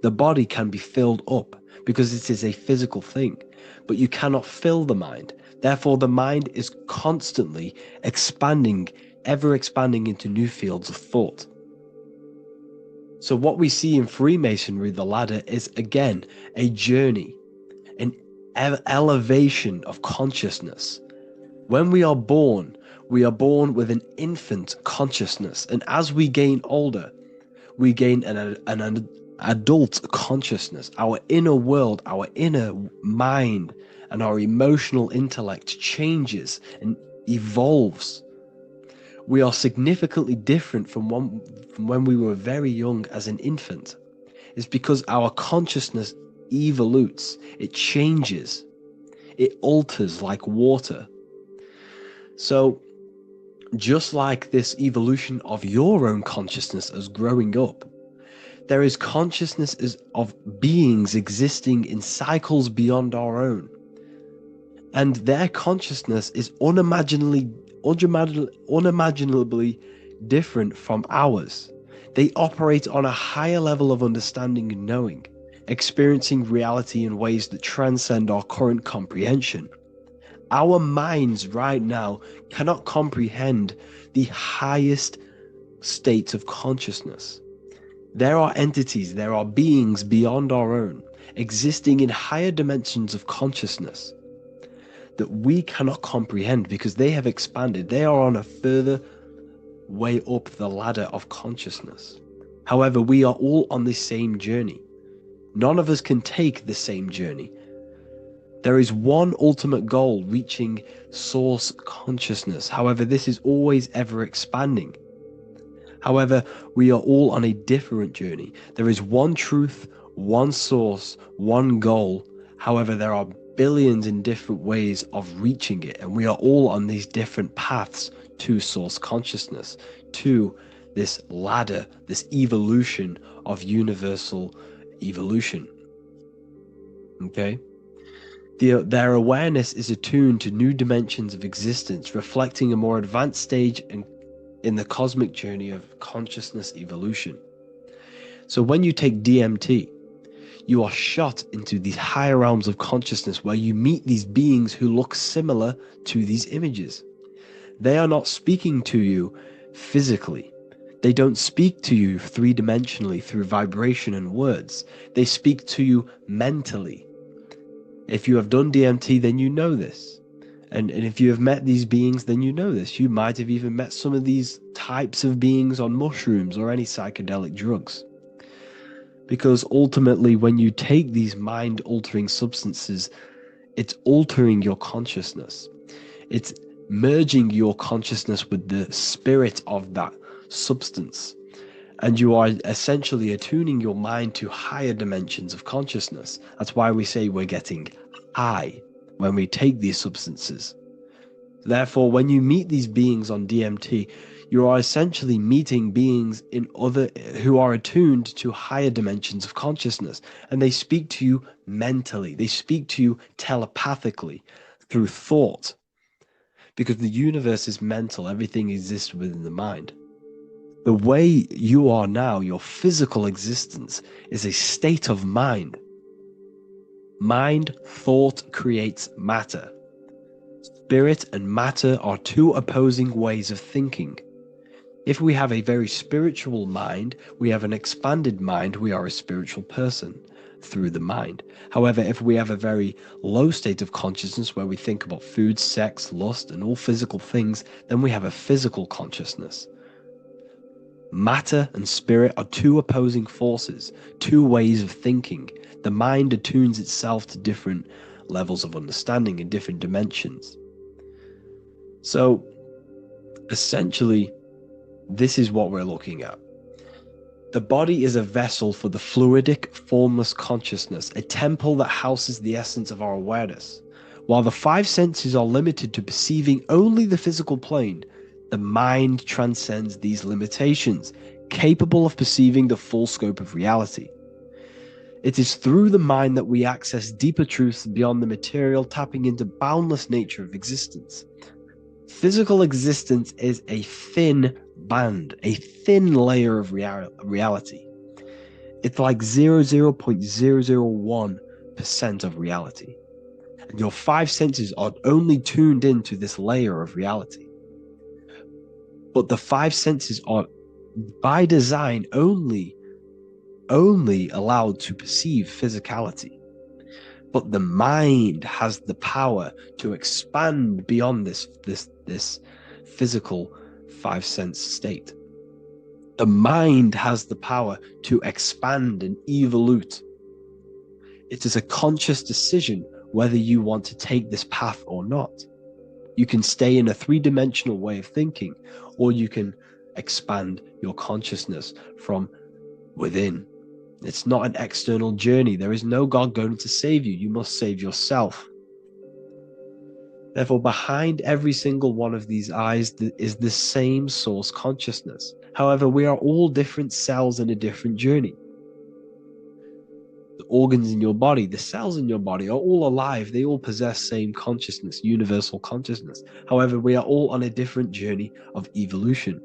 The body can be filled up because it is a physical thing, but you cannot fill the mind. Therefore, the mind is constantly expanding, ever expanding into new fields of thought. So what we see in Freemasonry, the ladder, is again a journey, an elevation of consciousness. When we are born with an infant consciousness, and as we gain older, we gain an adult consciousness. Our inner world, our inner mind, and our emotional intellect changes and evolves. We are significantly different from when we were very young as an infant. It's because our consciousness evolutes, it changes, it alters like water. So, just like this evolution of your own consciousness as growing up, there is consciousness of beings existing in cycles beyond our own. And their consciousness is unimaginably different from ours. They operate on a higher level of understanding and knowing, experiencing reality in ways that transcend our current comprehension. Our minds right now cannot comprehend the highest states of consciousness. There are entities, there are beings beyond our own, existing in higher dimensions of consciousness that we cannot comprehend because they have expanded. They are on a further way up the ladder of consciousness. However, we are all on the same journey. None of us can take the same journey. There is one ultimate goal, reaching source consciousness. However, this is always ever expanding. However, we are all on a different journey. There is one truth, one source, one goal. However, there are billions in different ways of reaching it, and we are all on these different paths to source consciousness, to this ladder, this evolution of universal evolution. Okay? Their awareness is attuned to new dimensions of existence, reflecting a more advanced stage in the cosmic journey of consciousness evolution. So when you take DMT, you are shot into these higher realms of consciousness where you meet these beings who look similar to these images. They are not speaking to you physically. They don't speak to you three-dimensionally through vibration and words. They speak to you mentally. If you have done DMT, then you know this. And if you have met these beings, then you know this. You might have even met some of these types of beings on mushrooms or any psychedelic drugs. Because ultimately, when you take these mind-altering substances, it's altering your consciousness. It's merging your consciousness with the spirit of that substance. And you are essentially attuning your mind to higher dimensions of consciousness. That's why we say we're getting high when we take these substances. Therefore, when you meet these beings on DMT, you are essentially meeting beings who are attuned to higher dimensions of consciousness, and they speak to you mentally. They speak to you telepathically through thought, because the universe is mental. Everything exists within the mind. The way you are now, your physical existence, is a state of mind. Mind, thought creates matter. Spirit and matter are two opposing ways of thinking. If we have a very spiritual mind, we have an expanded mind, we are a spiritual person through the mind. However, if we have a very low state of consciousness where we think about food, sex, lust, and all physical things, then we have a physical consciousness. Matter and spirit are two opposing forces, two ways of thinking. The mind attunes itself to different levels of understanding in different dimensions. So, essentially, this is what we're looking at. The body is a vessel for the fluidic, formless consciousness, a temple that houses the essence of our awareness. While the five senses are limited to perceiving only the physical plane, the mind transcends these limitations, capable of perceiving the full scope of reality. It is through the mind that we access deeper truths beyond the material, tapping into boundless nature of existence. Physical existence is a thin band, a thin layer of reality. It's like 0.001% of reality. And your five senses are only tuned into this layer of reality. But the five senses are, by design, only allowed to perceive physicality. But the mind has the power to expand beyond this physical five sense state. The mind has the power to expand and evolute. It is a conscious decision whether you want to take this path or not. You can stay in a three-dimensional way of thinking, or you can expand your consciousness from within. It's not an external journey. There is no God going to save you. You must save yourself. Therefore, behind every single one of these eyes is the same source consciousness. However, we are all different cells in a different journey. The organs in your body, the cells in your body are all alive. They all possess same consciousness, universal consciousness. However, we are all on a different journey of evolution.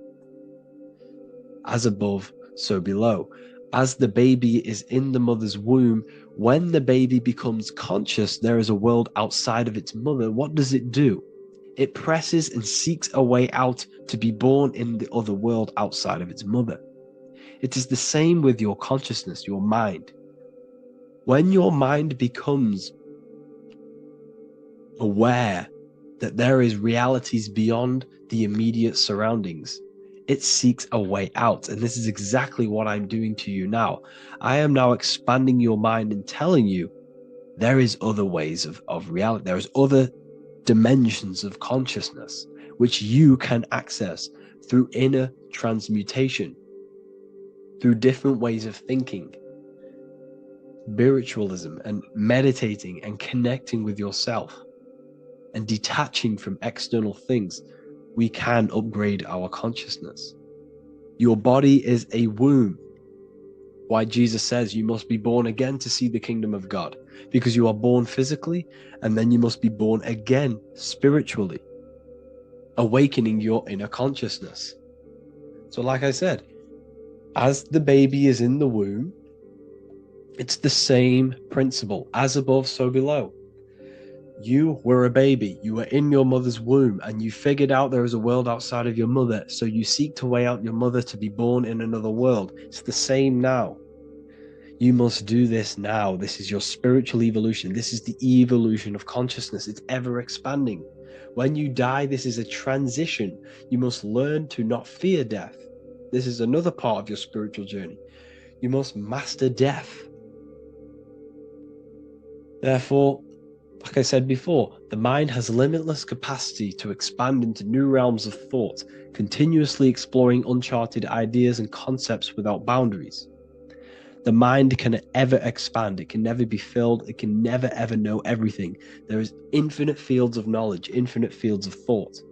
As above, so below. As the baby is in the mother's womb, when the baby becomes conscious, there is a world outside of its mother. What does it do? It presses and seeks a way out to be born in the other world outside of its mother. It is the same with your consciousness, your mind. When your mind becomes aware that there is realities beyond the immediate surroundings, it seeks a way out. And this is exactly what I'm doing to you now. I am now expanding your mind and telling you there is other ways of reality. There is other dimensions of consciousness which you can access through inner transmutation, through different ways of thinking, spiritualism, and meditating and connecting with yourself and detaching from external things. We can upgrade our consciousness. Your body is a womb. Why Jesus says you must be born again to see the kingdom of God, because you are born physically and then you must be born again spiritually, awakening your inner consciousness. So like I said, as the baby is in the womb, it's the same principle. As above, so below. You were a baby, you were in your mother's womb, and you figured out there is a world outside of your mother, so you seek to weigh out your mother to be born in another world. It's the same now. You must do this now. This is your spiritual evolution. This is the evolution of consciousness. It's ever expanding. When you die, this is a transition. You must learn to not fear death. This is another part of your spiritual journey. You must master death. Therefore, like I said before, the mind has limitless capacity to expand into new realms of thought, continuously exploring uncharted ideas and concepts without boundaries. The mind can ever expand. It can never be filled. It can never ever know everything. There is infinite fields of knowledge, infinite fields of thought.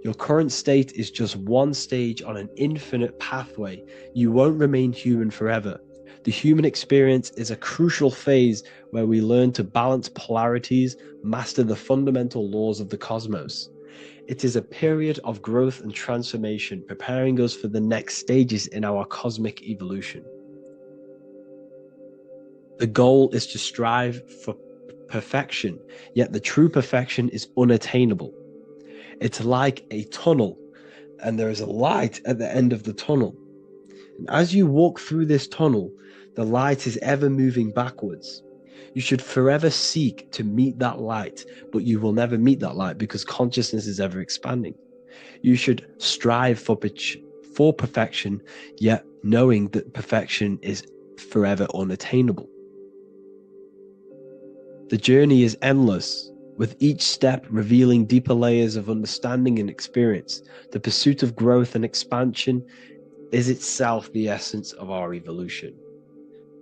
Your current state is just one stage on an infinite pathway. You won't remain human forever. The human experience is a crucial phase where we learn to balance polarities, master the fundamental laws of the cosmos. It is a period of growth and transformation, preparing us for the next stages in our cosmic evolution. The goal is to strive for perfection, yet the true perfection is unattainable. It's like a tunnel, and there is a light at the end of the tunnel. And as you walk through this tunnel, the light is ever moving backwards. You should forever seek to meet that light, but you will never meet that light because consciousness is ever expanding. You should strive for perfection, yet knowing that perfection is forever unattainable. The journey is endless, with each step revealing deeper layers of understanding and experience. The pursuit of growth and expansion is itself the essence of our evolution.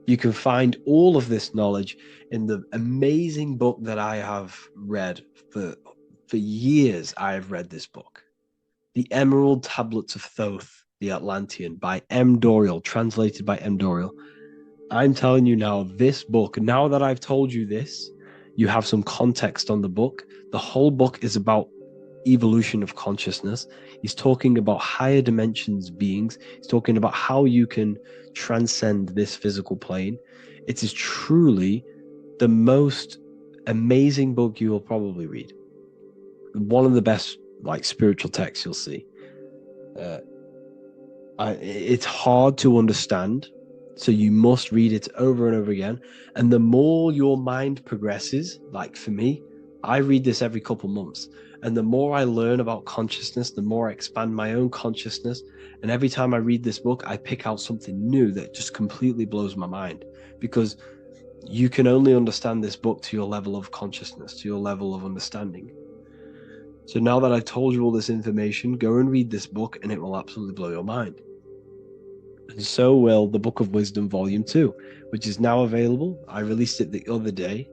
You can find all of this knowledge in the amazing book that I have read for years. I have read this book, The Emerald Tablets of Thoth, the Atlantean, by M. Dorial, translated by M. Dorial. I'm telling you now, this book, now that I've told you this, you have some context on the book. The whole book is about evolution of consciousness. He's talking about higher dimensions beings. He's talking about how you can transcend this physical plane. It is truly the most amazing book you will probably read. One of the best spiritual texts you'll see. It's hard to understand, so you must read it over and over again. And the more your mind progresses, like for me, I read this every couple months. And the more I learn about consciousness, the more I expand my own consciousness. And every time I read this book, I pick out something new that just completely blows my mind. Because you can only understand this book to your level of consciousness, to your level of understanding. So now that I've told you all this information, go and read this book and it will absolutely blow your mind. And so will the Book of Wisdom Volume 2, which is now available. I released it the other day.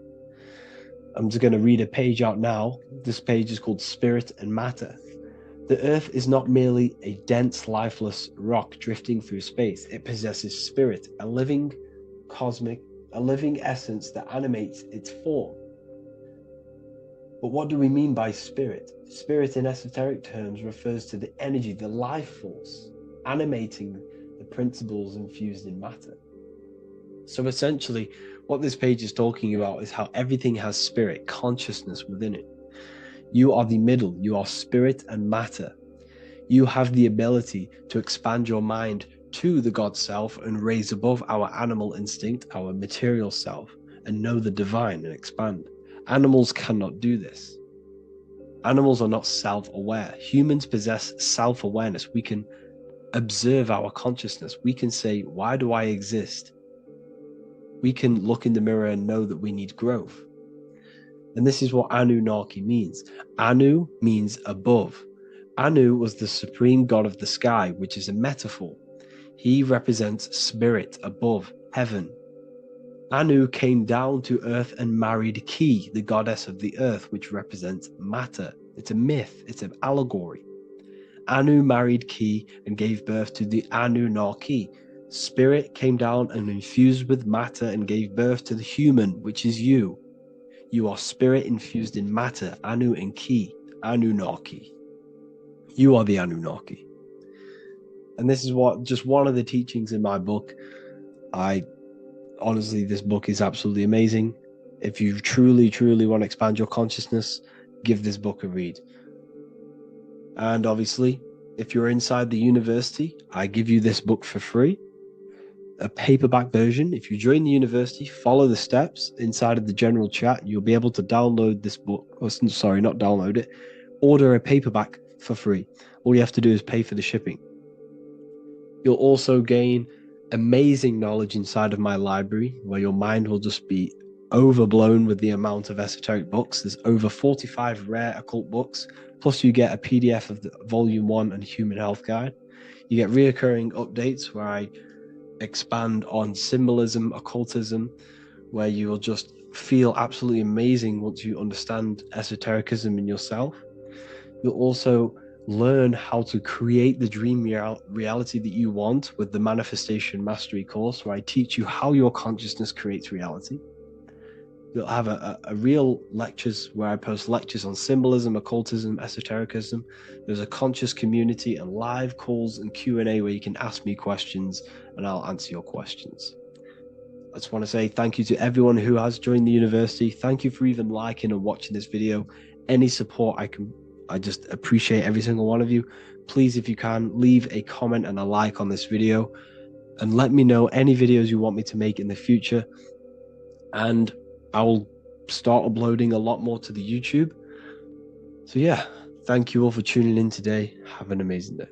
I'm just going to read a page out now. This page is called Spirit and Matter. The Earth is not merely a dense, lifeless rock drifting through space. It possesses spirit, a living essence that animates its form. But what do we mean by spirit? Spirit in esoteric terms refers to the energy, the life force, animating the principles infused in matter. So essentially, what this page is talking about is how everything has spirit, consciousness within it. You are the middle, you are spirit and matter. You have the ability to expand your mind to the God self and raise above our animal instinct, our material self, and know the divine and expand. Animals cannot do this. Animals are not self-aware. Humans possess self-awareness. We can observe our consciousness. We can say, why do I exist? We can look in the mirror and know that we need growth. And this is what Anunnaki means. Anu means above. Anu was the supreme god of the sky, which is a metaphor. He represents spirit above, heaven. Anu came down to earth and married Ki, the goddess of the earth, which represents matter. It's a myth, it's an allegory. Anu married Ki and gave birth to the Anunnaki. Spirit came down and infused with matter and gave birth to the human, which is you. You are spirit infused in matter, Anu and Ki, Anunnaki. You are the Anunnaki. And this is just one of the teachings in my book. Honestly, this book is absolutely amazing. If you truly, truly want to expand your consciousness, give this book a read. And obviously, if you're inside the university, I give you this book for free. A paperback version. If you join the university, follow the steps inside of the general chat, you'll be able to download this book. Sorry, not download it. Order a paperback for free. All you have to do is pay for the shipping. You'll also gain amazing knowledge inside of my library, where your mind will just be overblown with the amount of esoteric books. There's over 45 rare occult books, plus you get a PDF of the Volume 1 and Human Health Guide. You get reoccurring updates where I expand on symbolism, occultism, where you will just feel absolutely amazing once you understand esotericism in yourself. You'll also learn how to create the dream reality that you want with the Manifestation Mastery course, where I teach you how your consciousness creates reality. You'll have a real lectures where I post lectures on symbolism, occultism, esotericism. There's a conscious community and live calls and Q&A where you can ask me questions and I'll answer your questions. I just want to say thank you to everyone who has joined the university. Thank you for even liking and watching this video. Any support I just appreciate every single one of you. Please, if you can, leave a comment and a like on this video and let me know any videos you want me to make in the future. And I will start uploading a lot more to the YouTube. So yeah, thank you all for tuning in today. Have an amazing day.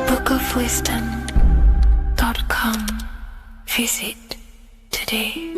bookofwisdom.com. Visit today.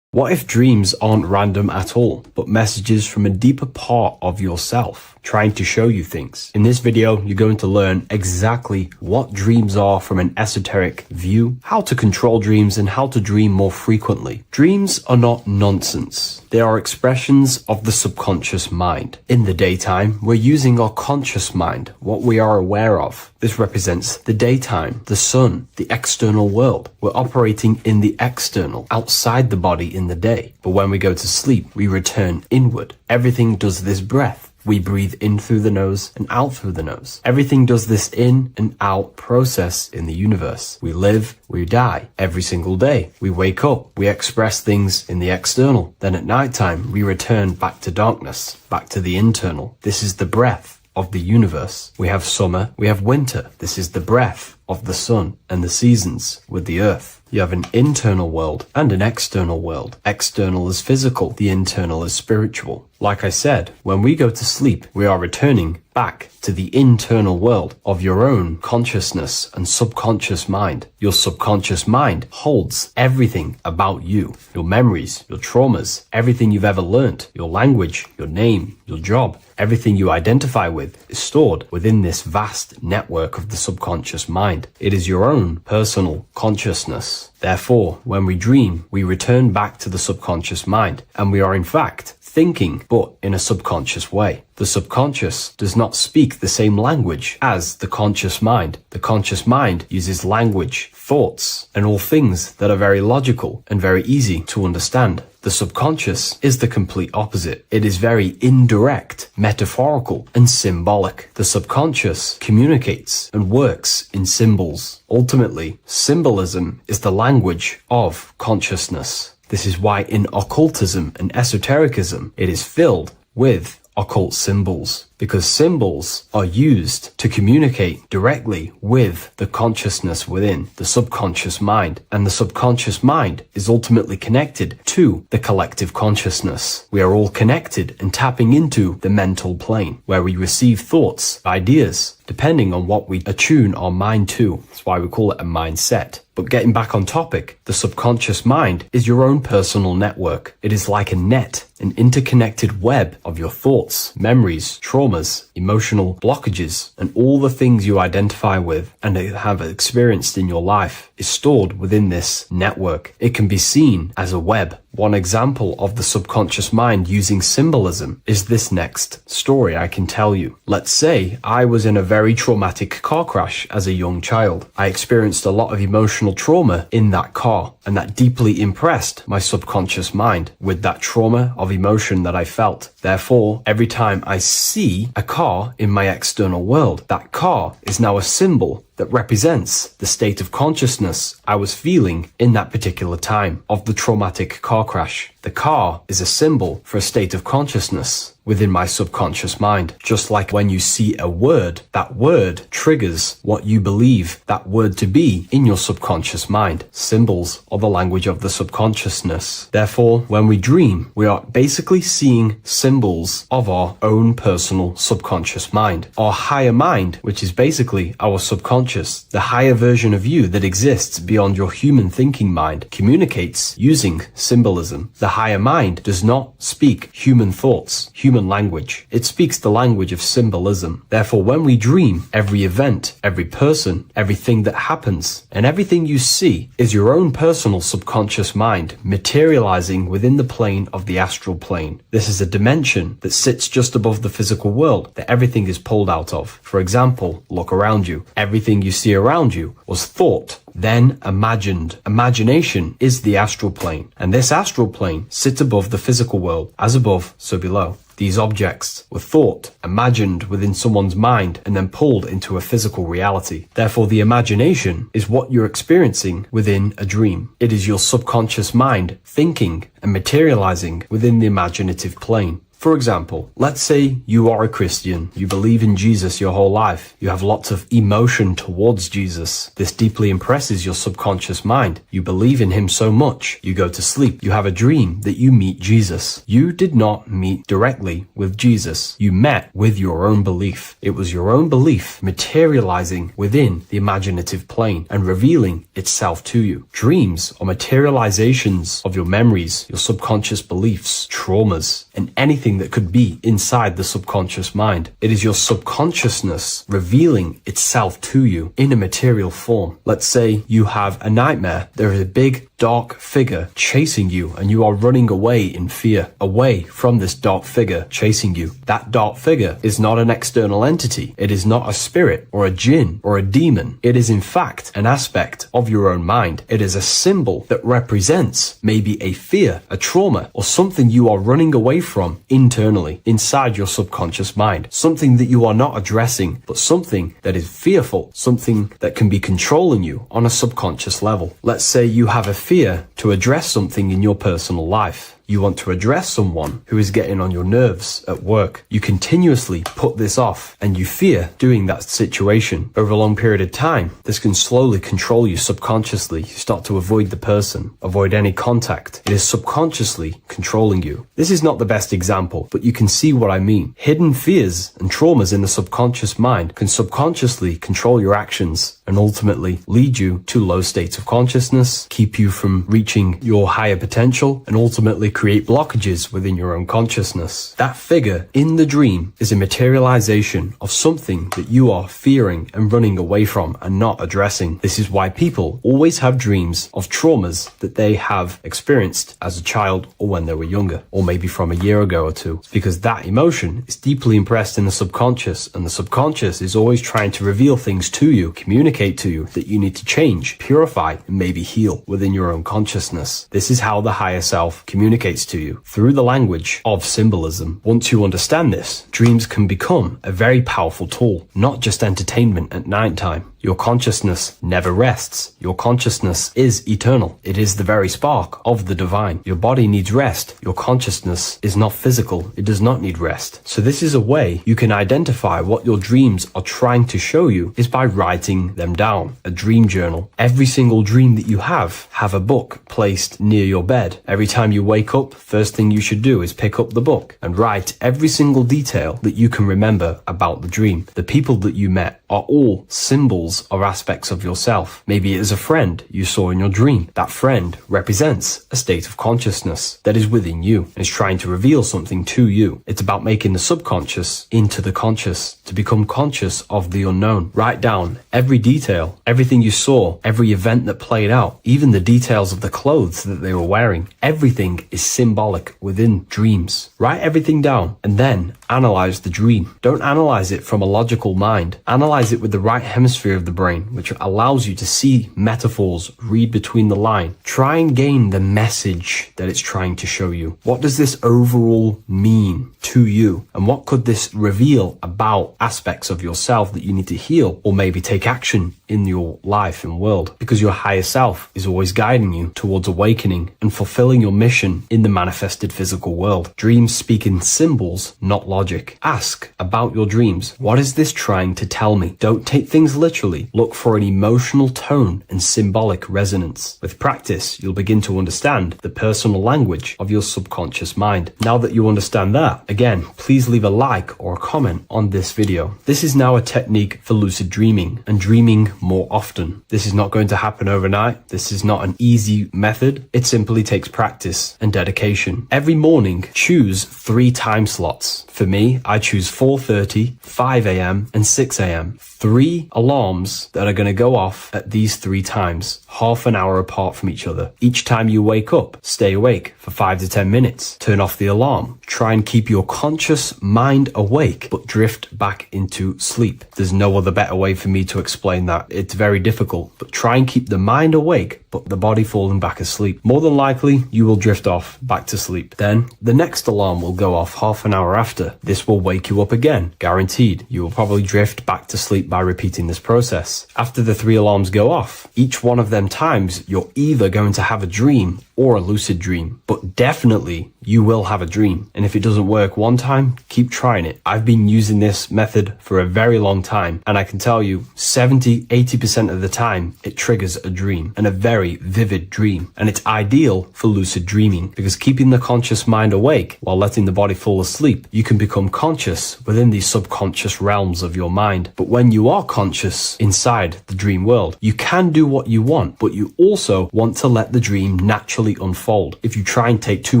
What if dreams aren't random at all, but messages from a deeper part of yourself, trying to show you things? In this video, you're going to learn exactly what dreams are from an esoteric view, how to control dreams, and how to dream more frequently. Dreams are not nonsense. They are expressions of the subconscious mind. In the daytime, we're using our conscious mind, what we are aware of. This represents the daytime, the sun, the external world. We're operating in the external, outside the body in the day. But when we go to sleep, we return inward. Everything does this breath. We breathe in through the nose and out through the nose. Everything does this in and out process in the universe. We live, we die every single day. We wake up, we express things in the external. Then at nighttime, we return back to darkness, back to the internal. This is the breath of the universe. We have summer, we have winter. This is the breath of the sun and the seasons with the earth. You have an internal world and an external world. External is physical, the internal is spiritual. Like I said, when we go to sleep, we are returning back to the internal world of your own consciousness and subconscious mind. Your subconscious mind holds everything about you, your memories, your traumas, everything you've ever learnt, your language, your name, your job, everything you identify with is stored within this vast network of the subconscious mind. It is your own personal consciousness. Therefore, when we dream, we return back to the subconscious mind, and we are in fact thinking, but in a subconscious way. The subconscious does not speak the same language as the conscious mind. The conscious mind uses language, thoughts, and all things that are very logical and very easy to understand. The subconscious is the complete opposite. It is very indirect, metaphorical, and symbolic. The subconscious communicates and works in symbols. Ultimately, symbolism is the language of consciousness. This is why in occultism and esotericism, it is filled with occult symbols, because symbols are used to communicate directly with the consciousness within the subconscious mind, and the subconscious mind is ultimately connected to the collective consciousness. We are all connected and tapping into the mental plane, where we receive thoughts, ideas, depending on what we attune our mind to. That's why we call it a mindset. But getting back on topic, the subconscious mind is your own personal network. It is like a net, an interconnected web of your thoughts, memories, traumas, emotional blockages, and all the things you identify with and have experienced in your life is stored within this network. It can be seen as a web. One example of the subconscious mind using symbolism is this next story I can tell you. Let's say I was in a very traumatic car crash as a young child. I experienced a lot of emotional trauma in that car, and that deeply impressed my subconscious mind with that trauma of emotion that I felt. Therefore, every time I see a car in my external world, that car is now a symbol that represents the state of consciousness I was feeling in that particular time of the traumatic car crash. The car is a symbol for a state of consciousness within my subconscious mind. Just like when you see a word, that word triggers what you believe that word to be in your subconscious mind. Symbols are the language of the subconsciousness. Therefore, when we dream, we are basically seeing symbols of our own personal subconscious mind. Our higher mind, which is basically our subconscious, the higher version of you that exists beyond your human thinking mind, communicates using symbolism. The higher mind does not speak human thoughts, human language. It speaks the language of symbolism. Therefore, when we dream, every event, every person, everything that happens, and everything you see is your own personal subconscious mind materializing within the plane of the astral plane. This is a dimension that sits just above the physical world that everything is pulled out of. For example, look around you. Everything you see around you was thought, then imagined. Imagination is the astral plane, and this astral plane sits above the physical world. As above, so below. These objects were thought, imagined within someone's mind, and then pulled into a physical reality. Therefore, the imagination is what you're experiencing within a dream. It is your subconscious mind thinking and materializing within the imaginative plane. For example, let's say you are a Christian, you believe in Jesus your whole life, you have lots of emotion towards Jesus. This deeply impresses your subconscious mind. You believe in him so much, you go to sleep, you have a dream that you meet Jesus. You did not meet directly with Jesus. You met with your own belief. It was your own belief materializing within the imaginative plane and revealing itself to you. Dreams are materializations of your memories, your subconscious beliefs, traumas, and anything that could be inside the subconscious mind. It is your subconsciousness revealing itself to you in a material form. Let's say you have a nightmare. There is a big dark figure chasing you and you are running away in fear, away from this dark figure chasing you. That dark figure is not an external entity. It is not a spirit or a jinn or a demon. It is in fact an aspect of your own mind. It is a symbol that represents maybe a fear, a trauma, or something you are running away from internally, inside your subconscious mind. Something that you are not addressing, but something that is fearful, something that can be controlling you on a subconscious level. Let's say you have a fear to address something in your personal life. You want to address someone who is getting on your nerves at work. You continuously put this off and you fear doing that situation. Over a long period of time, this can slowly control you subconsciously. You start to avoid the person, avoid any contact. It is subconsciously controlling you. This is not the best example, but you can see what I mean. Hidden fears and traumas in the subconscious mind can subconsciously control your actions and ultimately lead you to low states of consciousness, keep you from reaching your higher potential, and ultimately create blockages within your own consciousness. That figure in the dream is a materialization of something that you are fearing and running away from and not addressing. This is why people always have dreams of traumas that they have experienced as a child or when they were younger, or maybe from a year ago or two. It's because that emotion is deeply impressed in the subconscious, and the subconscious is always trying to reveal things to you, communicate to you that you need to change, purify, and maybe heal within your own consciousness. This is how the higher self communicates to you through the language of symbolism. Once you understand this, dreams can become a very powerful tool, not just entertainment at nighttime. Your consciousness never rests. Your consciousness is eternal. It is the very spark of the divine. Your body needs rest. Your consciousness is not physical. It does not need rest. So this is a way you can identify what your dreams are trying to show you is by writing them down. A dream journal. Every single dream that you have a book placed near your bed. Every time you wake up, first thing you should do is pick up the book and write every single detail that you can remember about the dream. The people that you met are all symbols or aspects of yourself. Maybe it is a friend you saw in your dream. That friend represents a state of consciousness that is within you and is trying to reveal something to you. It's about making the subconscious into the conscious, to become conscious of the unknown. Write down every detail, everything you saw, every event that played out, even the details of the clothes that they were wearing. Everything is symbolic within dreams. Write everything down and then analyze the dream. Don't analyze it from a logical mind. Analyze it with the right hemisphere of the brain, which allows you to see metaphors, read between the line. Try and gain the message that it's trying to show you. What does this overall mean to you? And what could this reveal about aspects of yourself that you need to heal or maybe take action in your life and world? Because your higher self is always guiding you towards awakening and fulfilling your mission in the manifested physical world. Dreams speak in symbols, not logic. Ask about your dreams. What is this trying to tell me? Don't take things literally. Look for an emotional tone and symbolic resonance. With practice, you'll begin to understand the personal language of your subconscious mind. Now that you understand that, again, please leave a like or a comment on this video. This is now a technique for lucid dreaming and dreaming more often. This is not going to happen overnight. This is not an easy method. It simply takes practice and dedication. Every morning, choose 3 time slots. For me, I choose 4:30, 5 a.m. and 6 a.m. 3 alarms that are going to go off at these 3 times, half an hour apart from each other. Each time you wake up, stay awake for 5 to 10 minutes. Turn off the alarm. Try and keep your conscious mind awake, but drift back into sleep. There's no other better way for me to explain that. It's very difficult, but try and keep the mind awake, but the body falling back asleep. More than likely, you will drift off back to sleep. Then the next alarm will go off half an hour after. This will wake you up again, guaranteed. You will probably drift back to sleep by repeating this process. After the 3 alarms go off, each one of them times, you're either going to have a dream or a lucid dream, but definitely you will have a dream. And if it doesn't work one time, keep trying it. I've been using this method for a very long time, and I can tell you 70-80% of the time it triggers a dream, and a very vivid dream. And it's ideal for lucid dreaming because keeping the conscious mind awake while letting the body fall asleep, you can become conscious within these subconscious realms of your mind. But when you are conscious inside the dream world, you can do what you want, but you also want to let the dream naturally unfold. If you try and take too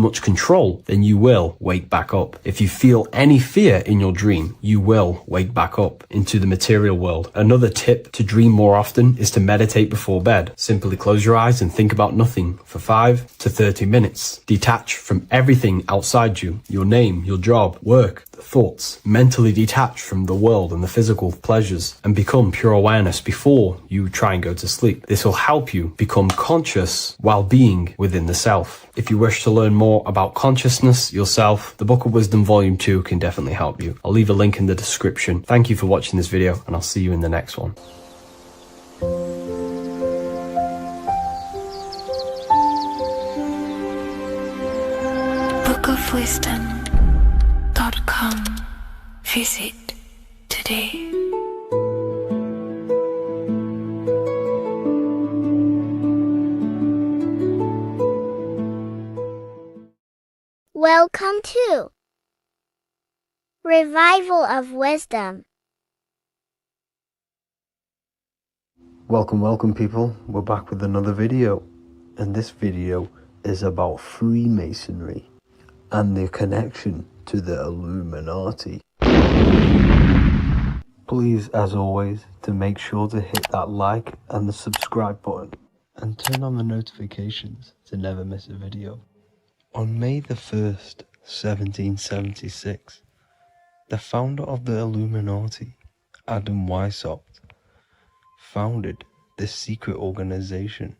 much control, then you will wake back up. If you feel any fear in your dream, you will wake back up into the material world. Another tip to dream more often is to meditate before bed. Simply close your eyes and think about nothing for 5 to 30 minutes. Detach from everything outside you, your name, your job, work, the thoughts. Mentally detach from the world and the physical pleasures and become pure awareness before you try and go to sleep. This will help you become conscious while being within the self. If you wish to learn more about consciousness yourself, the Book of Wisdom Volume 2 can definitely help you. I'll leave a link in the description. Thank you for watching this video, and I'll see you in the next one. bookofwisdom.com. Visit today. Welcome to Revival of Wisdom. Welcome people, we're back with another video, and this video is about Freemasonry and their connection to the Illuminati. Please, as always, to make sure to hit that like and the subscribe button and turn on the notifications to never miss a video. On May the 1st, 1776, the founder of the Illuminati, Adam Weishaupt, founded this secret organization,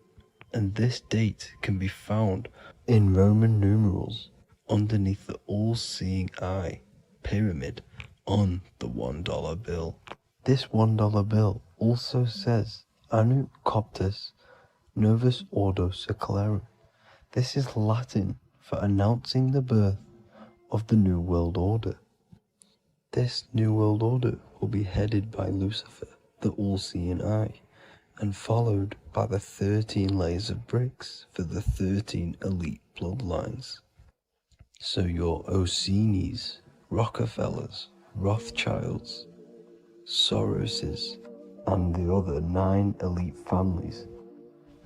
and this date can be found in Roman numerals underneath the all-seeing eye pyramid on the $1 bill. This $1 bill also says Anno Coptus Novus Ordo Secularum. This is Latin for announcing the birth of the New World Order. This New World Order will be headed by Lucifer, the all-seeing eye, and followed by the 13 layers of bricks for the 13 elite bloodlines. So your Orsini's, Rockefellers, Rothschilds, Soroses, and the other 9 elite families.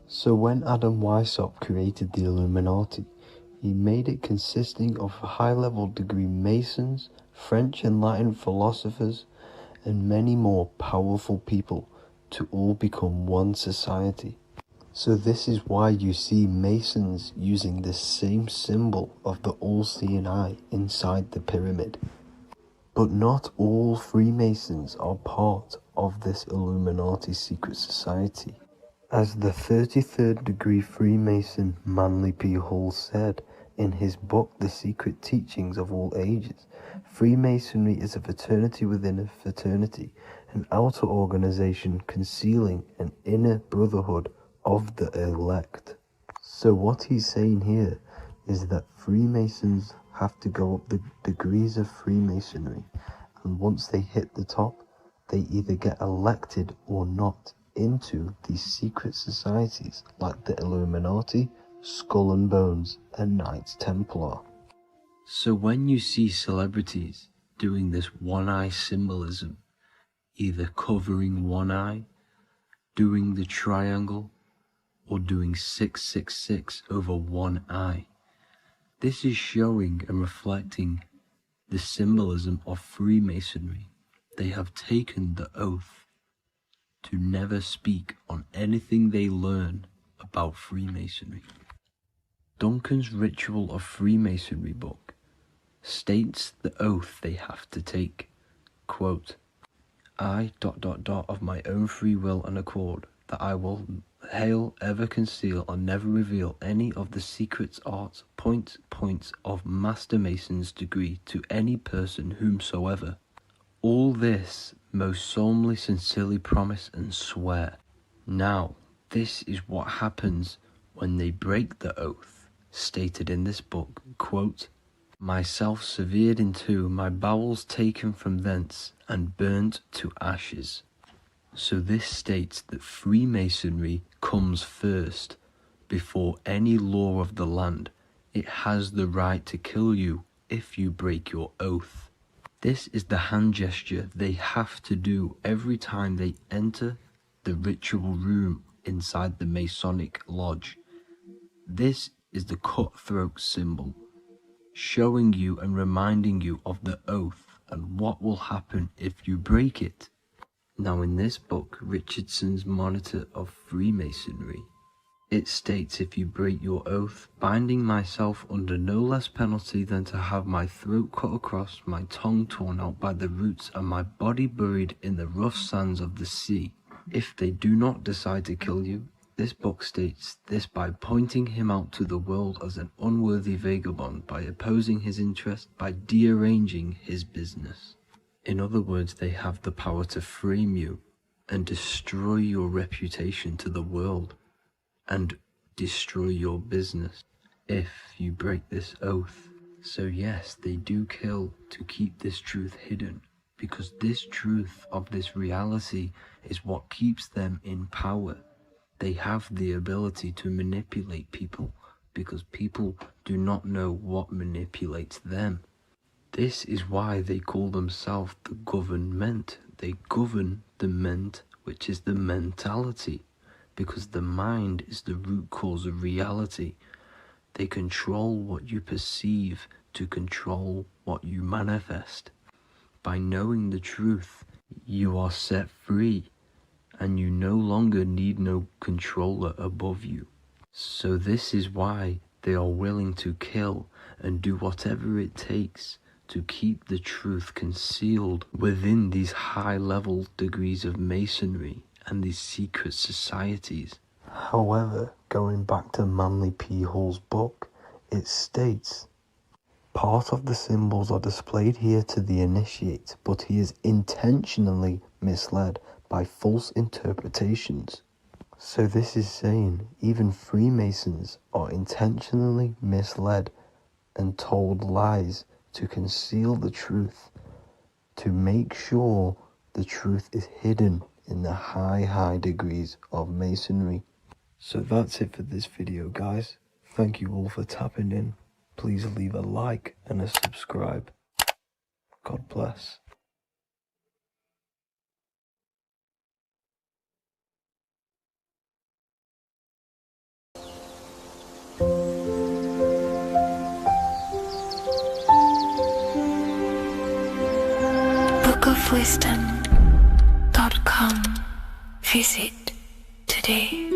So when Adam Weishaupt created the Illuminati, he made it consisting of high-level degree Masons, French and Latin philosophers, and many more powerful people to all become one society. So this is why you see Masons using the same symbol of the all-seeing eye inside the pyramid. But not all Freemasons are part of this Illuminati secret society. As the 33rd degree Freemason Manly P. Hall said in his book The Secret Teachings of All Ages, Freemasonry is a fraternity within a fraternity, an outer organization concealing an inner brotherhood of the elect. So what he's saying here is that Freemasons have to go up the degrees of Freemasonry, and once they hit the top, they either get elected or not into these secret societies like the Illuminati, Skull and Bones, and Knights Templar. So when you see celebrities doing this one-eye symbolism, either covering one eye, doing the triangle, or doing 666 over one eye, this is showing and reflecting the symbolism of Freemasonry. They have taken the oath to never speak on anything they learn about Freemasonry. Duncan's Ritual of Freemasonry book states the oath they have to take, quote, I ... of my own free will and accord, that I will hail, ever conceal, or never reveal any of the secrets, arts, points of Master Mason's degree to any person whomsoever. All this most solemnly, sincerely promise and swear. Now, this is what happens when they break the oath. stated in this book, quote, "Myself severed in two, my bowels taken from thence, and burnt to ashes." So this states that Freemasonry comes first, before any law of the land. It has the right to kill you if you break your oath. This is the hand gesture they have to do every time they enter the ritual room inside the Masonic lodge. This is the cutthroat symbol, showing you and reminding you of the oath and what will happen if you break it. Now in this book, Richardson's Monitor of Freemasonry, it states, "If you break your oath, binding myself under no less penalty than to have my throat cut across, my tongue torn out by the roots, and my body buried in the rough sands of the sea. If they do not decide to kill you," this book states this by pointing him out to the world as an unworthy vagabond, by opposing his interest, by dearranging his business. In other words, they have the power to frame you and destroy your reputation to the world and destroy your business if you break this oath. So yes, they do kill to keep this truth hidden, because this truth of this reality is what keeps them in power. They have the ability to manipulate people because people do not know what manipulates them. This is why they call themselves the government. They govern the ment, which is the mentality, because the mind is the root cause of reality. They control what you perceive to control what you manifest. By knowing the truth, you are set free, and you no longer need no controller above you. So this is why they are willing to kill and do whatever it takes to keep the truth concealed within these high-level degrees of masonry and these secret societies. However, going back to Manly P. Hall's book, it states, "Part of the symbols are displayed here to the initiate, but he is intentionally misled by false interpretations." So this is saying even Freemasons are intentionally misled and told lies to conceal the truth, to make sure the truth is hidden in the high degrees of masonry. So that's it for this video, guys. Thank you all for tapping in. Please leave a like and a subscribe. God bless. bookofwisdom.com. Visit today.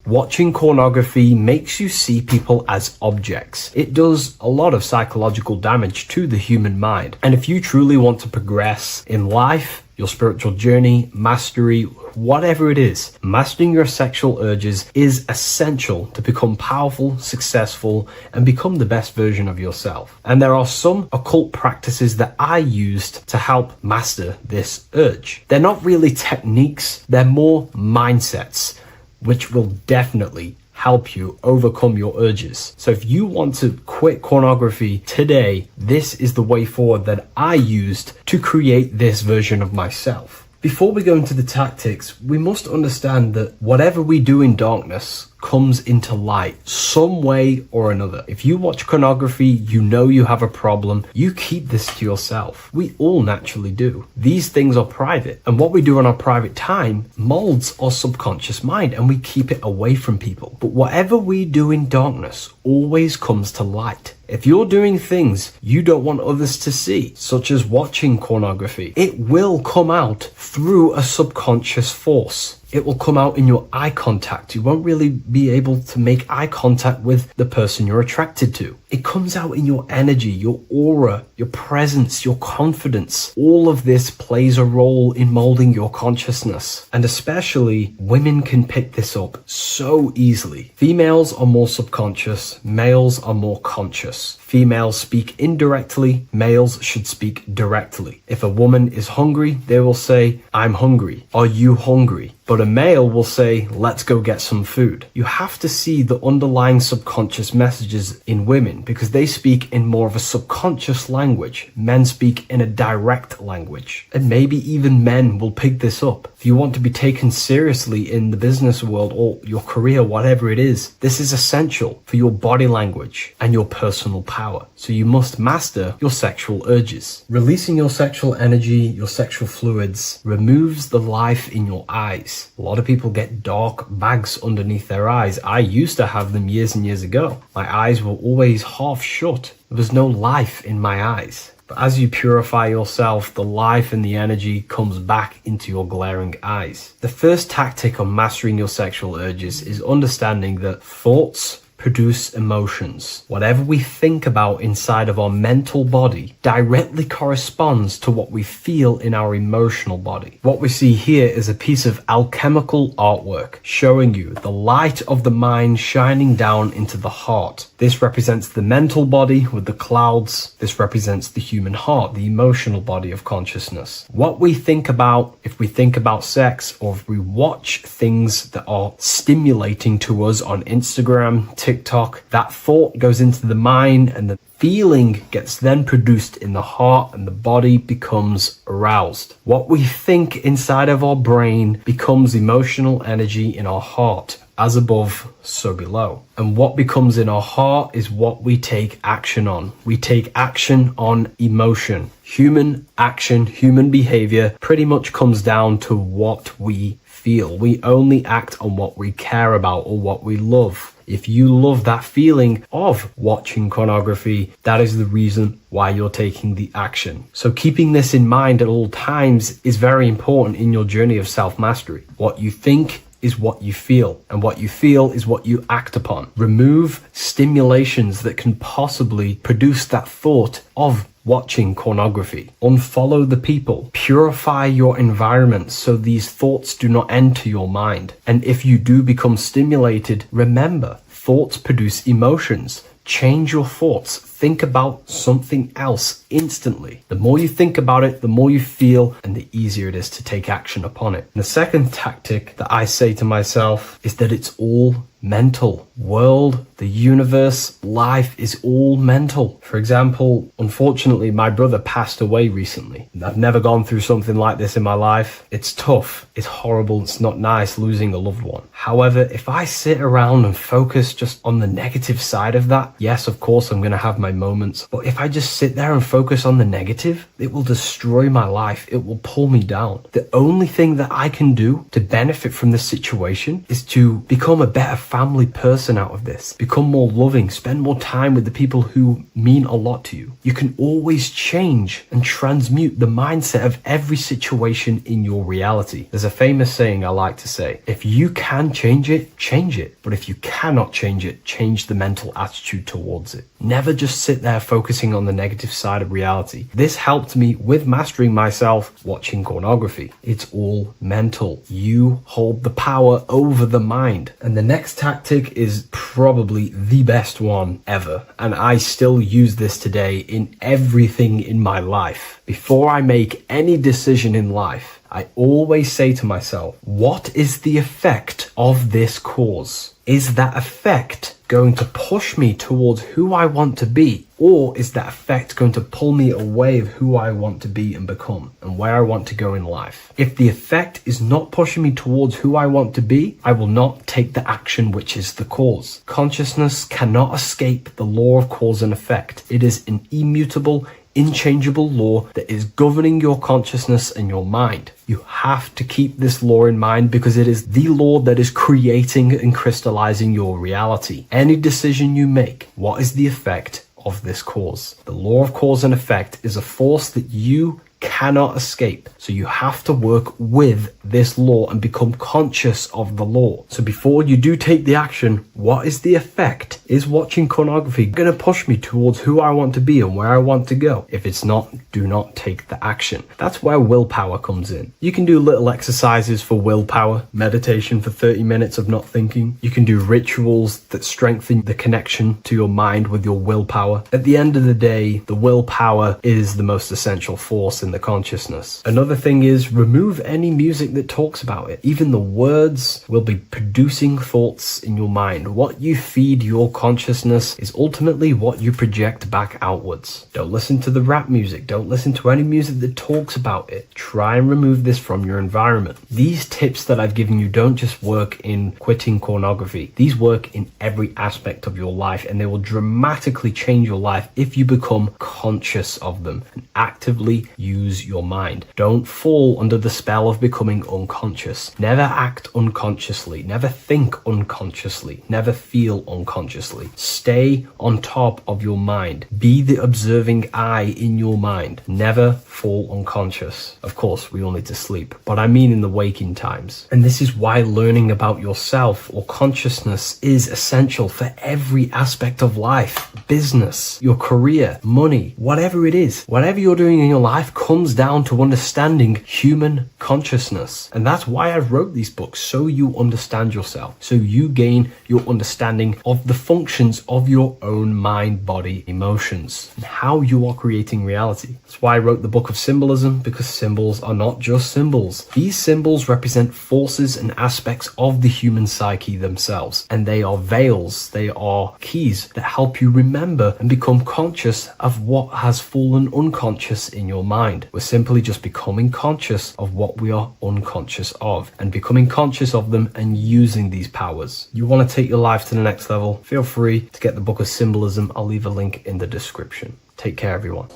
Watching pornography makes you see people as objects. It does a lot of psychological damage to the human mind. And if you truly want to progress in life, your spiritual journey, mastery, whatever it is, mastering your sexual urges is essential to become powerful, successful, and become the best version of yourself. And there are some occult practices that I used to help master this urge. They're not really techniques, they're more mindsets, which will definitely help you overcome your urges. So if you want to quit pornography today, this is the way forward that I used to create this version of myself. Before we go into the tactics, we must understand that whatever we do in darkness comes into light some way or another. If you watch pornography, you know you have a problem, you keep this to yourself. We all naturally do. These things are private, and what we do in our private time molds our subconscious mind, and we keep it away from people. But whatever we do in darkness always comes to light. If you're doing things you don't want others to see, such as watching pornography, it will come out through a subconscious force. It will come out in your eye contact. You won't really be able to make eye contact with the person you're attracted to. It comes out in your energy, your aura, your presence, your confidence. All of this plays a role in molding your consciousness. And especially women can pick this up so easily. Females are more subconscious, males are more conscious. Females speak indirectly, males should speak directly. If a woman is hungry, they will say, I'm hungry. Are you hungry? But a male will say, let's go get some food. You have to see the underlying subconscious messages in women because they speak in more of a subconscious language. Men speak in a direct language. And maybe even men will pick this up. If you want to be taken seriously in the business world or your career, whatever it is, this is essential for your body language and your personal power. So you must master your sexual urges. Releasing your sexual energy, your sexual fluids, removes the life in your eyes. A lot of people get dark bags underneath their eyes. I used to have them years and years ago. My eyes were always half shut. There was no life in my eyes. But as you purify yourself, the life and the energy comes back into your glaring eyes. The first tactic on mastering your sexual urges is understanding that thoughts produce emotions. Whatever we think about inside of our mental body directly corresponds to what we feel in our emotional body. What we see here is a piece of alchemical artwork showing you the light of the mind shining down into the heart. This represents the mental body with the clouds. This represents the human heart, the emotional body of consciousness. What we think about, if we think about sex, or if we watch things that are stimulating to us on Instagram, TikTok, that thought goes into the mind and the feeling gets then produced in the heart and the body becomes aroused. What we think inside of our brain becomes emotional energy in our heart. As above, so below. And what becomes in our heart is what we take action on. We take action on emotion. Human action, human behavior pretty much comes down to what we feel. We only act on what we care about or what we love. If you love that feeling of watching pornography, that is the reason why you're taking the action. So keeping this in mind at all times is very important in your journey of self-mastery. What you think is what you feel, and what you feel is what you act upon. Remove stimulations that can possibly produce that thought of watching pornography. Unfollow the people. Purify your environment so these thoughts do not enter your mind. And if you do become stimulated, remember, thoughts produce emotions. Change your thoughts. Think about something else instantly. The more you think about it, the more you feel, and the easier it is to take action upon it. And the second tactic that I say to myself is that it's all mental. World, the universe, life is all mental. For example, unfortunately, my brother passed away recently. I've never gone through something like this in my life. It's tough. It's horrible. It's not nice losing a loved one. However, if I sit around and focus just on the negative side of that, yes, of course, I'm going to have my moments. But if I just sit there and focus on the negative, it will destroy my life. It will pull me down. The only thing that I can do to benefit from this situation is to become a better family person out of this. Become more loving. Spend more time with the people who mean a lot to you. You can always change and transmute the mindset of every situation in your reality. There's a famous saying I like to say, if you can change it, change it. But if you cannot change it, change the mental attitude towards it. Never just sit there focusing on the negative side of reality. This helped me with mastering myself watching pornography. It's all mental. You hold the power over the mind. And the next tactic is probably the best one ever. And I still use this today in everything in my life. Before I make any decision in life, I always say to myself, what is the effect of this cause? Is that effect going to push me towards who I want to be? Or is that effect going to pull me away of who I want to be and become and where I want to go in life? If the effect is not pushing me towards who I want to be, I will not take the action which is the cause. Consciousness cannot escape the law of cause and effect. It is an immutable, inchangeable law that is governing your consciousness and your mind. You have to keep this law in mind because it is the law that is creating and crystallizing your reality. Any decision you make, what is the effect of this cause? The law of cause and effect is a force that you cannot escape. So you have to work with this law and become conscious of the law. So before you do take the action, what is the effect? Is watching pornography going to push me towards who I want to be and where I want to go? If it's not, do not take the action. That's where willpower comes in. You can do little exercises for willpower, meditation for 30 minutes of not thinking. You can do rituals that strengthen the connection to your mind with your willpower. At the end of the day, the willpower is the most essential force in the consciousness. Another thing is remove any music that talks about it. Even the words will be producing thoughts in your mind. What you feed your consciousness is ultimately what you project back outwards. Don't listen to the rap music. Don't listen to any music that talks about it. Try and remove this from your environment. These tips that I've given you don't just work in quitting pornography. These work in every aspect of your life, and they will dramatically change your life if you become conscious of them and actively use your mind. Don't fall under the spell of becoming unconscious. Never act unconsciously. Never think unconsciously. Never feel unconsciously. Stay on top of your mind. Be the observing eye in your mind. Never fall unconscious. Of course, we all need to sleep, but I mean in the waking times. And this is why learning about yourself or consciousness is essential for every aspect of life. Business, your career, money, whatever it is. Whatever you're doing in your life comes down to understanding human consciousness. And that's why I wrote these books, so you understand yourself, so you gain your understanding of the functions of your own mind, body, emotions, and how you are creating reality. That's why I wrote the book of symbolism, because symbols are not just symbols. These symbols represent forces and aspects of the human psyche themselves, and they are veils, they are keys that help you remember and become conscious of what has fallen unconscious in your mind. We're simply just becoming conscious of what we are unconscious of and becoming conscious of them and using these powers. You want to take your life to the next level? Feel free to get the book of symbolism. I'll leave a link in the description. Take care, everyone.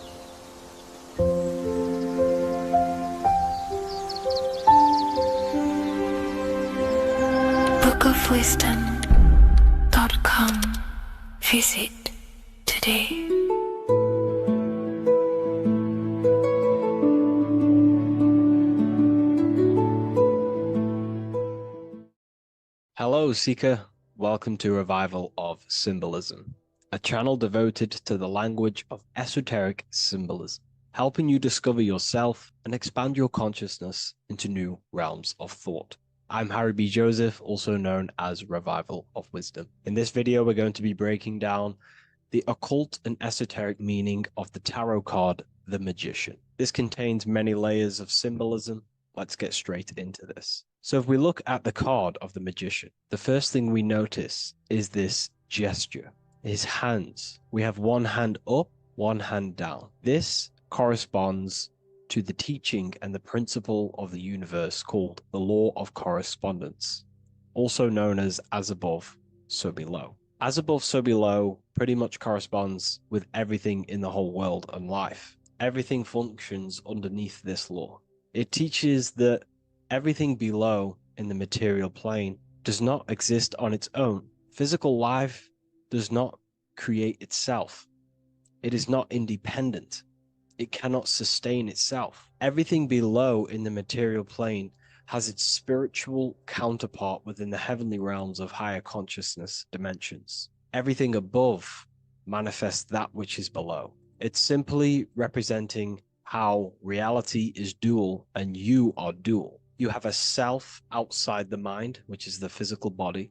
bookofwisdom.com. Visit today. Hello, Seeker. Welcome to Revival of Symbolism, a channel devoted to the language of esoteric symbolism, helping you discover yourself and expand your consciousness into new realms of thought. I'm Harry B. Joseph, also known as Revival of Wisdom. In this video, we're going to be breaking down the occult and esoteric meaning of the tarot card, the Magician. This contains many layers of symbolism. Let's get straight into this. So if we look at the card of the Magician, the first thing we notice is this gesture, his hands. We have one hand up, one hand down. This corresponds to the teaching and the principle of the universe called the law of correspondence, also known as above, so below. As above, so below pretty much corresponds with everything in the whole world and life. Everything functions underneath this law. It teaches that everything below in the material plane does not exist on its own. Physical life does not create itself. It is not independent. It cannot sustain itself. Everything below in the material plane has its spiritual counterpart within the heavenly realms of higher consciousness dimensions. Everything above manifests that which is below. It's simply representing how reality is dual and you are dual. You have a self outside the mind, which is the physical body,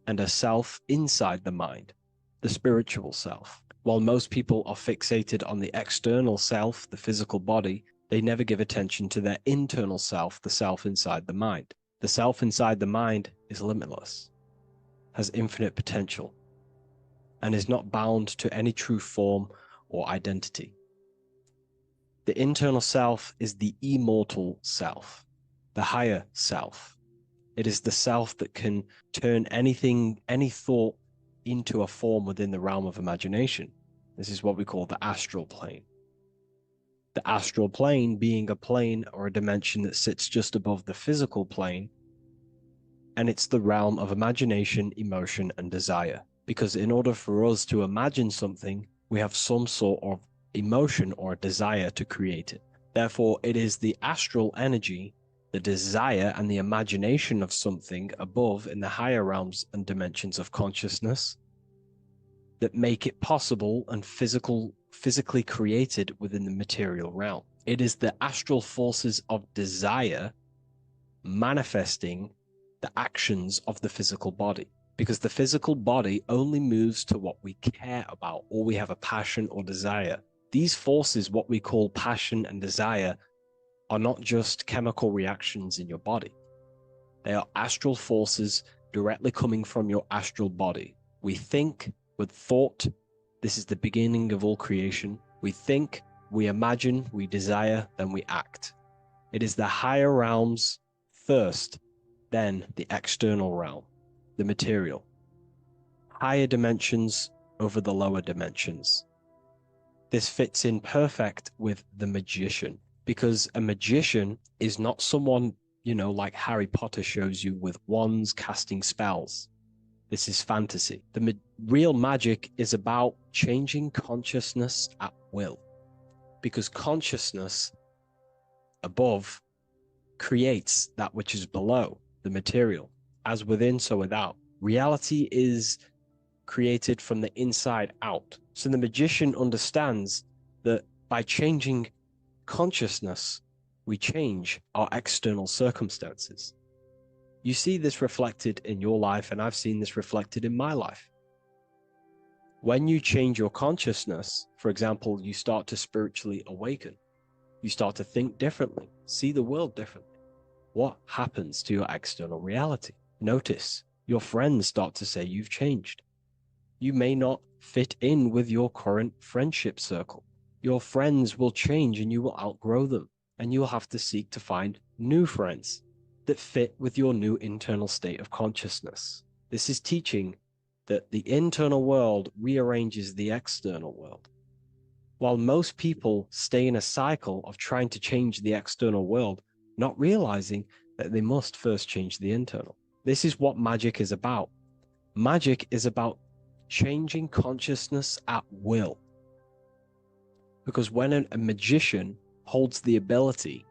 and a self inside the mind, the spiritual self. While most people are fixated on the external self, the physical body, they never give attention to their internal self, the self inside the mind. The self inside the mind is limitless, has infinite potential, and is not bound to any true form or identity. The internal self is the immortal self, the higher self. It is the self that can turn anything, any thought, into a form within the realm of imagination. This is what we call the astral plane. The astral plane being a plane or a dimension that sits just above the physical plane, and it's the realm of imagination, emotion, and desire. Because in order for us to imagine something, we have some sort of emotion or desire to create it. Therefore, it is the astral energy, the desire and the imagination of something above in the higher realms and dimensions of consciousness that make it possible and physically created within the material realm. It is the astral forces of desire manifesting the actions of the physical body, because the physical body only moves to what we care about or we have a passion or desire. These forces, what we call passion and desire, are not just chemical reactions in your body. They are astral forces directly coming from your astral body. We think with thought. This is the beginning of all creation. We think, we imagine, we desire, then we act. It is the higher realms first, then the external realm, the material. Higher dimensions over the lower dimensions. This fits in perfect with the magician, because a magician is not someone, like Harry Potter shows you with wands casting spells. This is fantasy. The real magic is about changing consciousness at will, because consciousness above creates that which is below, the material. As within, so without. Reality is created from the inside out. So the magician understands that by changing consciousness, we change our external circumstances. You see this reflected in your life, and I've seen this reflected in my life. When you change your consciousness, for example, you start to spiritually awaken. You start to think differently, see the world differently. What happens to your external reality? Notice your friends start to say you've changed. You may not fit in with your current friendship circle. Your friends will change and you will outgrow them, and you will have to seek to find new friends that fit with your new internal state of consciousness. This is teaching that the internal world rearranges the external world. While most people stay in a cycle of trying to change the external world, not realizing that they must first change the internal. This is what magic is about. Magic is about changing consciousness at will. Because when a magician holds the ability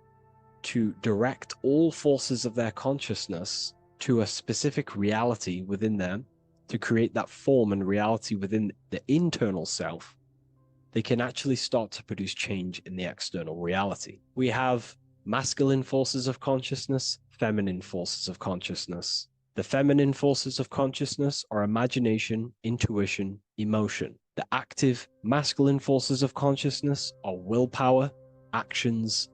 to direct all forces of their consciousness to a specific reality within them, to create that form and reality within the internal self, they can actually start to produce change in the external reality. We have masculine forces of consciousness, feminine forces of consciousness. The feminine forces of consciousness are imagination, intuition, emotion. The active masculine forces of consciousness are willpower, actions,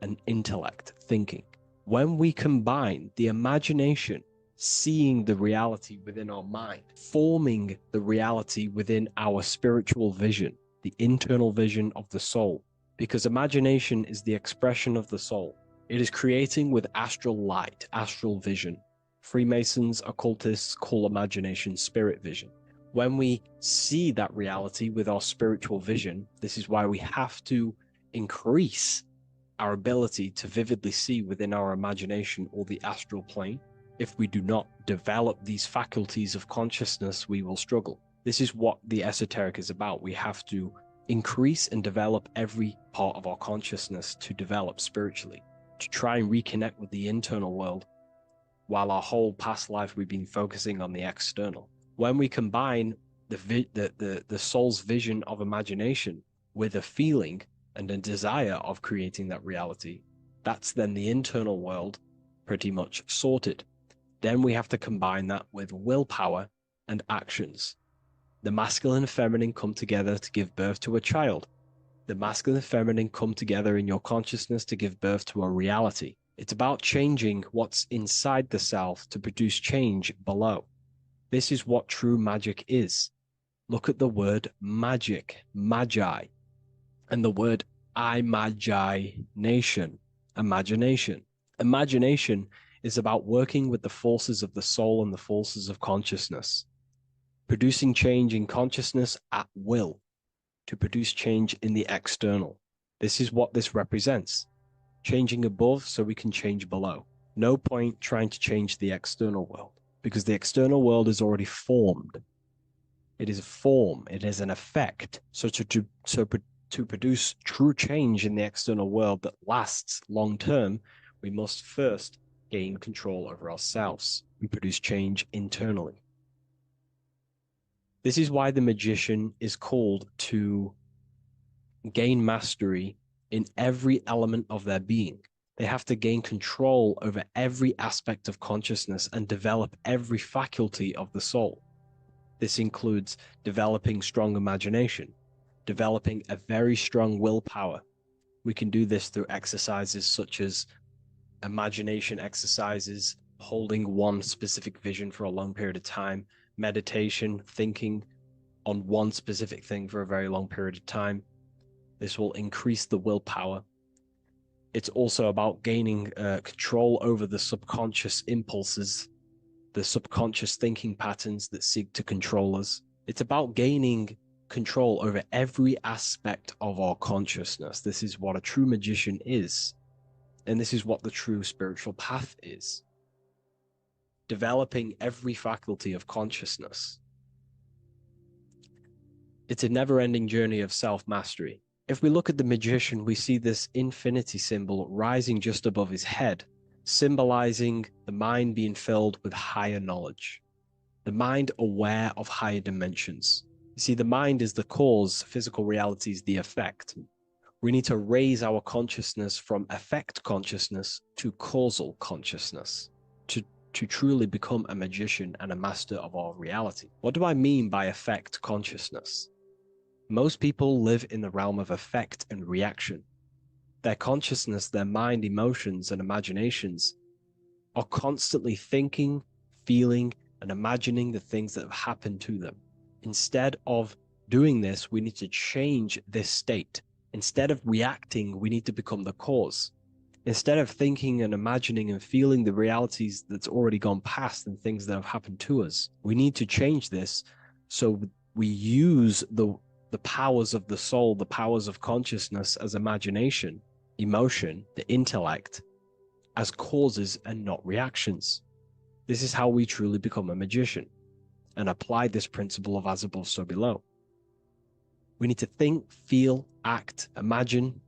and intellect, thinking. When we combine the imagination, seeing the reality within our mind, forming the reality within our spiritual vision, the internal vision of the soul, because imagination is the expression of the soul. It is creating with astral light, astral vision. Freemasons, occultists call imagination spirit vision. When we see that reality with our spiritual vision, this is why we have to increase our ability to vividly see within our imagination or the astral plane. If we do not develop these faculties of consciousness, we will struggle. This is what the esoteric is about. We have to increase and develop every part of our consciousness to develop spiritually, to try and reconnect with the internal world, while our whole past life we've been focusing on the external. When we combine the soul's vision of imagination with a feeling and a desire of creating that reality, that's then the internal world pretty much sorted. Then we have to combine that with willpower and actions. The masculine and feminine come together to give birth to a child. The masculine and feminine come together in your consciousness to give birth to a reality. It's about changing what's inside the self to produce change below. This is what true magic is. Look at the word magic, magi, and the word imagination, imagination. Imagination is about working with the forces of the soul and the forces of consciousness, producing change in consciousness at will to produce change in the external. This is what this represents. Changing above so we can change below. No point trying to change the external world, because the external world is already formed. It is a form, it is an effect. So to produce true change in the external world that lasts long term, we must first gain control over ourselves and produce change internally. This is why the magician is called to gain mastery in every element of their being. They have to gain control over every aspect of consciousness and develop every faculty of the soul. This includes developing strong imagination, developing a very strong willpower. We can do this through exercises such as imagination exercises, holding one specific vision for a long period of time, meditation, thinking on one specific thing for a very long period of time. This will increase the willpower. It's also about gaining control over the subconscious impulses, the subconscious thinking patterns that seek to control us. It's about gaining control over every aspect of our consciousness. This is what a true magician is. And this is what the true spiritual path is. Developing every faculty of consciousness. It's a never-ending journey of self-mastery. If we look at the magician, we see this infinity symbol rising just above his head, symbolizing the mind being filled with higher knowledge. The mind aware of higher dimensions. You see, the mind is the cause, physical reality is the effect. We need to raise our consciousness from effect consciousness to causal consciousness to truly become a magician and a master of our reality. What do I mean by effect consciousness? Most people live in the realm of effect and reaction. Their consciousness, their mind, emotions, and imaginations are constantly thinking, feeling, and imagining the things that have happened to them. Instead of doing this, we need to change this state. Instead of reacting, we need to become the cause. Instead of thinking and imagining and feeling the realities that's already gone past and things that have happened to us, we need to change this so we use the powers of the soul, the powers of consciousness as imagination, emotion, the intellect, as causes and not reactions. This is how we truly become a magician and apply this principle of as above, so below. We need to think, feel, act, imagine,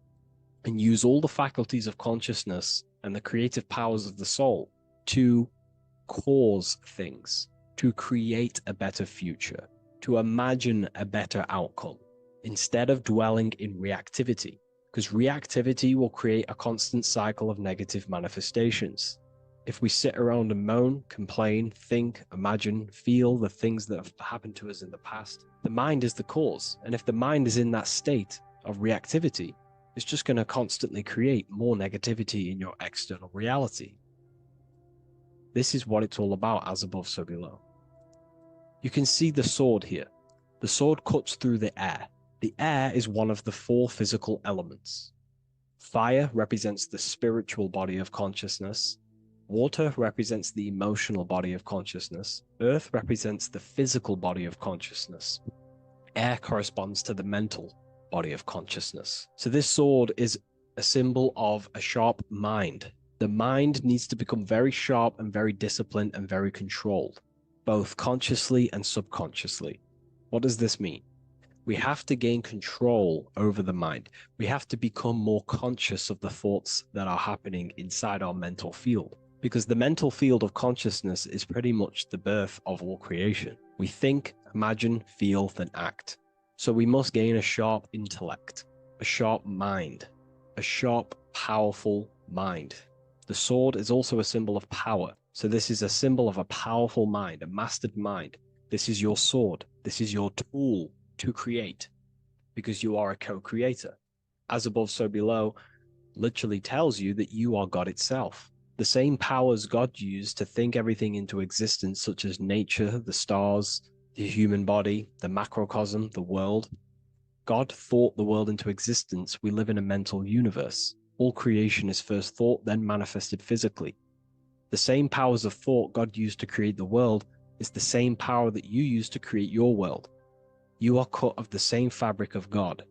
and use all the faculties of consciousness and the creative powers of the soul to cause things, to create a better future, to imagine a better outcome, instead of dwelling in reactivity, because reactivity will create a constant cycle of negative manifestations. If we sit around and moan, complain, think, imagine, feel the things that have happened to us in the past, the mind is the cause. And if the mind is in that state of reactivity, it's just going to constantly create more negativity in your external reality. This is what it's all about, as above, so below. You can see the sword here. The sword cuts through the air. The air is one of the 4 physical elements. Fire represents the spiritual body of consciousness. Water represents the emotional body of consciousness. Earth represents the physical body of consciousness. Air corresponds to the mental body of consciousness. So this sword is a symbol of a sharp mind. The mind needs to become very sharp and very disciplined and very controlled, both consciously and subconsciously. What does this mean? We have to gain control over the mind. We have to become more conscious of the thoughts that are happening inside our mental field, because the mental field of consciousness is pretty much the birth of all creation. We think, imagine, feel, then act. So we must gain a sharp intellect, a sharp mind, a sharp, powerful mind. The sword is also a symbol of power. So this is a symbol of a powerful mind, a mastered mind. This is your sword. This is your tool to create, because you are a co-creator. As above, so below literally tells you that you are God itself. The same powers God used to think everything into existence, such as nature, the stars, the human body, the macrocosm, the world. God thought the world into existence. We live in a mental universe. All creation is first thought, then manifested physically. The same powers of thought God used to create the world is the same power that you use to create your world. You are cut of the same fabric of God.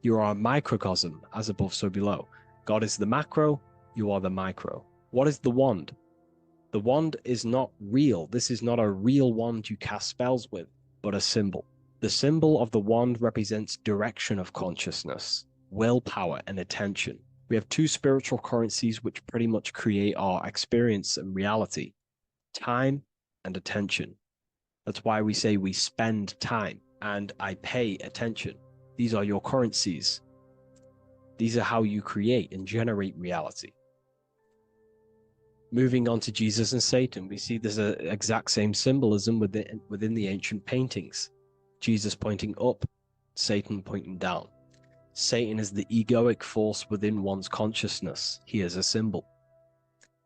You are a microcosm, as above, so below. God is the macro, you are the micro. What is the wand? The wand is not real. This is not a real wand you cast spells with, but a symbol. The The symbol of the wand represents direction of consciousness, willpower, and attention. We have two spiritual currencies which pretty much create our experience and reality: time and attention. That's why we say we spend time and I pay attention. These are your currencies. These are how you create and generate reality. Moving on to Jesus and Satan, we see there's an exact same symbolism within the ancient paintings. Jesus pointing up, Satan pointing down. Satan is the egoic force within one's consciousness. He is a symbol.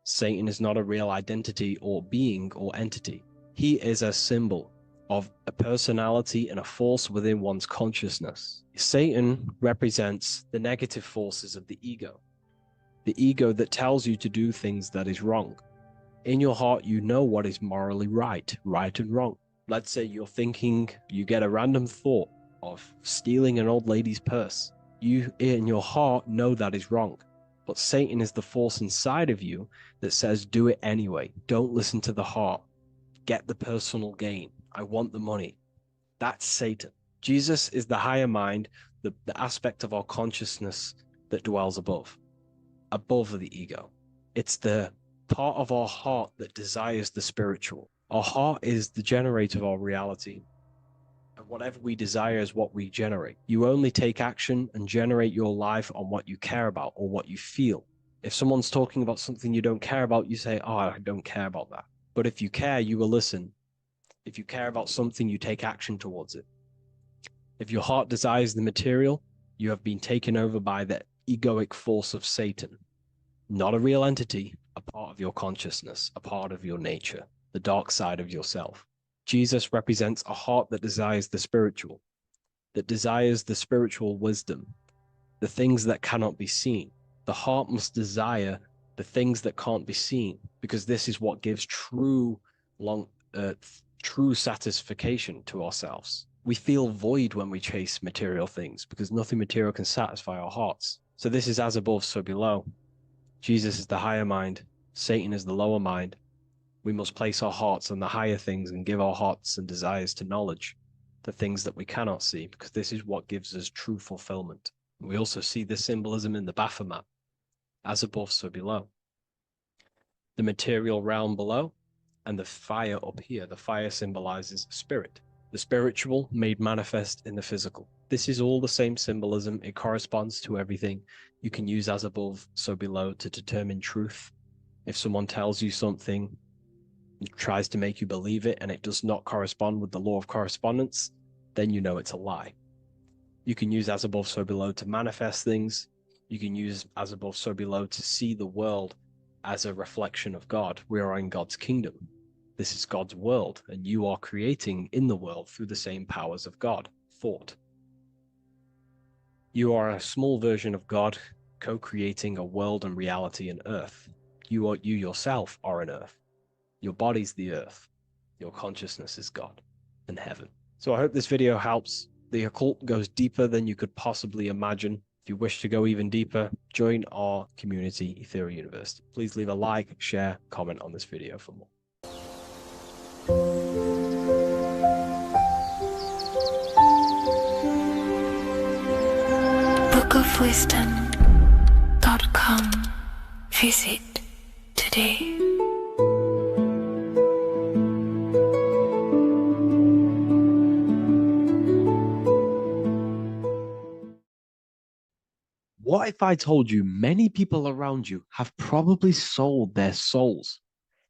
Satan is not a real identity or being or entity. He is a symbol of a personality and a force within one's consciousness. Satan represents the negative forces of the ego that tells you to do things that is wrong. In your heart, you know what is morally right and wrong. Let's say you're thinking, you get a random thought of stealing an old lady's purse. You, in your heart, know that is wrong. But Satan is the force inside of you that says, do it anyway. Don't listen to the heart. Get the personal gain. I want the money. That's Satan. Jesus is the higher mind, the aspect of our consciousness that dwells above the ego. It's the part of our heart that desires the spiritual. Our heart is the generator of our reality. And whatever we desire is what we generate. You only take action and generate your life on what you care about or what you feel. If someone's talking about something you don't care about, you say, oh, I don't care about that. But if you care, you will listen. If you care about something, you take action towards it. If your heart desires the material, you have been taken over by the egoic force of Satan. Not a real entity, a part of your consciousness, a part of your nature, the dark side of yourself. Jesus represents a heart that desires the spiritual wisdom, the things that cannot be seen. The heart must desire the things that can't be seen, because this is what gives true satisfaction to ourselves. We feel void when we chase material things because nothing material can satisfy our hearts. So this is as above, so below. Jesus is the higher mind. Satan is the lower mind. We must place our hearts on the higher things and give our hearts and desires to knowledge, the things that we cannot see, because this is what gives us true fulfillment. We also see this symbolism in the Baphomet. As above, so below. The material realm below and the fire up here. The fire symbolizes spirit. The spiritual made manifest in the physical. This is all the same symbolism. It corresponds to everything. You can use as above, so below to determine truth. If someone tells you something, tries to make you believe it, and it does not correspond with the law of correspondence, then you know it's a lie. You can use as above, so below to manifest things. You can use as above, so below to see the world as a reflection of God. We are in God's kingdom. This is God's world, and you are creating in the world through the same powers of God, thought. You are a small version of God, co-creating a world and reality in earth. You yourself are an earth. Your body's the earth. Your consciousness is God and heaven. So I hope this video helps. The occult goes deeper than you could possibly imagine. If you wish to go even deeper, join our community, Ethereal University. Please leave a like, share, comment on this video for more. bookofwisdom.com. Visit today. What if I told you many people around you have probably sold their souls?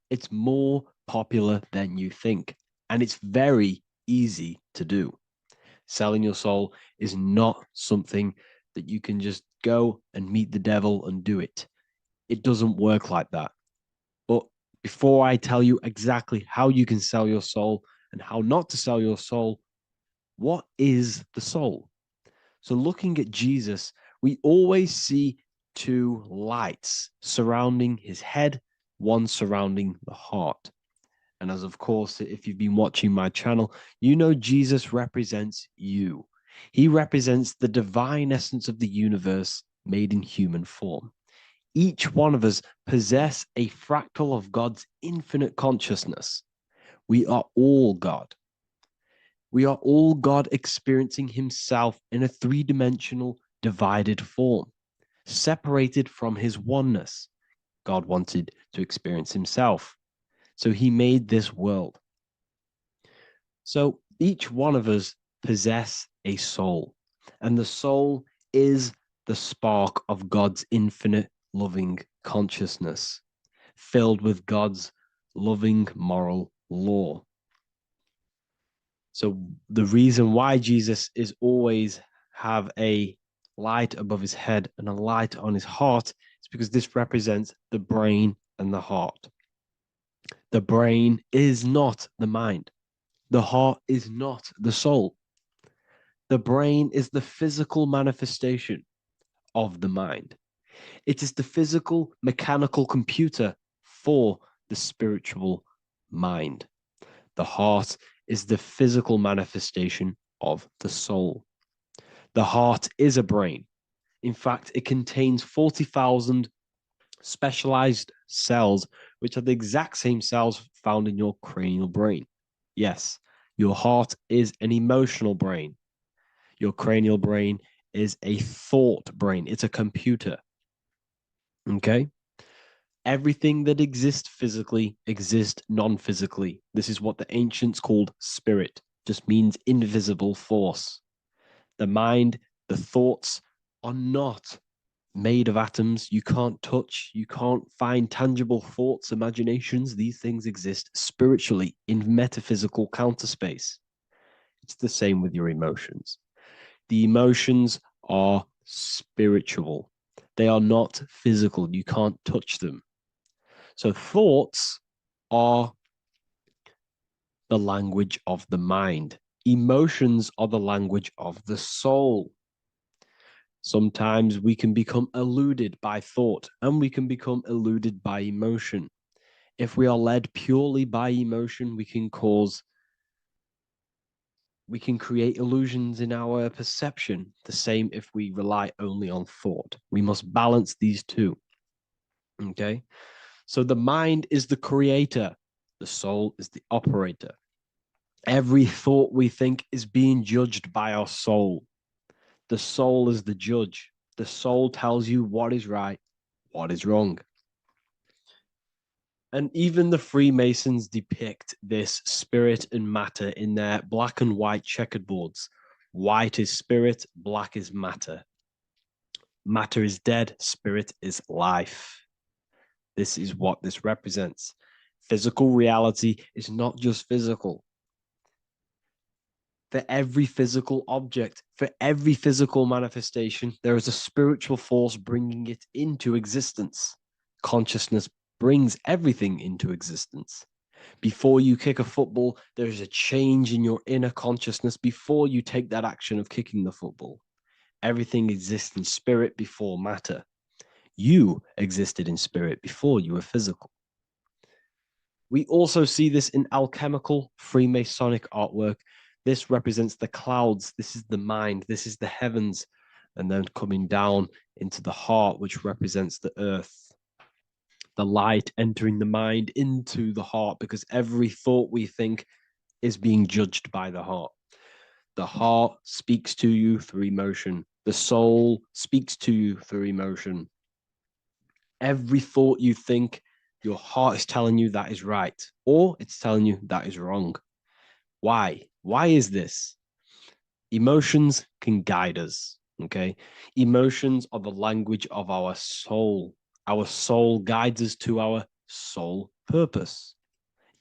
It's more popular than you think, and it's very easy to do. Selling your soul is not something that you can just go and meet the devil and do it. It doesn't work like that. But before I tell you exactly how you can sell your soul and how not to sell your soul, what is the soul? So looking at Jesus, we always see two lights surrounding his head, one surrounding the heart. And as of course, if you've been watching my channel, you know Jesus represents you. He represents the divine essence of the universe made in human form. Each one of us possess a fractal of God's infinite consciousness. We are all God. We are all God experiencing himself in a three-dimensional divided form, separated from his oneness. God wanted to experience himself, so he made this world. So each one of us possess a soul, and the soul is the spark of God's infinite loving consciousness, filled with God's loving moral law. So the reason why Jesus is always have a light above his head and a light on his heart is because this represents the brain and the heart. The brain is not the mind. The heart is not the soul. The brain is the physical manifestation of the mind. It is the physical mechanical computer for the spiritual mind. The heart is the physical manifestation of the soul. The heart is a brain. In fact, it contains 40,000 specialized cells, which are the exact same cells found in your cranial brain. Yes, your heart is an emotional brain. Your cranial brain is a thought brain. It's a computer. Okay? Everything that exists physically exists non-physically. This is what the ancients called spirit. Just means invisible force. The mind, the thoughts are not made of atoms. You can't touch, you can't find tangible thoughts, imaginations. These things exist spiritually in metaphysical counterspace. It's the same with your emotions. The emotions are spiritual. They are not physical. You can't touch them. So thoughts are the language of the mind. Emotions are the language of the soul. Sometimes we can become eluded by thought and we can become eluded by emotion. If we are led purely by emotion, we can create illusions in our perception. The same if we rely only on thought. We must balance these two. Okay? So the mind is the creator. The soul is the operator. Every thought we think is being judged by our soul. The soul is the judge. The soul tells you what is right, what is wrong. And even the Freemasons depict this spirit and matter in their black and white checkerboards. White is spirit, black is matter. Matter is dead, spirit is life. This is what this represents. Physical reality is not just physical. For every physical object, for every physical manifestation, there is a spiritual force bringing it into existence. Consciousness brings everything into existence. Before you kick a football, there is a change in your inner consciousness before you take that action of kicking the football. Everything exists in spirit before matter. You existed in spirit before you were physical. We also see this in alchemical Freemasonic artwork. This represents the clouds. This is the mind. This is the heavens. And then coming down into the heart, which represents the earth. The light entering the mind into the heart, because every thought we think is being judged by the heart. The heart speaks to you through emotion. The soul speaks to you through emotion. Every thought you think, your heart is telling you that is right, or it's telling you that is wrong. Why? Why is this? Emotions can guide us, okay? Emotions are the language of our soul. Our soul guides us to our soul purpose.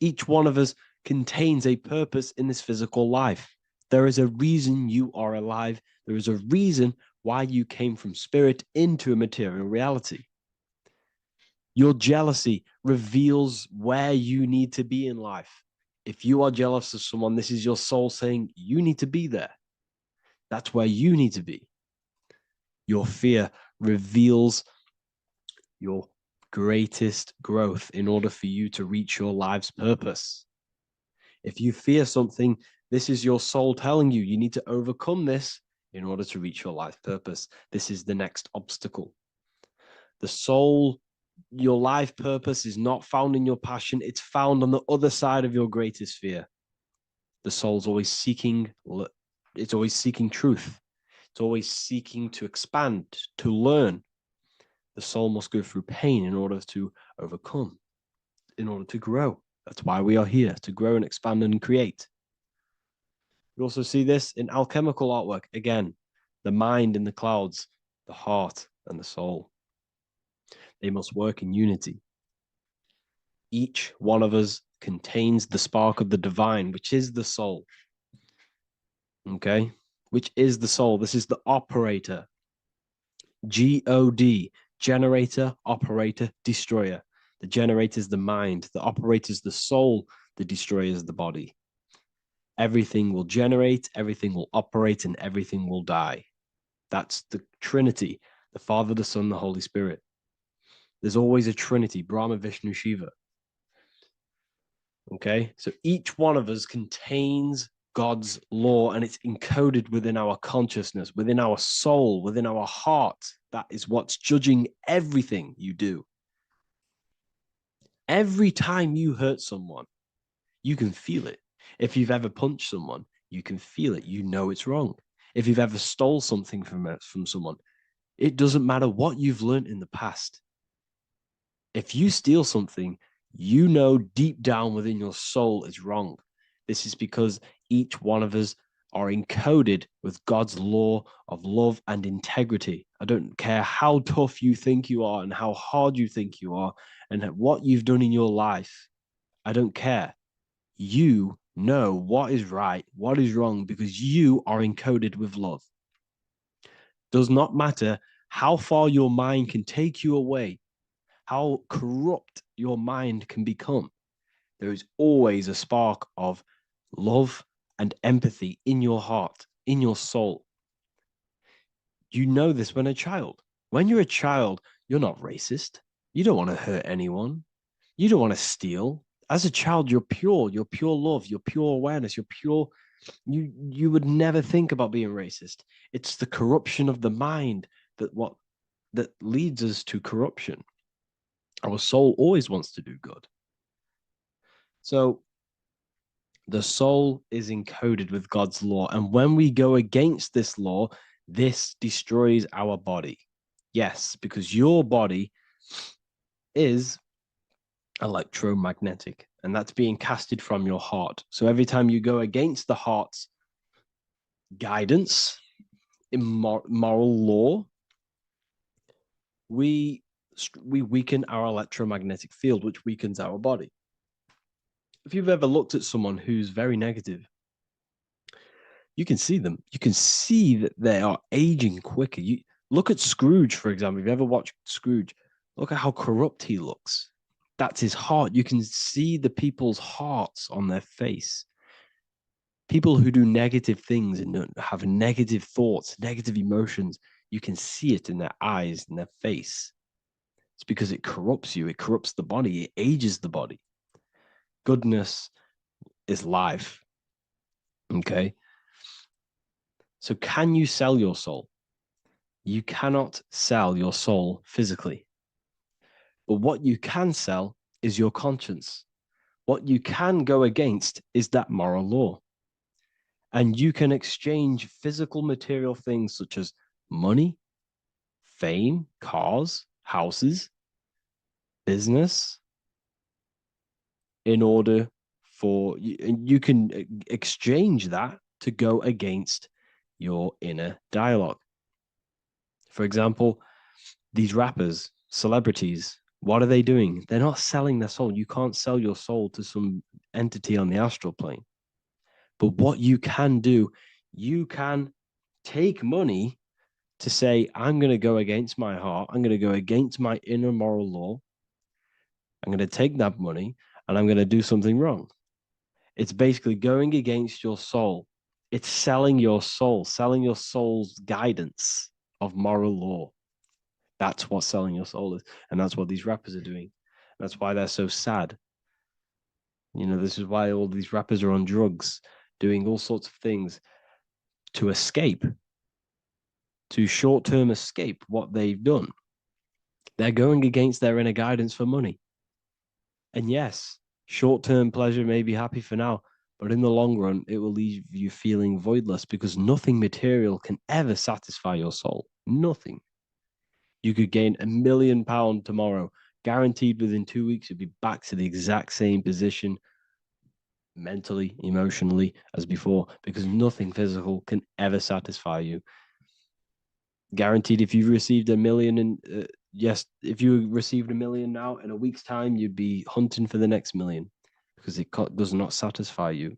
Each one of us contains a purpose in this physical life. There is a reason you are alive. There is a reason why you came from spirit into a material reality. Your jealousy reveals where you need to be in life. If you are jealous of someone, this is your soul saying you need to be there. That's where you need to be. Your fear reveals your greatest growth in order for you to reach your life's purpose. If you fear something, this is your soul telling you need to overcome this in order to reach your life purpose. This is the next obstacle. The soul, your life purpose is not found in your passion. It's found on the other side of your greatest fear. The soul's always seeking, it's always seeking truth. It's always seeking to expand, to learn. The soul must go through pain in order to overcome, in order to grow. That's why we are here, to grow and expand and create. We also see this in alchemical artwork. Again, the mind in the clouds, the heart and the soul. They must work in unity. Each one of us contains the spark of the divine, which is the soul. Okay? Which is the soul. This is the operator. G-O-D, generator, operator, destroyer. The generator is the mind. The operator is the soul. The destroyer is the body. Everything will generate, everything will operate, and everything will die. That's the Trinity, the Father, the Son, the Holy Spirit. There's always a Trinity, Brahma, Vishnu, Shiva. Okay, so each one of us contains God's law, and it's encoded within our consciousness, within our soul, within our heart. That is what's judging everything you do. Every time you hurt someone, you can feel it. If you've ever punched someone, you can feel it. You know it's wrong. If you've ever stole something from someone, it doesn't matter what you've learned in the past. If you steal something, you know deep down within your soul it's wrong. This is because each one of us are encoded with God's law of love and integrity. I don't care how tough you think you are and how hard you think you are and what you've done in your life. I don't care. You know what is right, what is wrong, because you are encoded with love. Does not matter how far your mind can take you away, how corrupt your mind can become. There is always a spark of love and empathy in your heart, in your soul. You know this when a child. When you're a child, you're not racist. You don't want to hurt anyone. You don't want to steal. As a child, you're pure love, you're pure awareness, you're pure. You would never think about being racist. It's the corruption of the mind that leads us to corruption. Our soul always wants to do good. So the soul is encoded with God's law. And when we go against this law, this destroys our body. Yes, because your body is electromagnetic, and that's being casted from your heart. So every time you go against the heart's guidance in moral law, we weaken our electromagnetic field, which weakens our body. If you've ever looked at someone who's very negative, you can see them. You can see that they are aging quicker. You look at Scrooge, for example. If you ever watched Scrooge, look at how corrupt he looks. That's his heart. You can see the people's hearts on their face. People who do negative things and have negative thoughts, negative emotions, you can see it in their eyes and their face. It's because it corrupts you. It corrupts the body. It ages the body. Goodness is life. Okay? So can you sell your soul? You cannot sell your soul physically. But what you can sell is your conscience. What you can go against is that moral law. And you can exchange physical material things such as money, fame, cars, houses, business, in order for you can exchange that to go against your inner dialogue. For example, these rappers, celebrities, what are they doing? They're not selling their soul. You can't sell your soul to some entity on the astral plane. But what you can do, you can take money to say, I'm going to go against my heart. I'm going to go against my inner moral law. I'm going to take that money and I'm going to do something wrong. It's basically going against your soul. It's selling your soul's guidance of moral law. That's what selling your soul is. And that's what these rappers are doing. That's why they're so sad. You know, this is why all these rappers are on drugs, doing all sorts of things to escape, to short-term escape what they've done. They're going against their inner guidance for money. And yes, short-term pleasure may be happy for now, But in the long run, it will leave you feeling voidless because nothing material can ever satisfy your soul. Nothing. You could gain £1 million tomorrow, guaranteed within 2 weeks, you'd be back to the exact same position mentally, emotionally as before, because nothing physical can ever satisfy you. Guaranteed, if you received 1 million yes, if you received 1 million now, in a week's time, you'd be hunting for the next million because it does not satisfy you.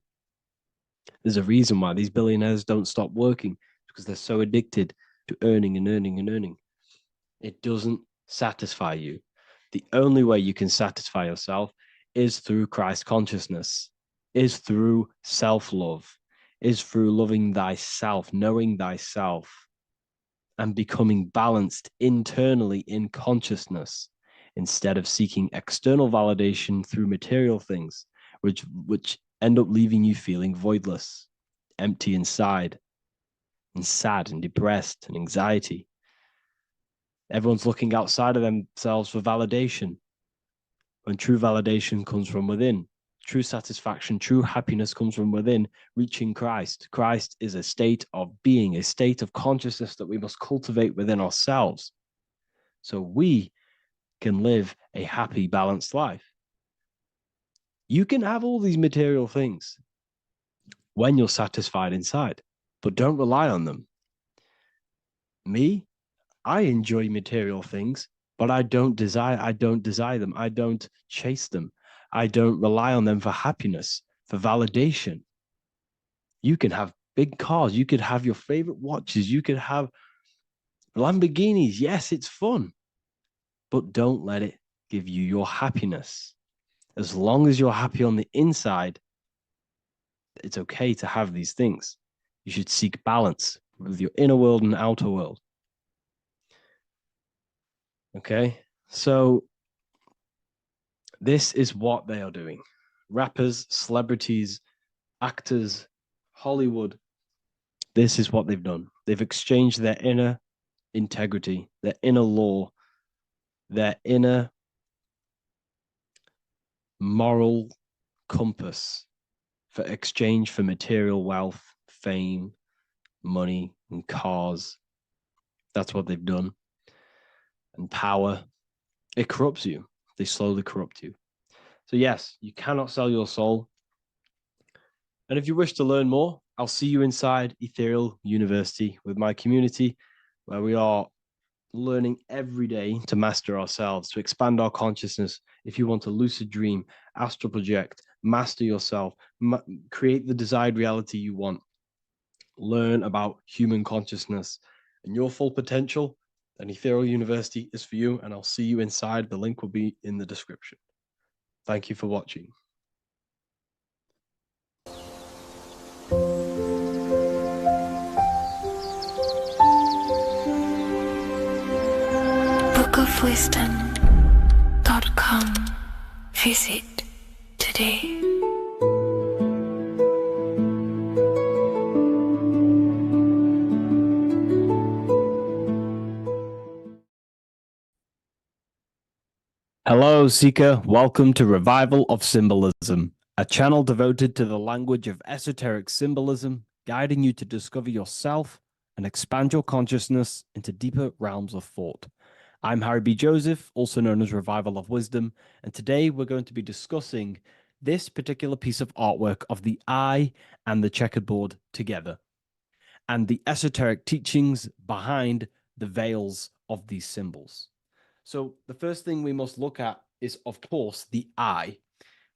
There's a reason why these billionaires don't stop working, because they're so addicted to earning and earning and earning. It doesn't satisfy you. The only way you can satisfy yourself is through Christ consciousness, is through self-love, is through loving thyself, knowing thyself, and becoming balanced internally in consciousness instead of seeking external validation through material things, which end up leaving you feeling voidless, empty inside, and sad and depressed and anxiety. Everyone's looking outside of themselves for validation, when true validation comes from within. True satisfaction, true happiness comes from within, reaching Christ. Christ is a state of being, a state of consciousness that we must cultivate within ourselves so we can live a happy, balanced life. You can have all these material things when you're satisfied inside, but don't rely on them. Me, I enjoy material things, but I don't desire them. I don't chase them. I don't rely on them for happiness, for validation. You can have big cars. You could have your favorite watches. You could have Lamborghinis. Yes, it's fun, but don't let it give you your happiness. As long as you're happy on the inside, it's okay to have these things. You should seek balance with your inner world and outer world. Okay, so this is what they are doing. Rappers, celebrities, actors, Hollywood, this is what they've done. They've exchanged their inner integrity, their inner law, their inner moral compass for exchange for material wealth, fame, money, and cars. That's what they've done. And power, it corrupts you. They slowly corrupt you. So yes, you cannot sell your soul. And if you wish to learn more, I'll see you inside Ethereal University with my community, where we are learning every day to master ourselves, to expand our consciousness. If you want to lucid dream, astral project, master yourself, create the desired reality you want, learn about human consciousness and your full potential, then Ethereal University is for you, and I'll see you inside. The link will be in the description. Thank you for watching. bookofwisdom.com. Visit today. Hello, Seeker. Welcome to Revival of Symbolism, a channel devoted to the language of esoteric symbolism, guiding you to discover yourself and expand your consciousness into deeper realms of thought. I'm Harry B. Joseph, also known as Revival of Wisdom, and today we're going to be discussing this particular piece of artwork of the eye and the checkerboard together, and the esoteric teachings behind the veils of these symbols. So the first thing we must look at is, of course, the eye.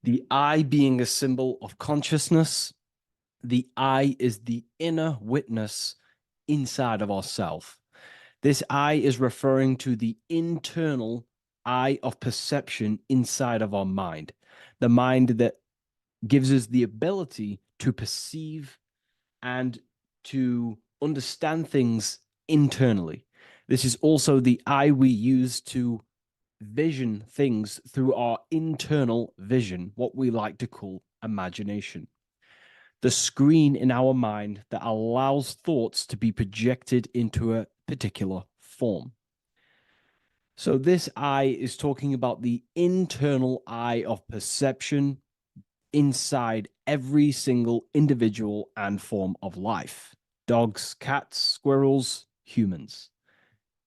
The eye being a symbol of consciousness. The eye is the inner witness inside of ourself. This eye is referring to the internal eye of perception inside of our mind. The mind that gives us the ability to perceive and to understand things internally. This is also the eye we use to vision things through our internal vision, what we like to call imagination. The screen in our mind that allows thoughts to be projected into a particular form. So this eye is talking about the internal eye of perception inside every single individual and form of life. Dogs, cats, squirrels, humans.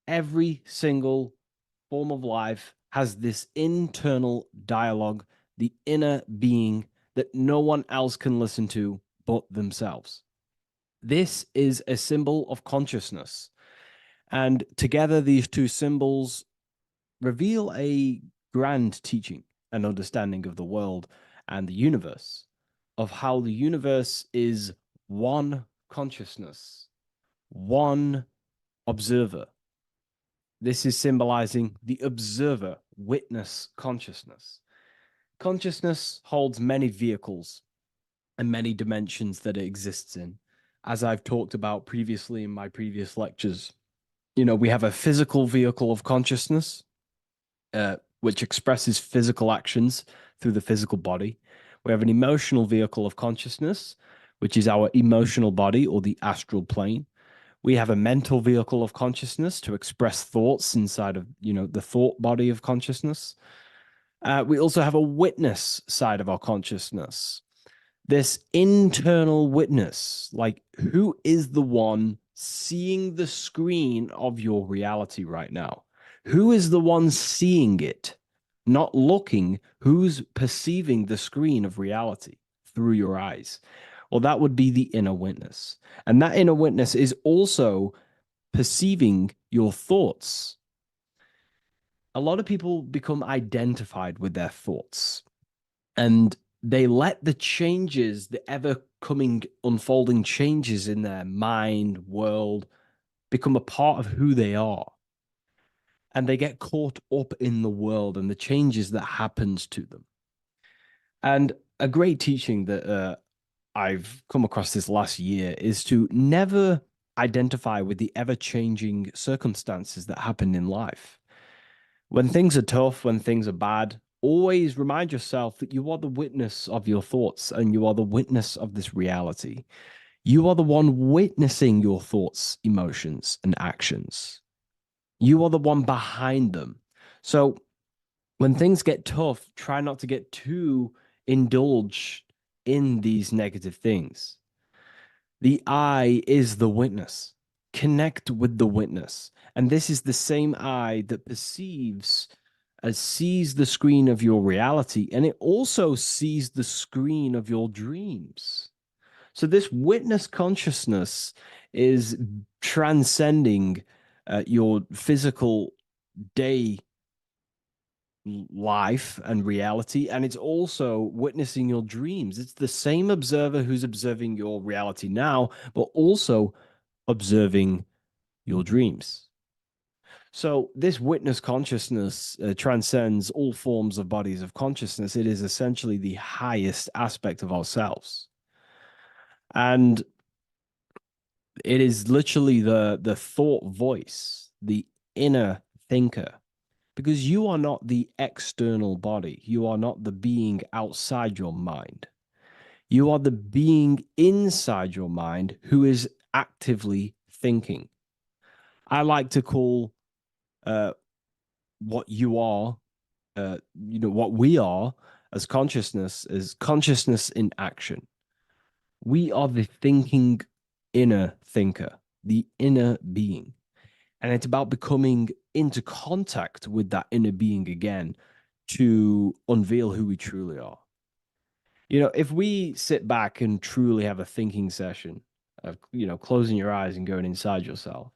Every single form of life has this internal dialogue, the inner being that no one else can listen to but themselves. This is a symbol of consciousness. And together, these two symbols reveal a grand teaching and understanding of the world and the universe, of how the universe is one consciousness, one observer. This is symbolizing the observer, witness consciousness. Consciousness holds many vehicles and many dimensions that it exists in. As I've talked about previously in my previous lectures, we have a physical vehicle of consciousness, which expresses physical actions through the physical body. We have an emotional vehicle of consciousness, which is our emotional body or the astral plane. We have a mental vehicle of consciousness to express thoughts inside of, the thought body of consciousness. We also have a witness side of our consciousness. This internal witness, like who is the one seeing the screen of your reality right now? Who is the one seeing it? Not looking, who's perceiving the screen of reality through your eyes? Well, that would be the inner witness. And that inner witness is also perceiving your thoughts. A lot of people become identified with their thoughts, and they let the changes, the ever coming, unfolding changes in their mind, world, become a part of who they are. And they get caught up in the world and the changes that happens to them. And a great teaching that I've come across this last year is to never identify with the ever-changing circumstances that happen in life. When things are tough, when things are bad, always remind yourself that you are the witness of your thoughts and you are the witness of this reality. You are the one witnessing your thoughts, emotions, and actions. You are the one behind them. So when things get tough, try not to get too indulged in these negative things. The I is the witness. Connect with the witness. And this is the same I that sees the screen of your reality, and it also sees the screen of your dreams. So this witness consciousness is transcending your physical day life and reality, and it's also witnessing your dreams. It's the same observer who's observing your reality now, but also observing your dreams. So this witness consciousness transcends all forms of bodies of consciousness. It is essentially the highest aspect of ourselves. And it is literally the thought voice, the inner thinker, because you are not the external body. You are not the being outside your mind. You are the being inside your mind who is actively thinking. I like to call what you are, what we are as consciousness is consciousness in action. We are the thinking inner thinker, the inner being. And it's about becoming into contact with that inner being again to unveil who we truly are. If we sit back and truly have a thinking session of, closing your eyes and going inside yourself,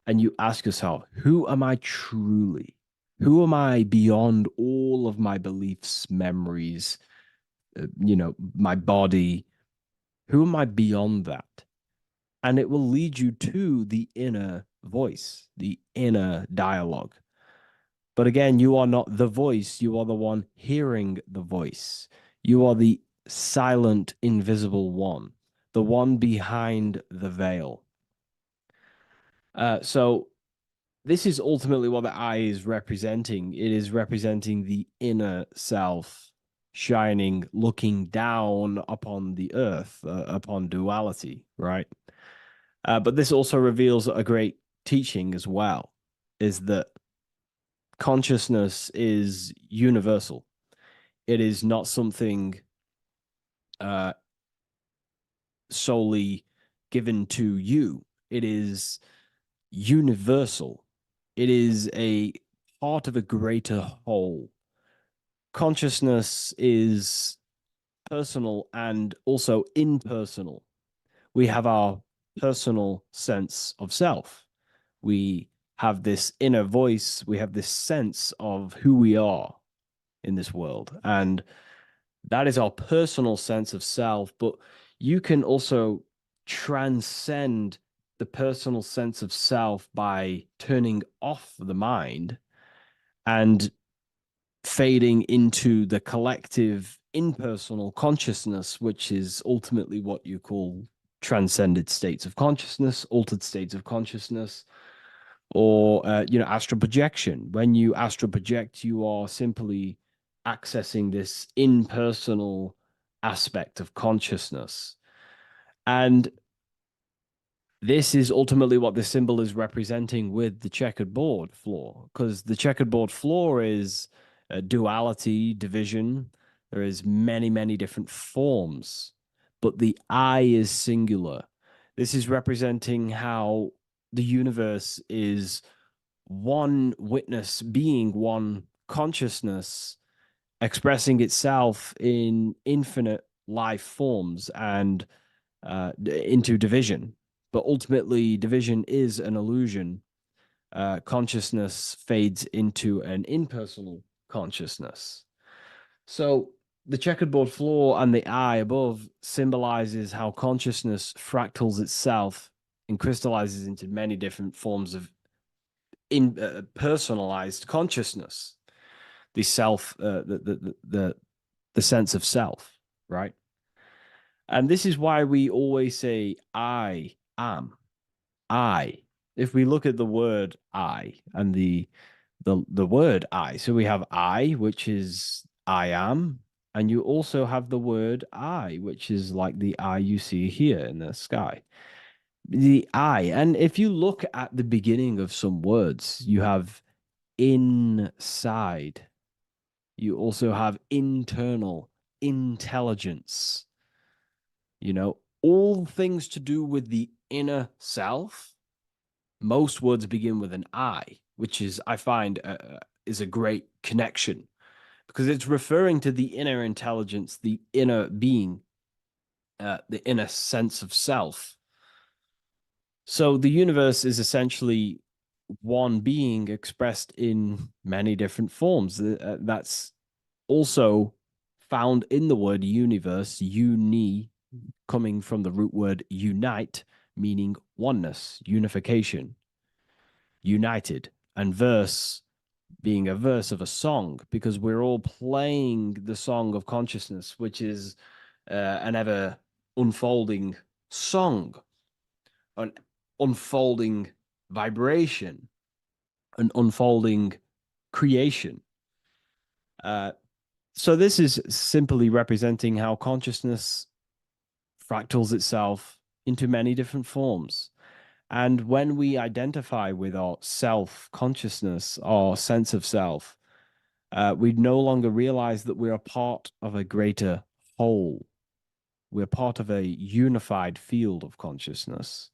and you ask yourself, who am I truly? Who am I beyond all of my beliefs, memories, my body? Who am I beyond that? And it will lead you to the inner voice, the inner dialogue. But again, you are not the voice. You are the one hearing the voice. You are the silent, invisible one, the one behind the veil. So this is ultimately what the I is representing. It is representing the inner self shining, looking down upon the earth, upon duality, right? But this also reveals a great teaching as well, is that consciousness is universal. It is not something uh, solely given to you. It is universal. It is a part of a greater whole. Consciousness is personal and also impersonal. We have our personal sense of self. We have this inner voice. We have this sense of who we are in this world. And that is our personal sense of self. But you can also transcend the personal sense of self by turning off the mind and fading into the collective impersonal consciousness, which is ultimately what you call transcended states of consciousness, altered states of consciousness, or astral projection. When you astral project, you are simply accessing this impersonal aspect of consciousness. And this is ultimately what the symbol is representing with the checkered board floor, because the checkered board floor is duality, division. There is many, many different forms, but the I is singular. This is representing how the universe is one witness being, one consciousness expressing itself in infinite life forms and into division. But ultimately, division is an illusion. Consciousness fades into an impersonal consciousness. So the checkerboard floor and the eye above symbolizes how consciousness fractals itself and crystallizes into many different forms of personalized consciousness. The self, the sense of self, right? And this is why we always say, I am. I. If we look at the word I and the word I, so we have I, which is I am, and you also have the word I, which is like the eye you see here in the sky. The I. And if you look at the beginning of some words, you have inside. You also have internal, intelligence. All things to do with the inner self. Most words begin with an I, which is, I find, is a great connection because it's referring to the inner intelligence, the inner being, the inner sense of self. So the universe is essentially one being expressed in many different forms. That's also found in the word universe, uni, coming from the root word unite, meaning oneness, unification, united, and verse being a verse of a song, because we're all playing the song of consciousness, which is an ever unfolding song, an unfolding vibration, an unfolding creation. So this is simply representing how consciousness fractals itself into many different forms. And when we identify with our self consciousness, our sense of self, we no longer realize that we're a part of a greater whole. We're part of a unified field of consciousness.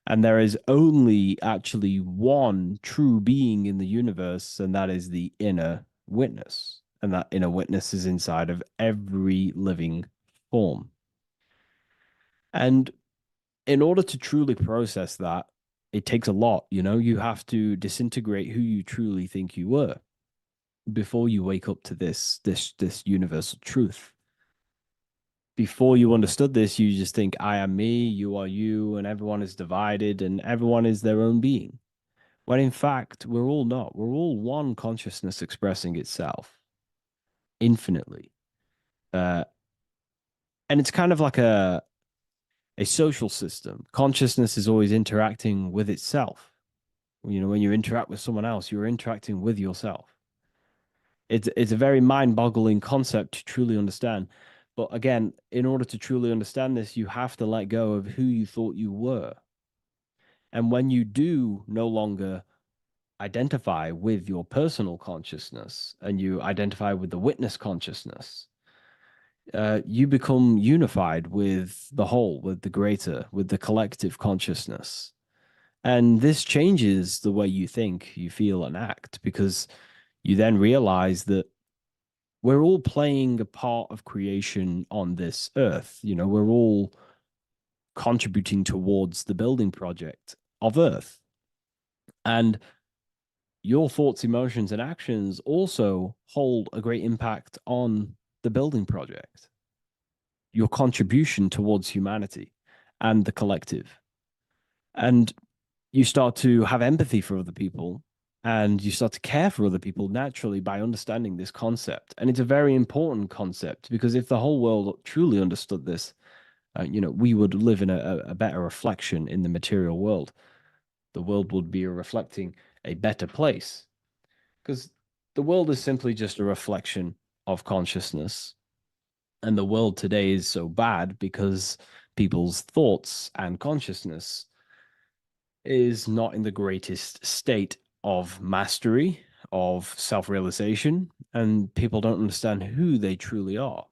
And there is only actually one true being in the universe, and that is the inner witness. And that inner witness is inside of every living form. And in order to truly process that, it takes a lot. You have to disintegrate who you truly think you were before you wake up to this universal truth. Before you understood this, you just think, I am me, you are you, and everyone is divided and everyone is their own being. When in fact, we're all not. We're all one consciousness expressing itself infinitely. And it's kind of like a social system. Consciousness is always interacting with itself. When you interact with someone else, you're interacting with yourself. It's a very mind-boggling concept to truly understand. But again, in order to truly understand this, you have to let go of who you thought you were. And when you do no longer identify with your personal consciousness and you identify with the witness consciousness, you become unified with the whole, with the greater, with the collective consciousness. And this changes the way you think, you feel, and act, because you then realize that we're all playing a part of creation on this earth. You know, we're all contributing towards the building project of Earth. And your thoughts, emotions, and actions also hold a great impact on the building project, your contribution towards humanity and the collective. And you start to have empathy for other people and you start to care for other people naturally by understanding this concept. And it's a very important concept because if the whole world truly understood this, we would live in a better reflection in the material world. The world would be reflecting a better place because the world is simply just a reflection of consciousness. And the world today is so bad because people's thoughts and consciousness is not in the greatest state of mastery, of self realization, and people don't understand who they truly are.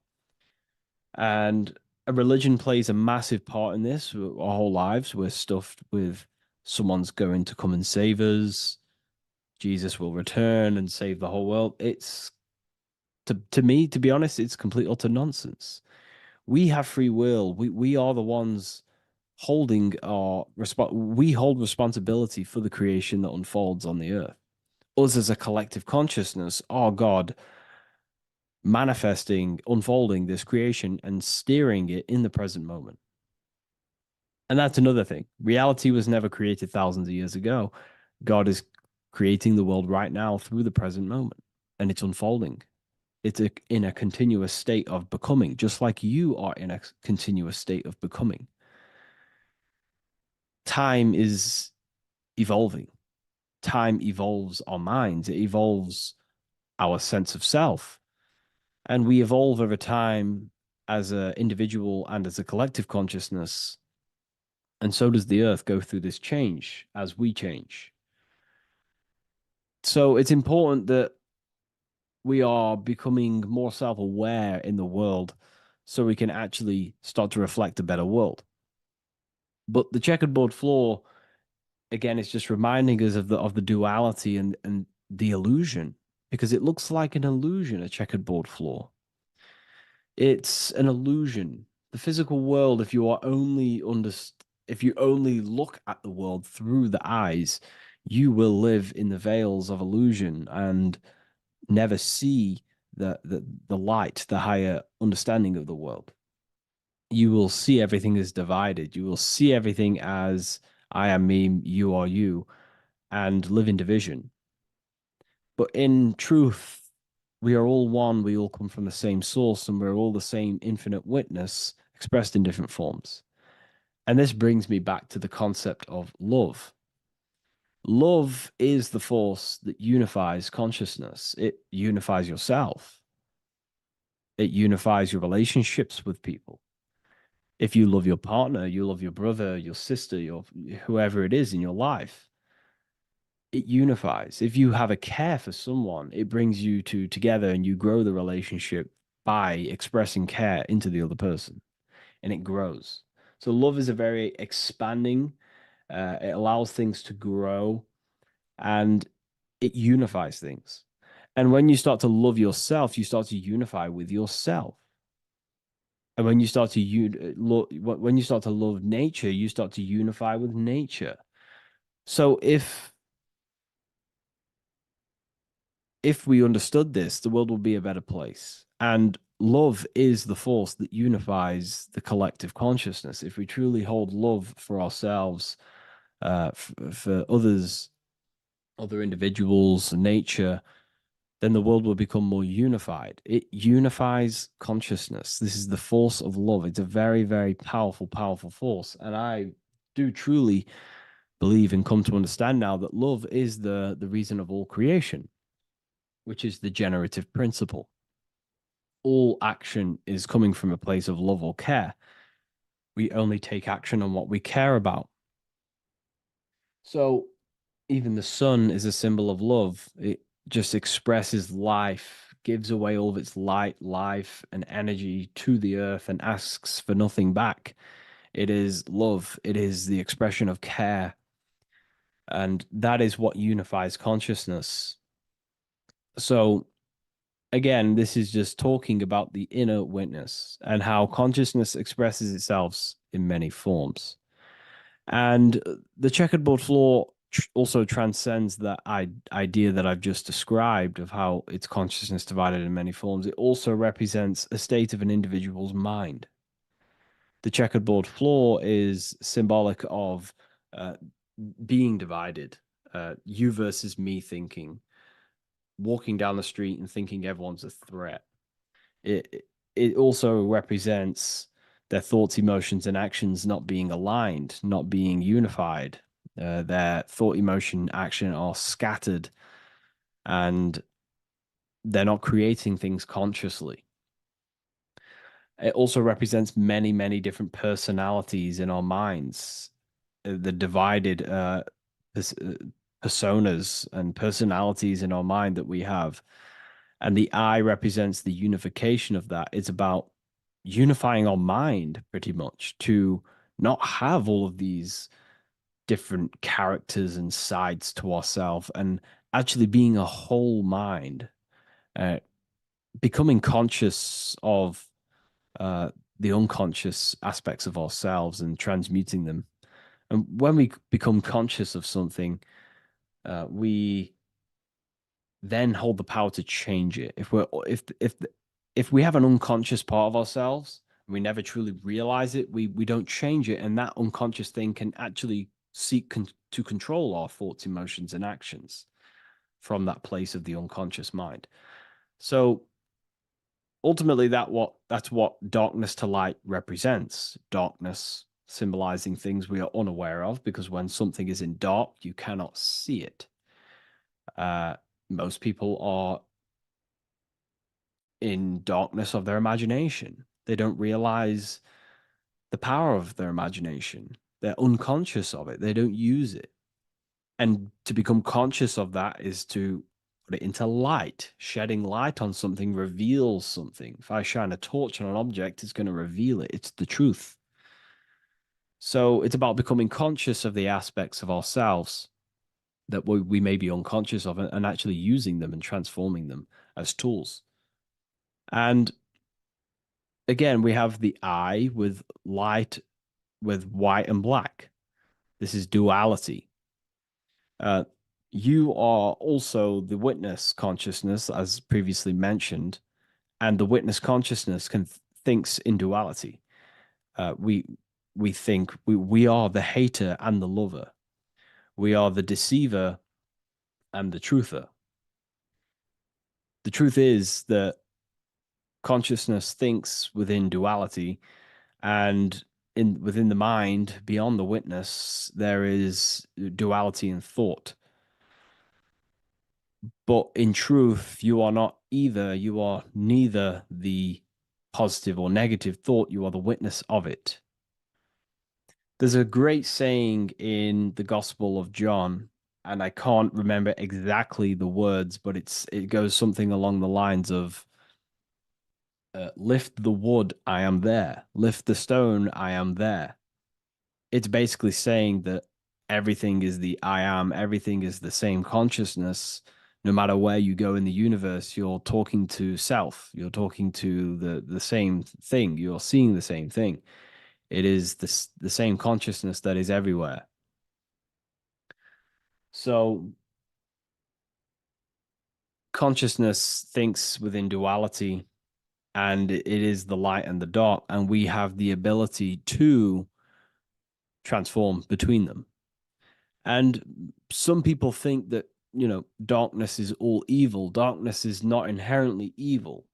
And a religion plays a massive part in this. Our whole lives, we're stuffed with someone's going to come and save us. Jesus will return and save the whole world. It's to me, to be honest, it's complete utter nonsense. We have free will. We are the ones holding we hold responsibility for the creation that unfolds on the earth. Us as a collective consciousness are God manifesting, unfolding this creation and steering it in the present moment. And that's another thing. Reality was never created thousands of years ago. God is creating the world right now through the present moment, and it's unfolding. It's in a continuous state of becoming, just like you are in a continuous state of becoming. Time is evolving. Time evolves our minds, it evolves our sense of self. And we evolve over time as an individual and as a collective consciousness. And so does the earth go through this change as we change. So it's important that we are becoming more self aware in the world so we can actually start to reflect a better world. But the checkerboard floor, again, is just reminding us of the duality and the illusion, because it looks like an illusion, a checkerboard floor. It's an illusion. The physical world, if you only look at the world through the eyes, you will live in the veils of illusion and never see the light, the higher understanding of the world. You will see everything as divided. You will see everything as I am me, you are you, and live in division. But in truth, we are all one. We all come from the same source, and we're all the same infinite witness expressed in different forms. And this brings me back to the concept of love. Love is the force that unifies consciousness. It unifies yourself. It unifies your relationships with people. If you love your partner, you love your brother, your sister, your whoever it is in your life, it unifies. If you have a care for someone, it brings you two together and you grow the relationship by expressing care into the other person, and it grows. So love is a very expanding, it allows things to grow and it unifies things. And when you start to love yourself, you start to unify with yourself. And when you start to when you start to love nature, you start to unify with nature. So if we understood this, the world would be a better place. And love is the force that unifies the collective consciousness. If we truly hold love for ourselves, for others, other individuals, nature, then the world will become more unified. It unifies consciousness. This is the force of love. It's a very, very powerful, powerful force. And I do truly believe and come to understand now that love is the reason of all creation, which is the generative principle. All action is coming from a place of love or care. We only take action on what we care about. So even the sun is a symbol of love. It just expresses life, gives away all of its light, life, and energy to the earth and asks for nothing back. It is love, it is the expression of care. And that is what unifies consciousness. So, again, this is just talking about the inner witness and how consciousness expresses itself in many forms. And the checkerboard floor also transcends that idea that I've just described of how it's consciousness divided in many forms. It also represents a state of an individual's mind. The checkerboard floor is symbolic of being divided, you versus me thinking, walking down the street and thinking everyone's a threat. It also represents their thoughts, emotions, and actions not being aligned, not being unified. Their thought, emotion, action are scattered, and they're not creating things consciously. It also represents many, many different personalities in our minds, the divided personas and personalities in our mind that we have. And the I represents the unification of that. It's about unifying our mind pretty much to not have all of these different characters and sides to ourselves and actually being a whole mind, becoming conscious of the unconscious aspects of ourselves and transmuting them. And when we become conscious of something, we then hold the power to change it. If we have an unconscious part of ourselves, and we never truly realize it, we don't change it, and that unconscious thing can actually seek to control our thoughts, emotions, and actions from that place of the unconscious mind. So ultimately, that's what darkness to light represents. Darkness symbolizing things we are unaware of, because when something is in dark, you cannot see it. Most people are in darkness of their imagination. They don't realize the power of their imagination. They're unconscious of it. They don't use it. And to become conscious of that is to put it into light. Shedding light on something reveals something. If I shine a torch on an object, it's going to reveal it. It's the truth. So it's about becoming conscious of the aspects of ourselves that we may be unconscious of, and actually using them and transforming them as tools. And again, we have the I with light, with white and black. This is duality. You are also the witness consciousness, as previously mentioned, and the witness consciousness thinks in duality. We think we are the hater and the lover. We are the deceiver and the truther. The truth is that consciousness thinks within duality, and within the mind, beyond the witness, there is duality in thought. But in truth, you are not either. You are neither the positive or negative thought. You are the witness of it. There's a great saying in the Gospel of John, and I can't remember exactly the words, but it goes something along the lines of, lift the wood, I am there. Lift the stone, I am there. It's basically saying that everything is the I am, everything is the same consciousness. No matter where you go in the universe, you're talking to self. You're talking to the same thing. You're seeing the same thing. It is the same consciousness that is everywhere. So consciousness thinks within duality, and it is the light and the dark, and we have the ability to transform between them. And some people think that, darkness is all evil. Darkness is not inherently evil.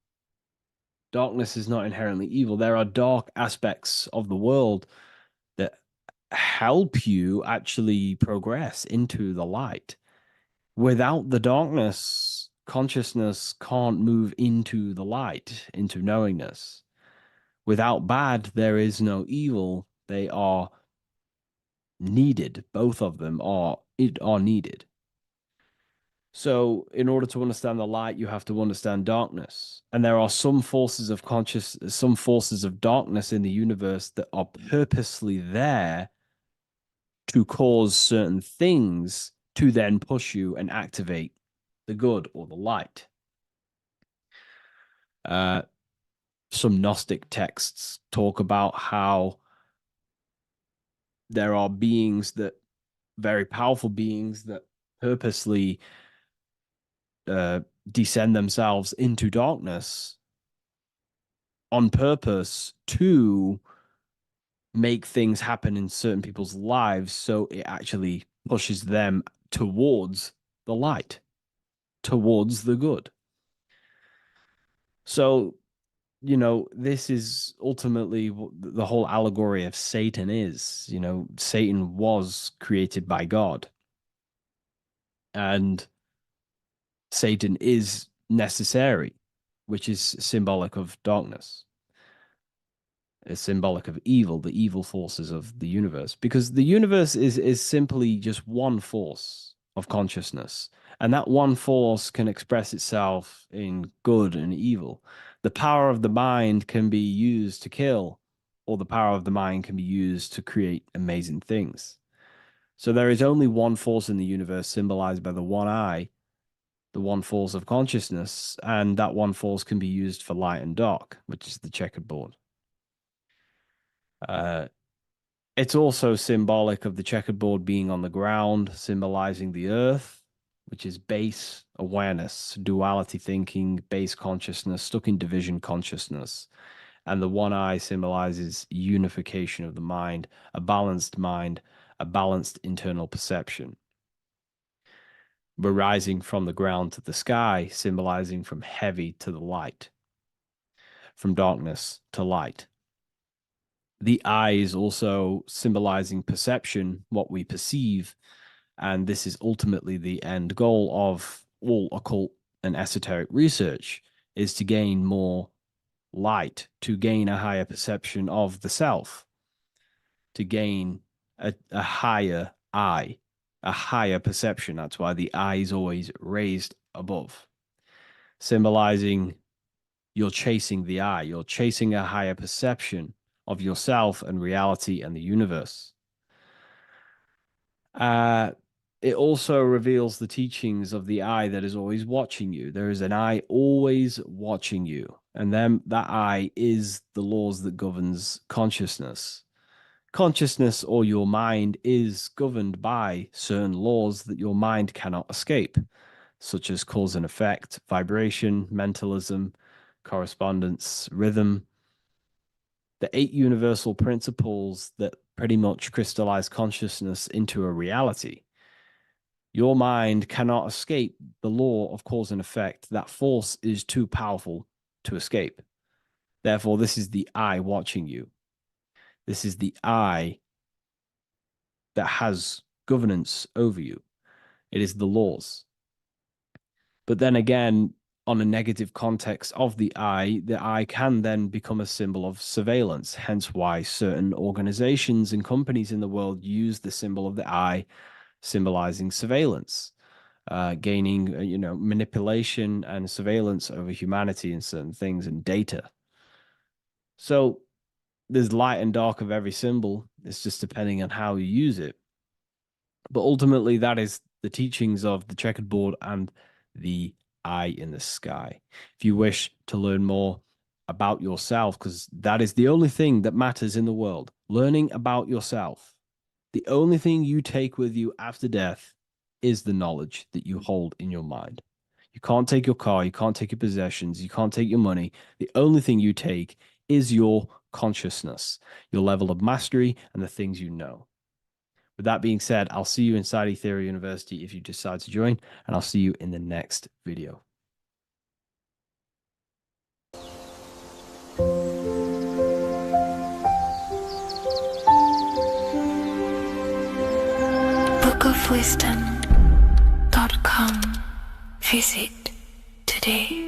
Darkness is not inherently evil. There are dark aspects of the world that help you actually progress into the light. Without the darkness, consciousness can't move into the light, into knowingness. Without bad, there is no evil. They are needed. Both of them are needed. So, in order to understand the light, you have to understand darkness. And there are some forces of some forces of darkness in the universe that are purposely there to cause certain things to then push you and activate the good or the light. Some Gnostic texts talk about how there are beings that, very powerful beings that purposely descend themselves into darkness on purpose to make things happen in certain people's lives, so it actually pushes them towards the light, towards the good. So, this is ultimately what the whole allegory of Satan is. Satan was created by God, and Satan is necessary, which is symbolic of darkness. Is symbolic of evil, the evil forces of the universe, because the universe is simply just one force of consciousness, and that one force can express itself in good and evil. The power of the mind can be used to kill, or the power of the mind can be used to create amazing things. So there is only one force in the universe, symbolized by the one eye, the one force of consciousness, and that one force can be used for light and dark, which is the checkerboard. It's also symbolic of the checkerboard being on the ground, symbolizing the earth, which is base awareness, duality thinking, base consciousness, stuck in division consciousness. And the one eye symbolizes unification of the mind, a balanced internal perception. We're rising from the ground to the sky, symbolizing from heavy to the light, from darkness to light. The eye is also symbolizing perception, what we perceive, and this is ultimately the end goal of all occult and esoteric research, is to gain more light, to gain a higher perception of the self, to gain a higher eye, a higher perception. That's why the eye is always raised above, symbolizing you're chasing the eye, you're chasing a higher perception of yourself and reality and the universe. It also reveals the teachings of the eye that is always watching you. There is an eye always watching you, and then that eye is the laws that governs consciousness. Consciousness, or your mind, is governed by certain laws that your mind cannot escape, such as cause and effect, vibration, mentalism, correspondence, rhythm. The 8 universal principles that pretty much crystallize consciousness into a reality. Your mind cannot escape the law of cause and effect. That force is too powerful to escape. Therefore, this is the eye watching you. This is the eye that has governance over you. It is the laws. But then again, on a negative context of the eye can then become a symbol of surveillance. Hence why certain organizations and companies in the world use the symbol of the eye, symbolizing surveillance, gaining, manipulation and surveillance over humanity and certain things and data. So there's light and dark of every symbol. It's just depending on how you use it. But ultimately, that is the teachings of the checkered board and the eye in the sky. If you wish to learn more about yourself, because that is the only thing that matters in the world, learning about yourself. The only thing you take with you after death is the knowledge that you hold in your mind. You can't take your car, you can't take your possessions, you can't take your money. The only thing you take is your consciousness, your level of mastery, and the things you know. With that being said, I'll see you inside Ethereal University if you decide to join, and I'll see you in the next video. bookofwisdom.com. Visit today.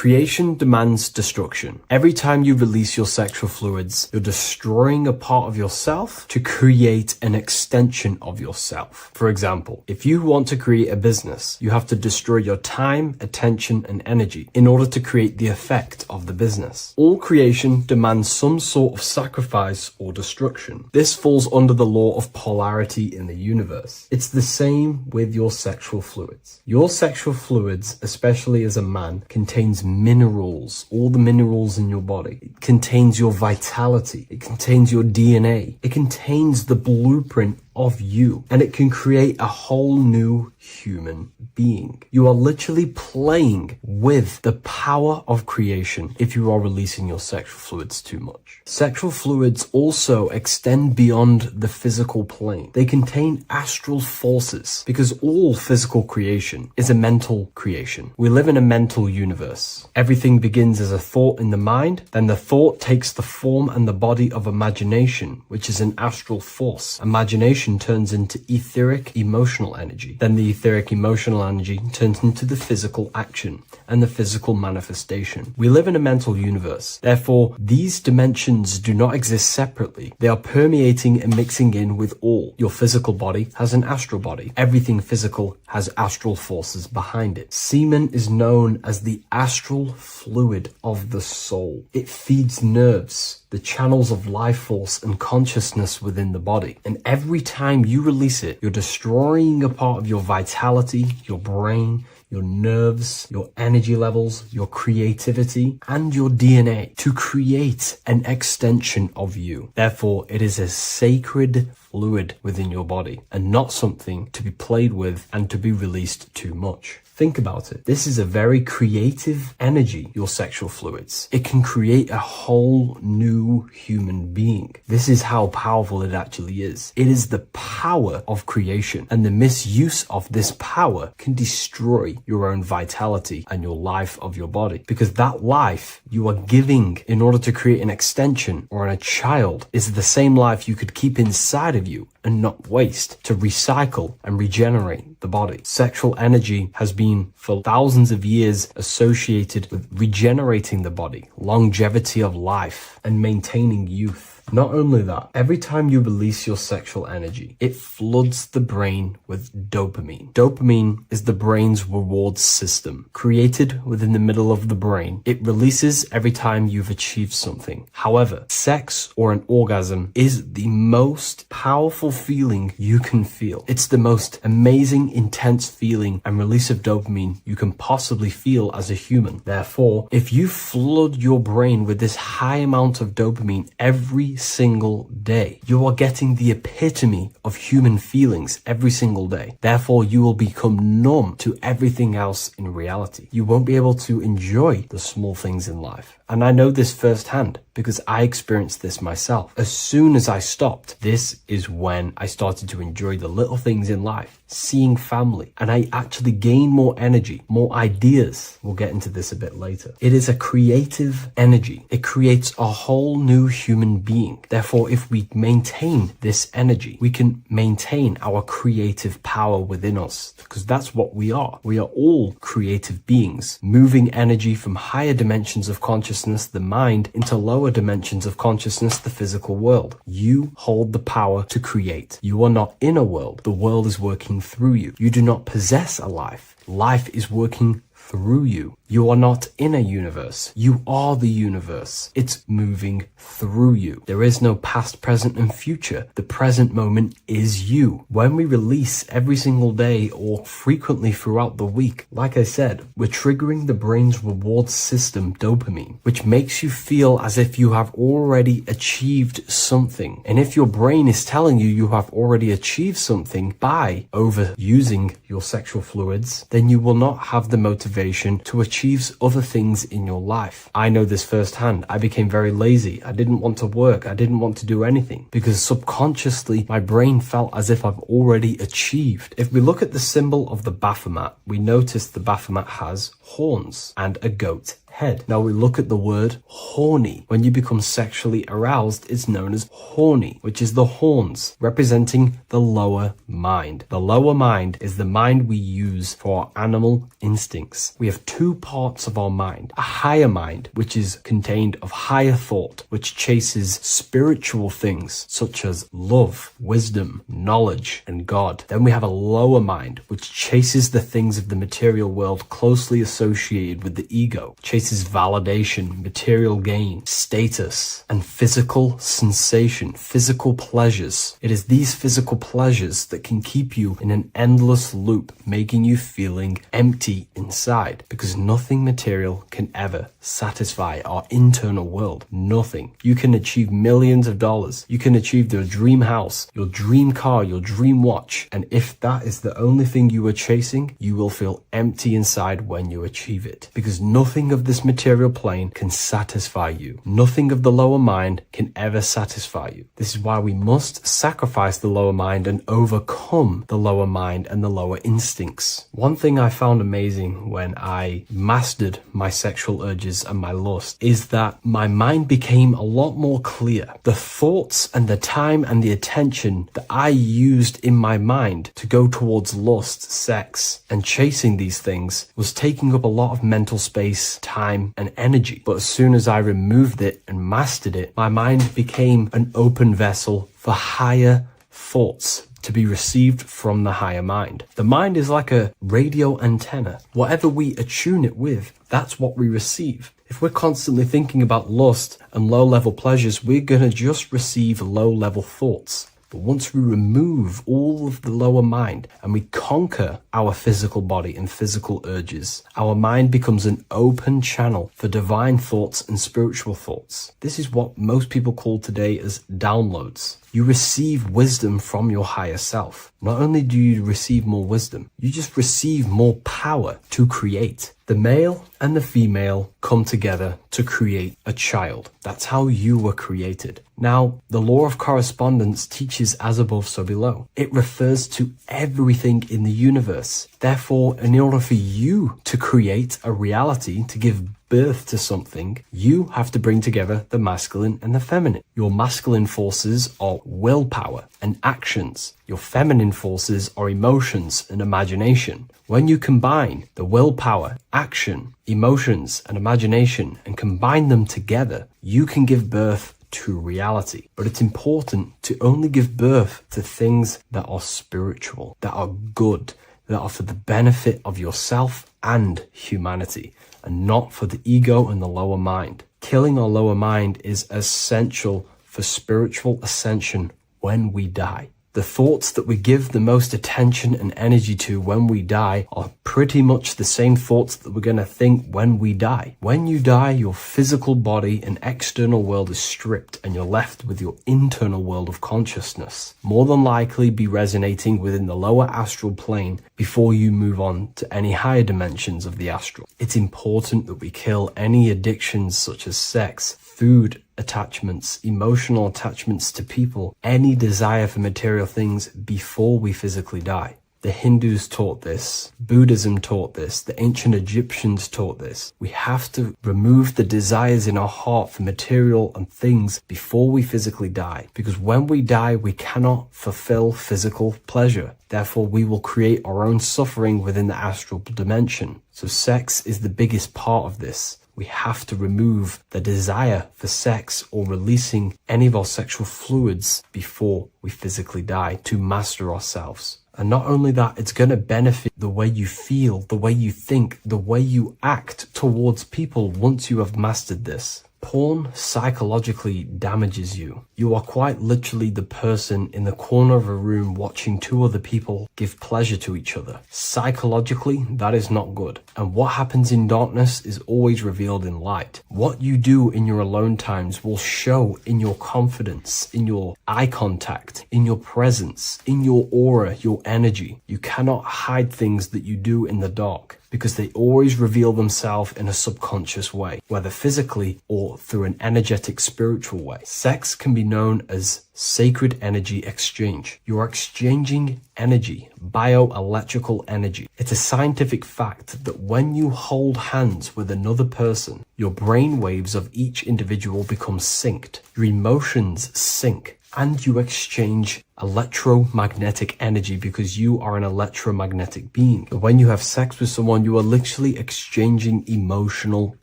Creation demands destruction. Every time you release your sexual fluids, you're destroying a part of yourself to create an extension of yourself. For example, if you want to create a business, you have to destroy your time, attention, and energy in order to create the effect of the business. All creation demands some sort of sacrifice or destruction. This falls under the law of polarity in the universe. It's the same with your sexual fluids. Your sexual fluids, especially as a man, contains minerals, all the minerals in your body. It contains your vitality. It contains your DNA. It contains the blueprint of you, and it can create a whole new human being. You are literally playing with the power of creation if you are releasing your sexual fluids too much. Sexual fluids also extend beyond the physical plane. They contain astral forces because all physical creation is a mental creation. We live in a mental universe. Everything begins as a thought in the mind, then the thought takes the form and the body of imagination, which is an astral force. Imagination turns into etheric emotional energy. Then the etheric emotional energy turns into the physical action and the physical manifestation. We live in a mental universe. Therefore, these dimensions do not exist separately. They are permeating and mixing in with all. Your physical body has an astral body. Everything physical has astral forces behind it. Semen is known as the astral fluid of the soul. It feeds nerves, the channels of life force and consciousness within the body. And every time you release it, you're destroying a part of your vitality, your brain, your nerves, your energy levels, your creativity, and your DNA to create an extension of you. Therefore, it is a sacred fluid within your body and not something to be played with and to be released too much. Think about it. This is a very creative energy, your sexual fluids. It can create a whole new human being. This is how powerful it actually is. It is the power of creation, and the misuse of this power can destroy your own vitality and your life of your body, because that life you are giving in order to create an extension or a child is the same life you could keep inside of you and not waste to recycle and regenerate the body. Sexual energy has been for thousands of years associated with regenerating the body, longevity of life, and maintaining youth. Not only that, every time you release your sexual energy, it floods the brain with dopamine. Dopamine is the brain's reward system, created within the middle of the brain. It releases every time you've achieved something. However, sex or an orgasm is the most powerful feeling you can feel. It's the most amazing, intense feeling and release of dopamine you can possibly feel as a human. Therefore, if you flood your brain with this high amount of dopamine every single day, you are getting the epitome of human feelings every single day. Therefore, you will become numb to everything else in reality. You won't be able to enjoy the small things in life. And I know this firsthand because I experienced this myself. As soon as I stopped, this is when I started to enjoy the little things in life, seeing family, and I actually gained more energy, more ideas. We'll get into this a bit later. It is a creative energy. It creates a whole new human being. Therefore, if we maintain this energy, we can maintain our creative power within us, because that's what we are. We are all creative beings, moving energy from higher dimensions of consciousness, the mind, into lower dimensions of consciousness, the physical world. You hold the power to create. You are not in a world. The world is working through you. You do not possess a life. Life is working through you. You are not in a universe. You are the universe. It's moving through you. There is no past, present, and future. The present moment is you. When we release every single day or frequently throughout the week, like I said, we're triggering the brain's reward system, dopamine, which makes you feel as if you have already achieved something. And if your brain is telling you you have already achieved something by overusing your sexual fluids, then you will not have the motivation to achieve other things in your life. I know this firsthand. I became very lazy. I didn't want to work. I didn't want to do anything because subconsciously my brain felt as if I've already achieved. If we look at the symbol of the Baphomet, we notice the Baphomet has horns and a goat head. Now we look at the word horny. When you become sexually aroused, it's known as horny, which is the horns, representing the lower mind. The lower mind is the mind we use for our animal instincts. We have two parts of our mind: a higher mind, which is contained of higher thought, which chases spiritual things such as love, wisdom, knowledge, and God. Then we have a lower mind, which chases the things of the material world closely associated with the ego, chases validation, material gain, status, and physical sensation, physical pleasures. It is these physical pleasures that can keep you in an endless loop, making you feeling empty inside, because nothing material can ever satisfy our internal world. Nothing. You can achieve millions of dollars. You can achieve your dream house, your dream car, your dream watch. And if that is the only thing you are chasing, you will feel empty inside when you achieve it, because nothing of this material plane can satisfy you. Nothing of the lower mind can ever satisfy you. This is why we must sacrifice the lower mind and overcome the lower mind and the lower instincts. One thing I found amazing when I mastered my sexual urges and my lust is that my mind became a lot more clear. The thoughts and the time and the attention that I used in my mind to go towards lust, sex, and chasing these things was taking up a lot of mental space, time, and energy. But as soon as I removed it and mastered it, my mind became an open vessel for higher thoughts to be received from the higher mind. The mind is like a radio antenna. Whatever we attune it with, that's what we receive. If we're constantly thinking about lust and low-level pleasures, we're gonna just receive low-level thoughts. But once we remove all of the lower mind and we conquer our physical body and physical urges, our mind becomes an open channel for divine thoughts and spiritual thoughts. This is what most people call today as downloads. You receive wisdom from your higher self. Not only do you receive more wisdom, you just receive more power to create. The male and the female come together to create a child. That's how you were created. Now, the law of correspondence teaches as above, so below. It refers to everything in the universe. Therefore, in order for you to create a reality, to give birth to something, you have to bring together the masculine and the feminine. Your masculine forces are willpower and actions. Your feminine forces are emotions and imagination. When you combine the willpower, action, emotions, and imagination and combine them together, you can give birth to reality. But it's important to only give birth to things that are spiritual, that are good, that are for the benefit of yourself and humanity, and not for the ego and the lower mind. Killing our lower mind is essential for spiritual ascension when we die. The thoughts that we give the most attention and energy to when we die are pretty much the same thoughts that we're going to think when we die. When you die, your physical body and external world is stripped and you're left with your internal world of consciousness, more than likely be resonating within the lower astral plane before you move on to any higher dimensions of the astral. It's important that we kill any addictions such as sex, food, attachments, emotional attachments to people, any desire for material things before we physically die. The Hindus taught this, Buddhism taught this, the ancient Egyptians taught this. We have to remove the desires in our heart for material and things before we physically die, because when we die, we cannot fulfill physical pleasure. Therefore, we will create our own suffering within the astral dimension. So sex is the biggest part of this. We have to remove the desire for sex or releasing any of our sexual fluids before we physically die to master ourselves. And not only that, it's going to benefit the way you feel, the way you think, the way you act towards people once you have mastered this. Porn psychologically damages you. You are quite literally the person in the corner of a room watching two other people give pleasure to each other. Psychologically, that is not good. And what happens in darkness is always revealed in light. What you do in your alone times will show in your confidence, in your eye contact, in your presence, in your aura, your energy. You cannot hide things that you do in the dark, because they always reveal themselves in a subconscious way, whether physically or through an energetic spiritual way. Sex can be known as sacred energy exchange. You are exchanging energy, bioelectrical energy. It's a scientific fact that when you hold hands with another person, your brain waves of each individual become synced. Your emotions sync. And you exchange electromagnetic energy because you are an electromagnetic being. When you have sex with someone, you are literally exchanging emotional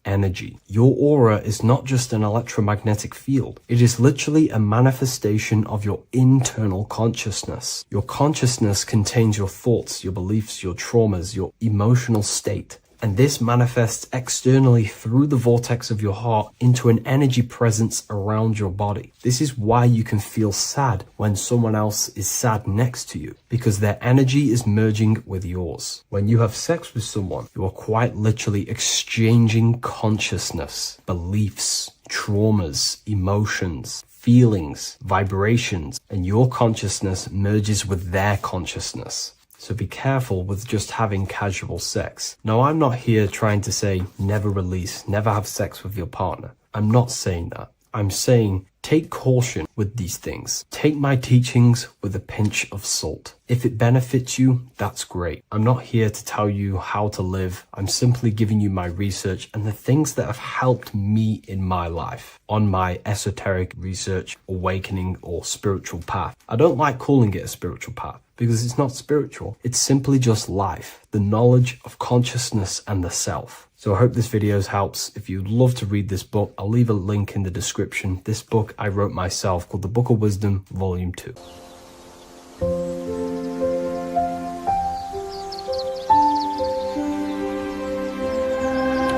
energy. Your aura is not just an electromagnetic field. It is literally a manifestation of your internal consciousness. Your consciousness contains your thoughts, your beliefs, your traumas, your emotional state. And this manifests externally through the vortex of your heart into an energy presence around your body. This is why you can feel sad when someone else is sad next to you, because their energy is merging with yours. When you have sex with someone, you are quite literally exchanging consciousness, beliefs, traumas, emotions, feelings, vibrations, and your consciousness merges with their consciousness. So be careful with just having casual sex. Now, I'm not here trying to say never release, never have sex with your partner. I'm not saying that. I'm saying take caution with these things. Take my teachings with a pinch of salt. If it benefits you, that's great. I'm not here to tell you how to live. I'm simply giving you my research and the things that have helped me in my life on my esoteric research, awakening, or spiritual path. I don't like calling it a spiritual path because it's not spiritual. It's simply just life, the knowledge of consciousness and the self. So I hope this video helps. If you'd love to read this book, I'll leave a link in the description. This book I wrote myself called The Book of Wisdom, Volume 2.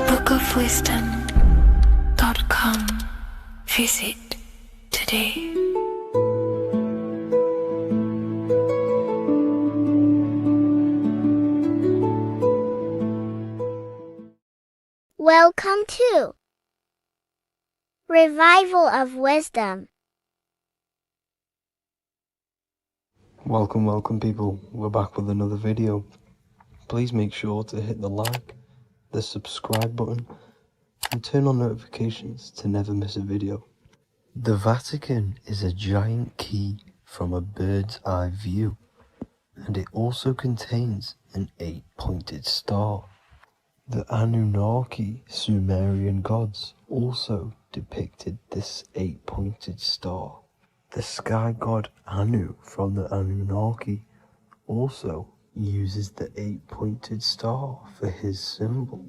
bookofwisdom.com. Visit today. Welcome to Revival of Wisdom. Welcome people, we're back with another video. Please make sure to hit the like, the subscribe button, and turn on notifications to never miss a video. The Vatican is a giant key from a bird's eye view, and it also contains an 8-pointed star. The Anunnaki Sumerian gods also depicted this 8-pointed star. The sky god Anu from the Anunnaki also uses the 8-pointed star for his symbol.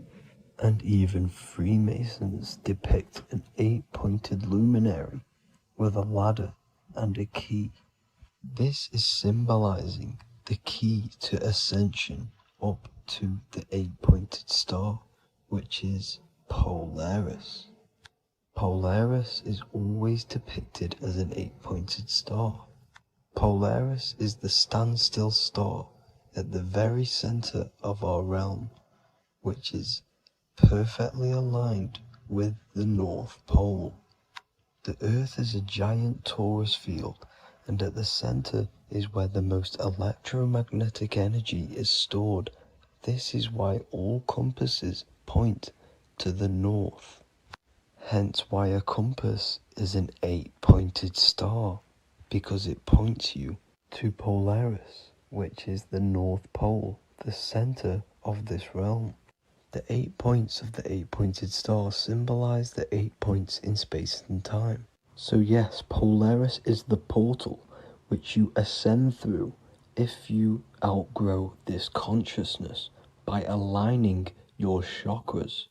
And even Freemasons depict an 8-pointed luminary with a ladder and a key. This is symbolizing the key to ascension up to the 8-pointed star, which is Polaris. Polaris is always depicted as an 8-pointed star. Polaris is the standstill star at the very center of our realm, which is perfectly aligned with the North Pole. The Earth is a giant torus field, and at the center is where the most electromagnetic energy is stored. This is why all compasses point to the north. Hence why a compass is an 8-pointed star, because it points you to Polaris, which is the North Pole, the center of this realm. The 8 points of the 8-pointed star symbolize the 8 points in space and time. So yes, Polaris is the portal which you ascend through if you outgrow this consciousness by aligning your chakras.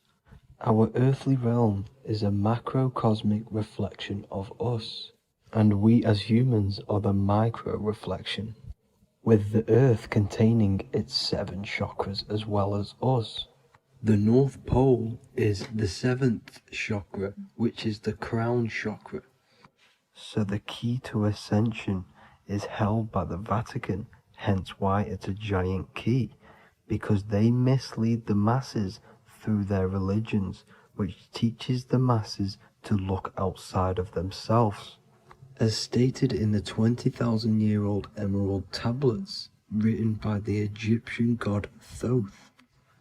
Our earthly realm is a macrocosmic reflection of us, and we as humans are the micro reflection, with the earth containing its 7 chakras as well as us. The North Pole is the 7th chakra, which is the crown chakra. So the key to ascension is held by the Vatican, hence why it's a giant key, because they mislead the masses through their religions, which teaches the masses to look outside of themselves. As stated in the 20,000-year-old emerald tablets, written by the Egyptian god Thoth,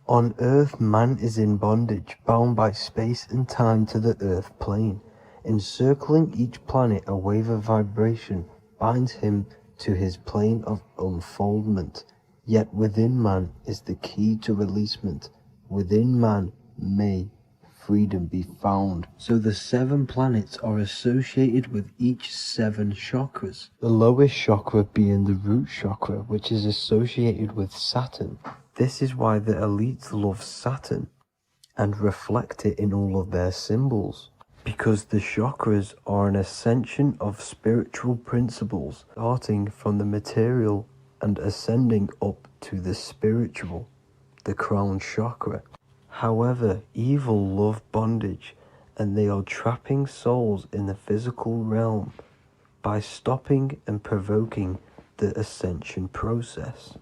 On Earth, man is in bondage, bound by space and time to the Earth plane. Encircling each planet, a wave of vibration binds him to his plane of unfoldment. Yet within man is the key to releasement. Within man may freedom be found. So the 7 planets are associated with each 7 chakras. The lowest chakra being the root chakra, which is associated with Saturn. This is why the elites love Saturn and reflect it in all of their symbols. Because the chakras are an ascension of spiritual principles, starting from the material and ascending up to the spiritual, the crown chakra. However, evil love bondage, and they are trapping souls in the physical realm by stopping and provoking the ascension process.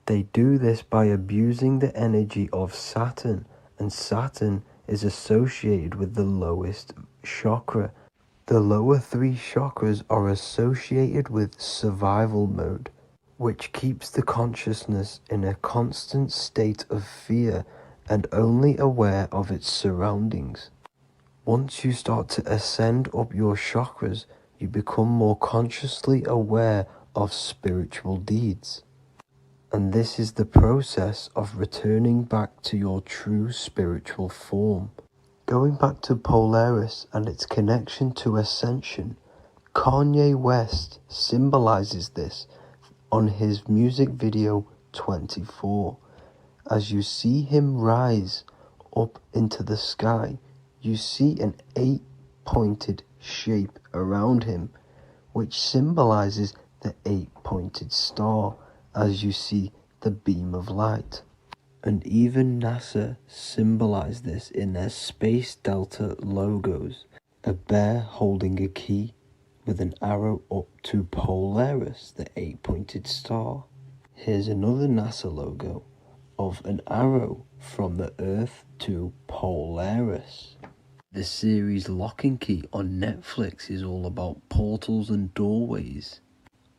They do this by abusing the energy of Saturn, and Saturn is associated with the lowest chakra. The lower 3 chakras are associated with survival mode, which keeps the consciousness in a constant state of fear and only aware of its surroundings. Once you start to ascend up your chakras, you become more consciously aware of spiritual deeds. And this is the process of returning back to your true spiritual form. Going back to Polaris and its connection to ascension, Kanye West symbolizes this on his music video 24. As you see him rise up into the sky, you see an 8-pointed shape around him, which symbolizes the 8-pointed star, as you see the beam of light. And even NASA symbolized this in their Space Delta logos, a bear holding a key with an arrow up to Polaris, the 8-pointed star. Here's another NASA logo of an arrow from the Earth to Polaris. The series Lock and Key on Netflix is all about portals and doorways,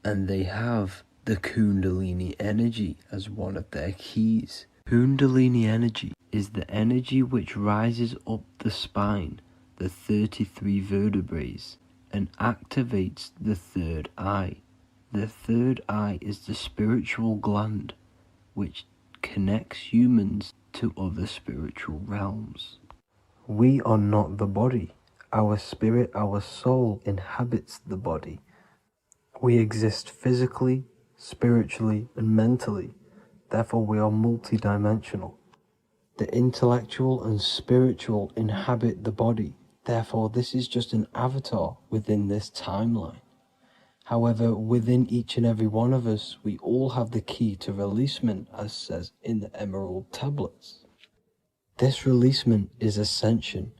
and they have the Kundalini energy as one of their keys. Kundalini energy is the energy which rises up the spine, the 33 vertebrae, and activates the third eye. The third eye is the spiritual gland, which connects humans to other spiritual realms. We are not the body. Our spirit, our soul inhabits the body. We exist physically, spiritually, and mentally. Therefore, we are multidimensional. The intellectual and spiritual inhabit the body. Therefore, this is just an avatar within this timeline. However, within each and every one of us, we all have the key to releasement, as says in the Emerald tablets. This releasement is ascension,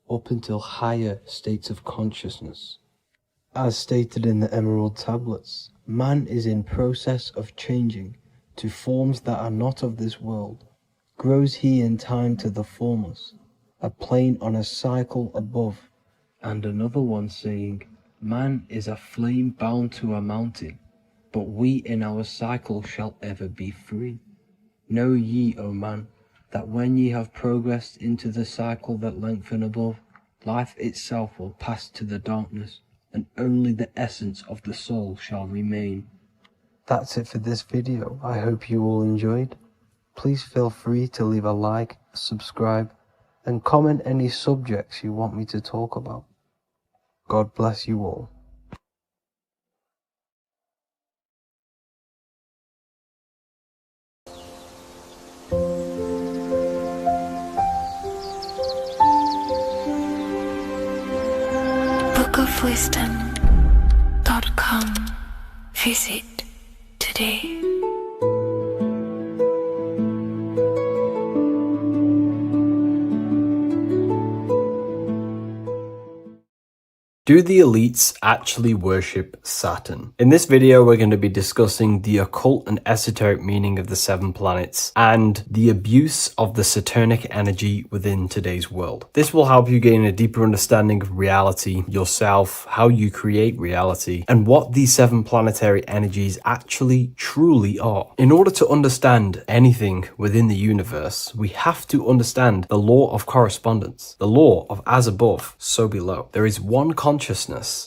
up until higher states of consciousness. As stated in the Emerald tablets, man is in process of changing to forms that are not of this world. Grows he in time to the formless, a plane on a cycle above, and another one saying, man is a flame bound to a mountain, but we in our cycle shall ever be free. Know ye, O man, that when ye have progressed into the cycle that lengthen above, life itself will pass to the darkness, and only the essence of the soul shall remain. That's it for this video. I hope you all enjoyed. Please feel free to leave a like, subscribe, and comment any subjects you want me to talk about. God bless you all. bookofwisdom.com. Visit today. Do the elites actually worship Saturn? In this video, we're going to be discussing the occult and esoteric meaning of the 7 planets and the abuse of the Saturnic energy within today's world. This will help you gain a deeper understanding of reality, yourself, how you create reality, and what these 7 planetary energies actually truly are. In order to understand anything within the universe, we have to understand the law of correspondence, the law of as above, so below. There is one consciousness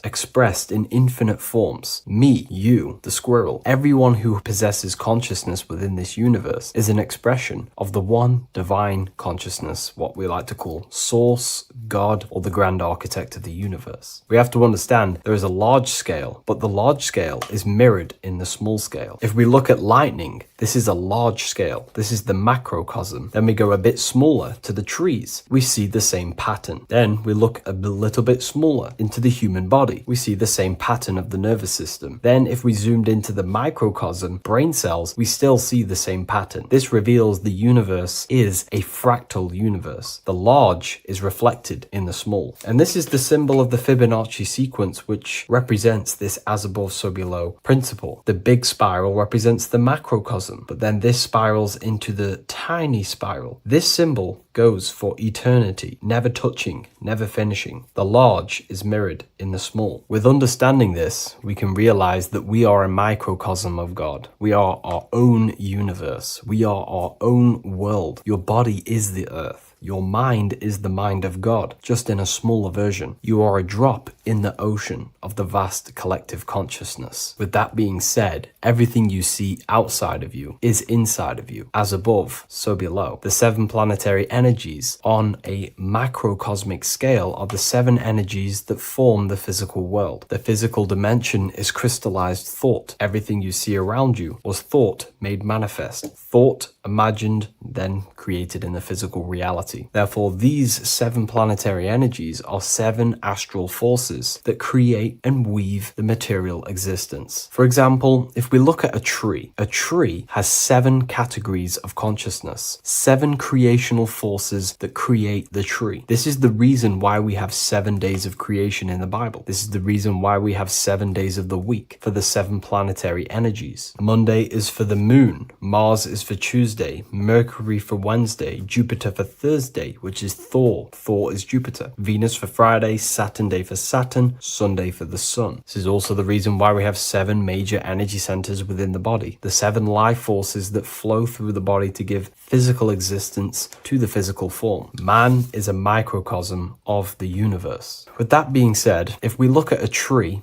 expressed in infinite forms. Me, you, the squirrel, everyone who possesses consciousness within this universe is an expression of the one divine consciousness, what we like to call Source, God, or the grand architect of the universe. We have to understand there is a large scale, but the large scale is mirrored in the small scale. If we look at lightning, this is a large scale. This is the macrocosm. Then we go a bit smaller to the trees. We see the same pattern. Then we look a little bit smaller into the human body. We see the same pattern of the nervous system. Then if we zoomed into the microcosm, brain cells, we still see the same pattern. This reveals the universe is a fractal universe. The large is reflected in the small. And this is the symbol of the Fibonacci sequence, which represents this as above, so below principle. The big spiral represents the macrocosm, but then this spirals into the tiny spiral. This symbol goes for eternity, never touching, never finishing. The large is mirrored in the small. With understanding this, we can realize that we are a microcosm of God. We are our own universe. We are our own world. Your body is the earth. Your mind is the mind of God, just in a smaller version. You are a drop in the ocean of the vast collective consciousness. With that being said, everything you see outside of you is inside of you. As above, so below. The 7 planetary energies on a macrocosmic scale are the 7 energies that form the physical world. The physical dimension is crystallized thought. Everything you see around you was thought made manifest. Thought imagined, then created in the physical reality. Therefore, these 7 planetary energies are 7 astral forces that create and weave the material existence. For example, if we look at a tree has 7 categories of consciousness, 7 creational forces that create the tree. This is the reason why we have 7 days of creation in the Bible. This is the reason why we have 7 days of the week for the 7 planetary energies. Monday is for the moon, Mars is for Tuesday, Mercury for Wednesday, Jupiter for Thursday, which is Thor. Thor is Jupiter. Venus for Friday, Saturn day for Saturn, Sunday for the sun. This is also the reason why we have 7 major energy centers within the body. The 7 life forces that flow through the body to give physical existence to the physical form. Man is a microcosm of the universe. With that being said, if we look at a tree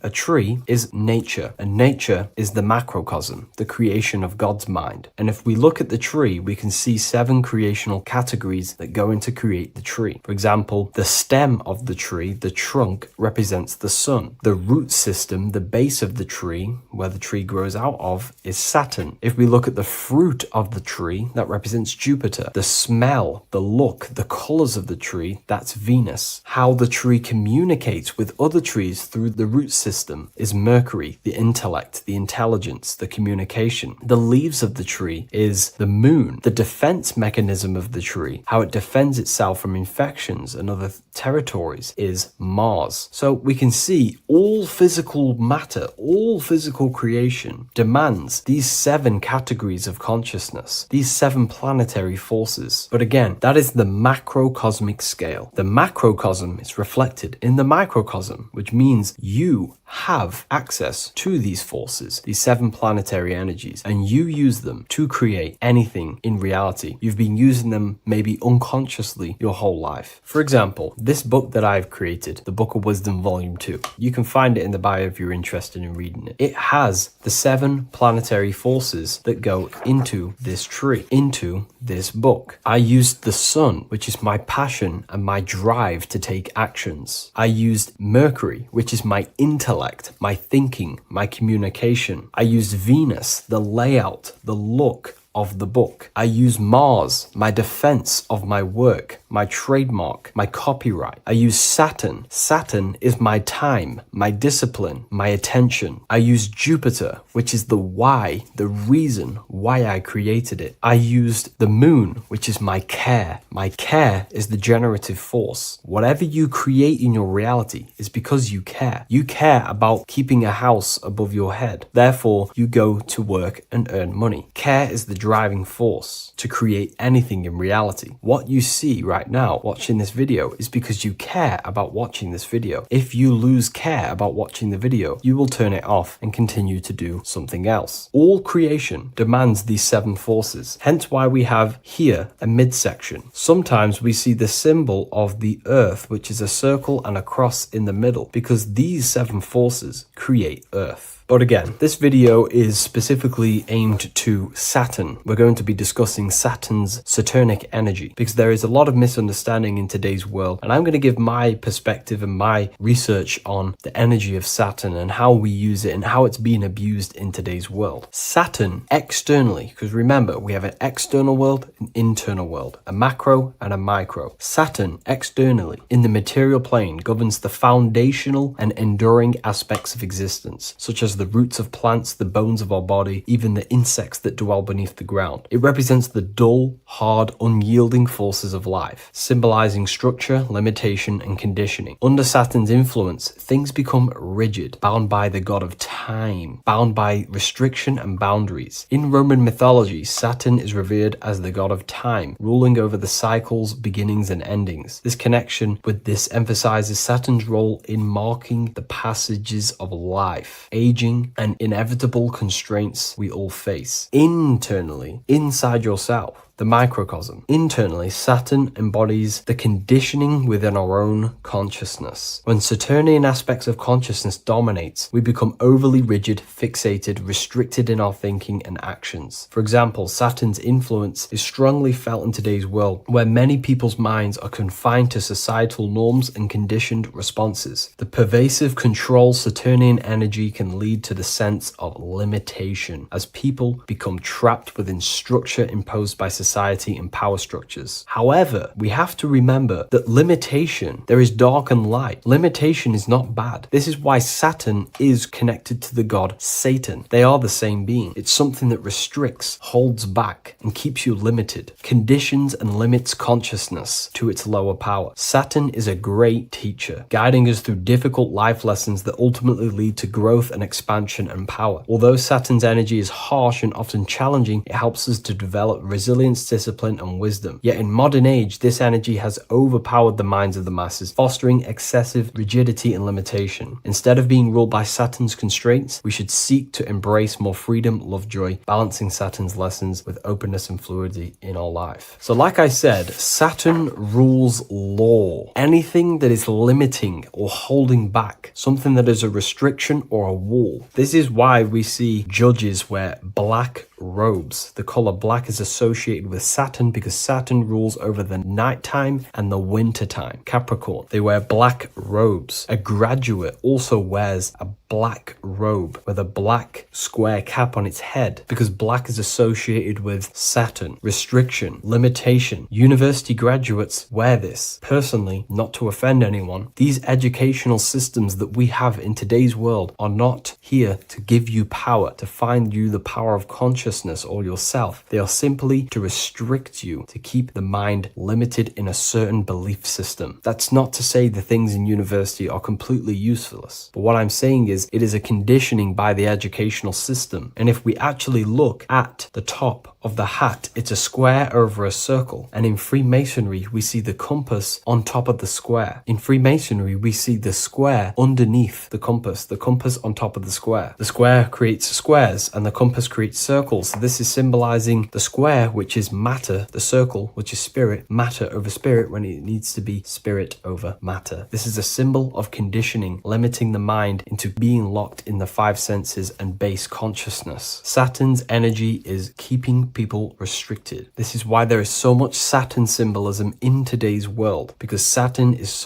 is nature, and nature is the macrocosm, the creation of God's mind. And if we look at the tree, we can see 7 creational categories that go into create the tree. For example, the stem of the tree, the trunk, represents the sun. The root system, the base of the tree, where the tree grows out of, is Saturn. If we look at the fruit of the tree, that represents Jupiter. The smell, the look, the colors of the tree, that's Venus. How the tree communicates with other trees through the root system is Mercury, the intellect, the intelligence, the communication. The leaves of the tree is the moon. The defense mechanism of the tree, how it defends itself from infections and other territories, is Mars. So we can see all physical matter, all physical creation demands these 7 categories of consciousness, these 7 planetary forces. But again, that is the macrocosmic scale. The macrocosm is reflected in the microcosm, which means you have access to these forces, these 7 planetary energies, and you use them to create anything in reality. You've been using them maybe unconsciously your whole life. For example, this book that I've created, the Book of Wisdom Volume 2, you can find it in the bio if you're interested in reading it. It has the 7 planetary forces that go into this tree, into this book. I used the sun, which is my passion and my drive to take actions. I used Mercury, which is my intellect, my thinking, my communication. I used Venus, the layout, the look of the book. I use Mars, my defense of my work, my trademark, my copyright. I use Saturn. Saturn is my time, my discipline, my attention. I use Jupiter, which is the why, the reason why I created it. I used the moon, which is my care. My care is the generative force. Whatever you create in your reality is because you care. You care about keeping a house above your head. Therefore, you go to work and earn money. Care is the driving force to create anything in reality. What you see right now watching this video is because you care about watching this video. If you lose care about watching the video, you will turn it off and continue to do something else. All creation demands these 7 forces, hence why we have here a midsection. Sometimes we see the symbol of the earth, which is a circle and a cross in the middle, because these 7 forces create earth. But again, this video is specifically aimed to Saturn. We're going to be discussing Saturn's Saturnic energy because there is a lot of misunderstanding in today's world, and I'm going to give my perspective and my research on the energy of Saturn and how we use it and how it's being abused in today's world. Saturn externally, because remember, we have an external world, an internal world, a macro and a micro. Saturn externally in the material plane governs the foundational and enduring aspects of existence, such as the roots of plants, the bones of our body, even the insects that dwell beneath the ground. It represents the dull, hard, unyielding forces of life, symbolizing structure, limitation, and conditioning. Under Saturn's influence, things become rigid, bound by the god of time, bound by restriction and boundaries. In Roman mythology, Saturn is revered as the god of time, ruling over the cycles, beginnings, and endings. This connection with this emphasizes Saturn's role in marking the passages of life, aging, and inevitable constraints we all face. Internally, inside yourself, the microcosm. Internally, Saturn embodies the conditioning within our own consciousness. When Saturnian aspects of consciousness dominates, we become overly rigid, fixated, restricted in our thinking and actions. For example, Saturn's influence is strongly felt in today's world, where many people's minds are confined to societal norms and conditioned responses. The pervasive control Saturnian energy can lead to the sense of limitation, as people become trapped within structure imposed by society and power structures. However, we have to remember that limitation, there is dark and light. Limitation is not bad. This is why Saturn is connected to the god Satan. They are the same being. It's something that restricts, holds back, and keeps you limited, conditions and limits consciousness to its lower power. Saturn is a great teacher, guiding us through difficult life lessons that ultimately lead to growth and expansion and power. Although Saturn's energy is harsh and often challenging, it helps us to develop resilience, discipline, and wisdom. Yet in modern age, this energy has overpowered the minds of the masses, fostering excessive rigidity and limitation. Instead of being ruled by Saturn's constraints, we should seek to embrace more freedom, love, joy, balancing Saturn's lessons with openness and fluidity in our life. So like I said, Saturn rules law. Anything that is limiting or holding back, something that is a restriction or a wall. This is why we see judges wear black robes. The color black is associated with Saturn because Saturn rules over the nighttime and the winter time. Capricorn, they wear black robes. A graduate also wears a black robe with a black square cap on its head because black is associated with Saturn, restriction, limitation. University graduates wear this. Personally, not to offend anyone, these educational systems that we have in today's world are not here to give you power, to find you the power of consciousness or yourself. They are simply to restrict you, to keep the mind limited in a certain belief system. That's not to say the things in university are completely useless, but what I'm saying is it is a conditioning by the educational system. And if we actually look at the top of the hat, it's a square over a circle. And in Freemasonry, we see the compass on top of the square. In Freemasonry, we see the square underneath the compass on top of the square. The square creates squares and the compass creates circles. So this is symbolizing the square, which is matter, the circle, which is spirit, matter over spirit when it needs to be spirit over matter. This is a symbol of conditioning, limiting the mind into being locked in the 5 senses and base consciousness. Saturn's energy is keeping people restricted. This is why there is so much Saturn symbolism in today's world, because Saturn is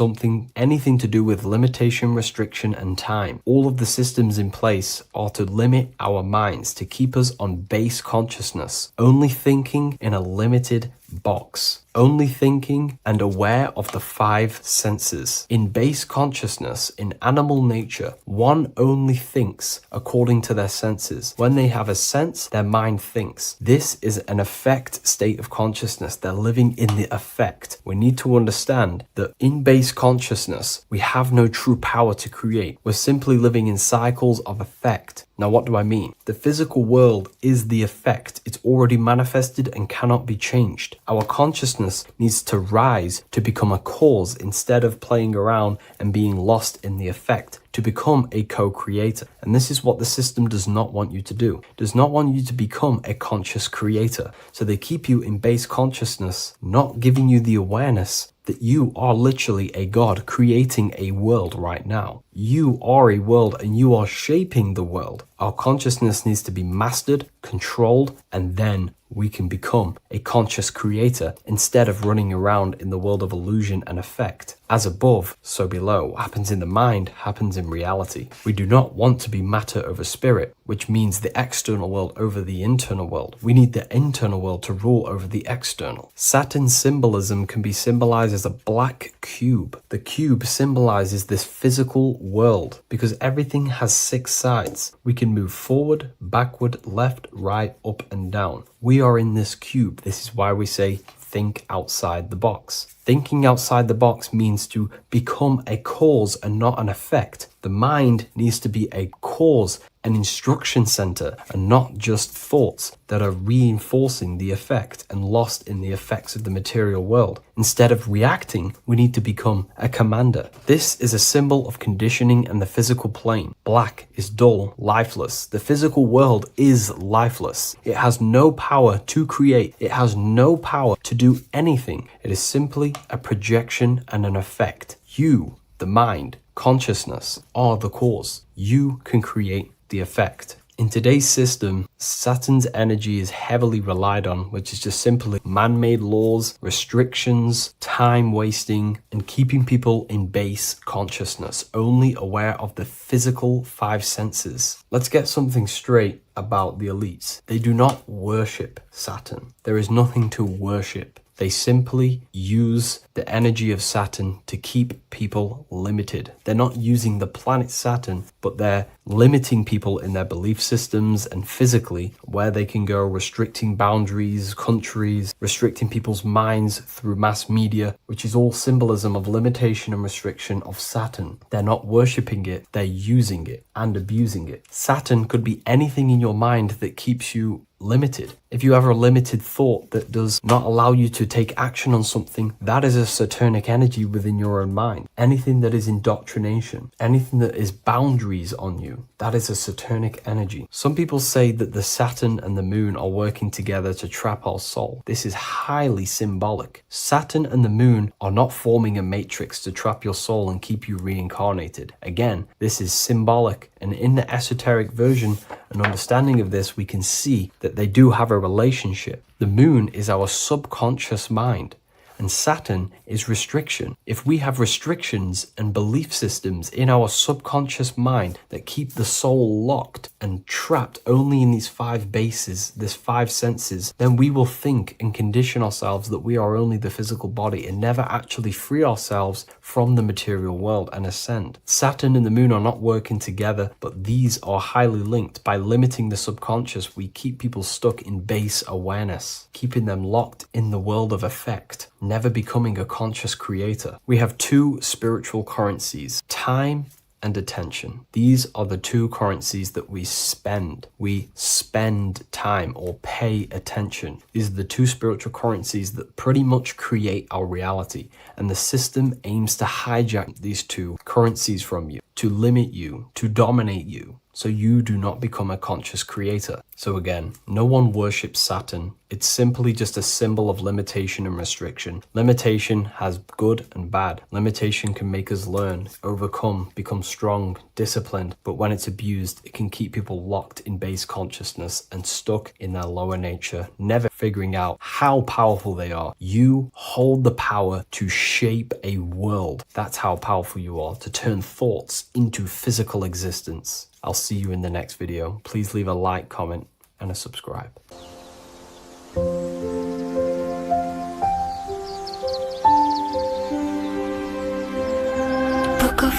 anything to do with limitation, restriction, and time. All of the systems in place are to limit our minds, to keep us on base consciousness, only thinking in a limited box, only thinking and aware of the five senses. In base consciousness, in animal nature, one only thinks according to their senses. When they have a sense, their mind thinks. This is an affect state of consciousness. They're living in the affect. We need to understand that in base consciousness, we have no true power to create. We're simply living in cycles of affect. Now, what do I mean? The physical world is the effect. It's already manifested and cannot be changed. Our consciousness needs to rise to become a cause instead of playing around and being lost in the effect, to become a co-creator. And this is what the system does not want you to do. It does not want you to become a conscious creator. So they keep you in base consciousness, not giving you the awareness that you are literally a god creating a world right now. You are a world and you are shaping the world. Our consciousness needs to be mastered, controlled, and then we can become a conscious creator instead of running around in the world of illusion and effect. As above, so below. What happens in the mind happens in reality. We do not want to be matter over spirit, which means the external world over the internal world. We need the internal world to rule over the external. Saturn's symbolism can be symbolized as a black cube. The cube symbolizes this physical world because everything has 6 sides. We can move forward, backward, left, right, up, and down. We are in this cube. This is why we say think outside the box. Thinking outside the box means to become a cause and not an effect. The mind needs to be a cause, an instruction center, and not just thoughts that are reinforcing the effect and lost in the effects of the material world. Instead of reacting, we need to become a commander. This is a symbol of conditioning and the physical plane. Black is dull, lifeless. The physical world is lifeless. It has no power to create. It has no power to do anything. It is simply a projection and an effect. You, the mind, consciousness, are the cause. You can create the effect. In today's system, Saturn's energy is heavily relied on, which is just simply man-made laws, restrictions, time wasting, and keeping people in base consciousness, only aware of the physical 5 senses. Let's get something straight about the elites. They do not worship Saturn. There is nothing to worship. They simply use the energy of Saturn to keep people limited. They're not using the planet Saturn, but they're limiting people in their belief systems and physically where they can go, restricting boundaries, countries, restricting people's minds through mass media, which is all symbolism of limitation and restriction of Saturn. They're not worshipping it, they're using it and abusing it. Saturn could be anything in your mind that keeps you limited. If you have a limited thought that does not allow you to take action on something, that is a Saturnic energy within your own mind. Anything that is indoctrination, anything that is boundaries on you, that is a Saturnic energy. Some people say that the Saturn and the moon are working together to trap our soul. This is highly symbolic. Saturn and the moon are not forming a matrix to trap your soul and keep you reincarnated. Again, this is symbolic, and in the esoteric version and understanding of this, we can see that they do have a relationship. The moon is our subconscious mind, and Saturn is restriction. If we have restrictions and belief systems in our subconscious mind that keep the soul locked and trapped only in these 5 bases, these 5 senses, then we will think and condition ourselves that we are only the physical body and never actually free ourselves from the material world and ascend. Saturn and the moon are not working together, but these are highly linked. By limiting the subconscious, we keep people stuck in base awareness, keeping them locked in the world of effect, never becoming a conscious creator. We have 2 spiritual currencies, time and attention. These are the 2 currencies that we spend. We spend time or pay attention. These are the 2 spiritual currencies that pretty much create our reality. And the system aims to hijack these 2 currencies from you, to limit you, to dominate you, so you do not become a conscious creator. So again, no one worships Saturn. It's simply just a symbol of limitation and restriction. Limitation has good and bad. Limitation can make us learn, overcome, become strong, disciplined. But when it's abused, it can keep people locked in base consciousness and stuck in their lower nature, never figuring out how powerful they are. You hold the power to shape a world. That's how powerful you are, to turn thoughts into physical existence. I'll see you in the next video. Please leave a like, comment, and a subscribe.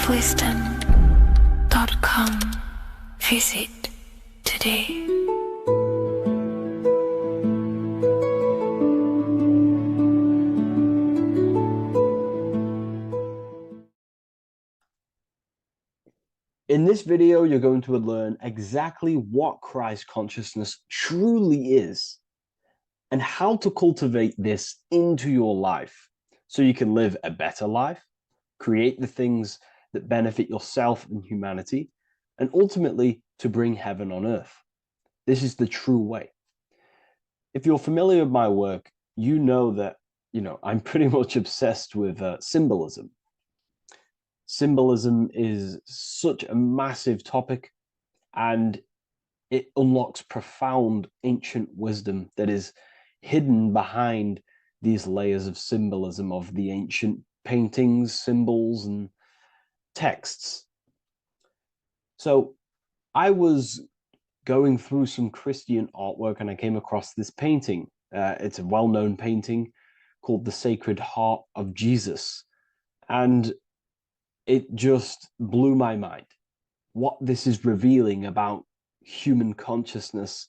wellofwisdom.com. Visit today. In this video, you're going to learn exactly what Christ consciousness truly is and how to cultivate this into your life so you can live a better life, create the things that benefit yourself and humanity, and ultimately to bring heaven on earth. This is the true way. If you're familiar with my work, you know that, I'm pretty much obsessed with symbolism. Symbolism is such a massive topic, and it unlocks profound ancient wisdom that is hidden behind these layers of symbolism of the ancient paintings, symbols, and texts. So I was going through some Christian artwork and I came across this painting. It's a well-known painting called The Sacred Heart of Jesus. And it just blew my mind. What this is revealing about human consciousness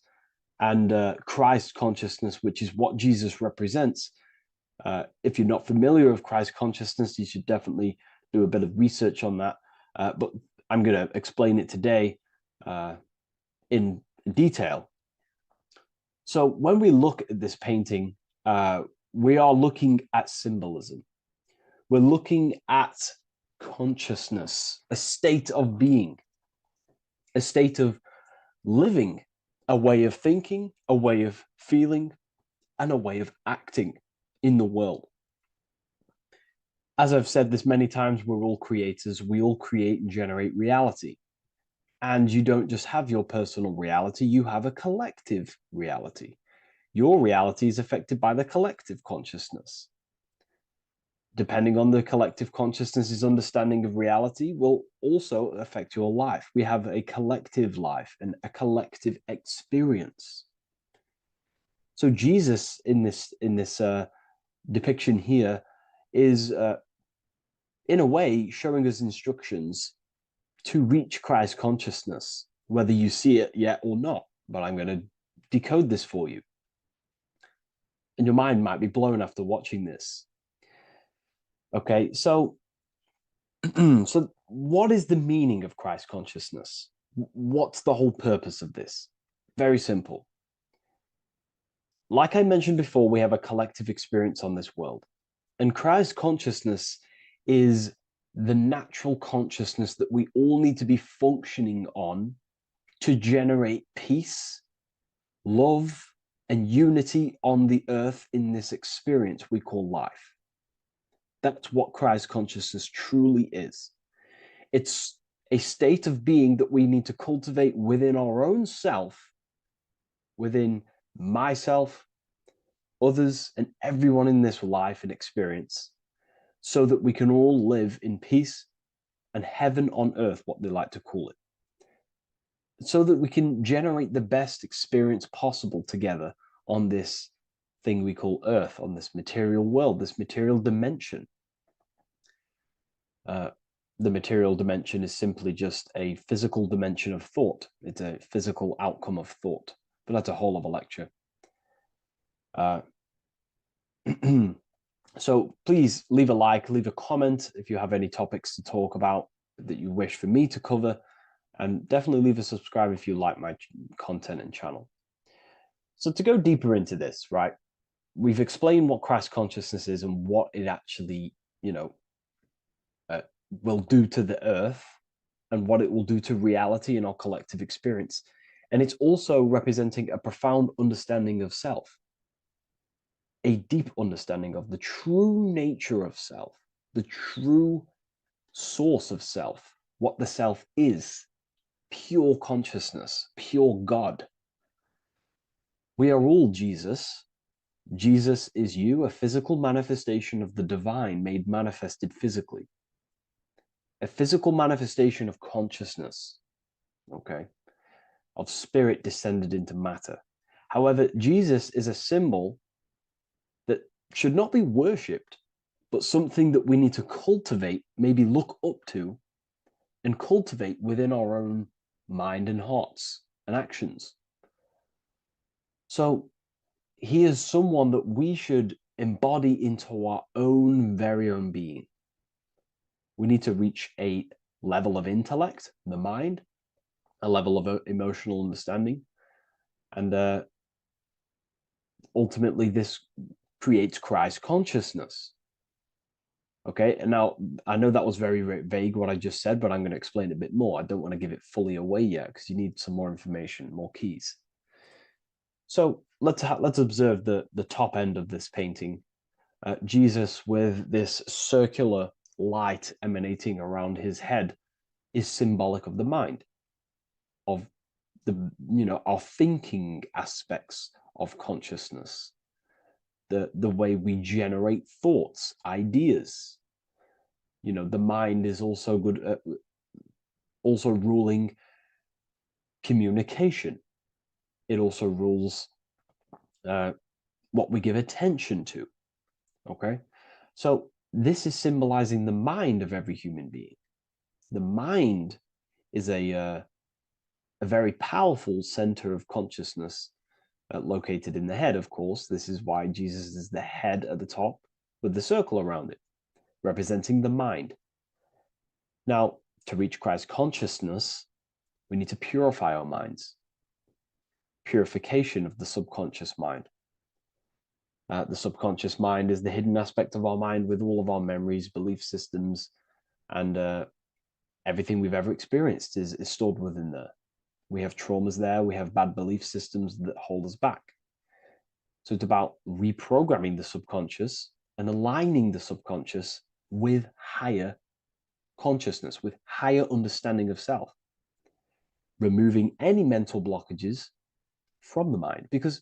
and Christ consciousness, which is what Jesus represents. If you're not familiar with Christ consciousness, you should definitely do a bit of research on that. But I'm going to explain it today in detail. So when we look at this painting, we are looking at symbolism. We're looking at consciousness, a state of being, a state of living, a way of thinking, a way of feeling, and a way of acting in the world. As I've said this many times, we're all creators. We all create and generate reality. And you don't just have your personal reality, you have a collective reality. Your reality is affected by the collective consciousness. Depending on the collective consciousness's understanding of reality will also affect your life. We have a collective life and a collective experience. So Jesus in this depiction here is in a way showing us instructions to reach Christ consciousness, whether you see it yet or not. But I'm going to decode this for you. And your mind might be blown after watching this. Okay, so what is the meaning of Christ consciousness? What's the whole purpose of this? Very simple. Like I mentioned before, we have a collective experience on this world. And Christ consciousness is the natural consciousness that we all need to be functioning on to generate peace, love, and unity on the earth in this experience we call life. That's what Christ consciousness truly is. It's a state of being that we need to cultivate within our own self, within myself, others, and everyone in this life and experience, so that we can all live in peace and heaven on earth, what they like to call it, so that we can generate the best experience possible together on this thing we call earth, on this material world, this material dimension. The material dimension is simply just a physical dimension of thought. It's a physical outcome of thought, but that's a whole of a lecture. So please leave a like, leave a comment if you have any topics to talk about that you wish for me to cover, and definitely leave a subscribe if you like my content and channel. So to go deeper into this, right, we've explained what Christ consciousness is and what it actually, will do to the earth and what it will do to reality in our collective experience. And it's also representing a profound understanding of self, a deep understanding of the true nature of self, the true source of self, what the self is, pure consciousness, pure God. We are all Jesus. Jesus is you, a physical manifestation of the divine made manifested physically. A physical manifestation of consciousness, okay, of spirit descended into matter. However, Jesus is a symbol that should not be worshipped, but something that we need to cultivate, maybe look up to, and cultivate within our own mind and hearts and actions. So he is someone that we should embody into our own very own being. We need to reach a level of intellect, the mind, a level of emotional understanding, and ultimately this creates Christ consciousness. Okay, and now I know that was very, very vague what I just said, but I'm going to explain it a bit more. I don't want to give it fully away yet because you need some more information, more keys. So let's observe the top end of this painting. Jesus with this circular light emanating around his head is symbolic of the mind, of the our thinking aspects of consciousness, the way we generate thoughts, ideas. The mind is also good at also ruling communication. It also rules what we give attention to. Okay, so this is symbolizing the mind of every human being. The mind is a very powerful center of consciousness located in the head, of course. This is why Jesus is the head at the top with the circle around it, representing the mind. Now, to reach Christ consciousness, we need to purify our minds. Purification of the subconscious mind. The subconscious mind is the hidden aspect of our mind with all of our memories, belief systems, and everything we've ever experienced is stored within there. We have traumas there. We have bad belief systems that hold us back. So it's about reprogramming the subconscious and aligning the subconscious with higher consciousness, with higher understanding of self, removing any mental blockages from the mind. Because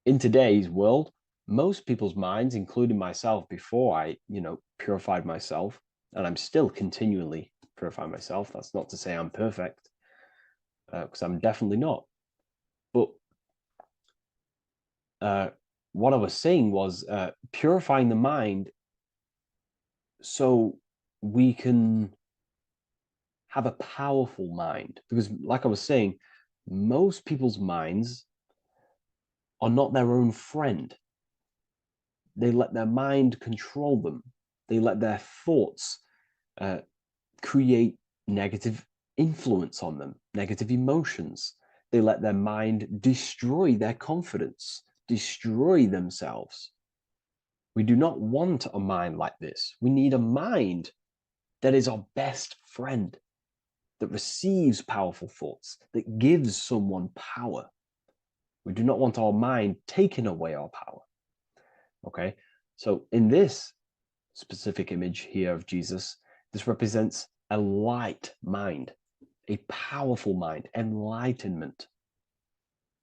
in today's world, most people's minds, including myself, before I, purified myself, and I'm still continually purifying myself. That's not to say I'm perfect, because I'm definitely not. But what I was saying was purifying the mind so we can have a powerful mind. Because like I was saying, most people's minds are not their own friend. They let their mind control them. They let their thoughts create negative influence on them, negative emotions. They let their mind destroy their confidence, destroy themselves. We do not want a mind like this. We need a mind that is our best friend, that receives powerful thoughts, that gives someone power. We do not want our mind taking away our power. Okay, so in this specific image here of Jesus, this represents a light mind, a powerful mind, enlightenment.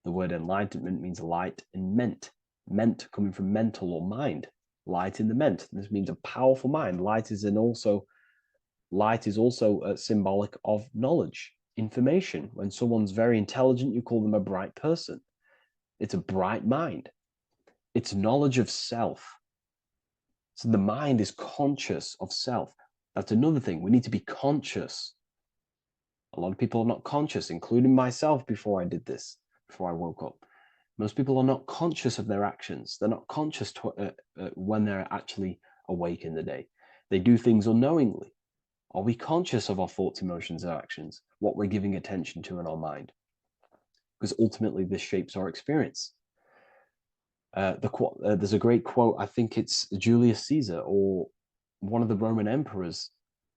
The word enlightenment means light and ment coming from mental or mind, light in the ment. This means a powerful mind. Light is also symbolic of knowledge, information. When someone's very intelligent, you call them a bright person. It's a bright mind. It's knowledge of self. So the mind is conscious of self. That's another thing. We need to be conscious. A lot of people are not conscious, including myself before I did this, before I woke up. Most people are not conscious of their actions. They're not conscious when they're actually awake in the day. They do things unknowingly. Are we conscious of our thoughts, emotions, and actions, what we're giving attention to in our mind? Because ultimately this shapes our experience. There's a great quote, I think it's Julius Caesar or one of the Roman emperors,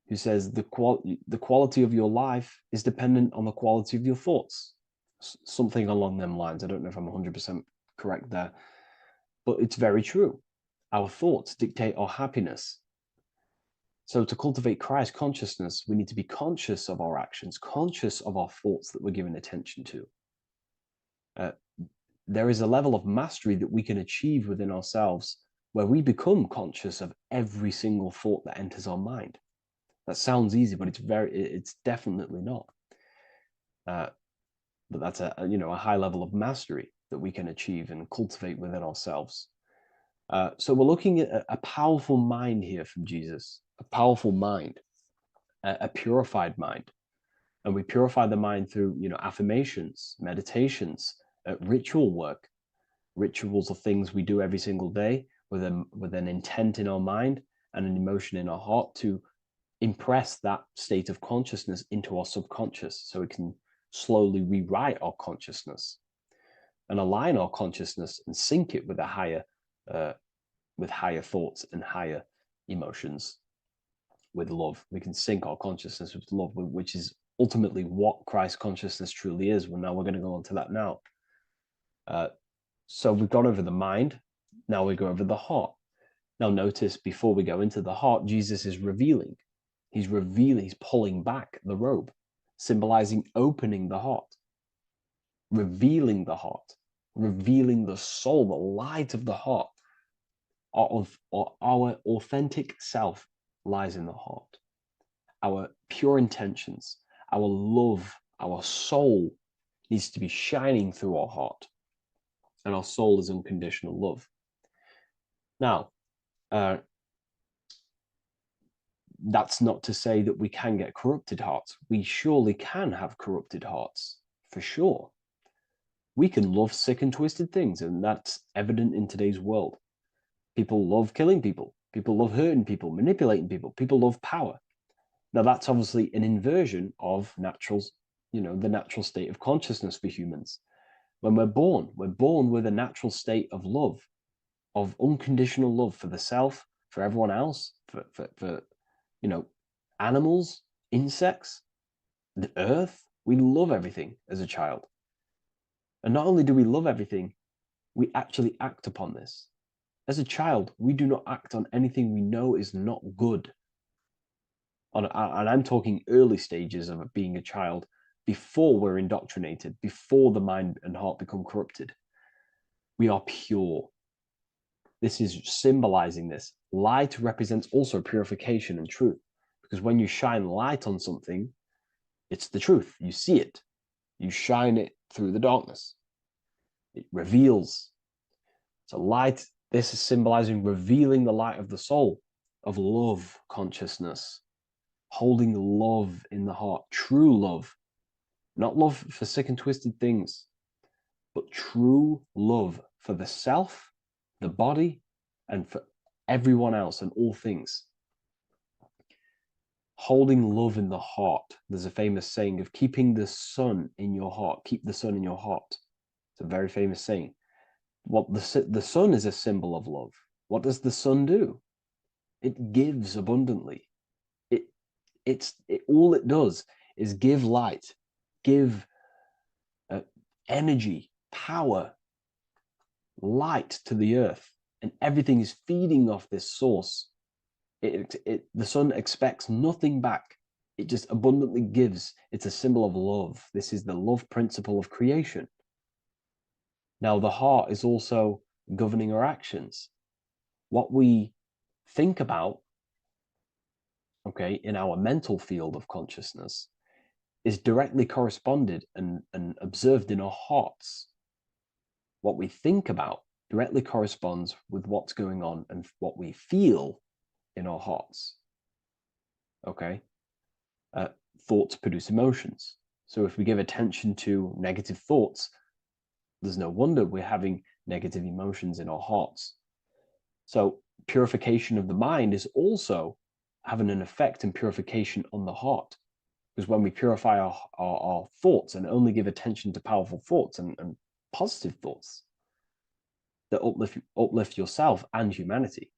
who says the quality of your life is dependent on the quality of your thoughts. Something along them lines. I don't know if I'm 100% correct there, but it's very true. Our thoughts dictate our happiness. So to cultivate Christ consciousness, we need to be conscious of our actions, conscious of our thoughts that we're giving attention to. There is a level of mastery that we can achieve within ourselves where we become conscious of every single thought that enters our mind. That sounds easy, but it's definitely not. But that's a high level of mastery that we can achieve and cultivate within ourselves. So we're looking at a powerful mind here from Jesus, a powerful mind. a purified mind. And we purify the mind through, affirmations, meditations, ritual work. Rituals are things we do every single day with an intent in our mind and an emotion in our heart to impress that state of consciousness into our subconscious, so we can slowly rewrite our consciousness and align our consciousness and sync it with higher thoughts and higher emotions with love. We can sync our consciousness with love, which is ultimately what Christ consciousness truly is. Well, now we're going to go on to that now. So we've gone over the mind. Now we go over the heart. Now notice, before we go into the heart, Jesus is revealing. He's pulling back the robe, symbolizing opening the heart, revealing the heart, revealing the soul, the light of the heart. Our authentic self lies in the heart. Our pure intentions, our love, our soul needs to be shining through our heart. And our soul is unconditional love. Now, that's not to say that we can get corrupted hearts. We surely can have corrupted hearts, for sure. We can love sick and twisted things, and that's evident in today's world. People love killing people. People love hurting people, manipulating people. People love power. Now, that's obviously an inversion of the natural state of consciousness for humans. When we're born with a natural state of love, of unconditional love for the self, for everyone else, for animals, insects, the earth. We love everything as a child. And not only do we love everything, we actually act upon this. As a child, we do not act on anything we know is not good. And I'm talking early stages of being a child, before we're indoctrinated, before the mind and heart become corrupted. We are pure. This is symbolizing this. Light represents also purification and truth, because when you shine light on something, it's the truth. You see it. You shine it through the darkness. It reveals. So light, this is symbolizing revealing the light of the soul, of love consciousness, holding love in the heart, true love, not love for sick and twisted things, but true love for the self, the body, and for everyone else and all things. Holding love in the heart. There's a famous saying of keeping the sun in your heart. Keep the sun in your heart. It's a very famous saying. What the sun is a symbol of love. What does the sun do? It gives abundantly. All it does is give light, give energy, power, light to the earth, and everything is feeding off this source. The sun expects nothing back. It just abundantly gives. It's a symbol of love. This is the love principle of creation. Now, the heart is also governing our actions. What we think about, in our mental field of consciousness, is directly corresponded and observed in our hearts. What we think about directly corresponds with what's going on and what we feel in our hearts. Thoughts produce emotions. So if we give attention to negative thoughts, there's no wonder we're having negative emotions in our hearts. So purification of the mind is also having an effect in purification on the heart. Because when we purify our thoughts and only give attention to powerful thoughts and positive thoughts that uplift yourself and humanity,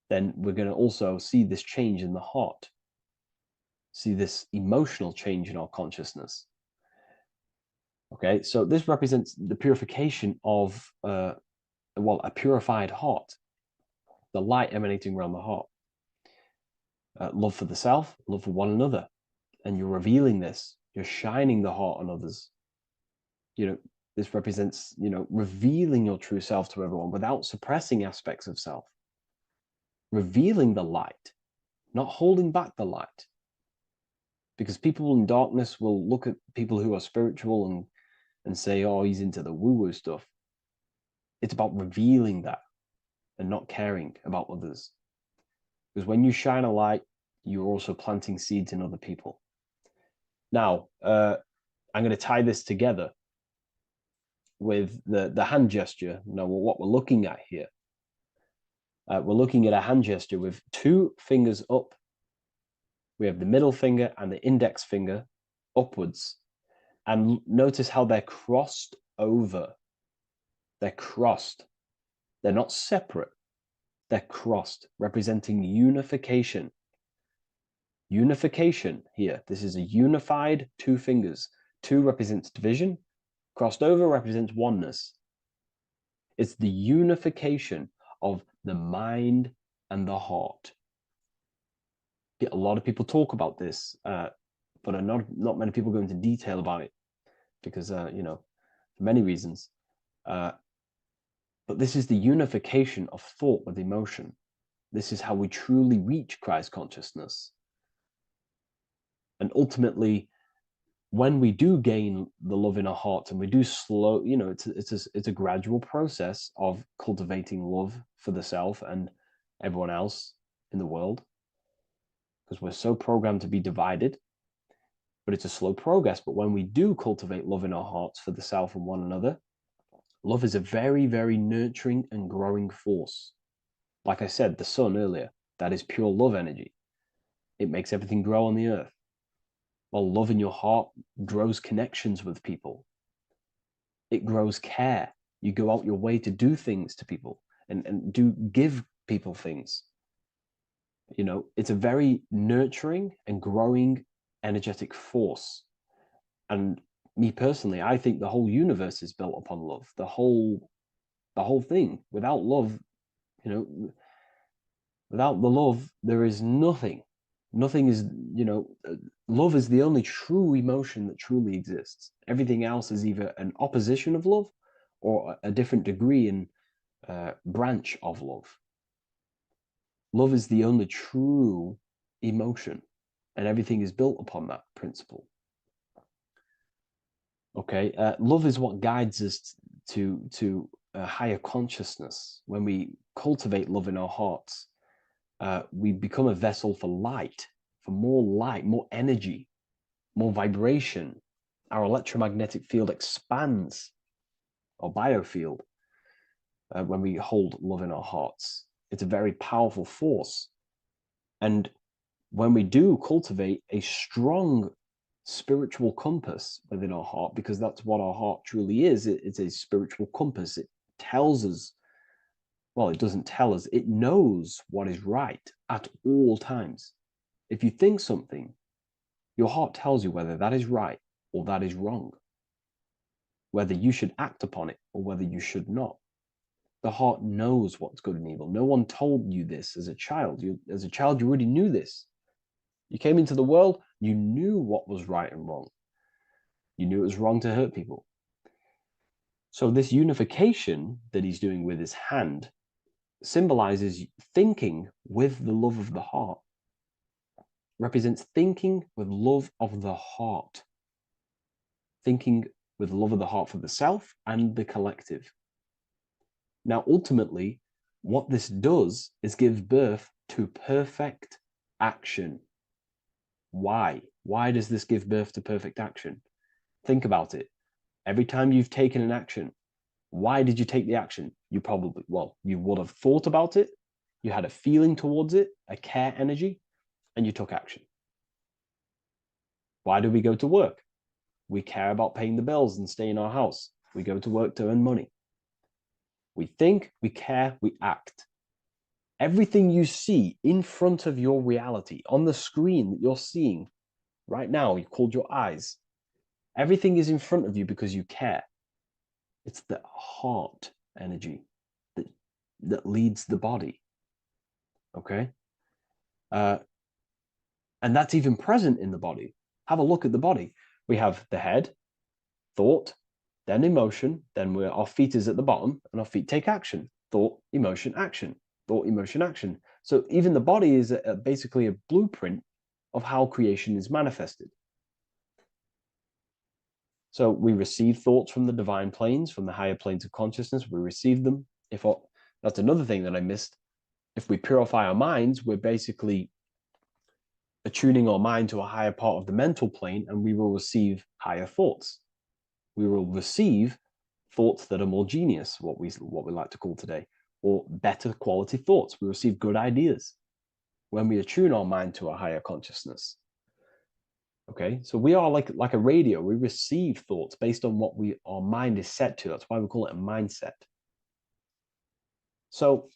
then we're going to also see this change in the heart, see this emotional change in our consciousness. So this represents the purification of a purified heart, the light emanating around the heart. Love for the self, love for one another. And you're revealing this, you're shining the heart on others. This represents, revealing your true self to everyone without suppressing aspects of self. Revealing the light, not holding back the light. Because people in darkness will look at people who are spiritual and say, oh, he's into the woo-woo stuff. It's about revealing that and not caring about others. Because when you shine a light, you're also planting seeds in other people. Now, I'm going to tie this together with the hand gesture. Now, what we're looking at here, we're looking at a hand gesture with 2 fingers up. We have the middle finger and the index finger upwards. And notice how they're crossed over. They're crossed. They're not separate. They're crossed, representing unification. Unification here. This is a unified 2 fingers. 2 represents division. Crossed over represents oneness. It's the unification of the mind and the heart. A lot of people talk about this, but not many people go into detail about it because, you know, for many reasons. But this is the unification of thought with emotion. This is how we truly reach Christ consciousness. And ultimately, when we do gain the love in our hearts and we do slow, you know, it's a gradual process of cultivating love for the self and everyone else in the world, because we're so programmed to be divided, but it's a slow progress. But when we do cultivate love in our hearts for the self and one another, love is a very, very nurturing and growing force. Like I said, the sun earlier, that is pure love energy. It makes everything grow on the earth. While love in your heart grows connections with people. It grows care. You go out your way to do things to people and do give people things. You know, it's a very nurturing and growing energetic force. And me personally, I think the whole universe is built upon love. The whole thing. Without love, you know, without the love, there is nothing. Nothing is, you know, love is the only true emotion that truly exists. Everything else is either an opposition of love or a different degree and branch of love. Love is the only true emotion, and everything is built upon that principle. Okay, love is what guides us to a higher consciousness. When we cultivate love in our hearts, we become a vessel for light, more energy, more vibration. Our electromagnetic field expands, or biofield, when we hold love in our hearts. It's a very powerful force. And when we do cultivate a strong spiritual compass within our heart, because that's what our heart truly is, it's a spiritual compass. It tells us, well, it doesn't tell us, it knows what is right at all times. If you think something, your heart tells you whether that is right or that is wrong, whether you should act upon it or whether you should not. The heart knows what's good and evil. No one told you this as a child. As a child, you already knew this. You came into the world, you knew what was right and wrong. You knew it was wrong to hurt people. So this unification that he's doing with his hand symbolizes thinking with the love of the heart. Represents thinking with love of the heart. Thinking with love of the heart for the self and the collective. Now, ultimately, what this does is give birth to perfect action. Why? Why does this give birth to perfect action? Think about it. Every time you've taken an action, why did you take the action? You probably, well, you would have thought about it, you had a feeling towards it, a care energy, and you took action. Why do we go to work? We care about paying the bills and staying in our house. We go to work to earn money. We think, we care, we act. Everything you see in front of your reality, on the screen that you're seeing right now, you called your eyes. Everything is in front of you because you care. It's the heart energy that leads the body. Okay? And that's even present in the body. Have a look at the body. We have the head, thought, then emotion, then our feet is at the bottom, and our feet take action. Thought, emotion, action. Thought, emotion, action. So even the body is basically a blueprint of how creation is manifested. So we receive thoughts from the divine planes, from the higher planes of consciousness. We receive them. That's another thing that I missed. If we purify our minds, we're basically attuning our mind to a higher part of the mental plane, and we will receive higher thoughts. We will receive thoughts that are more genius, what we like to call today, or better quality thoughts. We receive good ideas when we attune our mind to a higher consciousness. Okay, so we are like a radio. We receive thoughts based on what our mind is set to. That's why we call it a mindset. So,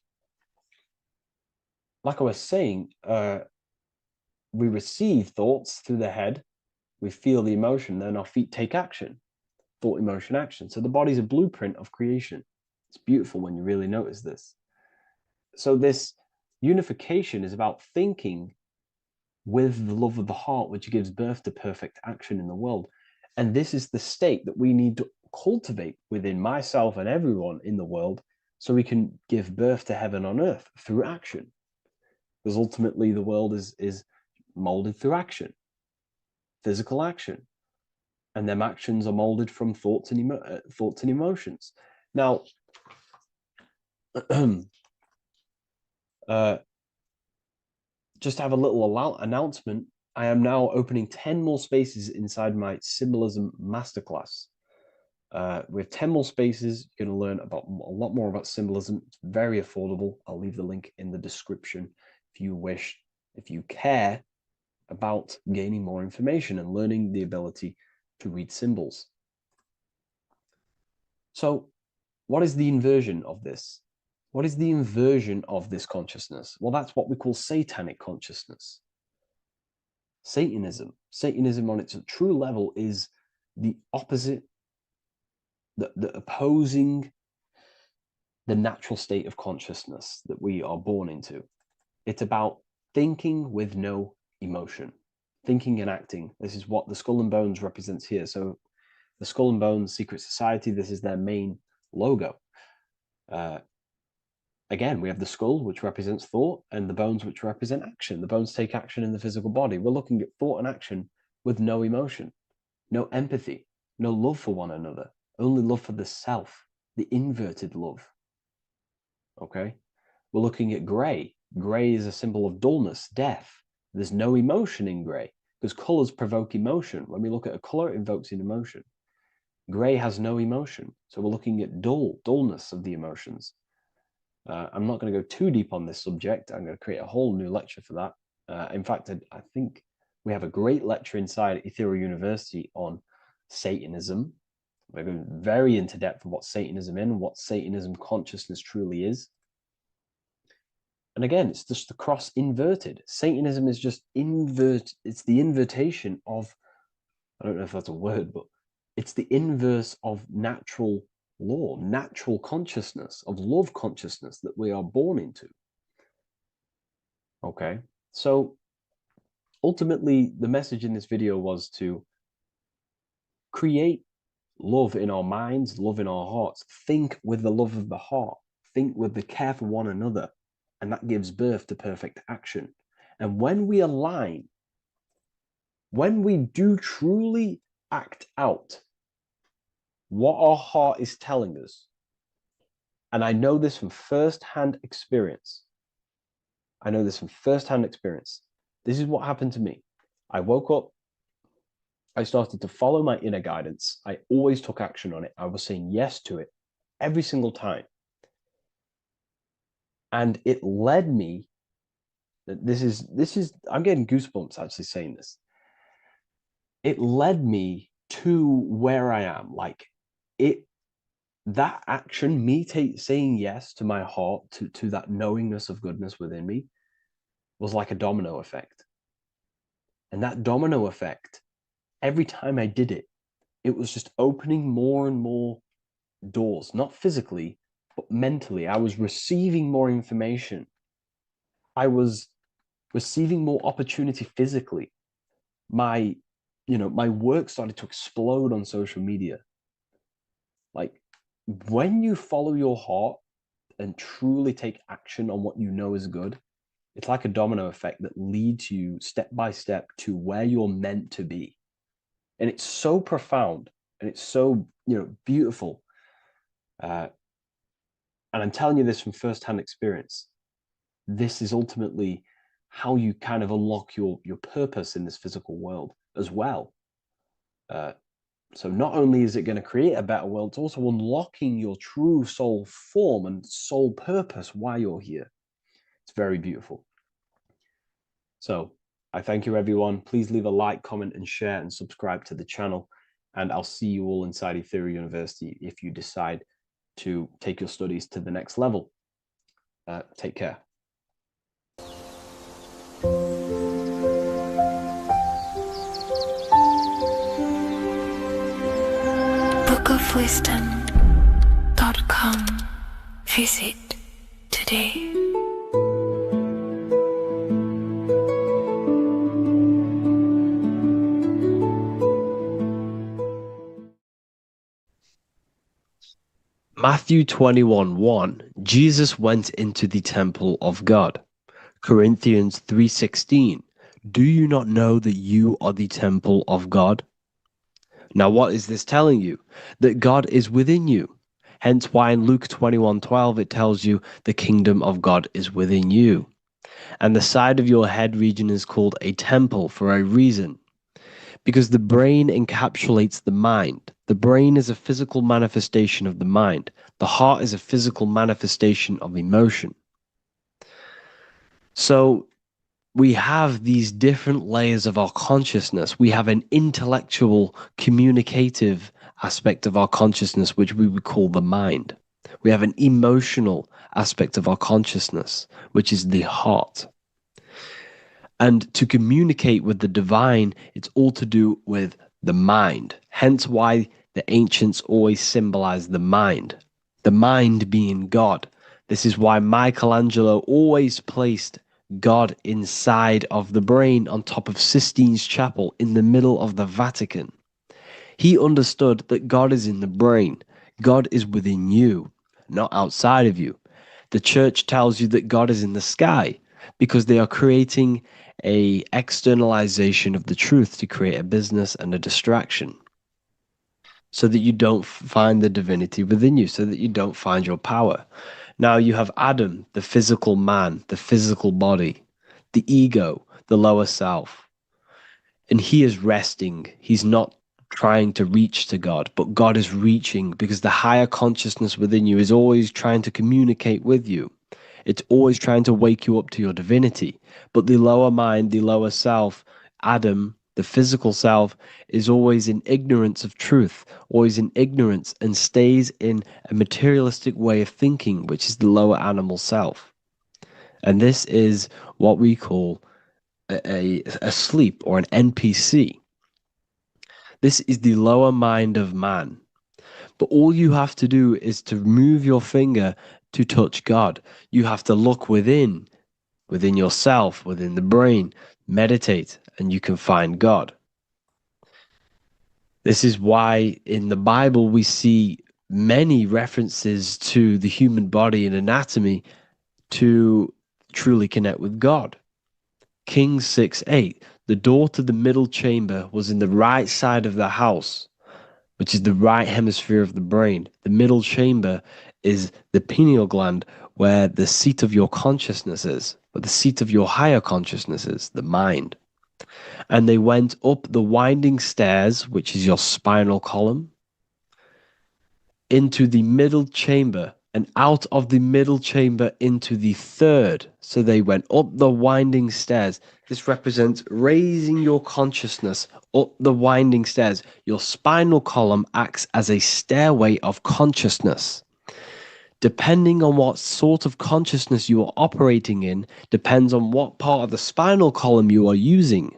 like I was saying, we receive thoughts through the head, we feel the emotion, then our feet take action. Thought, emotion, action. So the body's a blueprint of creation. It's beautiful when you really notice this. So this unification is about thinking with the love of the heart, which gives birth to perfect action in the world. And this is the state that we need to cultivate within myself and everyone in the world so we can give birth to heaven on earth through action. Because ultimately the world is molded through action, physical action. And them actions are molded from thoughts and emotions. Now, just to have a little announcement, I am now opening 10 more spaces inside my symbolism masterclass. With 10 more spaces, you're going to learn about a lot more about symbolism. It's very affordable. I'll leave the link in the description if you wish, if you care about gaining more information and learning the ability to read symbols. So, what is the inversion of this? What is the inversion of this consciousness? Well, that's what we call satanic consciousness. Satanism. Satanism on its true level is the opposite, the opposing the natural state of consciousness that we are born into. It's about thinking with no emotion, thinking and acting. This is what the Skull and Bones represents here. So the Skull and Bones Secret Society, this is their main logo. Again, we have the skull, which represents thought, and the bones, which represent action. The bones take action in the physical body. We're looking at thought and action with no emotion, no empathy, no love for one another, only love for the self, the inverted love. Okay? We're looking at gray. Gray is a symbol of dullness, death. There's no emotion in gray because colors provoke emotion. When we look at a color, it invokes an emotion. Gray has no emotion. So we're looking at dullness of the emotions. I'm not going to go too deep on this subject. I'm going to create a whole new lecture for that. In fact, I think we have a great lecture inside Ethereal University on Satanism. We're going very into depth of what Satanism is and what Satanism consciousness truly is. And again, it's just the cross inverted. Satanism is just it's the invertation of, I don't know if that's a word, but it's the inverse of natural law, natural consciousness, of love consciousness that we are born into. Okay, so ultimately the message in this video was to create love in our minds, love in our hearts, think with the love of the heart, think with the care for one another, and that gives birth to perfect action. And when we align, when we do truly act out what our heart is telling us, and I know this from first-hand experience. This is what happened to me. I woke up, I started to follow my inner guidance. I always took action on it. I was saying yes to it every single time. And it led me, this is, I'm getting goosebumps actually saying this. It led me to where I am. Like that action, me saying yes to my heart, to that knowingness of goodness within me, was like a domino effect. And that domino effect, every time I did it, it was just opening more and more doors, not physically, but mentally. I was receiving more information. I was receiving more opportunity physically. My work started to explode on social media. Like, when you follow your heart and truly take action on what you know is good, it's like a domino effect that leads you step by step to where you're meant to be. And it's so profound and it's so, beautiful. And I'm telling you this from firsthand experience. This is ultimately how you kind of unlock your purpose in this physical world as well. So not only is it going to create a better world, it's also unlocking your true soul form and soul purpose while you're here. It's very beautiful. So I thank you, everyone. Please leave a like, comment, and share, and subscribe to the channel. And I'll see you all inside Ethereal University if you decide to take your studies to the next level. Take care. bookofwisdom.com. Visit today. Matthew 21:1, Jesus went into the temple of God. Corinthians 3:16, do you not know that you are the temple of God? Now, what is this telling you? That God is within you. Hence why in Luke 21:12 it tells you the kingdom of God is within you. And the side of your head region is called a temple for a reason. Because the brain encapsulates the mind. The brain is a physical manifestation of the mind. The heart is a physical manifestation of emotion. So we have these different layers of our consciousness. We have an intellectual, communicative aspect of our consciousness, which we would call the mind. We have an emotional aspect of our consciousness, which is the heart. And to communicate with the divine, it's all to do with the mind. Hence why the ancients always symbolize the mind being God. This is why Michelangelo always placed God inside of the brain on top of Sistine Chapel in the middle of the Vatican. He understood that God is in the brain. God is within you, not outside of you. The church tells you that God is in the sky because they are creating a externalization of the truth to create a business and a distraction so that you don't find the divinity within you, so that you don't find your power. Now you have Adam, the physical man, the physical body, the ego, the lower self. And he is resting. He's not trying to reach to God, but God is reaching because the higher consciousness within you is always trying to communicate with you. It's always trying to wake you up to your divinity. But the lower mind, the lower self, Adam, the physical self, is always in ignorance of truth, always in ignorance, and stays in a materialistic way of thinking, which is the lower animal self. And this is what we call a sleep or an NPC. This is the lower mind of man. But all you have to do is to move your finger to touch God. You have to look within yourself, within the brain, meditate, and you can find God. This is why in the Bible we see many references to the human body and anatomy to truly connect with God. Kings 6:8, the door to the middle chamber was in the right side of the house, which is the right hemisphere of the brain. The middle chamber is the pineal gland, where the seat of your consciousness is, where the seat of your higher consciousness is, the mind. And they went up the winding stairs, which is your spinal column, into the middle chamber, and out of the middle chamber into the third. So they went up the winding stairs. This represents raising your consciousness up the winding stairs. Your spinal column acts as a stairway of consciousness. Depending on what sort of consciousness you are operating in, depends on what part of the spinal column you are using.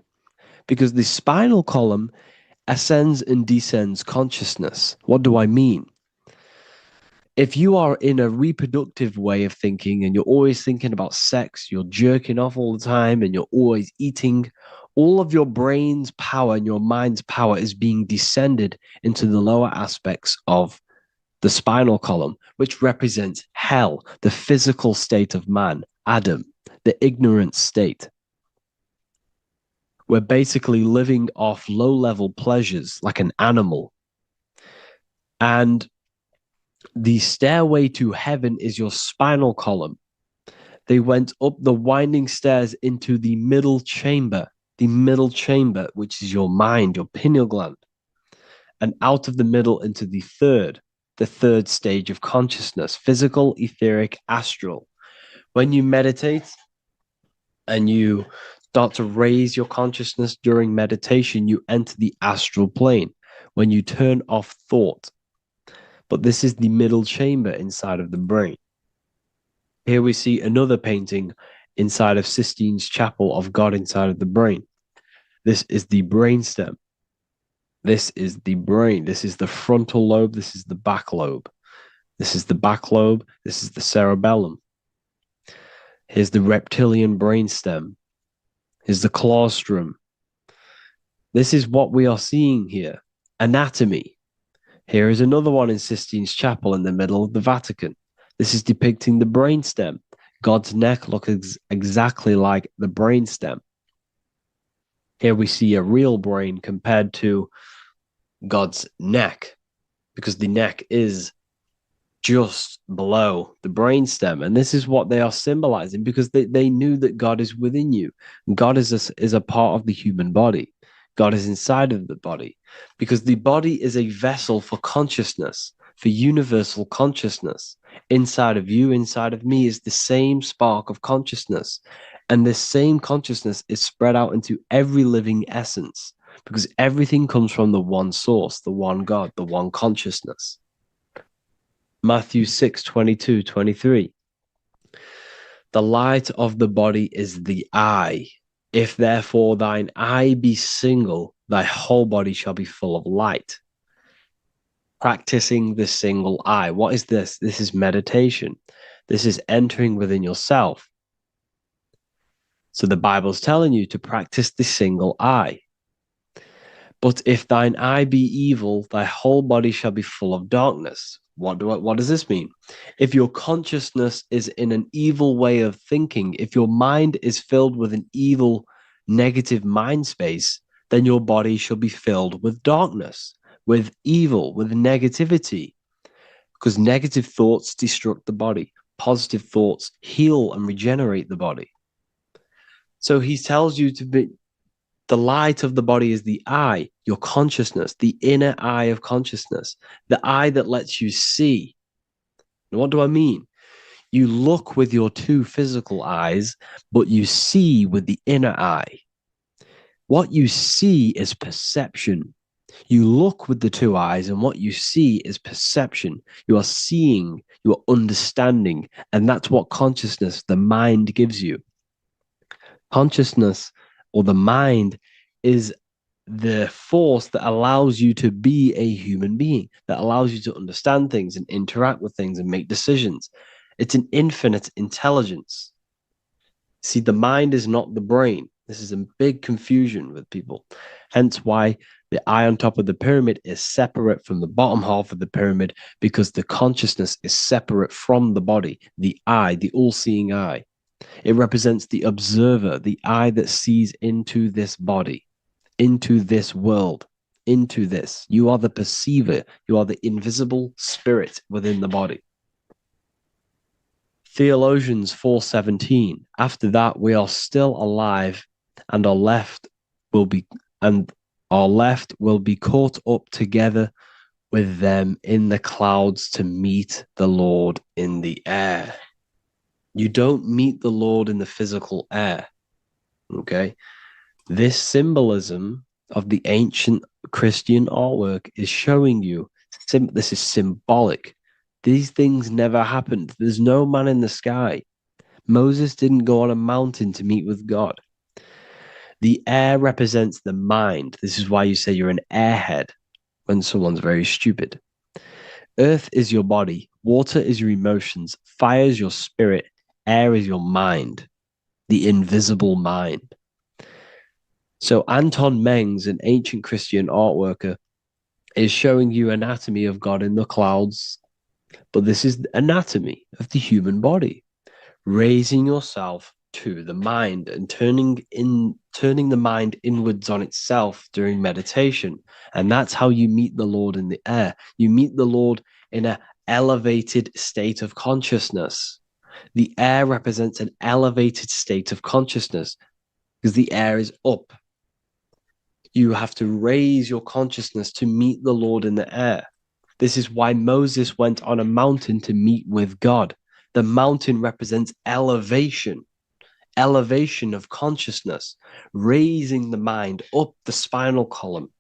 Because the spinal column ascends and descends consciousness. What do I mean? If you are in a reproductive way of thinking and you're always thinking about sex, you're jerking off all the time and you're always eating, all of your brain's power and your mind's power is being descended into the lower aspects of the spinal column, which represents hell, the physical state of man, Adam, the ignorant state. We're basically living off low-level pleasures like an animal. And the stairway to heaven is your spinal column. They went up the winding stairs into the middle chamber, which is your mind, your pineal gland, and out of the middle into the third stage of consciousness, physical, etheric, astral. When you meditate and you start to raise your consciousness during meditation, you enter the astral plane when you turn off thought. But this is the middle chamber inside of the brain. Here we see another painting inside of Sistine's chapel of God inside of the brain. This is the brainstem. This is the brain. This is the frontal lobe. This is the back lobe. This is the back lobe. This is the cerebellum. Here's the reptilian brainstem. Here's the claustrum. This is what we are seeing here. Anatomy. Here is another one in Sistine's chapel in the middle of the Vatican. This is depicting the brainstem. God's neck looks exactly like the brainstem. Here we see a real brain compared to God's neck, because the neck is just below the brainstem. And this is what they are symbolizing, because they knew that God is within you. God is a part of the human body. God is inside of the body, because the body is a vessel for consciousness, for universal consciousness. Inside of you, inside of me, is the same spark of consciousness. And this same consciousness is spread out into every living essence, because everything comes from the one source, the one God, the one consciousness. Matthew 6:22-23. The light of the body is the eye. If therefore thine eye be single, thy whole body shall be full of light. Practicing the single eye. What is this? This is meditation. This is entering within yourself. So the Bible's telling you to practice the single eye. But if thine eye be evil, thy whole body shall be full of darkness. What does this mean? If your consciousness is in an evil way of thinking, if your mind is filled with an evil, negative mind space, then your body shall be filled with darkness, with evil, with negativity. Because negative thoughts destruct the body. Positive thoughts heal and regenerate the body. So he tells you to be, the light of the body is the eye, your consciousness, the inner eye of consciousness, the eye that lets you see. And what do I mean? You look with your two physical eyes, but you see with the inner eye. What you see is perception. You look with the two eyes, and what you see is perception. You are seeing, you are understanding, and that's what consciousness, the mind, gives you. Consciousness, or the mind, is the force that allows you to be a human being, that allows you to understand things and interact with things and make decisions. It's an infinite intelligence. See, the mind is not the brain. This is a big confusion with people. Hence why the eye on top of the pyramid is separate from the bottom half of the pyramid, because the consciousness is separate from the body, the eye, the all-seeing eye. It represents the observer, the eye that sees into this body, into this world, into this. You are the perceiver. You are the invisible spirit within the body. Theologians 4:17. After that, we are still alive, and our left will be caught up together with them in the clouds to meet the Lord in the air. You don't meet the Lord in the physical air. Okay? This symbolism of the ancient Christian artwork is showing you this is symbolic. These things never happened. There's no man in the sky. Moses didn't go on a mountain to meet with God. The air represents the mind. This is why you say you're an airhead when someone's very stupid. Earth is your body. Water is your emotions. Fire is your spirit. Air is your mind, the invisible mind. So Anton Mengs, an ancient Christian art worker, is showing you anatomy of God in the clouds. But this is the anatomy of the human body. Raising yourself to the mind and turning the mind inwards on itself during meditation. And that's how you meet the Lord in the air. You meet the Lord in an elevated state of consciousness. The air represents an elevated state of consciousness because the air is up. You have to raise your consciousness to meet the Lord in the air. This is why Moses went on a mountain to meet with God. The mountain represents elevation of consciousness, raising the mind up the spinal column,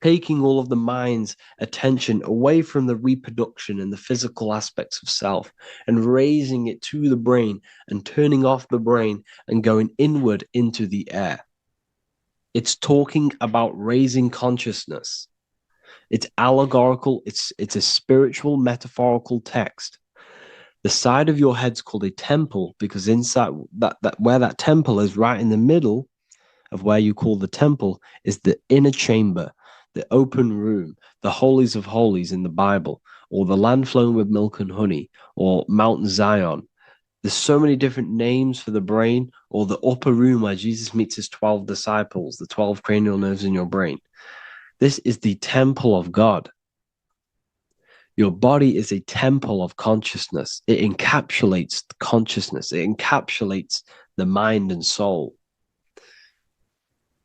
taking all of the mind's attention away from the reproduction and the physical aspects of self and raising it to the brain and turning off the brain and going inward into the air. It's talking about raising consciousness. It's allegorical. It's a spiritual, metaphorical text. The side of your head's called a temple because inside that where that temple is, right in the middle of where you call the temple, is the inner chamber, the open room, the holies of holies in the Bible, or the land flowing with milk and honey, or Mount Zion. There's so many different names for the brain, or the upper room where Jesus meets his 12 disciples, the 12 cranial nerves in your brain. This is the temple of God. Your body is a temple of consciousness. It encapsulates the consciousness. It encapsulates the mind and soul.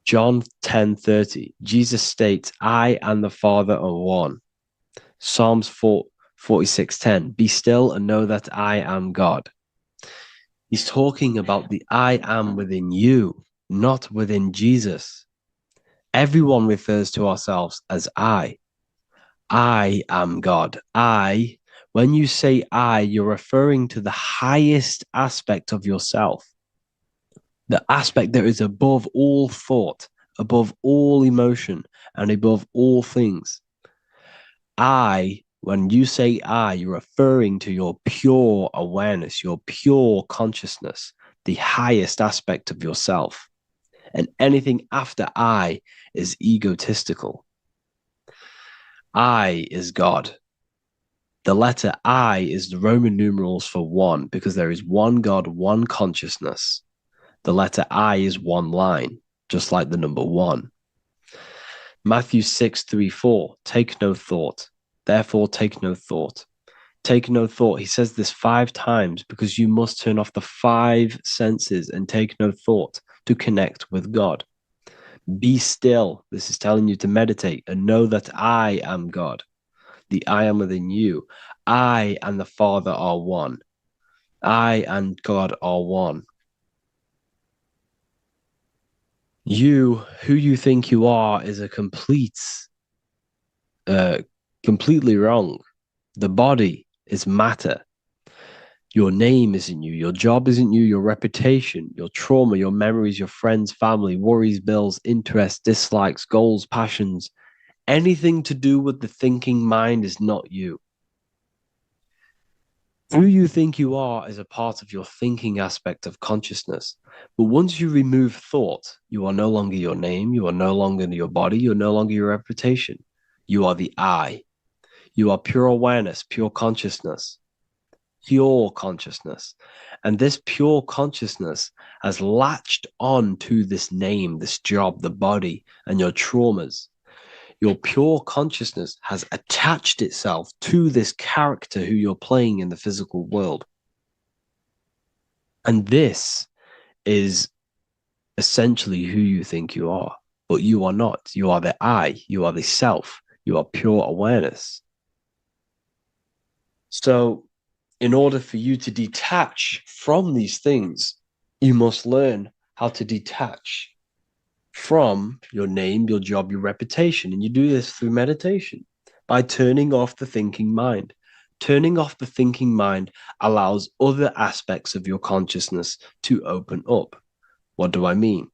John 10:30, Jesus states, I and the Father are one. Psalms 46:10, be still and know that I am God. He's talking about the I am within you, not within Jesus. Everyone refers to ourselves as I. I am God. When you say I, you're referring to the highest aspect of yourself. The aspect that is above all thought, above all emotion, and above all things. When you say I, you're referring to your pure awareness, your pure consciousness, the highest aspect of yourself. And anything after I is egotistical. I is God. The letter I is the Roman numerals for one, because there is one God, one consciousness. The letter I is one line, just like the number one. Matthew 6:3-4, take no thought. Therefore, take no thought. Take no thought. He says this 5 times because you must turn off the 5 senses and take no thought to connect with God. Be still. This is telling you to meditate and know that I am God. The I am within you. I and the Father are one. I and God are one. You, who you think you are, is a completely wrong. The body is matter. Your name isn't you. Your job isn't you. Your reputation, your trauma, your memories, your friends, family, worries, bills, interests, dislikes, goals, passions. Anything to do with the thinking mind is not you. Who you think you are is a part of your thinking aspect of consciousness. But once you remove thought, you are no longer your name. You are no longer your body. You're no longer your reputation. You are the I. You are pure awareness, pure consciousness. Pure consciousness. And this pure consciousness has latched on to this name, this job, the body, and your traumas. Your pure consciousness has attached itself to this character who you're playing in the physical world. And this is essentially who you think you are, but you are not. You are the I, you are the self, you are pure awareness. So, in order for you to detach from these things, you must learn how to detach from your name, your job, your reputation. And you do this through meditation by turning off the thinking mind. Turning off the thinking mind allows other aspects of your consciousness to open up. What do I mean?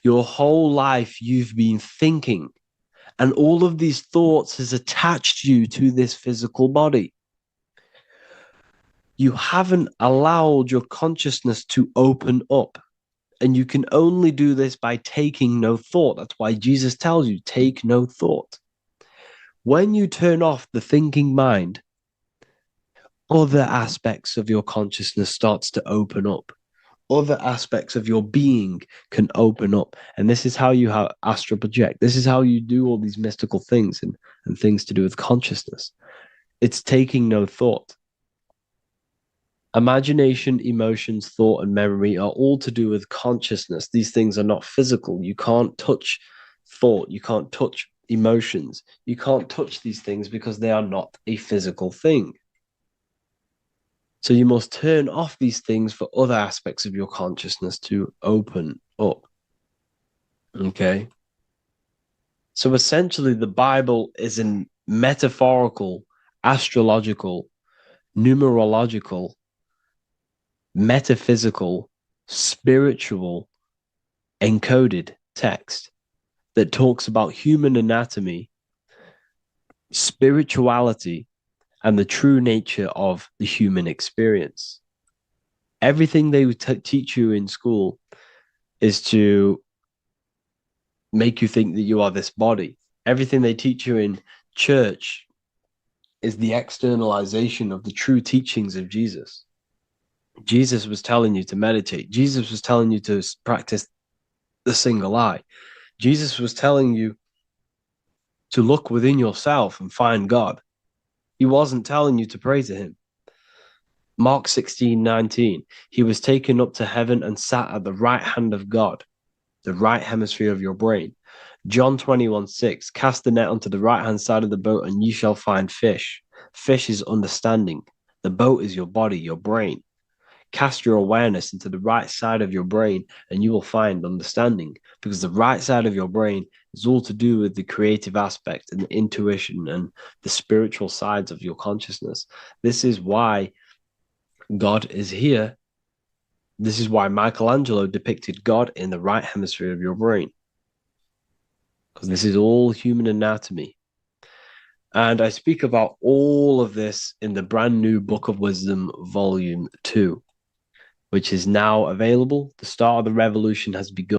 Your whole life you've been thinking, and all of these thoughts has attached you to this physical body. You haven't allowed your consciousness to open up. And you can only do this by taking no thought. That's why Jesus tells you, take no thought. When you turn off the thinking mind, other aspects of your consciousness starts to open up. Other aspects of your being can open up. And this is how you astral project. This is how you do all these mystical things and things to do with consciousness. It's taking no thought. Imagination, emotions, thought, and memory are all to do with consciousness. These things are not physical. You can't touch thought. You can't touch emotions. You can't touch these things because they are not a physical thing. So you must turn off these things for other aspects of your consciousness to open up. Okay? So essentially, the Bible is a metaphorical, astrological, numerological, metaphysical, spiritual, encoded text that talks about human anatomy, spirituality, and the true nature of the human experience. Everything they would teach you in school is to make you think that you are this body. Everything they teach you in church is the externalization of the true teachings of Jesus. Jesus was telling you to meditate. Jesus was telling you to practice the single eye. Jesus was telling you to look within yourself and find God. He wasn't telling you to pray to him. Mark 16:19, he was taken up to heaven and sat at the right hand of God, the right hemisphere of your brain. John 21:6, cast the net onto the right hand side of the boat and you shall find fish. Fish is understanding. The boat is your body, your brain. Cast your awareness into the right side of your brain and you will find understanding, because the right side of your brain is all to do with the creative aspect and the intuition and the spiritual sides of your consciousness. This is why God is here. This is why Michelangelo depicted God in the right hemisphere of your brain, because this is all human anatomy. And I speak about all of this in the brand new Book of Wisdom, Volume 2, which is now available. The start of the revolution has begun.